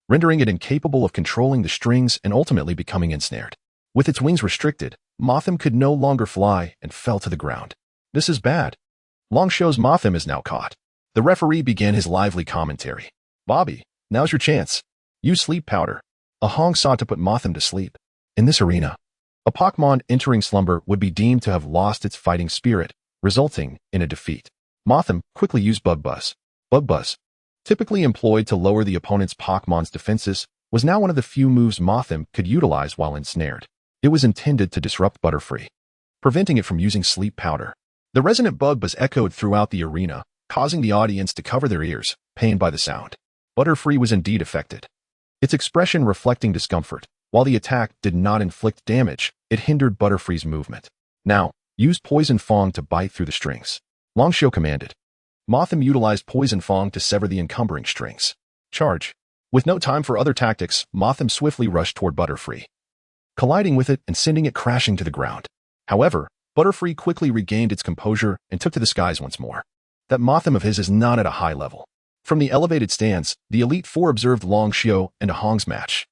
rendering it incapable of controlling the strings and ultimately becoming ensnared. With its wings restricted, Mothim could no longer fly and fell to the ground. This is bad. Long Xiao's Mothim is now caught. The referee began his lively commentary. Bobby, now's your chance. Use sleep powder. Ahong sought to put Mothim to sleep. In this arena, a Pokémon entering slumber would be deemed to have lost its fighting spirit, resulting in a defeat. Mothim quickly used Bug Buzz. Bug Buzz, typically employed to lower the opponent's Pokémon's defenses, was now one of the few moves Mothim could utilize while ensnared. It was intended to disrupt Butterfree, preventing it from using sleep powder. The resonant Bug Buzz echoed throughout the arena, causing the audience to cover their ears, pained by the sound. Butterfree was indeed affected, its expression reflecting discomfort. While the attack did not inflict damage, it hindered Butterfree's movement. Now, use Poison Fang to bite through the strings. Long Xiao commanded. Mothim utilized Poison Fang to sever the encumbering strings. Charge. With no time for other tactics, Mothim swiftly rushed toward Butterfree, colliding with it and sending it crashing to the ground. However, Butterfree quickly regained its composure and took to the skies once more. That Mothim of his is not at a high level. From the elevated stands, the Elite Four observed Long Xiao and Ahong's match.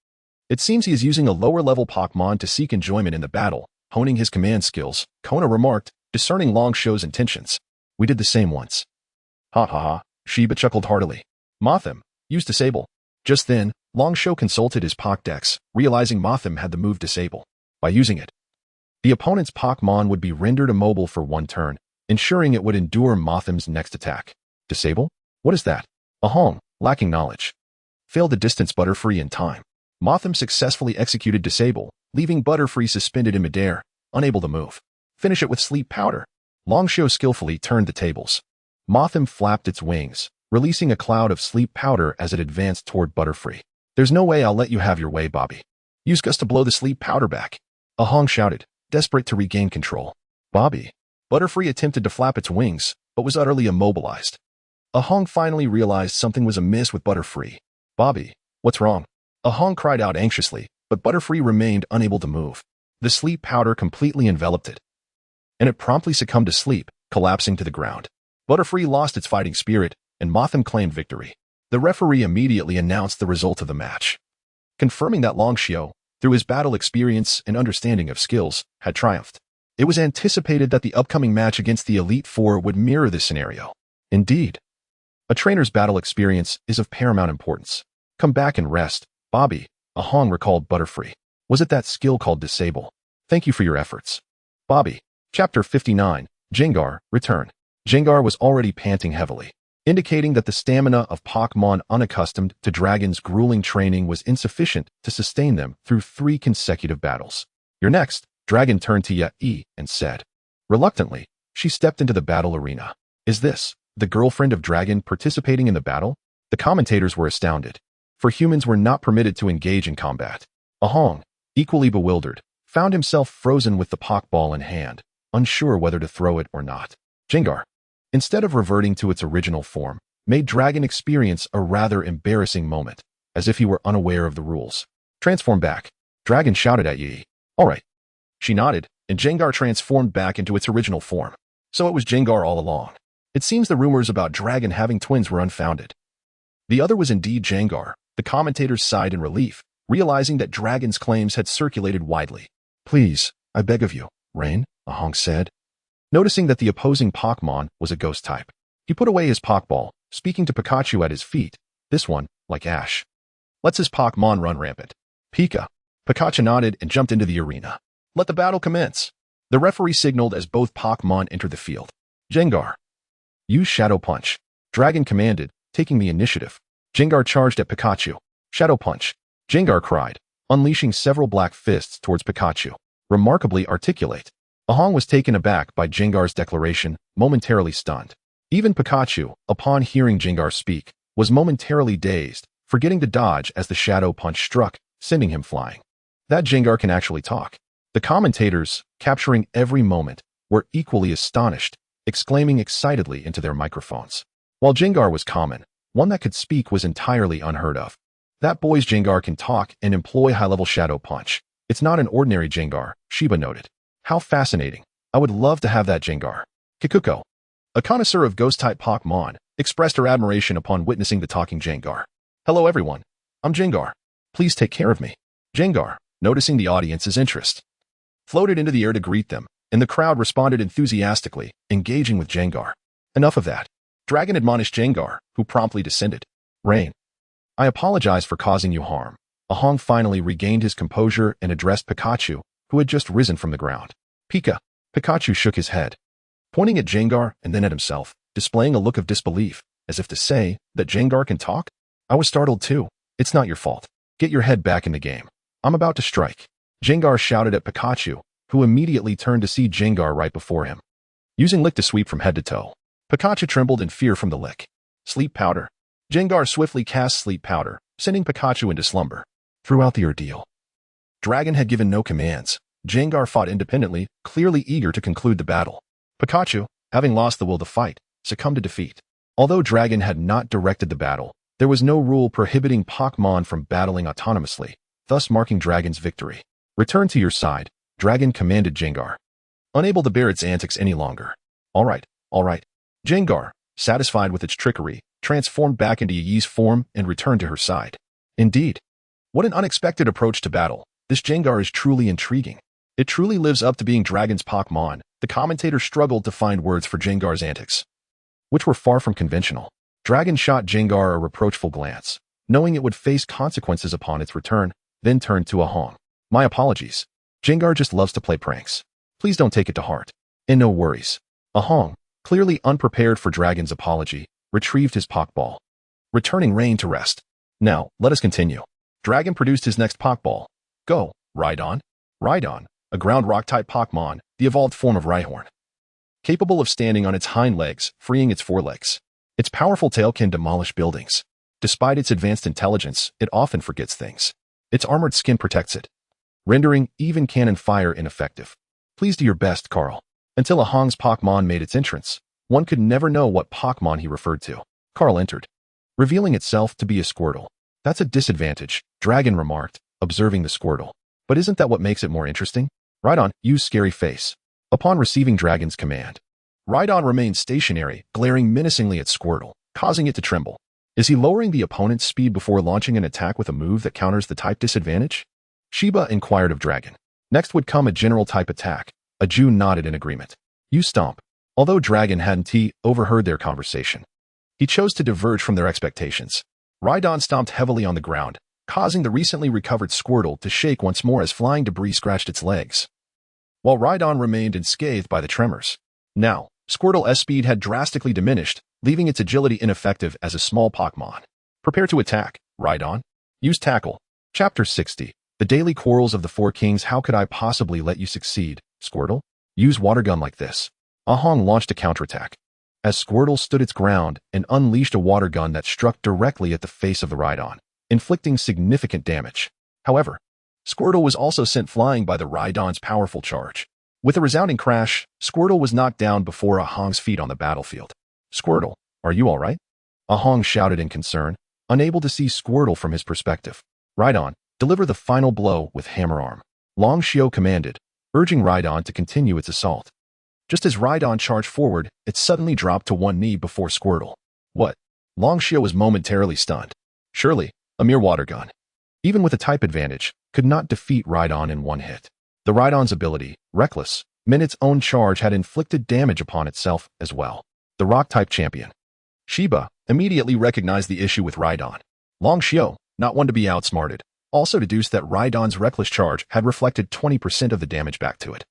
It seems he is using a lower-level Pokémon to seek enjoyment in the battle, honing his command skills, Kona remarked, discerning Long Xiao's intentions. We did the same once. Ha ha ha, Shiba chuckled heartily. Mothim, use Disable. Just then, Long Xiao consulted his Pokédex, realizing Mothim had the move Disable. By using it, the opponent's Pokémon would be rendered immobile for one turn, ensuring it would endure Mothim's next attack. Disable? What is that? Ahong, lacking knowledge, failed to distance Butterfree in time. Mothim successfully executed Disable, leaving Butterfree suspended in midair, unable to move. Finish it with Sleep Powder. Long Xiao skillfully turned the tables. Mothim flapped its wings, releasing a cloud of sleep powder as it advanced toward Butterfree. There's no way I'll let you have your way, Bobby. Use Gust to blow the sleep powder back. Ahong shouted, desperate to regain control. Bobby. Butterfree attempted to flap its wings, but was utterly immobilized. Ahong finally realized something was amiss with Butterfree. Bobby, what's wrong? Ahong cried out anxiously, but Butterfree remained unable to move. The sleep powder completely enveloped it, and it promptly succumbed to sleep, collapsing to the ground. Butterfree lost its fighting spirit, and Mothim claimed victory. The referee immediately announced the result of the match, confirming that Long Xiao, through his battle experience and understanding of skills, had triumphed. It was anticipated that the upcoming match against the Elite Four would mirror this scenario. Indeed, A trainer's battle experience is of paramount importance. Come back and rest, Bobby, Ahong recalled Butterfree. Was it that skill called Disable? Thank you for your efforts. Bobby. Chapter 59, Jengar, Return. Jengar was already panting heavily, indicating that the stamina of Pokémon unaccustomed to Dragon's grueling training was insufficient to sustain them through 3 consecutive battles. You're next, Dragon turned to Yae and said. Reluctantly, she stepped into the battle arena. Is this the girlfriend of Dragon participating in the battle? The commentators were astounded, for humans were not permitted to engage in combat. Ahong, equally bewildered, found himself frozen with the Pokeball in hand, unsure whether to throw it or not. Jengar, instead of reverting to its original form, made Dragon experience a rather embarrassing moment, as if he were unaware of the rules. Transform back. Dragon shouted at Yi. All right. She nodded, and Jengar transformed back into its original form. So it was Jengar all along. It seems the rumors about Dragon having twins were unfounded. The other was indeed Jengar. The commentators sighed in relief, realizing that Dragon's claims had circulated widely. Please, I beg of you, Rain, Ahong said. Noticing that the opposing Pokémon was a ghost type, he put away his Pokeball, speaking to Pikachu at his feet, this one, like Ash. Lets his Pokémon run rampant. Pika. Pikachu nodded and jumped into the arena. Let the battle commence. The referee signaled as both Pokémon entered the field. Jengar. Use Shadow Punch. Dragon commanded, taking the initiative. Jengar charged at Pikachu. Shadow Punch. Jengar cried, unleashing several black fists towards Pikachu. Remarkably articulate. Ahong was taken aback by Jengar's declaration, momentarily stunned. Even Pikachu, upon hearing Jengar speak, was momentarily dazed, forgetting to dodge as the Shadow Punch struck, sending him flying. That Jengar can actually talk. The commentators, capturing every moment, were equally astonished, exclaiming excitedly into their microphones. While Jengar was common, one that could speak was entirely unheard of. That boy's Jengar can talk and employ high-level Shadow Punch. It's not an ordinary Jengar, Shiba noted. How fascinating. I would love to have that Jengar. Kikuko, a connoisseur of ghost-type Pokémon, expressed her admiration upon witnessing the talking Jengar. Hello everyone. I'm Jengar. Please take care of me. Jengar, noticing the audience's interest, floated into the air to greet them, and the crowd responded enthusiastically, engaging with Jengar. Enough of that. Dragon admonished Jengar, who promptly descended. Rain. I apologize for causing you harm. Ahong finally regained his composure and addressed Pikachu, who had just risen from the ground. Pika. Pikachu shook his head, pointing at Jengar and then at himself, displaying a look of disbelief, as if to say that Jengar can talk. I was startled too. It's not your fault. Get your head back in the game. I'm about to strike. Jengar shouted at Pikachu, who immediately turned to see Jengar right before him. Using Lick to sweep from head to toe, Pikachu trembled in fear from the lick. Sleep Powder. Jengar swiftly cast Sleep Powder, sending Pikachu into slumber. Throughout the ordeal, Dragon had given no commands. Jengar fought independently, clearly eager to conclude the battle. Pikachu, having lost the will to fight, succumbed to defeat. Although Dragon had not directed the battle, there was no rule prohibiting Pokémon from battling autonomously, thus marking Dragon's victory. Return to your side, Dragon commanded Jengar, unable to bear its antics any longer. All right. Jengar, satisfied with its trickery, transformed back into Yi's form and returned to her side. Indeed. What an unexpected approach to battle. This Jengar is truly intriguing. It truly lives up to being Dragon's Pokémon. The commentator struggled to find words for Jengar's antics, which were far from conventional. Dragon shot Jengar a reproachful glance, knowing it would face consequences upon its return, then turned to Ahong. My apologies. Jengar just loves to play pranks. Please don't take it to heart. And no worries. Ahong, clearly unprepared for Dragon's apology, retrieved his Pokeball, returning Rain to rest. Now, let us continue. Dragon produced his next Pokeball. Go, Rhydon. Rhydon, a ground rock-type Pokemon, the evolved form of Rhyhorn, capable of standing on its hind legs, freeing its forelegs. Its powerful tail can demolish buildings. Despite its advanced intelligence, it often forgets things. Its armored skin protects it, rendering even cannon fire ineffective. Please do your best, Carl. Until Ahong's Pokemon made its entrance, one could never know what Pokemon he referred to. Carl entered, revealing itself to be a Squirtle. That's a disadvantage, Dragon remarked, observing the Squirtle. But isn't that what makes it more interesting? Rhydon, use Scary Face. Upon receiving Dragon's command, Rhydon remained stationary, glaring menacingly at Squirtle, causing it to tremble. Is he lowering the opponent's speed before launching an attack with a move that counters the type disadvantage? Shiba inquired of Dragon. Next would come a general type attack. Ajun nodded in agreement. Use Stomp. Although Dragon hadn't overheard their conversation, He chose to diverge from their expectations. Rhydon stomped heavily on the ground, causing the recently recovered Squirtle to shake once more as flying debris scratched its legs, while Rhydon remained unscathed by the tremors. Now, Squirtle's speed had drastically diminished, leaving its agility ineffective as a small Pokémon. Prepare to attack, Rhydon. Use Tackle. Chapter 60. The Daily Quarrels of the Four Kings. How could I possibly let you succeed, Squirtle? Use Water Gun like this. Ahong launched a counterattack, as Squirtle stood its ground and unleashed a water gun that struck directly at the face of the Rhydon, inflicting significant damage. However, Squirtle was also sent flying by the Rhydon's powerful charge. With a resounding crash, Squirtle was knocked down before Ahong's feet on the battlefield. Squirtle, are you all right? Ahong shouted in concern, unable to see Squirtle from his perspective. Rhydon, deliver the final blow with Hammer Arm. Long Xiao commanded, urging Rhydon to continue its assault. Just as Rhydon charged forward, it suddenly dropped to one knee before Squirtle. What? Long Xiao was momentarily stunned. Surely, a mere water gun, even with a type advantage, could not defeat Rhydon in one hit. The Rhydon's ability, Reckless, meant its own charge had inflicted damage upon itself as well. The Rock-type champion, Shiba, immediately recognized the issue with Rhydon. Long Xiao, not one to be outsmarted, also deduced that Rhydon's reckless charge had reflected 20% of the damage back to it,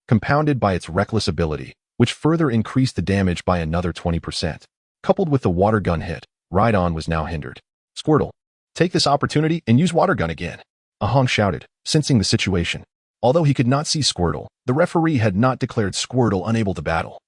compounded by its reckless ability, which further increased the damage by another 20%. Coupled with the water gun hit, Rhydon was now hindered. Squirtle, take this opportunity and use water gun again, Ahong shouted, sensing the situation. Although he could not see Squirtle, the referee had not declared Squirtle unable to battle,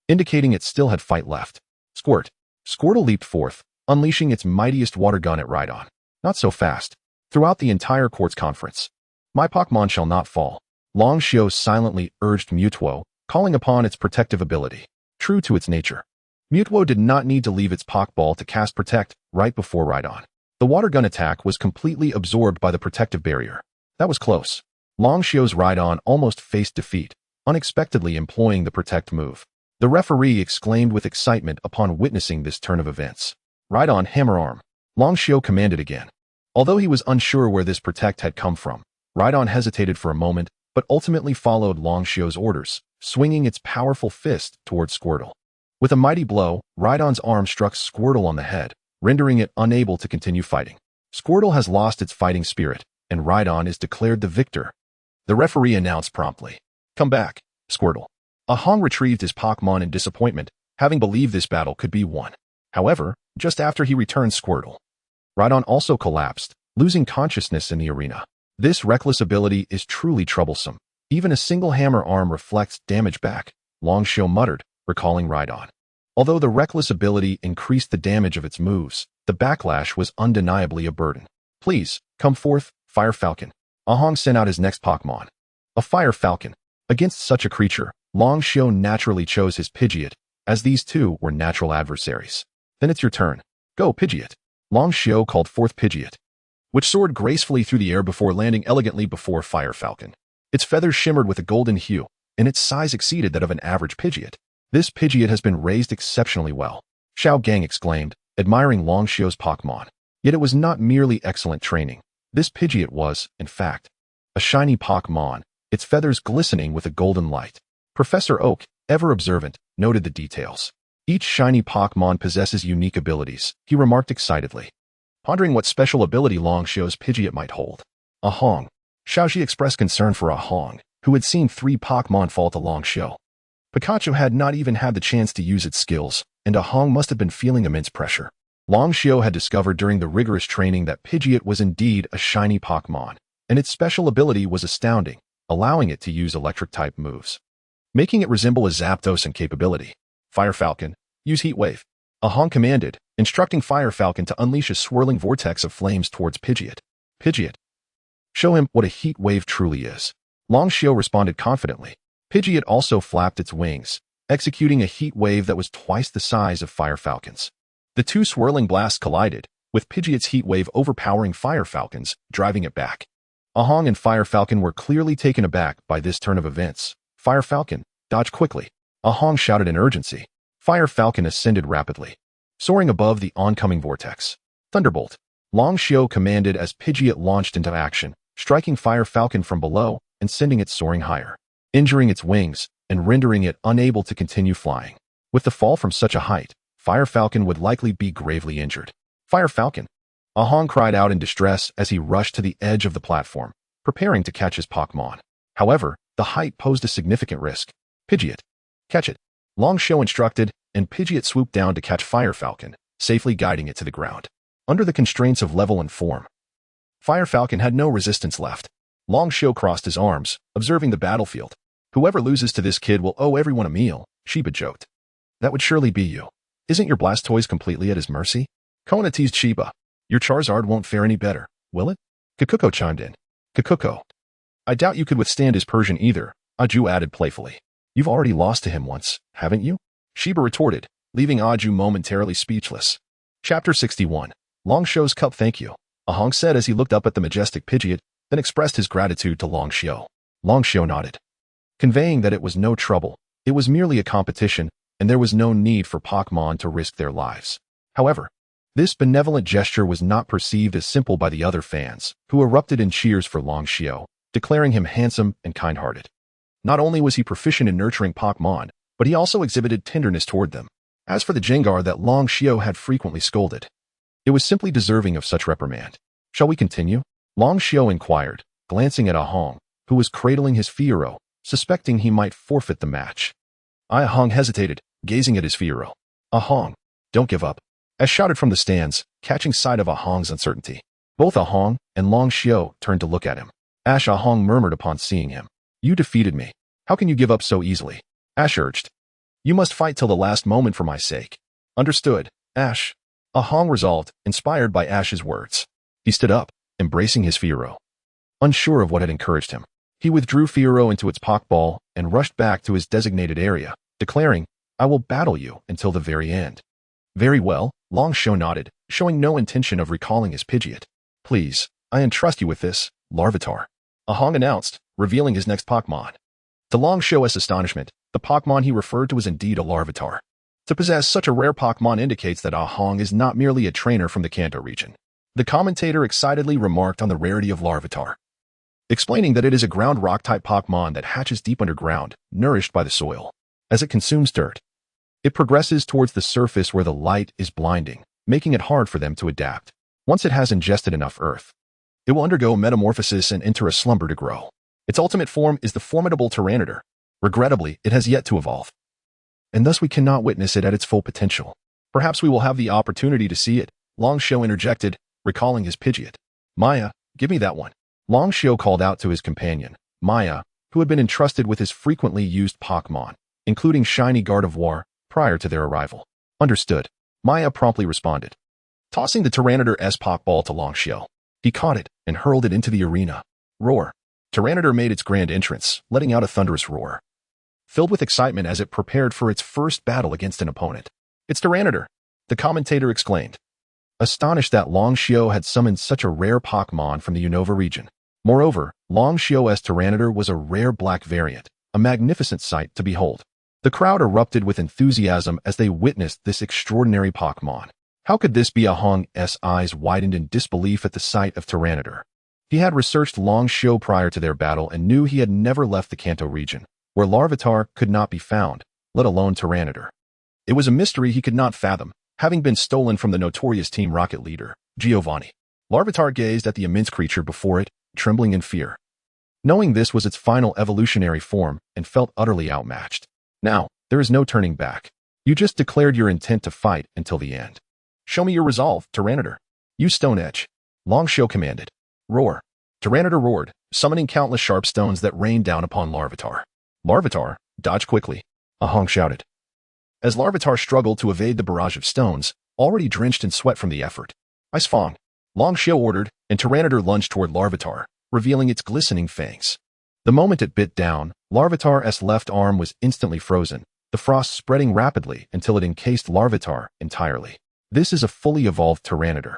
indicating it still had fight left. Squirt. Squirtle leaped forth, unleashing its mightiest water gun at Rhydon. Not so fast. Throughout the entire court's conference, my Pokémon shall not fall. Long Xiao silently urged Mewtwo, calling upon its protective ability. True to its nature, Mewtwo did not need to leave its Pokeball to cast Protect right before Rhydon. The water gun attack was completely absorbed by the protective barrier. That was close. Long Xiao's Rhydon almost faced defeat, unexpectedly employing the Protect move. The referee exclaimed with excitement upon witnessing this turn of events. Rhydon, Hammer Arm. Long Xiao commanded again. Although he was unsure where this Protect had come from, Rhydon hesitated for a moment, but ultimately followed Long Xiao's orders, swinging its powerful fist towards Squirtle. With a mighty blow, Rhydon's arm struck Squirtle on the head, rendering it unable to continue fighting. Squirtle has lost its fighting spirit, and Rhydon is declared the victor. The referee announced promptly. Come back, Squirtle. Ahong retrieved his Pokémon in disappointment, having believed this battle could be won. However, just after he returned Squirtle, Rhydon also collapsed, losing consciousness in the arena. This reckless ability is truly troublesome. Even a single Hammer Arm reflects damage back, Long Xiao muttered, recalling Rhydon. Although the reckless ability increased the damage of its moves, the backlash was undeniably a burden. Please, come forth, Fire Falcon. Ahong sent out his next Pokémon. A Fire Falcon. Against such a creature, Long Xiao naturally chose his Pidgeot, as these two were natural adversaries. Then it's your turn. Go, Pidgeot. Long Xiao called forth Pidgeot, which soared gracefully through the air before landing elegantly before Fire Falcon. Its feathers shimmered with a golden hue, and its size exceeded that of an average Pidgeot. This Pidgeot has been raised exceptionally well, Xiao Gang exclaimed, admiring Long Xiao's Pokémon. Yet it was not merely excellent training. This Pidgeot was, in fact, a shiny Pokémon, its feathers glistening with a golden light. Professor Oak, ever observant, noted the details. Each shiny Pokémon possesses unique abilities, he remarked excitedly, pondering what special ability Long Xiao's Pidgeot might hold. Ahong. Xiaoji expressed concern for Ahong, who had seen 3 Pokémon fall to Long Xiao. Pikachu had not even had the chance to use its skills, and Ahong must have been feeling immense pressure. Long Xiao had discovered during the rigorous training that Pidgeot was indeed a shiny Pokémon, and its special ability was astounding, allowing it to use electric-type moves, making it resemble a Zapdos in capability. Fire Falcon, use Heat Wave. Ahong commanded, instructing Fire Falcon to unleash a swirling vortex of flames towards Pidgeot. Pidgeot, show him what a heat wave truly is. Long Xiao responded confidently. Pidgeot also flapped its wings, executing a heat wave that was twice the size of Fire Falcon's. The two swirling blasts collided, with Pidgeot's heat wave overpowering Fire Falcon's, driving it back. Ahong and Fire Falcon were clearly taken aback by this turn of events. Fire Falcon, dodge quickly. Ahong shouted in urgency. Fire Falcon ascended rapidly, soaring above the oncoming vortex. Thunderbolt. Long Xiao commanded as Pidgeot launched into action, striking Fire Falcon from below and sending it soaring higher, injuring its wings and rendering it unable to continue flying. With the fall from such a height, Fire Falcon would likely be gravely injured. Fire Falcon! Ahong cried out in distress as he rushed to the edge of the platform, preparing to catch his Pokémon. However, the height posed a significant risk. Pidgeot. Catch it. Longshio instructed, and Pidgeot swooped down to catch Fire Falcon, safely guiding it to the ground. Under the constraints of level and form, Fire Falcon had no resistance left. Longshio crossed his arms, observing the battlefield. Whoever loses to this kid will owe everyone a meal, Sheba joked. That would surely be you. Isn't your Blastoise completely at his mercy? Kona teased Sheba. Your Charizard won't fare any better, will it? Kakuko chimed in. Kakuko. I doubt you could withstand his Persian either, Aju added playfully. You've already lost to him once, haven't you? Sheba retorted, leaving Aju momentarily speechless. Chapter 61. Longshio's Cup. Thank you, Ahong said as he looked up at the majestic Pidgeot, then expressed his gratitude to Longshio. Longshio nodded, conveying that it was no trouble. It was merely a competition, and there was no need for Pokémon to risk their lives. However, this benevolent gesture was not perceived as simple by the other fans, who erupted in cheers for Longshio, declaring him handsome and kind-hearted. Not only was he proficient in nurturing Pokémon, but he also exhibited tenderness toward them. As for the Jengar that Longshio had frequently scolded, it was simply deserving of such reprimand. Shall we continue? Longshio inquired, glancing at Ahong, who was cradling his Fiero, suspecting he might forfeit the match. Ahong hesitated, gazing at his Fiero. Ahong, don't give up. As shouted from the stands, catching sight of Ahong's uncertainty. Both Ahong and Longshio turned to look at him. Ash. Ahong murmured upon seeing him. You defeated me. How can you give up so easily? Ash urged. You must fight till the last moment for my sake. Understood, Ash. Ahong resolved, inspired by Ash's words. He stood up, embracing his Fiero. Unsure of what had encouraged him, he withdrew Fiero into its Pokeball and rushed back to his designated area, declaring, I will battle you until the very end. Very well, Longshio nodded, showing no intention of recalling his Pidgeot. Please, I entrust you with this, Larvitar, Ahong announced, revealing his next Pokemon. To Longshio's astonishment, the Pokemon he referred to was indeed a Larvitar. To possess such a rare Pokemon indicates that Ahong is not merely a trainer from the Kanto region. The commentator excitedly remarked on the rarity of Larvitar, explaining that it is a ground rock-type Pokemon that hatches deep underground, nourished by the soil. As it consumes dirt, it progresses towards the surface where the light is blinding, making it hard for them to adapt. Once it has ingested enough earth, it will undergo metamorphosis and enter a slumber to grow. Its ultimate form is the formidable Tyranitar. Regrettably, it has yet to evolve, and thus we cannot witness it at its full potential. Perhaps we will have the opportunity to see it, Longshio interjected, recalling his Pidgeot. Maya, give me that one. Longshio called out to his companion, Maya, who had been entrusted with his frequently used Pokémon, including Shiny Gardevoir, prior to their arrival. Understood. Maya promptly responded, tossing the Tyranitar's Pokeball to Longshio. He caught it and hurled it into the arena. Roar. Tyranitar made its grand entrance, letting out a thunderous roar, filled with excitement as it prepared for its first battle against an opponent. It's Tyranitar, the commentator exclaimed, astonished that Longshio had summoned such a rare Pokémon from the Unova region. Moreover, Longshio's Tyranitar was a rare black variant, a magnificent sight to behold. The crowd erupted with enthusiasm as they witnessed this extraordinary Pokémon. How could this be? Ahong's eyes widened in disbelief at the sight of Tyranitar. He had researched Longshio prior to their battle and knew he had never left the Kanto region, where Larvitar could not be found, let alone Tyranitar. It was a mystery he could not fathom, having been stolen from the notorious Team Rocket leader, Giovanni. Larvitar gazed at the immense creature before it, trembling in fear, knowing this was its final evolutionary form, and felt utterly outmatched. Now, there is no turning back. You just declared your intent to fight until the end. Show me your resolve, Tyranitar. Use Stone Edge, Longshio commanded. Roar. Tyranitar roared, summoning countless sharp stones that rained down upon Larvitar. Larvitar, dodge quickly, Ahong shouted, as Larvitar struggled to evade the barrage of stones, already drenched in sweat from the effort. Ice Fang, Longshio ordered, and Tyranitar lunged toward Larvitar, revealing its glistening fangs. The moment it bit down, Larvitar's left arm was instantly frozen, the frost spreading rapidly until it encased Larvitar entirely. This is a fully evolved Tyranitar,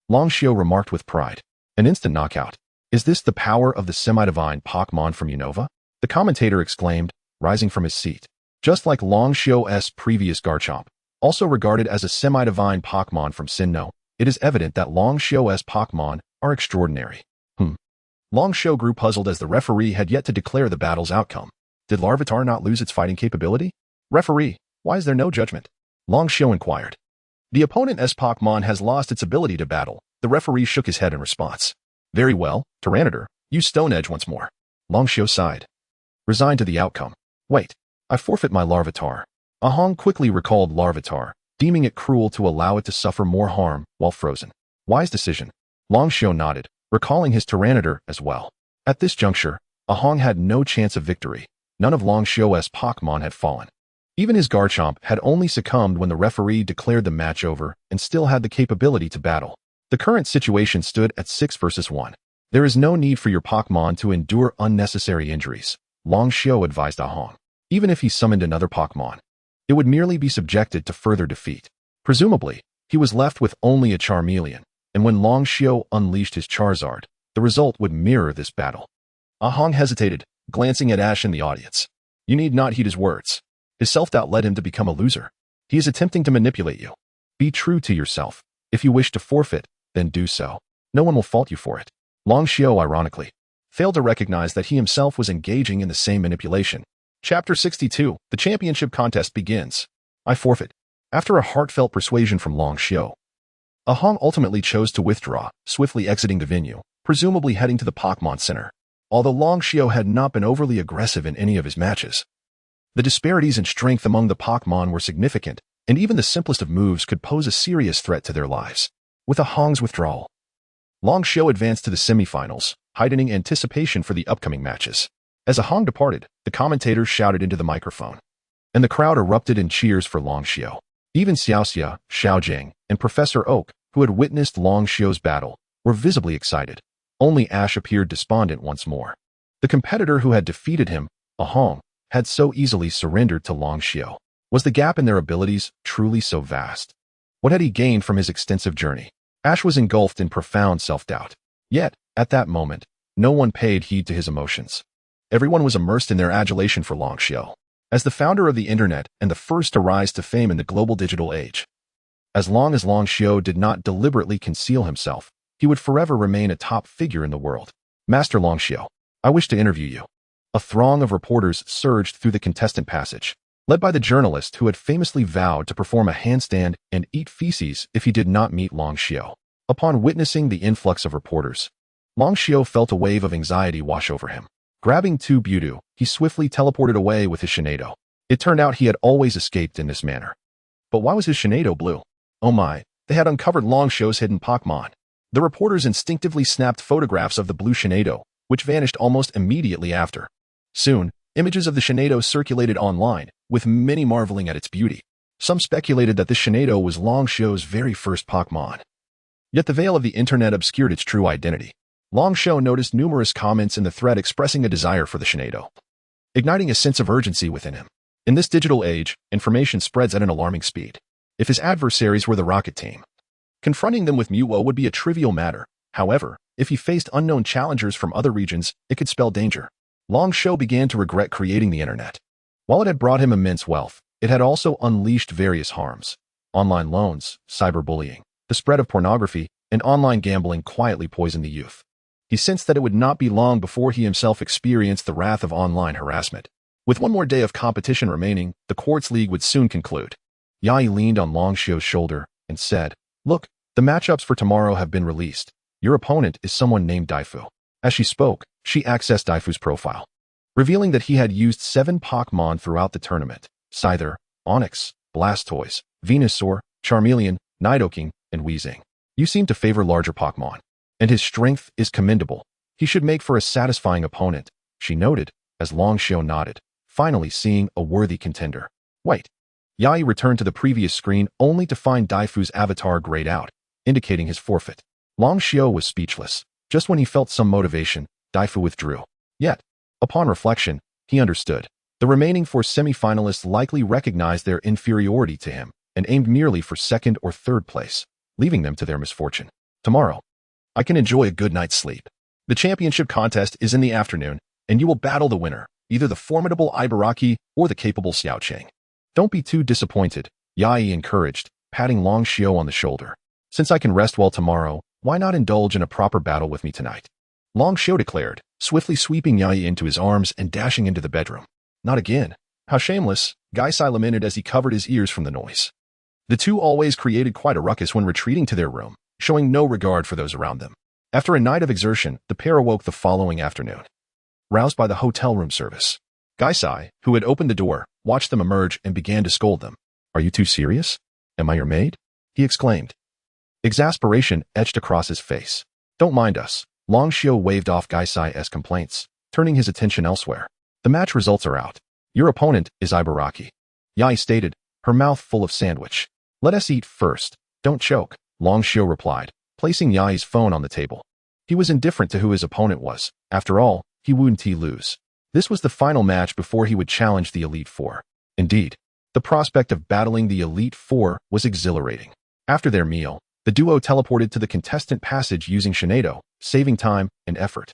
Longshio remarked with pride. An instant knockout. Is this the power of the semi-divine Pokémon from Unova? The commentator exclaimed, rising from his seat. Just like Longshio's previous Garchomp, also regarded as a semi-divine Pokémon from Sinnoh, it is evident that Longshio's Pokémon are extraordinary. Longshio grew puzzled as the referee had yet to declare the battle's outcome. Did Larvitar not lose its fighting capability? Referee, why is there no judgment? Longshio inquired. The opponent's Pokemon has lost its ability to battle. The referee shook his head in response. Very well, Tyranitar, use Stone Edge once more. Longshio sighed. Resigned to the outcome. Wait, I forfeit my Larvitar. Ahong quickly recalled Larvitar, deeming it cruel to allow it to suffer more harm while frozen. Wise decision. Longshio nodded, recalling his Tyranitar as well. At this juncture, Ahong had no chance of victory. None of Longshio's Pokemon had fallen. Even his Garchomp had only succumbed when the referee declared the match over and still had the capability to battle. The current situation stood at 6 versus 1. There is no need for your Pokemon to endure unnecessary injuries, Longshio advised Ahong. Even if he summoned another Pokemon, it would merely be subjected to further defeat. Presumably, he was left with only a Charmeleon, and when Longshio unleashed his Charizard, the result would mirror this battle. Ahong hesitated, glancing at Ash in the audience. You need not heed his words. His self-doubt led him to become a loser. He is attempting to manipulate you. Be true to yourself. If you wish to forfeit, then do so. No one will fault you for it. Longshio, ironically, failed to recognize that he himself was engaging in the same manipulation. Chapter 62, the championship contest begins. I forfeit. After a heartfelt persuasion from Longshio, Ahong ultimately chose to withdraw, swiftly exiting the venue, presumably heading to the Pokemon Center. Although Longshio had not been overly aggressive in any of his matches, the disparities in strength among the Pokemon were significant, and even the simplest of moves could pose a serious threat to their lives. With Ahong's withdrawal, Longshio advanced to the semifinals, heightening anticipation for the upcoming matches. As Ahong departed, the commentators shouted into the microphone, and the crowd erupted in cheers for Longshio. Even Xiaoxia, Xiaojing, and Professor Oak, who had witnessed Longshio's battle, were visibly excited. Only Ash appeared despondent once more. The competitor who had defeated him, Ahong, had so easily surrendered to Longshio. Was the gap in their abilities truly so vast? What had he gained from his extensive journey? Ash was engulfed in profound self-doubt. Yet, at that moment, no one paid heed to his emotions. Everyone was immersed in their adulation for Longshio, as the founder of the internet and the first to rise to fame in the global digital age. As long as Longshio did not deliberately conceal himself, he would forever remain a top figure in the world. Master Longshio, I wish to interview you. A throng of reporters surged through the contestant passage, led by the journalist who had famously vowed to perform a handstand and eat feces if he did not meet Longshio. Upon witnessing the influx of reporters, Longshio felt a wave of anxiety wash over him. Grabbing two Mewtwo, he swiftly teleported away with his Shinado. It turned out he had always escaped in this manner. But why was his Shinado blue? Oh my, they had uncovered Longshio's hidden Pokemon. The reporters instinctively snapped photographs of the blue Shinado, which vanished almost immediately after. Soon, images of the Shinado circulated online, with many marveling at its beauty. Some speculated that the Shinado was Longshio's very first Pokemon. Yet the veil of the internet obscured its true identity. Longshio noticed numerous comments in the thread expressing a desire for the Shinado, igniting a sense of urgency within him. In this digital age, information spreads at an alarming speed. If his adversaries were the Rocket Team, confronting them with Mewtwo would be a trivial matter. However, if he faced unknown challengers from other regions, it could spell danger. Longshio began to regret creating the internet. While it had brought him immense wealth, it had also unleashed various harms. Online loans, cyberbullying, the spread of pornography, and online gambling quietly poisoned the youth. He sensed that it would not be long before he himself experienced the wrath of online harassment. With one more day of competition remaining, the Quartz League would soon conclude. Yai leaned on Longshio's shoulder and said, Look, the matchups for tomorrow have been released. Your opponent is someone named Daifu. As she spoke, she accessed Daifu's profile, revealing that he had used 7 Pokemon throughout the tournament: Scyther, Onix, Blastoise, Venusaur, Charmeleon, Nidoking, and Weezing. You seem to favor larger Pokemon, and his strength is commendable. He should make for a satisfying opponent, she noted, as Longshio nodded, finally seeing a worthy contender. Wait. Yai returned to the previous screen only to find Daifu's avatar grayed out, indicating his forfeit. Longshio was speechless. Just when he felt some motivation, Daifu withdrew. Yet, upon reflection, he understood. The remaining 4 semi-finalists likely recognized their inferiority to him and aimed merely for 2nd or 3rd place, leaving them to their misfortune. Tomorrow, I can enjoy a good night's sleep. The championship contest is in the afternoon, and you will battle the winner, either the formidable Ibaraki or the capable Xiaocheng. Don't be too disappointed, Yai encouraged, patting Longshio on the shoulder. Since I can rest well tomorrow, why not indulge in a proper battle with me tonight? Longshio declared, swiftly sweeping Yai into his arms and dashing into the bedroom. Not again. How shameless, Gaisai lamented as he covered his ears from the noise. The two always created quite a ruckus when retreating to their room, showing no regard for those around them. After a night of exertion, the pair awoke the following afternoon, roused by the hotel room service. Gaisai, who had opened the door, watched them emerge and began to scold them. "Are you too serious? Am I your maid?" he exclaimed. Exasperation etched across his face. "Don't mind us." Long Shio waved off Gaisai's complaints, turning his attention elsewhere. "The match results are out. Your opponent is Ibaraki," Yai stated, her mouth full of sandwich. "Let us eat first. Don't choke," Long Shio replied, placing Yai's phone on the table. He was indifferent to who his opponent was. After all, he wouldn't lose. This was the final match before he would challenge the Elite Four. Indeed, the prospect of battling the Elite Four was exhilarating. After their meal, the duo teleported to the contestant passage using Shinado, saving time and effort.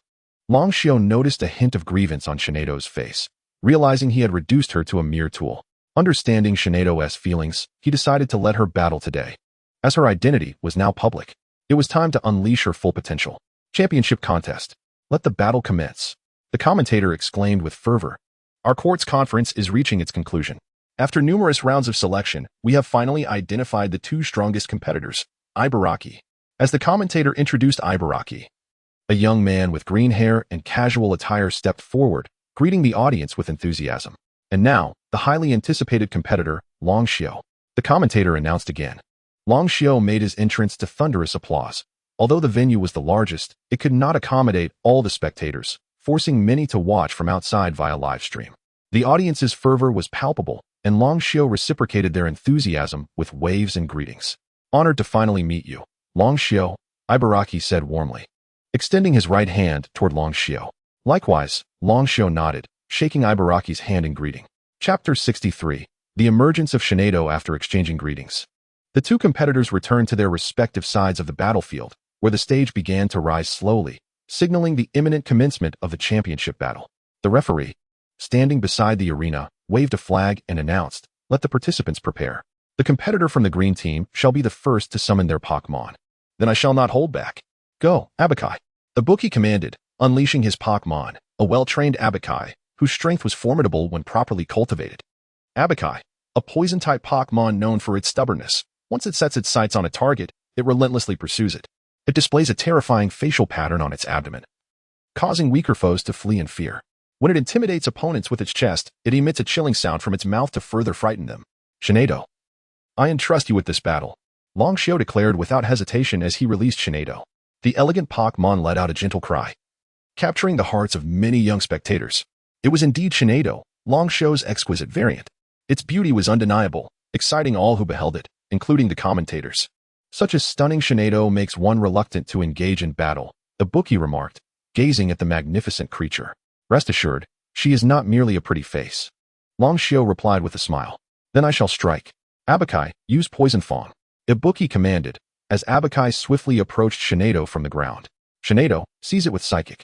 Long Shio noticed a hint of grievance on Shinado's face, realizing he had reduced her to a mere tool. Understanding Shinado's feelings, he decided to let her battle today. As her identity was now public, it was time to unleash her full potential. Championship contest. Let the battle commence. The commentator exclaimed with fervor. Our court's conference is reaching its conclusion. After numerous rounds of selection, we have finally identified the two strongest competitors, Ibaraki. As the commentator introduced Ibaraki, a young man with green hair and casual attire stepped forward, greeting the audience with enthusiasm. And now, the highly anticipated competitor, Long Shio. The commentator announced again. Long Shio made his entrance to thunderous applause. Although the venue was the largest, it could not accommodate all the spectators, forcing many to watch from outside via live stream. The audience's fervor was palpable, and Long Shio reciprocated their enthusiasm with waves and greetings. "Honored to finally meet you, Long Shio," Ibaraki said warmly, extending his right hand toward Long Shio. Likewise, Long Shio nodded, shaking Ibaraki's hand in greeting. Chapter 63. The Emergence of Shinado After Exchanging Greetings. The two competitors returned to their respective sides of the battlefield, where the stage began to rise slowly, signaling the imminent commencement of the championship battle. The referee, standing beside the arena, waved a flag and announced, "Let the participants prepare. The competitor from the green team shall be the first to summon their Pokémon. Then I shall not hold back. Go, Abakai." The bookie commanded, unleashing his Pokémon, a well-trained Abakai, whose strength was formidable when properly cultivated. Abakai, a poison-type Pokémon known for its stubbornness. Once it sets its sights on a target, it relentlessly pursues it. It displays a terrifying facial pattern on its abdomen, causing weaker foes to flee in fear. When it intimidates opponents with its chest, it emits a chilling sound from its mouth to further frighten them. "Shinado, I entrust you with this battle," Long Shio declared without hesitation as he released Shinado. The elegant Pokémon let out a gentle cry, capturing the hearts of many young spectators. It was indeed Shinado, Long Shio's exquisite variant. Its beauty was undeniable, exciting all who beheld it, including the commentators. "Such a stunning Shinado makes one reluctant to engage in battle," the bookie remarked, gazing at the magnificent creature. "Rest assured, she is not merely a pretty face." Long Shio replied with a smile. "Then I shall strike. Abakai, use Poison Fang," Ibuki commanded, as Abakai swiftly approached Shinado from the ground. "Shinado, seize it with Psychic,"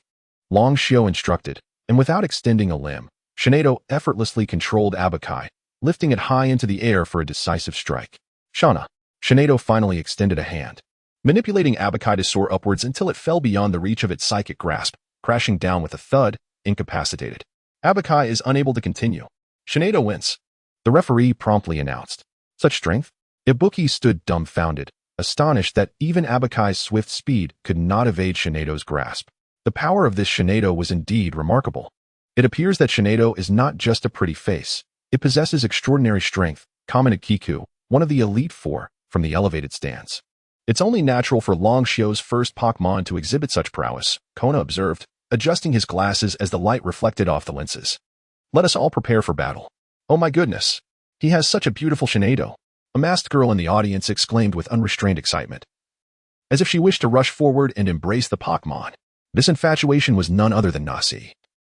Long Shio instructed, and without extending a limb, Shinado effortlessly controlled Abakai, lifting it high into the air for a decisive strike. "Shauna." Shinado finally extended a hand, manipulating Abakai to soar upwards until it fell beyond the reach of its psychic grasp, crashing down with a thud, incapacitated. Abakai is unable to continue. Shinado wins, the referee promptly announced. Such strength? Ibuki stood dumbfounded, astonished that even Abakai's swift speed could not evade Shinado's grasp. The power of this Shinado was indeed remarkable. It appears that Shinado is not just a pretty face. It possesses extraordinary strength, commented Kiku, one of the Elite Four, from the elevated stands. "It's only natural for Long Shio's first Pokémon to exhibit such prowess," Kona observed, adjusting his glasses as the light reflected off the lenses. "Let us all prepare for battle." "Oh my goodness! He has such a beautiful Shinado," a masked girl in the audience exclaimed with unrestrained excitement, as if she wished to rush forward and embrace the Pokémon. This infatuation was none other than Nasi,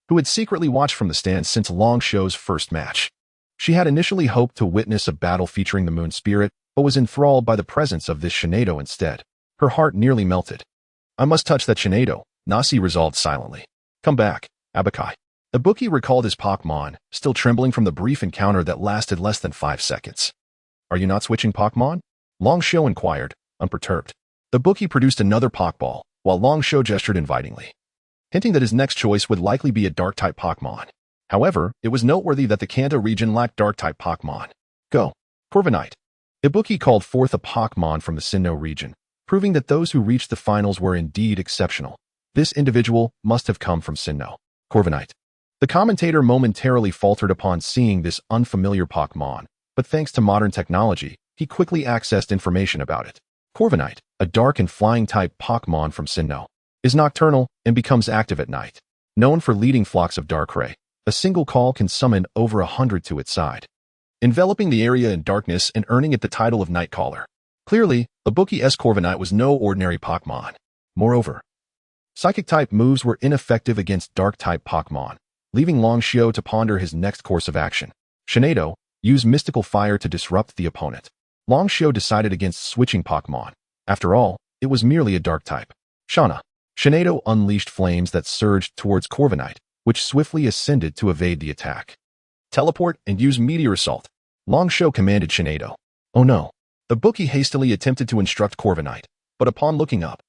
who had secretly watched from the stands since Long Shio's first match. She had initially hoped to witness a battle featuring the Moon Spirit, but was enthralled by the presence of this Shinado instead. Her heart nearly melted. "I must touch that Shinado," Nasi resolved silently. "Come back, Abakai." Ibuki recalled his Pokémon, still trembling from the brief encounter that lasted less than 5 seconds. "Are you not switching Pokémon?" Long Shio inquired, unperturbed. Ibuki produced another Pokéball, while Long Shio gestured invitingly, hinting that his next choice would likely be a Dark-type Pokémon. However, it was noteworthy that the Kanto region lacked Dark-type Pokémon. "Go, Corviknight." Ibuki called forth a Pokémon from the Sinnoh region, proving that those who reached the finals were indeed exceptional. This individual must have come from Sinnoh. Corviknight. The commentator momentarily faltered upon seeing this unfamiliar Pokémon, but thanks to modern technology, he quickly accessed information about it. Corviknight, a dark and flying-type Pokémon from Sinnoh, is nocturnal and becomes active at night. Known for leading flocks of Darkrai, a single call can summon over 100 to its side, enveloping the area in darkness and earning it the title of Nightcaller. Clearly, Ibuki's Corviknight was no ordinary Pokémon. Moreover, Psychic-type moves were ineffective against Dark-type Pokémon, leaving Longshio to ponder his next course of action. Shinado used Mystical Fire to disrupt the opponent. Longshio decided against switching Pokémon. After all, it was merely a Dark-type. Shauna. Shinado unleashed flames that surged towards Corviknight, which swiftly ascended to evade the attack. Teleport and use Meteor Assault. Longshio commanded Shinado. Oh no. Ibuki hastily attempted to instruct Corviknight, but upon looking up,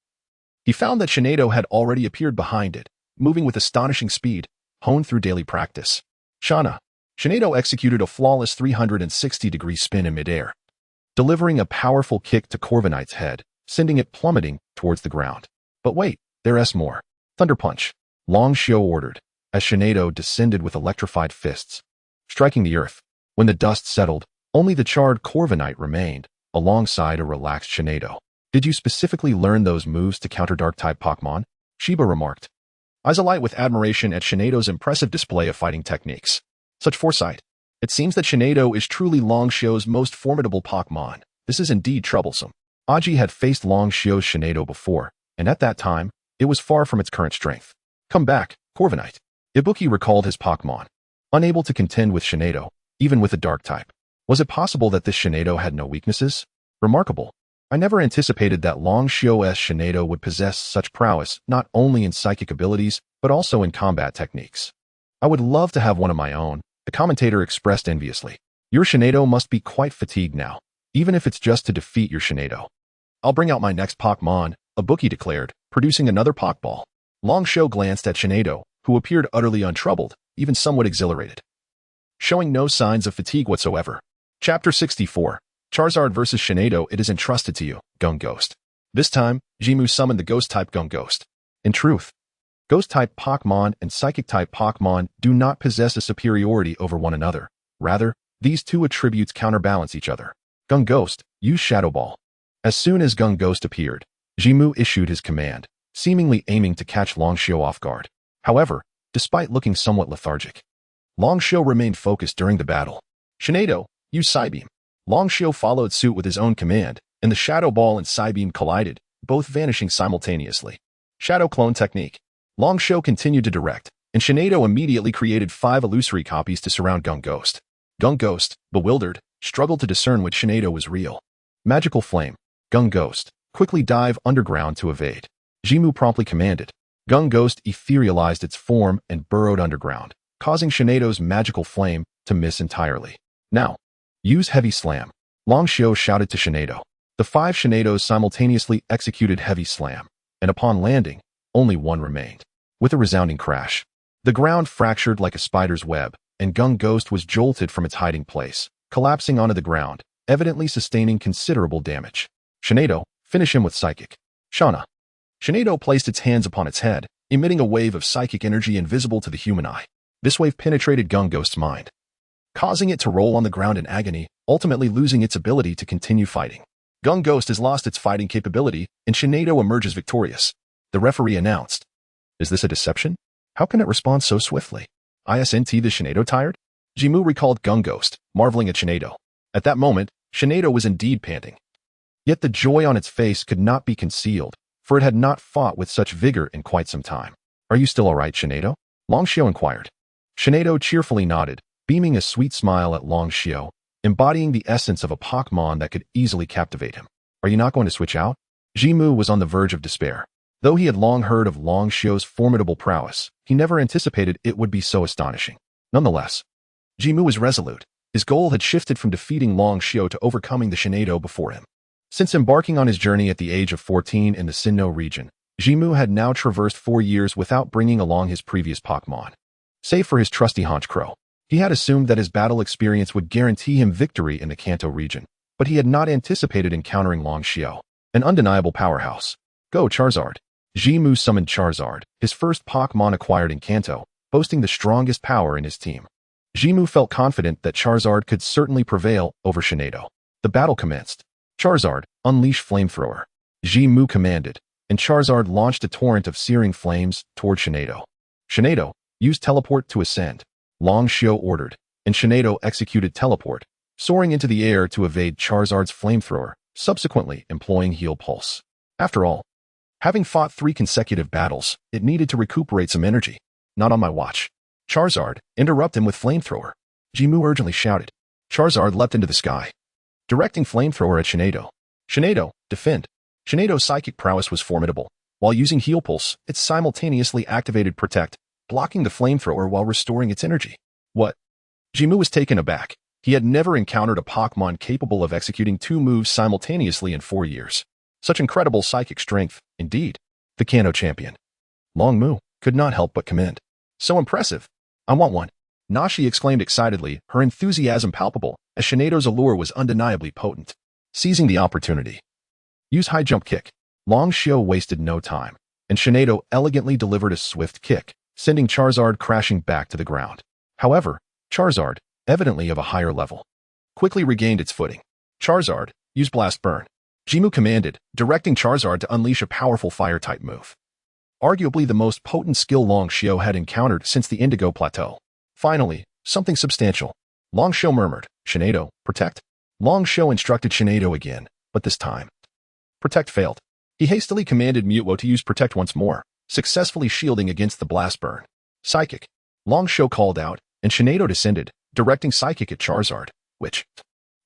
he found that Shinado had already appeared behind it, moving with astonishing speed, honed through daily practice. Shauna. Shinado executed a flawless 360-degree spin in midair, delivering a powerful kick to Corviknight's head, sending it plummeting towards the ground. But wait, there's more. Thunder Punch. Longshio ordered, as Shinado descended with electrified fists, striking the earth. When the dust settled, only the charred Corviknight remained, alongside a relaxed Shinado. Did you specifically learn those moves to counter Dark-type Pokémon? Shiba remarked. Isekai with admiration at Shinado's impressive display of fighting techniques. Such foresight. It seems that Shinado is truly Longshio's most formidable Pokémon. This is indeed troublesome. Aji had faced Longshio's Shinado before, and at that time, it was far from its current strength. Come back, Corviknight. Ibuki recalled his Pokémon. Unable to contend with Shinado, even with a dark type. Was it possible that this Shinado had no weaknesses? Remarkable. I never anticipated that Longshio's Shinado would possess such prowess not only in psychic abilities, but also in combat techniques. I would love to have one of my own, the commentator expressed enviously. Your Shinado must be quite fatigued now, even if it's just to defeat your Shinado. I'll bring out my next Pokémon, Ibuki declared, producing another Pokeball. Longshio glanced at Shinado, who appeared utterly untroubled, even somewhat exhilarated, showing no signs of fatigue whatsoever. Chapter 64. Charizard vs. Shinado. It is entrusted to you, Gung Ghost. This time, Jimu summoned the Ghost-type Gung Ghost. In truth, Ghost-type Pokémon and Psychic-type Pokémon do not possess a superiority over one another. Rather, these two attributes counterbalance each other. Gung Ghost, use Shadow Ball. As soon as Gung Ghost appeared, Jimu issued his command, seemingly aiming to catch Longshio off guard. However, despite looking somewhat lethargic, Longshio remained focused during the battle. Shinado, use Psybeam. Longshio followed suit with his own command, and the Shadow Ball and Psybeam collided, both vanishing simultaneously. Shadow Clone Technique. Longshio continued to direct, and Shinado immediately created 5 illusory copies to surround Gung Ghost. Gung Ghost, bewildered, struggled to discern which Shinado was real. Magical Flame. Gung Ghost, quickly dive underground to evade. Jimu promptly commanded. Gung Ghost etherealized its form and burrowed underground, causing Shinado's Magical Flame to miss entirely. Now, use Heavy Slam. Longshio shouted to Shinado. The 5 Shinados simultaneously executed Heavy Slam, and upon landing, only one remained. With a resounding crash, the ground fractured like a spider's web, and Gung Ghost was jolted from its hiding place, collapsing onto the ground, evidently sustaining considerable damage. Shinado, finish him with Psychic. Shauna. Shinado placed its hands upon its head, emitting a wave of psychic energy invisible to the human eye. This wave penetrated Gung Ghost's mind, causing it to roll on the ground in agony, ultimately losing its ability to continue fighting. Gung Ghost has lost its fighting capability, and Shinado emerges victorious. The referee announced. Is this a deception? How can it respond so swiftly? Isn't the Shinado tired? Jimu recalled Gung Ghost, marveling at Shinado. At that moment, Shinado was indeed panting. Yet the joy on its face could not be concealed, for it had not fought with such vigor in quite some time. Are you still all right, Shinado? Longshio inquired. Shinado cheerfully nodded, beaming a sweet smile at Longshio, embodying the essence of a Pokémon that could easily captivate him. Are you not going to switch out? Jimu was on the verge of despair. Though he had long heard of Longshio's formidable prowess, he never anticipated it would be so astonishing. Nonetheless, Jimu was resolute. His goal had shifted from defeating Longshio to overcoming the Shinado before him. Since embarking on his journey at the age of 14 in the Sinnoh region, Jimu had now traversed 4 years without bringing along his previous Pokémon. Save for his trusty Honchkrow, he had assumed that his battle experience would guarantee him victory in the Kanto region. but he had not anticipated encountering Long Xiao, an undeniable powerhouse. Go Charizard! Jimu summoned Charizard, his first Pokémon acquired in Kanto, boasting the strongest power in his team. Jimu felt confident that Charizard could certainly prevail over Shinado. The battle commenced. Charizard, unleash Flamethrower. Jimu commanded, and Charizard launched a torrent of searing flames toward Shinado. Shinado, use Teleport to ascend. Long Xiao ordered, and Shinado executed Teleport, soaring into the air to evade Charizard's Flamethrower, subsequently employing Heal Pulse. After all, having fought 3 consecutive battles, it needed to recuperate some energy. Not on my watch. Charizard, interrupt him with Flamethrower. Jimu urgently shouted. Charizard leapt into the sky, directing Flamethrower at Shinado. Shinado, defend. Shinado's psychic prowess was formidable. While using Heal Pulse, it simultaneously activated Protect, blocking the Flamethrower while restoring its energy. What? Jimu was taken aback. He had never encountered a Pokémon capable of executing 2 moves simultaneously in 4 years. Such incredible psychic strength, indeed. The Kanto champion, Long Mu, could not help but commend. So impressive. I want one. Nashi exclaimed excitedly, her enthusiasm palpable, as Shinado's allure was undeniably potent. Seizing the opportunity. Use High Jump Kick. Long Xiao wasted no time, and Shinado elegantly delivered a swift kick, sending Charizard crashing back to the ground. However, Charizard, evidently of a higher level, quickly regained its footing. Charizard, use Blast Burn. Jimu commanded, directing Charizard to unleash a powerful Fire-type move. Arguably the most potent skill Long Xiao had encountered since the Indigo Plateau. Finally, something substantial. Long Xiao murmured, Shinado, protect. Long Xiao instructed Shinado again, but this time, Protect failed. He hastily commanded Mewtwo to use Protect once more, successfully shielding against the Blast Burn. Psychic. Long Xiao called out, and Shinado descended, directing Psychic at Charizard, which,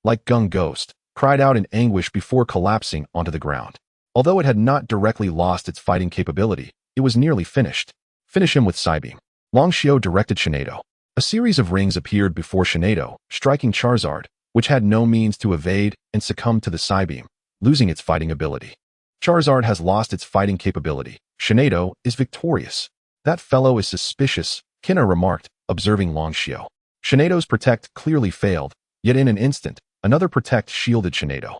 like Gung Ghost, cried out in anguish before collapsing onto the ground. Although it had not directly lost its fighting capability, it was nearly finished. Finish him with Psybeam. Long Xiao directed Shinado. A series of rings appeared before Shinado, striking Charizard, which had no means to evade and succumb to the Psybeam, losing its fighting ability. Charizard has lost its fighting capability. Shinado is victorious. That fellow is suspicious, Kina remarked, observing Long Xiao. Shinado's Protect clearly failed, yet in an instant, another Protect shielded Shinado.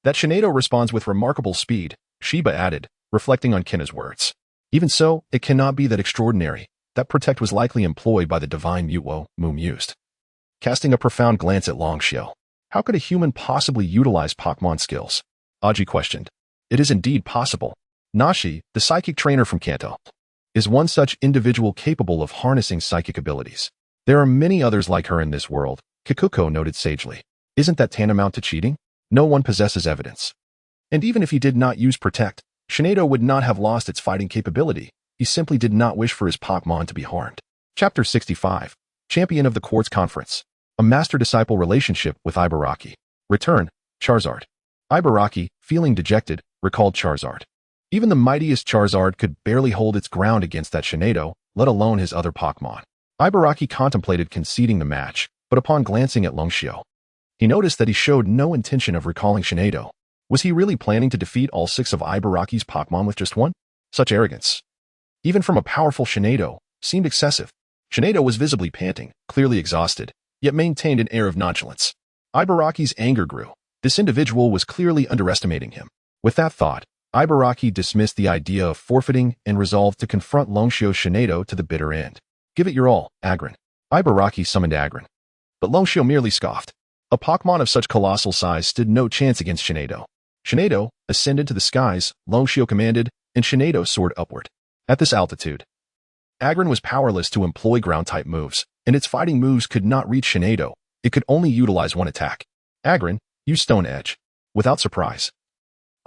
That Shinado responds with remarkable speed, Shiba added, reflecting on Kina's words. Even so, it cannot be that extraordinary. That Protect was likely employed by the divine Mewtwo, Mu mused. Casting a profound glance at Long Xiao. How could a human possibly utilize Pokémon skills? Aji questioned. It is indeed possible. Nashi, the psychic trainer from Kanto, is one such individual capable of harnessing psychic abilities. There are many others like her in this world, Kikuko noted sagely. Isn't that tantamount to cheating? No one possesses evidence. And even if he did not use Protect, Shinado would not have lost its fighting capability. He simply did not wish for his Pokémon to be harmed. Chapter 65. Champion of the Quartz Conference. A master-disciple relationship with Ibaraki. Return, Charizard. Ibaraki, feeling dejected, recalled Charizard. Even the mightiest Charizard could barely hold its ground against that Shinado, let alone his other Pokémon. Ibaraki contemplated conceding the match, but upon glancing at Long Xiao, he noticed that he showed no intention of recalling Shinado. Was he really planning to defeat all 6 of Ibaraki's Pokémon with just one? Such arrogance, even from a powerful Shinado, seemed excessive. Shinado was visibly panting, clearly exhausted, yet maintained an air of nonchalance. Ibaraki's anger grew. This individual was clearly underestimating him. With that thought, Ibaraki dismissed the idea of forfeiting and resolved to confront Long Xiao's Shinado to the bitter end. Give it your all, Agron. Ibaraki summoned Agron. But Long Xiao merely scoffed. A Pokémon of such colossal size stood no chance against Shinado. Shinado ascended to the skies, Long Xiao commanded, and Shinado soared upward. At this altitude, Agron was powerless to employ ground-type moves, and its fighting moves could not reach Shinado. It could only utilize one attack. Agron, use Stone Edge. Without surprise,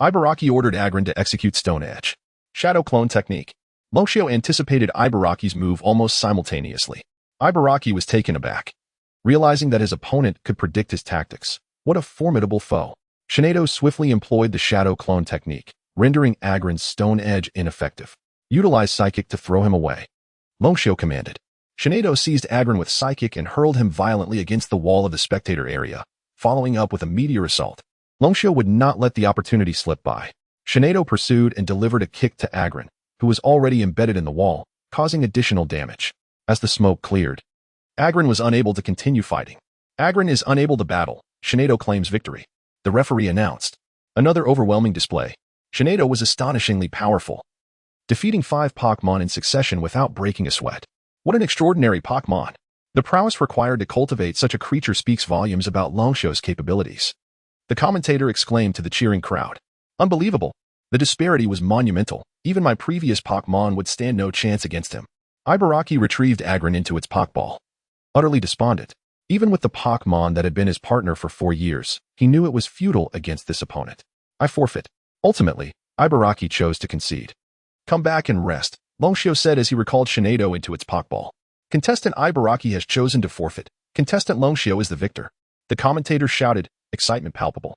Ibaraki ordered Agron to execute Stone Edge. Shadow Clone Technique. Long Xiao anticipated Ibaraki's move almost simultaneously. Ibaraki was taken aback, realizing that his opponent could predict his tactics. What a formidable foe. Shinado swiftly employed the Shadow Clone Technique, rendering Agron's Stone Edge ineffective. Utilize Psychic to throw him away. Long Xiao commanded. Shinado seized Agron with Psychic and hurled him violently against the wall of the spectator area, following up with a meteor assault. Long Xiao would not let the opportunity slip by. Shinado pursued and delivered a kick to Agron, who was already embedded in the wall, causing additional damage. As the smoke cleared, Agron was unable to continue fighting. Agron is unable to battle. Shinado claims victory. the referee announced. Another overwhelming display. Shinado was astonishingly powerful, defeating 5 Pokémon in succession without breaking a sweat. What an extraordinary Pokémon! The prowess required to cultivate such a creature speaks volumes about Longshow's capabilities. The commentator exclaimed to the cheering crowd. Unbelievable! The disparity was monumental. Even my previous Pokémon would stand no chance against him. Ibaraki retrieved Agron into its Pokeball. Utterly despondent. Even with the Pokémon that had been his partner for 4 years, he knew it was futile against this opponent. I forfeit. Ultimately, Ibaraki chose to concede. Come back and rest, Longsho said as he recalled Shinado into its Pokeball. Contestant Ibaraki has chosen to forfeit. Contestant Longsho is the victor. The commentator shouted, excitement palpable.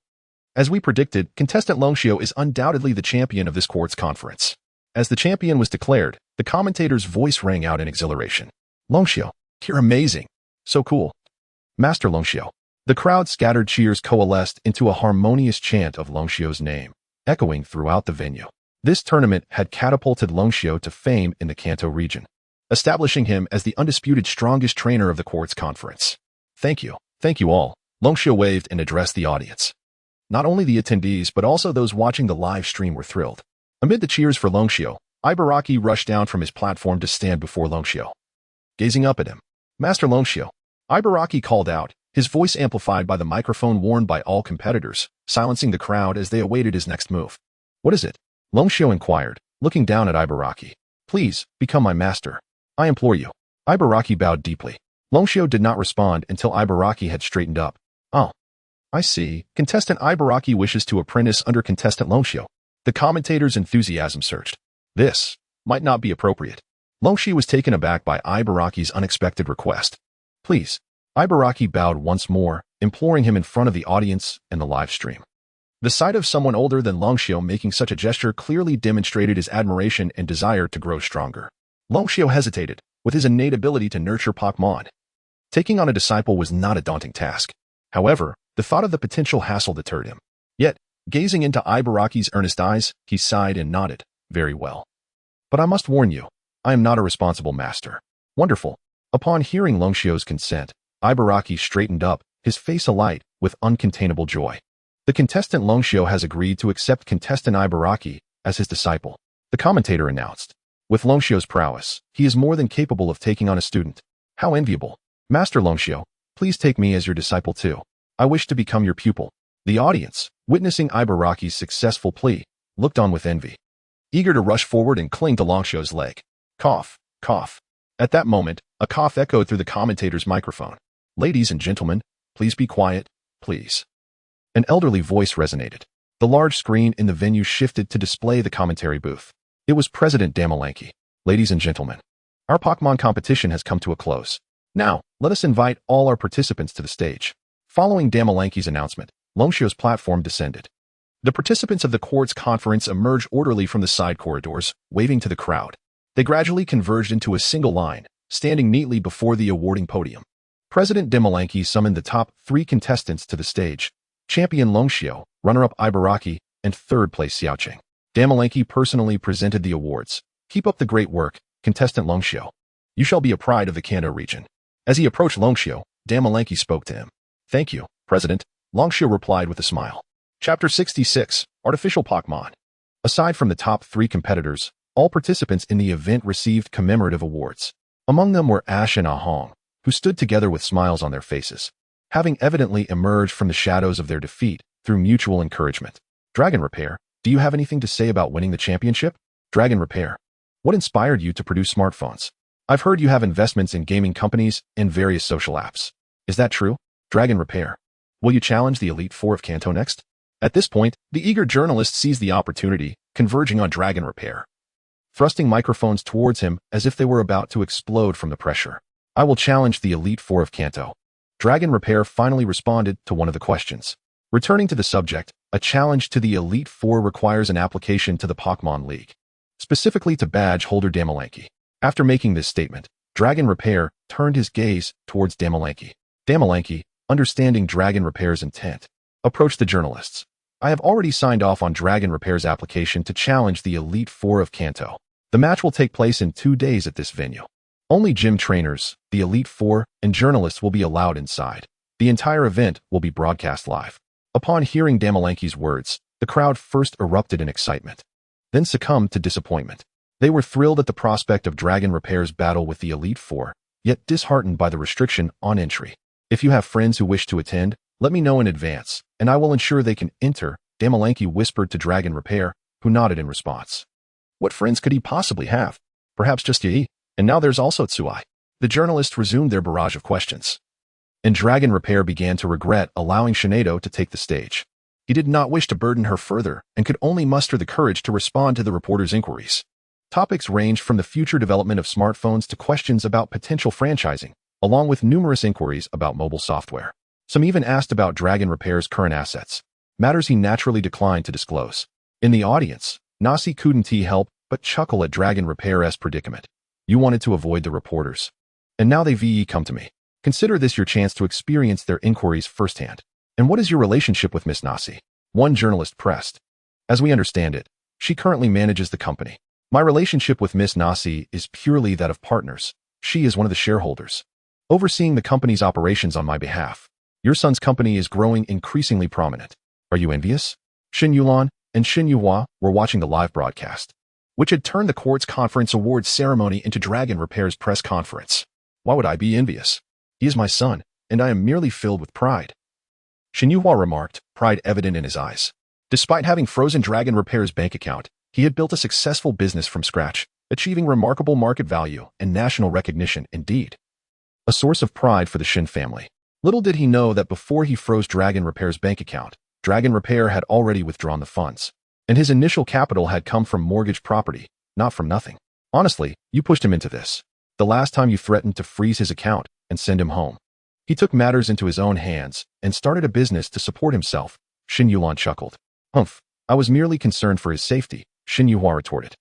As we predicted, contestant Longsho is undoubtedly the champion of this quartz conference. As the champion was declared, the commentator's voice rang out in exhilaration. Longsho, you're amazing. So cool. Master Longsho. The crowd's scattered cheers coalesced into a harmonious chant of Longsho's name, echoing throughout the venue. This tournament had catapulted Longsho to fame in the Kanto region, establishing him as the undisputed strongest trainer of the quartz conference. Thank you all, Longsho waved and addressed the audience. Not only the attendees but also those watching the live stream were thrilled. Amid the cheers for Longsho, Ibaraki rushed down from his platform to stand before Longsho. Gazing up at him, Master Longsho, Ibaraki called out, his voice amplified by the microphone worn by all competitors, silencing the crowd as they awaited his next move. What is it? Longsho inquired, looking down at Ibaraki. Please, become my master. I implore you. Ibaraki bowed deeply. Longsho did not respond until Ibaraki had straightened up. Oh. I see. Contestant Ibaraki wishes to apprentice under contestant Longsho. The commentator's enthusiasm surged. This might not be appropriate. Longsho was taken aback by Ibaraki's unexpected request. Please. Ibaraki bowed once more, imploring him in front of the audience and the live stream. The sight of someone older than Longsho making such a gesture clearly demonstrated his admiration and desire to grow stronger. Longsho hesitated, with his innate ability to nurture Pokémon. Taking on a disciple was not a daunting task. However, the thought of the potential hassle deterred him. Yet, gazing into Ibaraki's earnest eyes, he sighed and nodded. Very well. But I must warn you, I am not a responsible master. Wonderful. Upon hearing Longsho's consent, Ibaraki straightened up, his face alight with uncontainable joy. The contestant Longsho has agreed to accept contestant Ibaraki as his disciple, the commentator announced. With Longsho's prowess, he is more than capable of taking on a student. How enviable. Master Longsho, please take me as your disciple too. I wish to become your pupil. The audience, witnessing Ibaraki's successful plea, looked on with envy, eager to rush forward and cling to Longsho's leg. Cough, cough. At that moment, a cough echoed through the commentator's microphone. Ladies and gentlemen, please be quiet, please. An elderly voice resonated. The large screen in the venue shifted to display the commentary booth. It was President Damalanki. Ladies and gentlemen, our Pokémon competition has come to a close. Now, let us invite all our participants to the stage. Following Damalanki's announcement, Longsho's platform descended. The participants of the Quartz Conference emerged orderly from the side corridors, waving to the crowd. They gradually converged into a single line, standing neatly before the awarding podium. President Damalanki summoned the top 3 contestants to the stage. Champion Longsho, runner-up Ibaraki, and third-place Xiaoqing. Damalanki personally presented the awards. Keep up the great work, contestant Longsho. You shall be a pride of the Kanto region. As he approached Longsho, Damalanki spoke to him. Thank you, President, Longsho replied with a smile. Chapter 66, Artificial Pokémon. Aside from the top 3 competitors, all participants in the event received commemorative awards. Among them were Ash and Ahong, who stood together with smiles on their faces, having evidently emerged from the shadows of their defeat through mutual encouragement. Dragon Repair, do you have anything to say about winning the championship? Dragon Repair, what inspired you to produce smartphones? I've heard you have investments in gaming companies and various social apps. Is that true? Dragon Repair, will you challenge the Elite Four of Kanto next? At this point, the eager journalist seized the opportunity, converging on Dragon Repair, thrusting microphones towards him as if they were about to explode from the pressure. I will challenge the Elite Four of Kanto. Dragon Repair finally responded to one of the questions. Returning to the subject, a challenge to the Elite Four requires an application to the Pokémon League, specifically to badge holder Damalanki. After making this statement, Dragon Repair turned his gaze towards Damalanki. Damalanki, understanding Dragon Repair's intent, approached the journalists. I have already signed off on Dragon Repair's application to challenge the Elite Four of Kanto. The match will take place in 2 days at this venue. Only gym trainers, the Elite Four, and journalists will be allowed inside. The entire event will be broadcast live. Upon hearing Damalanki's words, the crowd first erupted in excitement, then succumbed to disappointment. They were thrilled at the prospect of Dragon Repair's battle with the Elite Four, yet disheartened by the restriction on entry. If you have friends who wish to attend, let me know in advance, and I will ensure they can enter, Damalanki whispered to Dragon Repair, who nodded in response. What friends could he possibly have? Perhaps just Yi, and now there's also Tsuai. The journalists resumed their barrage of questions, and Dragon Repair began to regret allowing Shinedo to take the stage. He did not wish to burden her further and could only muster the courage to respond to the reporters' inquiries. Topics ranged from the future development of smartphones to questions about potential franchising, along with numerous inquiries about mobile software. Some even asked about Dragon Repair's current assets, matters he naturally declined to disclose. In the audience, Nasi couldn't help but chuckle at Dragon Repair's predicament. You wanted to avoid the reporters, and now they come to me. Consider this your chance to experience their inquiries firsthand. And what is your relationship with Miss Nasi? One journalist pressed. As we understand it, she currently manages the company. My relationship with Miss Nasi is purely that of partners. She is one of the shareholders, overseeing the company's operations on my behalf. Your son's company is growing increasingly prominent. Are you envious? Shin Yulan and Shin Yuhua were watching the live broadcast, which had turned the Quartz Conference Awards ceremony into Dragon Repair's press conference. Why would I be envious? He is my son, and I am merely filled with pride. Shin Yuhua remarked, pride evident in his eyes. Despite having frozen Dragon Repair's bank account, he had built a successful business from scratch, achieving remarkable market value and national recognition indeed. A source of pride for the Shin family. Little did he know that before he froze Dragon Repair's bank account, Dragon Repair had already withdrawn the funds, and his initial capital had come from mortgaged property, not from nothing. Honestly, you pushed him into this. The last time you threatened to freeze his account and send him home. He took matters into his own hands and started a business to support himself. Shin Yulan chuckled. Humph, I was merely concerned for his safety, Shin Yuhua retorted.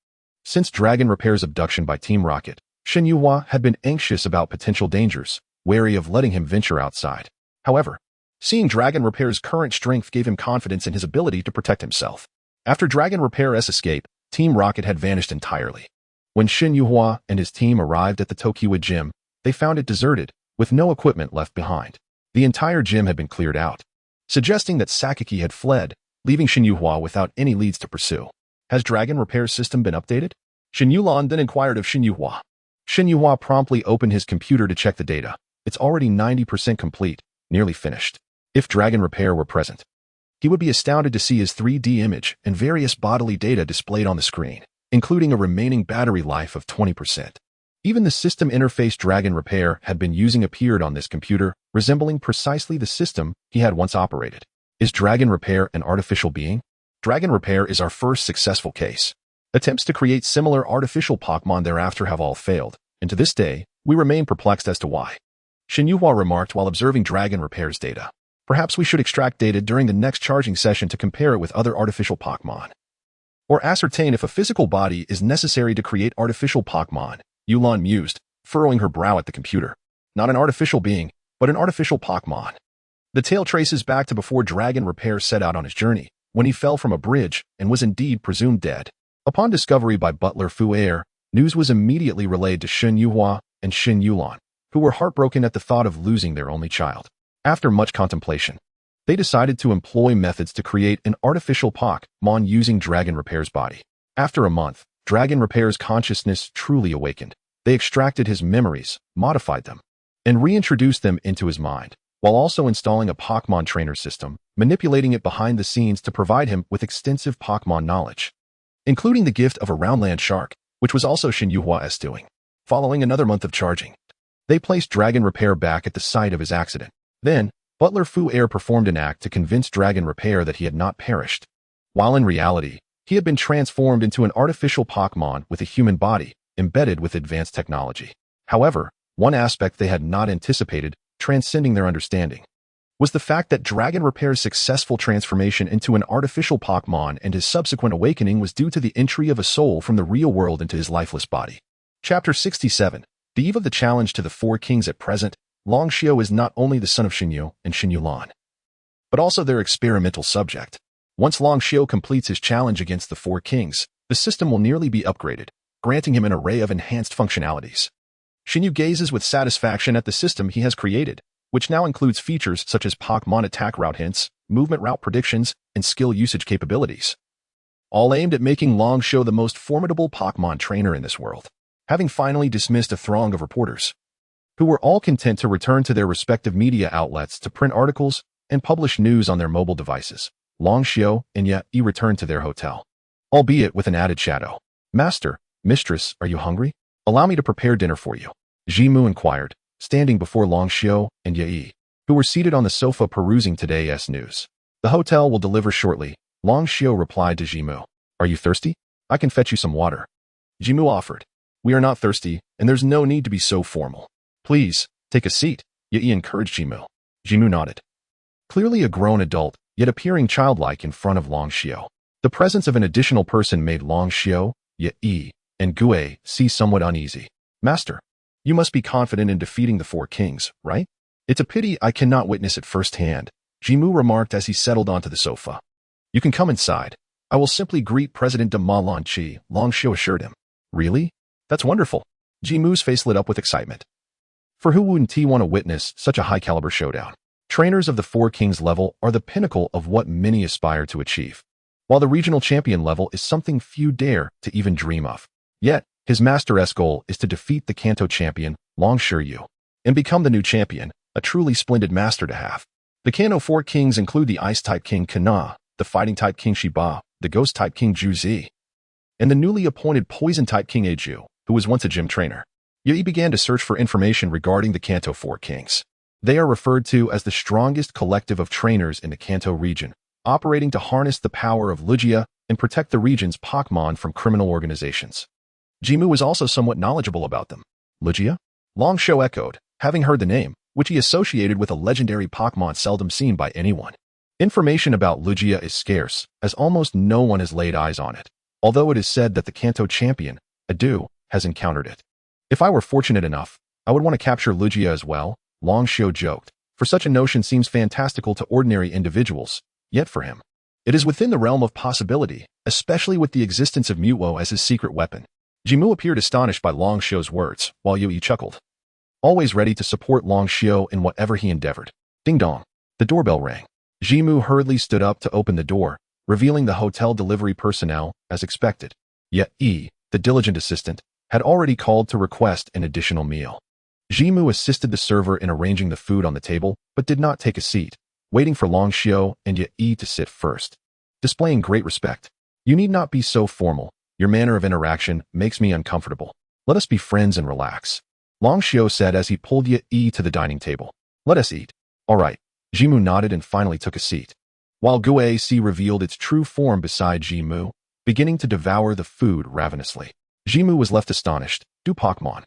Since Dragon Repair's abduction by Team Rocket, Shin Yuhua had been anxious about potential dangers, wary of letting him venture outside. However, seeing Dragon Repair's current strength gave him confidence in his ability to protect himself. After Dragon Repair's escape, Team Rocket had vanished entirely. When Shin Yuhua and his team arrived at the Tokiwa gym, they found it deserted, with no equipment left behind. The entire gym had been cleared out, suggesting that Sakaki had fled, leaving Shin Yuhua without any leads to pursue. Has Dragon Repair's system been updated? Shin Yulan then inquired of Shin Yuhua. Shin Yuhua promptly opened his computer to check the data. It's already 90% complete, nearly finished. If Dragon Repair were present, he would be astounded to see his 3D image and various bodily data displayed on the screen, including a remaining battery life of 20%. Even the system interface Dragon Repair had been using appeared on this computer, resembling precisely the system he had once operated. Is Dragon Repair an artificial being? Dragon Repair is our first successful case. Attempts to create similar artificial Pokémon thereafter have all failed, and to this day, we remain perplexed as to why. Shin Yuhua remarked while observing Dragon Repair's data. Perhaps we should extract data during the next charging session to compare it with other artificial Pokémon, or ascertain if a physical body is necessary to create artificial Pokémon. Yulan mused, furrowing her brow at the computer. Not an artificial being, but an artificial Pokémon. The tale traces back to before Dragon Repair set out on his journey, when he fell from a bridge and was indeed presumed dead. Upon discovery by Butler Fu Air, news was immediately relayed to Shin Yuhua and Shin Yulan, who were heartbroken at the thought of losing their only child. After much contemplation, they decided to employ methods to create an artificial Pokémon using Dragon Repair's body. After a month, Dragon Repair's consciousness truly awakened. They extracted his memories, modified them, and reintroduced them into his mind, while also installing a Pokémon trainer system, manipulating it behind the scenes to provide him with extensive Pokémon knowledge, including the gift of a Roundland Shark, which was also Shin Yuhua's doing. Following another month of charging, they placed Dragon Repair back at the site of his accident. Then, Butler Fu Air performed an act to convince Dragon Repair that he had not perished, while in reality, he had been transformed into an artificial Pokémon with a human body, embedded with advanced technology. However, one aspect they had not anticipated, transcending their understanding, was the fact that Dragon Repair's successful transformation into an artificial Pokémon and his subsequent awakening was due to the entry of a soul from the real world into his lifeless body. Chapter 67. The eve of the challenge to the Four Kings. At present, Long Xiao is not only the son of Shinyu and Shin Yulan, but also their experimental subject. Once Long Xiao completes his challenge against the Four Kings, the system will nearly be upgraded, granting him an array of enhanced functionalities. Shinyu gazes with satisfaction at the system he has created, which now includes features such as Pokémon attack route hints, movement route predictions, and skill usage capabilities. All aimed at making Longshou the most formidable Pokémon trainer in this world. Having finally dismissed a throng of reporters, who were all content to return to their respective media outlets to print articles and publish news on their mobile devices, Longshou and Yi returned to their hotel, albeit with an added shadow. "Master, mistress, are you hungry? Allow me to prepare dinner for you," Jimu inquired, standing before Longshou and Yi, who were seated on the sofa perusing today's news. "The hotel will deliver shortly," Longshou replied to Jimu. "Are you thirsty? I can fetch you some water." Jimu offered. "We are not thirsty, and there's no need to be so formal. Please, take a seat," Yi encouraged Jimu. Jimu nodded. Clearly a grown adult, yet appearing childlike in front of Longshou. The presence of an additional person made Longshou, Yi, and Gue see somewhat uneasy. "Master, you must be confident in defeating the four kings, right? It's a pity I cannot witness it firsthand," Jimu remarked as he settled onto the sofa. "You can come inside. I will simply greet President de Ma Lanchi," Longshou assured him. "Really? That's wonderful." Jimu's face lit up with excitement. For who wouldn't he want to witness such a high-caliber showdown? Trainers of the Four Kings level are the pinnacle of what many aspire to achieve, while the regional champion level is something few dare to even dream of. Yet, his master's goal is to defeat the Kanto champion, Longshou Yu, and become the new champion, a truly splendid master to have. The Kanto Four Kings include the Ice-type King Kana, the Fighting-type King Shiba, the Ghost-type King Juzi, and the newly appointed Poison-type King Eiju, who was once a gym trainer. Yi began to search for information regarding the Kanto Four Kings. They are referred to as the strongest collective of trainers in the Kanto region, operating to harness the power of Lugia and protect the region's Pokémon from criminal organizations. Jimu was also somewhat knowledgeable about them. Lugia? Longshou echoed, having heard the name, which he associated with a legendary Pokémon seldom seen by anyone. Information about Lugia is scarce, as almost no one has laid eyes on it, although it is said that the Kanto champion, Adu, has encountered it. "If I were fortunate enough, I would want to capture Lugia as well," Longshou joked, for such a notion seems fantastical to ordinary individuals, yet for him, it is within the realm of possibility, especially with the existence of Mewtwo as his secret weapon. Jimu appeared astonished by Longshou's words, while Yi chuckled, always ready to support Longshou in whatever he endeavored. Ding dong. The doorbell rang. Jimu hurriedly stood up to open the door, revealing the hotel delivery personnel, as expected. Yet Yi, the diligent assistant, had already called to request an additional meal. Jimu assisted the server in arranging the food on the table, but did not take a seat, waiting for Longshou and Yi to sit first. Displaying great respect. "You need not be so formal. Your manner of interaction makes me uncomfortable. Let us be friends and relax," Longshou said as he pulled Yi to the dining table. "Let us eat." "All right." Jimu nodded and finally took a seat, while Gue revealed its true form beside Jimu, beginning to devour the food ravenously. Jimu was left astonished. "Do Pokémon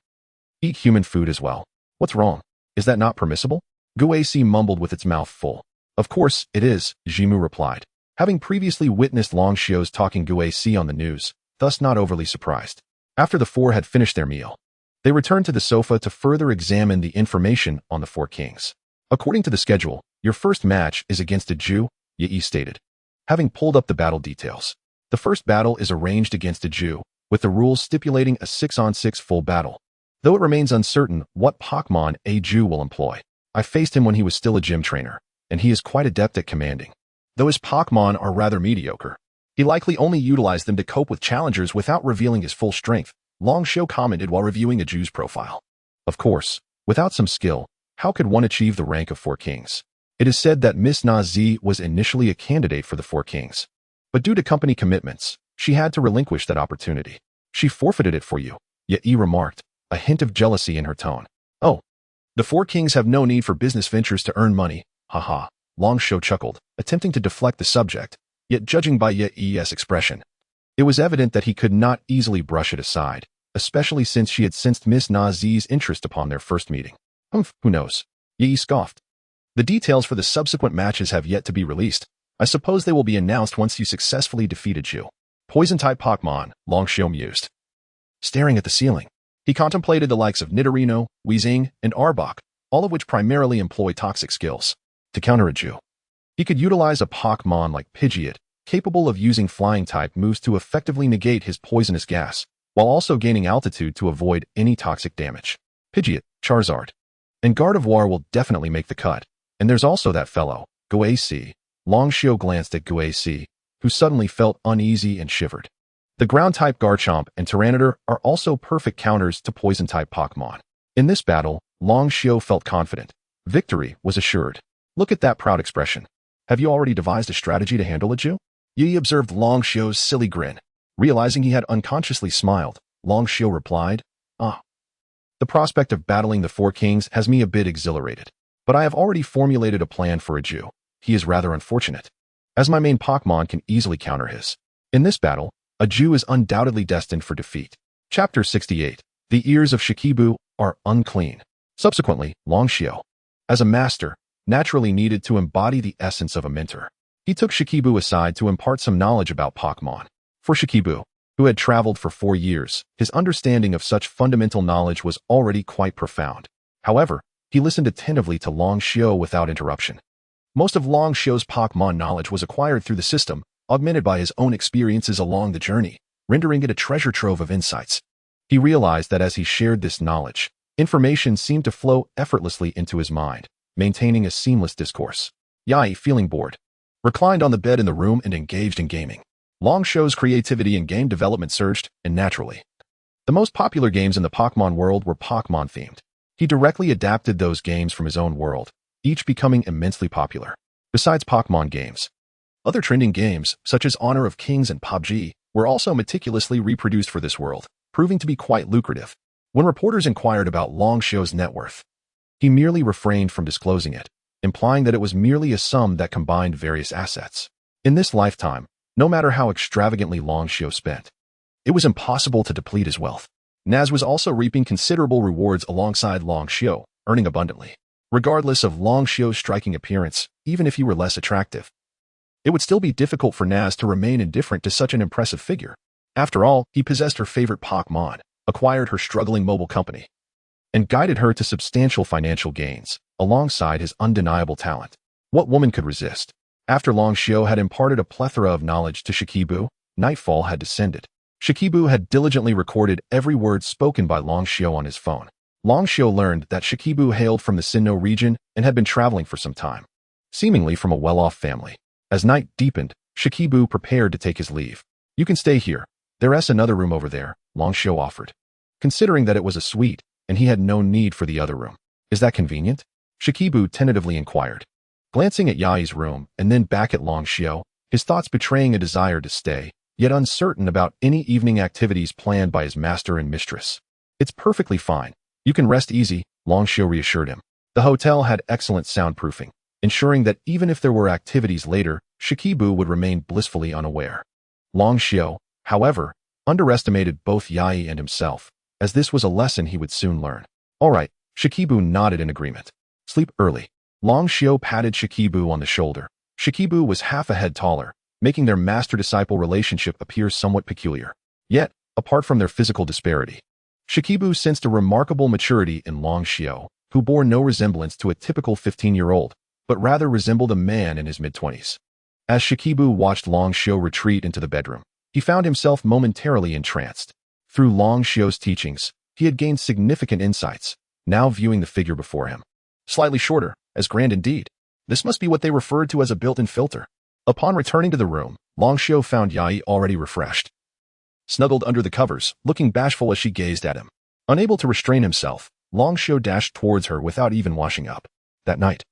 eat human food as well? What's wrong? Is that not permissible?" Gue mumbled with its mouth full. "Of course it is," Jimu replied, having previously witnessed Longshou's talking Gue on the news, thus not overly surprised. After the four had finished their meal, they returned to the sofa to further examine the information on the Four Kings. "According to the schedule, your first match is against a Jew," Yi stated, having pulled up the battle details. The first battle is arranged against a Jew, with the rules stipulating a 6-on-6 full battle, though it remains uncertain what Pokémon a Jew will employ. "I faced him when he was still a gym trainer, and he is quite adept at commanding, though his Pokémon are rather mediocre. He likely only utilized them to cope with challengers without revealing his full strength," Longshou commented while reviewing a Jew's profile. "Of course, without some skill, how could one achieve the rank of Four Kings? It is said that Miss Na-Z was initially a candidate for the Four Kings, but due to company commitments, she had to relinquish that opportunity. She forfeited it for you," Yi remarked, a hint of jealousy in her tone. "Oh, the Four Kings have no need for business ventures to earn money, haha," Longshou chuckled, attempting to deflect the subject, yet judging by Yi's expression, it was evident that he could not easily brush it aside, especially since she had sensed Miss Na-Z's interest upon their first meeting. Who knows?" Yi scoffed. "The details for the subsequent matches have yet to be released. I suppose they will be announced once you successfully defeated you." "Poison-type Pokémon," Longshou mused. Staring at the ceiling, he contemplated the likes of Nidorino, Weezing, and Arbok, all of which primarily employ toxic skills. To counter a Jew, he could utilize a Pokémon like Pidgeot, capable of using flying-type moves to effectively negate his poisonous gas, while also gaining altitude to avoid any toxic damage. Pidgeot, Charizard, and Gardevoir will definitely make the cut. And there's also that fellow, Goac, Long Xiao glanced at Guac, who suddenly felt uneasy and shivered. The ground-type Garchomp and Tyranitar are also perfect counters to poison-type Pokémon. In this battle, Long Xiao felt confident. Victory was assured. Look at that proud expression. Have you already devised a strategy to handle it, Ju? Yi observed Long Xiao's silly grin. Realizing he had unconsciously smiled, Long Xiao replied, "Ah. The prospect of battling the four kings has me a bit exhilarated. But I have already formulated a plan for a Ju. He is rather unfortunate, as my main Pokémon can easily counter his. In this battle, a Ju is undoubtedly destined for defeat." Chapter 68. The ears of Shikibu are unclean. Subsequently, Long Xiao, as a master, naturally needed to embody the essence of a mentor. He took Shikibu aside to impart some knowledge about Pokémon. For Shikibu, who had traveled for 4 years, his understanding of such fundamental knowledge was already quite profound. However, he listened attentively to Long Xiao without interruption. Most of Long Xiao's Pokémon knowledge was acquired through the system, augmented by his own experiences along the journey, rendering it a treasure trove of insights. He realized that as he shared this knowledge, information seemed to flow effortlessly into his mind, maintaining a seamless discourse. Yai, feeling bored, reclined on the bed in the room and engaged in gaming. Long Xiao's creativity in game development surged, and naturally, the most popular games in the Pokémon world were Pokémon-themed. He directly adapted those games from his own world, each becoming immensely popular. Besides Pokémon games, other trending games, such as Honor of Kings and PUBG, were also meticulously reproduced for this world, proving to be quite lucrative. When reporters inquired about Long Xiao's net worth, he merely refrained from disclosing it, implying that it was merely a sum that combined various assets. In this lifetime, no matter how extravagantly Long Xiao spent, it was impossible to deplete his wealth. Naz was also reaping considerable rewards alongside Long Xiao, earning abundantly. Regardless of Long Xiao's striking appearance, even if he were less attractive, it would still be difficult for Naz to remain indifferent to such an impressive figure. After all, he possessed her favorite Pokémon, acquired her struggling mobile company, and guided her to substantial financial gains, alongside his undeniable talent. What woman could resist? After Long Xiao had imparted a plethora of knowledge to Shikibu, nightfall had descended. Shikibu had diligently recorded every word spoken by Long Xiao on his phone. Long Xiao learned that Shikibu hailed from the Sinnoh region and had been traveling for some time, seemingly from a well-off family. As night deepened, Shikibu prepared to take his leave. "You can stay here. There's another room over there," Long Xiao offered, considering that it was a suite and he had no need for the other room. "Is that convenient?" Shikibu tentatively inquired, glancing at Yai's room and then back at Long Xiao, his thoughts betraying a desire to stay, yet uncertain about any evening activities planned by his master and mistress. "It's perfectly fine. You can rest easy," Long Xiao reassured him. The hotel had excellent soundproofing, ensuring that even if there were activities later, Shikibu would remain blissfully unaware. Long Xiao, however, underestimated both Yai and himself, as this was a lesson he would soon learn. "All right," Shikibu nodded in agreement. "Sleep early." Long Xiao patted Shikibu on the shoulder. Shikibu was half a head taller, making their master-disciple relationship appear somewhat peculiar. Yet, apart from their physical disparity, Shikibu sensed a remarkable maturity in Long Xiao, who bore no resemblance to a typical 15-year-old, but rather resembled a man in his mid-20s. As Shikibu watched Long Xiao retreat into the bedroom, he found himself momentarily entranced. Through Long Xiao's teachings, he had gained significant insights, now viewing the figure before him. Slightly shorter, as grand indeed. This must be what they referred to as a built-in filter. Upon returning to the room, Long Xiao found Yai already refreshed, snuggled under the covers, looking bashful as she gazed at him. Unable to restrain himself, Long Xiao dashed towards her without even washing up. That night,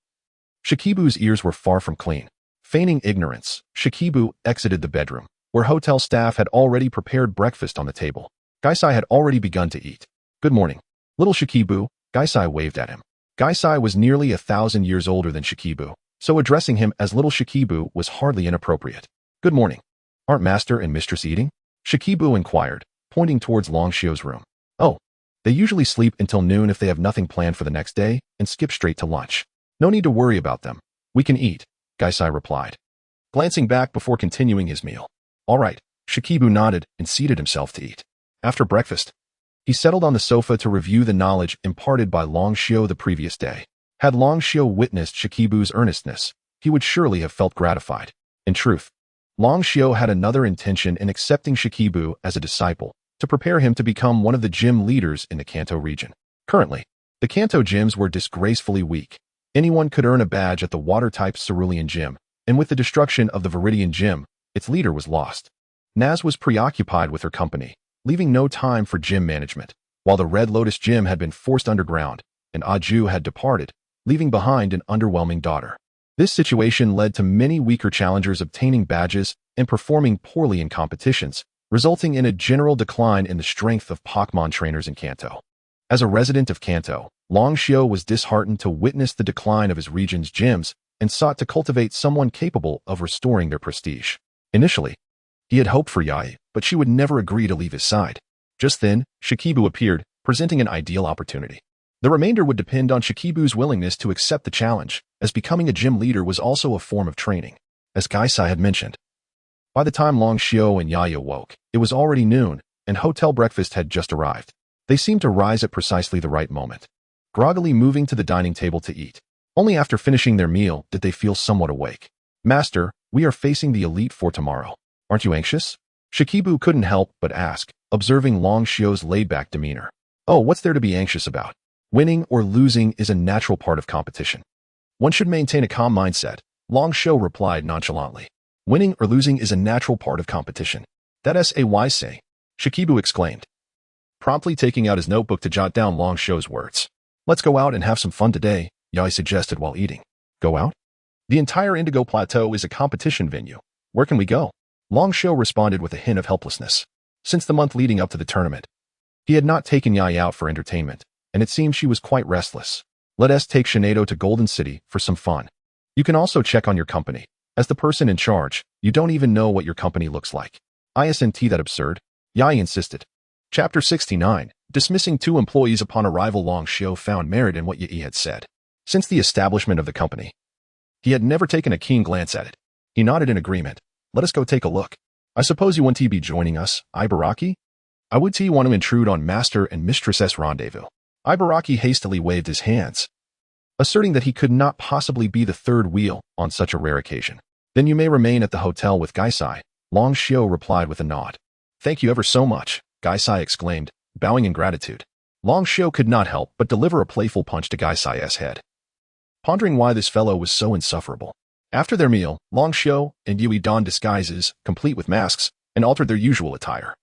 Shikibu's ears were far from clean. Feigning ignorance, Shikibu exited the bedroom, where hotel staff had already prepared breakfast on the table. Gaisai had already begun to eat. "Good morning, little Shikibu," Gaisai waved at him. Gaisai was nearly 1,000 years older than Shikibu, so addressing him as little Shikibu was hardly inappropriate. "Good morning. Aren't master and mistress eating?" Shikibu inquired, pointing towards Long Xiao's room. "Oh, they usually sleep until noon if they have nothing planned for the next day and skip straight to lunch. No need to worry about them. We can eat," Gaisai replied, glancing back before continuing his meal. "All right," Shikibu nodded and seated himself to eat. After breakfast, he settled on the sofa to review the knowledge imparted by Long Xiao the previous day. Had Long Xiao witnessed Shikibu's earnestness, he would surely have felt gratified. In truth, Long Xiao had another intention in accepting Shikibu as a disciple, to prepare him to become one of the gym leaders in the Kanto region. Currently, the Kanto gyms were disgracefully weak. Anyone could earn a badge at the water-type Cerulean gym, and with the destruction of the Viridian Gym, its leader was lost. Naz was preoccupied with her company, leaving no time for gym management, while the Red Lotus Gym had been forced underground, and Aju had departed, leaving behind an underwhelming daughter. This situation led to many weaker challengers obtaining badges and performing poorly in competitions, resulting in a general decline in the strength of Pokémon trainers in Kanto. As a resident of Kanto, Long Xiao was disheartened to witness the decline of his region's gyms and sought to cultivate someone capable of restoring their prestige. Initially, he had hoped for Yai, but she would never agree to leave his side. Just then, Shikibu appeared, presenting an ideal opportunity. The remainder would depend on Shikibu's willingness to accept the challenge, as becoming a gym leader was also a form of training, as Gaisai had mentioned. By the time Long Xiao and Yai awoke, it was already noon, and hotel breakfast had just arrived. They seemed to rise at precisely the right moment, groggily moving to the dining table to eat. Only after finishing their meal did they feel somewhat awake. "Master, we are facing the Elite Four tomorrow. Aren't you anxious?" Shikibu couldn't help but ask, observing Long Xiao's laid-back demeanor. "Oh, what's there to be anxious about? Winning or losing is a natural part of competition. One should maintain a calm mindset," Long Xiao replied nonchalantly. "Winning or losing is a natural part of competition. That's a wise saying," Shikibu exclaimed, promptly taking out his notebook to jot down Long Xiao's words. "Let's go out and have some fun today," Yai suggested while eating. "Go out? The entire Indigo Plateau is a competition venue. Where can we go?" Long Xiao responded with a hint of helplessness. Since the month leading up to the tournament, he had not taken Yai out for entertainment, and it seemed she was quite restless. "Let us take Shinedo to Golden City for some fun. You can also check on your company. As the person in charge, you don't even know what your company looks like." "Isn't that absurd?" Yai insisted. Chapter 69. Dismissing two employees upon arrival. Long Xiao found merit in what Yi had said. Since the establishment of the company, he had never taken a keen glance at it. He nodded in agreement. "Let us go take a look. I suppose you want to be joining us, Ibaraki? I would want to intrude on Master and Mistress's rendezvous." Ibaraki hastily waved his hands, asserting that he could not possibly be the third wheel on such a rare occasion. "Then you may remain at the hotel with Gaisai," Long Xiao replied with a nod. "Thank you ever so much," Gaisai exclaimed, bowing in gratitude. Long Xiao could not help but deliver a playful punch to Gaisai's head, pondering why this fellow was so insufferable. After their meal, Long Xiao and Yui donned disguises, complete with masks, and altered their usual attire.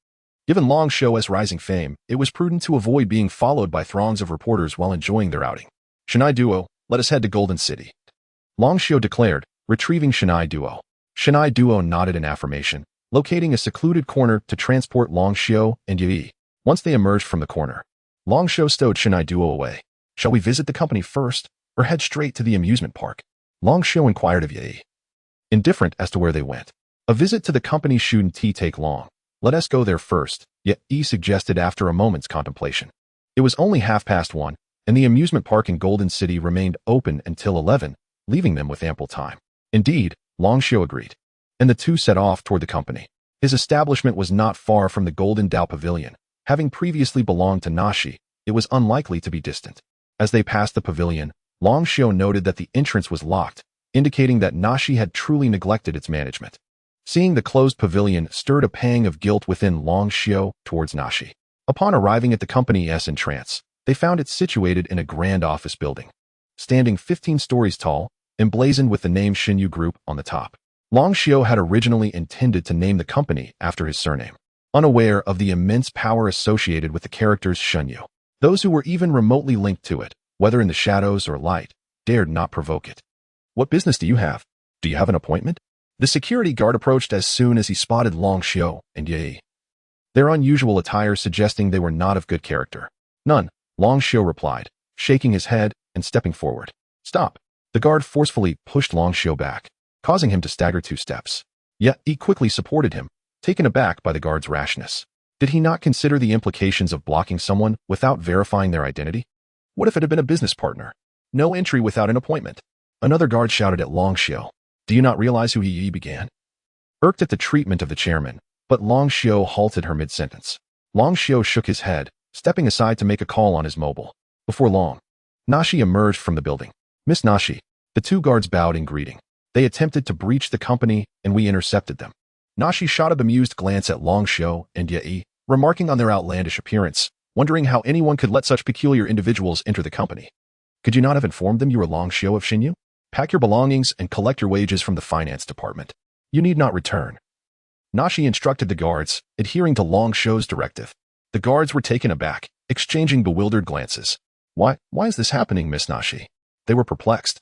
Given Long Xiao's rising fame, it was prudent to avoid being followed by throngs of reporters while enjoying their outing. "Shinai Duo, let us head to Golden City," Long Xiao declared, retrieving Shinai Duo. Shinai Duo nodded in affirmation, locating a secluded corner to transport Long Xiao and Yui. Once they emerged from the corner, Long Xiao stowed Shinai Duo away. "Shall we visit the company first, or head straight to the amusement park?" Long Xiao inquired of Yui, indifferent as to where they went. "A visit to the company shouldn't take long. Let us go there first," Yui suggested after a moment's contemplation. It was only 1:30, and the amusement park in Golden City remained open until 11, leaving them with ample time. Indeed, Long Xiao agreed, and the two set off toward the company. His establishment was not far from the Golden Dao Pavilion. Having previously belonged to Nashi, it was unlikely to be distant. As they passed the pavilion, Long Xiao noted that the entrance was locked, indicating that Nashi had truly neglected its management. Seeing the closed pavilion stirred a pang of guilt within Long Xiao towards Nashi. Upon arriving at the company's entrance, they found it situated in a grand office building, standing 15 stories tall, emblazoned with the name Xinyu Group on the top. Long Xiao had originally intended to name the company after his surname, unaware of the immense power associated with the characters Xinyu. Those who were even remotely linked to it, whether in the shadows or light, dared not provoke it. "What business do you have? Do you have an appointment?" The security guard approached as soon as he spotted Long Xiao and Yui, their unusual attire suggesting they were not of good character. "None," Long Xiao replied, shaking his head and stepping forward. "Stop." The guard forcefully pushed Long Xiao back, causing him to stagger 2 steps. Yet he quickly supported him, taken aback by the guard's rashness. Did he not consider the implications of blocking someone without verifying their identity? What if it had been a business partner? No entry without an appointment. Another guard shouted at Long Xiao. "Do you not realize who he began?" Irked at the treatment of the chairman, but Long Xiao halted her mid-sentence. Long Xiao shook his head, stepping aside to make a call on his mobile. Before long, Nashi emerged from the building. "Miss Nashi." The 2 guards bowed in greeting. "They attempted to breach the company, and we intercepted them." Nashi shot a bemused glance at Long Xiao and Yui, remarking on their outlandish appearance, wondering how anyone could let such peculiar individuals enter the company. "Could you not have informed them you were Long Xiao of Xinyu?" Pack your belongings and collect your wages from the finance department. You need not return. Nashi instructed the guards, adhering to Long Shio's directive. The guards were taken aback, exchanging bewildered glances. Why is this happening, Miss Nashi? They were perplexed,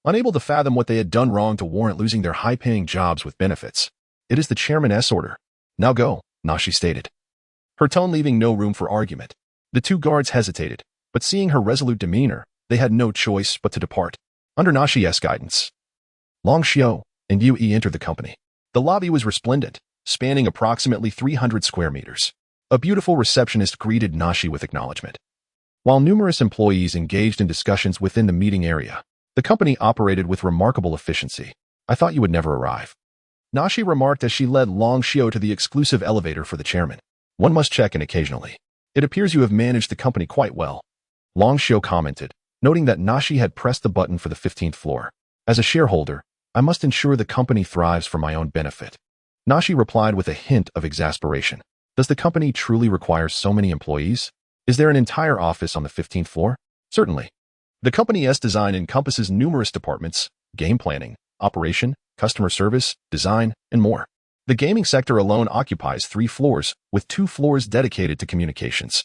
unable to fathom what they had done wrong to warrant losing their high-paying jobs with benefits. It is the chairman's order. Now go, Nashi stated, her tone leaving no room for argument. The two guards hesitated, but seeing her resolute demeanor, they had no choice but to depart. Under Nashi's guidance, Long Shio and Yue entered the company. The lobby was resplendent, spanning approximately 300 square meters. A beautiful receptionist greeted Nashi with acknowledgement. While numerous employees engaged in discussions within the meeting area, the company operated with remarkable efficiency. I thought you would never arrive, Nashi remarked as she led Long Shio to the exclusive elevator for the chairman. One must check in occasionally. It appears you have managed the company quite well, Long Shio commented, noting that Nashi had pressed the button for the 15th floor. As a shareholder, I must ensure the company thrives for my own benefit. Nashi replied with a hint of exasperation. Does the company truly require so many employees? Is there an entire office on the 15th floor? Certainly. The company's design encompasses numerous departments: game planning, operation, customer service, design, and more. The gaming sector alone occupies 3 floors, with 2 floors dedicated to communications,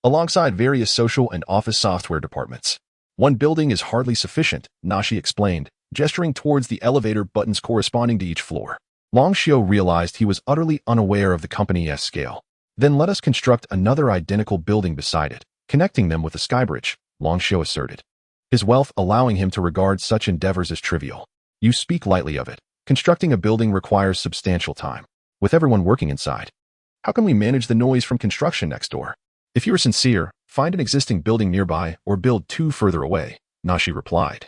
alongside various social and office software departments. One building is hardly sufficient, Nashi explained, gesturing towards the elevator buttons corresponding to each floor. Long Shio realized he was utterly unaware of the company's scale. Then let us construct another identical building beside it, connecting them with a skybridge, Long Shio asserted, his wealth allowing him to regard such endeavors as trivial. You speak lightly of it. Constructing a building requires substantial time, with everyone working inside. How can we manage the noise from construction next door? If you are sincere, find an existing building nearby or build 2 further away, Nashi replied,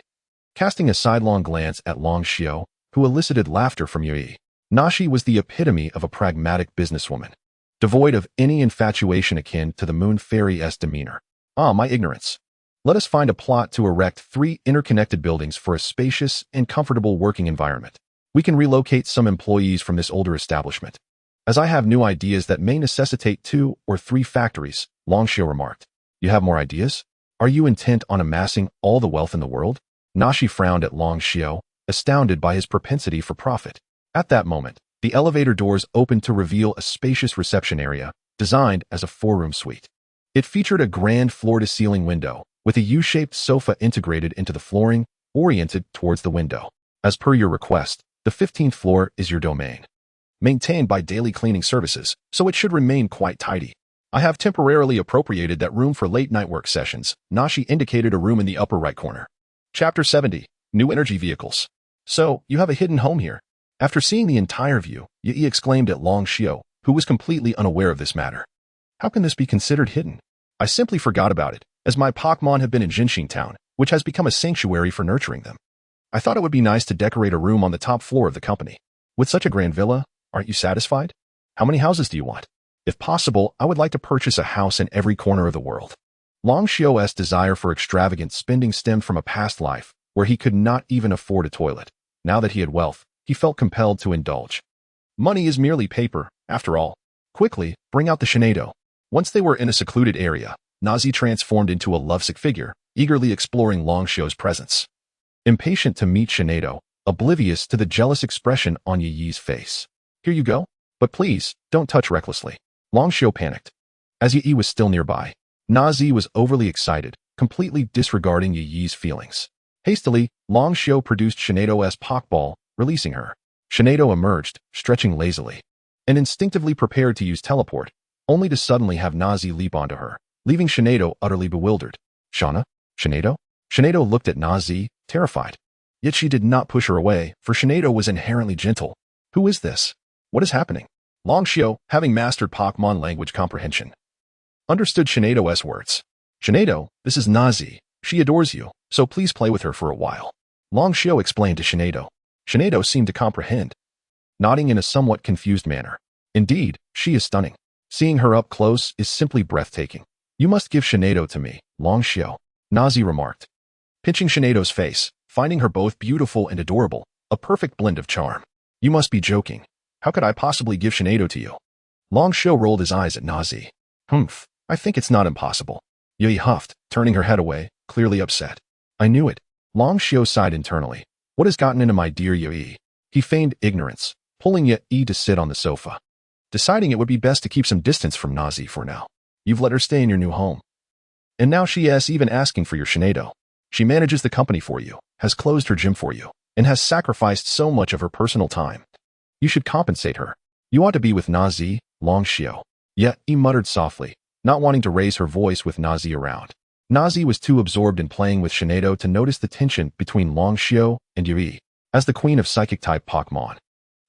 casting a sidelong glance at Long Shio, who elicited laughter from Yue. Nashi was the epitome of a pragmatic businesswoman, devoid of any infatuation akin to the Moon Fairy's demeanor. Ah, my ignorance. Let us find a plot to erect 3 interconnected buildings for a spacious and comfortable working environment. We can relocate some employees from this older establishment, as I have new ideas that may necessitate 2 or 3 factories, Long Shio remarked. You have more ideas? Are you intent on amassing all the wealth in the world? Nashi frowned at Long Shio, astounded by his propensity for profit. At that moment, the elevator doors opened to reveal a spacious reception area, designed as a 4-room suite. It featured a grand floor-to-ceiling window, with a U-shaped sofa integrated into the flooring, oriented towards the window. As per your request, the 15th floor is your domain, maintained by daily cleaning services, so it should remain quite tidy. I have temporarily appropriated that room for late-night work sessions. Nashi indicated a room in the upper right corner. Chapter 70. New Energy Vehicles. So, you have a hidden home here. After seeing the entire view, Yue exclaimed at Long Shio, who was completely unaware of this matter. How can this be considered hidden? I simply forgot about it, as my Pokémon have been in Jinshin Town, which has become a sanctuary for nurturing them. I thought it would be nice to decorate a room on the top floor of the company. With such a grand villa, aren't you satisfied? How many houses do you want? If possible, I would like to purchase a house in every corner of the world. Long Shio's desire for extravagant spending stemmed from a past life, where he could not even afford a toilet. Now that he had wealth, he felt compelled to indulge. Money is merely paper, after all. Quickly, bring out the Shinado. Once they were in a secluded area, Nazi transformed into a lovesick figure, eagerly exploring Long Shio's presence. Impatient to meet Shinado, oblivious to the jealous expression on Yi's face. Here you go, but please, don't touch recklessly. Long Shio panicked. As Yi was still nearby, Nazi was overly excited, completely disregarding Yi's feelings. Hastily, Long Shio produced Shinado's Pokeball, releasing her. Shinado emerged, stretching lazily, and instinctively prepared to use teleport, only to suddenly have Nazi leap onto her, leaving Shinado utterly bewildered. Shauna? Shinado? Shinado looked at Nazi, terrified. Yet she did not push her away, for Shinado was inherently gentle. Who is this? What is happening? Long Shio, having mastered Pokemon language comprehension, understood Shinado's words. Shinado, this is Nazi. She adores you, so please play with her for a while. Long Shio explained to Shinado. Shinado seemed to comprehend, nodding in a somewhat confused manner. Indeed, she is stunning. Seeing her up close is simply breathtaking. You must give Shinado to me, Long Shio, Nazi remarked, pinching Shinado's face, finding her both beautiful and adorable, a perfect blend of charm. You must be joking. How could I possibly give Shinado to you? Long Shio rolled his eyes at Nazi. Humph, I think it's not impossible. Yui huffed, turning her head away, clearly upset. I knew it. Long Xiao sighed internally. What has gotten into my dear Yi? He feigned ignorance, pulling Yi to sit on the sofa, deciding it would be best to keep some distance from Nazi for now. You've let her stay in your new home. And now she is even asking for your Shinado. She manages the company for you, has closed her gym for you, and has sacrificed so much of her personal time. You should compensate her. You ought to be with Nazi, Long Xiao. Yet, he muttered softly, not wanting to raise her voice with Nazi around. Nazi was too absorbed in playing with Shinado to notice the tension between Long Xiao and Yi. As the queen of psychic-type Pokémon,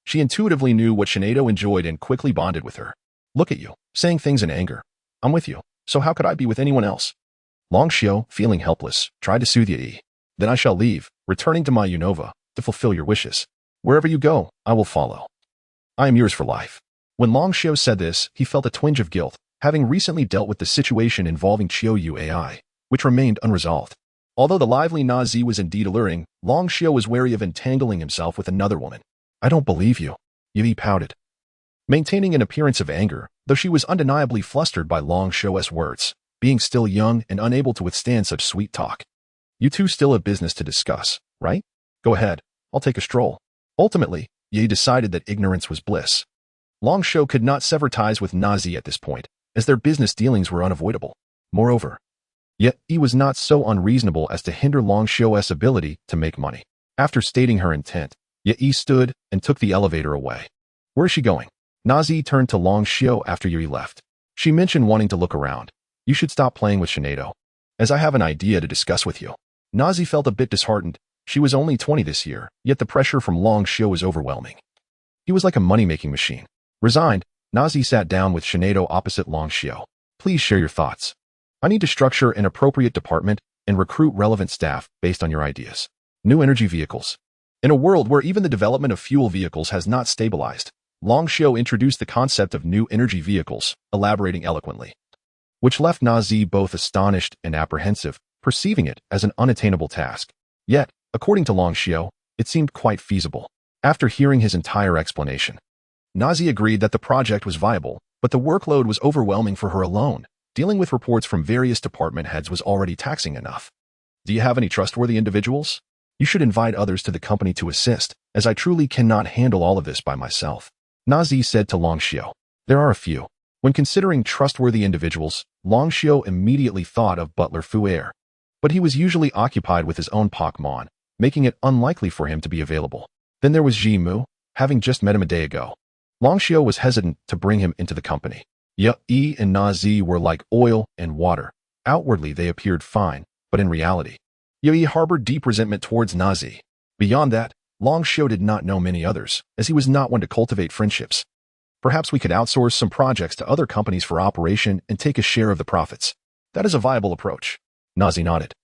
she intuitively knew what Shinado enjoyed and quickly bonded with her. Look at you, saying things in anger. I'm with you, so how could I be with anyone else? Long Xiao, feeling helpless, tried to soothe Yi. Then I shall leave, returning to my Unova, to fulfill your wishes. Wherever you go, I will follow. I am yours for life. When Long Xiao said this, he felt a twinge of guilt, having recently dealt with the situation involving Qiuyu AI, which remained unresolved. Although the lively Nazi was indeed alluring, Long Xiao was wary of entangling himself with another woman. I don't believe you, Yi pouted, maintaining an appearance of anger, though she was undeniably flustered by Long Xiao's words, being still young and unable to withstand such sweet talk. You two still have business to discuss, right? Go ahead, I'll take a stroll. Ultimately, Yi decided that ignorance was bliss. Long Xiao could not sever ties with Nazi at this point, as their business dealings were unavoidable. Moreover, yet he was not so unreasonable as to hinder Long Xiao's ability to make money. After stating her intent, Yi stood and took the elevator away. Where is she going? Nazi turned to Long Xiao after Yi left. She mentioned wanting to look around. You should stop playing with Shinado, as I have an idea to discuss with you. Nazi felt a bit disheartened. She was only 20 this year, yet the pressure from Long Xiao was overwhelming. He was like a money-making machine. Resigned, Nazi sat down with Shinado opposite Long Xiao. Please share your thoughts. I need to structure an appropriate department and recruit relevant staff based on your ideas. New energy vehicles. In a world where even the development of fuel vehicles has not stabilized, Long Xiao introduced the concept of new energy vehicles, elaborating eloquently, which left Nazi both astonished and apprehensive, perceiving it as an unattainable task. Yet, according to Long Xiao, it seemed quite feasible. After hearing his entire explanation, Nazi agreed that the project was viable, but the workload was overwhelming for her alone. Dealing with reports from various department heads was already taxing enough. Do you have any trustworthy individuals? You should invite others to the company to assist, as I truly cannot handle all of this by myself. Nazi said to Long Xiao. There are a few. When considering trustworthy individuals, Long Xiao immediately thought of Butler Fuer. But he was usually occupied with his own Pokémon, making it unlikely for him to be available. Then there was Ji-Mu, having just met him a day ago. Long Xiao was hesitant to bring him into the company. Yi and Nazi were like oil and water. Outwardly they appeared fine, but in reality, Yi harbored deep resentment towards Nazi. Beyond that, Long Xiao did not know many others, as he was not one to cultivate friendships. Perhaps we could outsource some projects to other companies for operation and take a share of the profits. That is a viable approach. Nazi nodded.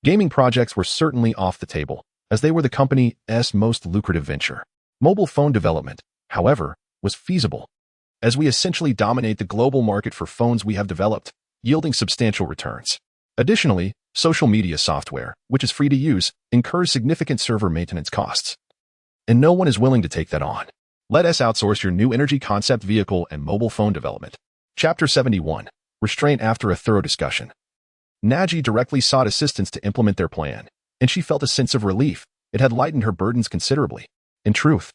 Gaming projects were certainly off the table, as they were the company's most lucrative venture. Mobile phone development, however, was feasible, as we essentially dominate the global market for phones we have developed, yielding substantial returns. Additionally, social media software, which is free to use, incurs significant server maintenance costs. And no one is willing to take that on. Let us outsource your new energy concept vehicle and mobile phone development. Chapter 71. Restraint after a thorough discussion. Naji directly sought assistance to implement their plan, and she felt a sense of relief. It had lightened her burdens considerably. In truth,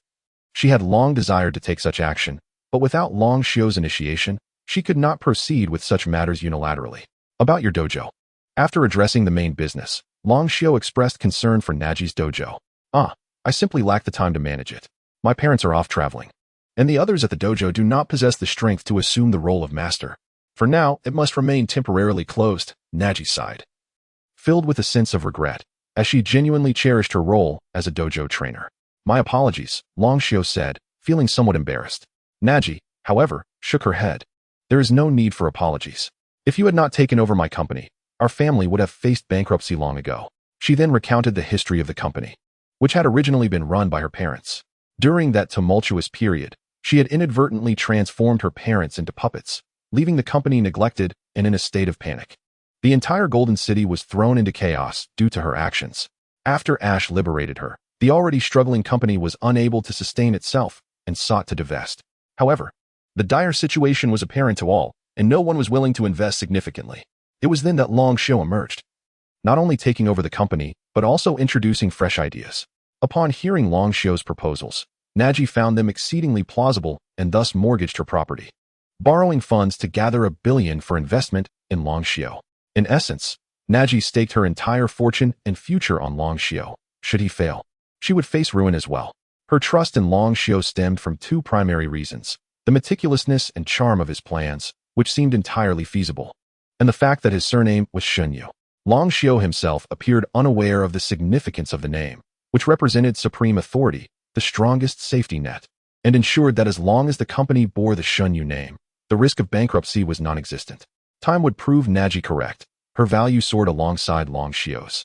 she had long desired to take such action, but without Long Xiao's initiation, she could not proceed with such matters unilaterally. About your dojo. After addressing the main business, Long Xiao expressed concern for Naji's dojo. I simply lack the time to manage it. My parents are off traveling, and the others at the dojo do not possess the strength to assume the role of master. For now, it must remain temporarily closed, Naji sighed, filled with a sense of regret, as she genuinely cherished her role as a dojo trainer. My apologies, Long Xiao said, feeling somewhat embarrassed. Naji, however, shook her head. There is no need for apologies. If you had not taken over my company, our family would have faced bankruptcy long ago. She then recounted the history of the company, which had originally been run by her parents. During that tumultuous period, she had inadvertently transformed her parents into puppets, leaving the company neglected and in a state of panic. The entire Golden City was thrown into chaos due to her actions. After Ash liberated her, the already struggling company was unable to sustain itself and sought to divest. However, the dire situation was apparent to all, and no one was willing to invest significantly. It was then that Long Xiao emerged, not only taking over the company, but also introducing fresh ideas. Upon hearing Long Xiu's proposals, Naji found them exceedingly plausible and thus mortgaged her property, borrowing funds to gather $1 billion for investment in Long Xiu. In essence, Naji staked her entire fortune and future on Long Xiu. Should he fail, she would face ruin as well. Her trust in Long Xiu stemmed from two primary reasons: the meticulousness and charm of his plans, which seemed entirely feasible, and the fact that his surname was Shunyu. Long Xiu himself appeared unaware of the significance of the name, which represented supreme authority, the strongest safety net, and ensured that as long as the company bore the Shunyu name, the risk of bankruptcy was non-existent. Time would prove Naji correct. Her value soared alongside Long Xiu's,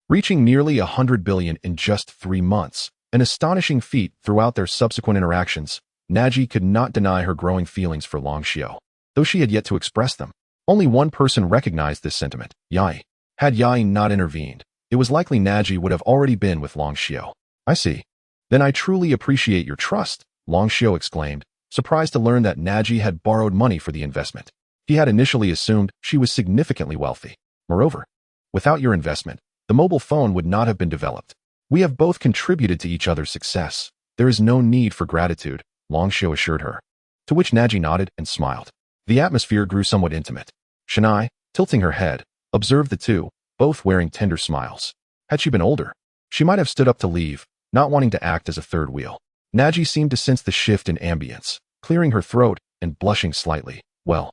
reaching nearly $100 billion in just 3 months, an astonishing feat. Throughout their subsequent interactions, Naji could not deny her growing feelings for Long Xiu, though she had yet to express them. Only one person recognized this sentiment: Yai. Had Yai not intervened, it was likely Naji would have already been with Long Xiu. I see. Then I truly appreciate your trust, Long Xiu exclaimed, surprised to learn that Naji had borrowed money for the investment. He had initially assumed she was significantly wealthy. Moreover, without your investment, the mobile phone would not have been developed. We have both contributed to each other's success. There is no need for gratitude, Long Xiu assured her, to which Naji nodded and smiled. The atmosphere grew somewhat intimate. Shanai, tilting her head, observed the two, both wearing tender smiles. Had she been older, she might have stood up to leave, not wanting to act as a third wheel. Naji seemed to sense the shift in ambience, clearing her throat and blushing slightly. Well,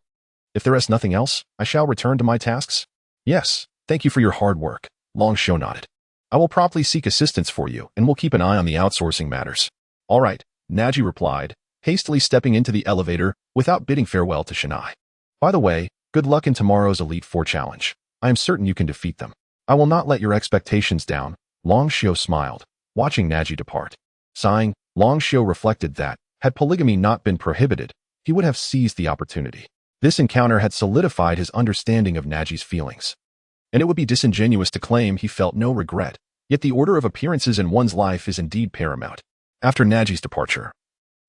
if there is nothing else, I shall return to my tasks. Yes, thank you for your hard work, Long Xiu nodded. I will promptly seek assistance for you and will keep an eye on the outsourcing matters. All right, Naji replied, hastily stepping into the elevator without bidding farewell to Shanai. By the way, good luck in tomorrow's Elite Four challenge. I am certain you can defeat them. I will not let your expectations down, Long Xiu smiled, watching Naji depart. Sighing, Long Xiu reflected that, had polygamy not been prohibited, he would have seized the opportunity. This encounter had solidified his understanding of Naji's feelings, and it would be disingenuous to claim he felt no regret. Yet the order of appearances in one's life is indeed paramount. After Naji's departure,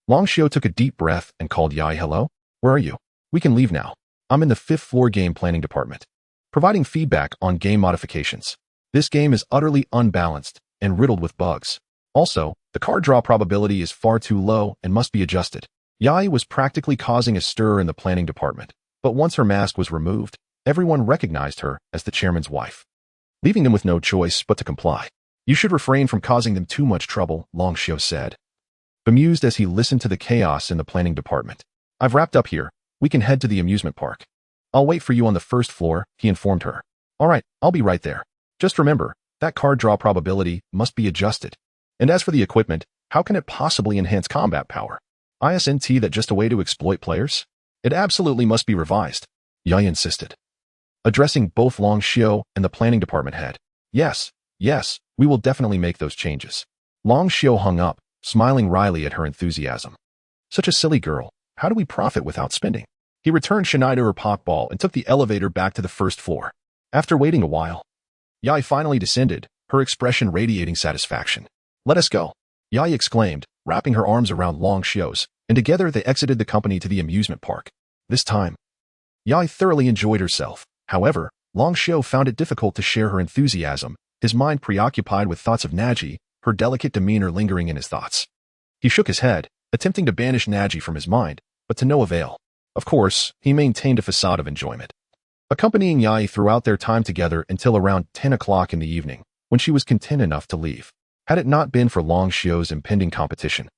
Long Xiu took a deep breath and called Yai. Hello? Where are you? We can leave now. I'm in the 5th floor game planning department, providing feedback on game modifications. This game is utterly unbalanced and riddled with bugs. Also, the card draw probability is far too low and must be adjusted. Yai was practically causing a stir in the planning department, but once her mask was removed, everyone recognized her as the chairman's wife, leaving them with no choice but to comply. You should refrain from causing them too much trouble, Long Xiu said, bemused as he listened to the chaos in the planning department. I've wrapped up here. We can head to the amusement park. I'll wait for you on the 1st floor, he informed her. All right, I'll be right there. Just remember, that card draw probability must be adjusted. And as for the equipment, how can it possibly enhance combat power? Isn't that just a way to exploit players? It absolutely must be revised, Yai insisted, addressing both Long Xiu and the planning department head. Yes, we will definitely make those changes. Long Xiu hung up, smiling wryly at her enthusiasm. Such a silly girl, how do we profit without spending? He returned Shanai to her Pokeball and took the elevator back to the 1st floor. After waiting a while, Yai finally descended, her expression radiating satisfaction. Let us go, Yai exclaimed, wrapping her arms around Long Xiu's, and together they exited the company to the amusement park. This time, Yai thoroughly enjoyed herself. However, Long Xiu found it difficult to share her enthusiasm, his mind preoccupied with thoughts of Naji, her delicate demeanor lingering in his thoughts. He shook his head, attempting to banish Naji from his mind, but to no avail. Of course, he maintained a facade of enjoyment, accompanying Yai throughout their time together until around 10 o'clock in the evening, when she was content enough to leave. Had it not been for Long Xiu's impending competition,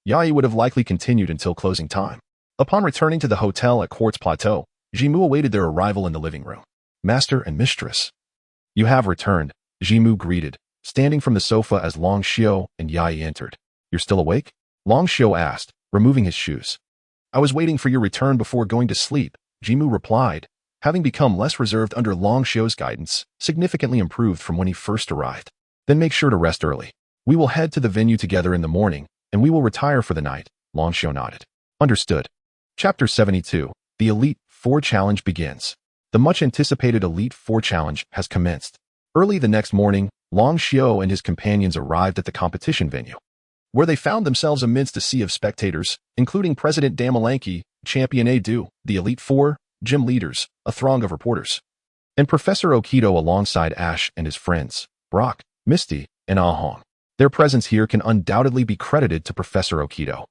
Yai would have likely continued until closing time. Upon returning to the hotel at Quartz Plateau, Jimmu awaited their arrival in the living room. Master and mistress, you have returned, Jimmu greeted, standing from the sofa as Long Xiu and Yai entered. You're still awake? Long Xiu asked, removing his shoes. I was waiting for your return before going to sleep, Jimmu replied, having become less reserved under Long Xiu's guidance, significantly improved from when he first arrived. Then make sure to rest early. We will head to the venue together in the morning, and we will retire for the night, Long Xiu nodded. Understood. Chapter 72, The Elite Four Challenge begins. The much-anticipated Elite Four Challenge has commenced. Early the next morning, Long Xiu and his companions arrived at the competition venue, where they found themselves amidst a sea of spectators, including President Damalanki, Champion Adu, the Elite Four, gym leaders, a throng of reporters, and Professor Okito alongside Ash and his friends, Brock, Misty, and Ahong. Their presence here can undoubtedly be credited to Professor Okito,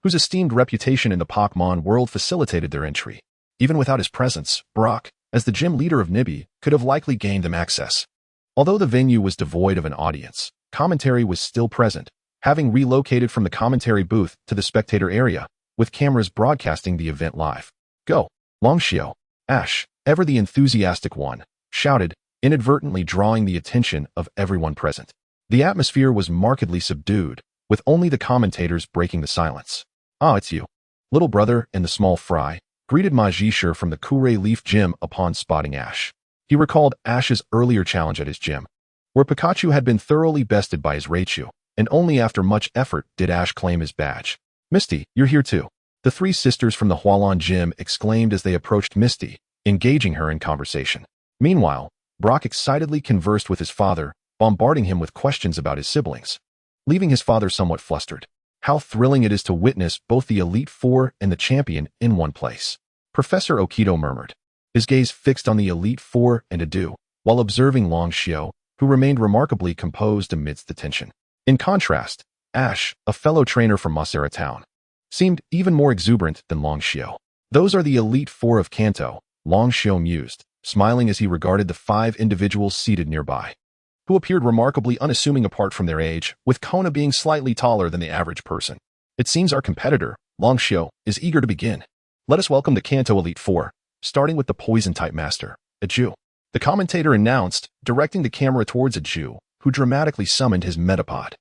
whose esteemed reputation in the Pokémon world facilitated their entry. Even without his presence, Brock, as the gym leader of Nibi, could have likely gained them access. Although the venue was devoid of an audience, commentary was still present, having relocated from the commentary booth to the spectator area, with cameras broadcasting the event live. Go! Longshio, Ash, ever the enthusiastic one, shouted, inadvertently drawing the attention of everyone present. The atmosphere was markedly subdued, with only the commentators breaking the silence. "Ah, it's you, little brother," and the small fry, greeted Majishir from the Kure Leaf Gym upon spotting Ash. He recalled Ash's earlier challenge at his gym, where Pikachu had been thoroughly bested by his Raichu, and only after much effort did Ash claim his badge. "Misty, you're here too," the three sisters from the Hualan Gym exclaimed as they approached Misty, engaging her in conversation. Meanwhile, Brock excitedly conversed with his father, bombarding him with questions about his siblings, leaving his father somewhat flustered. How thrilling it is to witness both the Elite Four and the champion in one place. Professor Okito murmured, his gaze fixed on the Elite Four and Adu, while observing Longshio, who remained remarkably composed amidst the tension. In contrast, Ash, a fellow trainer from Masera Town, seemed even more exuberant than Longshio. "Those are the Elite Four of Kanto," Longshio mused, smiling as he regarded the 5 individuals seated nearby, who appeared remarkably unassuming apart from their age, with Kona being slightly taller than the average person. "It seems our competitor, Longshio, is eager to begin. Let us welcome the Kanto Elite Four, starting with the Poison-type Master, Aju," the commentator announced, directing the camera towards Aju, who dramatically summoned his Metapod,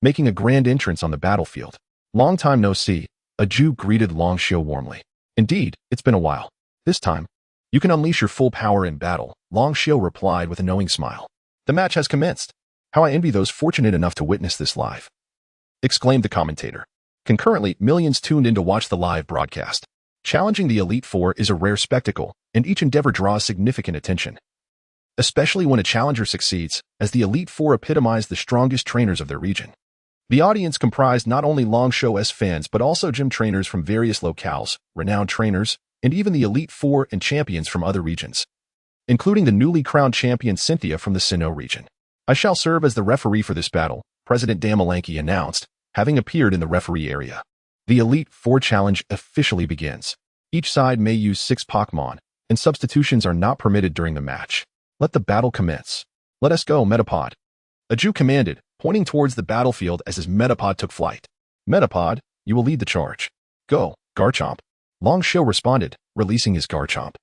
making a grand entrance on the battlefield. "Long time no see," Aju greeted Longshio warmly. "Indeed, it's been a while. This time, you can unleash your full power in battle," Longshio replied with a knowing smile. "The match has commenced. How I envy those fortunate enough to witness this live," exclaimed the commentator. Concurrently, millions tuned in to watch the live broadcast. Challenging the Elite Four is a rare spectacle, and each endeavor draws significant attention, especially when a challenger succeeds, as the Elite Four epitomize the strongest trainers of their region. The audience comprised not only Longshio's fans but also gym trainers from various locales, renowned trainers, and even the Elite Four and champions from other regions, including the newly crowned champion Cynthia from the Sinnoh region. "I shall serve as the referee for this battle," President Damalanki announced, having appeared in the referee area. The Elite Four challenge officially begins. Each side may use 6 Pokémon, and substitutions are not permitted during the match. "Let the battle commence. Let us go, Metapod," Aju commanded, pointing towards the battlefield as his Metapod took flight. "Metapod, you will lead the charge." "Go, Garchomp," Longshio responded, releasing his Garchomp,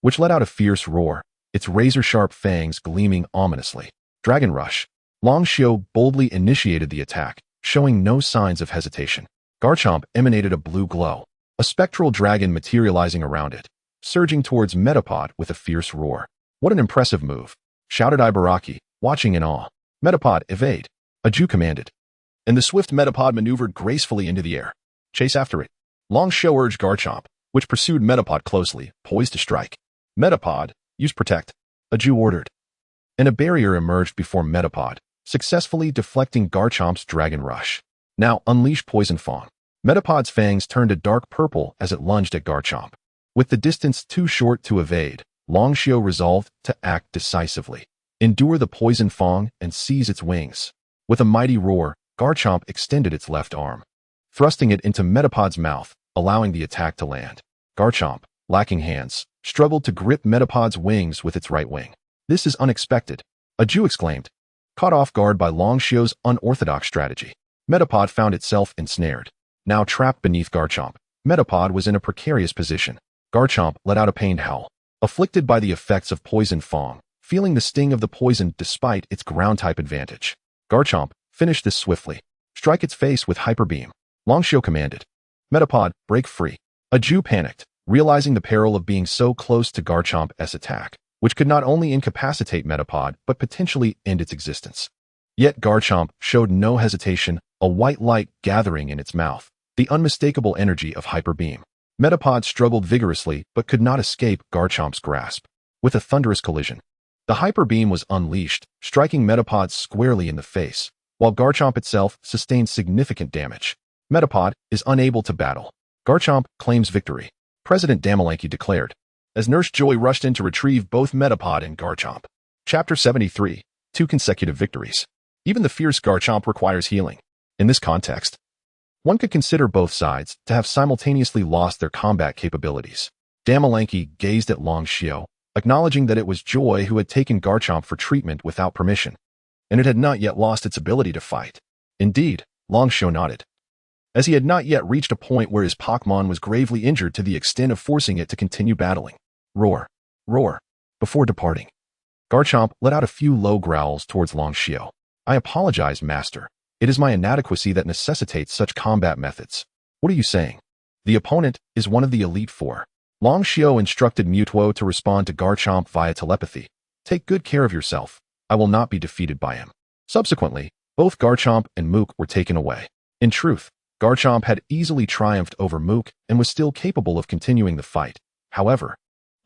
which let out a fierce roar, its razor-sharp fangs gleaming ominously. "Dragon Rush." Longshio boldly initiated the attack, showing no signs of hesitation. Garchomp emanated a blue glow, a spectral dragon materializing around it, surging towards Metapod with a fierce roar. "What an impressive move," shouted Ibaraki, watching in awe. "Metapod, evade," Aju commanded, and the swift Metapod maneuvered gracefully into the air. "Chase after it," Longshio urged Garchomp, which pursued Metapod closely, poised to strike. "Metapod, use Protect," Aju ordered, and a barrier emerged before Metapod, successfully deflecting Garchomp's Dragon Rush. "Now unleash Poison Fang." Metapod's fangs turned a dark purple as it lunged at Garchomp. With the distance too short to evade, Longshio resolved to act decisively, endure the Poison Fang, and seize its wings. With a mighty roar, Garchomp extended its left arm, thrusting it into Metapod's mouth, allowing the attack to land. Garchomp, lacking hands, struggled to grip Metapod's wings with its right wing. "This is unexpected," Aju exclaimed, caught off guard by Longshio's unorthodox strategy. Metapod found itself ensnared. Now trapped beneath Garchomp, Metapod was in a precarious position. Garchomp let out a pained howl, afflicted by the effects of Poison Fang, feeling the sting of the poison despite its ground-type advantage. Garchomp, finish this swiftly. Strike its face with Hyper Beam, Longshio commanded. Metapod, break free. Aju panicked, realizing the peril of being so close to Garchomp's attack, which could not only incapacitate Metapod but potentially end its existence. Yet Garchomp showed no hesitation, a white light gathering in its mouth, the unmistakable energy of Hyper Beam. Metapod struggled vigorously but could not escape Garchomp's grasp. With a thunderous collision, the Hyper Beam was unleashed, striking Metapod squarely in the face, while Garchomp itself sustained significant damage. Metapod is unable to battle. Garchomp claims victory, President Damalanki declared, as Nurse Joy rushed in to retrieve both Metapod and Garchomp. Chapter 73. 2 consecutive victories. Even the fierce Garchomp requires healing. In this context, one could consider both sides to have simultaneously lost their combat capabilities. Damalanki gazed at Long Xiao, acknowledging that it was Joy who had taken Garchomp for treatment without permission, and it had not yet lost its ability to fight. Indeed, Long Xiao nodded, as he had not yet reached a point where his Pokémon was gravely injured to the extent of forcing it to continue battling. Roar, roar. Before departing, Garchomp let out a few low growls towards Long Xiao. I apologize, Master. It is my inadequacy that necessitates such combat methods. What are you saying? The opponent is one of the Elite Four. Long Xiao instructed Mewtwo to respond to Garchomp via telepathy. Take good care of yourself. I will not be defeated by him. Subsequently, both Garchomp and Mook were taken away. In truth, Garchomp had easily triumphed over Mook and was still capable of continuing the fight. However,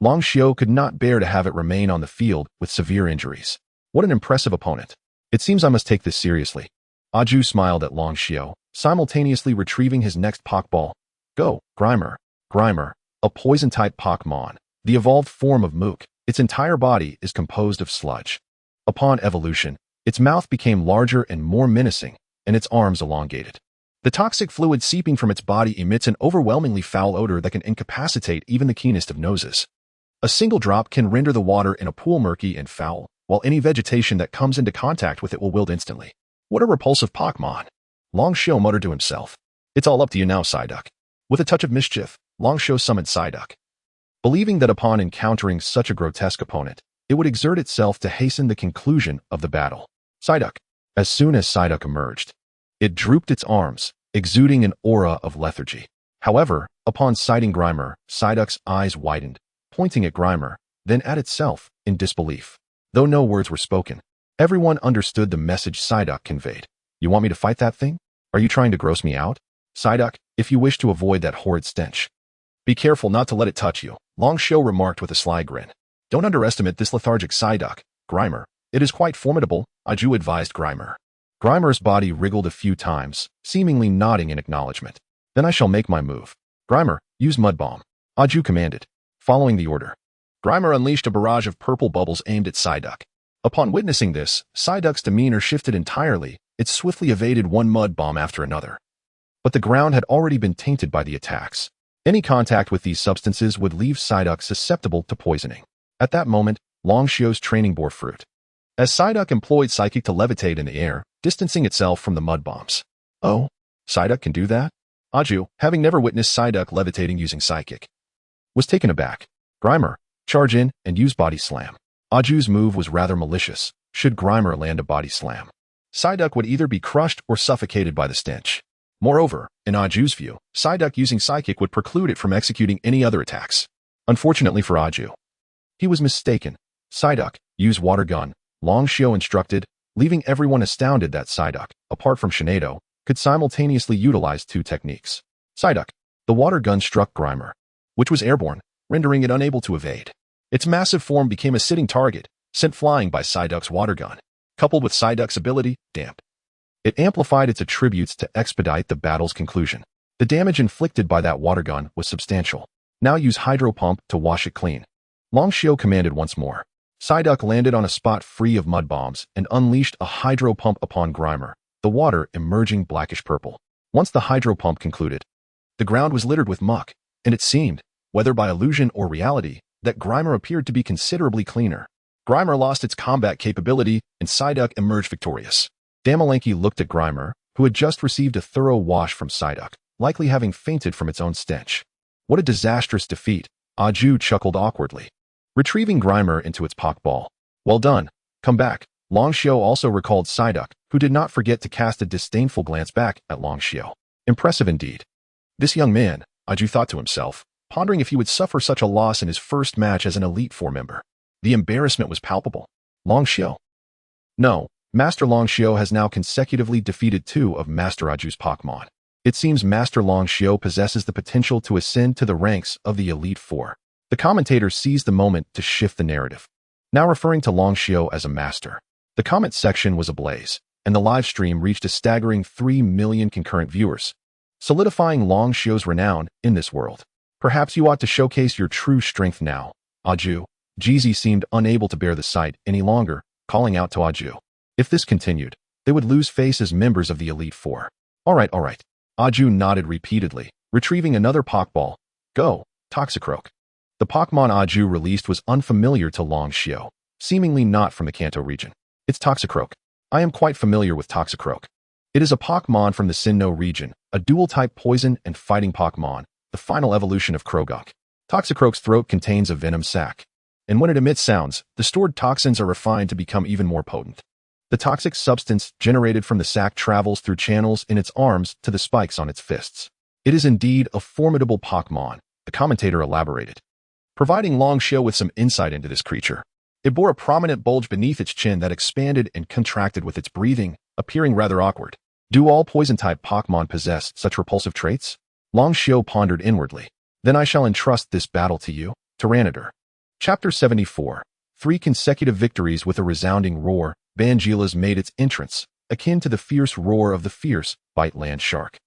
Long Xiao could not bear to have it remain on the field with severe injuries. What an impressive opponent. It seems I must take this seriously. Aju smiled at Long Xiao, simultaneously retrieving his next Pokeball. Go, Grimer. Grimer, a poison-type Pokémon, the evolved form of Mook. Its entire body is composed of sludge. Upon evolution, its mouth became larger and more menacing, and its arms elongated. The toxic fluid seeping from its body emits an overwhelmingly foul odor that can incapacitate even the keenest of noses. A single drop can render the water in a pool murky and foul, while any vegetation that comes into contact with it will wilt instantly. What a repulsive Pokémon! Long Xiao muttered to himself. It's all up to you now, Psyduck. With a touch of mischief, Long Xiao summoned Psyduck, believing that upon encountering such a grotesque opponent, it would exert itself to hasten the conclusion of the battle. Psyduck. As soon as Psyduck emerged, it drooped its arms, exuding an aura of lethargy. However, upon sighting Grimer, Psyduck's eyes widened, pointing at Grimer, then at itself, in disbelief. Though no words were spoken, everyone understood the message Psyduck conveyed. You want me to fight that thing? Are you trying to gross me out? Psyduck, if you wish to avoid that horrid stench, be careful not to let it touch you, Long Xiao remarked with a sly grin. Don't underestimate this lethargic Psyduck, Grimer. It is quite formidable, Aju advised Grimer. Grimer's body wriggled a few times, seemingly nodding in acknowledgement. Then I shall make my move. Grimer, use Mud Bomb, Aju commanded. Following the order, Grimer unleashed a barrage of purple bubbles aimed at Psyduck. Upon witnessing this, Psyduck's demeanor shifted entirely. It swiftly evaded one mud bomb after another. But the ground had already been tainted by the attacks. Any contact with these substances would leave Psyduck susceptible to poisoning. At that moment, Long Xiao's training bore fruit, as Psyduck employed Psychic to levitate in the air, distancing itself from the mud bombs. Oh, Psyduck can do that? Aju, having never witnessed Psyduck levitating using Psychic, was taken aback. Grimer, charge in and use Body Slam. Aju's move was rather malicious. Should Grimer land a Body Slam, Psyduck would either be crushed or suffocated by the stench. Moreover, in Aju's view, Psyduck using Psychic would preclude it from executing any other attacks. Unfortunately for Aju, he was mistaken. Psyduck, use Water Gun, Long Xiao instructed, leaving everyone astounded that Psyduck, apart from Shinado, could simultaneously utilize 2 techniques. Psyduck, the Water Gun struck Grimer, which was airborne, rendering it unable to evade. Its massive form became a sitting target, sent flying by Psyduck's Water Gun. Coupled with Psyduck's ability, Damp, it amplified its attributes to expedite the battle's conclusion. The damage inflicted by that Water Gun was substantial. Now use Hydro Pump to wash it clean. Long Xiao commanded once more. Psyduck landed on a spot free of mud bombs and unleashed a Hydro Pump upon Grimer, the water emerging blackish purple. Once the Hydro Pump concluded, the ground was littered with muck, and it seemed, whether by illusion or reality, that Grimer appeared to be considerably cleaner. Grimer lost its combat capability, and Psyduck emerged victorious. Damalanki looked at Grimer, who had just received a thorough wash from Psyduck, likely having fainted from its own stench. What a disastrous defeat, Aju chuckled awkwardly, retrieving Grimer into its Pokeball. Well done. Come back. Long Xiao also recalled Psyduck, who did not forget to cast a disdainful glance back at Long Xiao. Impressive indeed. This young man, Aju thought to himself, pondering if he would suffer such a loss in his first match as an Elite Four member. The embarrassment was palpable. Long Xiao. No, Master Long Xiao has now consecutively defeated 2 of Master Aju's Pokémon. It seems Master Long Xiao possesses the potential to ascend to the ranks of the Elite Four. The commentator seized the moment to shift the narrative, now referring to Long Xiao as a master. The comment section was ablaze, and the live stream reached a staggering 3 million concurrent viewers, solidifying Long Xiao's renown in this world. Perhaps you ought to showcase your true strength now, Aju. Jeezy seemed unable to bear the sight any longer, calling out to Aju. If this continued, they would lose face as members of the Elite Four. All right. Aju nodded repeatedly, retrieving another Pokeball. Go, Toxicroak. The Pokemon Aju released was unfamiliar to Long Xiao, seemingly not from the Kanto region. It's Toxicroak. I am quite familiar with Toxicroak. It is a Pokemon from the Sinnoh region, a dual-type poison and fighting Pokemon, the final evolution of Krogok. Toxicroak's throat contains a venom sac, and when it emits sounds, the stored toxins are refined to become even more potent. The toxic substance generated from the sac travels through channels in its arms to the spikes on its fists. It is indeed a formidable Pokemon, the commentator elaborated, providing Long Xiao with some insight into this creature. It bore a prominent bulge beneath its chin that expanded and contracted with its breathing, appearing rather awkward. Do all poison-type Pokemon possess such repulsive traits? Long Xiao pondered inwardly. Then I shall entrust this battle to you, Tyranitar. Chapter 74. 3 consecutive victories with a resounding roar. Bangila's made its entrance, akin to the fierce roar of the fierce Bite Land shark.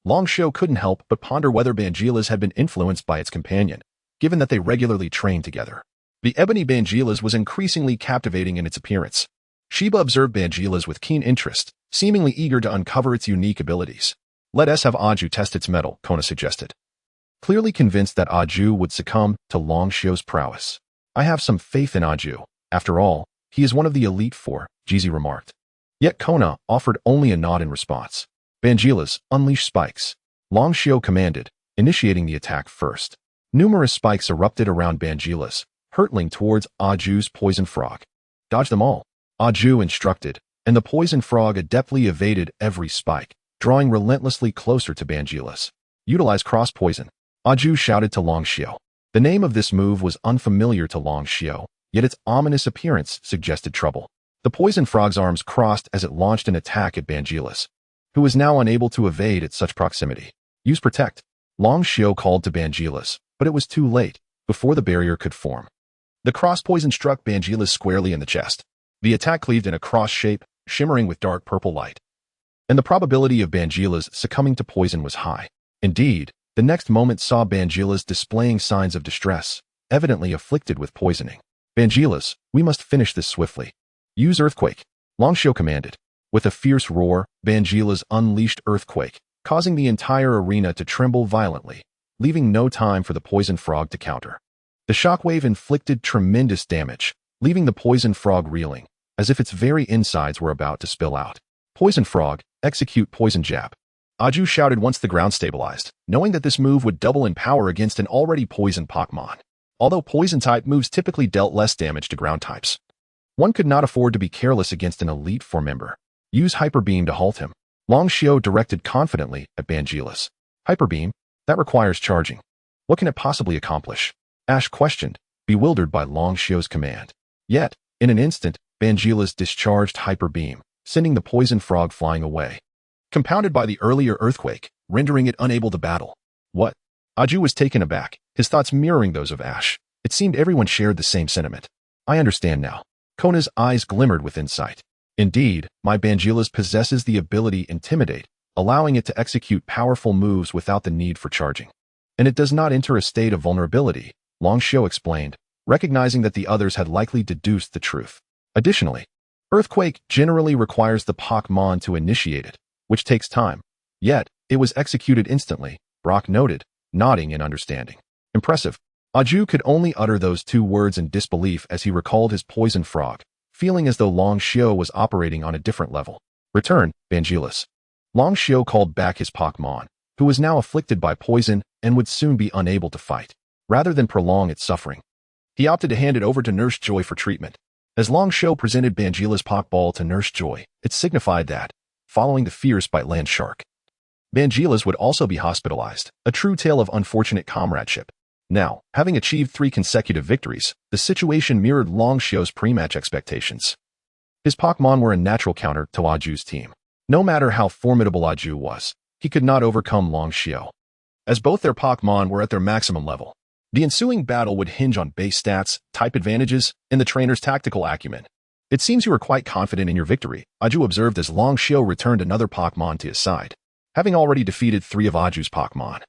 Long Xiao couldn't help but ponder whether Bangila's had been influenced by its companion, given that they regularly trained together. The ebony Bangila's was increasingly captivating in its appearance. Sheba observed Bangila's with keen interest, seemingly eager to uncover its unique abilities. Let us have Aju test its mettle, Kona suggested, clearly convinced that Aju would succumb to Long Xiao's prowess. I have some faith in Aju. After all, he is one of the Elite Four, Jeezy remarked. Yet Kona offered only a nod in response. Bangila's, unleash spikes. Long Xiao commanded, initiating the attack first. Numerous spikes erupted around Bangila's, hurtling towards Aju's poison frog. Dodge them all, Aju instructed, and the poison frog adeptly evaded every spike, drawing relentlessly closer to Bangila's. Utilize cross poison, Aju shouted to Long Xiao. The name of this move was unfamiliar to Long Xiao, yet its ominous appearance suggested trouble. The poison frog's arms crossed as it launched an attack at Bangila's, who was now unable to evade at such proximity. Use Protect. Long Xiao called to Bangila's, but it was too late, before the barrier could form. The cross poison struck Bangila's squarely in the chest. The attack cleaved in a cross shape, shimmering with dark purple light. And the probability of Bangila's succumbing to poison was high. Indeed, the next moment saw Bangila's displaying signs of distress, evidently afflicted with poisoning. Bangila's, we must finish this swiftly. Use Earthquake, Long Xiao commanded. With a fierce roar, Bangila's unleashed Earthquake, causing the entire arena to tremble violently, leaving no time for the poison frog to counter. The shockwave inflicted tremendous damage, leaving the poison frog reeling, as if its very insides were about to spill out. Poison frog, execute poison jab. Aju shouted once the ground stabilized, knowing that this move would double in power against an already poisoned Pokemon. Although poison-type moves typically dealt less damage to ground types, one could not afford to be careless against an Elite Four member. Use Hyper Beam to halt him, Long Xiao directed confidently at Bangila's. Hyper Beam? That requires charging. What can it possibly accomplish? Ash questioned, bewildered by Long Xiao's command. Yet, in an instant, Bangila's discharged Hyper Beam, sending the poison frog flying away, compounded by the earlier earthquake, rendering it unable to battle. What? Aju was taken aback, his thoughts mirroring those of Ash. It seemed everyone shared the same sentiment. I understand now. Kona's eyes glimmered with insight. Indeed, my Bangila's possesses the ability Intimidate, allowing it to execute powerful moves without the need for charging. And it does not enter a state of vulnerability, Long Xiao explained, recognizing that the others had likely deduced the truth. Additionally, Earthquake generally requires the Pokemon to initiate it, which takes time. Yet, it was executed instantly, Brock noted, nodding in understanding. Impressive. Aju could only utter those 2 words in disbelief as he recalled his poison frog, feeling as though Long Xiao was operating on a different level. Return, Bangila's. Long Xiao called back his Pokemon, who was now afflicted by poison and would soon be unable to fight. Rather than prolong its suffering, he opted to hand it over to Nurse Joy for treatment. As Long Xiao presented Bangila's Pokeball to Nurse Joy, it signified that, following the fierce Bite Land shark, Bangila's would also be hospitalized, a true tale of unfortunate comradeship. Now, having achieved 3 consecutive victories, the situation mirrored Long Xiao's pre-match expectations. His Pokemon were a natural counter to Aju's team. No matter how formidable Aju was, he could not overcome Long Xiao, as both their Pokemon were at their maximum level. The ensuing battle would hinge on base stats, type advantages, and the trainer's tactical acumen. It seems you were quite confident in your victory, Aju observed as Long Xiao returned another Pokemon to his side, having already defeated 3 of Aju's Pokemon.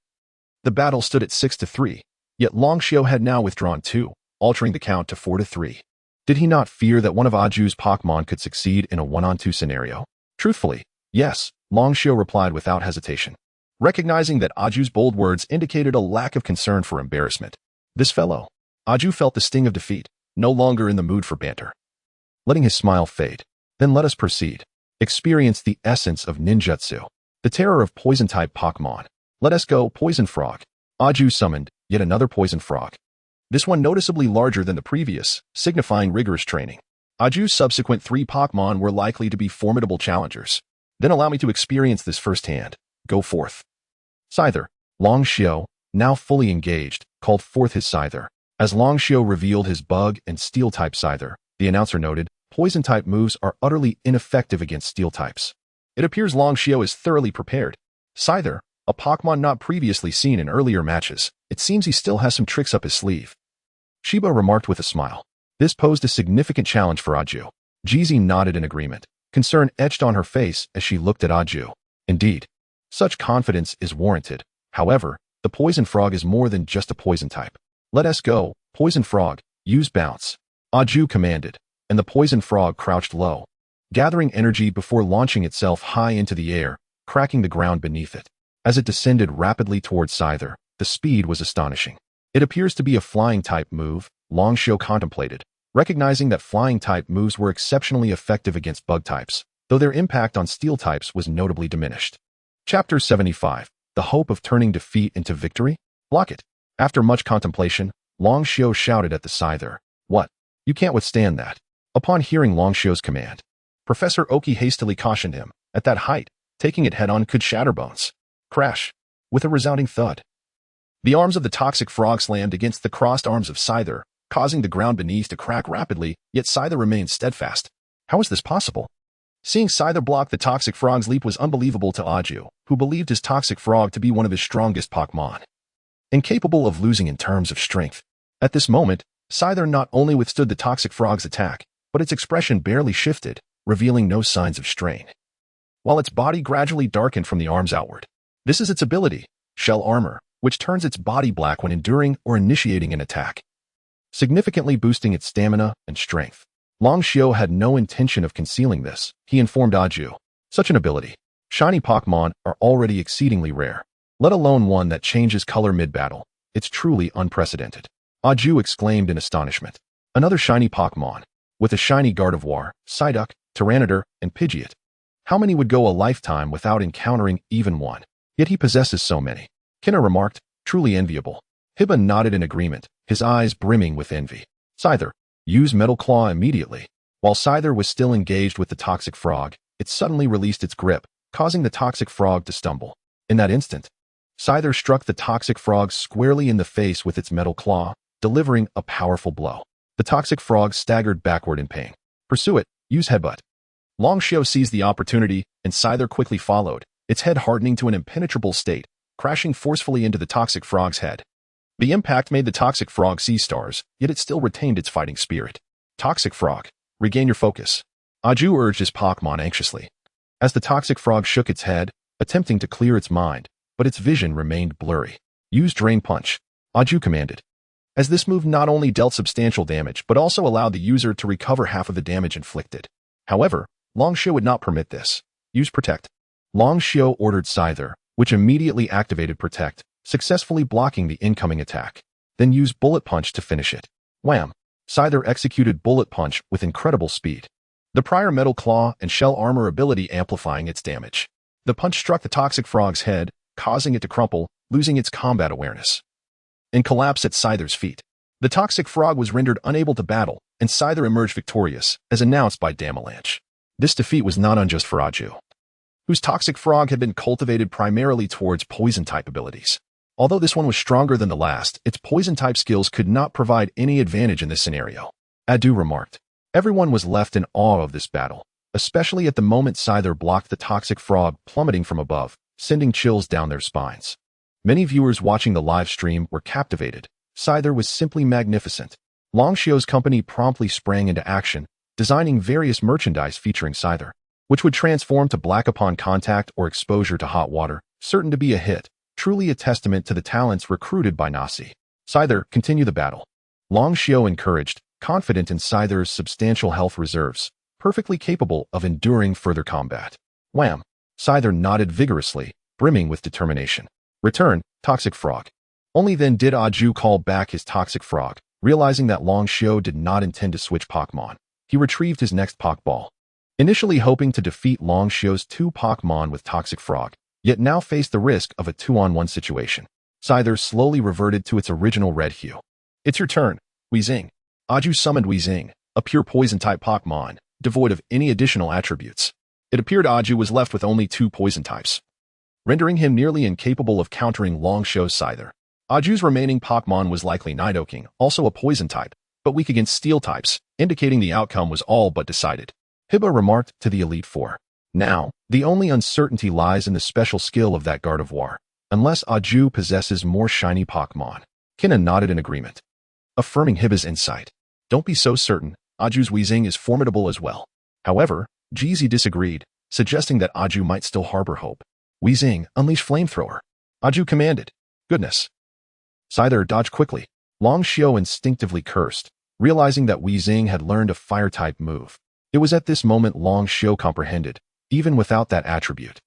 The battle stood at 6-3, yet Long Xiao had now withdrawn 2, altering the count to 4-3. Did he not fear that one of Aju's Pokemon could succeed in a one-on-two scenario? Truthfully, yes, Long Xiao replied without hesitation, recognizing that Aju's bold words indicated a lack of concern for embarrassment. This fellow. Aju felt the sting of defeat, no longer in the mood for banter. Letting his smile fade. Then let us proceed. Experience the essence of ninjutsu. The terror of poison-type Pokemon. Let us go, Poison Frog. Aju summoned yet another Poison Frog. This one noticeably larger than the previous, signifying rigorous training. Aju's subsequent 3 Pokemon were likely to be formidable challengers. Then allow me to experience this firsthand. Go forth. Scyther. Long Xiao, now fully engaged, called forth his Scyther. As Long Xiao revealed his Bug and Steel-type Scyther, the announcer noted, Poison-type moves are utterly ineffective against Steel types. It appears Long Xiao is thoroughly prepared. Scyther, a Pokemon not previously seen in earlier matches, it seems he still has some tricks up his sleeve. Shiba remarked with a smile. This posed a significant challenge for Aju. Jeezy nodded in agreement. Concern etched on her face as she looked at Aju. Indeed, such confidence is warranted. However, the Poison Frog is more than just a poison type. Let us go, Poison Frog, use Bounce. Aju commanded, and the Poison Frog crouched low, gathering energy before launching itself high into the air, cracking the ground beneath it. As it descended rapidly towards Scyther, the speed was astonishing. It appears to be a flying-type move, Long Xiao contemplated, recognizing that flying-type moves were exceptionally effective against bug types, though their impact on steel types was notably diminished. Chapter 75. The Hope of Turning Defeat into Victory? Block it. After much contemplation, Long Xiao shouted at the Scyther. What? You can't withstand that. Upon hearing Long Xiao's command, Professor Oki hastily cautioned him. At that height, taking it head-on could shatter bones. Crash. With a resounding thud. The arms of the toxic frog slammed against the crossed arms of Scyther, causing the ground beneath to crack rapidly, yet Scyther remained steadfast. How is this possible? Seeing Scyther block the toxic frog's leap was unbelievable to Aju, who believed his toxic frog to be one of his strongest Pokemon. Incapable of losing in terms of strength. At this moment, Scyther not only withstood the toxic frog's attack, but its expression barely shifted, revealing no signs of strain. While its body gradually darkened from the arms outward. This is its ability, Shell Armor, which turns its body black when enduring or initiating an attack, significantly boosting its stamina and strength. Long Xiao had no intention of concealing this, he informed Aju. Such an ability, shiny Pokemon are already exceedingly rare, let alone one that changes color mid-battle. It's truly unprecedented. Aju exclaimed in astonishment. Another shiny Pokemon, with a shiny Gardevoir, Psyduck, Tyranitar, and Pidgeot. How many would go a lifetime without encountering even one? Yet he possesses so many. Kinna remarked, truly enviable. Hiba nodded in agreement, his eyes brimming with envy. Scyther, use Metal Claw immediately. While Scyther was still engaged with the toxic frog, it suddenly released its grip, causing the toxic frog to stumble. In that instant, Scyther struck the toxic frog squarely in the face with its Metal Claw, delivering a powerful blow. The toxic frog staggered backward in pain. Pursue it, use Headbutt. Long Xiao seized the opportunity, and Scyther quickly followed, its head hardening to an impenetrable state, crashing forcefully into the toxic frog's head. The impact made the toxic frog see stars, yet it still retained its fighting spirit. Toxic frog, regain your focus. Aju urged his Pokemon anxiously. As the toxic frog shook its head, attempting to clear its mind, but its vision remained blurry. Use Drain Punch, Aju commanded. As this move not only dealt substantial damage, but also allowed the user to recover half of the damage inflicted. However, Long Xiao would not permit this. Use Protect. Long Xiao ordered Scyther, which immediately activated Protect, successfully blocking the incoming attack. Then use Bullet Punch to finish it. Wham! Scyther executed Bullet Punch with incredible speed. The prior Metal Claw and Shell Armor ability amplifying its damage. The punch struck the toxic frog's head, causing it to crumple, losing its combat awareness, and collapse at Scyther's feet. The toxic frog was rendered unable to battle, and Scyther emerged victorious, as announced by Damalanche. This defeat was not unjust for Aju, whose toxic frog had been cultivated primarily towards poison-type abilities. Although this one was stronger than the last, its poison-type skills could not provide any advantage in this scenario. Adu remarked. Everyone was left in awe of this battle, especially at the moment Scyther blocked the toxic frog plummeting from above, sending chills down their spines. Many viewers watching the live stream were captivated. Scyther was simply magnificent. Long Xiao's company promptly sprang into action, designing various merchandise featuring Scyther, which would transform to black upon contact or exposure to hot water, certain to be a hit, truly a testament to the talents recruited by Nasi. Scyther, continue the battle. Long Xiao encouraged, confident in Scyther's substantial health reserves, perfectly capable of enduring further combat. Wham! Scyther nodded vigorously, brimming with determination. Return, Toxic Frog. Only then did Aju call back his Toxic Frog, realizing that Long Xiu did not intend to switch Pokemon. He retrieved his next Pokeball. Initially hoping to defeat Long Xiu's 2 Pokemon with Toxic Frog, yet now faced the risk of a 2-on-1 situation. Scyther slowly reverted to its original red hue. It's your turn, Weezing. Aju summoned Weezing, a pure Poison-type Pokemon, devoid of any additional attributes. It appeared Aju was left with only 2 Poison types, rendering him nearly incapable of countering Long Xiu's Scyther. Aju's remaining Pokemon was likely Nidoking, also a Poison type, but weak against Steel types, indicating the outcome was all but decided. Hiba remarked to the Elite Four. Now, the only uncertainty lies in the special skill of that Gardevoir, unless Aju possesses more shiny Pokemon. Kinna nodded in agreement, affirming Hiba's insight. Don't be so certain, Aju's Weezing is formidable as well. However, Jeezy disagreed, suggesting that Aju might still harbor hope. Weezing, unleash Flamethrower. Aju commanded. Goodness. Scyther dodged quickly. Long Xiu instinctively cursed, realizing that Weezing had learned a Fire-type move. It was at this moment Long Xiu comprehended, even without that attribute.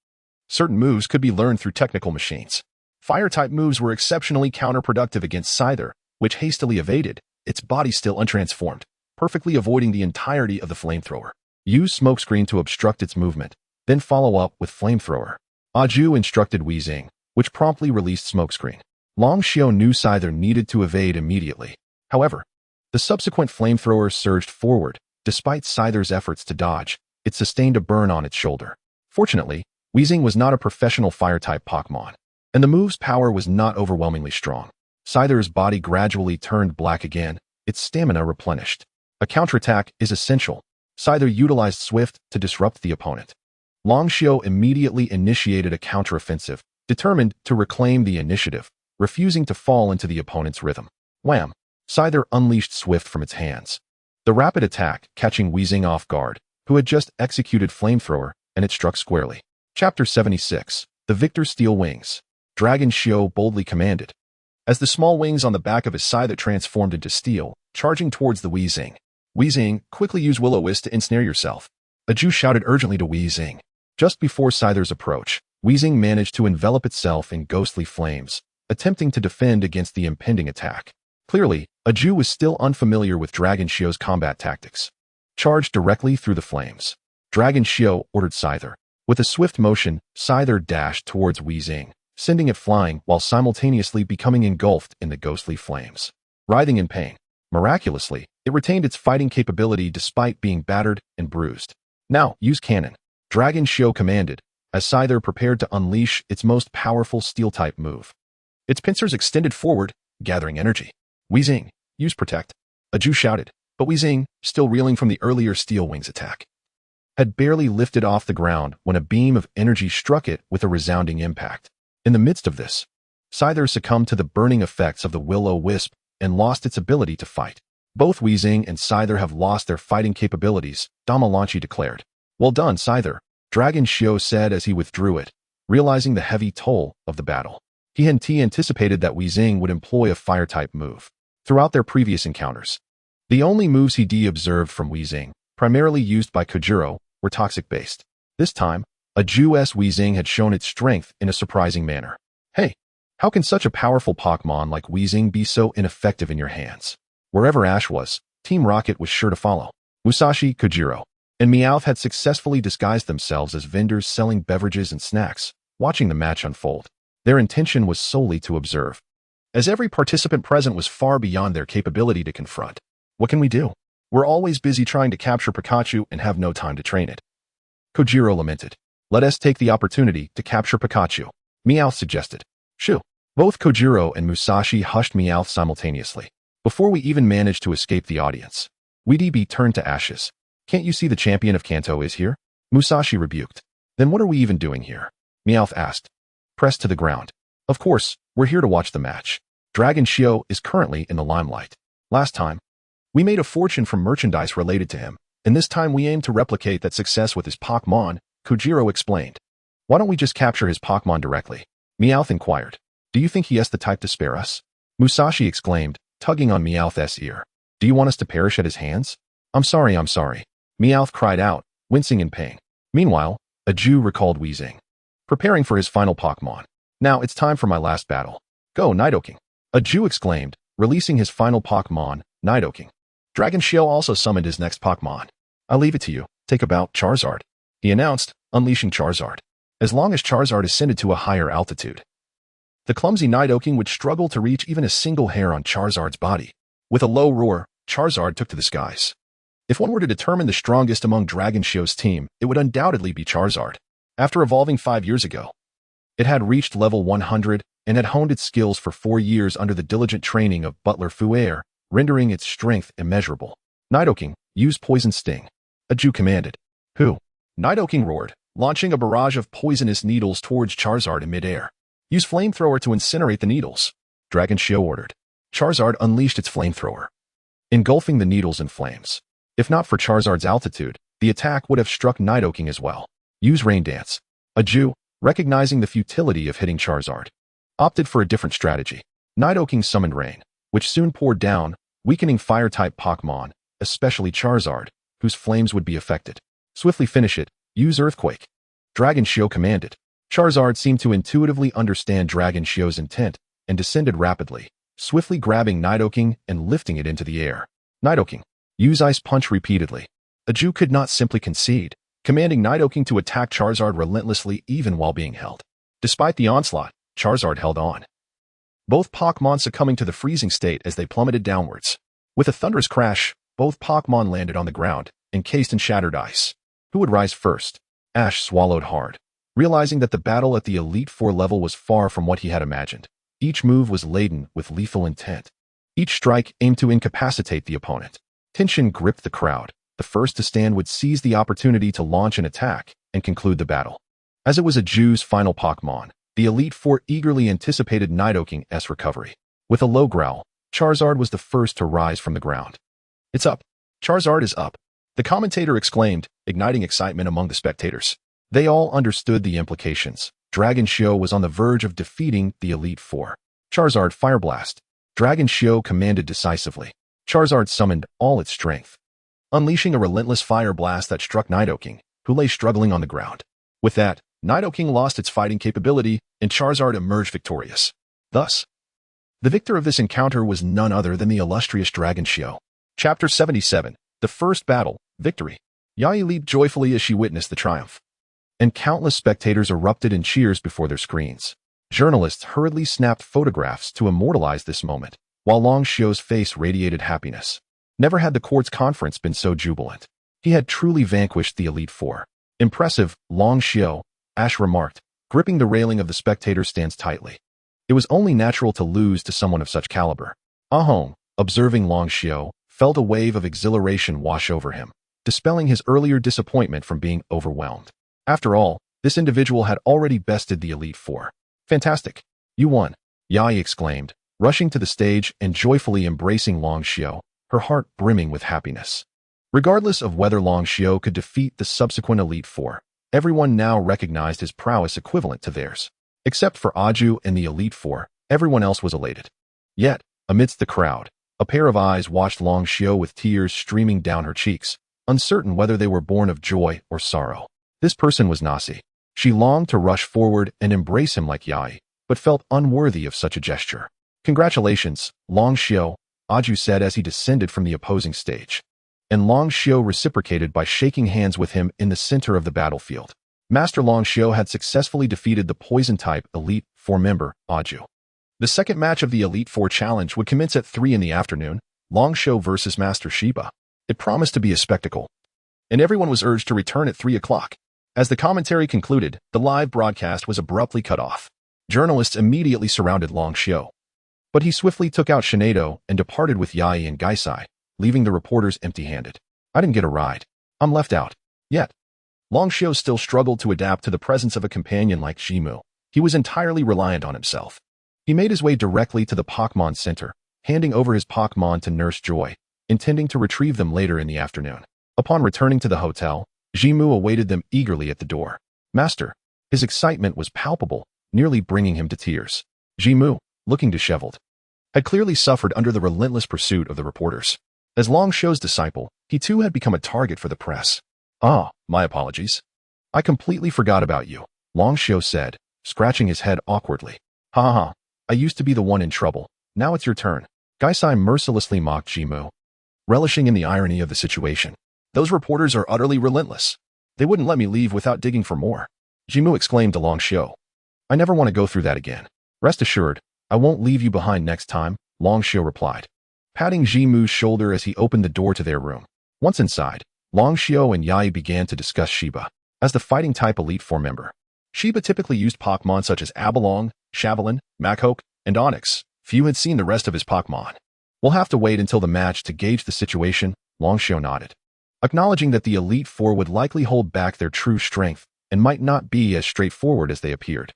Certain moves could be learned through technical machines. Fire-type moves were exceptionally counterproductive against Scyther, which hastily evaded, its body still untransformed, perfectly avoiding the entirety of the Flamethrower. Use Smokescreen to obstruct its movement, then follow up with Flamethrower. Aju instructed Weezing, which promptly released Smokescreen. Long Xiu knew Scyther needed to evade immediately. However, the subsequent Flamethrower surged forward. Despite Scyther's efforts to dodge, it sustained a burn on its shoulder. Fortunately, Weezing was not a professional Fire-type Pokemon, and the move's power was not overwhelmingly strong. Scyther's body gradually turned black again, its stamina replenished. A counterattack is essential. Scyther utilized Swift to disrupt the opponent. Long Xiu immediately initiated a counteroffensive, determined to reclaim the initiative, refusing to fall into the opponent's rhythm. Wham! Scyther unleashed Swift from its hands. The rapid attack, catching Weezing off guard, who had just executed Flamethrower, and it struck squarely. Chapter 76. The Victor Steel Wings. Dragon Xiu boldly commanded. As the small wings on the back of his Scyther transformed into steel, charging towards the Weezing. Weezing, quickly use Will-O-Wisp to ensnare yourself. Aju shouted urgently to Weezing. Just before Scyther's approach, Weezing managed to envelop itself in ghostly flames, attempting to defend against the impending attack. Clearly, Aju was still unfamiliar with Dragon Xiu's combat tactics. Charged directly through the flames. Dragon Xiu ordered Scyther. With a swift motion, Scyther dashed towards Weezing, sending it flying while simultaneously becoming engulfed in the ghostly flames. Writhing in pain, miraculously, it retained its fighting capability despite being battered and bruised. Now, use Cannon. Dragon Xiu commanded, as Scyther prepared to unleash its most powerful Steel-type move. Its pincers extended forward, gathering energy. Weezing, use Protect. Aju shouted, but Weezing, still reeling from the earlier Steel Wings attack, had barely lifted off the ground when a beam of energy struck it with a resounding impact. In the midst of this, Scyther succumbed to the burning effects of the Will-O-Wisp and lost its ability to fight. Both Weezing and Scyther have lost their fighting capabilities, Damalanchi declared. Well done, Scyther, Dragon Xiu said as he withdrew it, realizing the heavy toll of the battle. He anticipated that Weezing would employ a Fire-type move. Throughout their previous encounters, the only moves he observed from Weezing, primarily used by Kojiro, were toxic-based. This time, Aju's Weezing had shown its strength in a surprising manner. Hey, how can such a powerful Pokemon like Weezing be so ineffective in your hands? Wherever Ash was, Team Rocket was sure to follow. Musashi, Kojiro, and Meowth had successfully disguised themselves as vendors selling beverages and snacks, watching the match unfold. Their intention was solely to observe, as every participant present was far beyond their capability to confront. What can we do? We're always busy trying to capture Pikachu and have no time to train it. Kojiro lamented. Let us take the opportunity to capture Pikachu, Meowth suggested. Shoo. Both Kojiro and Musashi hushed Meowth simultaneously. Before we even managed to escape the audience, Weedby turned to Ashes. Can't you see the champion of Kanto is here? Musashi rebuked. Then what are we even doing here? Meowth asked. Pressed to the ground. Of course, we're here to watch the match. Dragon Xiu is currently in the limelight. Last time, we made a fortune from merchandise related to him, and this time we aim to replicate that success with his Pokemon, Kojiro explained. Why don't we just capture his Pokemon directly? Meowth inquired. Do you think he has the type to spare us? Musashi exclaimed, tugging on Meowth's ear. Do you want us to perish at his hands? I'm sorry, I'm sorry. Meowth cried out, wincing in pain. Meanwhile, a Jew recalled wheezing, preparing for his final Pokémon. Now it's time for my last battle. Go, Nidoking. A Jew exclaimed, releasing his final Pokémon, Nidoking. Dragon Shio also summoned his next Pokémon. I leave it to you. Take about Charizard, he announced, unleashing Charizard. As long as Charizard ascended to a higher altitude, the clumsy Nidoking would struggle to reach even a single hair on Charizard's body. With a low roar, Charizard took to the skies. If one were to determine the strongest among Dragon Shio's team, it would undoubtedly be Charizard. After evolving 5 years ago, it had reached level 100 and had honed its skills for 4 years under the diligent training of Butler Fuere, rendering its strength immeasurable. Nidoking, use Poison Sting. A Jew commanded. Who? Nidoking roared, launching a barrage of poisonous needles towards Charizard in midair. Use Flamethrower to incinerate the needles. Dragon Shio ordered. Charizard unleashed its Flamethrower, engulfing the needles in flames. If not for Charizard's altitude, the attack would have struck Nidoking as well. Use Rain Dance. A Jew, recognizing the futility of hitting Charizard, opted for a different strategy. Nidoking summoned Rain, which soon poured down, weakening Fire-type Pokémon, especially Charizard, whose flames would be affected. Swiftly finish it. Use Earthquake. Dragon Shio commanded. Charizard seemed to intuitively understand Dragon Shio's intent and descended rapidly, swiftly grabbing Nidoking and lifting it into the air. Nidoking, use Ice Punch repeatedly. A Jew could not simply concede, commanding Nidoking to attack Charizard relentlessly even while being held. Despite the onslaught, Charizard held on, both Pokémon succumbing to the freezing state as they plummeted downwards. With a thunderous crash, both Pokémon landed on the ground, encased in shattered ice. Who would rise first? Ash swallowed hard, realizing that the battle at the Elite Four level was far from what he had imagined. Each move was laden with lethal intent. Each strike aimed to incapacitate the opponent. Tension gripped the crowd. The first to stand would seize the opportunity to launch an attack and conclude the battle. As it was a Jew's final Pokémon, the Elite Four eagerly anticipated Nidoking's recovery. With a low growl, Charizard was the first to rise from the ground. It's up. Charizard is up. The commentator exclaimed, igniting excitement among the spectators. They all understood the implications. Dragon Shio was on the verge of defeating the Elite Four. Charizard Fire Blast. Dragon Shio commanded decisively. Charizard summoned all its strength, unleashing a relentless fire blast that struck Nidoking, who lay struggling on the ground. With that, Nidoking lost its fighting capability, and Charizard emerged victorious. Thus, the victor of this encounter was none other than the illustrious Dragon Shio. Chapter 77. The First Battle, Victory. Yae leaped joyfully as she witnessed the triumph, and countless spectators erupted in cheers before their screens. Journalists hurriedly snapped photographs to immortalize this moment, while Long Shio's face radiated happiness. Never had the court's conference been so jubilant. He had truly vanquished the Elite Four. Impressive, Long Shio, Ash remarked, gripping the railing of the spectator stands tightly. It was only natural to lose to someone of such caliber. Ahong, observing Long Shio, felt a wave of exhilaration wash over him, dispelling his earlier disappointment from being overwhelmed. After all, this individual had already bested the Elite Four. Fantastic. You won, Yae exclaimed, rushing to the stage and joyfully embracing Long Shio, her heart brimming with happiness. Regardless of whether Long Shio could defeat the subsequent Elite Four, everyone now recognized his prowess equivalent to theirs. Except for Aju and the Elite Four, everyone else was elated. Yet, amidst the crowd, a pair of eyes watched Long Shio with tears streaming down her cheeks, uncertain whether they were born of joy or sorrow. This person was Nasi. She longed to rush forward and embrace him like Yae, but felt unworthy of such a gesture. Congratulations, Long Shio, Aju said as he descended from the opposing stage. And Long Shio reciprocated by shaking hands with him in the center of the battlefield. Master Long Shio had successfully defeated the Poison-type Elite Four member, Aju. The second match of the Elite Four Challenge would commence at 3 in the afternoon, Long Shio versus Master Shiba. It promised to be a spectacle, and everyone was urged to return at 3 o'clock. As the commentary concluded, the live broadcast was abruptly cut off. Journalists immediately surrounded Long Shio, but he swiftly took out Shinado and departed with Yae and Gaisai, leaving the reporters empty-handed. I didn't get a ride. I'm left out. Yet, Long Shio still struggled to adapt to the presence of a companion like Shimu. He was entirely reliant on himself. He made his way directly to the Pokémon Center, handing over his Pokémon to Nurse Joy, intending to retrieve them later in the afternoon. Upon returning to the hotel, Jimu awaited them eagerly at the door. Master. His excitement was palpable, nearly bringing him to tears. Jimu, looking disheveled, had clearly suffered under the relentless pursuit of the reporters. As Long Shou's disciple, he too had become a target for the press. "Ah, my apologies. I completely forgot about you," Long Shou said, scratching his head awkwardly. "Ha ha ha, I used to be the one in trouble. Now it's your turn." Gaisai mercilessly mocked Jimu, relishing in the irony of the situation. "Those reporters are utterly relentless. They wouldn't let me leave without digging for more," Jimu exclaimed to Long Shou. "I never want to go through that again. Rest assured, I won't leave you behind next time," Long Shou replied, patting Jimu's shoulder as he opened the door to their room. Once inside, Long Shou and Yai began to discuss Shiba. As the fighting-type Elite Four member, Shiba typically used Pokémon such as Abalong, Shavalin, Machoke, and Onyx. Few had seen the rest of his Pokémon. "We'll have to wait until the match to gauge the situation," Long Shou nodded, acknowledging that the Elite Four would likely hold back their true strength and might not be as straightforward as they appeared.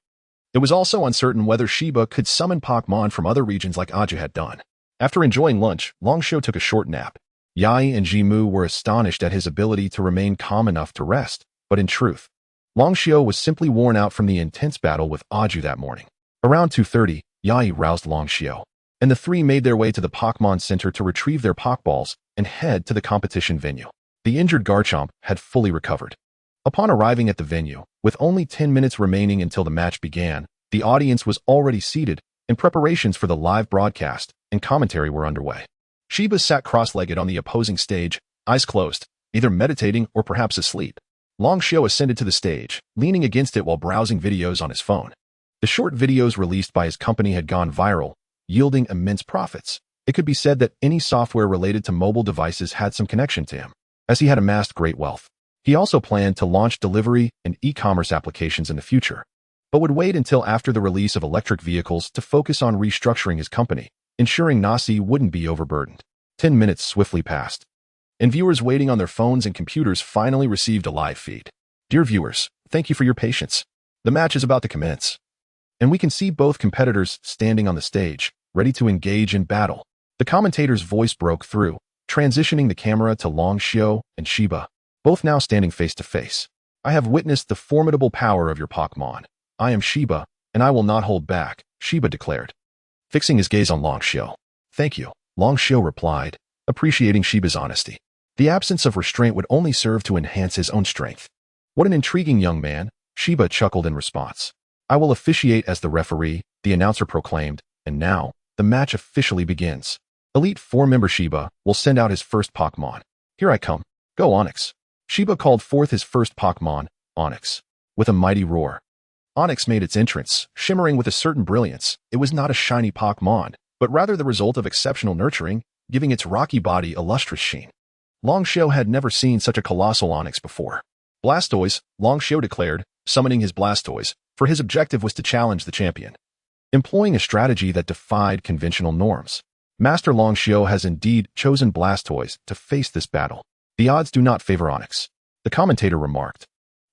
It was also uncertain whether Shiba could summon Pokémon from other regions like Aju had done. After enjoying lunch, Long Shou took a short nap. Yai and Jimu were astonished at his ability to remain calm enough to rest, but in truth, Long Shou was simply worn out from the intense battle with Aju that morning. Around 2:30, Yai roused Long Shou, and the three made their way to the Pokémon Center to retrieve their Pokéballs and head to the competition venue. The injured Garchomp had fully recovered. Upon arriving at the venue, with only 10 minutes remaining until the match began, the audience was already seated, and preparations for the live broadcast and commentary were underway. Shiba sat cross-legged on the opposing stage, eyes closed, either meditating or perhaps asleep. Long Shou ascended to the stage, leaning against it while browsing videos on his phone. The short videos released by his company had gone viral, yielding immense profits. It could be said that any software related to mobile devices had some connection to him, as he had amassed great wealth. He also planned to launch delivery and e-commerce applications in the future, but would wait until after the release of electric vehicles to focus on restructuring his company, ensuring Nasi wouldn't be overburdened. 10 minutes swiftly passed, and viewers waiting on their phones and computers finally received a live feed. "Dear viewers, thank you for your patience. The match is about to commence." And we can see both competitors standing on the stage, ready to engage in battle. The commentator's voice broke through, transitioning the camera to Long Shou and Shiba, both now standing face to face. "I have witnessed the formidable power of your Pokémon. I am Shiba, and I will not hold back," Shiba declared, fixing his gaze on Long Shou. "Thank you," Long Shou replied, appreciating Shiba's honesty. The absence of restraint would only serve to enhance his own strength. "What an intriguing young man," Shiba chuckled in response. "I will officiate as the referee," the announcer proclaimed, and now, the match officially begins. Elite Four member Shiba will send out his first Pokémon. "Here I come. Go Onyx." Shiba called forth his first Pokémon, Onyx, with a mighty roar. Onyx made its entrance, shimmering with a certain brilliance. It was not a shiny Pokémon, but rather the result of exceptional nurturing, giving its rocky body a lustrous sheen. Long Shou had never seen such a colossal Onyx before. "Blastoise," Long Shou declared, summoning his Blastoise, for his objective was to challenge the champion. Employing a strategy that defied conventional norms, Master Long Shou has indeed chosen Blastoise to face this battle. "The odds do not favor Onyx," the commentator remarked,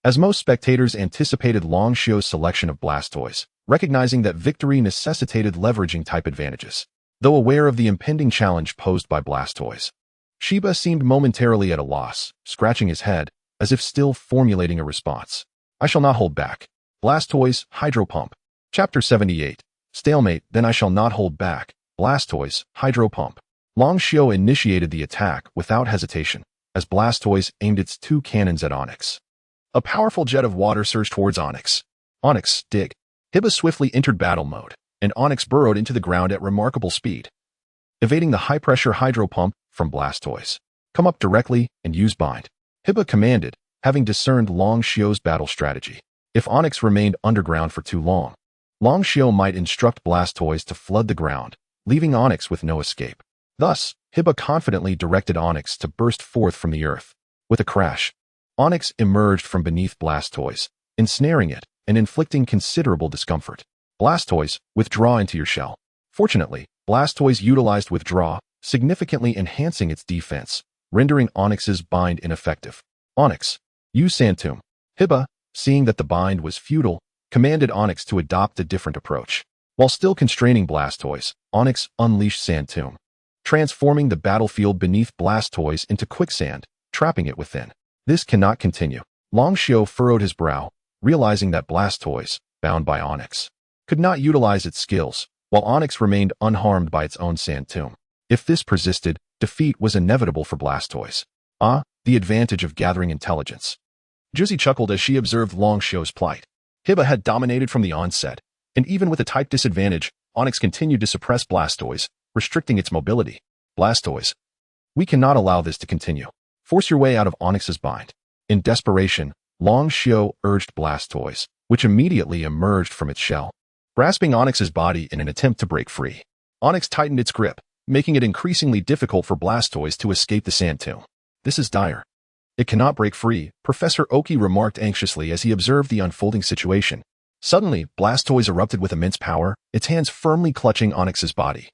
as most spectators anticipated Long Shou's selection of Blastoise, recognizing that victory necessitated leveraging type advantages. Though aware of the impending challenge posed by Blastoise, Shiba seemed momentarily at a loss, scratching his head, as if still formulating a response. "I shall not hold back. Blastoise, Hydro Pump." Chapter 78. Stalemate, Then I Shall Not Hold Back. Blastoise, Hydro Pump. Long Shou initiated the attack without hesitation, as Blastoise aimed its two cannons at Onyx. A powerful jet of water surged towards Onyx. "Onyx, dig." Hiba swiftly entered battle mode, and Onyx burrowed into the ground at remarkable speed, evading the high-pressure Hydro Pump from Blastoise. "Come up directly and use Bind," Hiba commanded, having discerned Long Shou's battle strategy. If Onyx remained underground for too long, Long Shou might instruct Blastoise to flood the ground, leaving Onyx with no escape. Thus, Hiba confidently directed Onyx to burst forth from the earth. With a crash, Onyx emerged from beneath Blastoise, ensnaring it and inflicting considerable discomfort. "Blastoise, withdraw into your shell." Fortunately, Blastoise utilized Withdraw, significantly enhancing its defense, rendering Onyx's bind ineffective. "Onyx, use Sand Tomb." Hiba, seeing that the bind was futile, commanded Onyx to adopt a different approach. While still constraining Blastoise, Onyx unleashed Sand Tomb, transforming the battlefield beneath Blastoise into quicksand, trapping it within. This cannot continue. Long Shou furrowed his brow, realizing that Blastoise, bound by Onyx, could not utilize its skills, while Onyx remained unharmed by its own Sand Tomb. If this persisted, defeat was inevitable for Blastoise. Ah, the advantage of gathering intelligence. Juicy chuckled as she observed Longshow's plight. Hiba had dominated from the onset, and even with a type disadvantage, Onix continued to suppress Blastoise, restricting its mobility. Blastoise, we cannot allow this to continue. Force your way out of Onix's bind. In desperation, Longshow urged Blastoise, which immediately emerged from its shell, grasping Onix's body in an attempt to break free. Onix tightened its grip, making it increasingly difficult for Blastoise to escape the sand tomb. This is dire. It cannot break free, Professor Oki remarked anxiously as he observed the unfolding situation. Suddenly, Blastoise erupted with immense power, its hands firmly clutching Onix's body,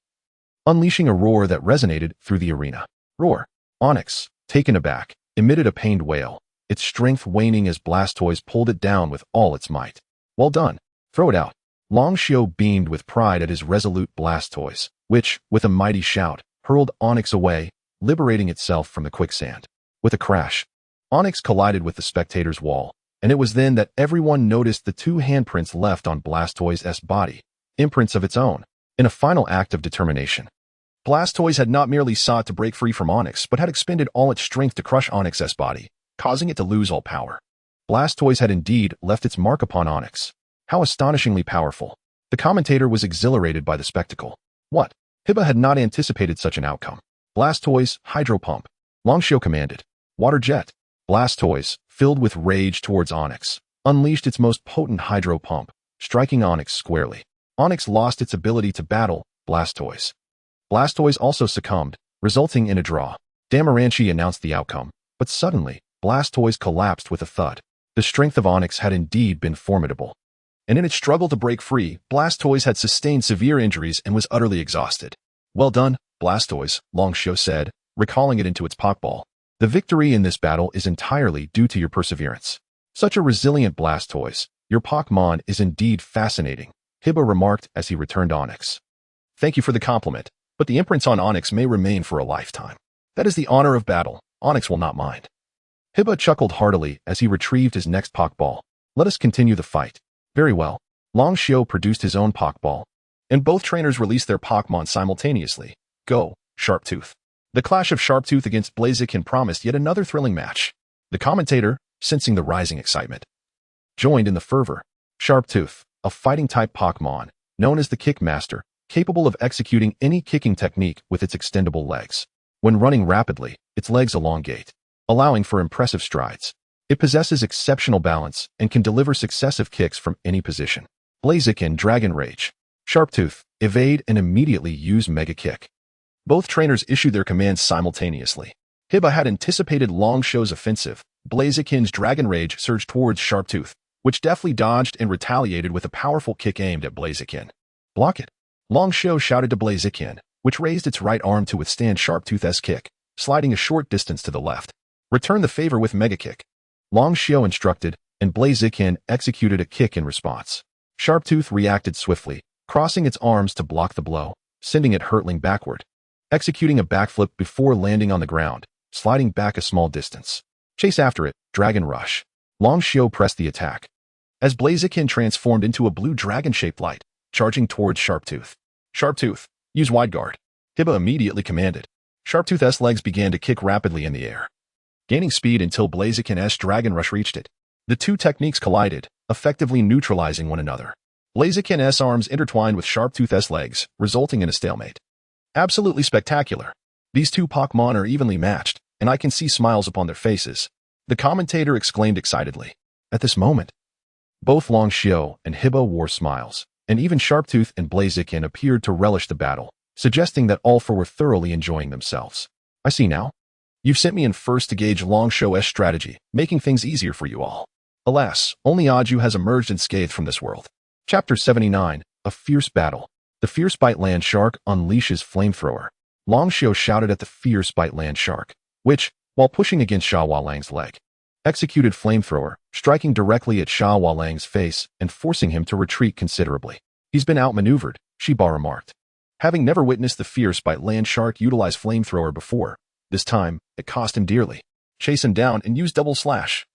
unleashing a roar that resonated through the arena. Roar. Onix, taken aback, emitted a pained wail, its strength waning as Blastoise pulled it down with all its might. Well done. Throw it out. Longshow beamed with pride at his resolute Blastoise, which, with a mighty shout, hurled Onix away, liberating itself from the quicksand. With a crash, Onix collided with the spectator's wall, and it was then that everyone noticed the two handprints left on Blastoise's body, imprints of its own, in a final act of determination. Blastoise had not merely sought to break free from Onix, but had expended all its strength to crush Onix's body, causing it to lose all power. Blastoise had indeed left its mark upon Onix. How astonishingly powerful. The commentator was exhilarated by the spectacle. What? Hiba had not anticipated such an outcome. Blastoise, Hydro Pump. Longshow commanded. Water Jet. Blastoise, filled with rage towards Onix, unleashed its most potent Hydro Pump, striking Onix squarely. Onix lost its ability to battle Blastoise. Blastoise also succumbed, resulting in a draw. Damaranchi announced the outcome, but suddenly, Blastoise collapsed with a thud. The strength of Onix had indeed been formidable, and in its struggle to break free, Blastoise had sustained severe injuries and was utterly exhausted. Well done, Blastoise, Longshow said, recalling it into its Pokeball. The victory in this battle is entirely due to your perseverance. Such a resilient Blastoise, your Pokemon is indeed fascinating, Hiba remarked as he returned Onix. Thank you for the compliment, but the imprints on Onix may remain for a lifetime. That is the honor of battle. Onix will not mind. Hiba chuckled heartily as he retrieved his next Pokeball. Let us continue the fight. Very well. Longshow produced his own Pokeball, and both trainers released their Pokemon simultaneously. Go, Sharptooth. The clash of Sharptooth against Blaziken promised yet another thrilling match. The commentator, sensing the rising excitement, joined in the fervor. Sharptooth, a fighting-type Pokemon, known as the Kickmaster, capable of executing any kicking technique with its extendable legs. When running rapidly, its legs elongate, allowing for impressive strides. It possesses exceptional balance and can deliver successive kicks from any position. Blaziken Dragon Rage. Sharptooth, evade and immediately use Mega Kick. Both trainers issued their commands simultaneously. Hiba had anticipated Longshow's offensive. Blaziken's Dragon Rage surged towards Sharptooth, which deftly dodged and retaliated with a powerful kick aimed at Blaziken. Block it. Longshow shouted to Blaziken, which raised its right arm to withstand Sharptooth's kick, sliding a short distance to the left. Return the favor with Mega Kick. Longshow instructed, and Blaziken executed a kick in response. Sharptooth reacted swiftly, crossing its arms to block the blow, sending it hurtling backward, executing a backflip before landing on the ground, sliding back a small distance. Chase after it, Dragon Rush. Longshow pressed the attack, as Blaziken transformed into a blue dragon-shaped light, charging towards Sharptooth. Sharptooth, use Wide Guard. Hiba immediately commanded. Sharptooth's legs began to kick rapidly in the air, gaining speed until Blaziken's Dragon Rush reached it. The two techniques collided, effectively neutralizing one another. Blaziken's arms intertwined with Sharptooth's legs, resulting in a stalemate. Absolutely spectacular. These two Pokemon are evenly matched, and I can see smiles upon their faces, the commentator exclaimed excitedly. At this moment, both Longshow and Hiba wore smiles, and even Sharptooth and Blaziken appeared to relish the battle, suggesting that all four were thoroughly enjoying themselves. I see now. You've sent me in first to gauge Longshow's strategy, making things easier for you all. Alas, only Aju has emerged unscathed from this world. Chapter 79, A Fierce Battle. The Fierce Bite Land Shark unleashes Flamethrower. Longshow shouted at the Fierce Bite Land Shark, which, while pushing against Sha Walang's leg, executed Flamethrower, striking directly at Sha Walang's face and forcing him to retreat considerably. He's been outmaneuvered, Shiba remarked. Having never witnessed the Fierce Bite Land Shark utilize Flamethrower before, this time, it cost him dearly. Chase him down and use Double Slash.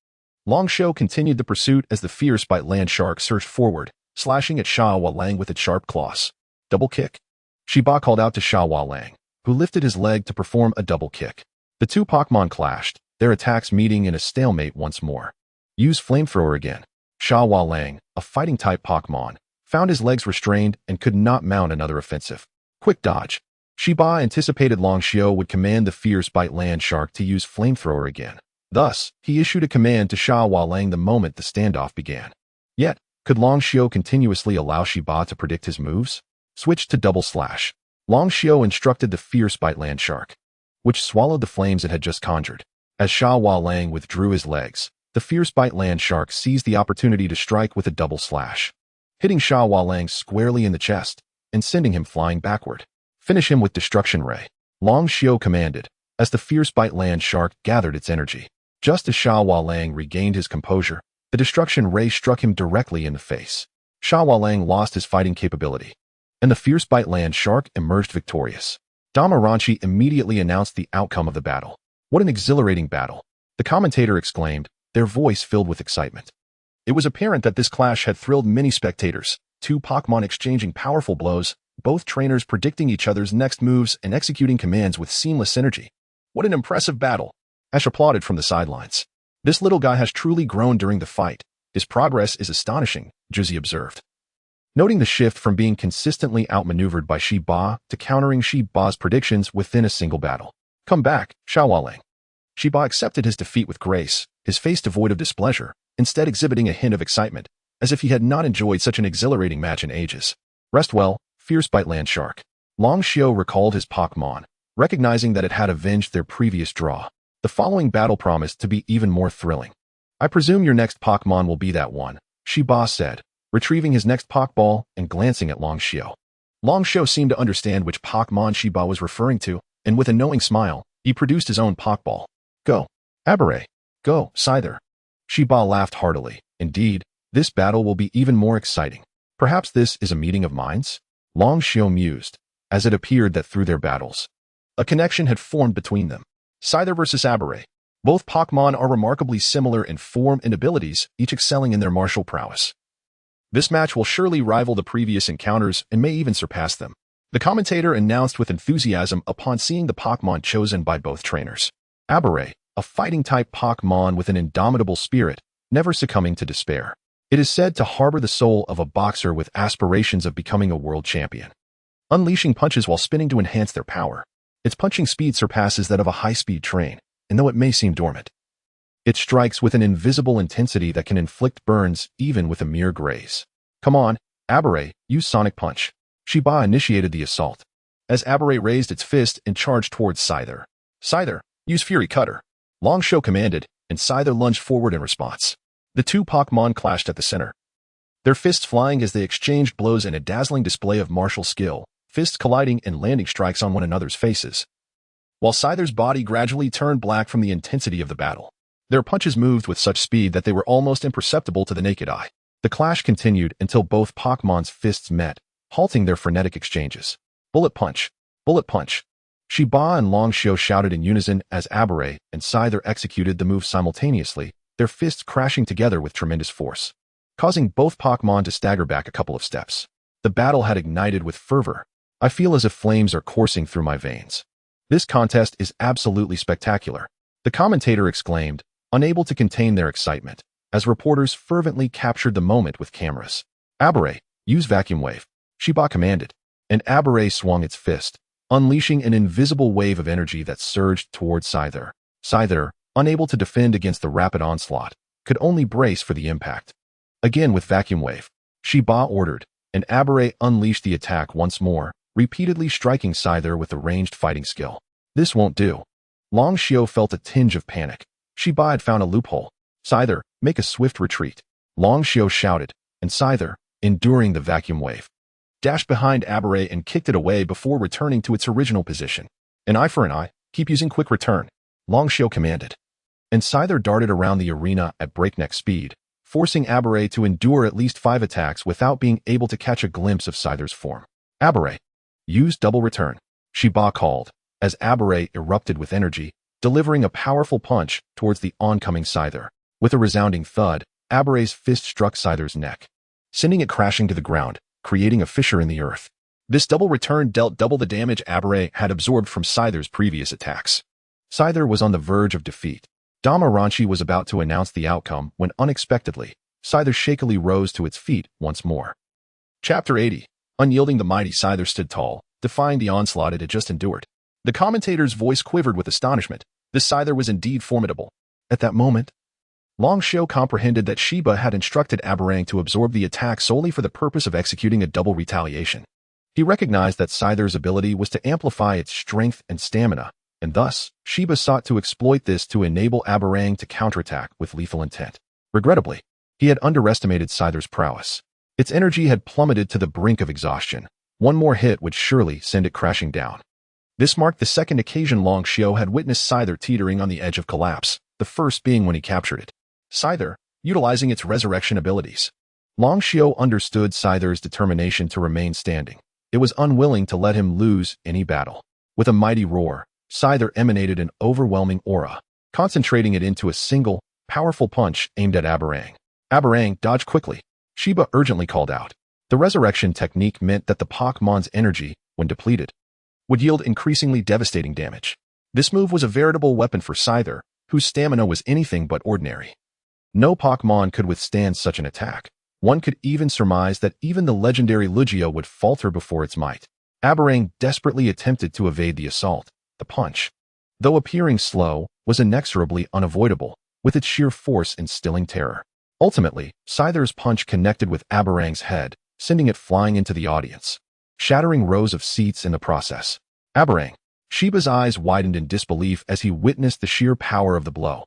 Longshow continued the pursuit as the Fierce Bite Land Shark surged forward, slashing at Sha Walang with its sharp claws. Double Kick. Shiba called out to Sha Walang, who lifted his leg to perform a double kick. The two Pokémon clashed, their attacks meeting in a stalemate once more. Use Flamethrower again. Sha Lang, a fighting-type Pokémon, found his legs restrained and could not mount another offensive. Quick dodge. Shiba anticipated Long Xiao would command the fierce bite land shark to use Flamethrower again. Thus, he issued a command to Sha Lang the moment the standoff began. Yet, could Long Xiao continuously allow Shiba to predict his moves? Switch to Double Slash. Long Xiao instructed the fierce bite land shark, which swallowed the flames it had just conjured. As Sha Lang withdrew his legs, the fierce bite land shark seized the opportunity to strike with a double slash, hitting Sha Lang squarely in the chest and sending him flying backward. Finish him with Destruction Ray. Long Xiao commanded, as the fierce bite land shark gathered its energy. Just as Sha Lang regained his composure, the Destruction Ray struck him directly in the face. Sha Lang lost his fighting capability, and the fierce bite land shark emerged victorious. Damaranchi immediately announced the outcome of the battle. What an exhilarating battle! The commentator exclaimed, their voice filled with excitement. It was apparent that this clash had thrilled many spectators, two Pokémon exchanging powerful blows, both trainers predicting each other's next moves and executing commands with seamless synergy. What an impressive battle! Ash applauded from the sidelines. This little guy has truly grown during the fight. His progress is astonishing, Juzi observed. Noting the shift from being consistently outmaneuvered by Shiba to countering Shiba's predictions within a single battle. Come back, Sha Lang. Shiba accepted his defeat with grace, his face devoid of displeasure, instead exhibiting a hint of excitement, as if he had not enjoyed such an exhilarating match in ages. Rest well, fierce bite land shark. Long Xiao recalled his Pokémon, recognizing that it had avenged their previous draw. The following battle promised to be even more thrilling. I presume your next Pokémon will be that one, Shiba said, retrieving his next Pokéball and glancing at Long Xiao. Long Xiao seemed to understand which Pokémon Shiba was referring to, and with a knowing smile, he produced his own Pokéball. Go, ARE. Go, Scyther. Shiba laughed heartily. Indeed, this battle will be even more exciting. Perhaps this is a meeting of minds? Long Xiao mused, as it appeared that through their battles, a connection had formed between them. Scyther versus ARE. Both Pokémon are remarkably similar in form and abilities, each excelling in their martial prowess. This match will surely rival the previous encounters and may even surpass them, the commentator announced with enthusiasm upon seeing the Pokémon chosen by both trainers. ARE, a fighting-type Pokémon with an indomitable spirit, never succumbing to despair. It is said to harbor the soul of a boxer with aspirations of becoming a world champion, unleashing punches while spinning to enhance their power. Its punching speed surpasses that of a high-speed train, and though it may seem dormant, it strikes with an invisible intensity that can inflict burns even with a mere graze. Come on, ARE, use Sonic Punch. Shiba initiated the assault, as ARE raised its fist and charged towards Scyther. Scyther, use Fury Cutter. Long Xiao commanded, and Scyther lunged forward in response. The two Pokémon clashed at the center, their fists flying as they exchanged blows in a dazzling display of martial skill, fists colliding and landing strikes on one another's faces, while Scyther's body gradually turned black from the intensity of the battle. Their punches moved with such speed that they were almost imperceptible to the naked eye. The clash continued until both Pokémon's fists met, halting their frenetic exchanges. Bullet Punch! Bullet Punch! Shiba and Long Xiao shouted in unison as ARE and Scyther executed the move simultaneously, their fists crashing together with tremendous force, causing both Pokémon to stagger back a couple of steps. The battle had ignited with fervor. I feel as if flames are coursing through my veins. This contest is absolutely spectacular, the commentator exclaimed, unable to contain their excitement, as reporters fervently captured the moment with cameras. ARE, use Vacuum Wave. Shiba commanded, and ARE swung its fist, unleashing an invisible wave of energy that surged towards Scyther. Scyther, unable to defend against the rapid onslaught, could only brace for the impact. Again with Vacuum Wave, Shiba ordered, and ARE unleashed the attack once more, repeatedly striking Scyther with a ranged fighting skill. This won't do. Long Xiao felt a tinge of panic. Shiba had found a loophole. Scyther, make a swift retreat. Long Xiao shouted, and Scyther, enduring the Vacuum Wave, dashed behind ARE and kicked it away before returning to its original position. An eye for an eye, keep using quick return, Long Xiao commanded. And Scyther darted around the arena at breakneck speed, forcing ARE to endure at least 5 attacks without being able to catch a glimpse of Scyther's form. ARE, use double return, Shiba called, as ARE erupted with energy, delivering a powerful punch towards the oncoming Scyther. With a resounding thud, ARE's fist struck Scyther's neck, sending it crashing to the ground, creating a fissure in the earth. This double return dealt double the damage ARE had absorbed from Scyther's previous attacks. Scyther was on the verge of defeat. Damaranchi was about to announce the outcome when unexpectedly, Scyther shakily rose to its feet once more. Chapter 80. Unyielding, the mighty Scyther stood tall, defying the onslaught it had just endured. The commentator's voice quivered with astonishment. This Scyther was indeed formidable. At that moment, Long Shio comprehended that Shiba had instructed Aberang to absorb the attack solely for the purpose of executing a double retaliation. He recognized that Scyther's ability was to amplify its strength and stamina, and thus, Shiba sought to exploit this to enable Aberang to counterattack with lethal intent. Regrettably, he had underestimated Scyther's prowess. Its energy had plummeted to the brink of exhaustion. One more hit would surely send it crashing down. This marked the second occasion Long Shio had witnessed Scyther teetering on the edge of collapse, the first being when he captured it. Scyther, utilizing its resurrection abilities. Long Shio understood Scyther's determination to remain standing. It was unwilling to let him lose any battle. With a mighty roar, Scyther emanated an overwhelming aura, concentrating it into a single, powerful punch aimed at Aberang. Aberang dodged quickly. Shiba urgently called out. The resurrection technique meant that the Pokémon's energy, when depleted, would yield increasingly devastating damage. This move was a veritable weapon for Scyther, whose stamina was anything but ordinary. No Pokémon could withstand such an attack. One could even surmise that even the legendary Lugia would falter before its might. Aberang desperately attempted to evade the assault. The punch, though appearing slow, was inexorably unavoidable, with its sheer force instilling terror. Ultimately, Scyther's punch connected with Aberang's head, sending it flying into the audience, shattering rows of seats in the process. Aberang. Shiba's eyes widened in disbelief as he witnessed the sheer power of the blow.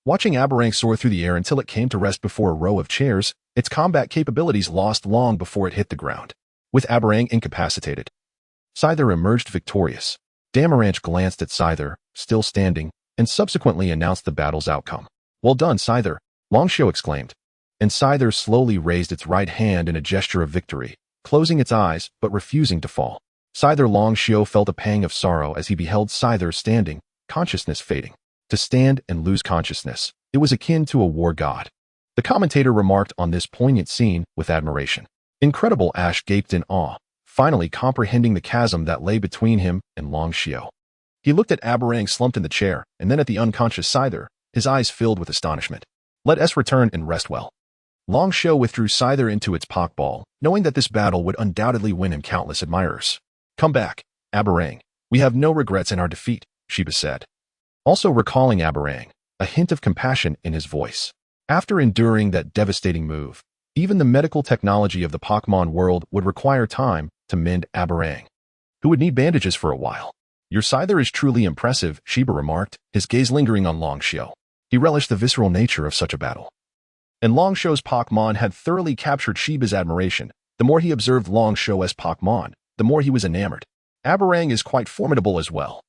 Watching Aberang soar through the air until it came to rest before a row of chairs, its combat capabilities lost long before it hit the ground. With Aberang incapacitated, Scyther emerged victorious. Damaranch glanced at Scyther, still standing, and subsequently announced the battle's outcome. "Well done, Scyther," Long Shio exclaimed. And Scyther slowly raised its right hand in a gesture of victory, closing its eyes but refusing to fall. Scyther Long Shio felt a pang of sorrow as he beheld Scyther standing, consciousness fading. To stand and lose consciousness, it was akin to a war god. The commentator remarked on this poignant scene with admiration. Incredible, Ash gaped in awe, finally comprehending the chasm that lay between him and Long Shio. He looked at Aberang slumped in the chair, and then at the unconscious Scyther, his eyes filled with astonishment. "Let us return and rest well." Long Shio withdrew Scyther into its Pokeball, knowing that this battle would undoubtedly win him countless admirers. "Come back, Aberang. We have no regrets in our defeat," Shiba said, also recalling Aberang, a hint of compassion in his voice. After enduring that devastating move, even the medical technology of the Pokémon world would require time to mend Aberang, who would need bandages for a while. "Your Scyther is truly impressive," Shiba remarked, his gaze lingering on Long Shio. He relished the visceral nature of such a battle. And Long Shio's Pokémon had thoroughly captured Shiba's admiration. The more he observed Long Shio's Pokémon, the more he was enamored. "Aberang is quite formidable as well."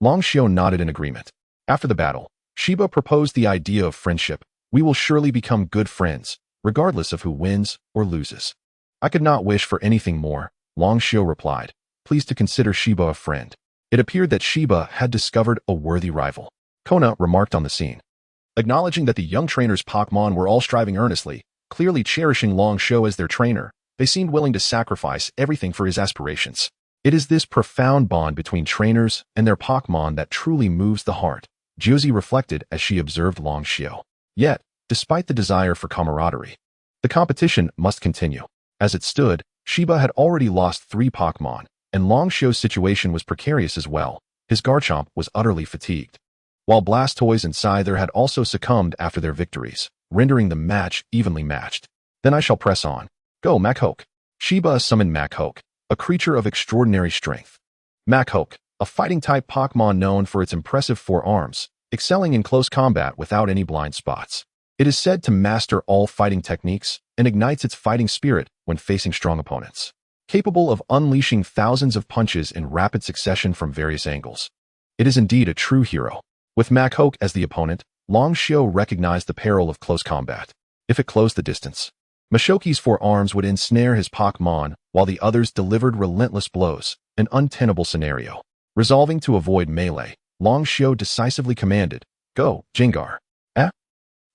Long Shio nodded in agreement. After the battle, Shiba proposed the idea of friendship. "We will surely become good friends, regardless of who wins or loses." "I could not wish for anything more," Long Shio replied, pleased to consider Shiba a friend. It appeared that Shiba had discovered a worthy rival. Kona remarked on the scene, acknowledging that the young trainer's Pokémon were all striving earnestly, clearly cherishing Long Shio as their trainer. They seemed willing to sacrifice everything for his aspirations. It is this profound bond between trainers and their Pokémon that truly moves the heart, Josie reflected as she observed Long Shio. Yet, despite the desire for camaraderie, the competition must continue. As it stood, Shiba had already lost 3 Pokémon, and Long Shio's situation was precarious as well. His Garchomp was utterly fatigued, while Blastoise and Scyther had also succumbed after their victories, rendering the match evenly matched. "Then I shall press on. Go, Machoke." Shiba summoned Machoke, a creature of extraordinary strength. Machoke, a fighting-type Pokémon known for its impressive forearms, excelling in close combat without any blind spots. It is said to master all fighting techniques and ignites its fighting spirit when facing strong opponents, capable of unleashing thousands of punches in rapid succession from various angles. It is indeed a true hero. With Machoke as the opponent, Long Shio recognized the peril of close combat. If it closed the distance, Machoke's forearms would ensnare his Pokémon while the others delivered relentless blows, an untenable scenario. Resolving to avoid melee, Long Shio decisively commanded, "Go, Gengar." "Eh?"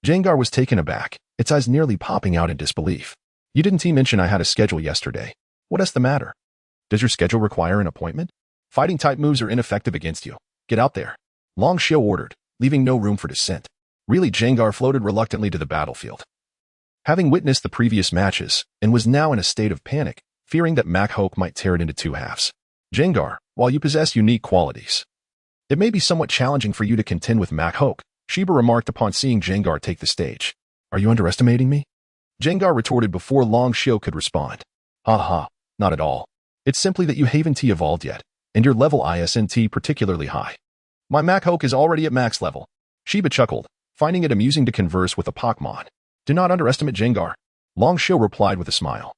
Gengar was taken aback, its eyes nearly popping out in disbelief. "You didn't mention I had a schedule yesterday. What is the matter?" Does your schedule require an appointment? Fighting-type moves are ineffective against you. Get out there. Long Shio ordered, leaving no room for dissent. Really, Jengar floated reluctantly to the battlefield. Having witnessed the previous matches, and was now in a state of panic, fearing that Machoke might tear it into two halves. Jengar, while you possess unique qualities, it may be somewhat challenging for you to contend with Machoke, Shiba remarked upon seeing Jengar take the stage. Are you underestimating me? Jengar retorted before Long Shio could respond. Ha, not at all. It's simply that you haven't evolved yet, and your level isn't particularly high. My Machoke is already at max level. Shiba chuckled, finding it amusing to converse with a Pokemon. Do not underestimate Jengar. Long Shio replied with a smile.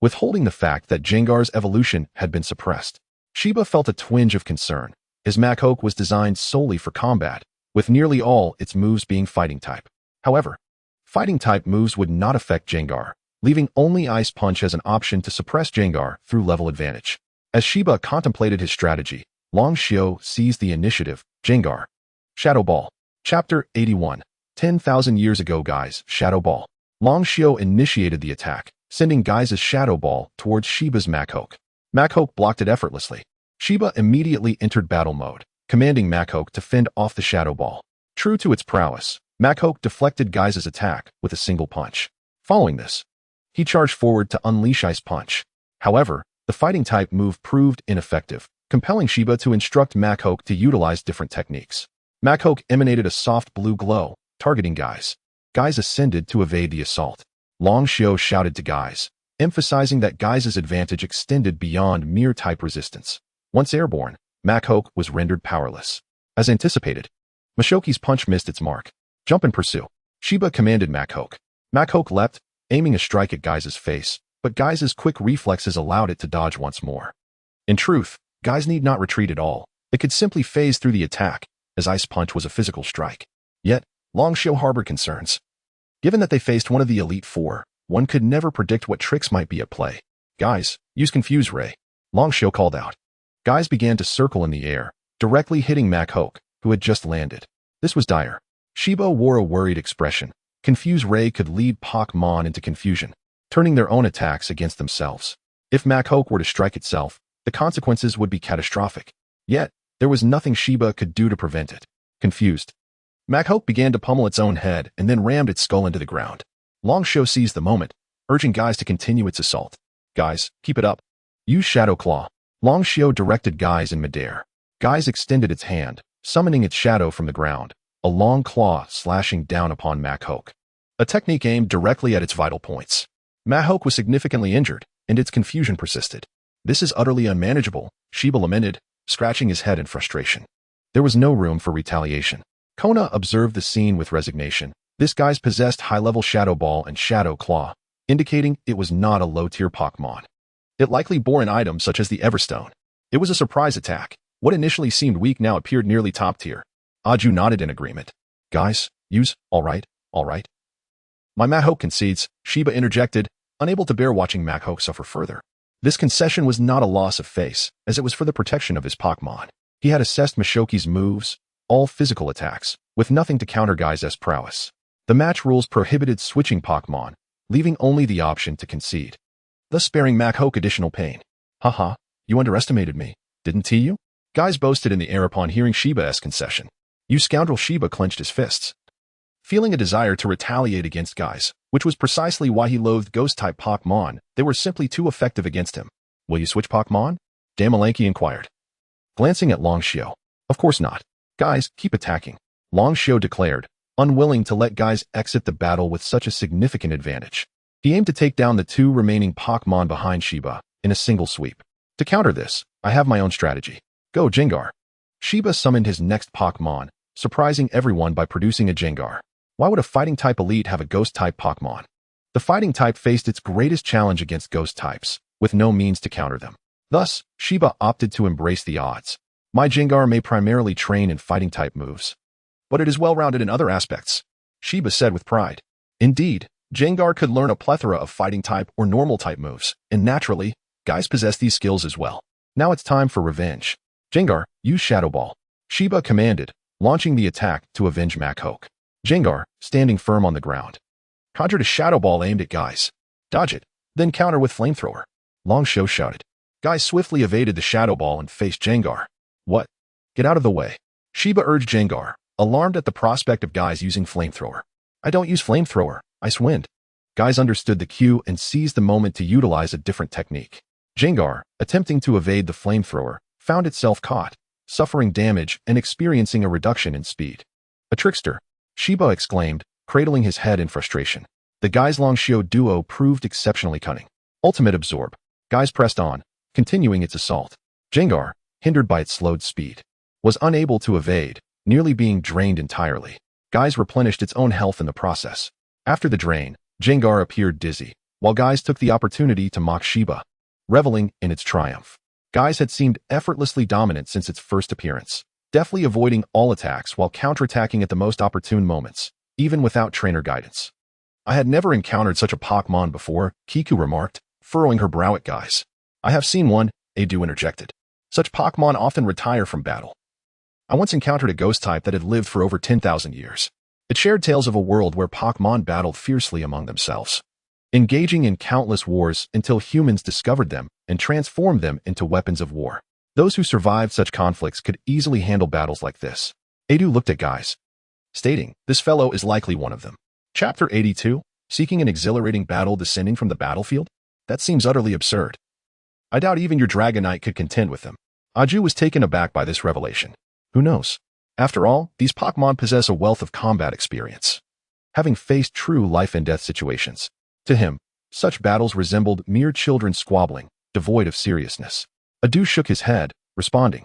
Withholding the fact that Jengar's evolution had been suppressed, Shiba felt a twinge of concern. His Machoke was designed solely for combat, with nearly all its moves being fighting type. However, fighting type moves would not affect Jengar, leaving only Ice Punch as an option to suppress Jengar through level advantage. As Shiba contemplated his strategy, Long Shio seized the initiative. Jengar. Shadow Ball. Chapter 81. 10,000 years ago, guys. Shadow Ball. Long Shio initiated the attack, sending Guys' Shadow Ball towards Shiba's Machoke. Machoke blocked it effortlessly. Shiba immediately entered battle mode, commanding Machoke to fend off the Shadow Ball. True to its prowess, Machoke deflected Guys' attack with a single punch. Following this, he charged forward to unleash Ice Punch. However, the fighting-type move proved ineffective, compelling Shiba to instruct Machoke to utilize different techniques. Machoke emanated a soft blue glow, targeting Guys. Guys ascended to evade the assault. Long Shio shouted to Guys, emphasizing that Guys' advantage extended beyond mere type resistance. Once airborne, Machoke was rendered powerless. As anticipated, Machoke's punch missed its mark. Jump and pursue. Shiba commanded Machoke. Machoke leapt, aiming a strike at Guys' face, but Guys' quick reflexes allowed it to dodge once more. In truth, Guys need not retreat at all. It could simply phase through the attack, as Ice Punch was a physical strike. Yet, Long Shio harbored concerns. Given that they faced one of the Elite Four, one could never predict what tricks might be at play. Guys, use Confuse Ray. Long Shio called out. Guys began to circle in the air, directly hitting Machoke, who had just landed. This was dire. Shiba wore a worried expression. Confuse Ray could lead Pokemon into confusion, turning their own attacks against themselves. If Machoke were to strike itself, the consequences would be catastrophic. Yet, there was nothing Shiba could do to prevent it. Confused, Machoke began to pummel its own head and then rammed its skull into the ground. Long Shio seized the moment, urging Guys to continue its assault. Guys, keep it up. Use Shadow Claw. Long Shio directed Guys in midair. Guys extended its hand, summoning its shadow from the ground, a long claw slashing down upon Machoke. A technique aimed directly at its vital points. Machoke was significantly injured, and its confusion persisted. This is utterly unmanageable, Shiba lamented, scratching his head in frustration. There was no room for retaliation. Kona observed the scene with resignation. This Guys possessed high-level Shadow Ball and Shadow Claw, indicating it was not a low-tier Pokemon. It likely bore an item such as the Everstone. It was a surprise attack. What initially seemed weak now appeared nearly top-tier. Aju nodded in agreement. Guys, use, all right. My Machoke concedes, Shiba interjected, unable to bear watching Machoke suffer further. This concession was not a loss of face, as it was for the protection of his Pokemon. He had assessed Machoke's moves, all physical attacks, with nothing to counter Guys' prowess. The match rules prohibited switching Pokemon, leaving only the option to concede, thus sparing Machoke additional pain. Haha, you underestimated me, didn't you? Guys boasted in the air upon hearing Shiba's concession. You scoundrel. Shiba clenched his fists, feeling a desire to retaliate against Guys, which was precisely why he loathed Ghost-type Pokemon. They were simply too effective against him. Will you switch Pokemon? Damalanki inquired, glancing at Long Shio. Of course not. Guys, keep attacking, Long Shio declared, unwilling to let Guys exit the battle with such a significant advantage. He aimed to take down the two remaining Pokemon behind Shiba in a single sweep. To counter this, I have my own strategy. Go, Jengar. Shiba summoned his next Pokemon, surprising everyone by producing a Jengar. Why would a fighting-type elite have a Ghost-type Pokemon? The fighting type faced its greatest challenge against Ghost types, with no means to counter them. Thus, Shiba opted to embrace the odds. My Jengar may primarily train in fighting-type moves, but it is well-rounded in other aspects, Shiba said with pride. Indeed, Jengar could learn a plethora of fighting-type or normal-type moves, and naturally, Guys possess these skills as well. Now it's time for revenge. Jengar, use Shadow Ball, Shiba commanded, launching the attack to avenge Machoke. Jengar, standing firm on the ground, conjured a Shadow Ball aimed at Guys. Dodge it, then counter with Flamethrower, Long Shio shouted. Guy swiftly evaded the Shadow Ball and faced Jengar. What? Get out of the way. Shiba urged Jengar, alarmed at the prospect of Guy's using Flamethrower. I don't use Flamethrower, Ice Wind. Guys understood the cue and seized the moment to utilize a different technique. Jengar, attempting to evade the Flamethrower, found itself caught, suffering damage and experiencing a reduction in speed. A trickster, Shiba exclaimed, cradling his head in frustration. The Guy's Longshio duo proved exceptionally cunning. Ultimate Absorb. Guys pressed on, continuing its assault. Jengar, hindered by its slowed speed, was unable to evade, nearly being drained entirely. Guys replenished its own health in the process. After the drain, Jengar appeared dizzy, while Guys took the opportunity to mock Shiba, reveling in its triumph. Guys had seemed effortlessly dominant since its first appearance, deftly avoiding all attacks while counterattacking at the most opportune moments, even without trainer guidance. I had never encountered such a Pokémon before, Kiku remarked, furrowing her brow at Guys. I have seen one, Adu interjected. Such Pokémon often retire from battle. I once encountered a ghost type that had lived for over 10,000 years. It shared tales of a world where Pokémon battled fiercely among themselves, engaging in countless wars until humans discovered them and transformed them into weapons of war. Those who survived such conflicts could easily handle battles like this. Adu looked at Guys, stating, this fellow is likely one of them. Chapter 82, Seeking an Exhilarating Battle Descending from the Battlefield? That seems utterly absurd. I doubt even your Dragonite could contend with them. Aju was taken aback by this revelation. Who knows? After all, these Pokémon possess a wealth of combat experience, having faced true life-and-death situations. To him, such battles resembled mere children squabbling, devoid of seriousness. Adu shook his head, responding,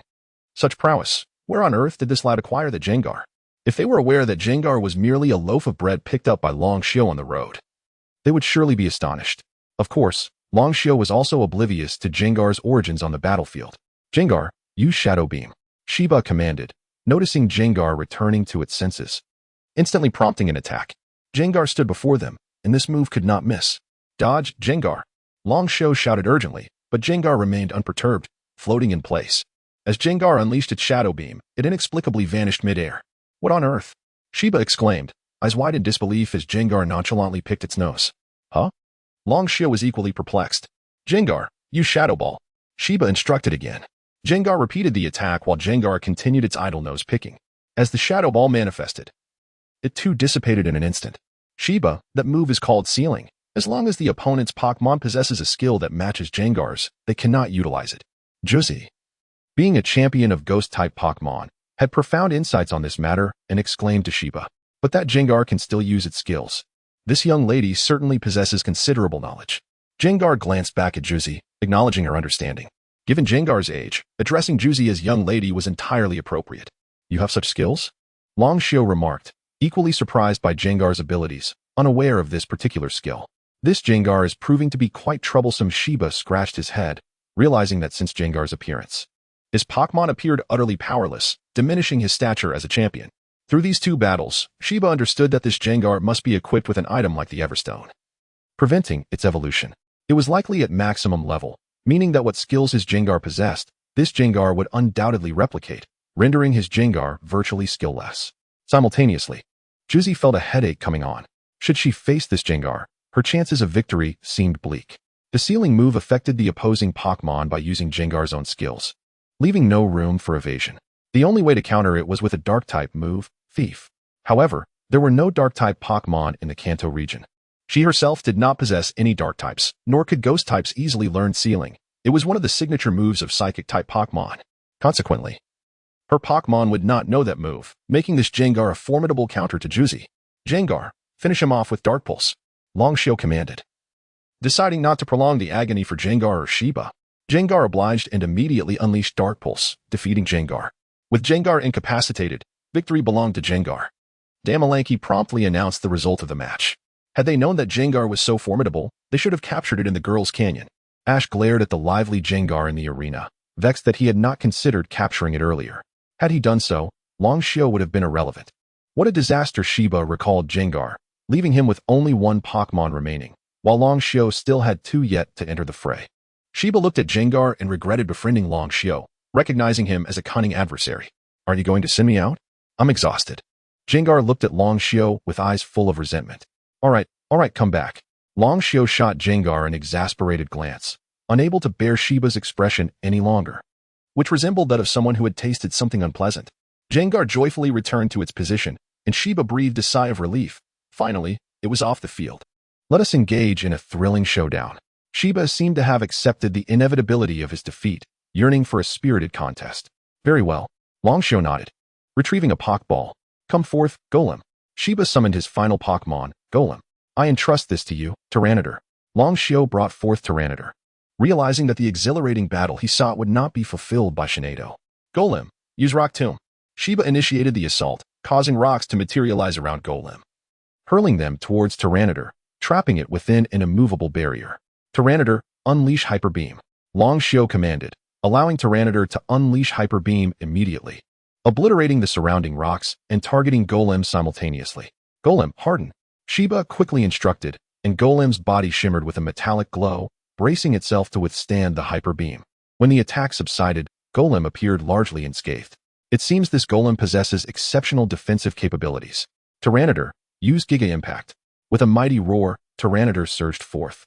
such prowess, where on earth did this lad acquire the Jengar? If they were aware that Jengar was merely a loaf of bread picked up by Longshio on the road, they would surely be astonished. Of course, Longshio was also oblivious to Jengar's origins on the battlefield. Jengar, use Shadow Beam, Shiba commanded, noticing Jengar returning to its senses, instantly prompting an attack. Jengar stood before them, and this move could not miss. Dodge, Jengar. Longshio shouted urgently, but Jengar remained unperturbed, floating in place. As Jengar unleashed its Shadow Beam, it inexplicably vanished mid-air. What on earth? Shiba exclaimed, eyes wide in disbelief as Jengar nonchalantly picked its nose. Huh? Longshio was equally perplexed. Jengar, use Shadow Ball. Shiba instructed again. Jengar repeated the attack while Jengar continued its idle nose picking. As the Shadow Ball manifested, it too dissipated in an instant. Shiba, that move is called Sealing. As long as the opponent's Pokémon possesses a skill that matches Jengar's, they cannot utilize it. Juicy, being a champion of Ghost-type Pokémon, had profound insights on this matter and exclaimed to Shiba, but that Jengar can still use its skills. This young lady certainly possesses considerable knowledge. Jengar glanced back at Juicy, acknowledging her understanding. Given Jengar's age, addressing Juicy as young lady was entirely appropriate. You have such skills? Longshio remarked, equally surprised by Jengar's abilities, unaware of this particular skill. This Jengar is proving to be quite troublesome. Shiba scratched his head, realizing that since Jengar's appearance, his Pokémon appeared utterly powerless, diminishing his stature as a champion. Through these two battles, Shiba understood that this Jengar must be equipped with an item like the Everstone, preventing its evolution. It was likely at maximum level, meaning that what skills his Jengar possessed, this Jengar would undoubtedly replicate, rendering his Jengar virtually skillless. Simultaneously, Juicy felt a headache coming on. Should she face this Jengar, her chances of victory seemed bleak. The Sealing move affected the opposing Pokémon by using Jengar's own skills, leaving no room for evasion. The only way to counter it was with a Dark-type move, Thief. However, there were no Dark-type Pokémon in the Kanto region. She herself did not possess any Dark types, nor could Ghost types easily learn Sealing. It was one of the signature moves of Psychic-type Pokémon. Consequently, her Pokémon would not know that move, making this Jengar a formidable counter to Juicy. Jengar, finish him off with Dark Pulse, Longshio commanded. Deciding not to prolong the agony for Jengar or Shiba, Jengar obliged and immediately unleashed Dark Pulse, defeating Jengar. With Jengar incapacitated, victory belonged to Jengar. Damalanki promptly announced the result of the match. Had they known that Jengar was so formidable, they should have captured it in the Girls' Canyon. Ash glared at the lively Jengar in the arena, vexed that he had not considered capturing it earlier. Had he done so, Longshio would have been irrelevant. What a disaster! Shiba recalled Jengar, leaving him with only one Pokémon remaining, while Longshio still had two yet to enter the fray. Shiba looked at Jengar and regretted befriending Longshio, recognizing him as a cunning adversary. Are you going to send me out? I'm exhausted. Jengar looked at Longshio with eyes full of resentment. All right, come back. Longshio shot Jengar an exasperated glance, unable to bear Shiba's expression any longer, which resembled that of someone who had tasted something unpleasant. Jengar joyfully returned to its position, and Shiba breathed a sigh of relief. Finally, it was off the field. Let us engage in a thrilling showdown. Shiba seemed to have accepted the inevitability of his defeat, yearning for a spirited contest. Very well. Longshio nodded. Retrieving a Pokeball. Come forth, Golem. Shiba summoned his final Pokemon, Golem. I entrust this to you, Tyranitar. Longshio brought forth Tyranitar, realizing that the exhilarating battle he sought would not be fulfilled by Shinado. Golem, use Rock Tomb. Shiba initiated the assault, causing rocks to materialize around Golem, hurling them towards Tyranitar, trapping it within an immovable barrier. Tyranitar, unleash Hyper Beam. Longshio commanded, allowing Tyranitar to unleash Hyper Beam immediately, obliterating the surrounding rocks and targeting Golem simultaneously. Golem, harden. Shiba quickly instructed, and Golem's body shimmered with a metallic glow, bracing itself to withstand the Hyper Beam. When the attack subsided, Golem appeared largely unscathed. It seems this Golem possesses exceptional defensive capabilities. Tyranitar, use Giga Impact. With a mighty roar, Tyranitar surged forth,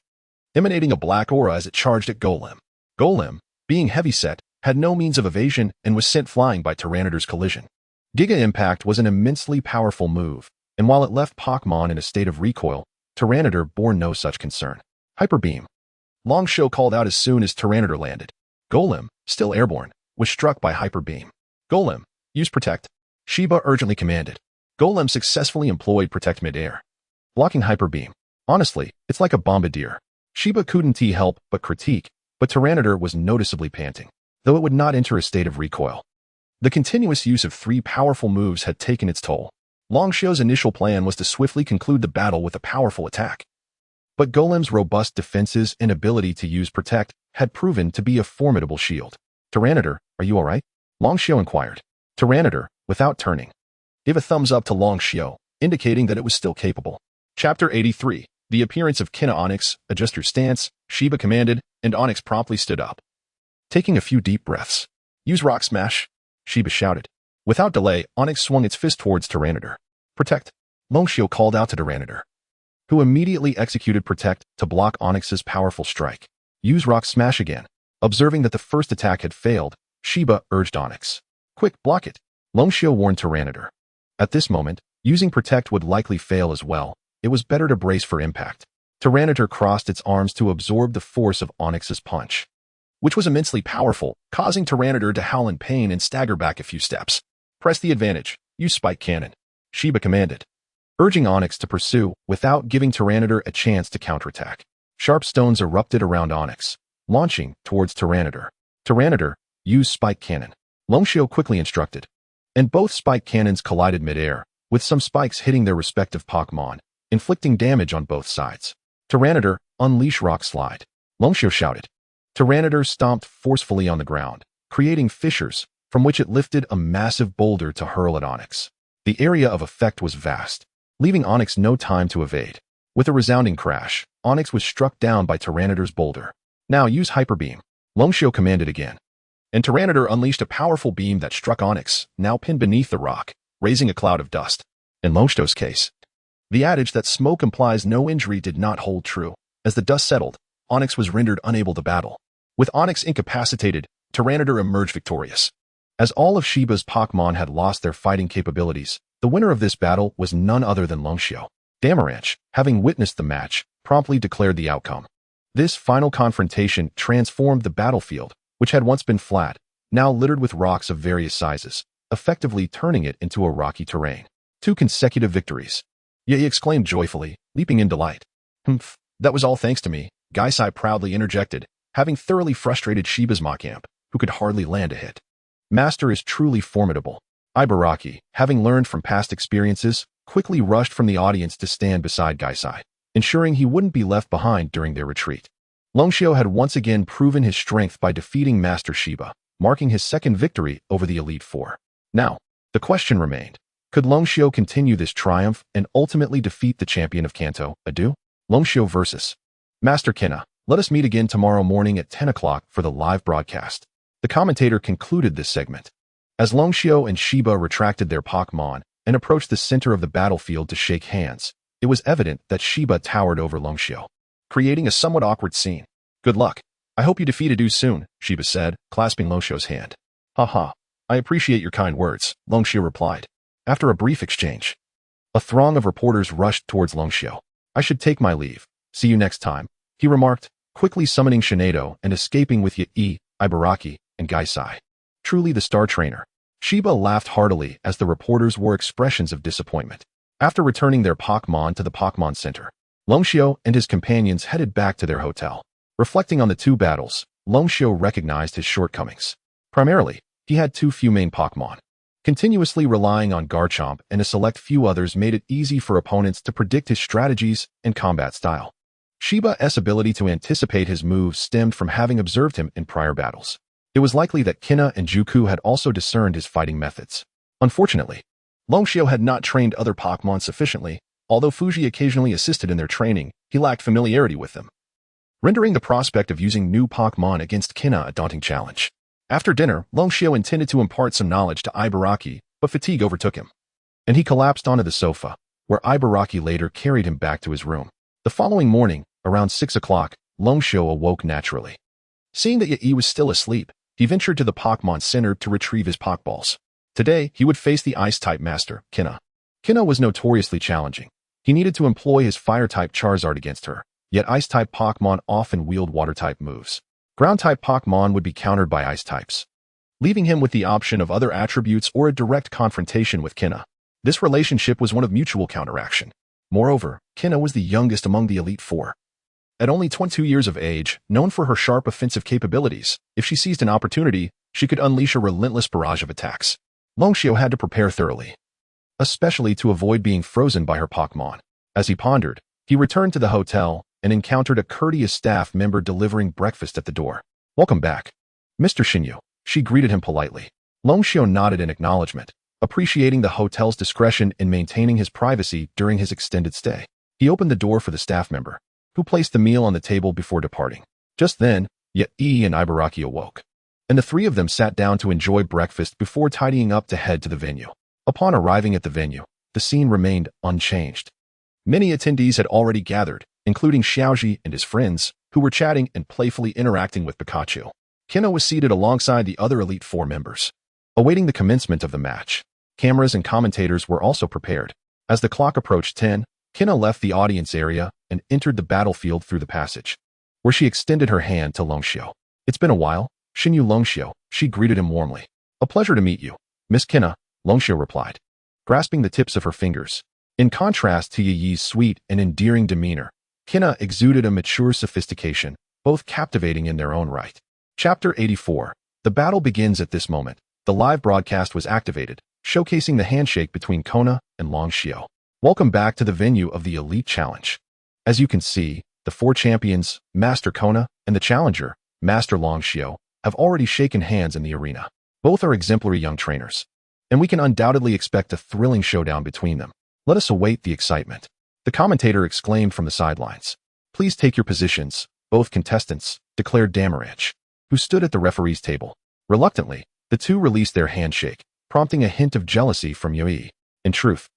emanating a black aura as it charged at Golem. Golem, being heavyset, had no means of evasion and was sent flying by Tyranitar's collision. Giga Impact was an immensely powerful move, and while it left Pokemon in a state of recoil, Tyranitar bore no such concern. Hyper Beam. Longshio called out as soon as Tyranitar landed. Golem, still airborne, was struck by Hyper Beam. Golem, use Protect. Shiba urgently commanded. Golem successfully employed Protect midair, blocking Hyper Beam. Honestly, it's like a bombardier. Shiba couldn't help but critique, but Tyranitar was noticeably panting, though it would not enter a state of recoil. The continuous use of 3 powerful moves had taken its toll. Longshio's initial plan was to swiftly conclude the battle with a powerful attack, but Golem's robust defenses and ability to use Protect had proven to be a formidable shield. Tyranitar, are you alright? Longshio inquired. Tyranitar, without turning, gave a thumbs up to Longshio, indicating that it was still capable. Chapter 83. The appearance of Kina Onyx. Adjust your stance, Shiba commanded, and Onyx promptly stood up. Taking a few deep breaths. Use Rock Smash, Shiba shouted. Without delay, Onyx swung its fist towards Tyranitar. Protect. Longshio called out to Tyranitar, who immediately executed Protect to block Onyx's powerful strike. Use Rock Smash again. Observing that the first attack had failed, Shiba urged Onyx. Quick, block it. Longshio warned Tyranitar. At this moment, using Protect would likely fail as well. It was better to brace for impact. Tyranitar crossed its arms to absorb the force of Onyx's punch, which was immensely powerful, causing Tyranitar to howl in pain and stagger back a few steps. Press the advantage. Use Spike Cannon, Shiba commanded, urging Onyx to pursue without giving Tyranitar a chance to counterattack. Sharp stones erupted around Onyx, launching towards Tyranitar. Tyranitar, use Spike Cannon, Longshio quickly instructed, and both Spike Cannons collided midair, with some spikes hitting their respective Pokemon, inflicting damage on both sides. Tyranitar, unleash Rock Slide, Longshio shouted. Tyranitar stomped forcefully on the ground, creating fissures, from which it lifted a massive boulder to hurl at Onyx. The area of effect was vast, leaving Onyx no time to evade. With a resounding crash, Onyx was struck down by Tyranitar's boulder. Now use Hyper Beam, Longshio commanded again. And Tyranitar unleashed a powerful beam that struck Onyx, now pinned beneath the rock, raising a cloud of dust. In Longshio's case, the adage that smoke implies no injury did not hold true. As the dust settled, Onyx was rendered unable to battle. With Onyx incapacitated, Tyranitar emerged victorious. As all of Shiba's Pokemon had lost their fighting capabilities, the winner of this battle was none other than Longshio. Damaranch, having witnessed the match, promptly declared the outcome. This final confrontation transformed the battlefield, which had once been flat, now littered with rocks of various sizes, effectively turning it into a rocky terrain. 2 consecutive victories. He exclaimed joyfully, leaping in delight. Humph, that was all thanks to me, Gaisai proudly interjected, having thoroughly frustrated Shiba's Machamp, who could hardly land a hit. Master is truly formidable. Ibaraki, having learned from past experiences, quickly rushed from the audience to stand beside Gaisai, ensuring he wouldn't be left behind during their retreat. Longshio had once again proven his strength by defeating Master Shiba, marking his second victory over the Elite Four. Now, the question remained, could Longshio continue this triumph and ultimately defeat the champion of Kanto, Adu? Longshio versus Master Kina. Let us meet again tomorrow morning at 10 o'clock for the live broadcast. The commentator concluded this segment. As Longshio and Shiba retracted their Pokemon and approached the center of the battlefield to shake hands, it was evident that Shiba towered over Longshio, creating a somewhat awkward scene. Good luck. I hope you defeat Adu soon, Shiba said, clasping Longxiao's hand. Haha, I appreciate your kind words, Longxiao replied. After a brief exchange, a throng of reporters rushed towards Longxiao. I should take my leave. See you next time, he remarked, quickly summoning Shinado and escaping with Yi, Ibaraki, and Gaisai. Truly the star trainer. Shiba laughed heartily as the reporters wore expressions of disappointment. After returning their Pokémon to the Pokémon Center, Longxiao and his companions headed back to their hotel. Reflecting on the two battles, Longxiao recognized his shortcomings. Primarily, he had too few main Pokémon. Continuously relying on Garchomp and a select few others made it easy for opponents to predict his strategies and combat style. Shiba's ability to anticipate his moves stemmed from having observed him in prior battles. It was likely that Kina and Juku had also discerned his fighting methods. Unfortunately, Longxiao had not trained other Pokémon sufficiently. Although Fuji occasionally assisted in their training, he lacked familiarity with them, rendering the prospect of using new Pokémon against Kina a daunting challenge. After dinner, Longxiao intended to impart some knowledge to Ibaraki, but fatigue overtook him, and he collapsed onto the sofa, where Ibaraki later carried him back to his room. The following morning, around 6 o'clock, Longxiao awoke naturally. Seeing that Yi was still asleep, he ventured to the Pokémon Center to retrieve his Pokéballs. Today, he would face the Ice-type master, Kina. Kina was notoriously challenging. He needed to employ his Fire-type Charizard against her, yet Ice-type Pokémon often wield Water-type moves. Ground-type Pokémon would be countered by Ice-types, leaving him with the option of other attributes or a direct confrontation with Kina. This relationship was one of mutual counteraction. Moreover, Kina was the youngest among the Elite Four. At only 22 years of age, known for her sharp offensive capabilities, if she seized an opportunity, she could unleash a relentless barrage of attacks. Longxiao had to prepare thoroughly, especially to avoid being frozen by her Pokémon. As he pondered, he returned to the hotel and encountered a courteous staff member delivering breakfast at the door. Welcome back, Mr. Shinyu, she greeted him politely. Longxiao nodded in acknowledgement, appreciating the hotel's discretion in maintaining his privacy during his extended stay. He opened the door for the staff member, who placed the meal on the table before departing. Just then, Yi and Ibaraki awoke, and the three of them sat down to enjoy breakfast before tidying up to head to the venue. Upon arriving at the venue, the scene remained unchanged. Many attendees had already gathered, including Xiaoji and his friends, who were chatting and playfully interacting with Pikachu. Kina was seated alongside the other Elite Four members, awaiting the commencement of the match. Cameras and commentators were also prepared. As the clock approached 10, Kina left the audience area and entered the battlefield through the passage, where she extended her hand to Longxiao. It's been a while, Shinyu Longxiao, she greeted him warmly. A pleasure to meet you, Miss Kina, Longxiao replied, grasping the tips of her fingers. In contrast to Yi's sweet and endearing demeanor, Kina exuded a mature sophistication, both captivating in their own right. Chapter 84. The battle begins at this moment. The live broadcast was activated, showcasing the handshake between Kona and Longxiao. Welcome back to the venue of the Elite Challenge. As you can see, the four champions, Master Kona and the challenger, Master Longxiao, have already shaken hands in the arena. Both are exemplary young trainers, and we can undoubtedly expect a thrilling showdown between them. Let us await the excitement, the commentator exclaimed from the sidelines. Please take your positions, both contestants, declared Damarach, who stood at the referee's table. Reluctantly, the two released their handshake, prompting a hint of jealousy from Yui. In truth,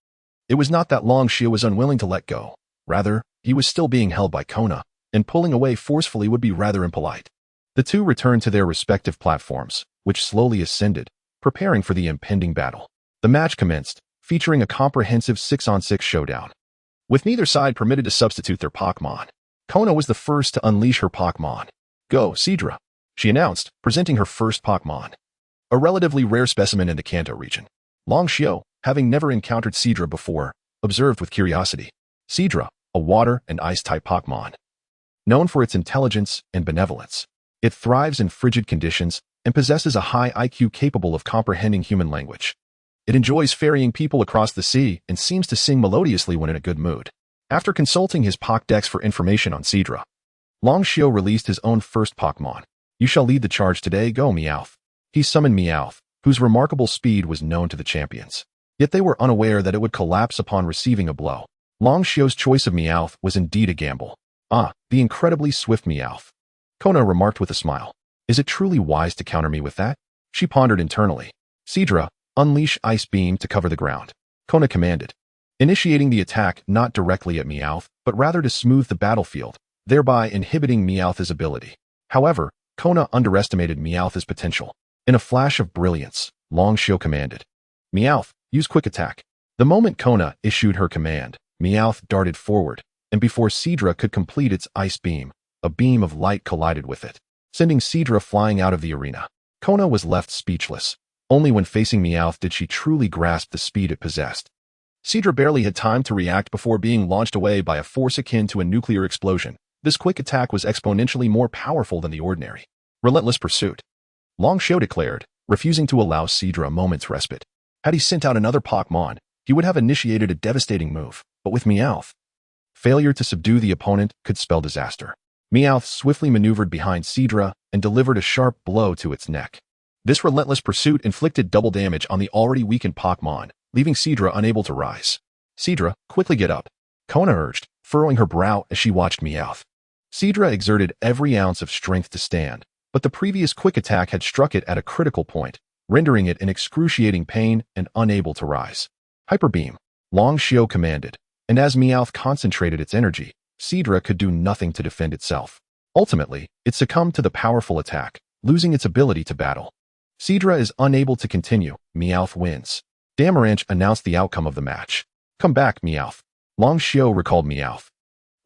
it was not that Longxiao was unwilling to let go. Rather, he was still being held by Kona, and pulling away forcefully would be rather impolite. The two returned to their respective platforms, which slowly ascended, preparing for the impending battle. The match commenced, featuring a comprehensive 6-on-6 showdown, with neither side permitted to substitute their Pokémon. Kona was the first to unleash her Pokémon. Go, Seadra, she announced, presenting her first Pokémon, a relatively rare specimen in the Kanto region. Longxiao, having never encountered Seadra before, observed with curiosity. Seadra, a water and ice-type Pokémon, known for its intelligence and benevolence. It thrives in frigid conditions and possesses a high IQ capable of comprehending human language. It enjoys ferrying people across the sea and seems to sing melodiously when in a good mood. After consulting his Pokédex for information on Seadra, Longxiao released his own first Pokémon. You shall lead the charge today, go Meowth. He summoned Meowth, whose remarkable speed was known to the champions. Yet they were unaware that it would collapse upon receiving a blow. Longxiao's choice of Meowth was indeed a gamble. Ah, the incredibly swift Meowth, Kona remarked with a smile. Is it truly wise to counter me with that? She pondered internally. Seadra, unleash Ice Beam to cover the ground, Kona commanded, initiating the attack not directly at Meowth, but rather to smooth the battlefield, thereby inhibiting Meowth's ability. However, Kona underestimated Meowth's potential. In a flash of brilliance, Longshio commanded, "Meowth, use quick attack." The moment Kona issued her command, Meowth darted forward, and before Seadra could complete its ice beam, a beam of light collided with it, sending Seadra flying out of the arena. Kona was left speechless. Only when facing Meowth did she truly grasp the speed it possessed. Seadra barely had time to react before being launched away by a force akin to a nuclear explosion. This quick attack was exponentially more powerful than the ordinary. Relentless pursuit, Longshio declared, refusing to allow Seadra a moment's respite. Had he sent out another Pokémon, he would have initiated a devastating move, but with Meowth, failure to subdue the opponent could spell disaster. Meowth swiftly maneuvered behind Seadra and delivered a sharp blow to its neck. This relentless pursuit inflicted double damage on the already weakened Pokémon, leaving Seadra unable to rise. "Seadra, quickly get up," Kona urged, furrowing her brow as she watched Meowth. Seadra exerted every ounce of strength to stand, but the previous quick attack had struck it at a critical point, rendering it in excruciating pain and unable to rise. "Hyper Beam," Longshio commanded, and as Meowth concentrated its energy, Seadra could do nothing to defend itself. Ultimately, it succumbed to the powerful attack, losing its ability to battle. Seadra is unable to continue. Meowth wins. Damaranch announced the outcome of the match. "Come back, Meowth." Longshio recalled Meowth,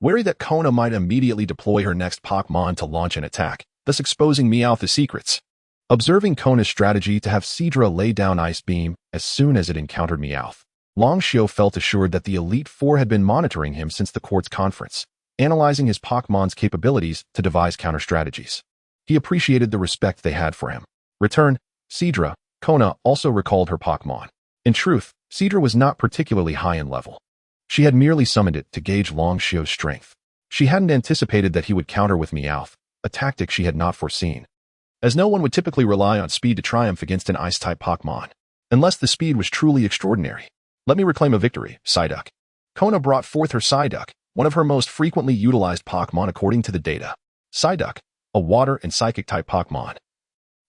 wary that Kona might immediately deploy her next Pokémon to launch an attack, thus exposing Meowth's secrets. Observing Kona's strategy to have Seadra lay down Ice Beam as soon as it encountered Meowth, Longshio felt assured that the Elite Four had been monitoring him since the Quartz Conference, analyzing his Pokémon's capabilities to devise counter-strategies. He appreciated the respect they had for him. Return, Seadra. Kona also recalled her Pokémon. In truth, Seadra was not particularly high in level. She had merely summoned it to gauge Longshio's strength. She hadn't anticipated that he would counter with Meowth, a tactic she had not foreseen, as no one would typically rely on speed to triumph against an Ice-type Pokémon, unless the speed was truly extraordinary. "Let me reclaim a victory, Psyduck." Kona brought forth her Psyduck, one of her most frequently utilized Pokémon according to the data. Psyduck, a water and psychic-type Pokémon.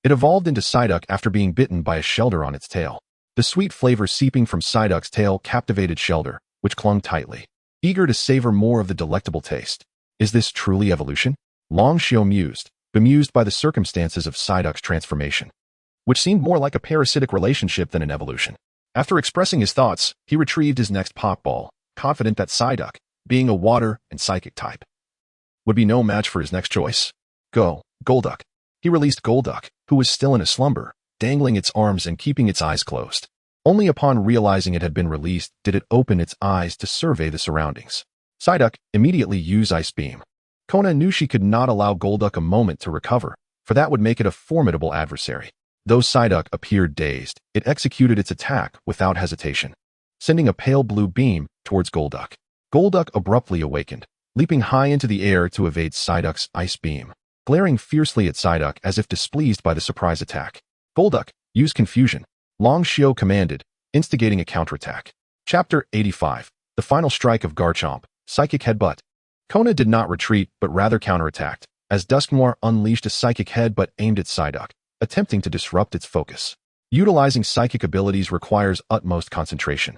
It evolved into Psyduck after being bitten by a Shelder on its tail. The sweet flavor seeping from Psyduck's tail captivated Shelder, which clung tightly, eager to savor more of the delectable taste. Is this truly evolution? Longshio mused, bemused by the circumstances of Psyduck's transformation, which seemed more like a parasitic relationship than an evolution. After expressing his thoughts, he retrieved his next Pokeball, confident that Psyduck, being a water and psychic type, would be no match for his next choice. "Go, Golduck." He released Golduck, who was still in a slumber, dangling its arms and keeping its eyes closed. Only upon realizing it had been released did it open its eyes to survey the surroundings. Psyduck immediately used Ice Beam. Kona knew she could not allow Golduck a moment to recover, for that would make it a formidable adversary. Though Psyduck appeared dazed, it executed its attack without hesitation, sending a pale blue beam towards Golduck. Golduck abruptly awakened, leaping high into the air to evade Psyduck's Ice Beam, glaring fiercely at Psyduck as if displeased by the surprise attack. "Golduck, use Confusion," Longshio commanded, instigating a counterattack. Chapter 85. The Final Strike of Garchomp, Psychic Headbutt. Kona did not retreat, but rather counterattacked, as Dusknoir unleashed a Psychic Headbutt aimed at Psyduck, attempting to disrupt its focus. Utilizing psychic abilities requires utmost concentration,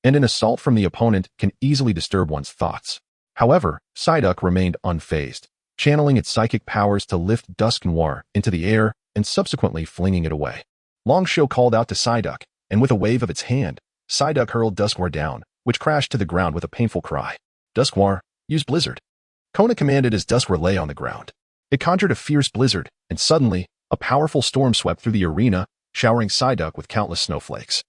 and an assault from the opponent can easily disturb one's thoughts. However, Psyduck remained unfazed, channeling its psychic powers to lift Dusknoir into the air and subsequently flinging it away. Longshio called out to Psyduck, and with a wave of its hand, Psyduck hurled Dusknoir down, which crashed to the ground with a painful cry. "Dusknoir, use Blizzard," Kona commanded as Dusknoir lay on the ground. It conjured a fierce blizzard, and suddenly, a powerful storm swept through the arena, showering Psyduck with countless snowflakes,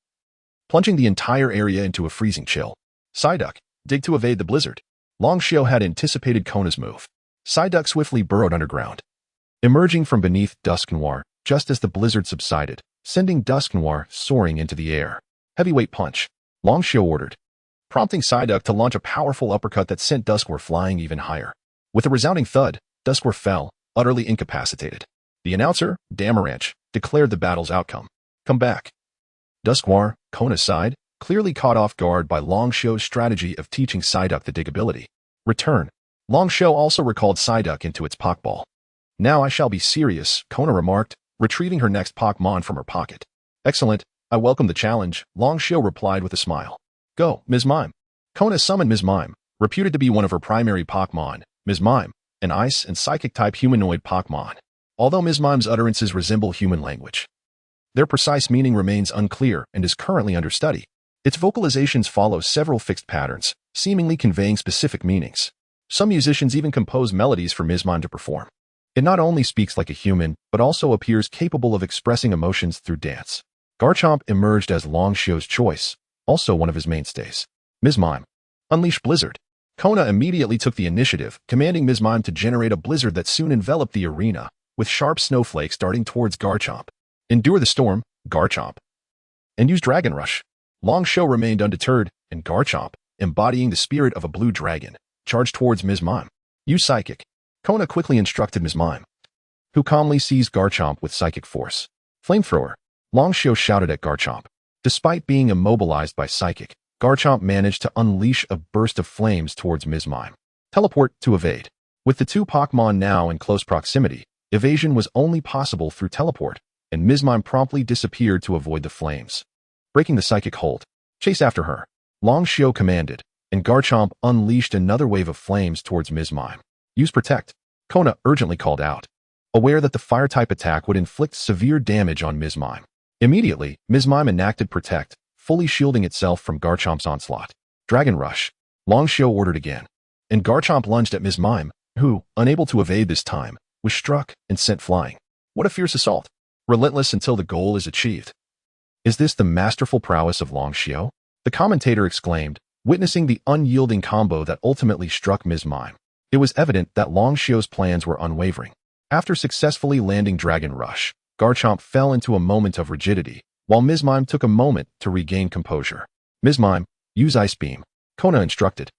plunging the entire area into a freezing chill. Psyduck, dig to evade the blizzard. Longshio had anticipated Kona's move. Psyduck swiftly burrowed underground, emerging from beneath Dusknoir just as the blizzard subsided, sending Dusknoir soaring into the air. "Heavyweight punch," Longshio ordered, prompting Psyduck to launch a powerful uppercut that sent Dusknoir flying even higher. With a resounding thud, Dusknoir fell, utterly incapacitated. The announcer, Damaranch, declared the battle's outcome. "Come back." Dusknoir, Kona's side, clearly caught off guard by Longshio's strategy of teaching Psyduck the dig ability. "Return." Longshio also recalled Psyduck into its Pokeball. "Now I shall be serious," Kona remarked, retrieving her next Pokémon from her pocket. "Excellent, I welcome the challenge," Longshio replied with a smile. "Go, Ms. Mime." Kona summoned Ms. Mime, reputed to be one of her primary Pokémon. Ms. Mime, an ice and psychic-type humanoid Pokémon. Although Ms. Mime's utterances resemble human language, their precise meaning remains unclear and is currently under study. Its vocalizations follow several fixed patterns, seemingly conveying specific meanings. Some musicians even compose melodies for Ms. Mime to perform. It not only speaks like a human, but also appears capable of expressing emotions through dance. Garchomp emerged as Long Xiao's choice, also one of his mainstays. Ms. Mime. Unleash Blizzard. Kona immediately took the initiative, commanding Ms. Mime to generate a blizzard that soon enveloped the arena, with sharp snowflakes darting towards Garchomp. Endure the storm, Garchomp. And use Dragon Rush. Long Xiao remained undeterred, and Garchomp, embodying the spirit of a blue dragon, charged towards Ms. Mime. Use Psychic. Kona quickly instructed Ms. Mime, who calmly seized Garchomp with Psychic Force. Flamethrower. Long Xiao shouted at Garchomp. Despite being immobilized by Psychic, Garchomp managed to unleash a burst of flames towards Ms. Mime. Teleport to evade. With the two Pokémon now in close proximity, evasion was only possible through teleport, and Ms. Mime promptly disappeared to avoid the flames. Breaking the Psychic hold. Chase after her. Long Xiao commanded, and Garchomp unleashed another wave of flames towards Ms. Mime. Use Protect. Kona urgently called out, aware that the Fire-type attack would inflict severe damage on Ms. Mime. Immediately, Ms. Mime enacted Protect, fully shielding itself from Garchomp's onslaught. Dragon Rush. Long Xiao ordered again, and Garchomp lunged at Ms. Mime, who, unable to evade this time, was struck and sent flying. What a fierce assault! Relentless until the goal is achieved. Is this the masterful prowess of Long Xiao? The commentator exclaimed, witnessing the unyielding combo that ultimately struck Ms. Mime. It was evident that Long Xiao's plans were unwavering. After successfully landing Dragon Rush, Garchomp fell into a moment of rigidity, while Ms. Mime took a moment to regain composure. Ms. Mime, use Ice Beam. Kona instructed.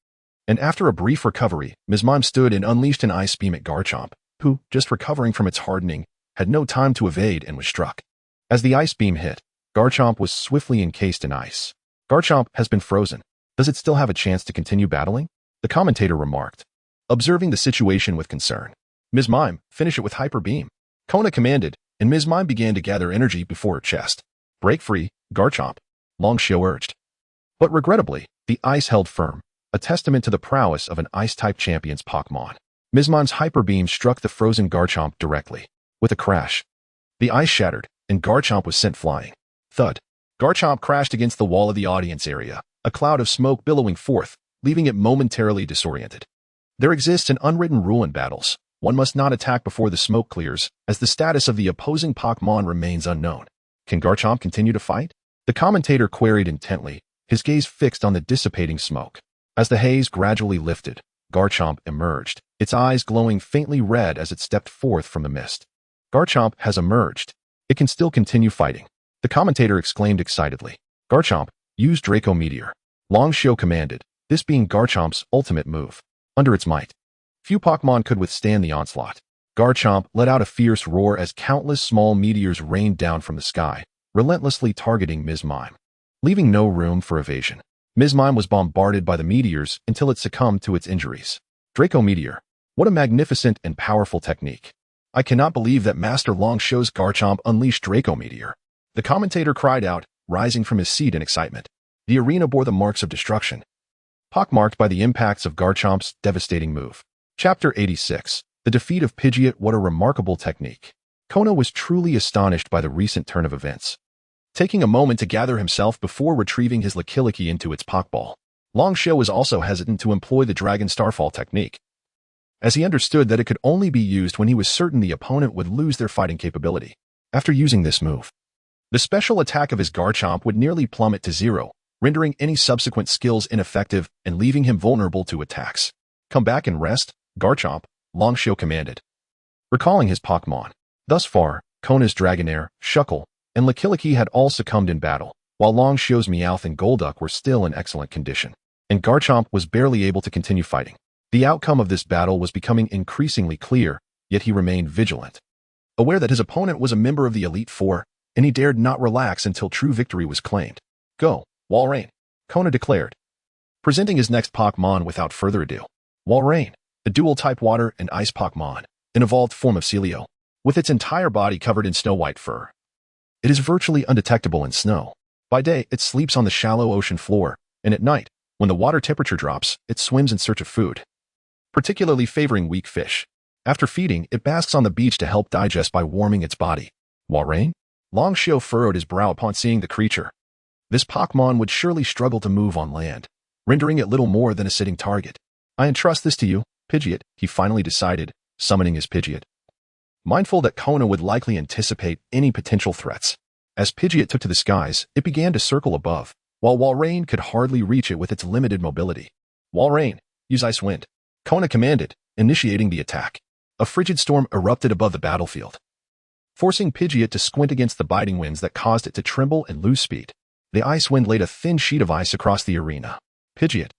And after a brief recovery, Ms. Mime stood and unleashed an Ice Beam at Garchomp, who, just recovering from its hardening, had no time to evade and was struck. As the Ice Beam hit, Garchomp was swiftly encased in ice. Garchomp has been frozen. Does it still have a chance to continue battling? The commentator remarked, observing the situation with concern. Ms. Mime, finish it with Hyper Beam. Kona commanded, and Ms. Mime began to gather energy before her chest. Break free, Garchomp. Long Xiao urged. But regrettably, the ice held firm, a testament to the prowess of an Ice-type champion's Pokémon. Ms. Mime's Hyper Beam struck the frozen Garchomp directly. With a crash, the ice shattered, and Garchomp was sent flying. Thud. Garchomp crashed against the wall of the audience area, a cloud of smoke billowing forth, leaving it momentarily disoriented. There exists an unwritten rule in battles. One must not attack before the smoke clears, as the status of the opposing Pokémon remains unknown. Can Garchomp continue to fight? The commentator queried intently, his gaze fixed on the dissipating smoke. As the haze gradually lifted, Garchomp emerged, its eyes glowing faintly red as it stepped forth from the mist. Garchomp has emerged. It can still continue fighting. The commentator exclaimed excitedly. Garchomp, use Draco Meteor. Long Xiao commanded, this being Garchomp's ultimate move. Under its might, few Pokémon could withstand the onslaught. Garchomp let out a fierce roar as countless small meteors rained down from the sky, relentlessly targeting Ms. Mime, leaving no room for evasion. Ms. Mime was bombarded by the meteors until it succumbed to its injuries. Draco Meteor. What a magnificent and powerful technique. I cannot believe that Master Long Xiao's Garchomp unleashed Draco Meteor. The commentator cried out, rising from his seat in excitement. The arena bore the marks of destruction, pockmarked by the impacts of Garchomp's devastating move. Chapter 86. The Defeat of Pidgeot. What a remarkable technique. Kona was truly astonished by the recent turn of events, taking a moment to gather himself before retrieving his Lickilicky into its Pokeball. Long Xiao was also hesitant to employ the Dragon Starfall technique, as he understood that it could only be used when he was certain the opponent would lose their fighting capability. After using this move, the special attack of his Garchomp would nearly plummet to zero, rendering any subsequent skills ineffective and leaving him vulnerable to attacks. Come back and rest, Garchomp, Long Xiao commanded, recalling his Pokémon. Thus far, Kona's Dragonair, Shuckle, and Lickilicky had all succumbed in battle, while Long Xiao's Meowth and Golduck were still in excellent condition, and Garchomp was barely able to continue fighting. The outcome of this battle was becoming increasingly clear, yet he remained vigilant, aware that his opponent was a member of the Elite Four, and he dared not relax until true victory was claimed. Go, Walrein, Kona declared, presenting his next Pokémon without further ado. Walrein, a dual-type water and ice Pokémon, an evolved form of Celio, with its entire body covered in snow-white fur. It is virtually undetectable in snow. By day, it sleeps on the shallow ocean floor, and at night, when the water temperature drops, it swims in search of food, particularly favoring weak fish. After feeding, it basks on the beach to help digest by warming its body. Walrein? Longshio furrowed his brow upon seeing the creature. This Pokémon would surely struggle to move on land, rendering it little more than a sitting target. I entrust this to you, Pidgeot, he finally decided, summoning his Pidgeot. Mindful that Kona would likely anticipate any potential threats. As Pidgeot took to the skies, it began to circle above, while Walrein could hardly reach it with its limited mobility. Walrein, use Ice Wind. Kona commanded, initiating the attack. A frigid storm erupted above the battlefield, forcing Pidgeot to squint against the biting winds that caused it to tremble and lose speed. The ice wind laid a thin sheet of ice across the arena. Pidgeot,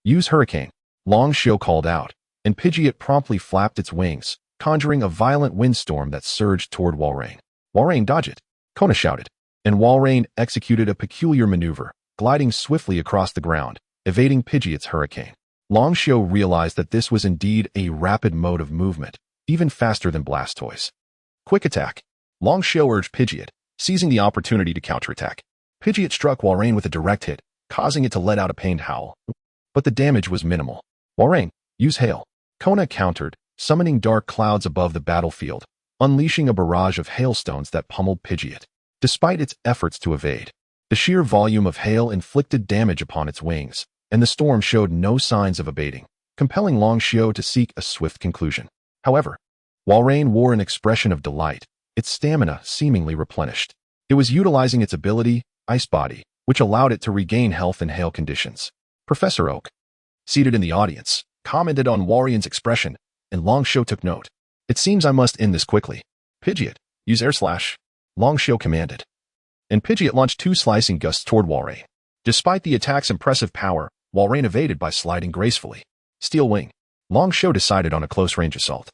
use Hurricane, Longshio called out, and Pidgeot promptly flapped its wings, conjuring a violent windstorm that surged toward Walrein. Walrein, dodge it, Kona shouted, and Walrein executed a peculiar maneuver, gliding swiftly across the ground, evading Pidgeot's Hurricane. Longshio realized that this was indeed a rapid mode of movement, even faster than Blastoise. Quick attack. Longshio urged Pidgeot, seizing the opportunity to counterattack. Pidgeot struck Walrein with a direct hit, causing it to let out a pained howl. But the damage was minimal. Walrein, use Hail. Kona countered, summoning dark clouds above the battlefield, unleashing a barrage of hailstones that pummeled Pidgeot. Despite its efforts to evade, the sheer volume of hail inflicted damage upon its wings, and the storm showed no signs of abating, compelling Longshio to seek a swift conclusion. However, Walrein wore an expression of delight, its stamina seemingly replenished. It was utilizing its ability, Ice Body, which allowed it to regain health in hail conditions. Professor Oak, seated in the audience, commented on Walrein's expression, and Longshio took note. It seems I must end this quickly. Pidgeot, use Air Slash, Longshio commanded. And Pidgeot launched 2 slicing gusts toward Walrein. Despite the attack's impressive power, Walrein evaded by sliding gracefully. Steel Wing. Longshio decided on a close-range assault,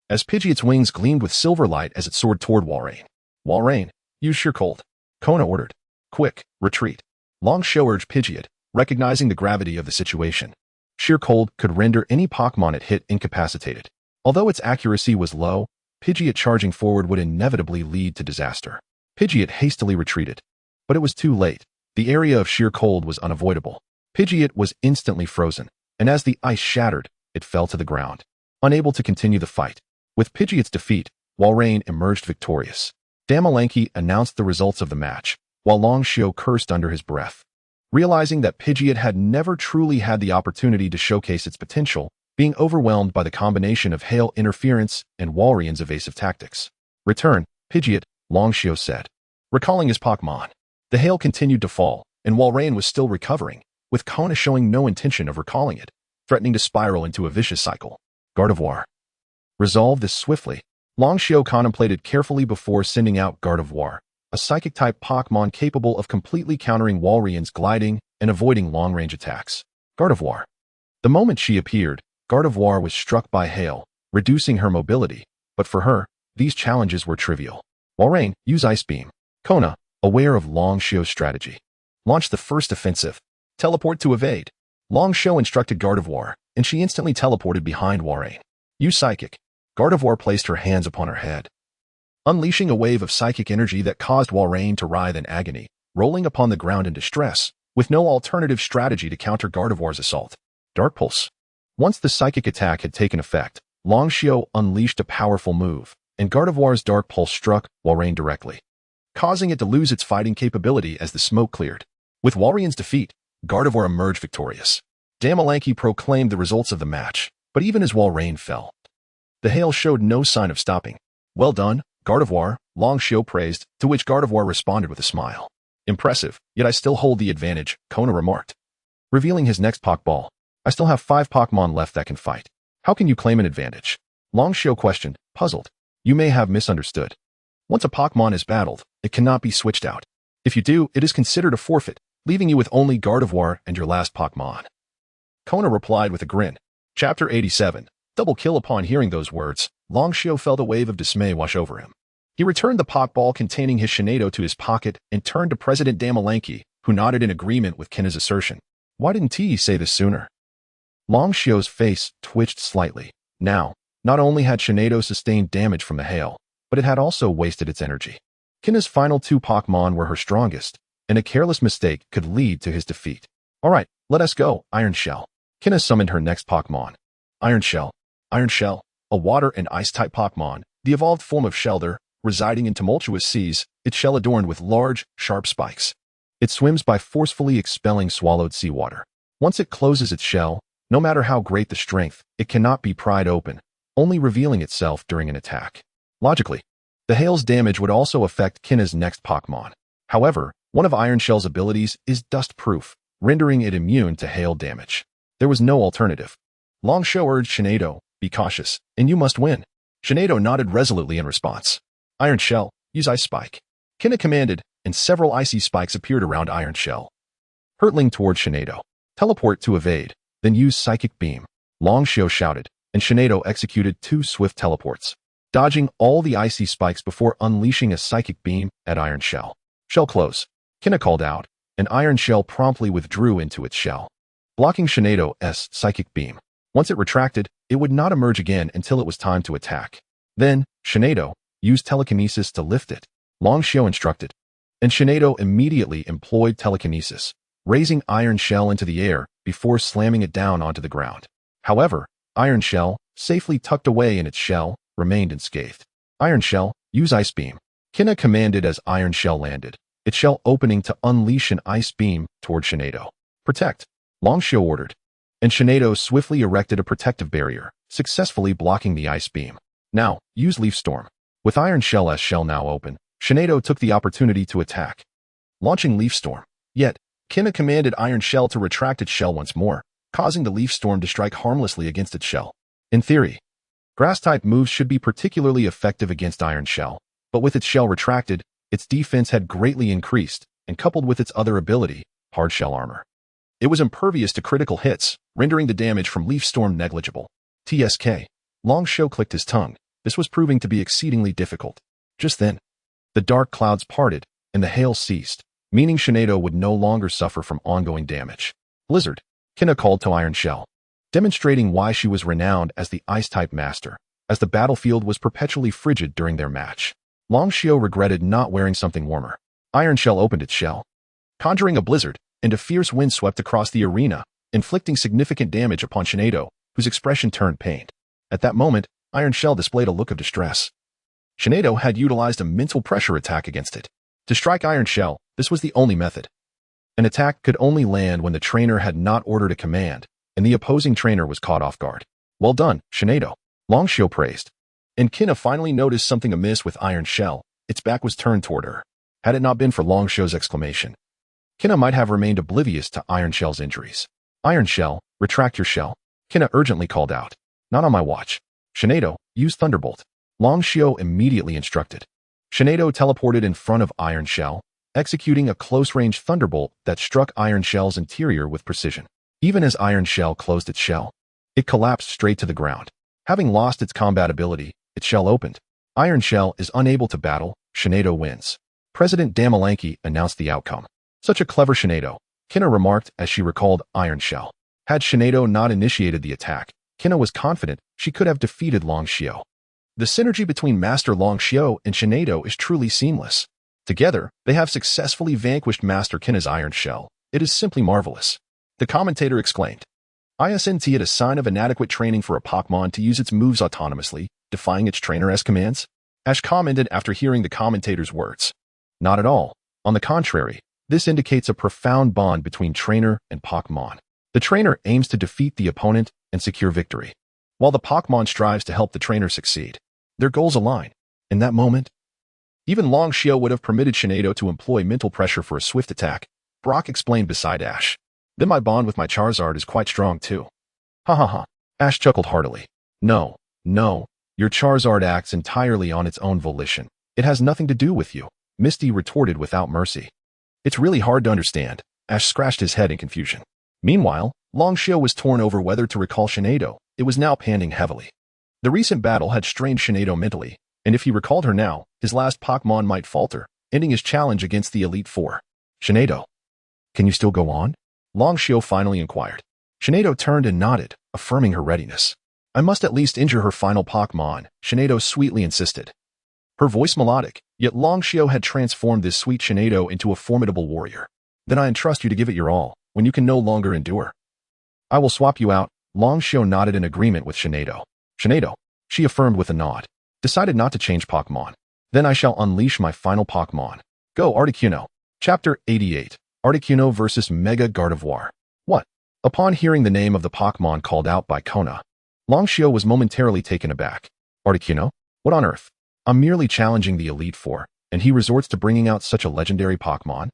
as Pidgeot's wings gleamed with silver light as it soared toward Walrein. Walrein, use Sheer Cold, Kona ordered. Quick, retreat. Longshio urged Pidgeot, recognizing the gravity of the situation. Sheer Cold could render any Pokémon it hit incapacitated. Although its accuracy was low, Pidgeot charging forward would inevitably lead to disaster. Pidgeot hastily retreated, but it was too late. The area of Sheer Cold was unavoidable. Pidgeot was instantly frozen, and as the ice shattered, it fell to the ground, unable to continue the fight. With Pidgeot's defeat, Walrein emerged victorious. Damalanki announced the results of the match, while Longshio cursed under his breath. Realizing that Pidgeot had never truly had the opportunity to showcase its potential, being overwhelmed by the combination of hail interference and Walrein's evasive tactics. Return, Pidgeot, Longshio said, recalling his Pokémon. The hail continued to fall, and Walrein was still recovering, with Kona showing no intention of recalling it, threatening to spiral into a vicious cycle. Gardevoir. Resolve this swiftly. Longshio contemplated carefully before sending out Gardevoir, a psychic-type Pokémon capable of completely countering Walrein's gliding and avoiding long-range attacks. Gardevoir. The moment she appeared, Gardevoir was struck by hail, reducing her mobility, but for her, these challenges were trivial. Walrein, use Ice Beam. Kona, aware of Longshio's strategy, launched the first offensive. Teleport to evade. Longshio instructed Gardevoir, and she instantly teleported behind Walrein. Use Psychic. Gardevoir placed her hands upon her head, unleashing a wave of psychic energy that caused Walrein to writhe in agony, rolling upon the ground in distress, with no alternative strategy to counter Gardevoir's assault. Dark Pulse. Once the psychic attack had taken effect, Longshio unleashed a powerful move, and Gardevoir's Dark Pulse struck Walrein directly, causing it to lose its fighting capability as the smoke cleared. With Walrein's defeat, Gardevoir emerged victorious. Damalanki proclaimed the results of the match, but even as Walrein fell, the hail showed no sign of stopping. Well done, Gardevoir, Longshio praised, to which Gardevoir responded with a smile. Impressive, yet I still hold the advantage, Kona remarked, revealing his next Pokeball. I still have 5 Pokemon left that can fight. How can you claim an advantage? Longshio questioned, puzzled. You may have misunderstood. Once a Pokemon is battled, it cannot be switched out. If you do, it is considered a forfeit, leaving you with only Gardevoir and your last Pokemon. Kona replied with a grin. Chapter 87. Double kill. Upon hearing those words, Longshio felt a wave of dismay wash over him. He returned the Pokeball containing his Shinado to his pocket and turned to President Damalanki, who nodded in agreement with Kina's assertion. Why didn't he say this sooner? Longshio's face twitched slightly. Now, not only had Shinado sustained damage from the hail, but it had also wasted its energy. Kina's final 2 Pokemon were her strongest, and a careless mistake could lead to his defeat. Alright, let us go, Iron Shell. Kina summoned her next Pokemon. Iron Shell. Iron Shell. a water and ice-type Pokémon, the evolved form of Shelter, residing in tumultuous seas, its shell adorned with large, sharp spikes. It swims by forcefully expelling swallowed seawater. Once it closes its shell, no matter how great the strength, it cannot be pried open, only revealing itself during an attack. Logically, the hail's damage would also affect Kinna's next Pokémon. However, one of Iron Shell's abilities is dust-proof, rendering it immune to hail damage. There was no alternative. Longshore urged Shinado, "Be cautious, and you must win." Shinado nodded resolutely in response. "Iron Shell, use Ice Spike." Kinna commanded, and several icy spikes appeared around Iron Shell. Hurtling toward Shinado. "Teleport to evade, then use Psychic Beam." Longshore shouted, and Shinado executed 2 swift teleports, dodging all the icy spikes before unleashing a Psychic Beam at Iron Shell. "Shell close," Kinna called out, and Iron Shell promptly withdrew into its shell, blocking Shinado's Psychic Beam. Once it retracted, it would not emerge again until it was time to attack. Then, Shinado used telekinesis to lift it. Longshore instructed, and Shinado immediately employed telekinesis, raising Iron Shell into the air before slamming it down onto the ground. However, Iron Shell, safely tucked away in its shell, remained unscathed. "Iron Shell, use Ice Beam." Kinna commanded as Iron Shell landed, its shell opening to unleash an ice beam toward Shinado. "Protect," Longshore ordered, and Shinado swiftly erected a protective barrier, successfully blocking the ice beam. "Now, use Leaf Storm." With Iron Shell's shell now open, Shinado took the opportunity to attack, launching Leaf Storm. Yet, Kinna commanded Iron Shell to retract its shell once more, causing the Leaf Storm to strike harmlessly against its shell. In theory, Grass-type moves should be particularly effective against Iron Shell, but with its shell retracted, its defense had greatly increased, and coupled with its other ability, Hard Shell Armor, it was impervious to critical hits, rendering the damage from Leaf Storm negligible. TSK. Longshore clicked his tongue. This was proving to be exceedingly difficult. Just then, the dark clouds parted, and the hail ceased, meaning Shinado would no longer suffer from ongoing damage. "Blizzard," Kinna called to Iron Shell, demonstrating why she was renowned as the Ice-type master, as the battlefield was perpetually frigid during their match. Longshore regretted not wearing something warmer. Iron Shell opened its shell, conjuring a blizzard, and a fierce wind swept across the arena, inflicting significant damage upon Shinado, whose expression turned pained. At that moment, Iron Shell displayed a look of distress. Shinado had utilized a mental pressure attack against it. To strike Iron Shell, this was the only method. An attack could only land when the trainer had not ordered a command, and the opposing trainer was caught off guard. "Well done, Shinado," Longshore praised. And Kinna finally noticed something amiss with Iron Shell. Its back was turned toward her. Had it not been for Longshore's exclamation, Kinna might have remained oblivious to Iron Shell's injuries. "Iron Shell, retract your shell," Kinna urgently called out. "Not on my watch." "Shinado, use Thunderbolt," Longshore immediately instructed. Shinado teleported in front of Iron Shell, executing a close-range Thunderbolt that struck Iron Shell's interior with precision. Even as Iron Shell closed its shell, it collapsed straight to the ground. Having lost its combat ability, its shell opened. Iron Shell is unable to battle. Shinado wins. President Damalanki announced the outcome. "Such a clever Shinado," Kinna remarked as she recalled Iron Shell. Had Shinado not initiated the attack, Kinna was confident she could have defeated Longshore. The synergy between Master Longshore and Shinado is truly seamless. Together, they have successfully vanquished Master Kinna's Iron Shell. It is simply marvelous. The commentator exclaimed. Isn't it a sign of inadequate training for a Pokémon to use its moves autonomously, defying its trainer's commands? Ash commented after hearing the commentator's words. Not at all. On the contrary, this indicates a profound bond between trainer and Pokémon. The trainer aims to defeat the opponent and secure victory, while the Pokémon strives to help the trainer succeed. Their goals align. In that moment, even Longshore would have permitted Shinado to employ mental pressure for a swift attack, Brock explained beside Ash. Then my bond with my Charizard is quite strong too. Ha ha ha. Ash chuckled heartily. No, your Charizard acts entirely on its own volition. It has nothing to do with you, Misty retorted without mercy. It's really hard to understand. Ash scratched his head in confusion. Meanwhile, Longshore was torn over whether to recall Shinado. It was now panting heavily. The recent battle had strained Shinado mentally, and if he recalled her now, his last Pokémon might falter, ending his challenge against the Elite Four. Shinado, can you still go on? Longshore finally inquired. Shinado turned and nodded, affirming her readiness. I must at least injure her final Pokémon, Shinado sweetly insisted. Her voice melodic, yet Longshore had transformed this sweet Shinado into a formidable warrior. Then I entrust you to give it your all, when you can no longer endure. I will swap you out. Longshore nodded in agreement with Shinado. Shinado, she affirmed with a nod. Decided not to change Pokémon. Then I shall unleash my final Pokémon. Go, Articuno. Chapter 88. Articuno vs. Mega Gardevoir. What? Upon hearing the name of the Pokémon called out by Kona, Longshio was momentarily taken aback. Articuno? What on earth? I'm merely challenging the Elite Four, and he resorts to bringing out such a legendary Pokémon?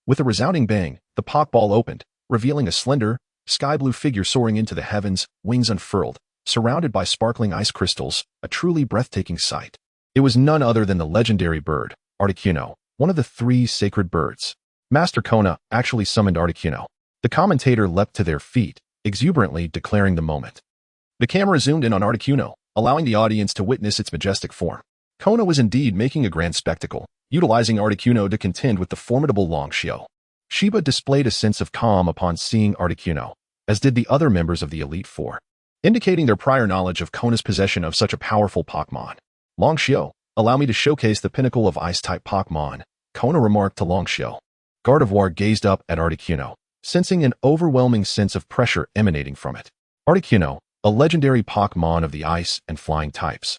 With a resounding bang, the Pokeball opened, revealing a slender, sky-blue figure soaring into the heavens, wings unfurled, surrounded by sparkling ice crystals, a truly breathtaking sight. It was none other than the legendary bird, Articuno, one of the 3 sacred birds. Master Kona actually summoned Articuno. The commentator leapt to their feet, exuberantly declaring the moment. The camera zoomed in on Articuno, allowing the audience to witness its majestic form. Kona was indeed making a grand spectacle, utilizing Articuno to contend with the formidable Longshio. Shiba displayed a sense of calm upon seeing Articuno, as did the other members of the Elite Four, indicating their prior knowledge of Kona's possession of such a powerful Pokémon. Longshio, allow me to showcase the pinnacle of Ice-type Pokémon, Kona remarked to Longshio. Gardevoir gazed up at Articuno, sensing an overwhelming sense of pressure emanating from it. Articuno, a legendary Pokémon of the ice and flying types.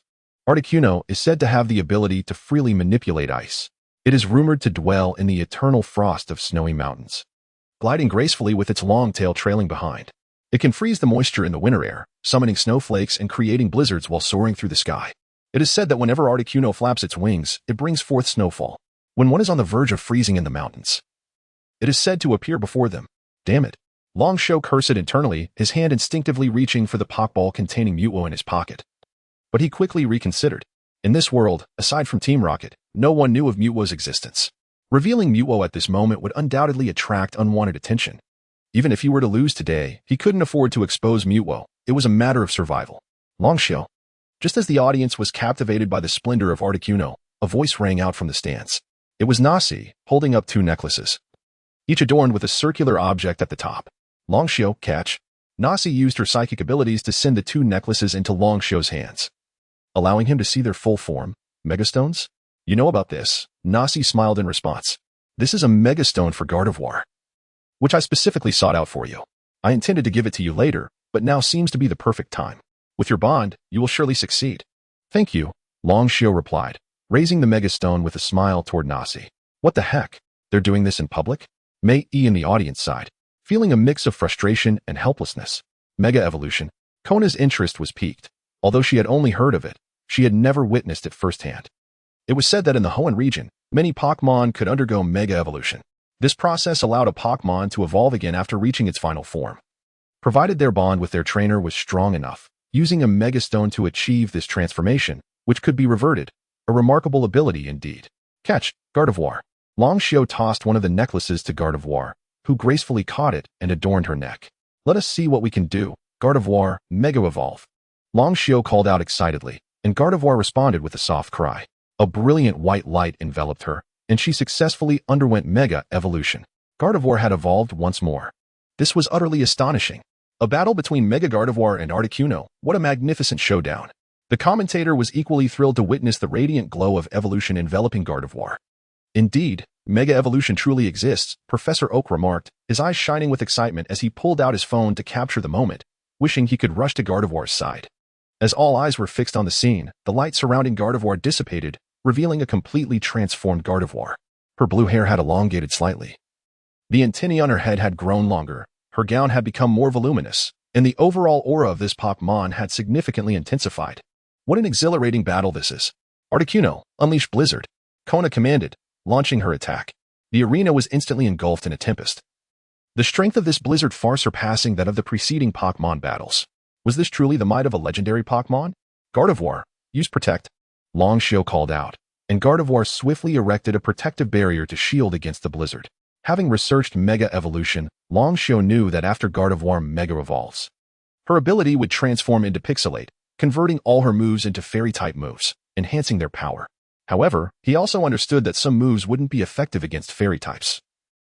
Articuno is said to have the ability to freely manipulate ice. It is rumored to dwell in the eternal frost of snowy mountains, gliding gracefully with its long tail trailing behind. It can freeze the moisture in the winter air, summoning snowflakes and creating blizzards while soaring through the sky. It is said that whenever Articuno flaps its wings, it brings forth snowfall. When one is on the verge of freezing in the mountains, it is said to appear before them. Damn it. Longshio cursed internally, his hand instinctively reaching for the Pokeball containing Mewtwo in his pocket. But he quickly reconsidered. In this world, aside from Team Rocket, no one knew of Mewtwo's existence. Revealing Mewtwo at this moment would undoubtedly attract unwanted attention. Even if he were to lose today, he couldn't afford to expose Mewtwo. It was a matter of survival. Longshio. Just as the audience was captivated by the splendor of Articuno, a voice rang out from the stands. It was Nasi, holding up 2 necklaces, each adorned with a circular object at the top. Longshio, catch. Nasi used her psychic abilities to send the 2 necklaces into Longshio's hands, allowing him to see their full form. Megastones? You know about this. Nasi smiled in response. This is a Megastone for Gardevoir, which I specifically sought out for you. I intended to give it to you later, but now seems to be the perfect time. With your bond, you will surely succeed. Thank you, Longshio replied, raising the Megastone with a smile toward Nasi. What the heck? They're doing this in public? Mei E in the audience sighed, feeling a mix of frustration and helplessness. Mega Evolution. Kona's interest was piqued. Although she had only heard of it, she had never witnessed it firsthand. It was said that in the Hoenn region, many Pokémon could undergo Mega Evolution. This process allowed a Pokémon to evolve again after reaching its final form, provided their bond with their trainer was strong enough. Using a Megastone to achieve this transformation, which could be reverted, a remarkable ability indeed. Catch, Gardevoir. Longshio tossed one of the necklaces to Gardevoir, who gracefully caught it and adorned her neck. Let us see what we can do. Gardevoir, Mega Evolve. Longshio called out excitedly, and Gardevoir responded with a soft cry. A brilliant white light enveloped her, and she successfully underwent Mega Evolution. Gardevoir had evolved once more. This was utterly astonishing. A battle between Mega Gardevoir and Articuno. What a magnificent showdown. The commentator was equally thrilled to witness the radiant glow of evolution enveloping Gardevoir. Indeed, Mega Evolution truly exists, Professor Oak remarked, his eyes shining with excitement as he pulled out his phone to capture the moment, wishing he could rush to Gardevoir's side. As all eyes were fixed on the scene, the light surrounding Gardevoir dissipated, revealing a completely transformed Gardevoir. Her blue hair had elongated slightly. The antennae on her head had grown longer, her gown had become more voluminous, and the overall aura of this Pokémon had significantly intensified. What an exhilarating battle this is. Articuno, unleash Blizzard, Kona commanded, launching her attack. The arena was instantly engulfed in a tempest, the strength of this blizzard far surpassing that of the preceding Pokémon battles. Was this truly the might of a legendary Pokémon? Gardevoir, use Protect, Longshio called out, and Gardevoir swiftly erected a protective barrier to shield against the blizzard. Having researched Mega Evolution, Longshio knew that after Gardevoir Mega Evolves, her ability would transform into Pixelate, converting all her moves into Fairy-type moves, enhancing their power. However, he also understood that some moves wouldn't be effective against Fairy-types,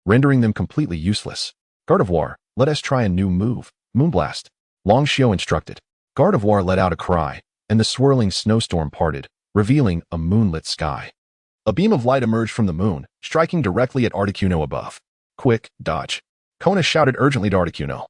rendering them completely useless. Gardevoir, let us try a new move, Moonblast, Longshio instructed. Gardevoir let out a cry, and the swirling snowstorm parted, revealing a moonlit sky. A beam of light emerged from the moon, striking directly at Articuno above. Quick, dodge. Kona shouted urgently to Articuno.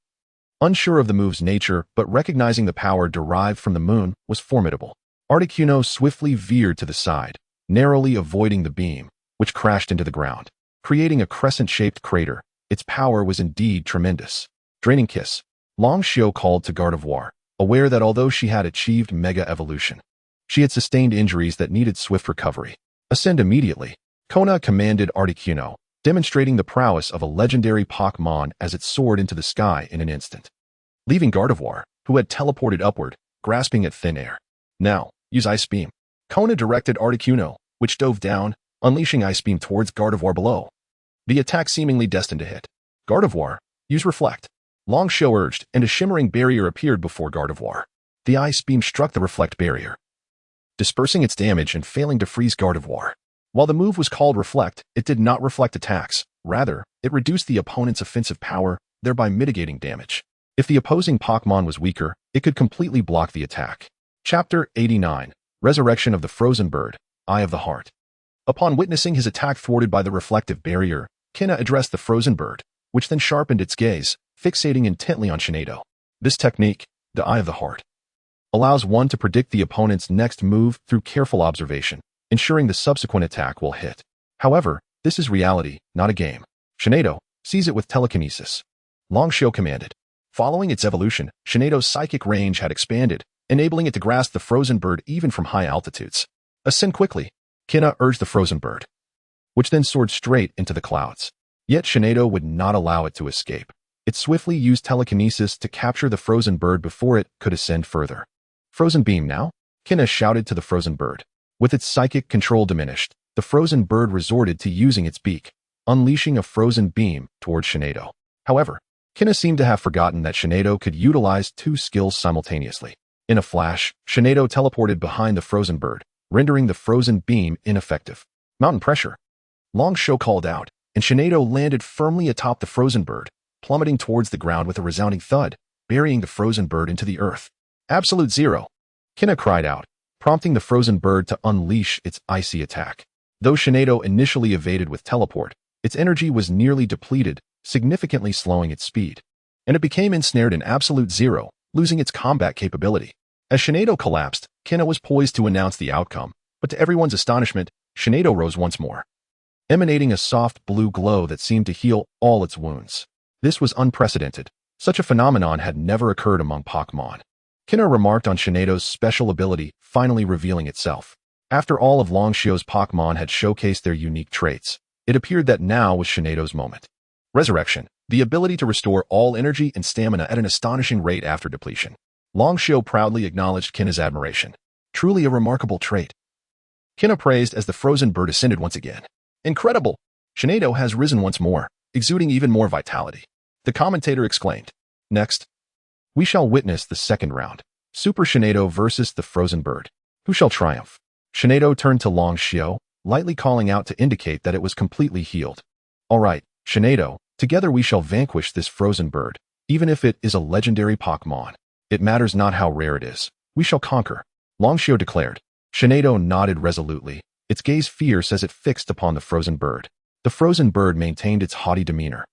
Unsure of the move's nature, but recognizing the power derived from the moon was formidable, Articuno swiftly veered to the side, narrowly avoiding the beam, which crashed into the ground, creating a crescent-shaped crater. Its power was indeed tremendous. Draining Kiss. Long Xiao called to Gardevoir, aware that although she had achieved Mega Evolution, she had sustained injuries that needed swift recovery. Ascend immediately. Kona commanded Articuno, demonstrating the prowess of a legendary Pokémon as it soared into the sky in an instant, leaving Gardevoir, who had teleported upward, grasping at thin air. Now, use Ice Beam. Kona directed Articuno, which dove down, unleashing Ice Beam towards Gardevoir below. The attack seemingly destined to hit. Gardevoir, use Reflect. Long Xiao urged, and a shimmering barrier appeared before Gardevoir. The Ice Beam struck the Reflect barrier, dispersing its damage and failing to freeze Gardevoir. While the move was called Reflect, it did not reflect attacks. Rather, it reduced the opponent's offensive power, thereby mitigating damage. If the opposing Pokémon was weaker, it could completely block the attack. Chapter 89. Resurrection of the Frozen Bird, Eye of the Heart. Upon witnessing his attack thwarted by the reflective barrier, Kina addressed the frozen bird, which then sharpened its gaze, fixating intently on Shinado. This technique, the Eye of the Heart, allows one to predict the opponent's next move through careful observation, ensuring the subsequent attack will hit. However, this is reality, not a game. Shinado, seize it with telekinesis. Long Xiao commanded. Following its evolution, Shinado's psychic range had expanded, enabling it to grasp the frozen bird even from high altitudes. Ascend quickly. Kina urged the frozen bird, which then soared straight into the clouds. Yet Shinado would not allow it to escape. It swiftly used telekinesis to capture the frozen bird before it could ascend further. Frozen Beam now? Kina shouted to the frozen bird. With its psychic control diminished, the frozen bird resorted to using its beak, unleashing a frozen beam towards Shinado. However, Kina seemed to have forgotten that Shinado could utilize two skills simultaneously. In a flash, Shinado teleported behind the frozen bird, rendering the frozen beam ineffective. Mountain Pressure. Long Xiao called out, and Shinado landed firmly atop the frozen bird, plummeting towards the ground with a resounding thud, burying the frozen bird into the earth. Absolute Zero. Kina cried out, prompting the frozen bird to unleash its icy attack. Though Shinado initially evaded with teleport, its energy was nearly depleted, significantly slowing its speed, and it became ensnared in Absolute Zero, losing its combat capability. As Shinado collapsed, Kina was poised to announce the outcome, but to everyone's astonishment, Shinado rose once more, emanating a soft blue glow that seemed to heal all its wounds. This was unprecedented. Such a phenomenon had never occurred among Pokémon. Kina remarked on Shinado's special ability finally revealing itself. After all of Long Xiao's Pokémon had showcased their unique traits, it appeared that now was Shinado's moment. Resurrection, the ability to restore all energy and stamina at an astonishing rate after depletion. Long Xiao proudly acknowledged Kina's admiration. Truly a remarkable trait. Kina praised as the frozen bird ascended once again. Incredible! Shinado has risen once more, exuding even more vitality. The commentator exclaimed. Next, we shall witness the second round. Super Shinado versus the frozen bird. Who shall triumph? Shinado turned to Long Xiao, lightly calling out to indicate that it was completely healed. All right, Shinado, together we shall vanquish this frozen bird, even if it is a legendary Pokémon. It matters not how rare it is. We shall conquer. Long Xiao declared. Shinado nodded resolutely, its gaze fierce as it fixed upon the frozen bird. The frozen bird maintained its haughty demeanor,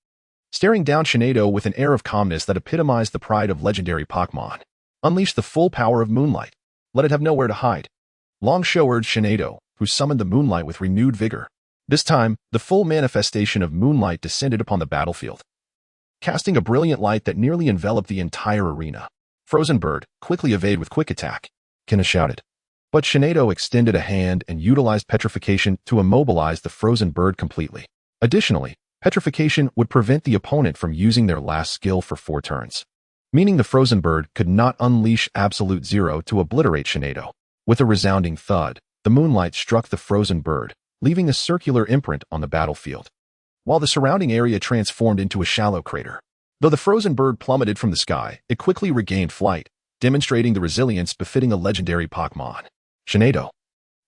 staring down Shinado with an air of calmness that epitomized the pride of legendary Pokémon. Unleash the full power of Moonlight. Let it have nowhere to hide. Long Xiao urged Shinado, who summoned the Moonlight with renewed vigor. This time, the full manifestation of Moonlight descended upon the battlefield, casting a brilliant light that nearly enveloped the entire arena. Frozen bird, quickly evade with quick attack, Kina shouted. But Shinado extended a hand and utilized petrification to immobilize the frozen bird completely. Additionally, petrification would prevent the opponent from using their last skill for 4 turns, meaning the frozen bird could not unleash Absolute Zero to obliterate Shinado. With a resounding thud, the moonlight struck the frozen bird, leaving a circular imprint on the battlefield, while the surrounding area transformed into a shallow crater. Though the frozen bird plummeted from the sky, it quickly regained flight, demonstrating the resilience befitting a legendary Pokémon. Shinado,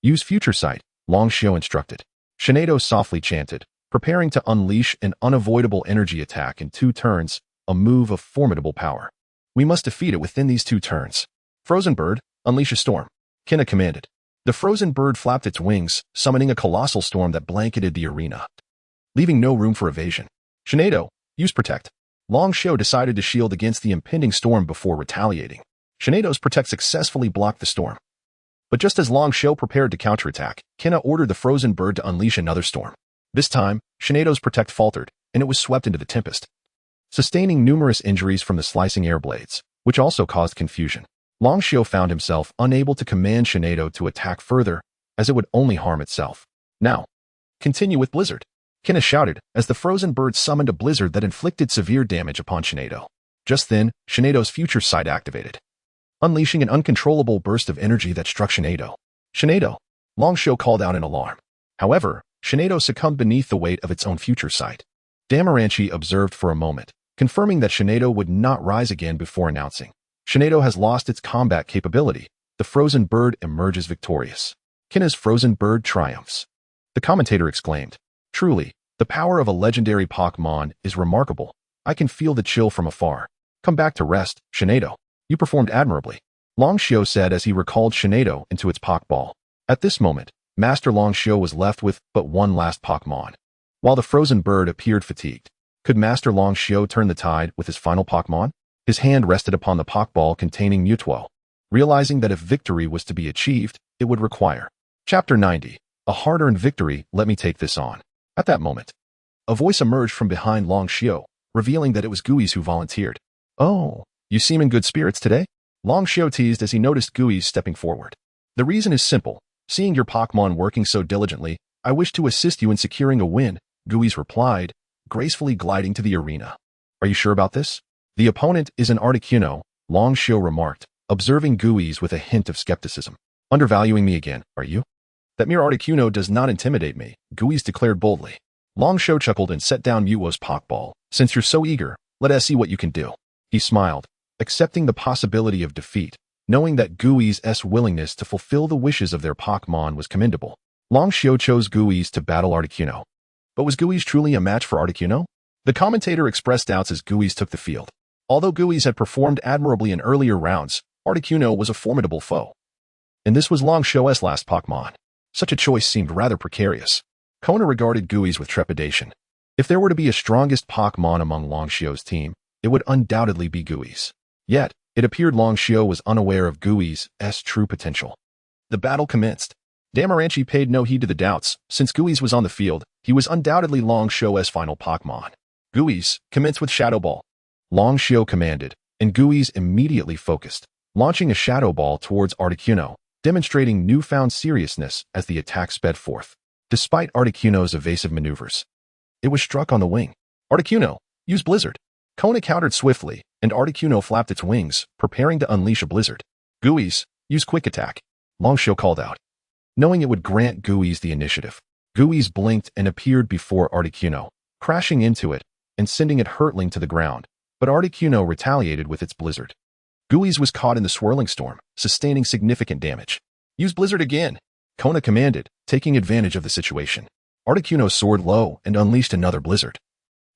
use Future Sight, Long Xiao instructed. Shinado softly chanted, preparing to unleash an unavoidable energy attack in 2 turns, a move of formidable power. We must defeat it within these 2 turns. Frozen bird, unleash a storm, Kina commanded. The frozen bird flapped its wings, summoning a colossal storm that blanketed the arena, leaving no room for evasion. Shinado, use Protect. Long Xiao decided to shield against the impending storm before retaliating. Shinado's Protect successfully blocked the storm, But just as Long Xiu prepared to counterattack, Kina ordered the frozen bird to unleash another storm. This time, Shinedo's protect faltered, and it was swept into the tempest, sustaining numerous injuries from the slicing air blades, which also caused confusion. Long Xiu found himself unable to command Shinedo to attack further, as it would only harm itself. Now, continue with Blizzard, Kina shouted as the frozen bird summoned a blizzard that inflicted severe damage upon Shinedo. Just then, Shinedo's future sight activated, unleashing an uncontrollable burst of energy that struck Shinedo. Shinedo! Long Xiu called out in alarm. However, Shinedo succumbed beneath the weight of its own future sight. Damaranchi observed for a moment, confirming that Shinedo would not rise again before announcing, Shinedo has lost its combat capability. The frozen bird emerges victorious. Kina's frozen bird triumphs. The commentator exclaimed, truly, the power of a legendary Pokémon is remarkable. I can feel the chill from afar. Come back to rest, Shinedo. You performed admirably, Long Xiu said as he recalled Shinedo into its Pokeball. At this moment, Master Long Xiu was left with but one last Pokémon. While the frozen bird appeared fatigued, could Master Long Xiu turn the tide with his final Pokémon? His hand rested upon the Pokeball containing Mewtwo, realizing that if victory was to be achieved, it would require. Chapter 90. A hard-earned victory, let me take this on. At that moment, a voice emerged from behind Long Xiu, revealing that it was Guiz who volunteered. Oh, you seem in good spirits today? Long Xiu teased as he noticed Guiz stepping forward. The reason is simple. Seeing your Pokémon working so diligently, I wish to assist you in securing a win, Guiz replied, gracefully gliding to the arena. Are you sure about this? The opponent is an Articuno, Long Xiu remarked, observing Guiz with a hint of skepticism. Undervaluing me again, are you? That mere Articuno does not intimidate me, Guiz declared boldly. Long Xiu chuckled and set down Mewtwo's Pokeball. Since you're so eager, let us see what you can do. He smiled, accepting the possibility of defeat, knowing that Guiz's willingness to fulfill the wishes of their Pokémon was commendable. Long Xiu chose Guiz to battle Articuno. But was Guiz truly a match for Articuno? The commentator expressed doubts as Guiz took the field. Although Guiz had performed admirably in earlier rounds, Articuno was a formidable foe. And this was Long Xiu's last Pokémon. Such a choice seemed rather precarious. Kona regarded Guiz with trepidation. If there were to be a strongest Pokémon among Long Xiu's team, it would undoubtedly be Guiz. Yet, it appeared Long Xiu was unaware of Guiz's true potential. The battle commenced. Damaranchi paid no heed to the doubts. Since Guiz was on the field, he was undoubtedly Long Xiu's final Pokémon. Guiz, commence with Shadow Ball. Long Xiu commanded, and Guiz immediately focused, launching a Shadow Ball towards Articuno, demonstrating newfound seriousness as the attack sped forth. Despite Articuno's evasive maneuvers, it was struck on the wing. Articuno, use Blizzard. Kona countered swiftly, and Articuno flapped its wings, preparing to unleash a blizzard. Guiz, use Quick Attack. Long Xiu called out, knowing it would grant Guiz the initiative. Guiz blinked and appeared before Articuno, crashing into it and sending it hurtling to the ground, but Articuno retaliated with its blizzard. Guiz was caught in the swirling storm, sustaining significant damage. Use Blizzard again, Kona commanded, taking advantage of the situation. Articuno soared low and unleashed another blizzard,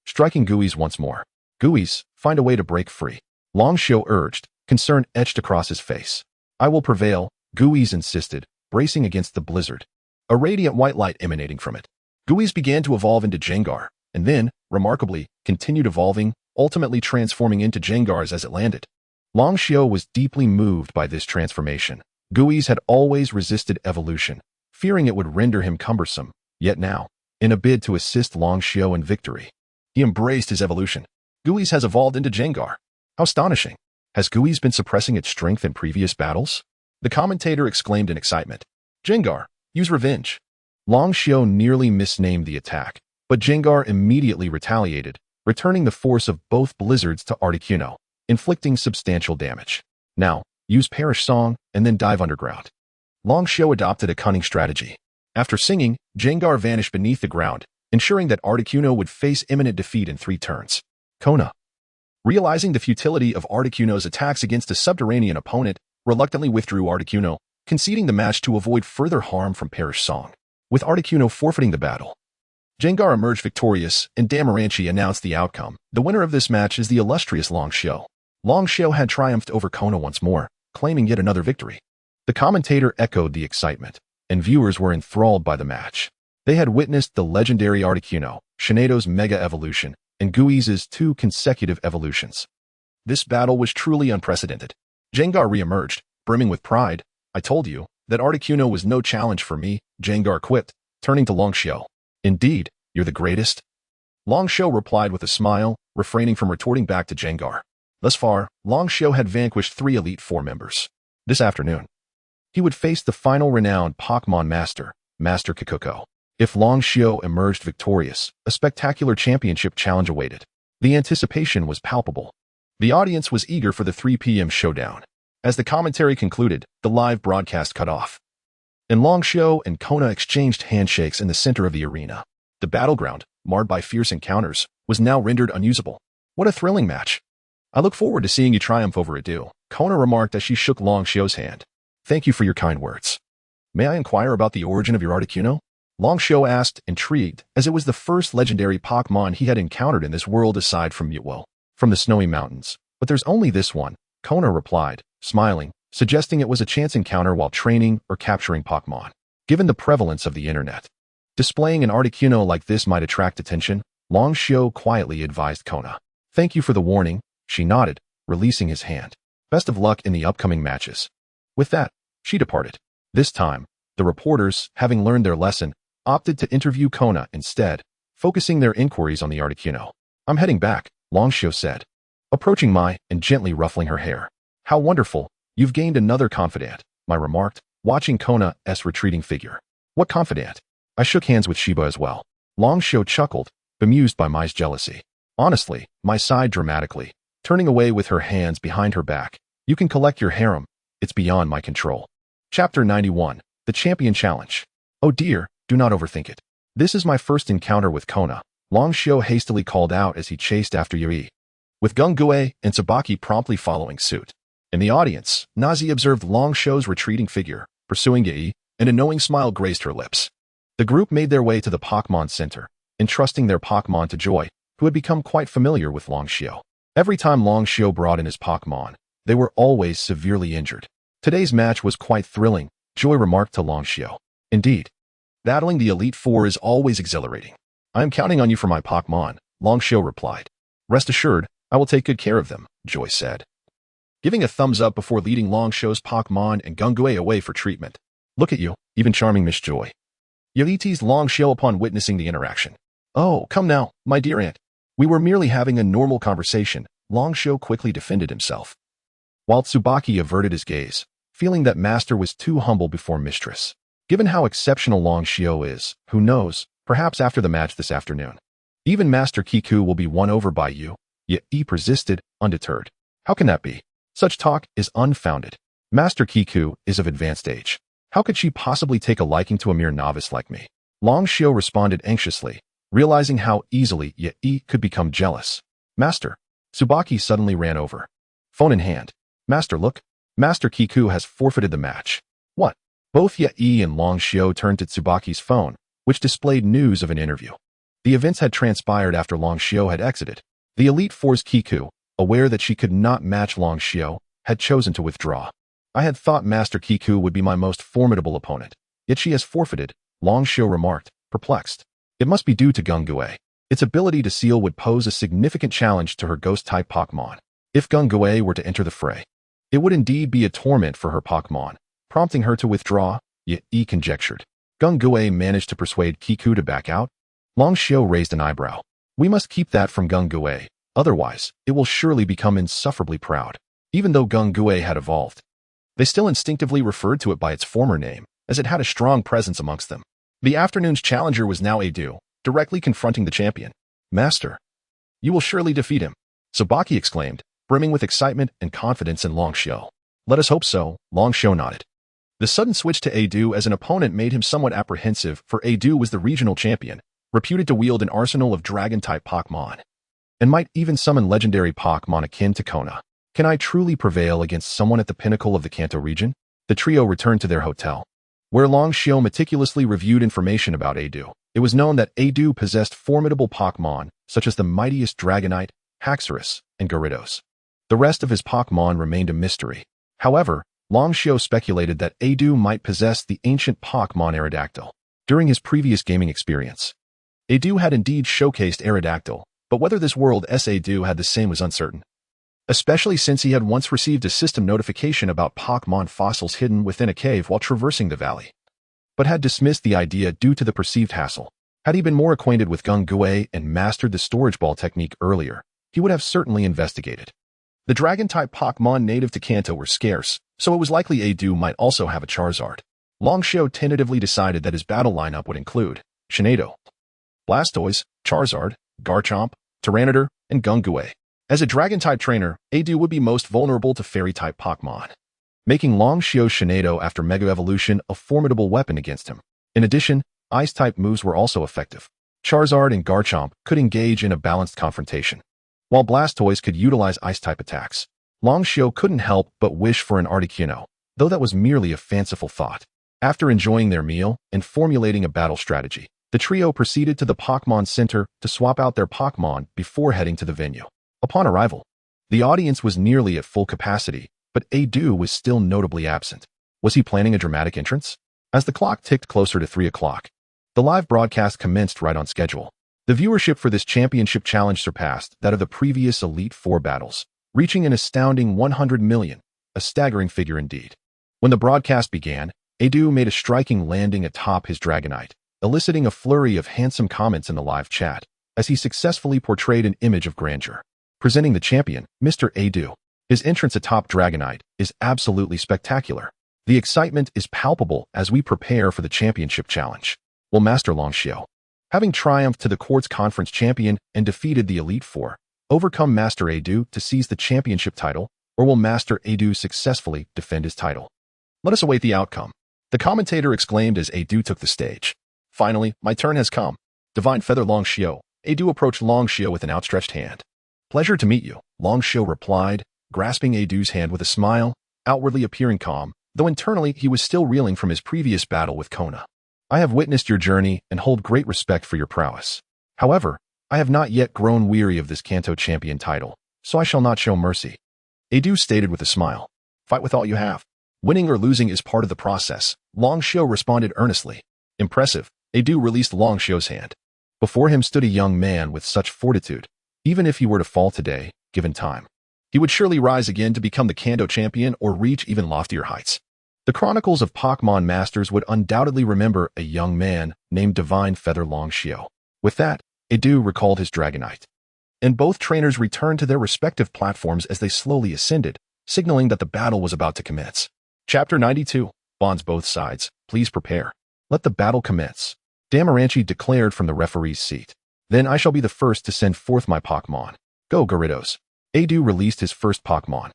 striking Guiz once more. Guiz, find a way to break free, Long Xiu urged, concern etched across his face. I will prevail, Guiz insisted, bracing against the blizzard, a radiant white light emanating from it. Guiz began to evolve into Jengar, and then, remarkably, continued evolving, ultimately transforming into Jengars as it landed. Long Xiu was deeply moved by this transformation. Guiz had always resisted evolution, fearing it would render him cumbersome, yet now, in a bid to assist Long Xiu in victory, he embraced his evolution. Guiz has evolved into Jengar. How astonishing. Has Guiz been suppressing its strength in previous battles? The commentator exclaimed in excitement. Jengar, use Revenge. Long Xiu nearly misnamed the attack, but Jengar immediately retaliated, returning the force of both blizzards to Articuno, inflicting substantial damage. Now, use Perish Song and then dive underground. Long Xiu adopted a cunning strategy. After singing, Jengar vanished beneath the ground, ensuring that Articuno would face imminent defeat in 3 turns. Kona, realizing the futility of Articuno's attacks against a subterranean opponent, reluctantly withdrew Articuno, conceding the match to avoid further harm from Perish Song. With Articuno forfeiting the battle, Jengar emerged victorious, and Damaranchi announced the outcome. The winner of this match is the illustrious Long Xiu. Long Xiu had triumphed over Kona once more, claiming yet another victory. The commentator echoed the excitement, and viewers were enthralled by the match. They had witnessed the legendary Articuno, Shinedo's mega evolution, and Guiz's 2 consecutive evolutions. This battle was truly unprecedented. Jengar re-emerged, brimming with pride. I told you, That Articuno was no challenge for me, Gengar quipped, turning to Longxiao. Indeed, you're the greatest? Longxiao replied with a smile, refraining from retorting back to Gengar. Thus far, Longxiao had vanquished 3 Elite Four members. This afternoon, he would face the final renowned Pokémon Master, Master Kikuko. If Longxiao emerged victorious, a spectacular championship challenge awaited. The anticipation was palpable. The audience was eager for the 3 p.m. showdown. As the commentary concluded, the live broadcast cut off. And Longxiao and Kona exchanged handshakes in the center of the arena. The battleground, marred by fierce encounters, was now rendered unusable. What a thrilling match. I look forward to seeing you triumph over Edu, Kona remarked as she shook Longxiao's hand. Thank you for your kind words. May I inquire about the origin of your Articuno? Longxiao asked, intrigued, as it was the first legendary Pokémon he had encountered in this world aside from Mewtwo. From the snowy mountains. But there's only this one, Kona replied, smiling, suggesting it was a chance encounter while training or capturing Pokémon. Given the prevalence of the internet, displaying an Articuno like this might attract attention, Longxiao quietly advised Kona. Thank you for the warning, she nodded, releasing his hand. Best of luck in the upcoming matches. With that, she departed. This time, the reporters, having learned their lesson, opted to interview Kona instead, focusing their inquiries on the Articuno. I'm heading back, Longxiao said, approaching Mai and gently ruffling her hair. How wonderful, you've gained another confidant, Mai remarked, watching Kona's retreating figure. What confidant? I shook hands with Shiba as well. Longxiao chuckled, bemused by Mai's jealousy. Honestly, Mai sighed dramatically, turning away with her hands behind her back. You can collect your harem. It's beyond my control. Chapter 91. The Champion Challenge. Oh dear, do not overthink it. This is my first encounter with Kona, Longxiao hastily called out as he chased after Yui, with Gungue and Tsubaki promptly following suit. In the audience, Nazi observed Longxiao's retreating figure, pursuing Yui, and a knowing smile graced her lips. The group made their way to the Pokémon Center, entrusting their Pokémon to Joy, who had become quite familiar with Longxiao. Every time Longxiao brought in his Pokémon, they were always severely injured. Today's match was quite thrilling, Joy remarked to Longxiao. Indeed. Battling the Elite Four is always exhilarating. I am counting on you for my Pokémon, Longxiao replied. Rest assured, I will take good care of them, Joy said, giving a thumbs up before leading Longxiao's Pokémon and Gungue away for treatment. Look at you, even charming Miss Joy. Yui teased Longxiao upon witnessing the interaction. Oh, come now, my dear aunt. We were merely having a normal conversation, Longxiao quickly defended himself. While Tsubaki averted his gaze, feeling that master was too humble before mistress. Given how exceptional Longxiao is, who knows, perhaps after the match this afternoon, even Master Kiku will be won over by you, yet he persisted, undeterred. How can that be? Such talk is unfounded. Master Kiku is of advanced age. How could she possibly take a liking to a mere novice like me? Longxiao responded anxiously, realizing how easily Yai could become jealous. Master. Tsubaki suddenly ran over. Phone in hand. Master, look. Master Kiku has forfeited the match. What? Both Yai and Longxiao turned to Tsubaki's phone, which displayed news of an interview. The events had transpired after Longxiao had exited. The Elite Four's Kiku, aware that she could not match Longxiao, had chosen to withdraw. I had thought Master Kiku would be my most formidable opponent, yet she has forfeited, Longxiao remarked, perplexed. It must be due to Gungue. Its ability to seal would pose a significant challenge to her ghost-type Pokémon. If Gungue were to enter the fray, it would indeed be a torment for her Pokémon, prompting her to withdraw, yet conjectured. Gungue managed to persuade Kiku to back out? Longxiao raised an eyebrow. We must keep that from Gungue, otherwise, it will surely become insufferably proud. Even though Gungue had evolved, they still instinctively referred to it by its former name, as it had a strong presence amongst them. The afternoon's challenger was now Edu, directly confronting the champion. Master, you will surely defeat him, Tsubaki exclaimed, brimming with excitement and confidence in Longxiao. Let us hope so, Longxiao nodded. The sudden switch to Edu as an opponent made him somewhat apprehensive, for Edu was the regional champion, reputed to wield an arsenal of dragon-type Pokémon, and might even summon legendary Pokémon akin to Kona. Can I truly prevail against someone at the pinnacle of the Kanto region? The trio returned to their hotel, where Longxiao meticulously reviewed information about Edu. It was known that Edu possessed formidable Pokémon, such as the mightiest Dragonite, Haxorus, and Gyarados. The rest of his Pokémon remained a mystery. However, Longxiao speculated that Edu might possess the ancient Pokémon Aerodactyl. During his previous gaming experience, Edu had indeed showcased Aerodactyl, but whether this world's Edu had the same was uncertain. especially since he had once received a system notification about Pokémon fossils hidden within a cave while traversing the valley, but had dismissed the idea due to the perceived hassle. Had he been more acquainted with Gung-Gue and mastered the storage ball technique earlier, he would have certainly investigated. The Dragon-type Pokémon native to Kanto were scarce, so it was likely Adu might also have a Charizard. Longshio tentatively decided that his battle lineup would include Shinado, Blastoise, Charizard, Garchomp, Tyranitar, and Gung-Gue. As a Dragon-type trainer, Adu would be most vulnerable to Fairy-type Pokémon, making Longshio's Shinado after Mega Evolution a formidable weapon against him. In addition, Ice-type moves were also effective. Charizard and Garchomp could engage in a balanced confrontation, while Blastoise could utilize Ice-type attacks. Longshio couldn't help but wish for an Articuno, though that was merely a fanciful thought. After enjoying their meal and formulating a battle strategy, the trio proceeded to the Pokémon Center to swap out their Pokémon before heading to the venue. Upon arrival, the audience was nearly at full capacity, but Adu was still notably absent. Was he planning a dramatic entrance? As the clock ticked closer to 3 o'clock, the live broadcast commenced right on schedule. The viewership for this championship challenge surpassed that of the previous Elite Four battles, reaching an astounding 100 million, a staggering figure indeed. When the broadcast began, Adu made a striking landing atop his Dragonite, eliciting a flurry of handsome comments in the live chat, as he successfully portrayed an image of grandeur. Presenting the champion, Mr. Adu. His entrance atop Dragonite is absolutely spectacular. The excitement is palpable as we prepare for the championship challenge. Will Master Longshio, having triumphed to the Quartz Conference champion and defeated the Elite Four, overcome Master Adu to seize the championship title, or will Master Adu successfully defend his title? Let us await the outcome. The commentator exclaimed as Adu took the stage. Finally, my turn has come. Divine Feather Longshio. Adu approached Longshio with an outstretched hand. Pleasure to meet you, Longshio replied, grasping Adu's hand with a smile, outwardly appearing calm, though internally he was still reeling from his previous battle with Kona. I have witnessed your journey and hold great respect for your prowess. However, I have not yet grown weary of this Kanto champion title, so I shall not show mercy. Adu stated with a smile. Fight with all you have. Winning or losing is part of the process, Longshio responded earnestly. Impressive, Adu released Longshio's hand. Before him stood a young man with such fortitude. Even if he were to fall today, given time, he would surely rise again to become the Kanto champion or reach even loftier heights. The chronicles of Pokémon Masters would undoubtedly remember a young man named Divine Feather Longshio. With that, Adu recalled his Dragonite. And both trainers returned to their respective platforms as they slowly ascended, signaling that the battle was about to commence. Chapter 92. Bonds both sides. Please prepare. Let the battle commence. Damaranchi declared from the referee's seat. Then I shall be the first to send forth my Pokémon. Go, Gyarados. Adu released his first Pokémon,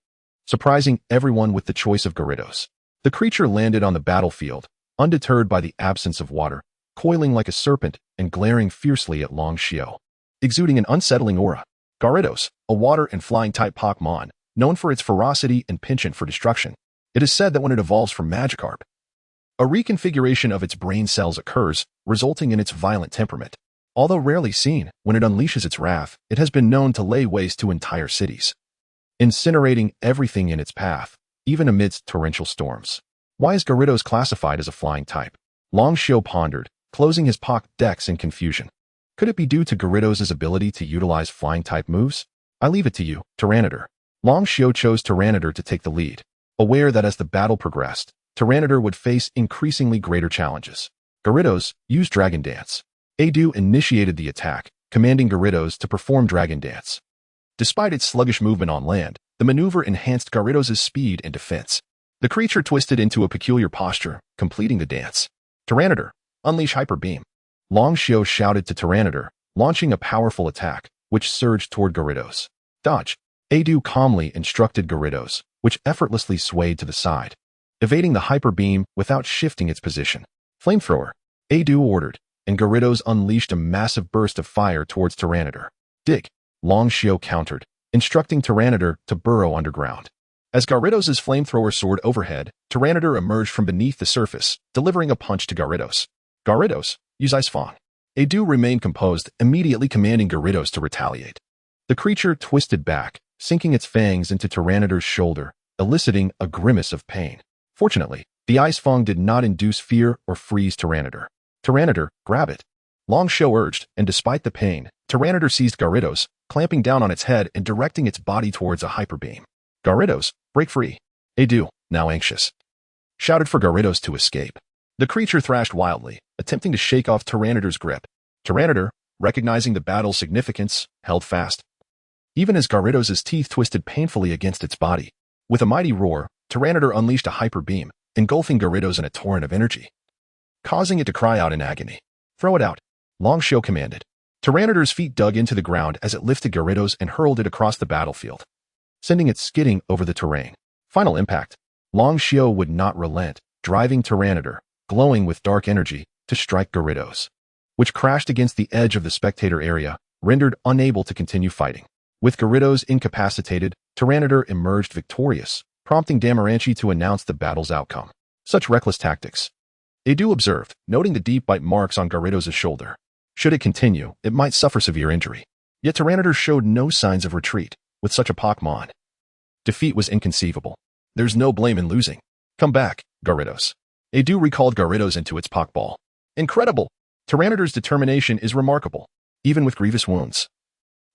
surprising everyone with the choice of Gyarados. The creature landed on the battlefield, undeterred by the absence of water, coiling like a serpent and glaring fiercely at Longshio, exuding an unsettling aura. Gyarados, a water and flying-type Pokémon, known for its ferocity and penchant for destruction. It is said that when it evolves from Magikarp, a reconfiguration of its brain cells occurs, resulting in its violent temperament. Although rarely seen, when it unleashes its wrath, it has been known to lay waste to entire cities, incinerating everything in its path, even amidst torrential storms. Why is Gyarados classified as a flying type? Longshio pondered, closing his Pokédex in confusion. Could it be due to Gyarados' ability to utilize flying-type moves? I leave it to you, Tyranitar. Longshio chose Tyranitar to take the lead, aware that as the battle progressed, Tyranitar would face increasingly greater challenges. Gyarados used Dragon Dance. Adu initiated the attack, commanding Gyarados to perform Dragon Dance. Despite its sluggish movement on land, the maneuver enhanced Gyarados' speed and defense. The creature twisted into a peculiar posture, completing the dance. Tyranitar, unleash Hyper Beam. Longshio shouted to Tyranitar, launching a powerful attack, which surged toward Gyarados. Dodge. Adu calmly instructed Gyarados, which effortlessly swayed to the side, evading the Hyper Beam without shifting its position. Flamethrower. Adu ordered, and Gyarados unleashed a massive burst of fire towards Tyranitar. Dig. Longshio countered, instructing Tyranitar to burrow underground. As Gyarados' flamethrower soared overhead, Tyranitar emerged from beneath the surface, delivering a punch to Gyarados. Gyarados, use Ice Fang. Adu remained composed, immediately commanding Gyarados to retaliate. The creature twisted back, sinking its fangs into Tyranitar's shoulder, eliciting a grimace of pain. Fortunately, the Ice Fang did not induce fear or freeze Tyranitar. Tyranitar, grab it. Longshio urged, and despite the pain, Tyranitar seized Gyarados, clamping down on its head and directing its body towards a hyper beam. Gyarados, break free. Edu, now anxious, shouted for Gyarados to escape. The creature thrashed wildly, attempting to shake off Tyranitar's grip. Tyranitar, recognizing the battle's significance, held fast, even as Gyarados' teeth twisted painfully against its body. With a mighty roar, Tyranitar unleashed a hyper beam, engulfing Gyarados in a torrent of energy, causing it to cry out in agony. Throw it out, Longshio commanded. Tyranitar's feet dug into the ground as it lifted Gyarados and hurled it across the battlefield, sending it skidding over the terrain. Final impact. Longshio would not relent, driving Tyranitar, glowing with dark energy, to strike Gyarados, which crashed against the edge of the spectator area, rendered unable to continue fighting. With Gyarados incapacitated, Tyranitar emerged victorious, prompting Damaranchi to announce the battle's outcome. Such reckless tactics, Edu observed, noting the deep bite marks on Gyarados' shoulder. Should it continue, it might suffer severe injury. Yet Tyranitar showed no signs of retreat. With such a Pokémon, defeat was inconceivable. There's no blame in losing. Come back, Gyarados. Edu recalled Gyarados into its Pokeball. Incredible! Tyranitar's determination is remarkable, even with grievous wounds.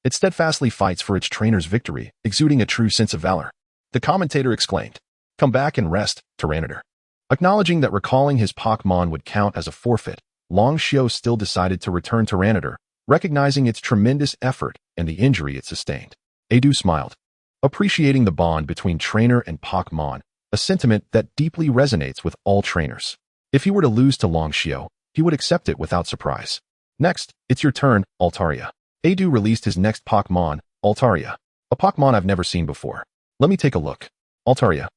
It steadfastly fights for its trainer's victory, exuding a true sense of valor. The commentator exclaimed, "Come back and rest, Tyranitar." Acknowledging that recalling his Pokémon would count as a forfeit, Longshio still decided to return Tyranitar, recognizing its tremendous effort and the injury it sustained. Edu smiled, appreciating the bond between trainer and Pokémon, a sentiment that deeply resonates with all trainers. If he were to lose to Longshio, he would accept it without surprise. Next, it's your turn, Altaria. Edu released his next Pokémon, Altaria, a Pokémon I've never seen before. Let me take a look. Altaria,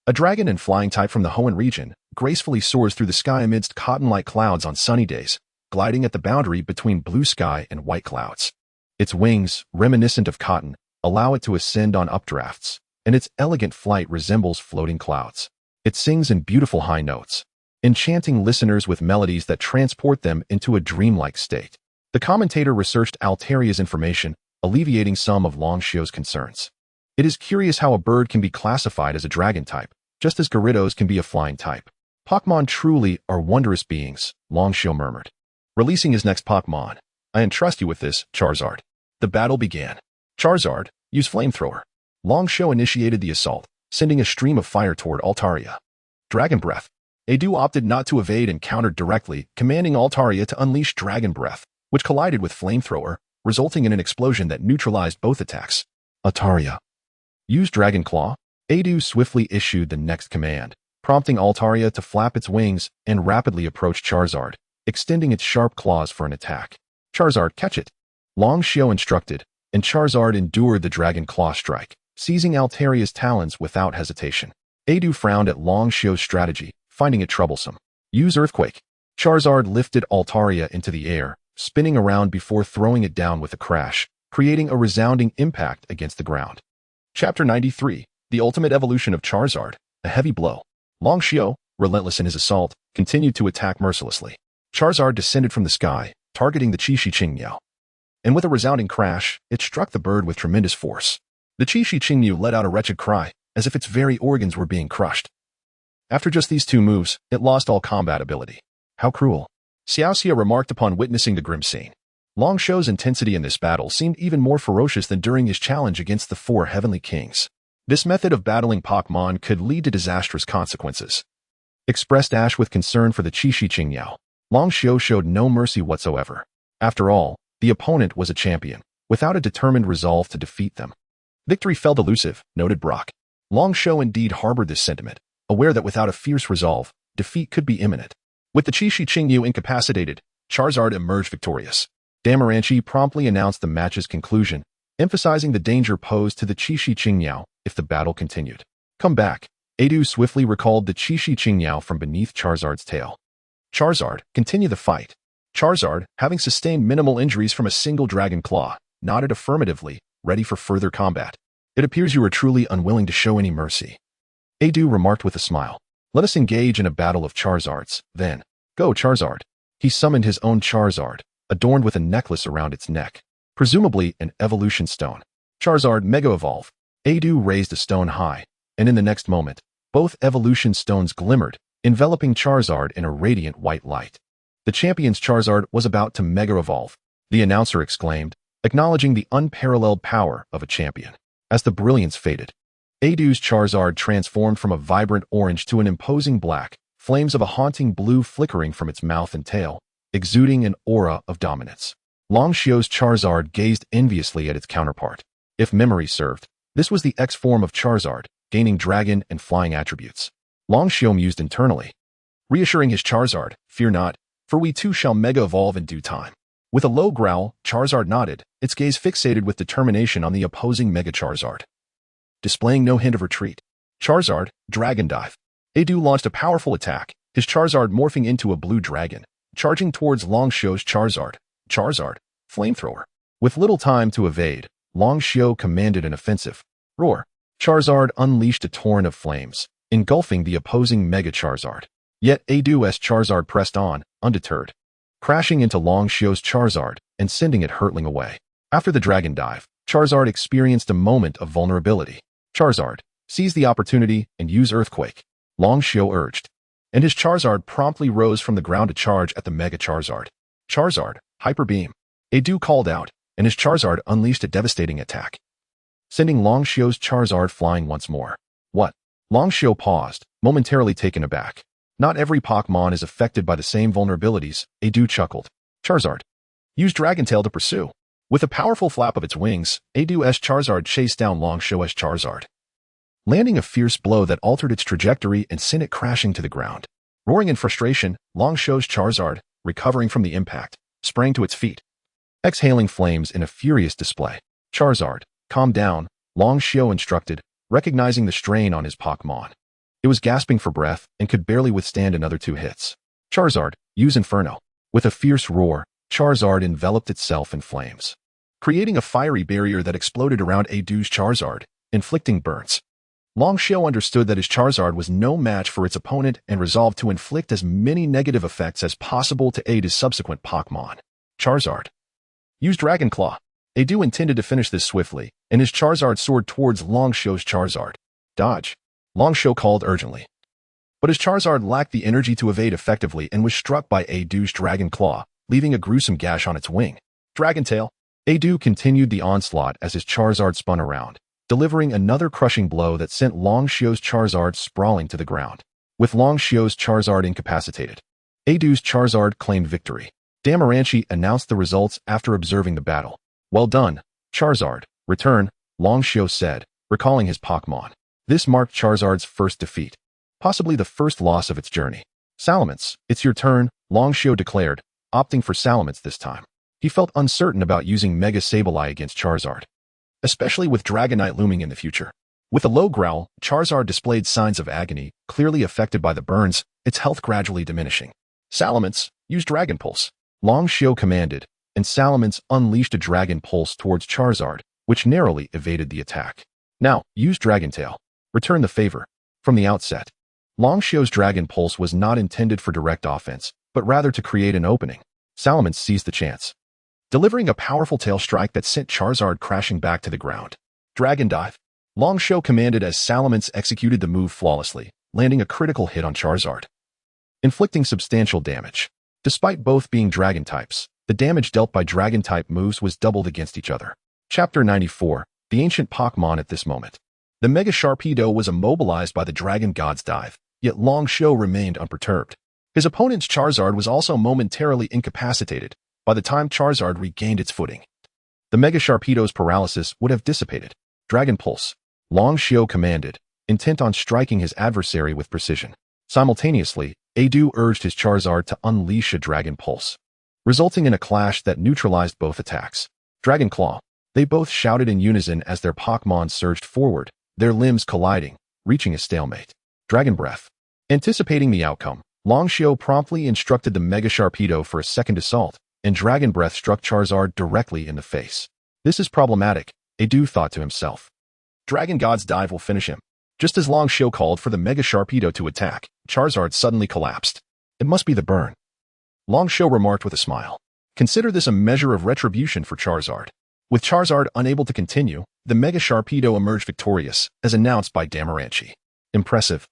a dragon and flying type from the Hoenn region, gracefully soars through the sky amidst cotton-like clouds on sunny days, gliding at the boundary between blue sky and white clouds. Its wings, reminiscent of cotton, allow it to ascend on updrafts, and its elegant flight resembles floating clouds. It sings in beautiful high notes, enchanting listeners with melodies that transport them into a dreamlike state. The commentator researched Altaria's information, alleviating some of Longshio's concerns. It is curious how a bird can be classified as a dragon type, just as Gyarados can be a flying type. Pokémon truly are wondrous beings, Longshio murmured. Releasing his next Pokémon, I entrust you with this, Charizard. The battle began. Charizard, use Flamethrower. Longshio initiated the assault, sending a stream of fire toward Altaria. Dragon Breath. Edu opted not to evade and countered directly, commanding Altaria to unleash Dragon Breath, which collided with Flamethrower, resulting in an explosion that neutralized both attacks. Altaria, use Dragon Claw. Edu swiftly issued the next command, prompting Altaria to flap its wings and rapidly approach Charizard, extending its sharp claws for an attack. Charizard, catch it. Longshio instructed, and Charizard endured the Dragon Claw strike, seizing Altaria's talons without hesitation. Edu frowned at Longshio's strategy, finding it troublesome. Use Earthquake. Charizard lifted Altaria into the air, spinning around before throwing it down with a crash, creating a resounding impact against the ground. Chapter 93, The Ultimate Evolution of Charizard, a heavy blow. Longshio, relentless in his assault, continued to attack mercilessly. Charizard descended from the sky, targeting the Chi-Chi Qingniao. And with a resounding crash, it struck the bird with tremendous force. The Chi-Chi Qingniu let out a wretched cry, as if its very organs were being crushed. After just these two moves, it lost all combat ability. How cruel. Xiaoxia remarked upon witnessing the grim scene. Longshio's intensity in this battle seemed even more ferocious than during his challenge against the 4 Heavenly Kings. This method of battling Pokémon could lead to disastrous consequences. Expressed Ash with concern for the Chi-Chi Qingniao. Longshio showed no mercy whatsoever. After all, the opponent was a champion, without a determined resolve to defeat them. Victory felt elusive, noted Brock. Longshio indeed harbored this sentiment, aware that without a fierce resolve, defeat could be imminent. With the Chi-Chi Qingniu incapacitated, Charizard emerged victorious. Damaranchi promptly announced the match's conclusion, emphasizing the danger posed to the Chi-Chi Qingniao if the battle continued. Come back. Edu swiftly recalled the Chi-Chi Qingniao from beneath Charizard's tail. Charizard, continue the fight. Charizard, having sustained minimal injuries from a single Dragon Claw, nodded affirmatively, ready for further combat. It appears you are truly unwilling to show any mercy. Edu remarked with a smile. Let us engage in a battle of Charizards, then. Go, Charizard. He summoned his own Charizard, adorned with a necklace around its neck, presumably an evolution stone. Charizard Mega Evolve. Edu raised a stone high, and in the next moment, both evolution stones glimmered, enveloping Charizard in a radiant white light. The champion's Charizard was about to Mega Evolve. The announcer exclaimed, acknowledging the unparalleled power of a champion. As the brilliance faded, Adu's Charizard transformed from a vibrant orange to an imposing black, flames of a haunting blue flickering from its mouth and tail, exuding an aura of dominance. Longshio's Charizard gazed enviously at its counterpart. If memory served, this was the X form of Charizard, gaining dragon and flying attributes. Longshio mused internally, reassuring his Charizard, "Fear not, for we too shall mega-evolve in due time." With a low growl, Charizard nodded, its gaze fixated with determination on the opposing Mega Charizard. Displaying no hint of retreat, Charizard, Dragon Dive. Adu launched a powerful attack, his Charizard morphing into a blue dragon, charging towards Longshio's Charizard. Flamethrower. With little time to evade, Longshio commanded an offensive. Roar. Charizard unleashed a torrent of flames, engulfing the opposing Mega Charizard. Yet Adu's Charizard pressed on, undeterred, crashing into Longshio's Charizard and sending it hurtling away. After the Dragon Dive, Charizard experienced a moment of vulnerability. Charizard, seize the opportunity and use Earthquake, Longshio urged, and his Charizard promptly rose from the ground to charge at the Mega Charizard. Charizard, Hyper Beam. Adu called out, and his Charizard unleashed a devastating attack, sending Longshio's Charizard flying once more. What? Longshio paused, momentarily taken aback. Not every Pokémon is affected by the same vulnerabilities, Adu chuckled. Charizard, use Dragon Tail to pursue. With a powerful flap of its wings, Adu's Charizard chased down Longshio's Charizard, landing a fierce blow that altered its trajectory and sent it crashing to the ground. Roaring in frustration, Longshio's Charizard, recovering from the impact, sprang to its feet, exhaling flames in a furious display. Charizard, calm down, Longshio instructed, recognizing the strain on his Pokémon. It was gasping for breath and could barely withstand another 2 hits. Charizard, use Inferno. With a fierce roar, Charizard enveloped itself in flames, creating a fiery barrier that exploded around Adu's Charizard, inflicting burns. Longshio understood that his Charizard was no match for its opponent and resolved to inflict as many negative effects as possible to aid his subsequent Pokémon. Charizard, use Dragon Claw. Adu intended to finish this swiftly, and his Charizard soared towards Longshio's Charizard. Dodge, Longshio called urgently. But his Charizard lacked the energy to evade effectively and was struck by Adu's Dragon Claw, leaving a gruesome gash on its wing. Dragon Tail. Adu continued the onslaught as his Charizard spun around, delivering another crushing blow that sent Longshio's Charizard sprawling to the ground. With Longshio's Charizard incapacitated, Adu's Charizard claimed victory. Damaranchi announced the results after observing the battle. Well done, Charizard. Return, Longshio said, recalling his Pokémon. This marked Charizard's first defeat, possibly the first loss of its journey. Salamence, it's your turn, Longshio declared, opting for Salamence this time. He felt uncertain about using Mega Sableye against Charizard, especially with Dragonite looming in the future. With a low growl, Charizard displayed signs of agony, clearly affected by the burns, its health gradually diminishing. Salamence, use Dragon Pulse, Longshio commanded, and Salamence unleashed a Dragon Pulse towards Charizard, which narrowly evaded the attack. Now, use Dragon Tail. Return the favor. From the outset, Longshio's Dragon Pulse was not intended for direct offense, but rather to create an opening. Salamence seized the chance, delivering a powerful tail strike that sent Charizard crashing back to the ground. Dragon Dive. Longshio commanded as Salamence executed the move flawlessly, landing a critical hit on Charizard, inflicting substantial damage. Despite both being Dragon types, the damage dealt by Dragon-type moves was doubled against each other. Chapter 94, the ancient Pokémon at this moment. The Mega Sharpedo was immobilized by the Dragon God's dive, yet Longshio remained unperturbed. His opponent's Charizard was also momentarily incapacitated by the time Charizard regained its footing. The Mega Sharpedo's paralysis would have dissipated. Dragon Pulse, Longshio commanded, intent on striking his adversary with precision. Simultaneously, Adu urged his Charizard to unleash a Dragon Pulse, resulting in a clash that neutralized both attacks. Dragon Claw. They both shouted in unison as their Pokémon surged forward, their limbs colliding, reaching a stalemate. Dragon Breath. Anticipating the outcome, Longshio promptly instructed the Mega Sharpedo for a second assault, and Dragon Breath struck Charizard directly in the face. This is problematic, Adu thought to himself. Dragon God's dive will finish him. Just as Longshio called for the Mega Sharpedo to attack, Charizard suddenly collapsed. It must be the burn, Longshio remarked with a smile. Consider this a measure of retribution for Charizard. With Charizard unable to continue, the Mega Sharpedo emerged victorious, as announced by Damaranchi. Impressive,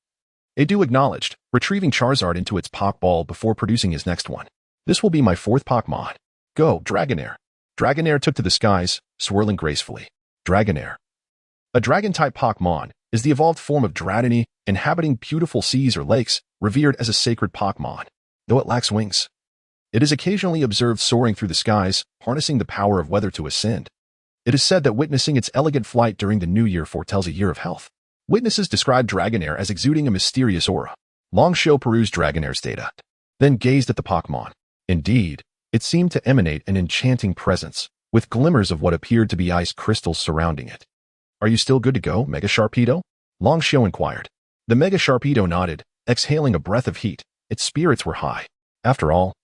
Adu acknowledged, retrieving Charizard into its Pokeball before producing his next one. This will be my 4th Pokémon. Go, Dragonair. Dragonair took to the skies, swirling gracefully. Dragonair. A dragon-type Pokémon is the evolved form of Dratini, inhabiting beautiful seas or lakes, revered as a sacred Pokémon. Though it lacks wings, it is occasionally observed soaring through the skies, harnessing the power of weather to ascend. It is said that witnessing its elegant flight during the new year foretells a year of health. Witnesses described Dragonair as exuding a mysterious aura. Longsho perused Dragonair's data, then gazed at the Pokémon. Indeed, it seemed to emanate an enchanting presence, with glimmers of what appeared to be ice crystals surrounding it. "Are you still good to go, Mega Sharpedo?" Longsho inquired. The Mega Sharpedo nodded, exhaling a breath of heat. Its spirits were high. After all,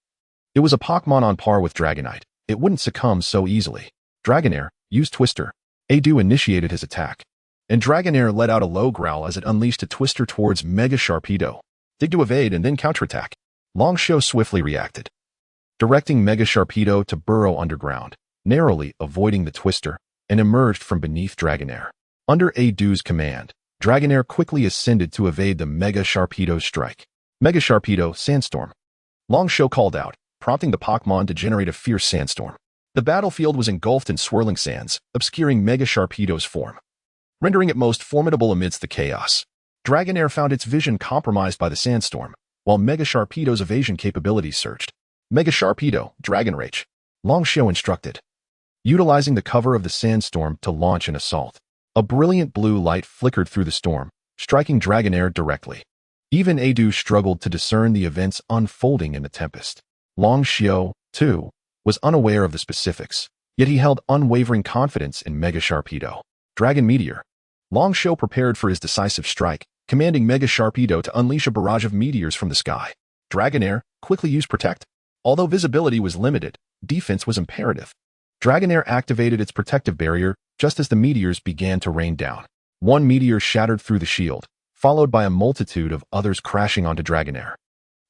it was a Pokémon on par with Dragonite. It wouldn't succumb so easily. Dragonair used Twister. Adu initiated his attack, and Dragonair let out a low growl as it unleashed a Twister towards Mega Sharpedo. Dig to evade and then counterattack. Longsho swiftly reacted, directing Mega Sharpedo to burrow underground, narrowly avoiding the Twister, and emerged from beneath Dragonair. Under Adu's command, Dragonair quickly ascended to evade the Mega Sharpedo's strike. Mega Sharpedo, Sandstorm. Longsho called out, prompting the Pokémon to generate a fierce sandstorm. The battlefield was engulfed in swirling sands, obscuring Mega Sharpedo's form, rendering it most formidable amidst the chaos. Dragonair found its vision compromised by the sandstorm, while Mega Sharpedo's evasion capabilities surged. Mega Sharpedo, Dragon Rage. Longsho instructed, utilizing the cover of the sandstorm to launch an assault. A brilliant blue light flickered through the storm, striking Dragonair directly. Even Adu struggled to discern the events unfolding in the tempest. Longsho, too, was unaware of the specifics, yet he held unwavering confidence in Mega Sharpedo. Dragon Meteor. Longsho prepared for his decisive strike, commanding Mega Sharpedo to unleash a barrage of meteors from the sky. Dragonair quickly used Protect. Although visibility was limited, defense was imperative. Dragonair activated its protective barrier just as the meteors began to rain down. One meteor shattered through the shield, followed by a multitude of others crashing onto Dragonair,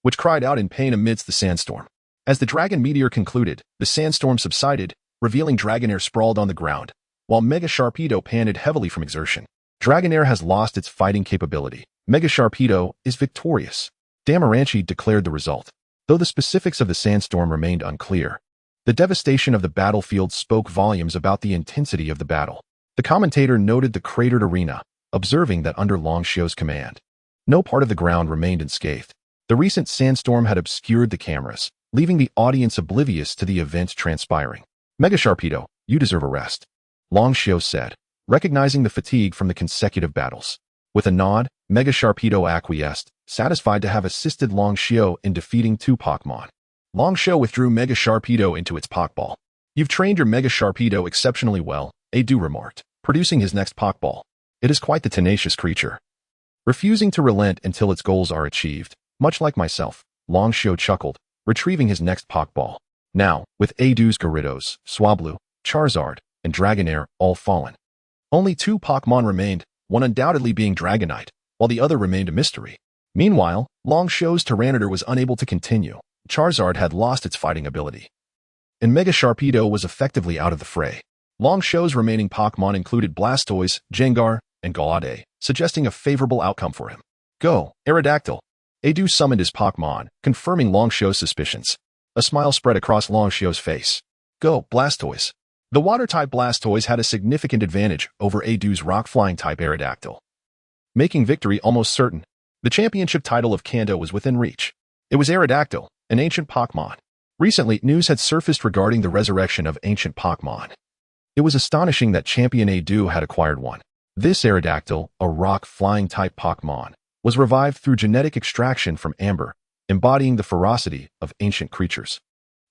which cried out in pain amidst the sandstorm. As the Dragon Meteor concluded, the sandstorm subsided, revealing Dragonair sprawled on the ground, while Mega Sharpedo panted heavily from exertion. Dragonair has lost its fighting capability. Mega Sharpedo is victorious. Damaranchi declared the result. Though the specifics of the sandstorm remained unclear, the devastation of the battlefield spoke volumes about the intensity of the battle. The commentator noted the cratered arena, observing that under Longsho's command, no part of the ground remained unscathed. The recent sandstorm had obscured the cameras, leaving the audience oblivious to the events transpiring. Mega Sharpedo, you deserve a rest, Longsho said, recognizing the fatigue from the consecutive battles. With a nod, Mega Sharpedo acquiesced, satisfied to have assisted Longsho in defeating two Pokémon. Longsho withdrew Mega Sharpedo into its Pokeball. You've trained your Mega Sharpedo exceptionally well, Adu remarked, producing his next Pokeball. It is quite the tenacious creature, refusing to relent until its goals are achieved, much like myself, Longsho chuckled, retrieving his next Pokeball. Now, with Adu's Gyarados, Swablu, Charizard, and Dragonair all fallen, only two Pokémon remained, one undoubtedly being Dragonite, while the other remained a mystery. Meanwhile, Longsho's Tyranitar was unable to continue. Charizard had lost its fighting ability, and Mega Sharpedo was effectively out of the fray. Longsho's remaining Pokémon included Blastoise, Gengar, and Galade, suggesting a favorable outcome for him. Go, Aerodactyl. Adu summoned his Pokémon, confirming Longsho's suspicions. A smile spread across Longsho's face. Go, Blastoise. The Water-type Blastoise had a significant advantage over Adu's Rock-flying-type Aerodactyl, making victory almost certain. The championship title of Kanto was within reach. It was Aerodactyl, an ancient Pokémon. Recently, news had surfaced regarding the resurrection of ancient Pokémon. It was astonishing that Champion Adu had acquired one. This Aerodactyl, a rock-flying-type Pokémon, was revived through genetic extraction from amber, embodying the ferocity of ancient creatures.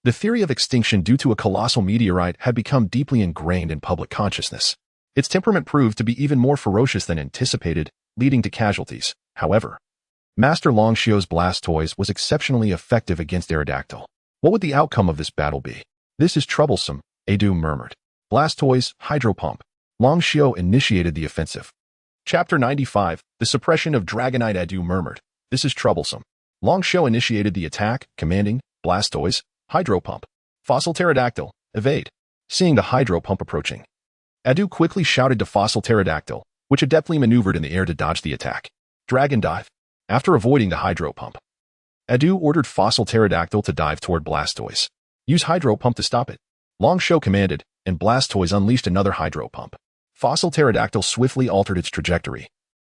The theory of extinction due to a colossal meteorite had become deeply ingrained in public consciousness. Its temperament proved to be even more ferocious than anticipated, leading to casualties. However, Master Longsho's Blastoise was exceptionally effective against Aerodactyl. What would the outcome of this battle be? This is troublesome, Adu murmured. Blastoise, Hydro Pump. Longsho initiated the offensive. Chapter 95, The Suppression of Dragonite. Adu murmured. This is troublesome. Longsho initiated the attack, commanding, Blastoise, Hydro Pump. Fossil Pterodactyl, evade. Seeing the Hydro Pump approaching, Adu quickly shouted to Fossil Pterodactyl, which adeptly maneuvered in the air to dodge the attack. Dragon Dive. After avoiding the Hydro Pump, Adu ordered Fossil Pterodactyl to dive toward Blastoise. Use Hydro Pump to stop it. Long Show commanded, and Blastoise unleashed another Hydro Pump. Fossil Pterodactyl swiftly altered its trajectory,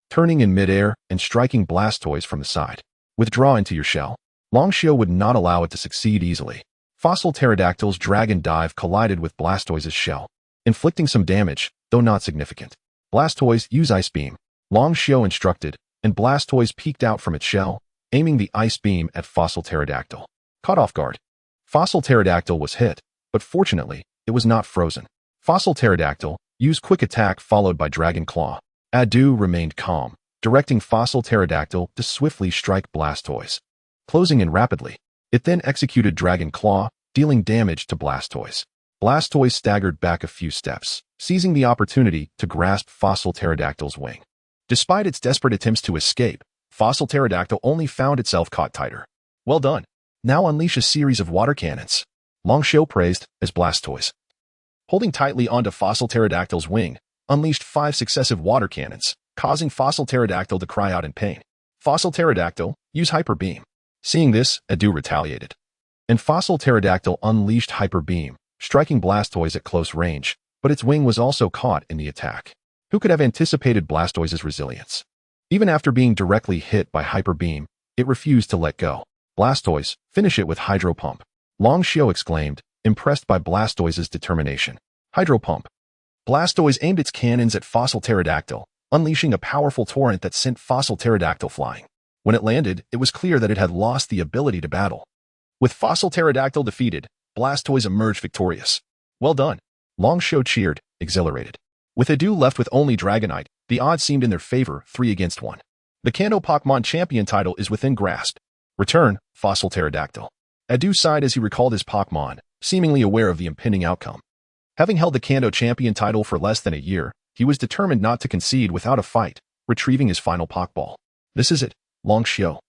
turning in midair and striking Blastoise from the side. Withdraw into your shell. Long Show would not allow it to succeed easily. Fossil Pterodactyl's Dragon Dive collided with Blastoise's shell, inflicting some damage, though not significant. Blastoise, use Ice Beam. Long Show instructed, and Blastoise peeked out from its shell, aiming the Ice Beam at Fossil Pterodactyl. Caught off guard. Fossil Pterodactyl was hit, but fortunately, it was not frozen. Fossil Pterodactyl used Quick Attack followed by Dragon Claw. Adu remained calm, directing Fossil Pterodactyl to swiftly strike Blastoise. Closing in rapidly, it then executed Dragon Claw, dealing damage to Blastoise. Blastoise staggered back a few steps, seizing the opportunity to grasp Fossil Pterodactyl's wing. Despite its desperate attempts to escape, Fossil Pterodactyl only found itself caught tighter. Well done. Now unleash a series of water cannons. Long Show praised as Blastoise, holding tightly onto Fossil Pterodactyl's wing, unleashed 5 successive water cannons, causing Fossil Pterodactyl to cry out in pain. Fossil Pterodactyl, use Hyper Beam. Seeing this, Adu retaliated, and Fossil Pterodactyl unleashed Hyper Beam, striking Blastoise at close range, but its wing was also caught in the attack. Who could have anticipated Blastoise's resilience? Even after being directly hit by Hyper Beam, it refused to let go. Blastoise, finish it with Hydro Pump. Long Show exclaimed, impressed by Blastoise's determination. Hydro Pump. Blastoise aimed its cannons at Fossil Pterodactyl, unleashing a powerful torrent that sent Fossil Pterodactyl flying. When it landed, it was clear that it had lost the ability to battle. With Fossil Pterodactyl defeated, Blastoise emerged victorious. Well done. Long Show cheered, exhilarated. With Adu left with only Dragonite, the odds seemed in their favor, 3 against 1. The Kanto Pokemon champion title is within grasp. Return, Fossil Pterodactyl. Adu sighed as he recalled his Pokemon, seemingly aware of the impending outcome. Having held the Kanto champion title for less than a year, he was determined not to concede without a fight, retrieving his final Pokeball. This is it, Long Show.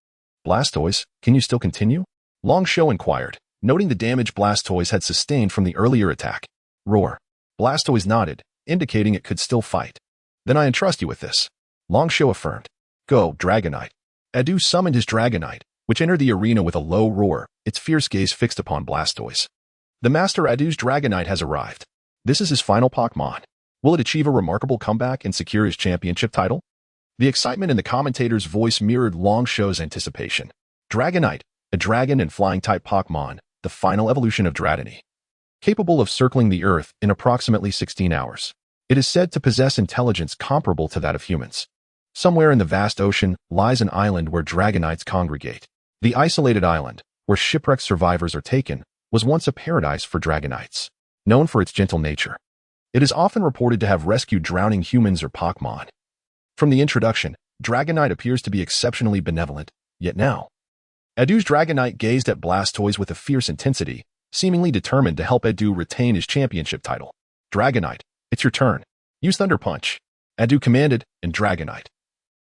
Blastoise, can you still continue? Long Show inquired, noting the damage Blastoise had sustained from the earlier attack. Roar. Blastoise nodded, indicating it could still fight. Then I entrust you with this. Long Show affirmed. Go, Dragonite. Adu summoned his Dragonite, which entered the arena with a low roar, its fierce gaze fixed upon Blastoise. The Master Adu's Dragonite has arrived. This is his final Pokemon. Will it achieve a remarkable comeback and secure his championship title? The excitement in the commentator's voice mirrored Long Show's anticipation. Dragonite, a dragon and flying-type Pokemon, the final evolution of Dratini. Capable of circling the Earth in approximately 16 hours. It is said to possess intelligence comparable to that of humans. Somewhere in the vast ocean lies an island where Dragonites congregate. The isolated island, where shipwrecked survivors are taken, was once a paradise for Dragonites, known for its gentle nature. It is often reported to have rescued drowning humans or Pokemon. From the introduction, Dragonite appears to be exceptionally benevolent, yet now. Adu's Dragonite gazed at Blastoise with a fierce intensity, seemingly determined to help Adu retain his championship title. Dragonite, it's your turn. Use Thunder Punch. Adu commanded, and Dragonite,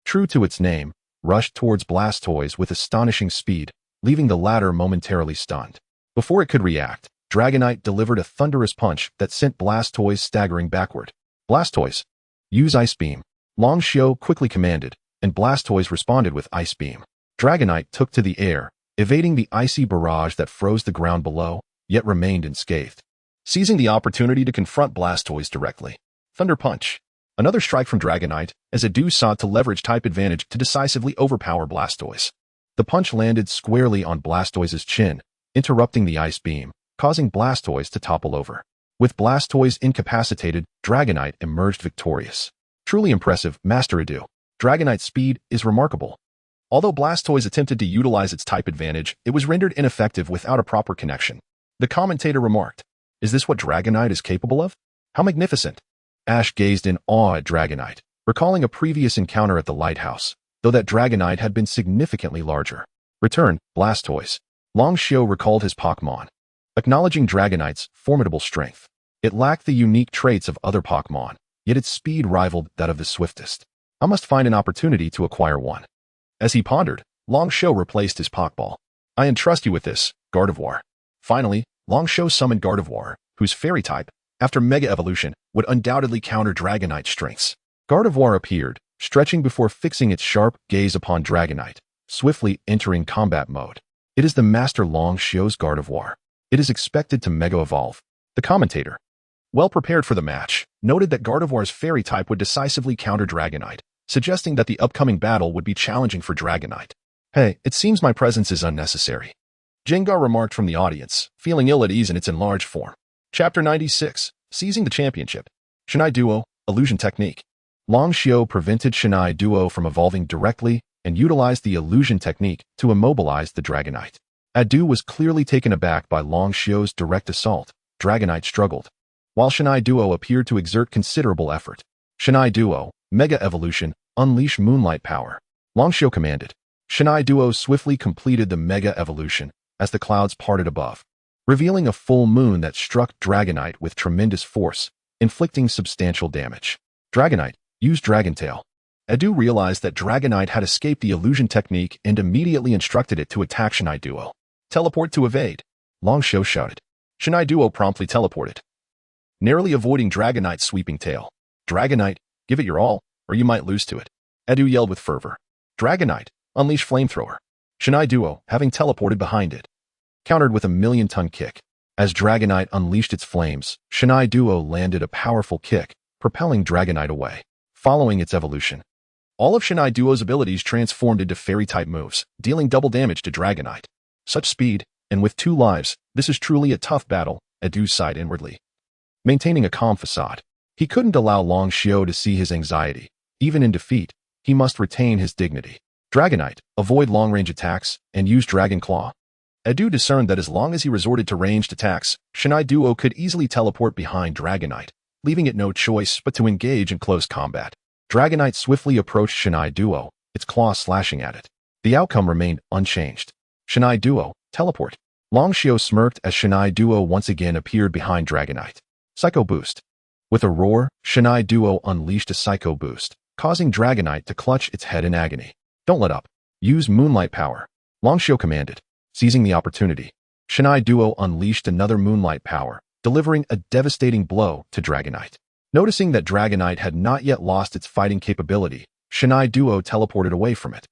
true to its name, rushed towards Blastoise with astonishing speed, leaving the latter momentarily stunned. Before it could react, Dragonite delivered a thunderous punch that sent Blastoise staggering backward. Blastoise, use Ice Beam. Long Show quickly commanded, and Blastoise responded with Ice Beam. Dragonite took to the air, evading the icy barrage that froze the ground below, yet remained unscathed. Seizing the opportunity to confront Blastoise directly. Thunder Punch. Another strike from Dragonite, as Adu sought to leverage type advantage to decisively overpower Blastoise. The punch landed squarely on Blastoise's chin, interrupting the Ice Beam, causing Blastoise to topple over. With Blastoise incapacitated, Dragonite emerged victorious. Truly impressive, Master Adu. Dragonite's speed is remarkable. Although Blastoise attempted to utilize its type advantage, it was rendered ineffective without a proper connection. The commentator remarked, "Is this what Dragonite is capable of? How magnificent!" Ash gazed in awe at Dragonite, recalling a previous encounter at the lighthouse, though that Dragonite had been significantly larger. Return, Blastoise. Long Show recalled his Pokemon, acknowledging Dragonite's formidable strength. It lacked the unique traits of other Pokemon, yet its speed rivaled that of the swiftest. I must find an opportunity to acquire one. As he pondered, Long Show replaced his Pokeball. I entrust you with this, Gardevoir. Finally, Long Show summoned Gardevoir, whose fairy type, after Mega Evolution, would undoubtedly counter Dragonite's strengths. Gardevoir appeared, stretching before fixing its sharp gaze upon Dragonite, swiftly entering combat mode. It is the Master Long Show's Gardevoir. It is expected to Mega Evolve. The commentator, well prepared for the match, noted that Gardevoir's fairy type would decisively counter Dragonite, suggesting that the upcoming battle would be challenging for Dragonite. Hey, it seems my presence is unnecessary, Jengar remarked from the audience, feeling ill at ease in its enlarged form. Chapter 96, Seizing the Championship. Shinai Duo, Illusion Technique. Long Xiao prevented Shinai Duo from evolving directly and utilized the illusion technique to immobilize the Dragonite. Adu was clearly taken aback by Long Xiao's direct assault. Dragonite struggled, while Shinai Duo appeared to exert considerable effort. Shinai Duo, Mega Evolution, Unleash Moonlight Power. Long Xiao commanded. Shinai Duo swiftly completed the Mega Evolution as the clouds parted above, revealing a full moon that struck Dragonite with tremendous force, inflicting substantial damage. Dragonite, use Dragon Tail. Adu realized that Dragonite had escaped the illusion technique and immediately instructed it to attack Shinai Duo. Teleport to evade, Long Xiao shouted. Shinai Duo promptly teleported, narrowly avoiding Dragonite's sweeping tail. Dragonite, give it your all, or you might lose to it, Adu yelled with fervor. Dragonite, unleash Flamethrower. Shinai Duo, having teleported behind it, countered with a million-ton kick. As Dragonite unleashed its flames, Shinai Duo landed a powerful kick, propelling Dragonite away. Following its evolution, all of Shinai Duo's abilities transformed into fairy-type moves, dealing double damage to Dragonite. Such speed, and with 2 lives, this is truly a tough battle, Adu sighed inwardly. Maintaining a calm facade, he couldn't allow Long Xiao to see his anxiety. Even in defeat, he must retain his dignity. Dragonite, avoid long-range attacks, and use Dragon Claw. Adu discerned that as long as he resorted to ranged attacks, Shinai Duo could easily teleport behind Dragonite, leaving it no choice but to engage in close combat. Dragonite swiftly approached Shinai Duo, its claws slashing at it. The outcome remained unchanged. Shinai Duo, teleport. Long Xiao smirked as Shinai Duo once again appeared behind Dragonite. Psycho Boost. With a roar, Shinai Duo unleashed a Psycho Boost, causing Dragonite to clutch its head in agony. Don't let up. Use Moonlight Power, Long Xiao commanded. Seizing the opportunity, Shinai Duo unleashed another Moonlight Power, delivering a devastating blow to Dragonite. Noticing that Dragonite had not yet lost its fighting capability, Shinai Duo teleported away from it.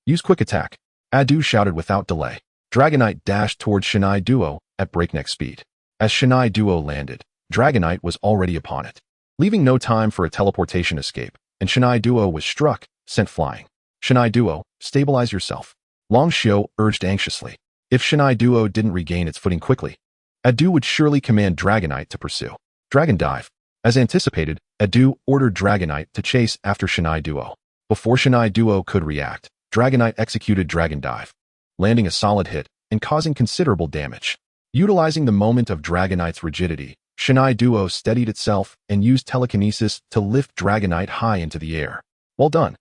Use Quick Attack, Adu shouted without delay. Dragonite dashed towards Shinai Duo at breakneck speed. As Shinai Duo landed, Dragonite was already upon it, leaving no time for a teleportation escape, and Shinai Duo was struck, sent flying. Shinai Duo, stabilize yourself, Long Xiao urged anxiously. If Shinai Duo didn't regain its footing quickly, Adu would surely command Dragonite to pursue. Dragon Dive. As anticipated, Adu ordered Dragonite to chase after Shinai Duo. Before Shinai Duo could react, Dragonite executed Dragon Dive, landing a solid hit and causing considerable damage. Utilizing the moment of Dragonite's rigidity, Shinai Duo steadied itself and used telekinesis to lift Dragonite high into the air. Well done.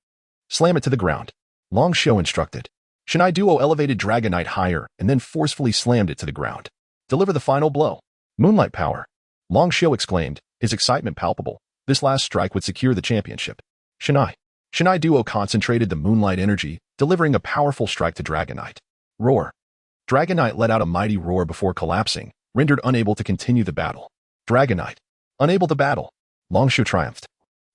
Slam it to the ground, Long Xiao instructed. Shinai Duo elevated Dragonite higher and then forcefully slammed it to the ground. Deliver the final blow. Moonlight Power, Long Xiao exclaimed, his excitement palpable. This last strike would secure the championship. Shinai Duo concentrated the moonlight energy, delivering a powerful strike to Dragonite. Roar. Dragonite let out a mighty roar before collapsing, rendered unable to continue the battle. Dragonite, unable to battle, Long Xiao triumphed,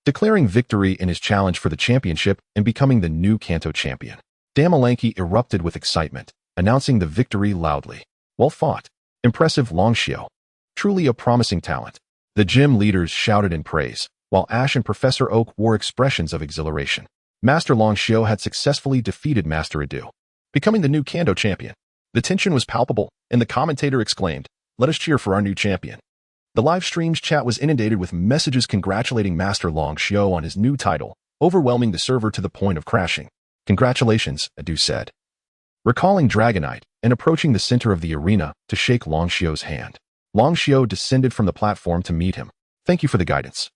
declaring victory in his challenge for the championship and becoming the new Kanto champion. Damalanki erupted with excitement, announcing the victory loudly. Well fought. Impressive Long Xiao. Truly a promising talent. The gym leaders shouted in praise, while Ash and Professor Oak wore expressions of exhilaration. Master Long Xiao had successfully defeated Master Adu, becoming the new Kanto champion. The tension was palpable, and the commentator exclaimed, "Let us cheer for our new champion." The live stream's chat was inundated with messages congratulating Master Long Xiao on his new title, overwhelming the server to the point of crashing. Congratulations, Adu said, recalling Dragonite and approaching the center of the arena to shake Long Xiao's hand. Long Xiao descended from the platform to meet him. Thank you for the guidance.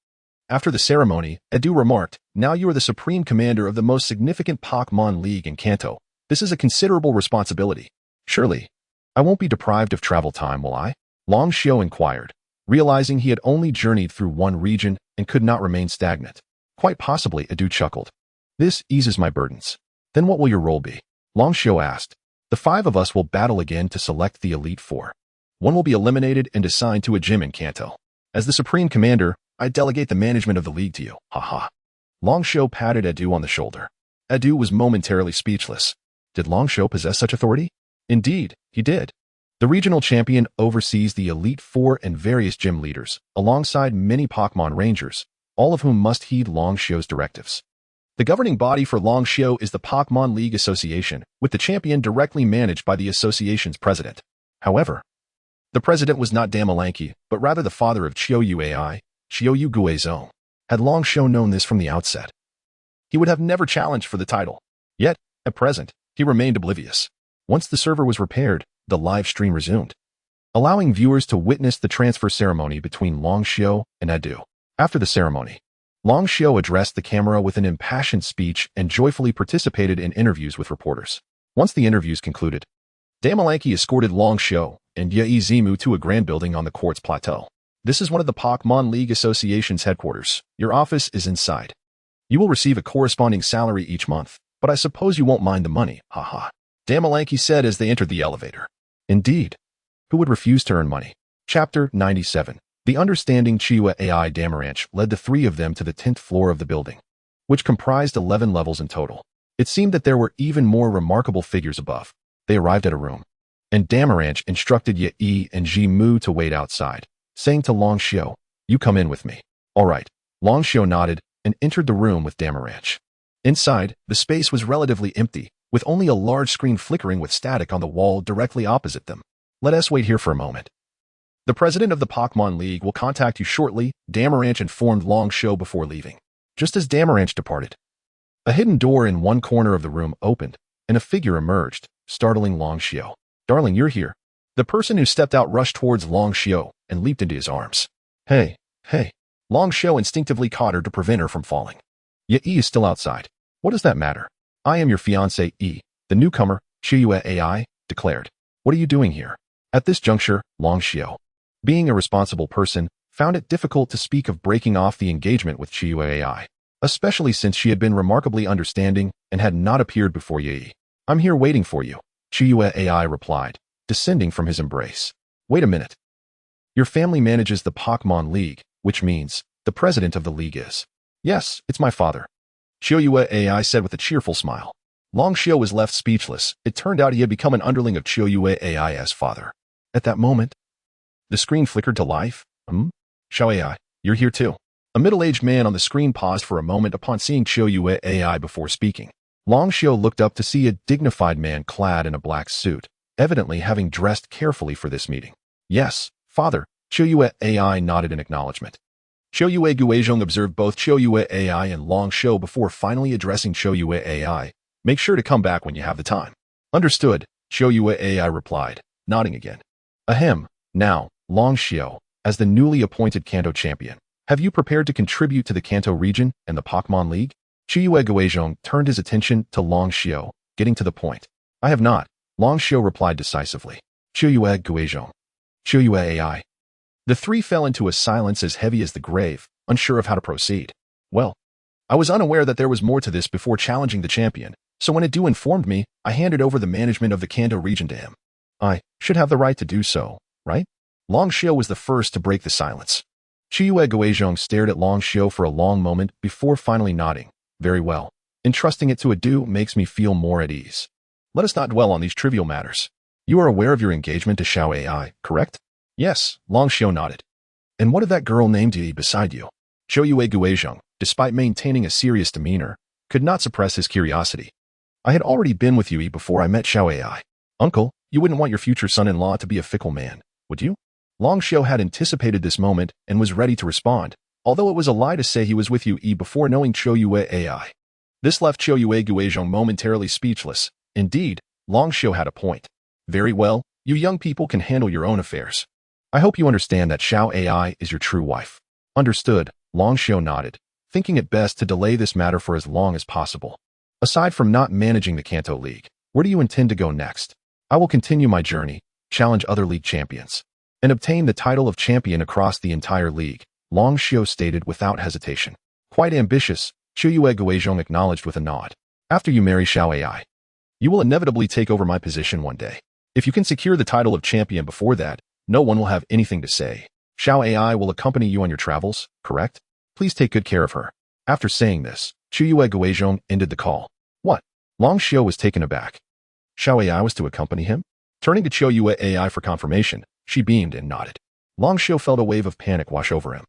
After the ceremony, Adu remarked, now you are the supreme commander of the most significant Pokémon League in Kanto. This is a considerable responsibility. Surely, I won't be deprived of travel time, will I? Long Xiao inquired, realizing he had only journeyed through one region and could not remain stagnant. Quite possibly, Adu chuckled. This eases my burdens. Then what will your role be? Long Xiao asked. The 5 of us will battle again to select the Elite 4. One will be eliminated and assigned to a gym in Kanto. As the Supreme Commander, I delegate the management of the league to you. Haha. Long Xiao patted Adu on the shoulder. Adu was momentarily speechless. Did Long Xiao possess such authority? Indeed, he did. The regional champion oversees the Elite Four and various gym leaders, alongside many Pokemon Rangers, all of whom must heed Longxiao's directives. The governing body for Longxiao is the Pokemon League Association, with the champion directly managed by the association's president. However, the president was not Damalanki, but rather the father of Qiuyu AI, Qiuyu Guizhong. Had Longxiao known this from the outset, he would have never challenged for the title. Yet, at present, he remained oblivious. Once the server was repaired, the live stream resumed, allowing viewers to witness the transfer ceremony between Longxiao and Adu. After the ceremony, Longxiao addressed the camera with an impassioned speech and joyfully participated in interviews with reporters. Once the interviews concluded, Damalanki escorted Longxiao and Yezimu to a grand building on the Quartz Plateau. This is one of the Pokemon League Association's headquarters. Your office is inside. You will receive a corresponding salary each month, but I suppose you won't mind the money, haha. Damalanki said as they entered the elevator. Indeed. Who would refuse to earn money? Chapter 97. The understanding Chiwa AI Damaranch led the three of them to the 10th floor of the building, which comprised 11 levels in total. It seemed that there were even more remarkable figures above. They arrived at a room, and Damaranch instructed Yi and Jimu to wait outside, saying to Longxiao, "You come in with me." All right. Longxiao nodded and entered the room with Damaranch. Inside, the space was relatively empty, with only a large screen flickering with static on the wall directly opposite them. Let us wait here for a moment. The president of the Pokemon League will contact you shortly, Damaranch informed Longxiao before leaving. Just as Damaranch departed, a hidden door in one corner of the room opened, and a figure emerged, startling Longxiao. "Darling, you're here." The person who stepped out rushed towards Longxiao and leaped into his arms. Hey. Longxiao instinctively caught her to prevent her from falling. Yi is still outside. What does that matter? I am your fiancé, Yi, the newcomer, Chiwa AI, declared. What are you doing here? At this juncture, Longxiao, being a responsible person, found it difficult to speak of breaking off the engagement with Chiwa AI, especially since she had been remarkably understanding and had not appeared before Yi. I'm here waiting for you, Chiwa AI replied, descending from his embrace. Wait a minute. Your family manages the Pokemon League, which means the president of the league is. Yes, it's my father, Chiuya AI said with a cheerful smile. Longxiao was left speechless. It turned out he had become an underling of Chiuya AI's father. At that moment, the screen flickered to life. Xiao AI, you're here too. A middle-aged man on the screen paused for a moment upon seeing Chiuya AI before speaking. Longxiao looked up to see a dignified man clad in a black suit, evidently having dressed carefully for this meeting. Yes, father, Chiuya AI nodded in acknowledgement. Chiuya Guizhong observed both Chiuya AI and Longxiao before finally addressing Chiuya AI. Make sure to come back when you have the time. Understood, Chiuya AI replied, nodding again. Ahem. Now, Longxiao, as the newly appointed Kanto champion, have you prepared to contribute to the Kanto region and the Pokemon League? Chiuya Guizhong turned his attention to Longxiao, getting to the point. I have not, Longxiao replied decisively. Chiuya Guizhong. Chiuya AI. The three fell into a silence as heavy as the grave, unsure of how to proceed. Well, I was unaware that there was more to this before challenging the champion, so when Adu informed me, I handed over the management of the Kanto region to him. I should have the right to do so, right? Longxiao was the first to break the silence. Chiuya Guizhong stared at Longxiao for a long moment before finally nodding. Very well. Entrusting it to Adu makes me feel more at ease. Let us not dwell on these trivial matters. You are aware of your engagement to Xiao AI, correct? Yes, Longxiao nodded. And what of that girl named Yi beside you? Chiuya Guizhong, despite maintaining a serious demeanor, could not suppress his curiosity. I had already been with Yi before I met Xiao AI. Uncle, you wouldn't want your future son-in-law to be a fickle man, would you? Longxiao had anticipated this moment and was ready to respond, although it was a lie to say he was with Yi before knowing Chiuya AI. This left Chiuya Guizhong momentarily speechless. Indeed, Longxiao had a point. Very well, you young people can handle your own affairs. I hope you understand that Xiao AI is your true wife. Understood, Longxiao nodded, thinking it best to delay this matter for as long as possible. Aside from not managing the Kanto League, where do you intend to go next? I will continue my journey, challenge other league champions, and obtain the title of champion across the entire league, Longxiao stated without hesitation. Quite ambitious, Chiuya Guizhong acknowledged with a nod. After you marry Xiao AI, you will inevitably take over my position one day. If you can secure the title of champion before that, no one will have anything to say. Xiao AI will accompany you on your travels, correct? Please take good care of her. After saying this, Chiuya Guizhong ended the call. What? Longxiao was taken aback. Xiao AI was to accompany him? Turning to Choyue AI for confirmation, she beamed and nodded. Long Xiu felt a wave of panic wash over him.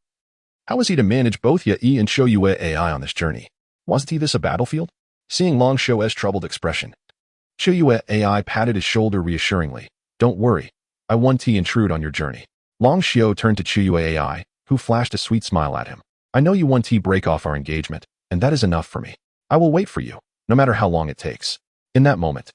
How was he to manage both Yi and Choyue AI on this journey? Wasn't he this a battlefield? Seeing Long Xiu's troubled expression, Choyue AI patted his shoulder reassuringly. Don't worry, I won't intrude on your journey. Long Xiu turned to Choyue AI, who flashed a sweet smile at him. I know you won't break off our engagement, and that is enough for me. I will wait for you, no matter how long it takes. In that moment,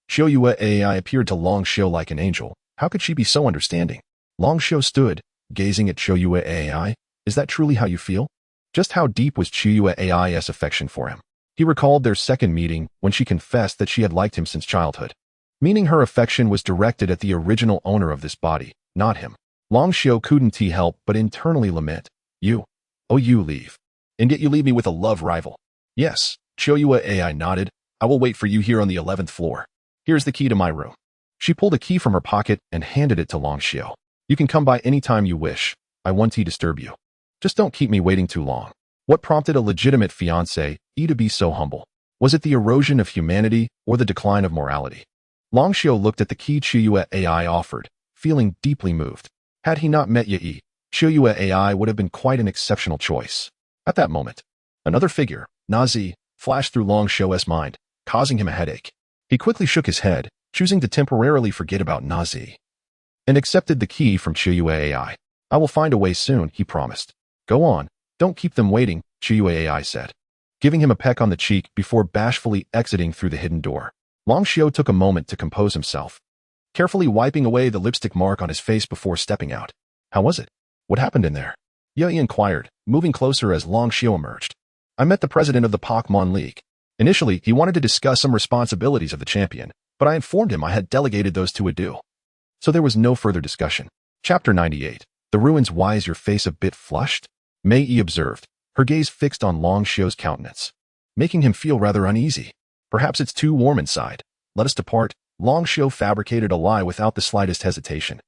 Choyue AI appeared to Long Xiu like an angel. How could she be so understanding? Long Xiu stood, gazing at Choyue AI. Is that truly how you feel? Just how deep was Choyue AI's affection for him? He recalled their second meeting when she confessed that she had liked him since childhood, meaning her affection was directed at the original owner of this body, not him. Long Xiu couldn't help but internally lament. You leave. And yet you leave me with a love rival. Yes, Choyue AI nodded. I will wait for you here on the 11th floor. Here's the key to my room. She pulled a key from her pocket and handed it to Long Xiu. You can come by any time you wish. I won't disturb you. Just don't keep me waiting too long. What prompted a legitimate fiancé to be so humble? Was it the erosion of humanity or the decline of morality? Long Xiu looked at the key Choyue AI offered, feeling deeply moved. Had he not met Yi, Choyue AI would have been quite an exceptional choice. At that moment, another figure, Nazi, flashed through Long Xiu's mind, causing him a headache. He quickly shook his head, choosing to temporarily forget about Nazi, and accepted the key from Choyue AI. I will find a way soon, he promised. Go on, don't keep them waiting, Choyue AI said, giving him a peck on the cheek before bashfully exiting through the hidden door. Long Xiu took a moment to compose himself, carefully wiping away the lipstick mark on his face before stepping out. How was it? What happened in there? Yi inquired, moving closer as Long Xiu emerged. I met the president of the Pokémon League. Initially, he wanted to discuss some responsibilities of the champion, but I informed him I had delegated those to Adu. So there was no further discussion. Chapter 98. The ruins. Why is your face a bit flushed? Mei Yi observed, her gaze fixed on Long Xiu's countenance, making him feel rather uneasy. Perhaps it's too warm inside. Let us depart. Long Xiu fabricated a lie without the slightest hesitation,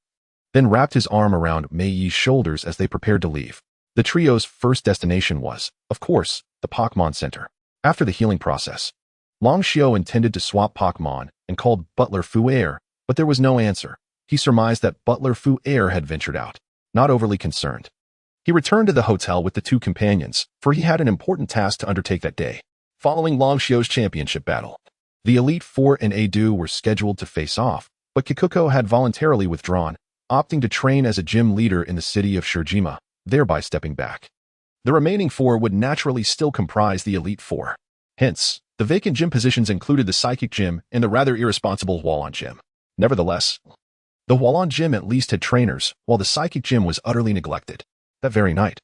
then wrapped his arm around Mei Yi's shoulders as they prepared to leave. The trio's first destination was, of course, the Pokémon Center. After the healing process, Long Xiu intended to swap Pokémon and called Butler Fu Air, but there was no answer. He surmised that Butler Fu Air had ventured out, not overly concerned. He returned to the hotel with the two companions, for he had an important task to undertake that day. Following Long Xiu's championship battle, the Elite Four and Adu were scheduled to face off, but Kikuko had voluntarily withdrawn, opting to train as a gym leader in the city of Shirjima, thereby stepping back. The remaining four would naturally still comprise the Elite Four. Hence, the vacant gym positions included the Psychic Gym and the rather irresponsible Hualon Gym. Nevertheless, the Hualon Gym at least had trainers, while the Psychic Gym was utterly neglected. That very night,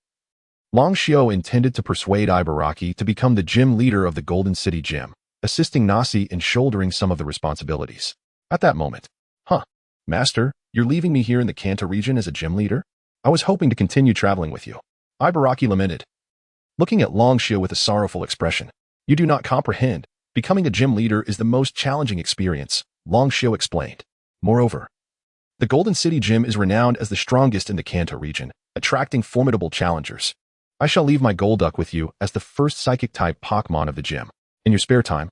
Long Xiu intended to persuade Ibaraki to become the gym leader of the Golden City Gym, assisting Nasi in shouldering some of the responsibilities. At that moment, Master, you're leaving me here in the Kanto region as a gym leader? I was hoping to continue traveling with you. Ibaraki lamented, looking at Long Xiu with a sorrowful expression. You do not comprehend. Becoming a gym leader is the most challenging experience, Long Xiu explained. Moreover, the Golden City Gym is renowned as the strongest in the Kanto region, attracting formidable challengers. I shall leave my Golduck with you as the first Psychic-type Pokémon of the gym. In your spare time,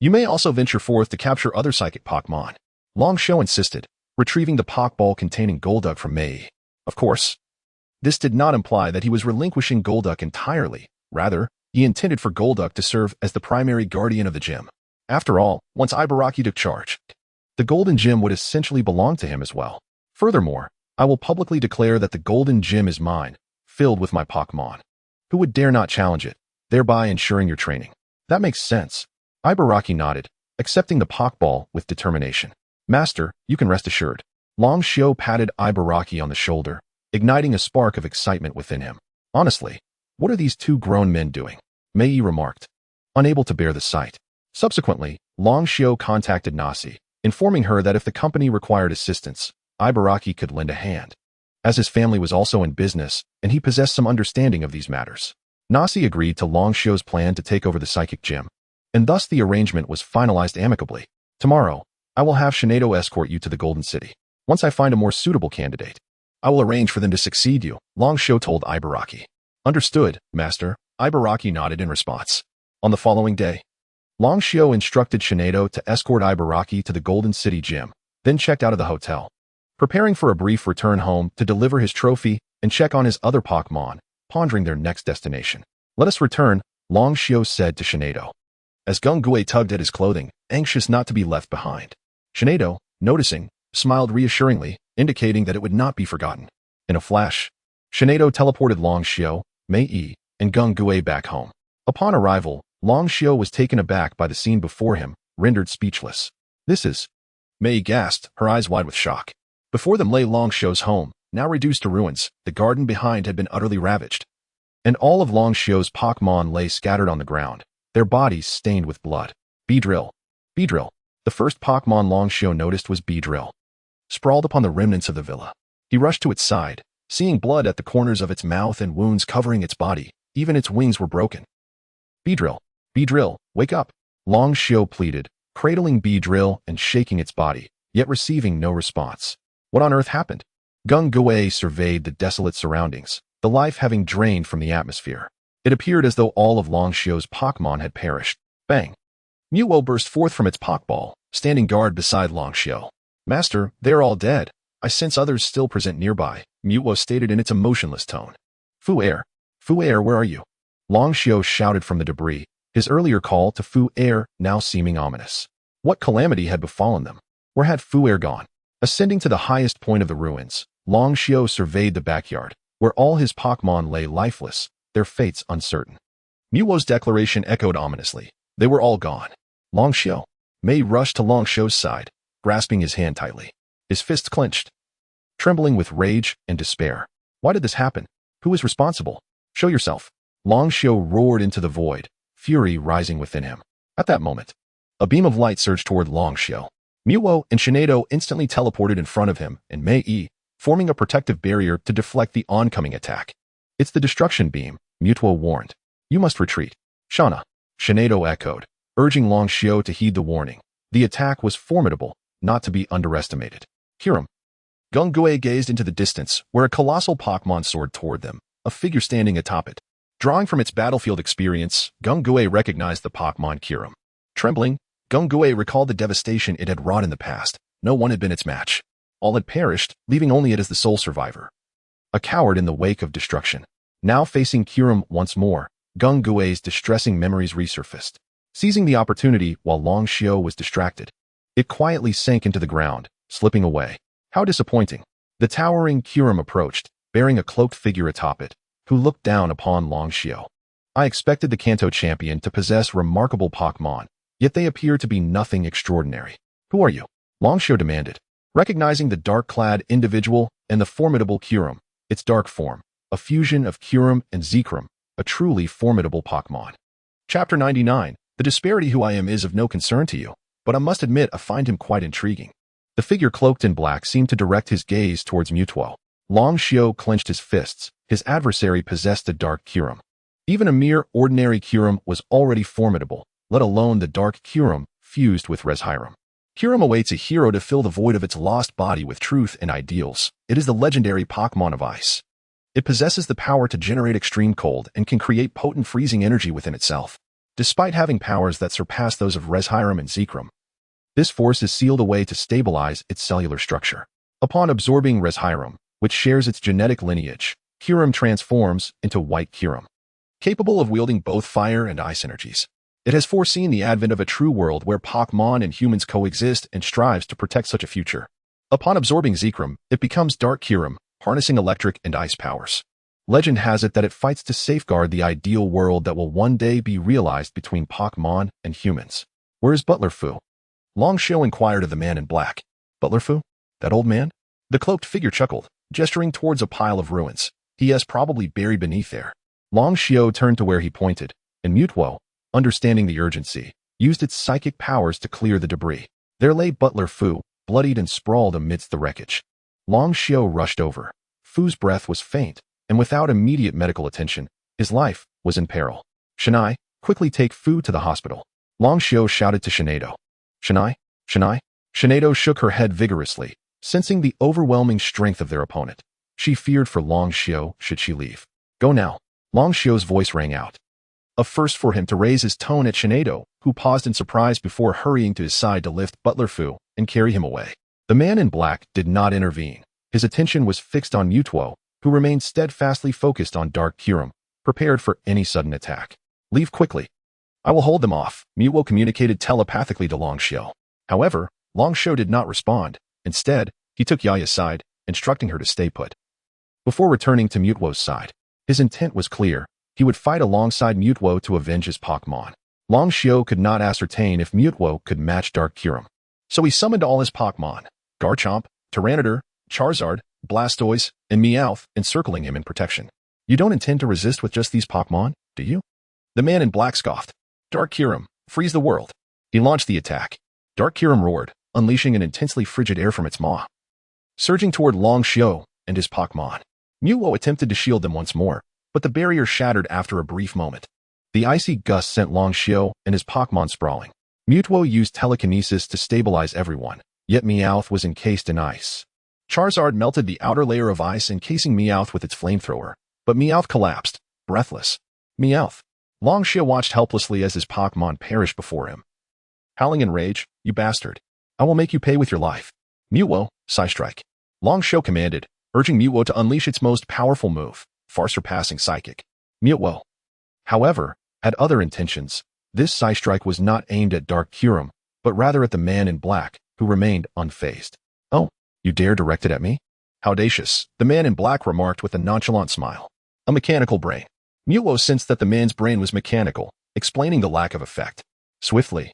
you may also venture forth to capture other Psychic Pokémon. Long Xiu insisted, retrieving the Pokeball containing Golduck from Mei. Of course, this did not imply that he was relinquishing Golduck entirely. Rather, he intended for Golduck to serve as the primary guardian of the gym. After all, once Ibaraki took charge, the Golden Gym would essentially belong to him as well. Furthermore, I will publicly declare that the Golden Gym is mine, filled with my Pokémon. Who would dare not challenge it, thereby ensuring your training? That makes sense. Ibaraki nodded, accepting the Pokeball with determination. Master, you can rest assured. Long Xiu patted Ibaraki on the shoulder, igniting a spark of excitement within him. Honestly, what are these two grown men doing? Mei remarked, unable to bear the sight. Subsequently, Long Xiu contacted Nasi, informing her that if the company required assistance, Ibaraki could lend a hand, as his family was also in business and he possessed some understanding of these matters. Nasi agreed to Long Xiu's plan to take over the Psychic Gym, and thus the arrangement was finalized amicably. Tomorrow, I will have Shinedo escort you to the Golden City. Once I find a more suitable candidate, I will arrange for them to succeed you, Long Xiu told Ibaraki. Understood, Master. Ibaraki nodded in response. On the following day, Long Xiu instructed Shinedo to escort Ibaraki to the Golden City Gym, then checked out of the hotel, preparing for a brief return home to deliver his trophy and check on his other Pokémon, pondering their next destination. Let us return, Long Xiao said to Shinado, as Gung Gui tugged at his clothing, anxious not to be left behind. Shinado, noticing, smiled reassuringly, indicating that it would not be forgotten. In a flash, Shinado teleported Long Xiao, Mei, and Gung Gui back home. Upon arrival, Long Xiao was taken aback by the scene before him, rendered speechless. This is... Mei gasped, her eyes wide with shock. Before them lay Long Xiao's home, now reduced to ruins. The garden behind had been utterly ravaged, and all of Long Xiao's Pokémon lay scattered on the ground, their bodies stained with blood. Beedrill. Beedrill. The first Pokémon Long Xiao noticed was Beedrill. Sprawled upon the remnants of the villa. He rushed to its side, seeing blood at the corners of its mouth and wounds covering its body. Even its wings were broken. Beedrill. Beedrill, wake up, Long Xiao pleaded, cradling Beedrill and shaking its body, yet receiving no response. What on earth happened? Gung Gui surveyed the desolate surroundings, the life having drained from the atmosphere. It appeared as though all of Long Xiao's Pokémon had perished. Bang! Mewtwo burst forth from its Pokeball, standing guard beside Long Xiao. Master, they are all dead. I sense others still present nearby, Mewtwo stated in its emotionless tone. Fu Air, where are you? Long Xiao shouted from the debris, his earlier call to Fu Air now seeming ominous. What calamity had befallen them? Where had Fu Air gone? Ascending to the highest point of the ruins, Long Xiao surveyed the backyard, where all his Pokémon lay lifeless, their fates uncertain. Mewtwo's declaration echoed ominously. They were all gone. Long Xiao. Mei rushed to Long Xiao's side, grasping his hand tightly, his fists clenched, trembling with rage and despair. Why did this happen? Who is responsible? Show yourself. Long Xiao roared into the void, fury rising within him. At that moment, a beam of light surged toward Long Xiao. Mewtwo and Shinado instantly teleported in front of him and Mei, forming a protective barrier to deflect the oncoming attack. It's the destruction beam, Mewtwo warned. You must retreat. Shauna. Shinado echoed, urging Long Xiao to heed the warning. The attack was formidable, not to be underestimated. Kirim. Gung Gui gazed into the distance, where a colossal Pokémon soared toward them, a figure standing atop it. Drawing from its battlefield experience, Gung Gui recognized the Pokémon Kirim. Trembling, Gung Gui recalled the devastation it had wrought in the past. No one had been its match. All had perished, leaving only it as the sole survivor. A coward in the wake of destruction. Now facing Kirim once more, Gung Gui's distressing memories resurfaced. Seizing the opportunity while Long Xiao was distracted, it quietly sank into the ground, slipping away. How disappointing. The towering Kirim approached, bearing a cloaked figure atop it, who looked down upon Long Xiao. I expected the Kanto champion to possess remarkable Pokémon, yet they appear to be nothing extraordinary. Who are you? Long Xiao demanded, recognizing the dark-clad individual and the formidable Kirim, its dark form, a fusion of Kirim and Zekrom, a truly formidable Pokémon. Chapter 99. The disparity who I am is of no concern to you, but I must admit I find him quite intriguing. The figure cloaked in black seemed to direct his gaze towards Mewtwo. Long Xiao clenched his fists. His adversary possessed a dark Kirim. Even a mere ordinary Kirim was already formidable, let alone the dark Kirim fused with Reshiram. Kirim awaits a hero to fill the void of its lost body with truth and ideals. It is the legendary Pokémon of Ice. It possesses the power to generate extreme cold and can create potent freezing energy within itself. Despite having powers that surpass those of Reshiram and Zekrom, this force is sealed away to stabilize its cellular structure. Upon absorbing Reshiram, which shares its genetic lineage, Kirim transforms into White Kirim, capable of wielding both fire and ice energies. It has foreseen the advent of a true world where Pokémon and humans coexist and strives to protect such a future. Upon absorbing Zekrom, it becomes Dark Kirim, harnessing electric and ice powers. Legend has it that it fights to safeguard the ideal world that will one day be realized between Pokémon and humans. Where is Butler Fu? Long Xiao inquired of the man in black. Butler Fu? That old man? The cloaked figure chuckled, gesturing towards a pile of ruins. He is probably buried beneath there. Long Xiao turned to where he pointed, and Mewtwo, understanding the urgency, used its psychic powers to clear the debris. There lay Butler Fu, bloodied and sprawled amidst the wreckage. Long Xiao rushed over. Fu's breath was faint, and without immediate medical attention, his life was in peril. Shinai, quickly take Fu to the hospital. Long Xiao shouted to Shinado. Shinai? Shinai? Shinado shook her head vigorously, sensing the overwhelming strength of their opponent. She feared for Long Xiao should she leave. Go now. Long Xiao's voice rang out. A first for him to raise his tone at Shinado, who paused in surprise before hurrying to his side to lift Butler Fu and carry him away. The man in black did not intervene. His attention was fixed on Mewtwo, who remained steadfastly focused on Dark Kyurem, prepared for any sudden attack. Leave quickly. I will hold them off, Mewtwo communicated telepathically to Longxiao. However, Longxiao did not respond. Instead, he took Yaya's side, instructing her to stay put. Before returning to Mewtwo's side, his intent was clear. He would fight alongside Mewtwo to avenge his Pokémon. Longxiao could not ascertain if Mewtwo could match Dark Kyurem. So he summoned all his Pokémon, Garchomp, Tyranitar, Charizard, Blastoise, and Meowth, encircling him in protection. You don't intend to resist with just these Pokémon, do you? The man in black scoffed. Dark Kyurem, freeze the world. He launched the attack. Dark Kyurem roared, unleashing an intensely frigid air from its maw. Surging toward Longxiao and his Pokémon, Mewtwo attempted to shield them once more, but the barrier shattered after a brief moment. The icy gust sent Longxiao and his Pokémon sprawling. Mewtwo used telekinesis to stabilize everyone, yet Meowth was encased in ice. Charizard melted the outer layer of ice, encasing Meowth with its flamethrower, but Meowth collapsed, breathless. Meowth. Longxiao watched helplessly as his Pokémon perished before him. Howling in rage, you bastard. I will make you pay with your life. Mewtwo, Psystrike. Longxiao commanded, urging Mewtwo to unleash its most powerful move, far-surpassing Psychic. Mewtwo, however, had other intentions. This Psystrike was not aimed at Dark Kyurem, but rather at the man in black, who remained unfazed. Oh, you dare direct it at me? How audacious, the man in black remarked with a nonchalant smile. A mechanical brain. Mewtwo sensed that the man's brain was mechanical, explaining the lack of effect. Swiftly,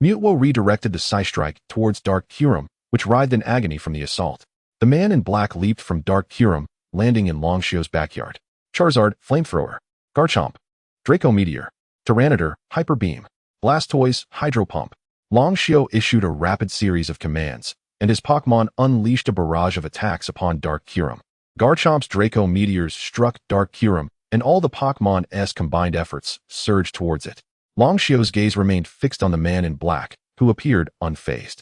Mewtwo redirected the Psystrike towards Dark Kyurem, which writhed in agony from the assault. The man in black leaped from Dark Kyurem, landing in Longxiao's backyard. Charizard, Flamethrower. Garchomp, Draco Meteor. Tyranitar, Hyper Beam. Blastoise, Hydro Pump. Longxiao issued a rapid series of commands, and his Pokémon unleashed a barrage of attacks upon Dark Kyurem. Garchomp's Draco Meteors struck Dark Kyurem, and all the Pokémon's combined efforts surged towards it. Longxiao's gaze remained fixed on the man in black, who appeared unfazed.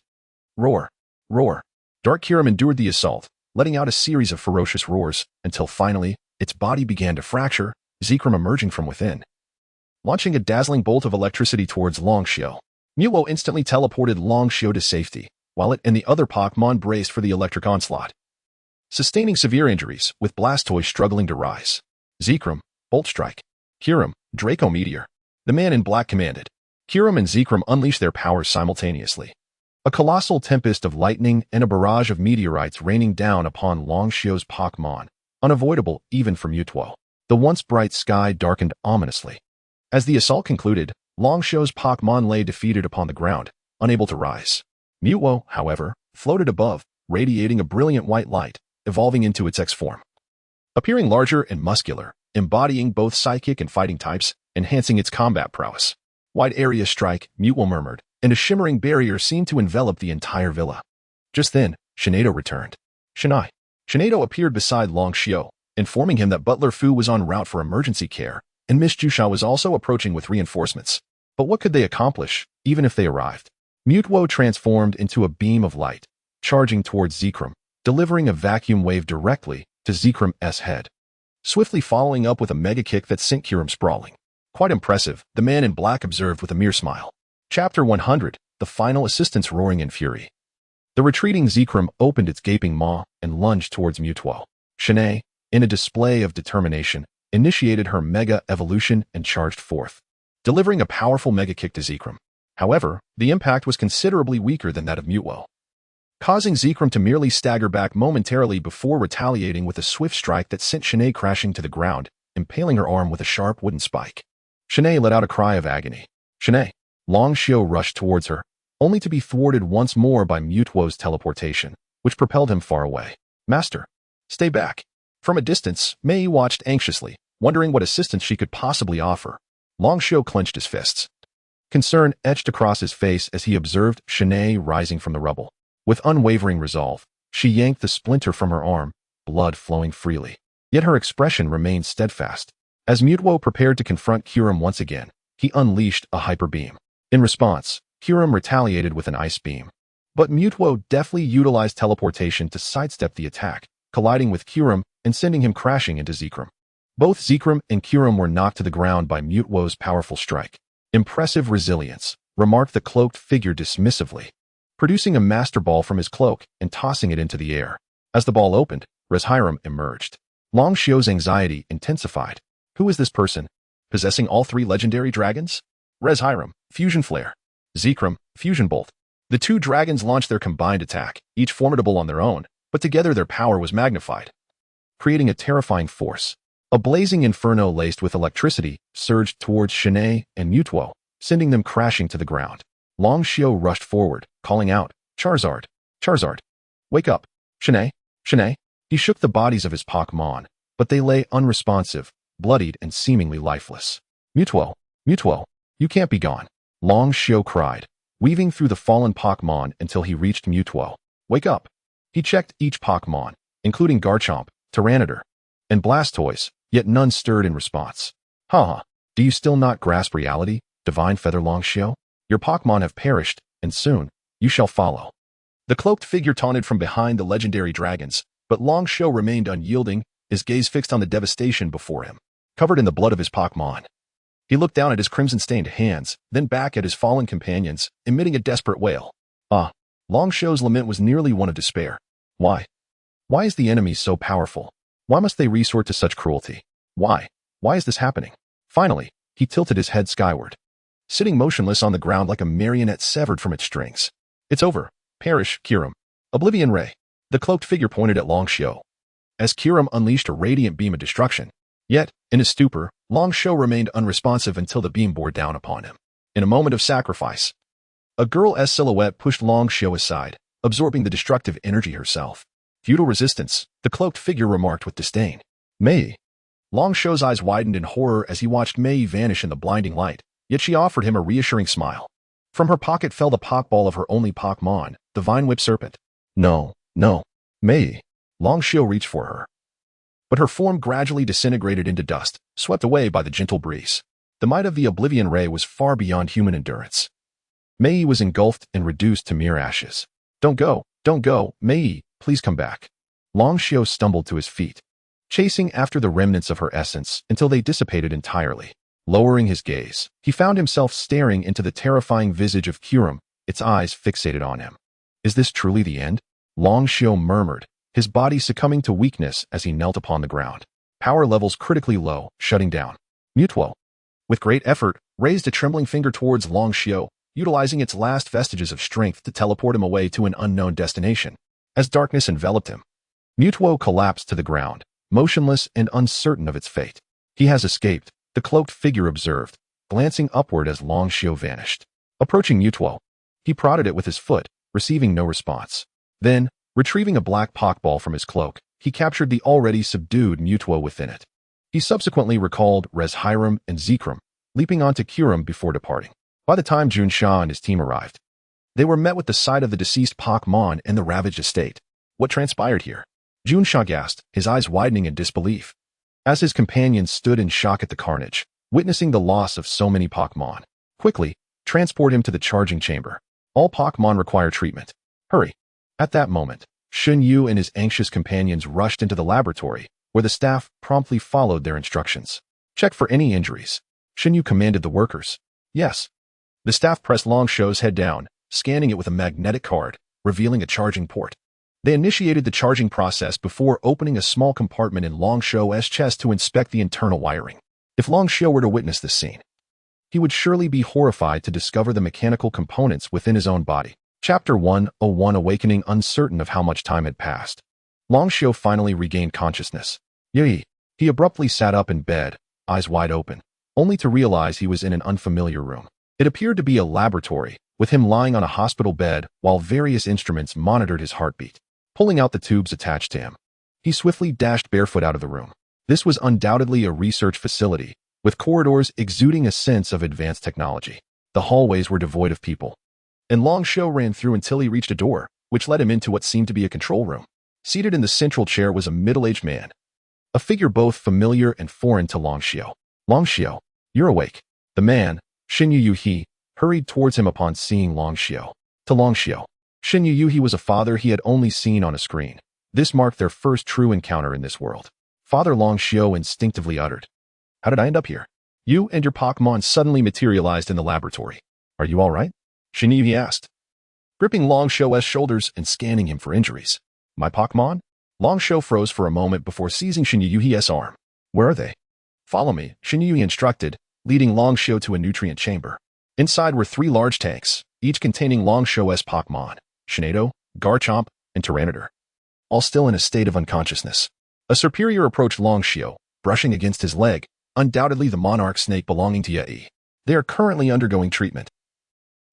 Roar! Roar! Dark Kyurem endured the assault, letting out a series of ferocious roars, until finally, its body began to fracture, Zekrom emerging from within. Launching a dazzling bolt of electricity towards Longxiao, Mewtwo instantly teleported Longxiao to safety, while it and the other Pokémon braced for the electric onslaught. Sustaining severe injuries, with Blastoise struggling to rise. Zekrom, Bolt Strike. Kyurem, Draco Meteor. The man in black commanded. Kyurem and Zekrom unleashed their powers simultaneously. A colossal tempest of lightning and a barrage of meteorites raining down upon Longxiao's Pokémon, unavoidable even for Mewtwo. The once bright sky darkened ominously. As the assault concluded, Longxiao's Pokémon lay defeated upon the ground, unable to rise. Mewtwo, however, floated above, radiating a brilliant white light, evolving into its X form. Appearing larger and muscular, embodying both psychic and fighting types, enhancing its combat prowess. Wide area strike, Mewtwo murmured, and a shimmering barrier seemed to envelop the entire villa. Just then, Shinado returned. Shinai. Shinado appeared beside Longxiao, informing him that Butler Fu was en route for emergency care, and Miss Jusha was also approaching with reinforcements. But what could they accomplish, even if they arrived? Mewtwo transformed into a beam of light, charging towards Zekrom, delivering a vacuum wave directly to Zekrom's head, swiftly following up with a mega kick that sent Kyurem sprawling. Quite impressive, the man in black observed with a mere smile. Chapter 100, The Final Assistance roaring in fury. The retreating Zekrom opened its gaping maw and lunged towards Mewtwo. Shanae, in a display of determination, initiated her mega evolution and charged forth, delivering a powerful mega kick to Zekrom. However, the impact was considerably weaker than that of Mewtwo, causing Zekrom to merely stagger back momentarily before retaliating with a swift strike that sent Shanae crashing to the ground, impaling her arm with a sharp wooden spike. Shanae let out a cry of agony. Shanae. Longxiao rushed towards her, only to be thwarted once more by Mewtwo's teleportation, which propelled him far away. Master, stay back. From a distance, Mei watched anxiously, wondering what assistance she could possibly offer. Longxiao clenched his fists. Concern etched across his face as he observed Shanae rising from the rubble. With unwavering resolve, she yanked the splinter from her arm, blood flowing freely. Yet her expression remained steadfast. As Mewtwo prepared to confront Kyurem once again, he unleashed a hyper beam. In response, Kyurem retaliated with an ice beam. But Mewtwo deftly utilized teleportation to sidestep the attack, colliding with Kyurem and sending him crashing into Zekrom. Both Zekrom and Kyurem were knocked to the ground by Mewtwo's powerful strike. Impressive resilience, remarked the cloaked figure dismissively. producing a master ball from his cloak and tossing it into the air. As the ball opened, Reshiram emerged. Long Xiao's anxiety intensified. Who is this person? Possessing all 3 legendary dragons? Reshiram, Fusion Flare. Zekrom, Fusion Bolt. The 2 dragons launched their combined attack, each formidable on their own, but together their power was magnified, creating a terrifying force. A blazing inferno laced with electricity surged towards Shanae and Mewtwo, sending them crashing to the ground. Long Xiao rushed forward, calling out, Charizard, Charizard, wake up, Shanae, Shanae. He shook the bodies of his Pokémon, but they lay unresponsive, bloodied and seemingly lifeless. Mewtwo, Mewtwo, you can't be gone. Long Xiao cried, weaving through the fallen Pokémon until he reached Mewtwo. Wake up. He checked each Pokémon, including Garchomp, Tyranitar, and Blastoise, yet none stirred in response. Haha, do you still not grasp reality, Divine Feather Long Xiao? Your Pokémon have perished, and soon, you shall follow. The cloaked figure taunted from behind the legendary dragons, but Long Xiao remained unyielding, his gaze fixed on the devastation before him, covered in the blood of his Pokémon. He looked down at his crimson-stained hands, then back at his fallen companions, emitting a desperate wail. Long Xiao's lament was nearly one of despair. Why? Why is the enemy so powerful? Why must they resort to such cruelty? Why? Why is this happening? Finally, he tilted his head skyward, sitting motionless on the ground like a marionette severed from its strings. It's over. Perish, Kyurem. Oblivion Ray. The cloaked figure pointed at Long Xiao, as Kyurem unleashed a radiant beam of destruction. Yet, in his stupor, Long Xiao remained unresponsive until the beam bore down upon him. In a moment of sacrifice, a girl's silhouette pushed Long Xiao aside, absorbing the destructive energy herself. Futile resistance, the cloaked figure remarked with disdain. Mei. Long Xiao's eyes widened in horror as he watched Mei vanish in the blinding light, yet she offered him a reassuring smile. From her pocket fell the Pokeball of her only Pokémon, the Vine Whip Serpent. No, no, Mei. Long Xiao reached for her, but her form gradually disintegrated into dust, swept away by the gentle breeze. The might of the Oblivion Ray was far beyond human endurance. Mei was engulfed and reduced to mere ashes. Don't go, Mei, please come back. Long Xiao stumbled to his feet, chasing after the remnants of her essence until they dissipated entirely. Lowering his gaze, he found himself staring into the terrifying visage of Kyurem, its eyes fixated on him. Is this truly the end? Long Xiao murmured, his body succumbing to weakness as he knelt upon the ground. Power levels critically low, shutting down. Mewtwo, with great effort, raised a trembling finger towards Long Xiao, utilizing its last vestiges of strength to teleport him away to an unknown destination. As darkness enveloped him, Mewtwo collapsed to the ground, motionless and uncertain of its fate. He has escaped, the cloaked figure observed, glancing upward as Long Xiao vanished. Approaching Mewtwo, he prodded it with his foot, receiving no response. Then, retrieving a black Pokeball from his cloak, he captured the already subdued Mewtwo within it. He subsequently recalled Reshiram and Zekrom, leaping onto Kyurem before departing. By the time Junsha and his team arrived, they were met with the sight of the deceased Pokémon and the ravaged estate. What transpired here? Junsha gasped, his eyes widening in disbelief, as his companions stood in shock at the carnage, witnessing the loss of so many Pokémon. Quickly, transport him to the charging chamber. All Pokémon require treatment. Hurry. At that moment, Shun Yu and his anxious companions rushed into the laboratory, where the staff promptly followed their instructions. Check for any injuries. Shun Yu commanded the workers. Yes. The staff pressed Long Xiao's head down, scanning it with a magnetic card, revealing a charging port. They initiated the charging process before opening a small compartment in Long Xiao's chest to inspect the internal wiring. If Long Xiao were to witness this scene, he would surely be horrified to discover the mechanical components within his own body. Chapter 101 Awakening. Uncertain of how much time had passed, Long Xiao finally regained consciousness. Yee! He abruptly sat up in bed, eyes wide open, only to realize he was in an unfamiliar room. It appeared to be a laboratory, with him lying on a hospital bed while various instruments monitored his heartbeat. Pulling out the tubes attached to him, he swiftly dashed barefoot out of the room. This was undoubtedly a research facility, with corridors exuding a sense of advanced technology. The hallways were devoid of people, and Long Xiao ran through until he reached a door, which led him into what seemed to be a control room. Seated in the central chair was a middle-aged man, a figure both familiar and foreign to Long Xiao. Long Xiao, you're awake. The man, Shinyu Yuhi, hurried towards him upon seeing Long Xiao. To Long Xiao, Shinyu Yuhi was a father he had only seen on a screen. This marked their first true encounter in this world. Father Long Xiao instinctively uttered, "How did I end up here? You and your Pokémon suddenly materialized in the laboratory. Are you all right?" Shinyu Yuhi asked. gripping Long Shou's shoulders and scanning him for injuries. My Pokemon? Long Shou froze for a moment before seizing Shinyuhi's arm. Where are they? Follow me, Shinyuhi instructed, leading Long Shou to a nutrient chamber. Inside were 3 large tanks, each containing Long Shou's Pokemon, Shinado, Garchomp, and Tyranitar, all still in a state of unconsciousness. A superior approached Long Shou, brushing against his leg, undoubtedly the monarch snake belonging to Yae. They are currently undergoing treatment.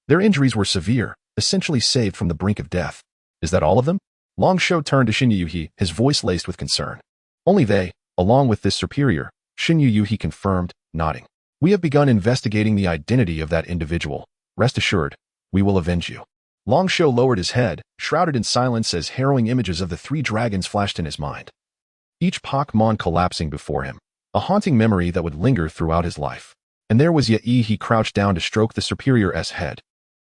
Their injuries were severe, essentially saved from the brink of death. Is that all of them? Long Shou turned to Shinyuhi, his voice laced with concern. Only they, along with this superior, Shinyuhi confirmed, nodding. We have begun investigating the identity of that individual. Rest assured, we will avenge you. Long Shou lowered his head, shrouded in silence as harrowing images of the 3 dragons flashed in his mind. Each Pokemon collapsing before him, a haunting memory that would linger throughout his life. And there was Yae. He crouched down to stroke the superior's head,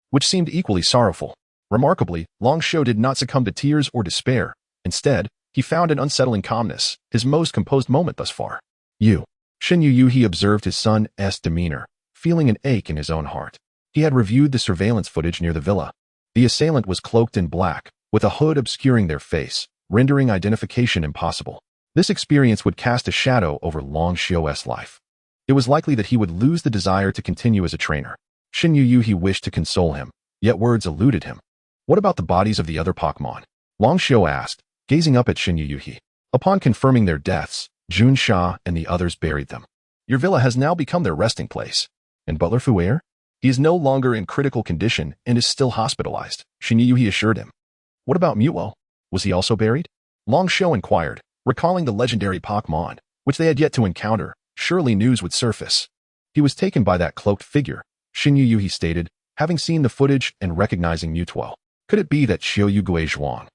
which seemed equally sorrowful. Remarkably, Long Shou did not succumb to tears or despair. Instead, he found an unsettling calmness, his most composed moment thus far. You. Shinyuhi observed his son's demeanor, feeling an ache in his own heart. He had reviewed the surveillance footage near the villa. The assailant was cloaked in black, with a hood obscuring their face, rendering identification impossible. This experience would cast a shadow over Long Shou's life. It was likely that he would lose the desire to continue as a trainer. Shinyuhi wished to console him, yet words eluded him. What about the bodies of the other Pokemon? Long Shou asked, gazing up at Shinyuhi. Upon confirming their deaths, Junsha and the others buried them. Your villa has now become their resting place. And Butler Fuer? He is no longer in critical condition and is still hospitalized, Shinyuhi assured him. What about Mewtwo? Was he also buried? Long Shou inquired, recalling the legendary Pokemon, which they had yet to encounter. Surely news would surface. He was taken by that cloaked figure, Shinyuhi stated, having seen the footage and recognizing Mewtwo. Could it be that Xiaoyu Guizhuang?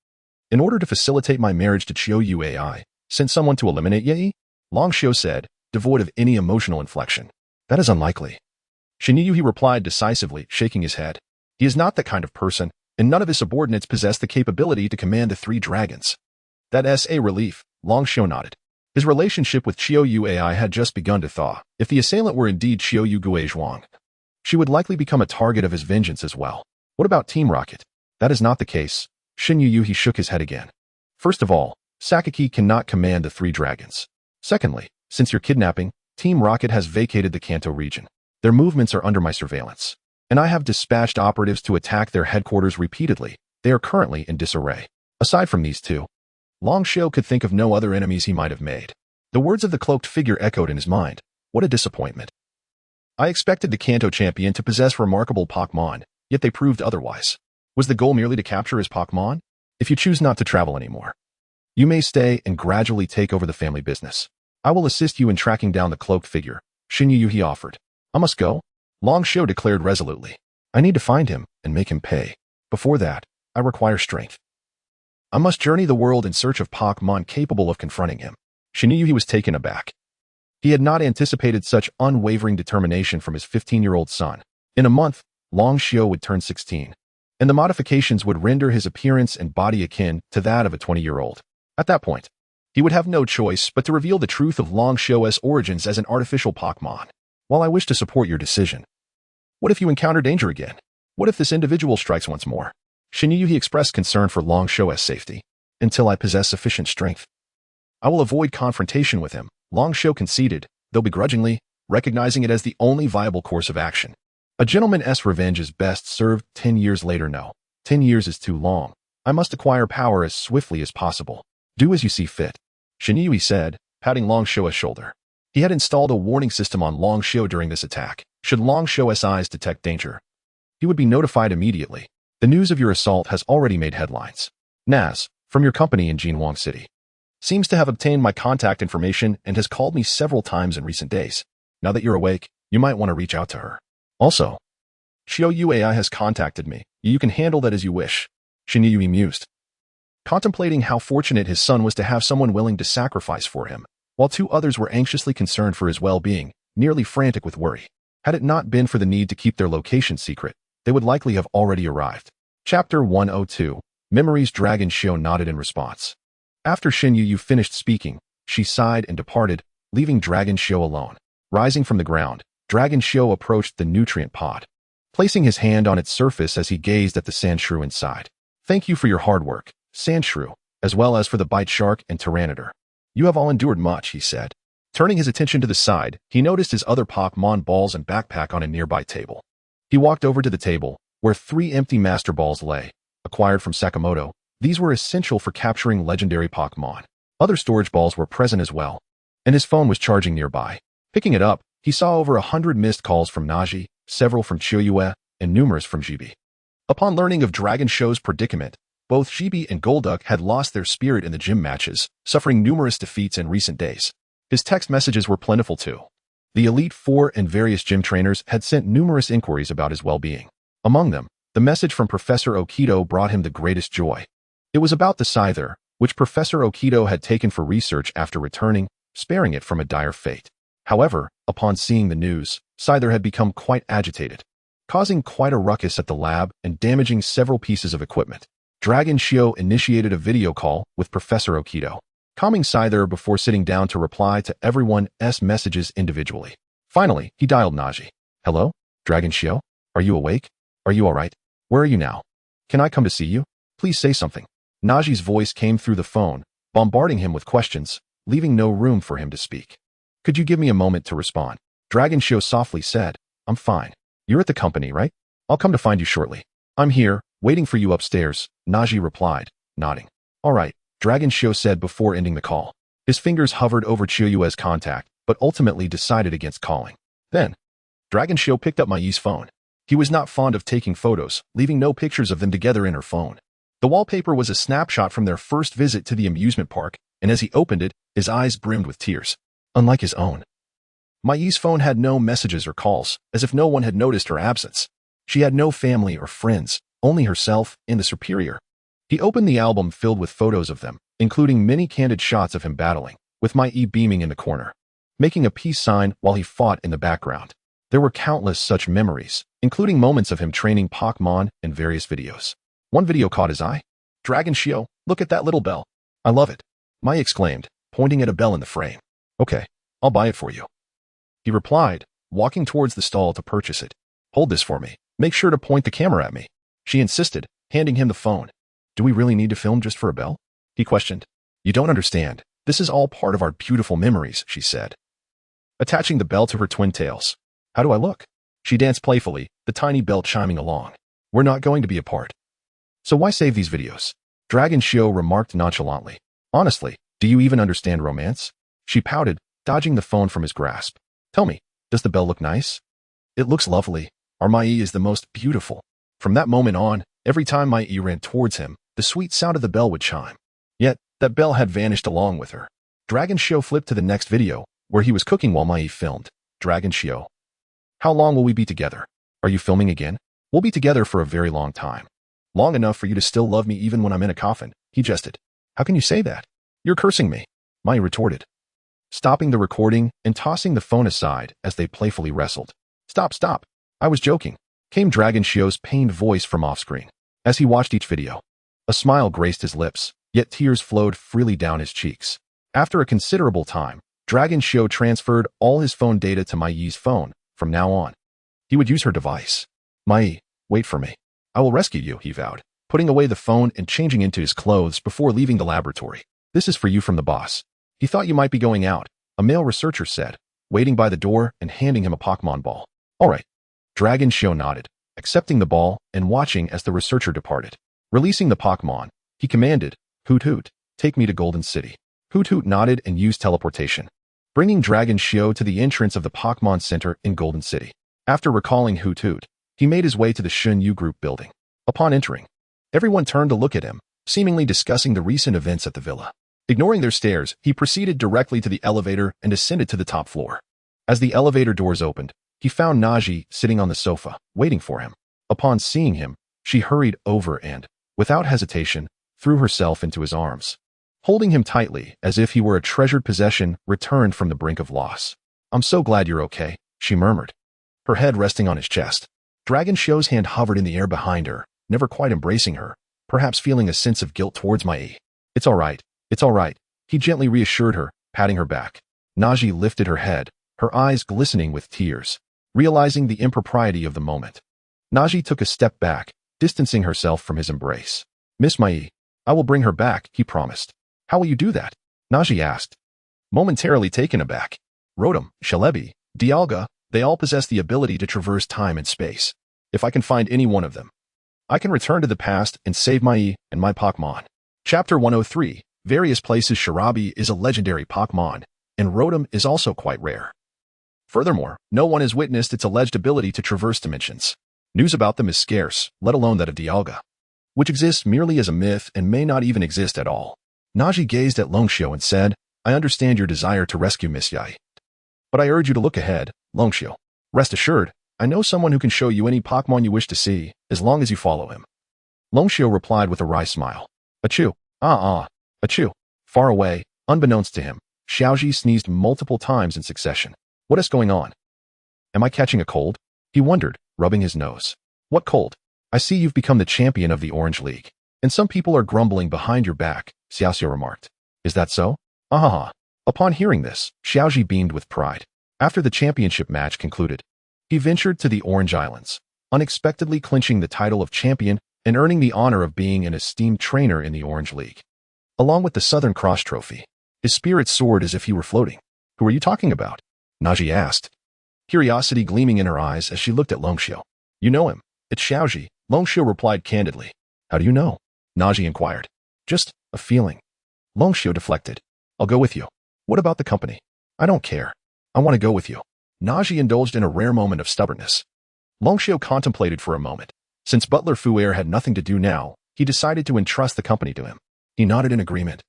In order to facilitate my marriage to Xiaoyu AI, sent someone to eliminate Yae? Long Shou said, devoid of any emotional inflection. That is unlikely. Shinyuhi replied decisively, shaking his head. He is not that kind of person, and none of his subordinates possess the capability to command the 3 dragons. That's a relief, Long Shou nodded. His relationship with Xiaoyu AI had just begun to thaw. If the assailant were indeed Xiaoyu Guizhuang, she would likely become a target of his vengeance as well. What about Team Rocket? That is not the case. Shinyuhi shook his head again. First of all, Sakaki cannot command the 3 dragons. Secondly, since your kidnapping, Team Rocket has vacated the Kanto region. Their movements are under my surveillance, and I have dispatched operatives to attack their headquarters repeatedly. They are currently in disarray. Aside from these 2, Long Shou could think of no other enemies he might have made. The words of the cloaked figure echoed in his mind. What a disappointment. I expected the Kanto champion to possess remarkable Pokemon, yet they proved otherwise. Was the goal merely to capture his Pokemon? If you choose not to travel anymore, you may stay and gradually take over the family business. I will assist you in tracking down the cloaked figure, Shinyuhi offered. I must go, Long Shou declared resolutely. I need to find him and make him pay. Before that, I require strength. I must journey the world in search of Pokemon capable of confronting him. Shinyuhi was taken aback. He had not anticipated such unwavering determination from his 15-year-old son. In a month, Long Shou would turn 16, and the modifications would render his appearance and body akin to that of a 20-year-old. At that point, he would have no choice but to reveal the truth of Long Shou's origins as an artificial Pokemon. While I wish to support your decision, what if you encounter danger again? What if this individual strikes once more? Shinyuhi expressed concern for Long Shou's safety. Until I possess sufficient strength, I will avoid confrontation with him, Long Shou conceded, though begrudgingly, recognizing it as the only viable course of action. A gentleman's revenge is best served 10 years later. No, 10 years is too long. I must acquire power as swiftly as possible. Do as you see fit, Shinyuhi said, patting Long Shou's shoulder. He had installed a warning system on Long Shou during this attack. Should Long Shou's eyes detect danger, he would be notified immediately. The news of your assault has already made headlines. Naz, from your company in Jinwang City, seems to have obtained my contact information and has called me several times in recent days. Now that you're awake, you might want to reach out to her. Also, Xiaoyu AI has contacted me. You can handle that as you wish. Shinyuhi mused, contemplating how fortunate his son was to have someone willing to sacrifice for him, while 2 others were anxiously concerned for his well-being, nearly frantic with worry. Had it not been for the need to keep their location secret, they would likely have already arrived. Chapter 102, Memories. Dragon Shou nodded in response. After Shinyuhi finished speaking, she sighed and departed, leaving Dragon Shou alone. Rising from the ground, Dragon Shou approached the nutrient pod. placing his hand on its surface as he gazed at the sand shrew inside. Thank you for your hard work, sand shrew, as well as for the bite shark and pteranodon. You have all endured much, he said. Turning his attention to the side, he noticed his other Pokemon balls and backpack on a nearby table. He walked over to the table, where 3 empty Master Balls lay. Acquired from Sakamoto, these were essential for capturing legendary Pokemon. Other storage balls were present as well, and his phone was charging nearby. Picking it up, he saw over 100 missed calls from Naji, several from Chiyoue, and numerous from Gibi. Upon learning of Dragon Show's predicament, both Gibi and Golduck had lost their spirit in the gym matches, suffering numerous defeats in recent days. His text messages were plentiful too. The Elite Four and various gym trainers had sent numerous inquiries about his well-being. Among them, the message from Professor Okito brought him the greatest joy. It was about the Scyther, which Professor Okito had taken for research after returning, sparing it from a dire fate. However, upon seeing the news, Scyther had become quite agitated, causing quite a ruckus at the lab and damaging several pieces of equipment. Dragon Shio initiated a video call with Professor Okito, calming Scyther before sitting down to reply to everyone's messages individually. Finally, he dialed Naji. Hello? Dragon Shio? Are you awake? Are you alright? Where are you now? Can I come to see you? Please say something. Naji's voice came through the phone, bombarding him with questions, leaving no room for him to speak. Could you give me a moment to respond? Dragon Shio softly said, I'm fine. You're at the company, right? I'll come to find you shortly. I'm here, waiting for you upstairs, Naji replied, nodding. Alright, Dragon Shio said before ending the call. His fingers hovered over Chiyoue's contact, but ultimately decided against calling. Then, Dragon Shio picked up Mai's phone. He was not fond of taking photos, leaving no pictures of them together in her phone. The wallpaper was a snapshot from their first visit to the amusement park, and as he opened it, his eyes brimmed with tears. Unlike his own, Mai's phone had no messages or calls, as if no one had noticed her absence. She had no family or friends, only herself and the superior. He opened the album filled with photos of them, including many candid shots of him battling, with Mai beaming in the corner, making a peace sign while he fought in the background. There were countless such memories, including moments of him training Pokemon and various videos. One video caught his eye. Dragon Shio, look at that little bell. I love it. Mai exclaimed, pointing at a bell in the frame. Okay, I'll buy it for you. He replied, walking towards the stall to purchase it. Hold this for me. Make sure to point the camera at me. She insisted, handing him the phone. Do we really need to film just for a bell? He questioned. You don't understand. This is all part of our beautiful memories, she said, attaching the bell to her twin tails. How do I look? She danced playfully, the tiny bell chiming along. We're not going to be apart. So why save these videos? Dragon Shio remarked nonchalantly. Honestly, do you even understand romance? She pouted, dodging the phone from his grasp. Tell me, does the bell look nice? It looks lovely. Our Mai is the most beautiful. From that moment on, every time Mai ran towards him, the sweet sound of the bell would chime. Yet, that bell had vanished along with her. Dragon Shio flipped to the next video, where he was cooking while Mai filmed. Dragon Shio. How long will we be together? Are you filming again? We'll be together for a very long time. Long enough for you to still love me even when I'm in a coffin, he jested. How can you say that? You're cursing me, Mai retorted, stopping the recording and tossing the phone aside as they playfully wrestled. Stop. I was joking, came Dragon Shio's pained voice from off-screen. As he watched each video, a smile graced his lips, yet tears flowed freely down his cheeks. After a considerable time, Dragon Shio transferred all his phone data to Mai's phone. From now on, he would use her device. Mai, wait for me. I will rescue you, he vowed, putting away the phone and changing into his clothes before leaving the laboratory. This is for you from the boss. He thought you might be going out, a male researcher said, waiting by the door and handing him a Pokemon ball. All right. Dragon Shio nodded, accepting the ball and watching as the researcher departed. Releasing the Pokemon, he commanded, Hoot Hoot, take me to Golden City. Hoot Hoot nodded and used teleportation, bringing Dragon Shio to the entrance of the Pokemon Center in Golden City. After recalling Hoot Hoot, he made his way to the Shun-Yu Group building. Upon entering, everyone turned to look at him, seemingly discussing the recent events at the villa. Ignoring their stares, he proceeded directly to the elevator and ascended to the top floor. As the elevator doors opened, he found Naji sitting on the sofa, waiting for him. Upon seeing him, she hurried over and, without hesitation, threw herself into his arms, holding him tightly as if he were a treasured possession returned from the brink of loss. I'm so glad you're okay, she murmured, her head resting on his chest. Dragon Shio's hand hovered in the air behind her, never quite embracing her, perhaps feeling a sense of guilt towards Mai. It's all right, he gently reassured her, patting her back. Naji lifted her head, her eyes glistening with tears, realizing the impropriety of the moment. Naji took a step back, distancing herself from his embrace. Miss Mai, I will bring her back, he promised. How will you do that? Naji asked. Momentarily taken aback. Rotom, Shalebi, Dialga, they all possess the ability to traverse time and space. If I can find any one of them, I can return to the past and save Mai and my Pokémon. Chapter 103, Various Places. Sharabi is a legendary Pokémon, and Rotom is also quite rare. Furthermore, no one has witnessed its alleged ability to traverse dimensions. News about them is scarce, let alone that of Dialga, which exists merely as a myth and may not even exist at all. Naji gazed at Longxiao and said, I understand your desire to rescue Miss Yai, but I urge you to look ahead, Longxiao. Rest assured, I know someone who can show you any Pokémon you wish to see, as long as you follow him. Longxiao replied with a wry smile. Achoo, achoo. Far away, unbeknownst to him, Xiaoji sneezed multiple times in succession. What is going on? Am I catching a cold? He wondered, rubbing his nose. What cold? I see you've become the champion of the Orange League, and some people are grumbling behind your back, Xiaoxiao remarked. Is that so? Ahaha. Upon hearing this, Xiaoji beamed with pride. After the championship match concluded, he ventured to the Orange Islands, unexpectedly clinching the title of champion and earning the honor of being an esteemed trainer in the Orange League. Along with the Southern Cross Trophy, his spirits soared as if he were floating. Who are you talking about? Naji asked, curiosity gleaming in her eyes as she looked at Longxiao. You know him. It's Xiaoji, Longxiao replied candidly. How do you know? Naji inquired. Just a feeling. Longxiao deflected. I'll go with you. What about the company? I don't care. I want to go with you. Naji indulged in a rare moment of stubbornness. Longxiao contemplated for a moment. Since Butler Fu'er had nothing to do now, he decided to entrust the company to him. He nodded in agreement.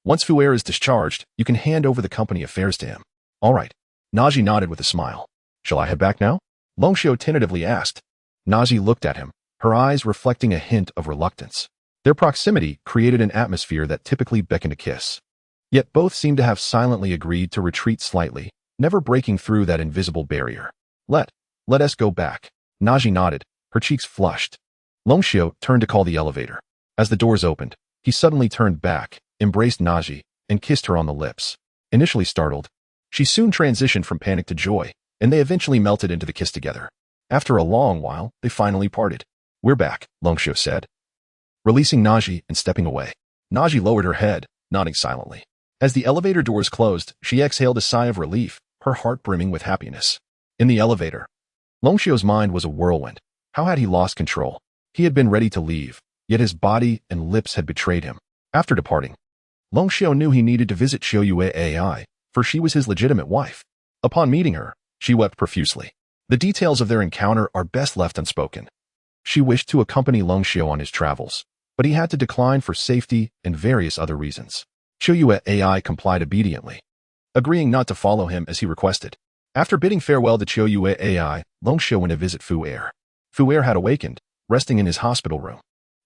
Once Fu'er is discharged, you can hand over the company affairs to him. All right. Naji nodded with a smile. Shall I head back now? Longxiao tentatively asked. Naji looked at him, her eyes reflecting a hint of reluctance. Their proximity created an atmosphere that typically beckoned a kiss. Yet both seemed to have silently agreed to retreat slightly, never breaking through that invisible barrier. Let us go back. Naji nodded, her cheeks flushed. Longxiao turned to call the elevator. As the doors opened, he suddenly turned back, embraced Naji, and kissed her on the lips. Initially startled, she soon transitioned from panic to joy, and they eventually melted into the kiss together. After a long while, they finally parted. We're back, Longxiao said, releasing Naji and stepping away. Naji lowered her head, nodding silently. As the elevator doors closed, she exhaled a sigh of relief, her heart brimming with happiness. In the elevator, Longxiao's mind was a whirlwind. How had he lost control? He had been ready to leave, yet his body and lips had betrayed him. After departing, Longxiao knew he needed to visit Xiaoyue AI, for she was his legitimate wife. Upon meeting her, she wept profusely. The details of their encounter are best left unspoken. She wished to accompany Longxiao on his travels, but he had to decline for safety and various other reasons. Xiaoyue AI complied obediently, agreeing not to follow him as he requested. After bidding farewell to Xiaoyue AI, Longxiao went to visit Fu'er. Fu'er had awakened, resting in his hospital room.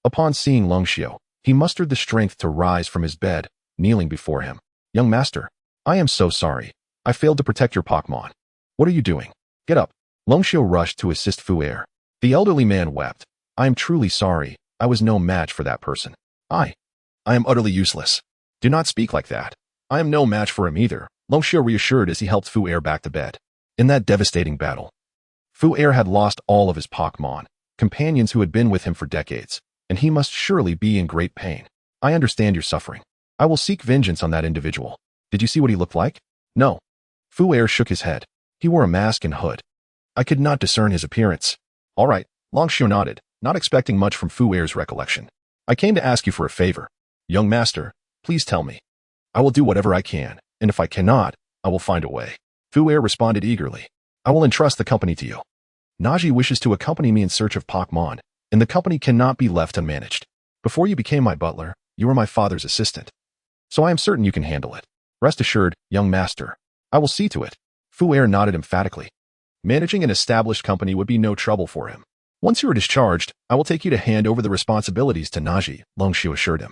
Upon seeing Longxiao, he mustered the strength to rise from his bed, kneeling before him. Young master, I am so sorry. I failed to protect your Pokémon. What are you doing? Get up. Longxiao rushed to assist Fu'er. The elderly man wept. I am truly sorry. I was no match for that person. I am utterly useless. Do not speak like that. I am no match for him either, Longxiao reassured as he helped Fu'er back to bed. In that devastating battle, Fu'er had lost all of his Pokémon, companions who had been with him for decades, and he must surely be in great pain. I understand your suffering. I will seek vengeance on that individual. Did you see what he looked like? No. Fu'er shook his head. He wore a mask and hood. I could not discern his appearance. All right, Longxiao nodded, not expecting much from Fu'er's recollection. I came to ask you for a favor. Young master, please tell me. I will do whatever I can, and if I cannot, I will find a way. Fu'er responded eagerly. I will entrust the company to you. Naji wishes to accompany me in search of Pokémon, and the company cannot be left unmanaged. Before you became my butler, you were my father's assistant. So I am certain you can handle it. Rest assured, young master. I will see to it. Fu'er nodded emphatically. Managing an established company would be no trouble for him. Once you are discharged, I will take you to hand over the responsibilities to Naji, Longxiao assured him,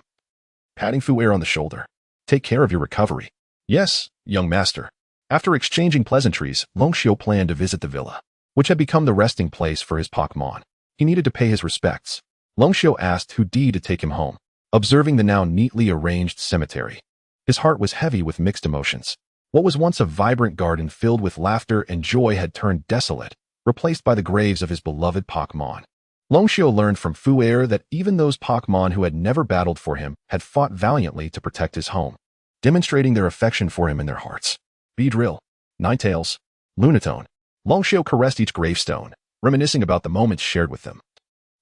patting Fu'er on the shoulder. Take care of your recovery. Yes, young master. After exchanging pleasantries, Longxiao planned to visit the villa, which had become the resting place for his Pokémon. He needed to pay his respects. Longxiao asked Hudi to take him home, observing the now neatly arranged cemetery. His heart was heavy with mixed emotions. What was once a vibrant garden filled with laughter and joy had turned desolate, replaced by the graves of his beloved Pokémon. Longxiao learned from Fu Er that even those Pokémon who had never battled for him had fought valiantly to protect his home, demonstrating their affection for him in their hearts. Beedrill, Ninetales, Lunatone. Longxiao caressed each gravestone, reminiscing about the moments shared with them.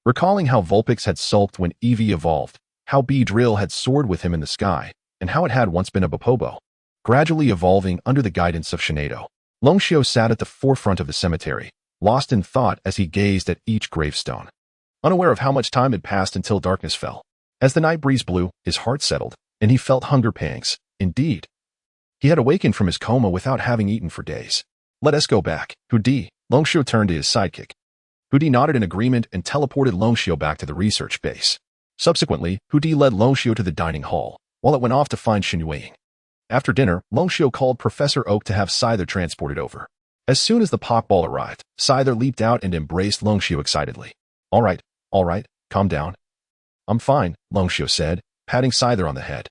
Recalling how Vulpix had sulked when Eevee evolved, how Beedrill had soared with him in the sky, and how it had once been a Bopobo, gradually evolving under the guidance of Shinado. Longxiao sat at the forefront of the cemetery, lost in thought as he gazed at each gravestone, unaware of how much time had passed until darkness fell. As the night breeze blew, his heart settled, and he felt hunger pangs. Indeed, he had awakened from his coma without having eaten for days. Let us go back, Hudi. Longxiao turned to his sidekick. Hudi nodded in agreement and teleported Longxiao back to the research base. Subsequently, Hudi led Longxiao to the dining hall, while it went off to find Xinyuing. After dinner, Longxiao called Professor Oak to have Scyther transported over. As soon as the Pokeball arrived, Scyther leaped out and embraced Longxiao excitedly. All right, calm down. I'm fine, Longxiao said, patting Scyther on the head.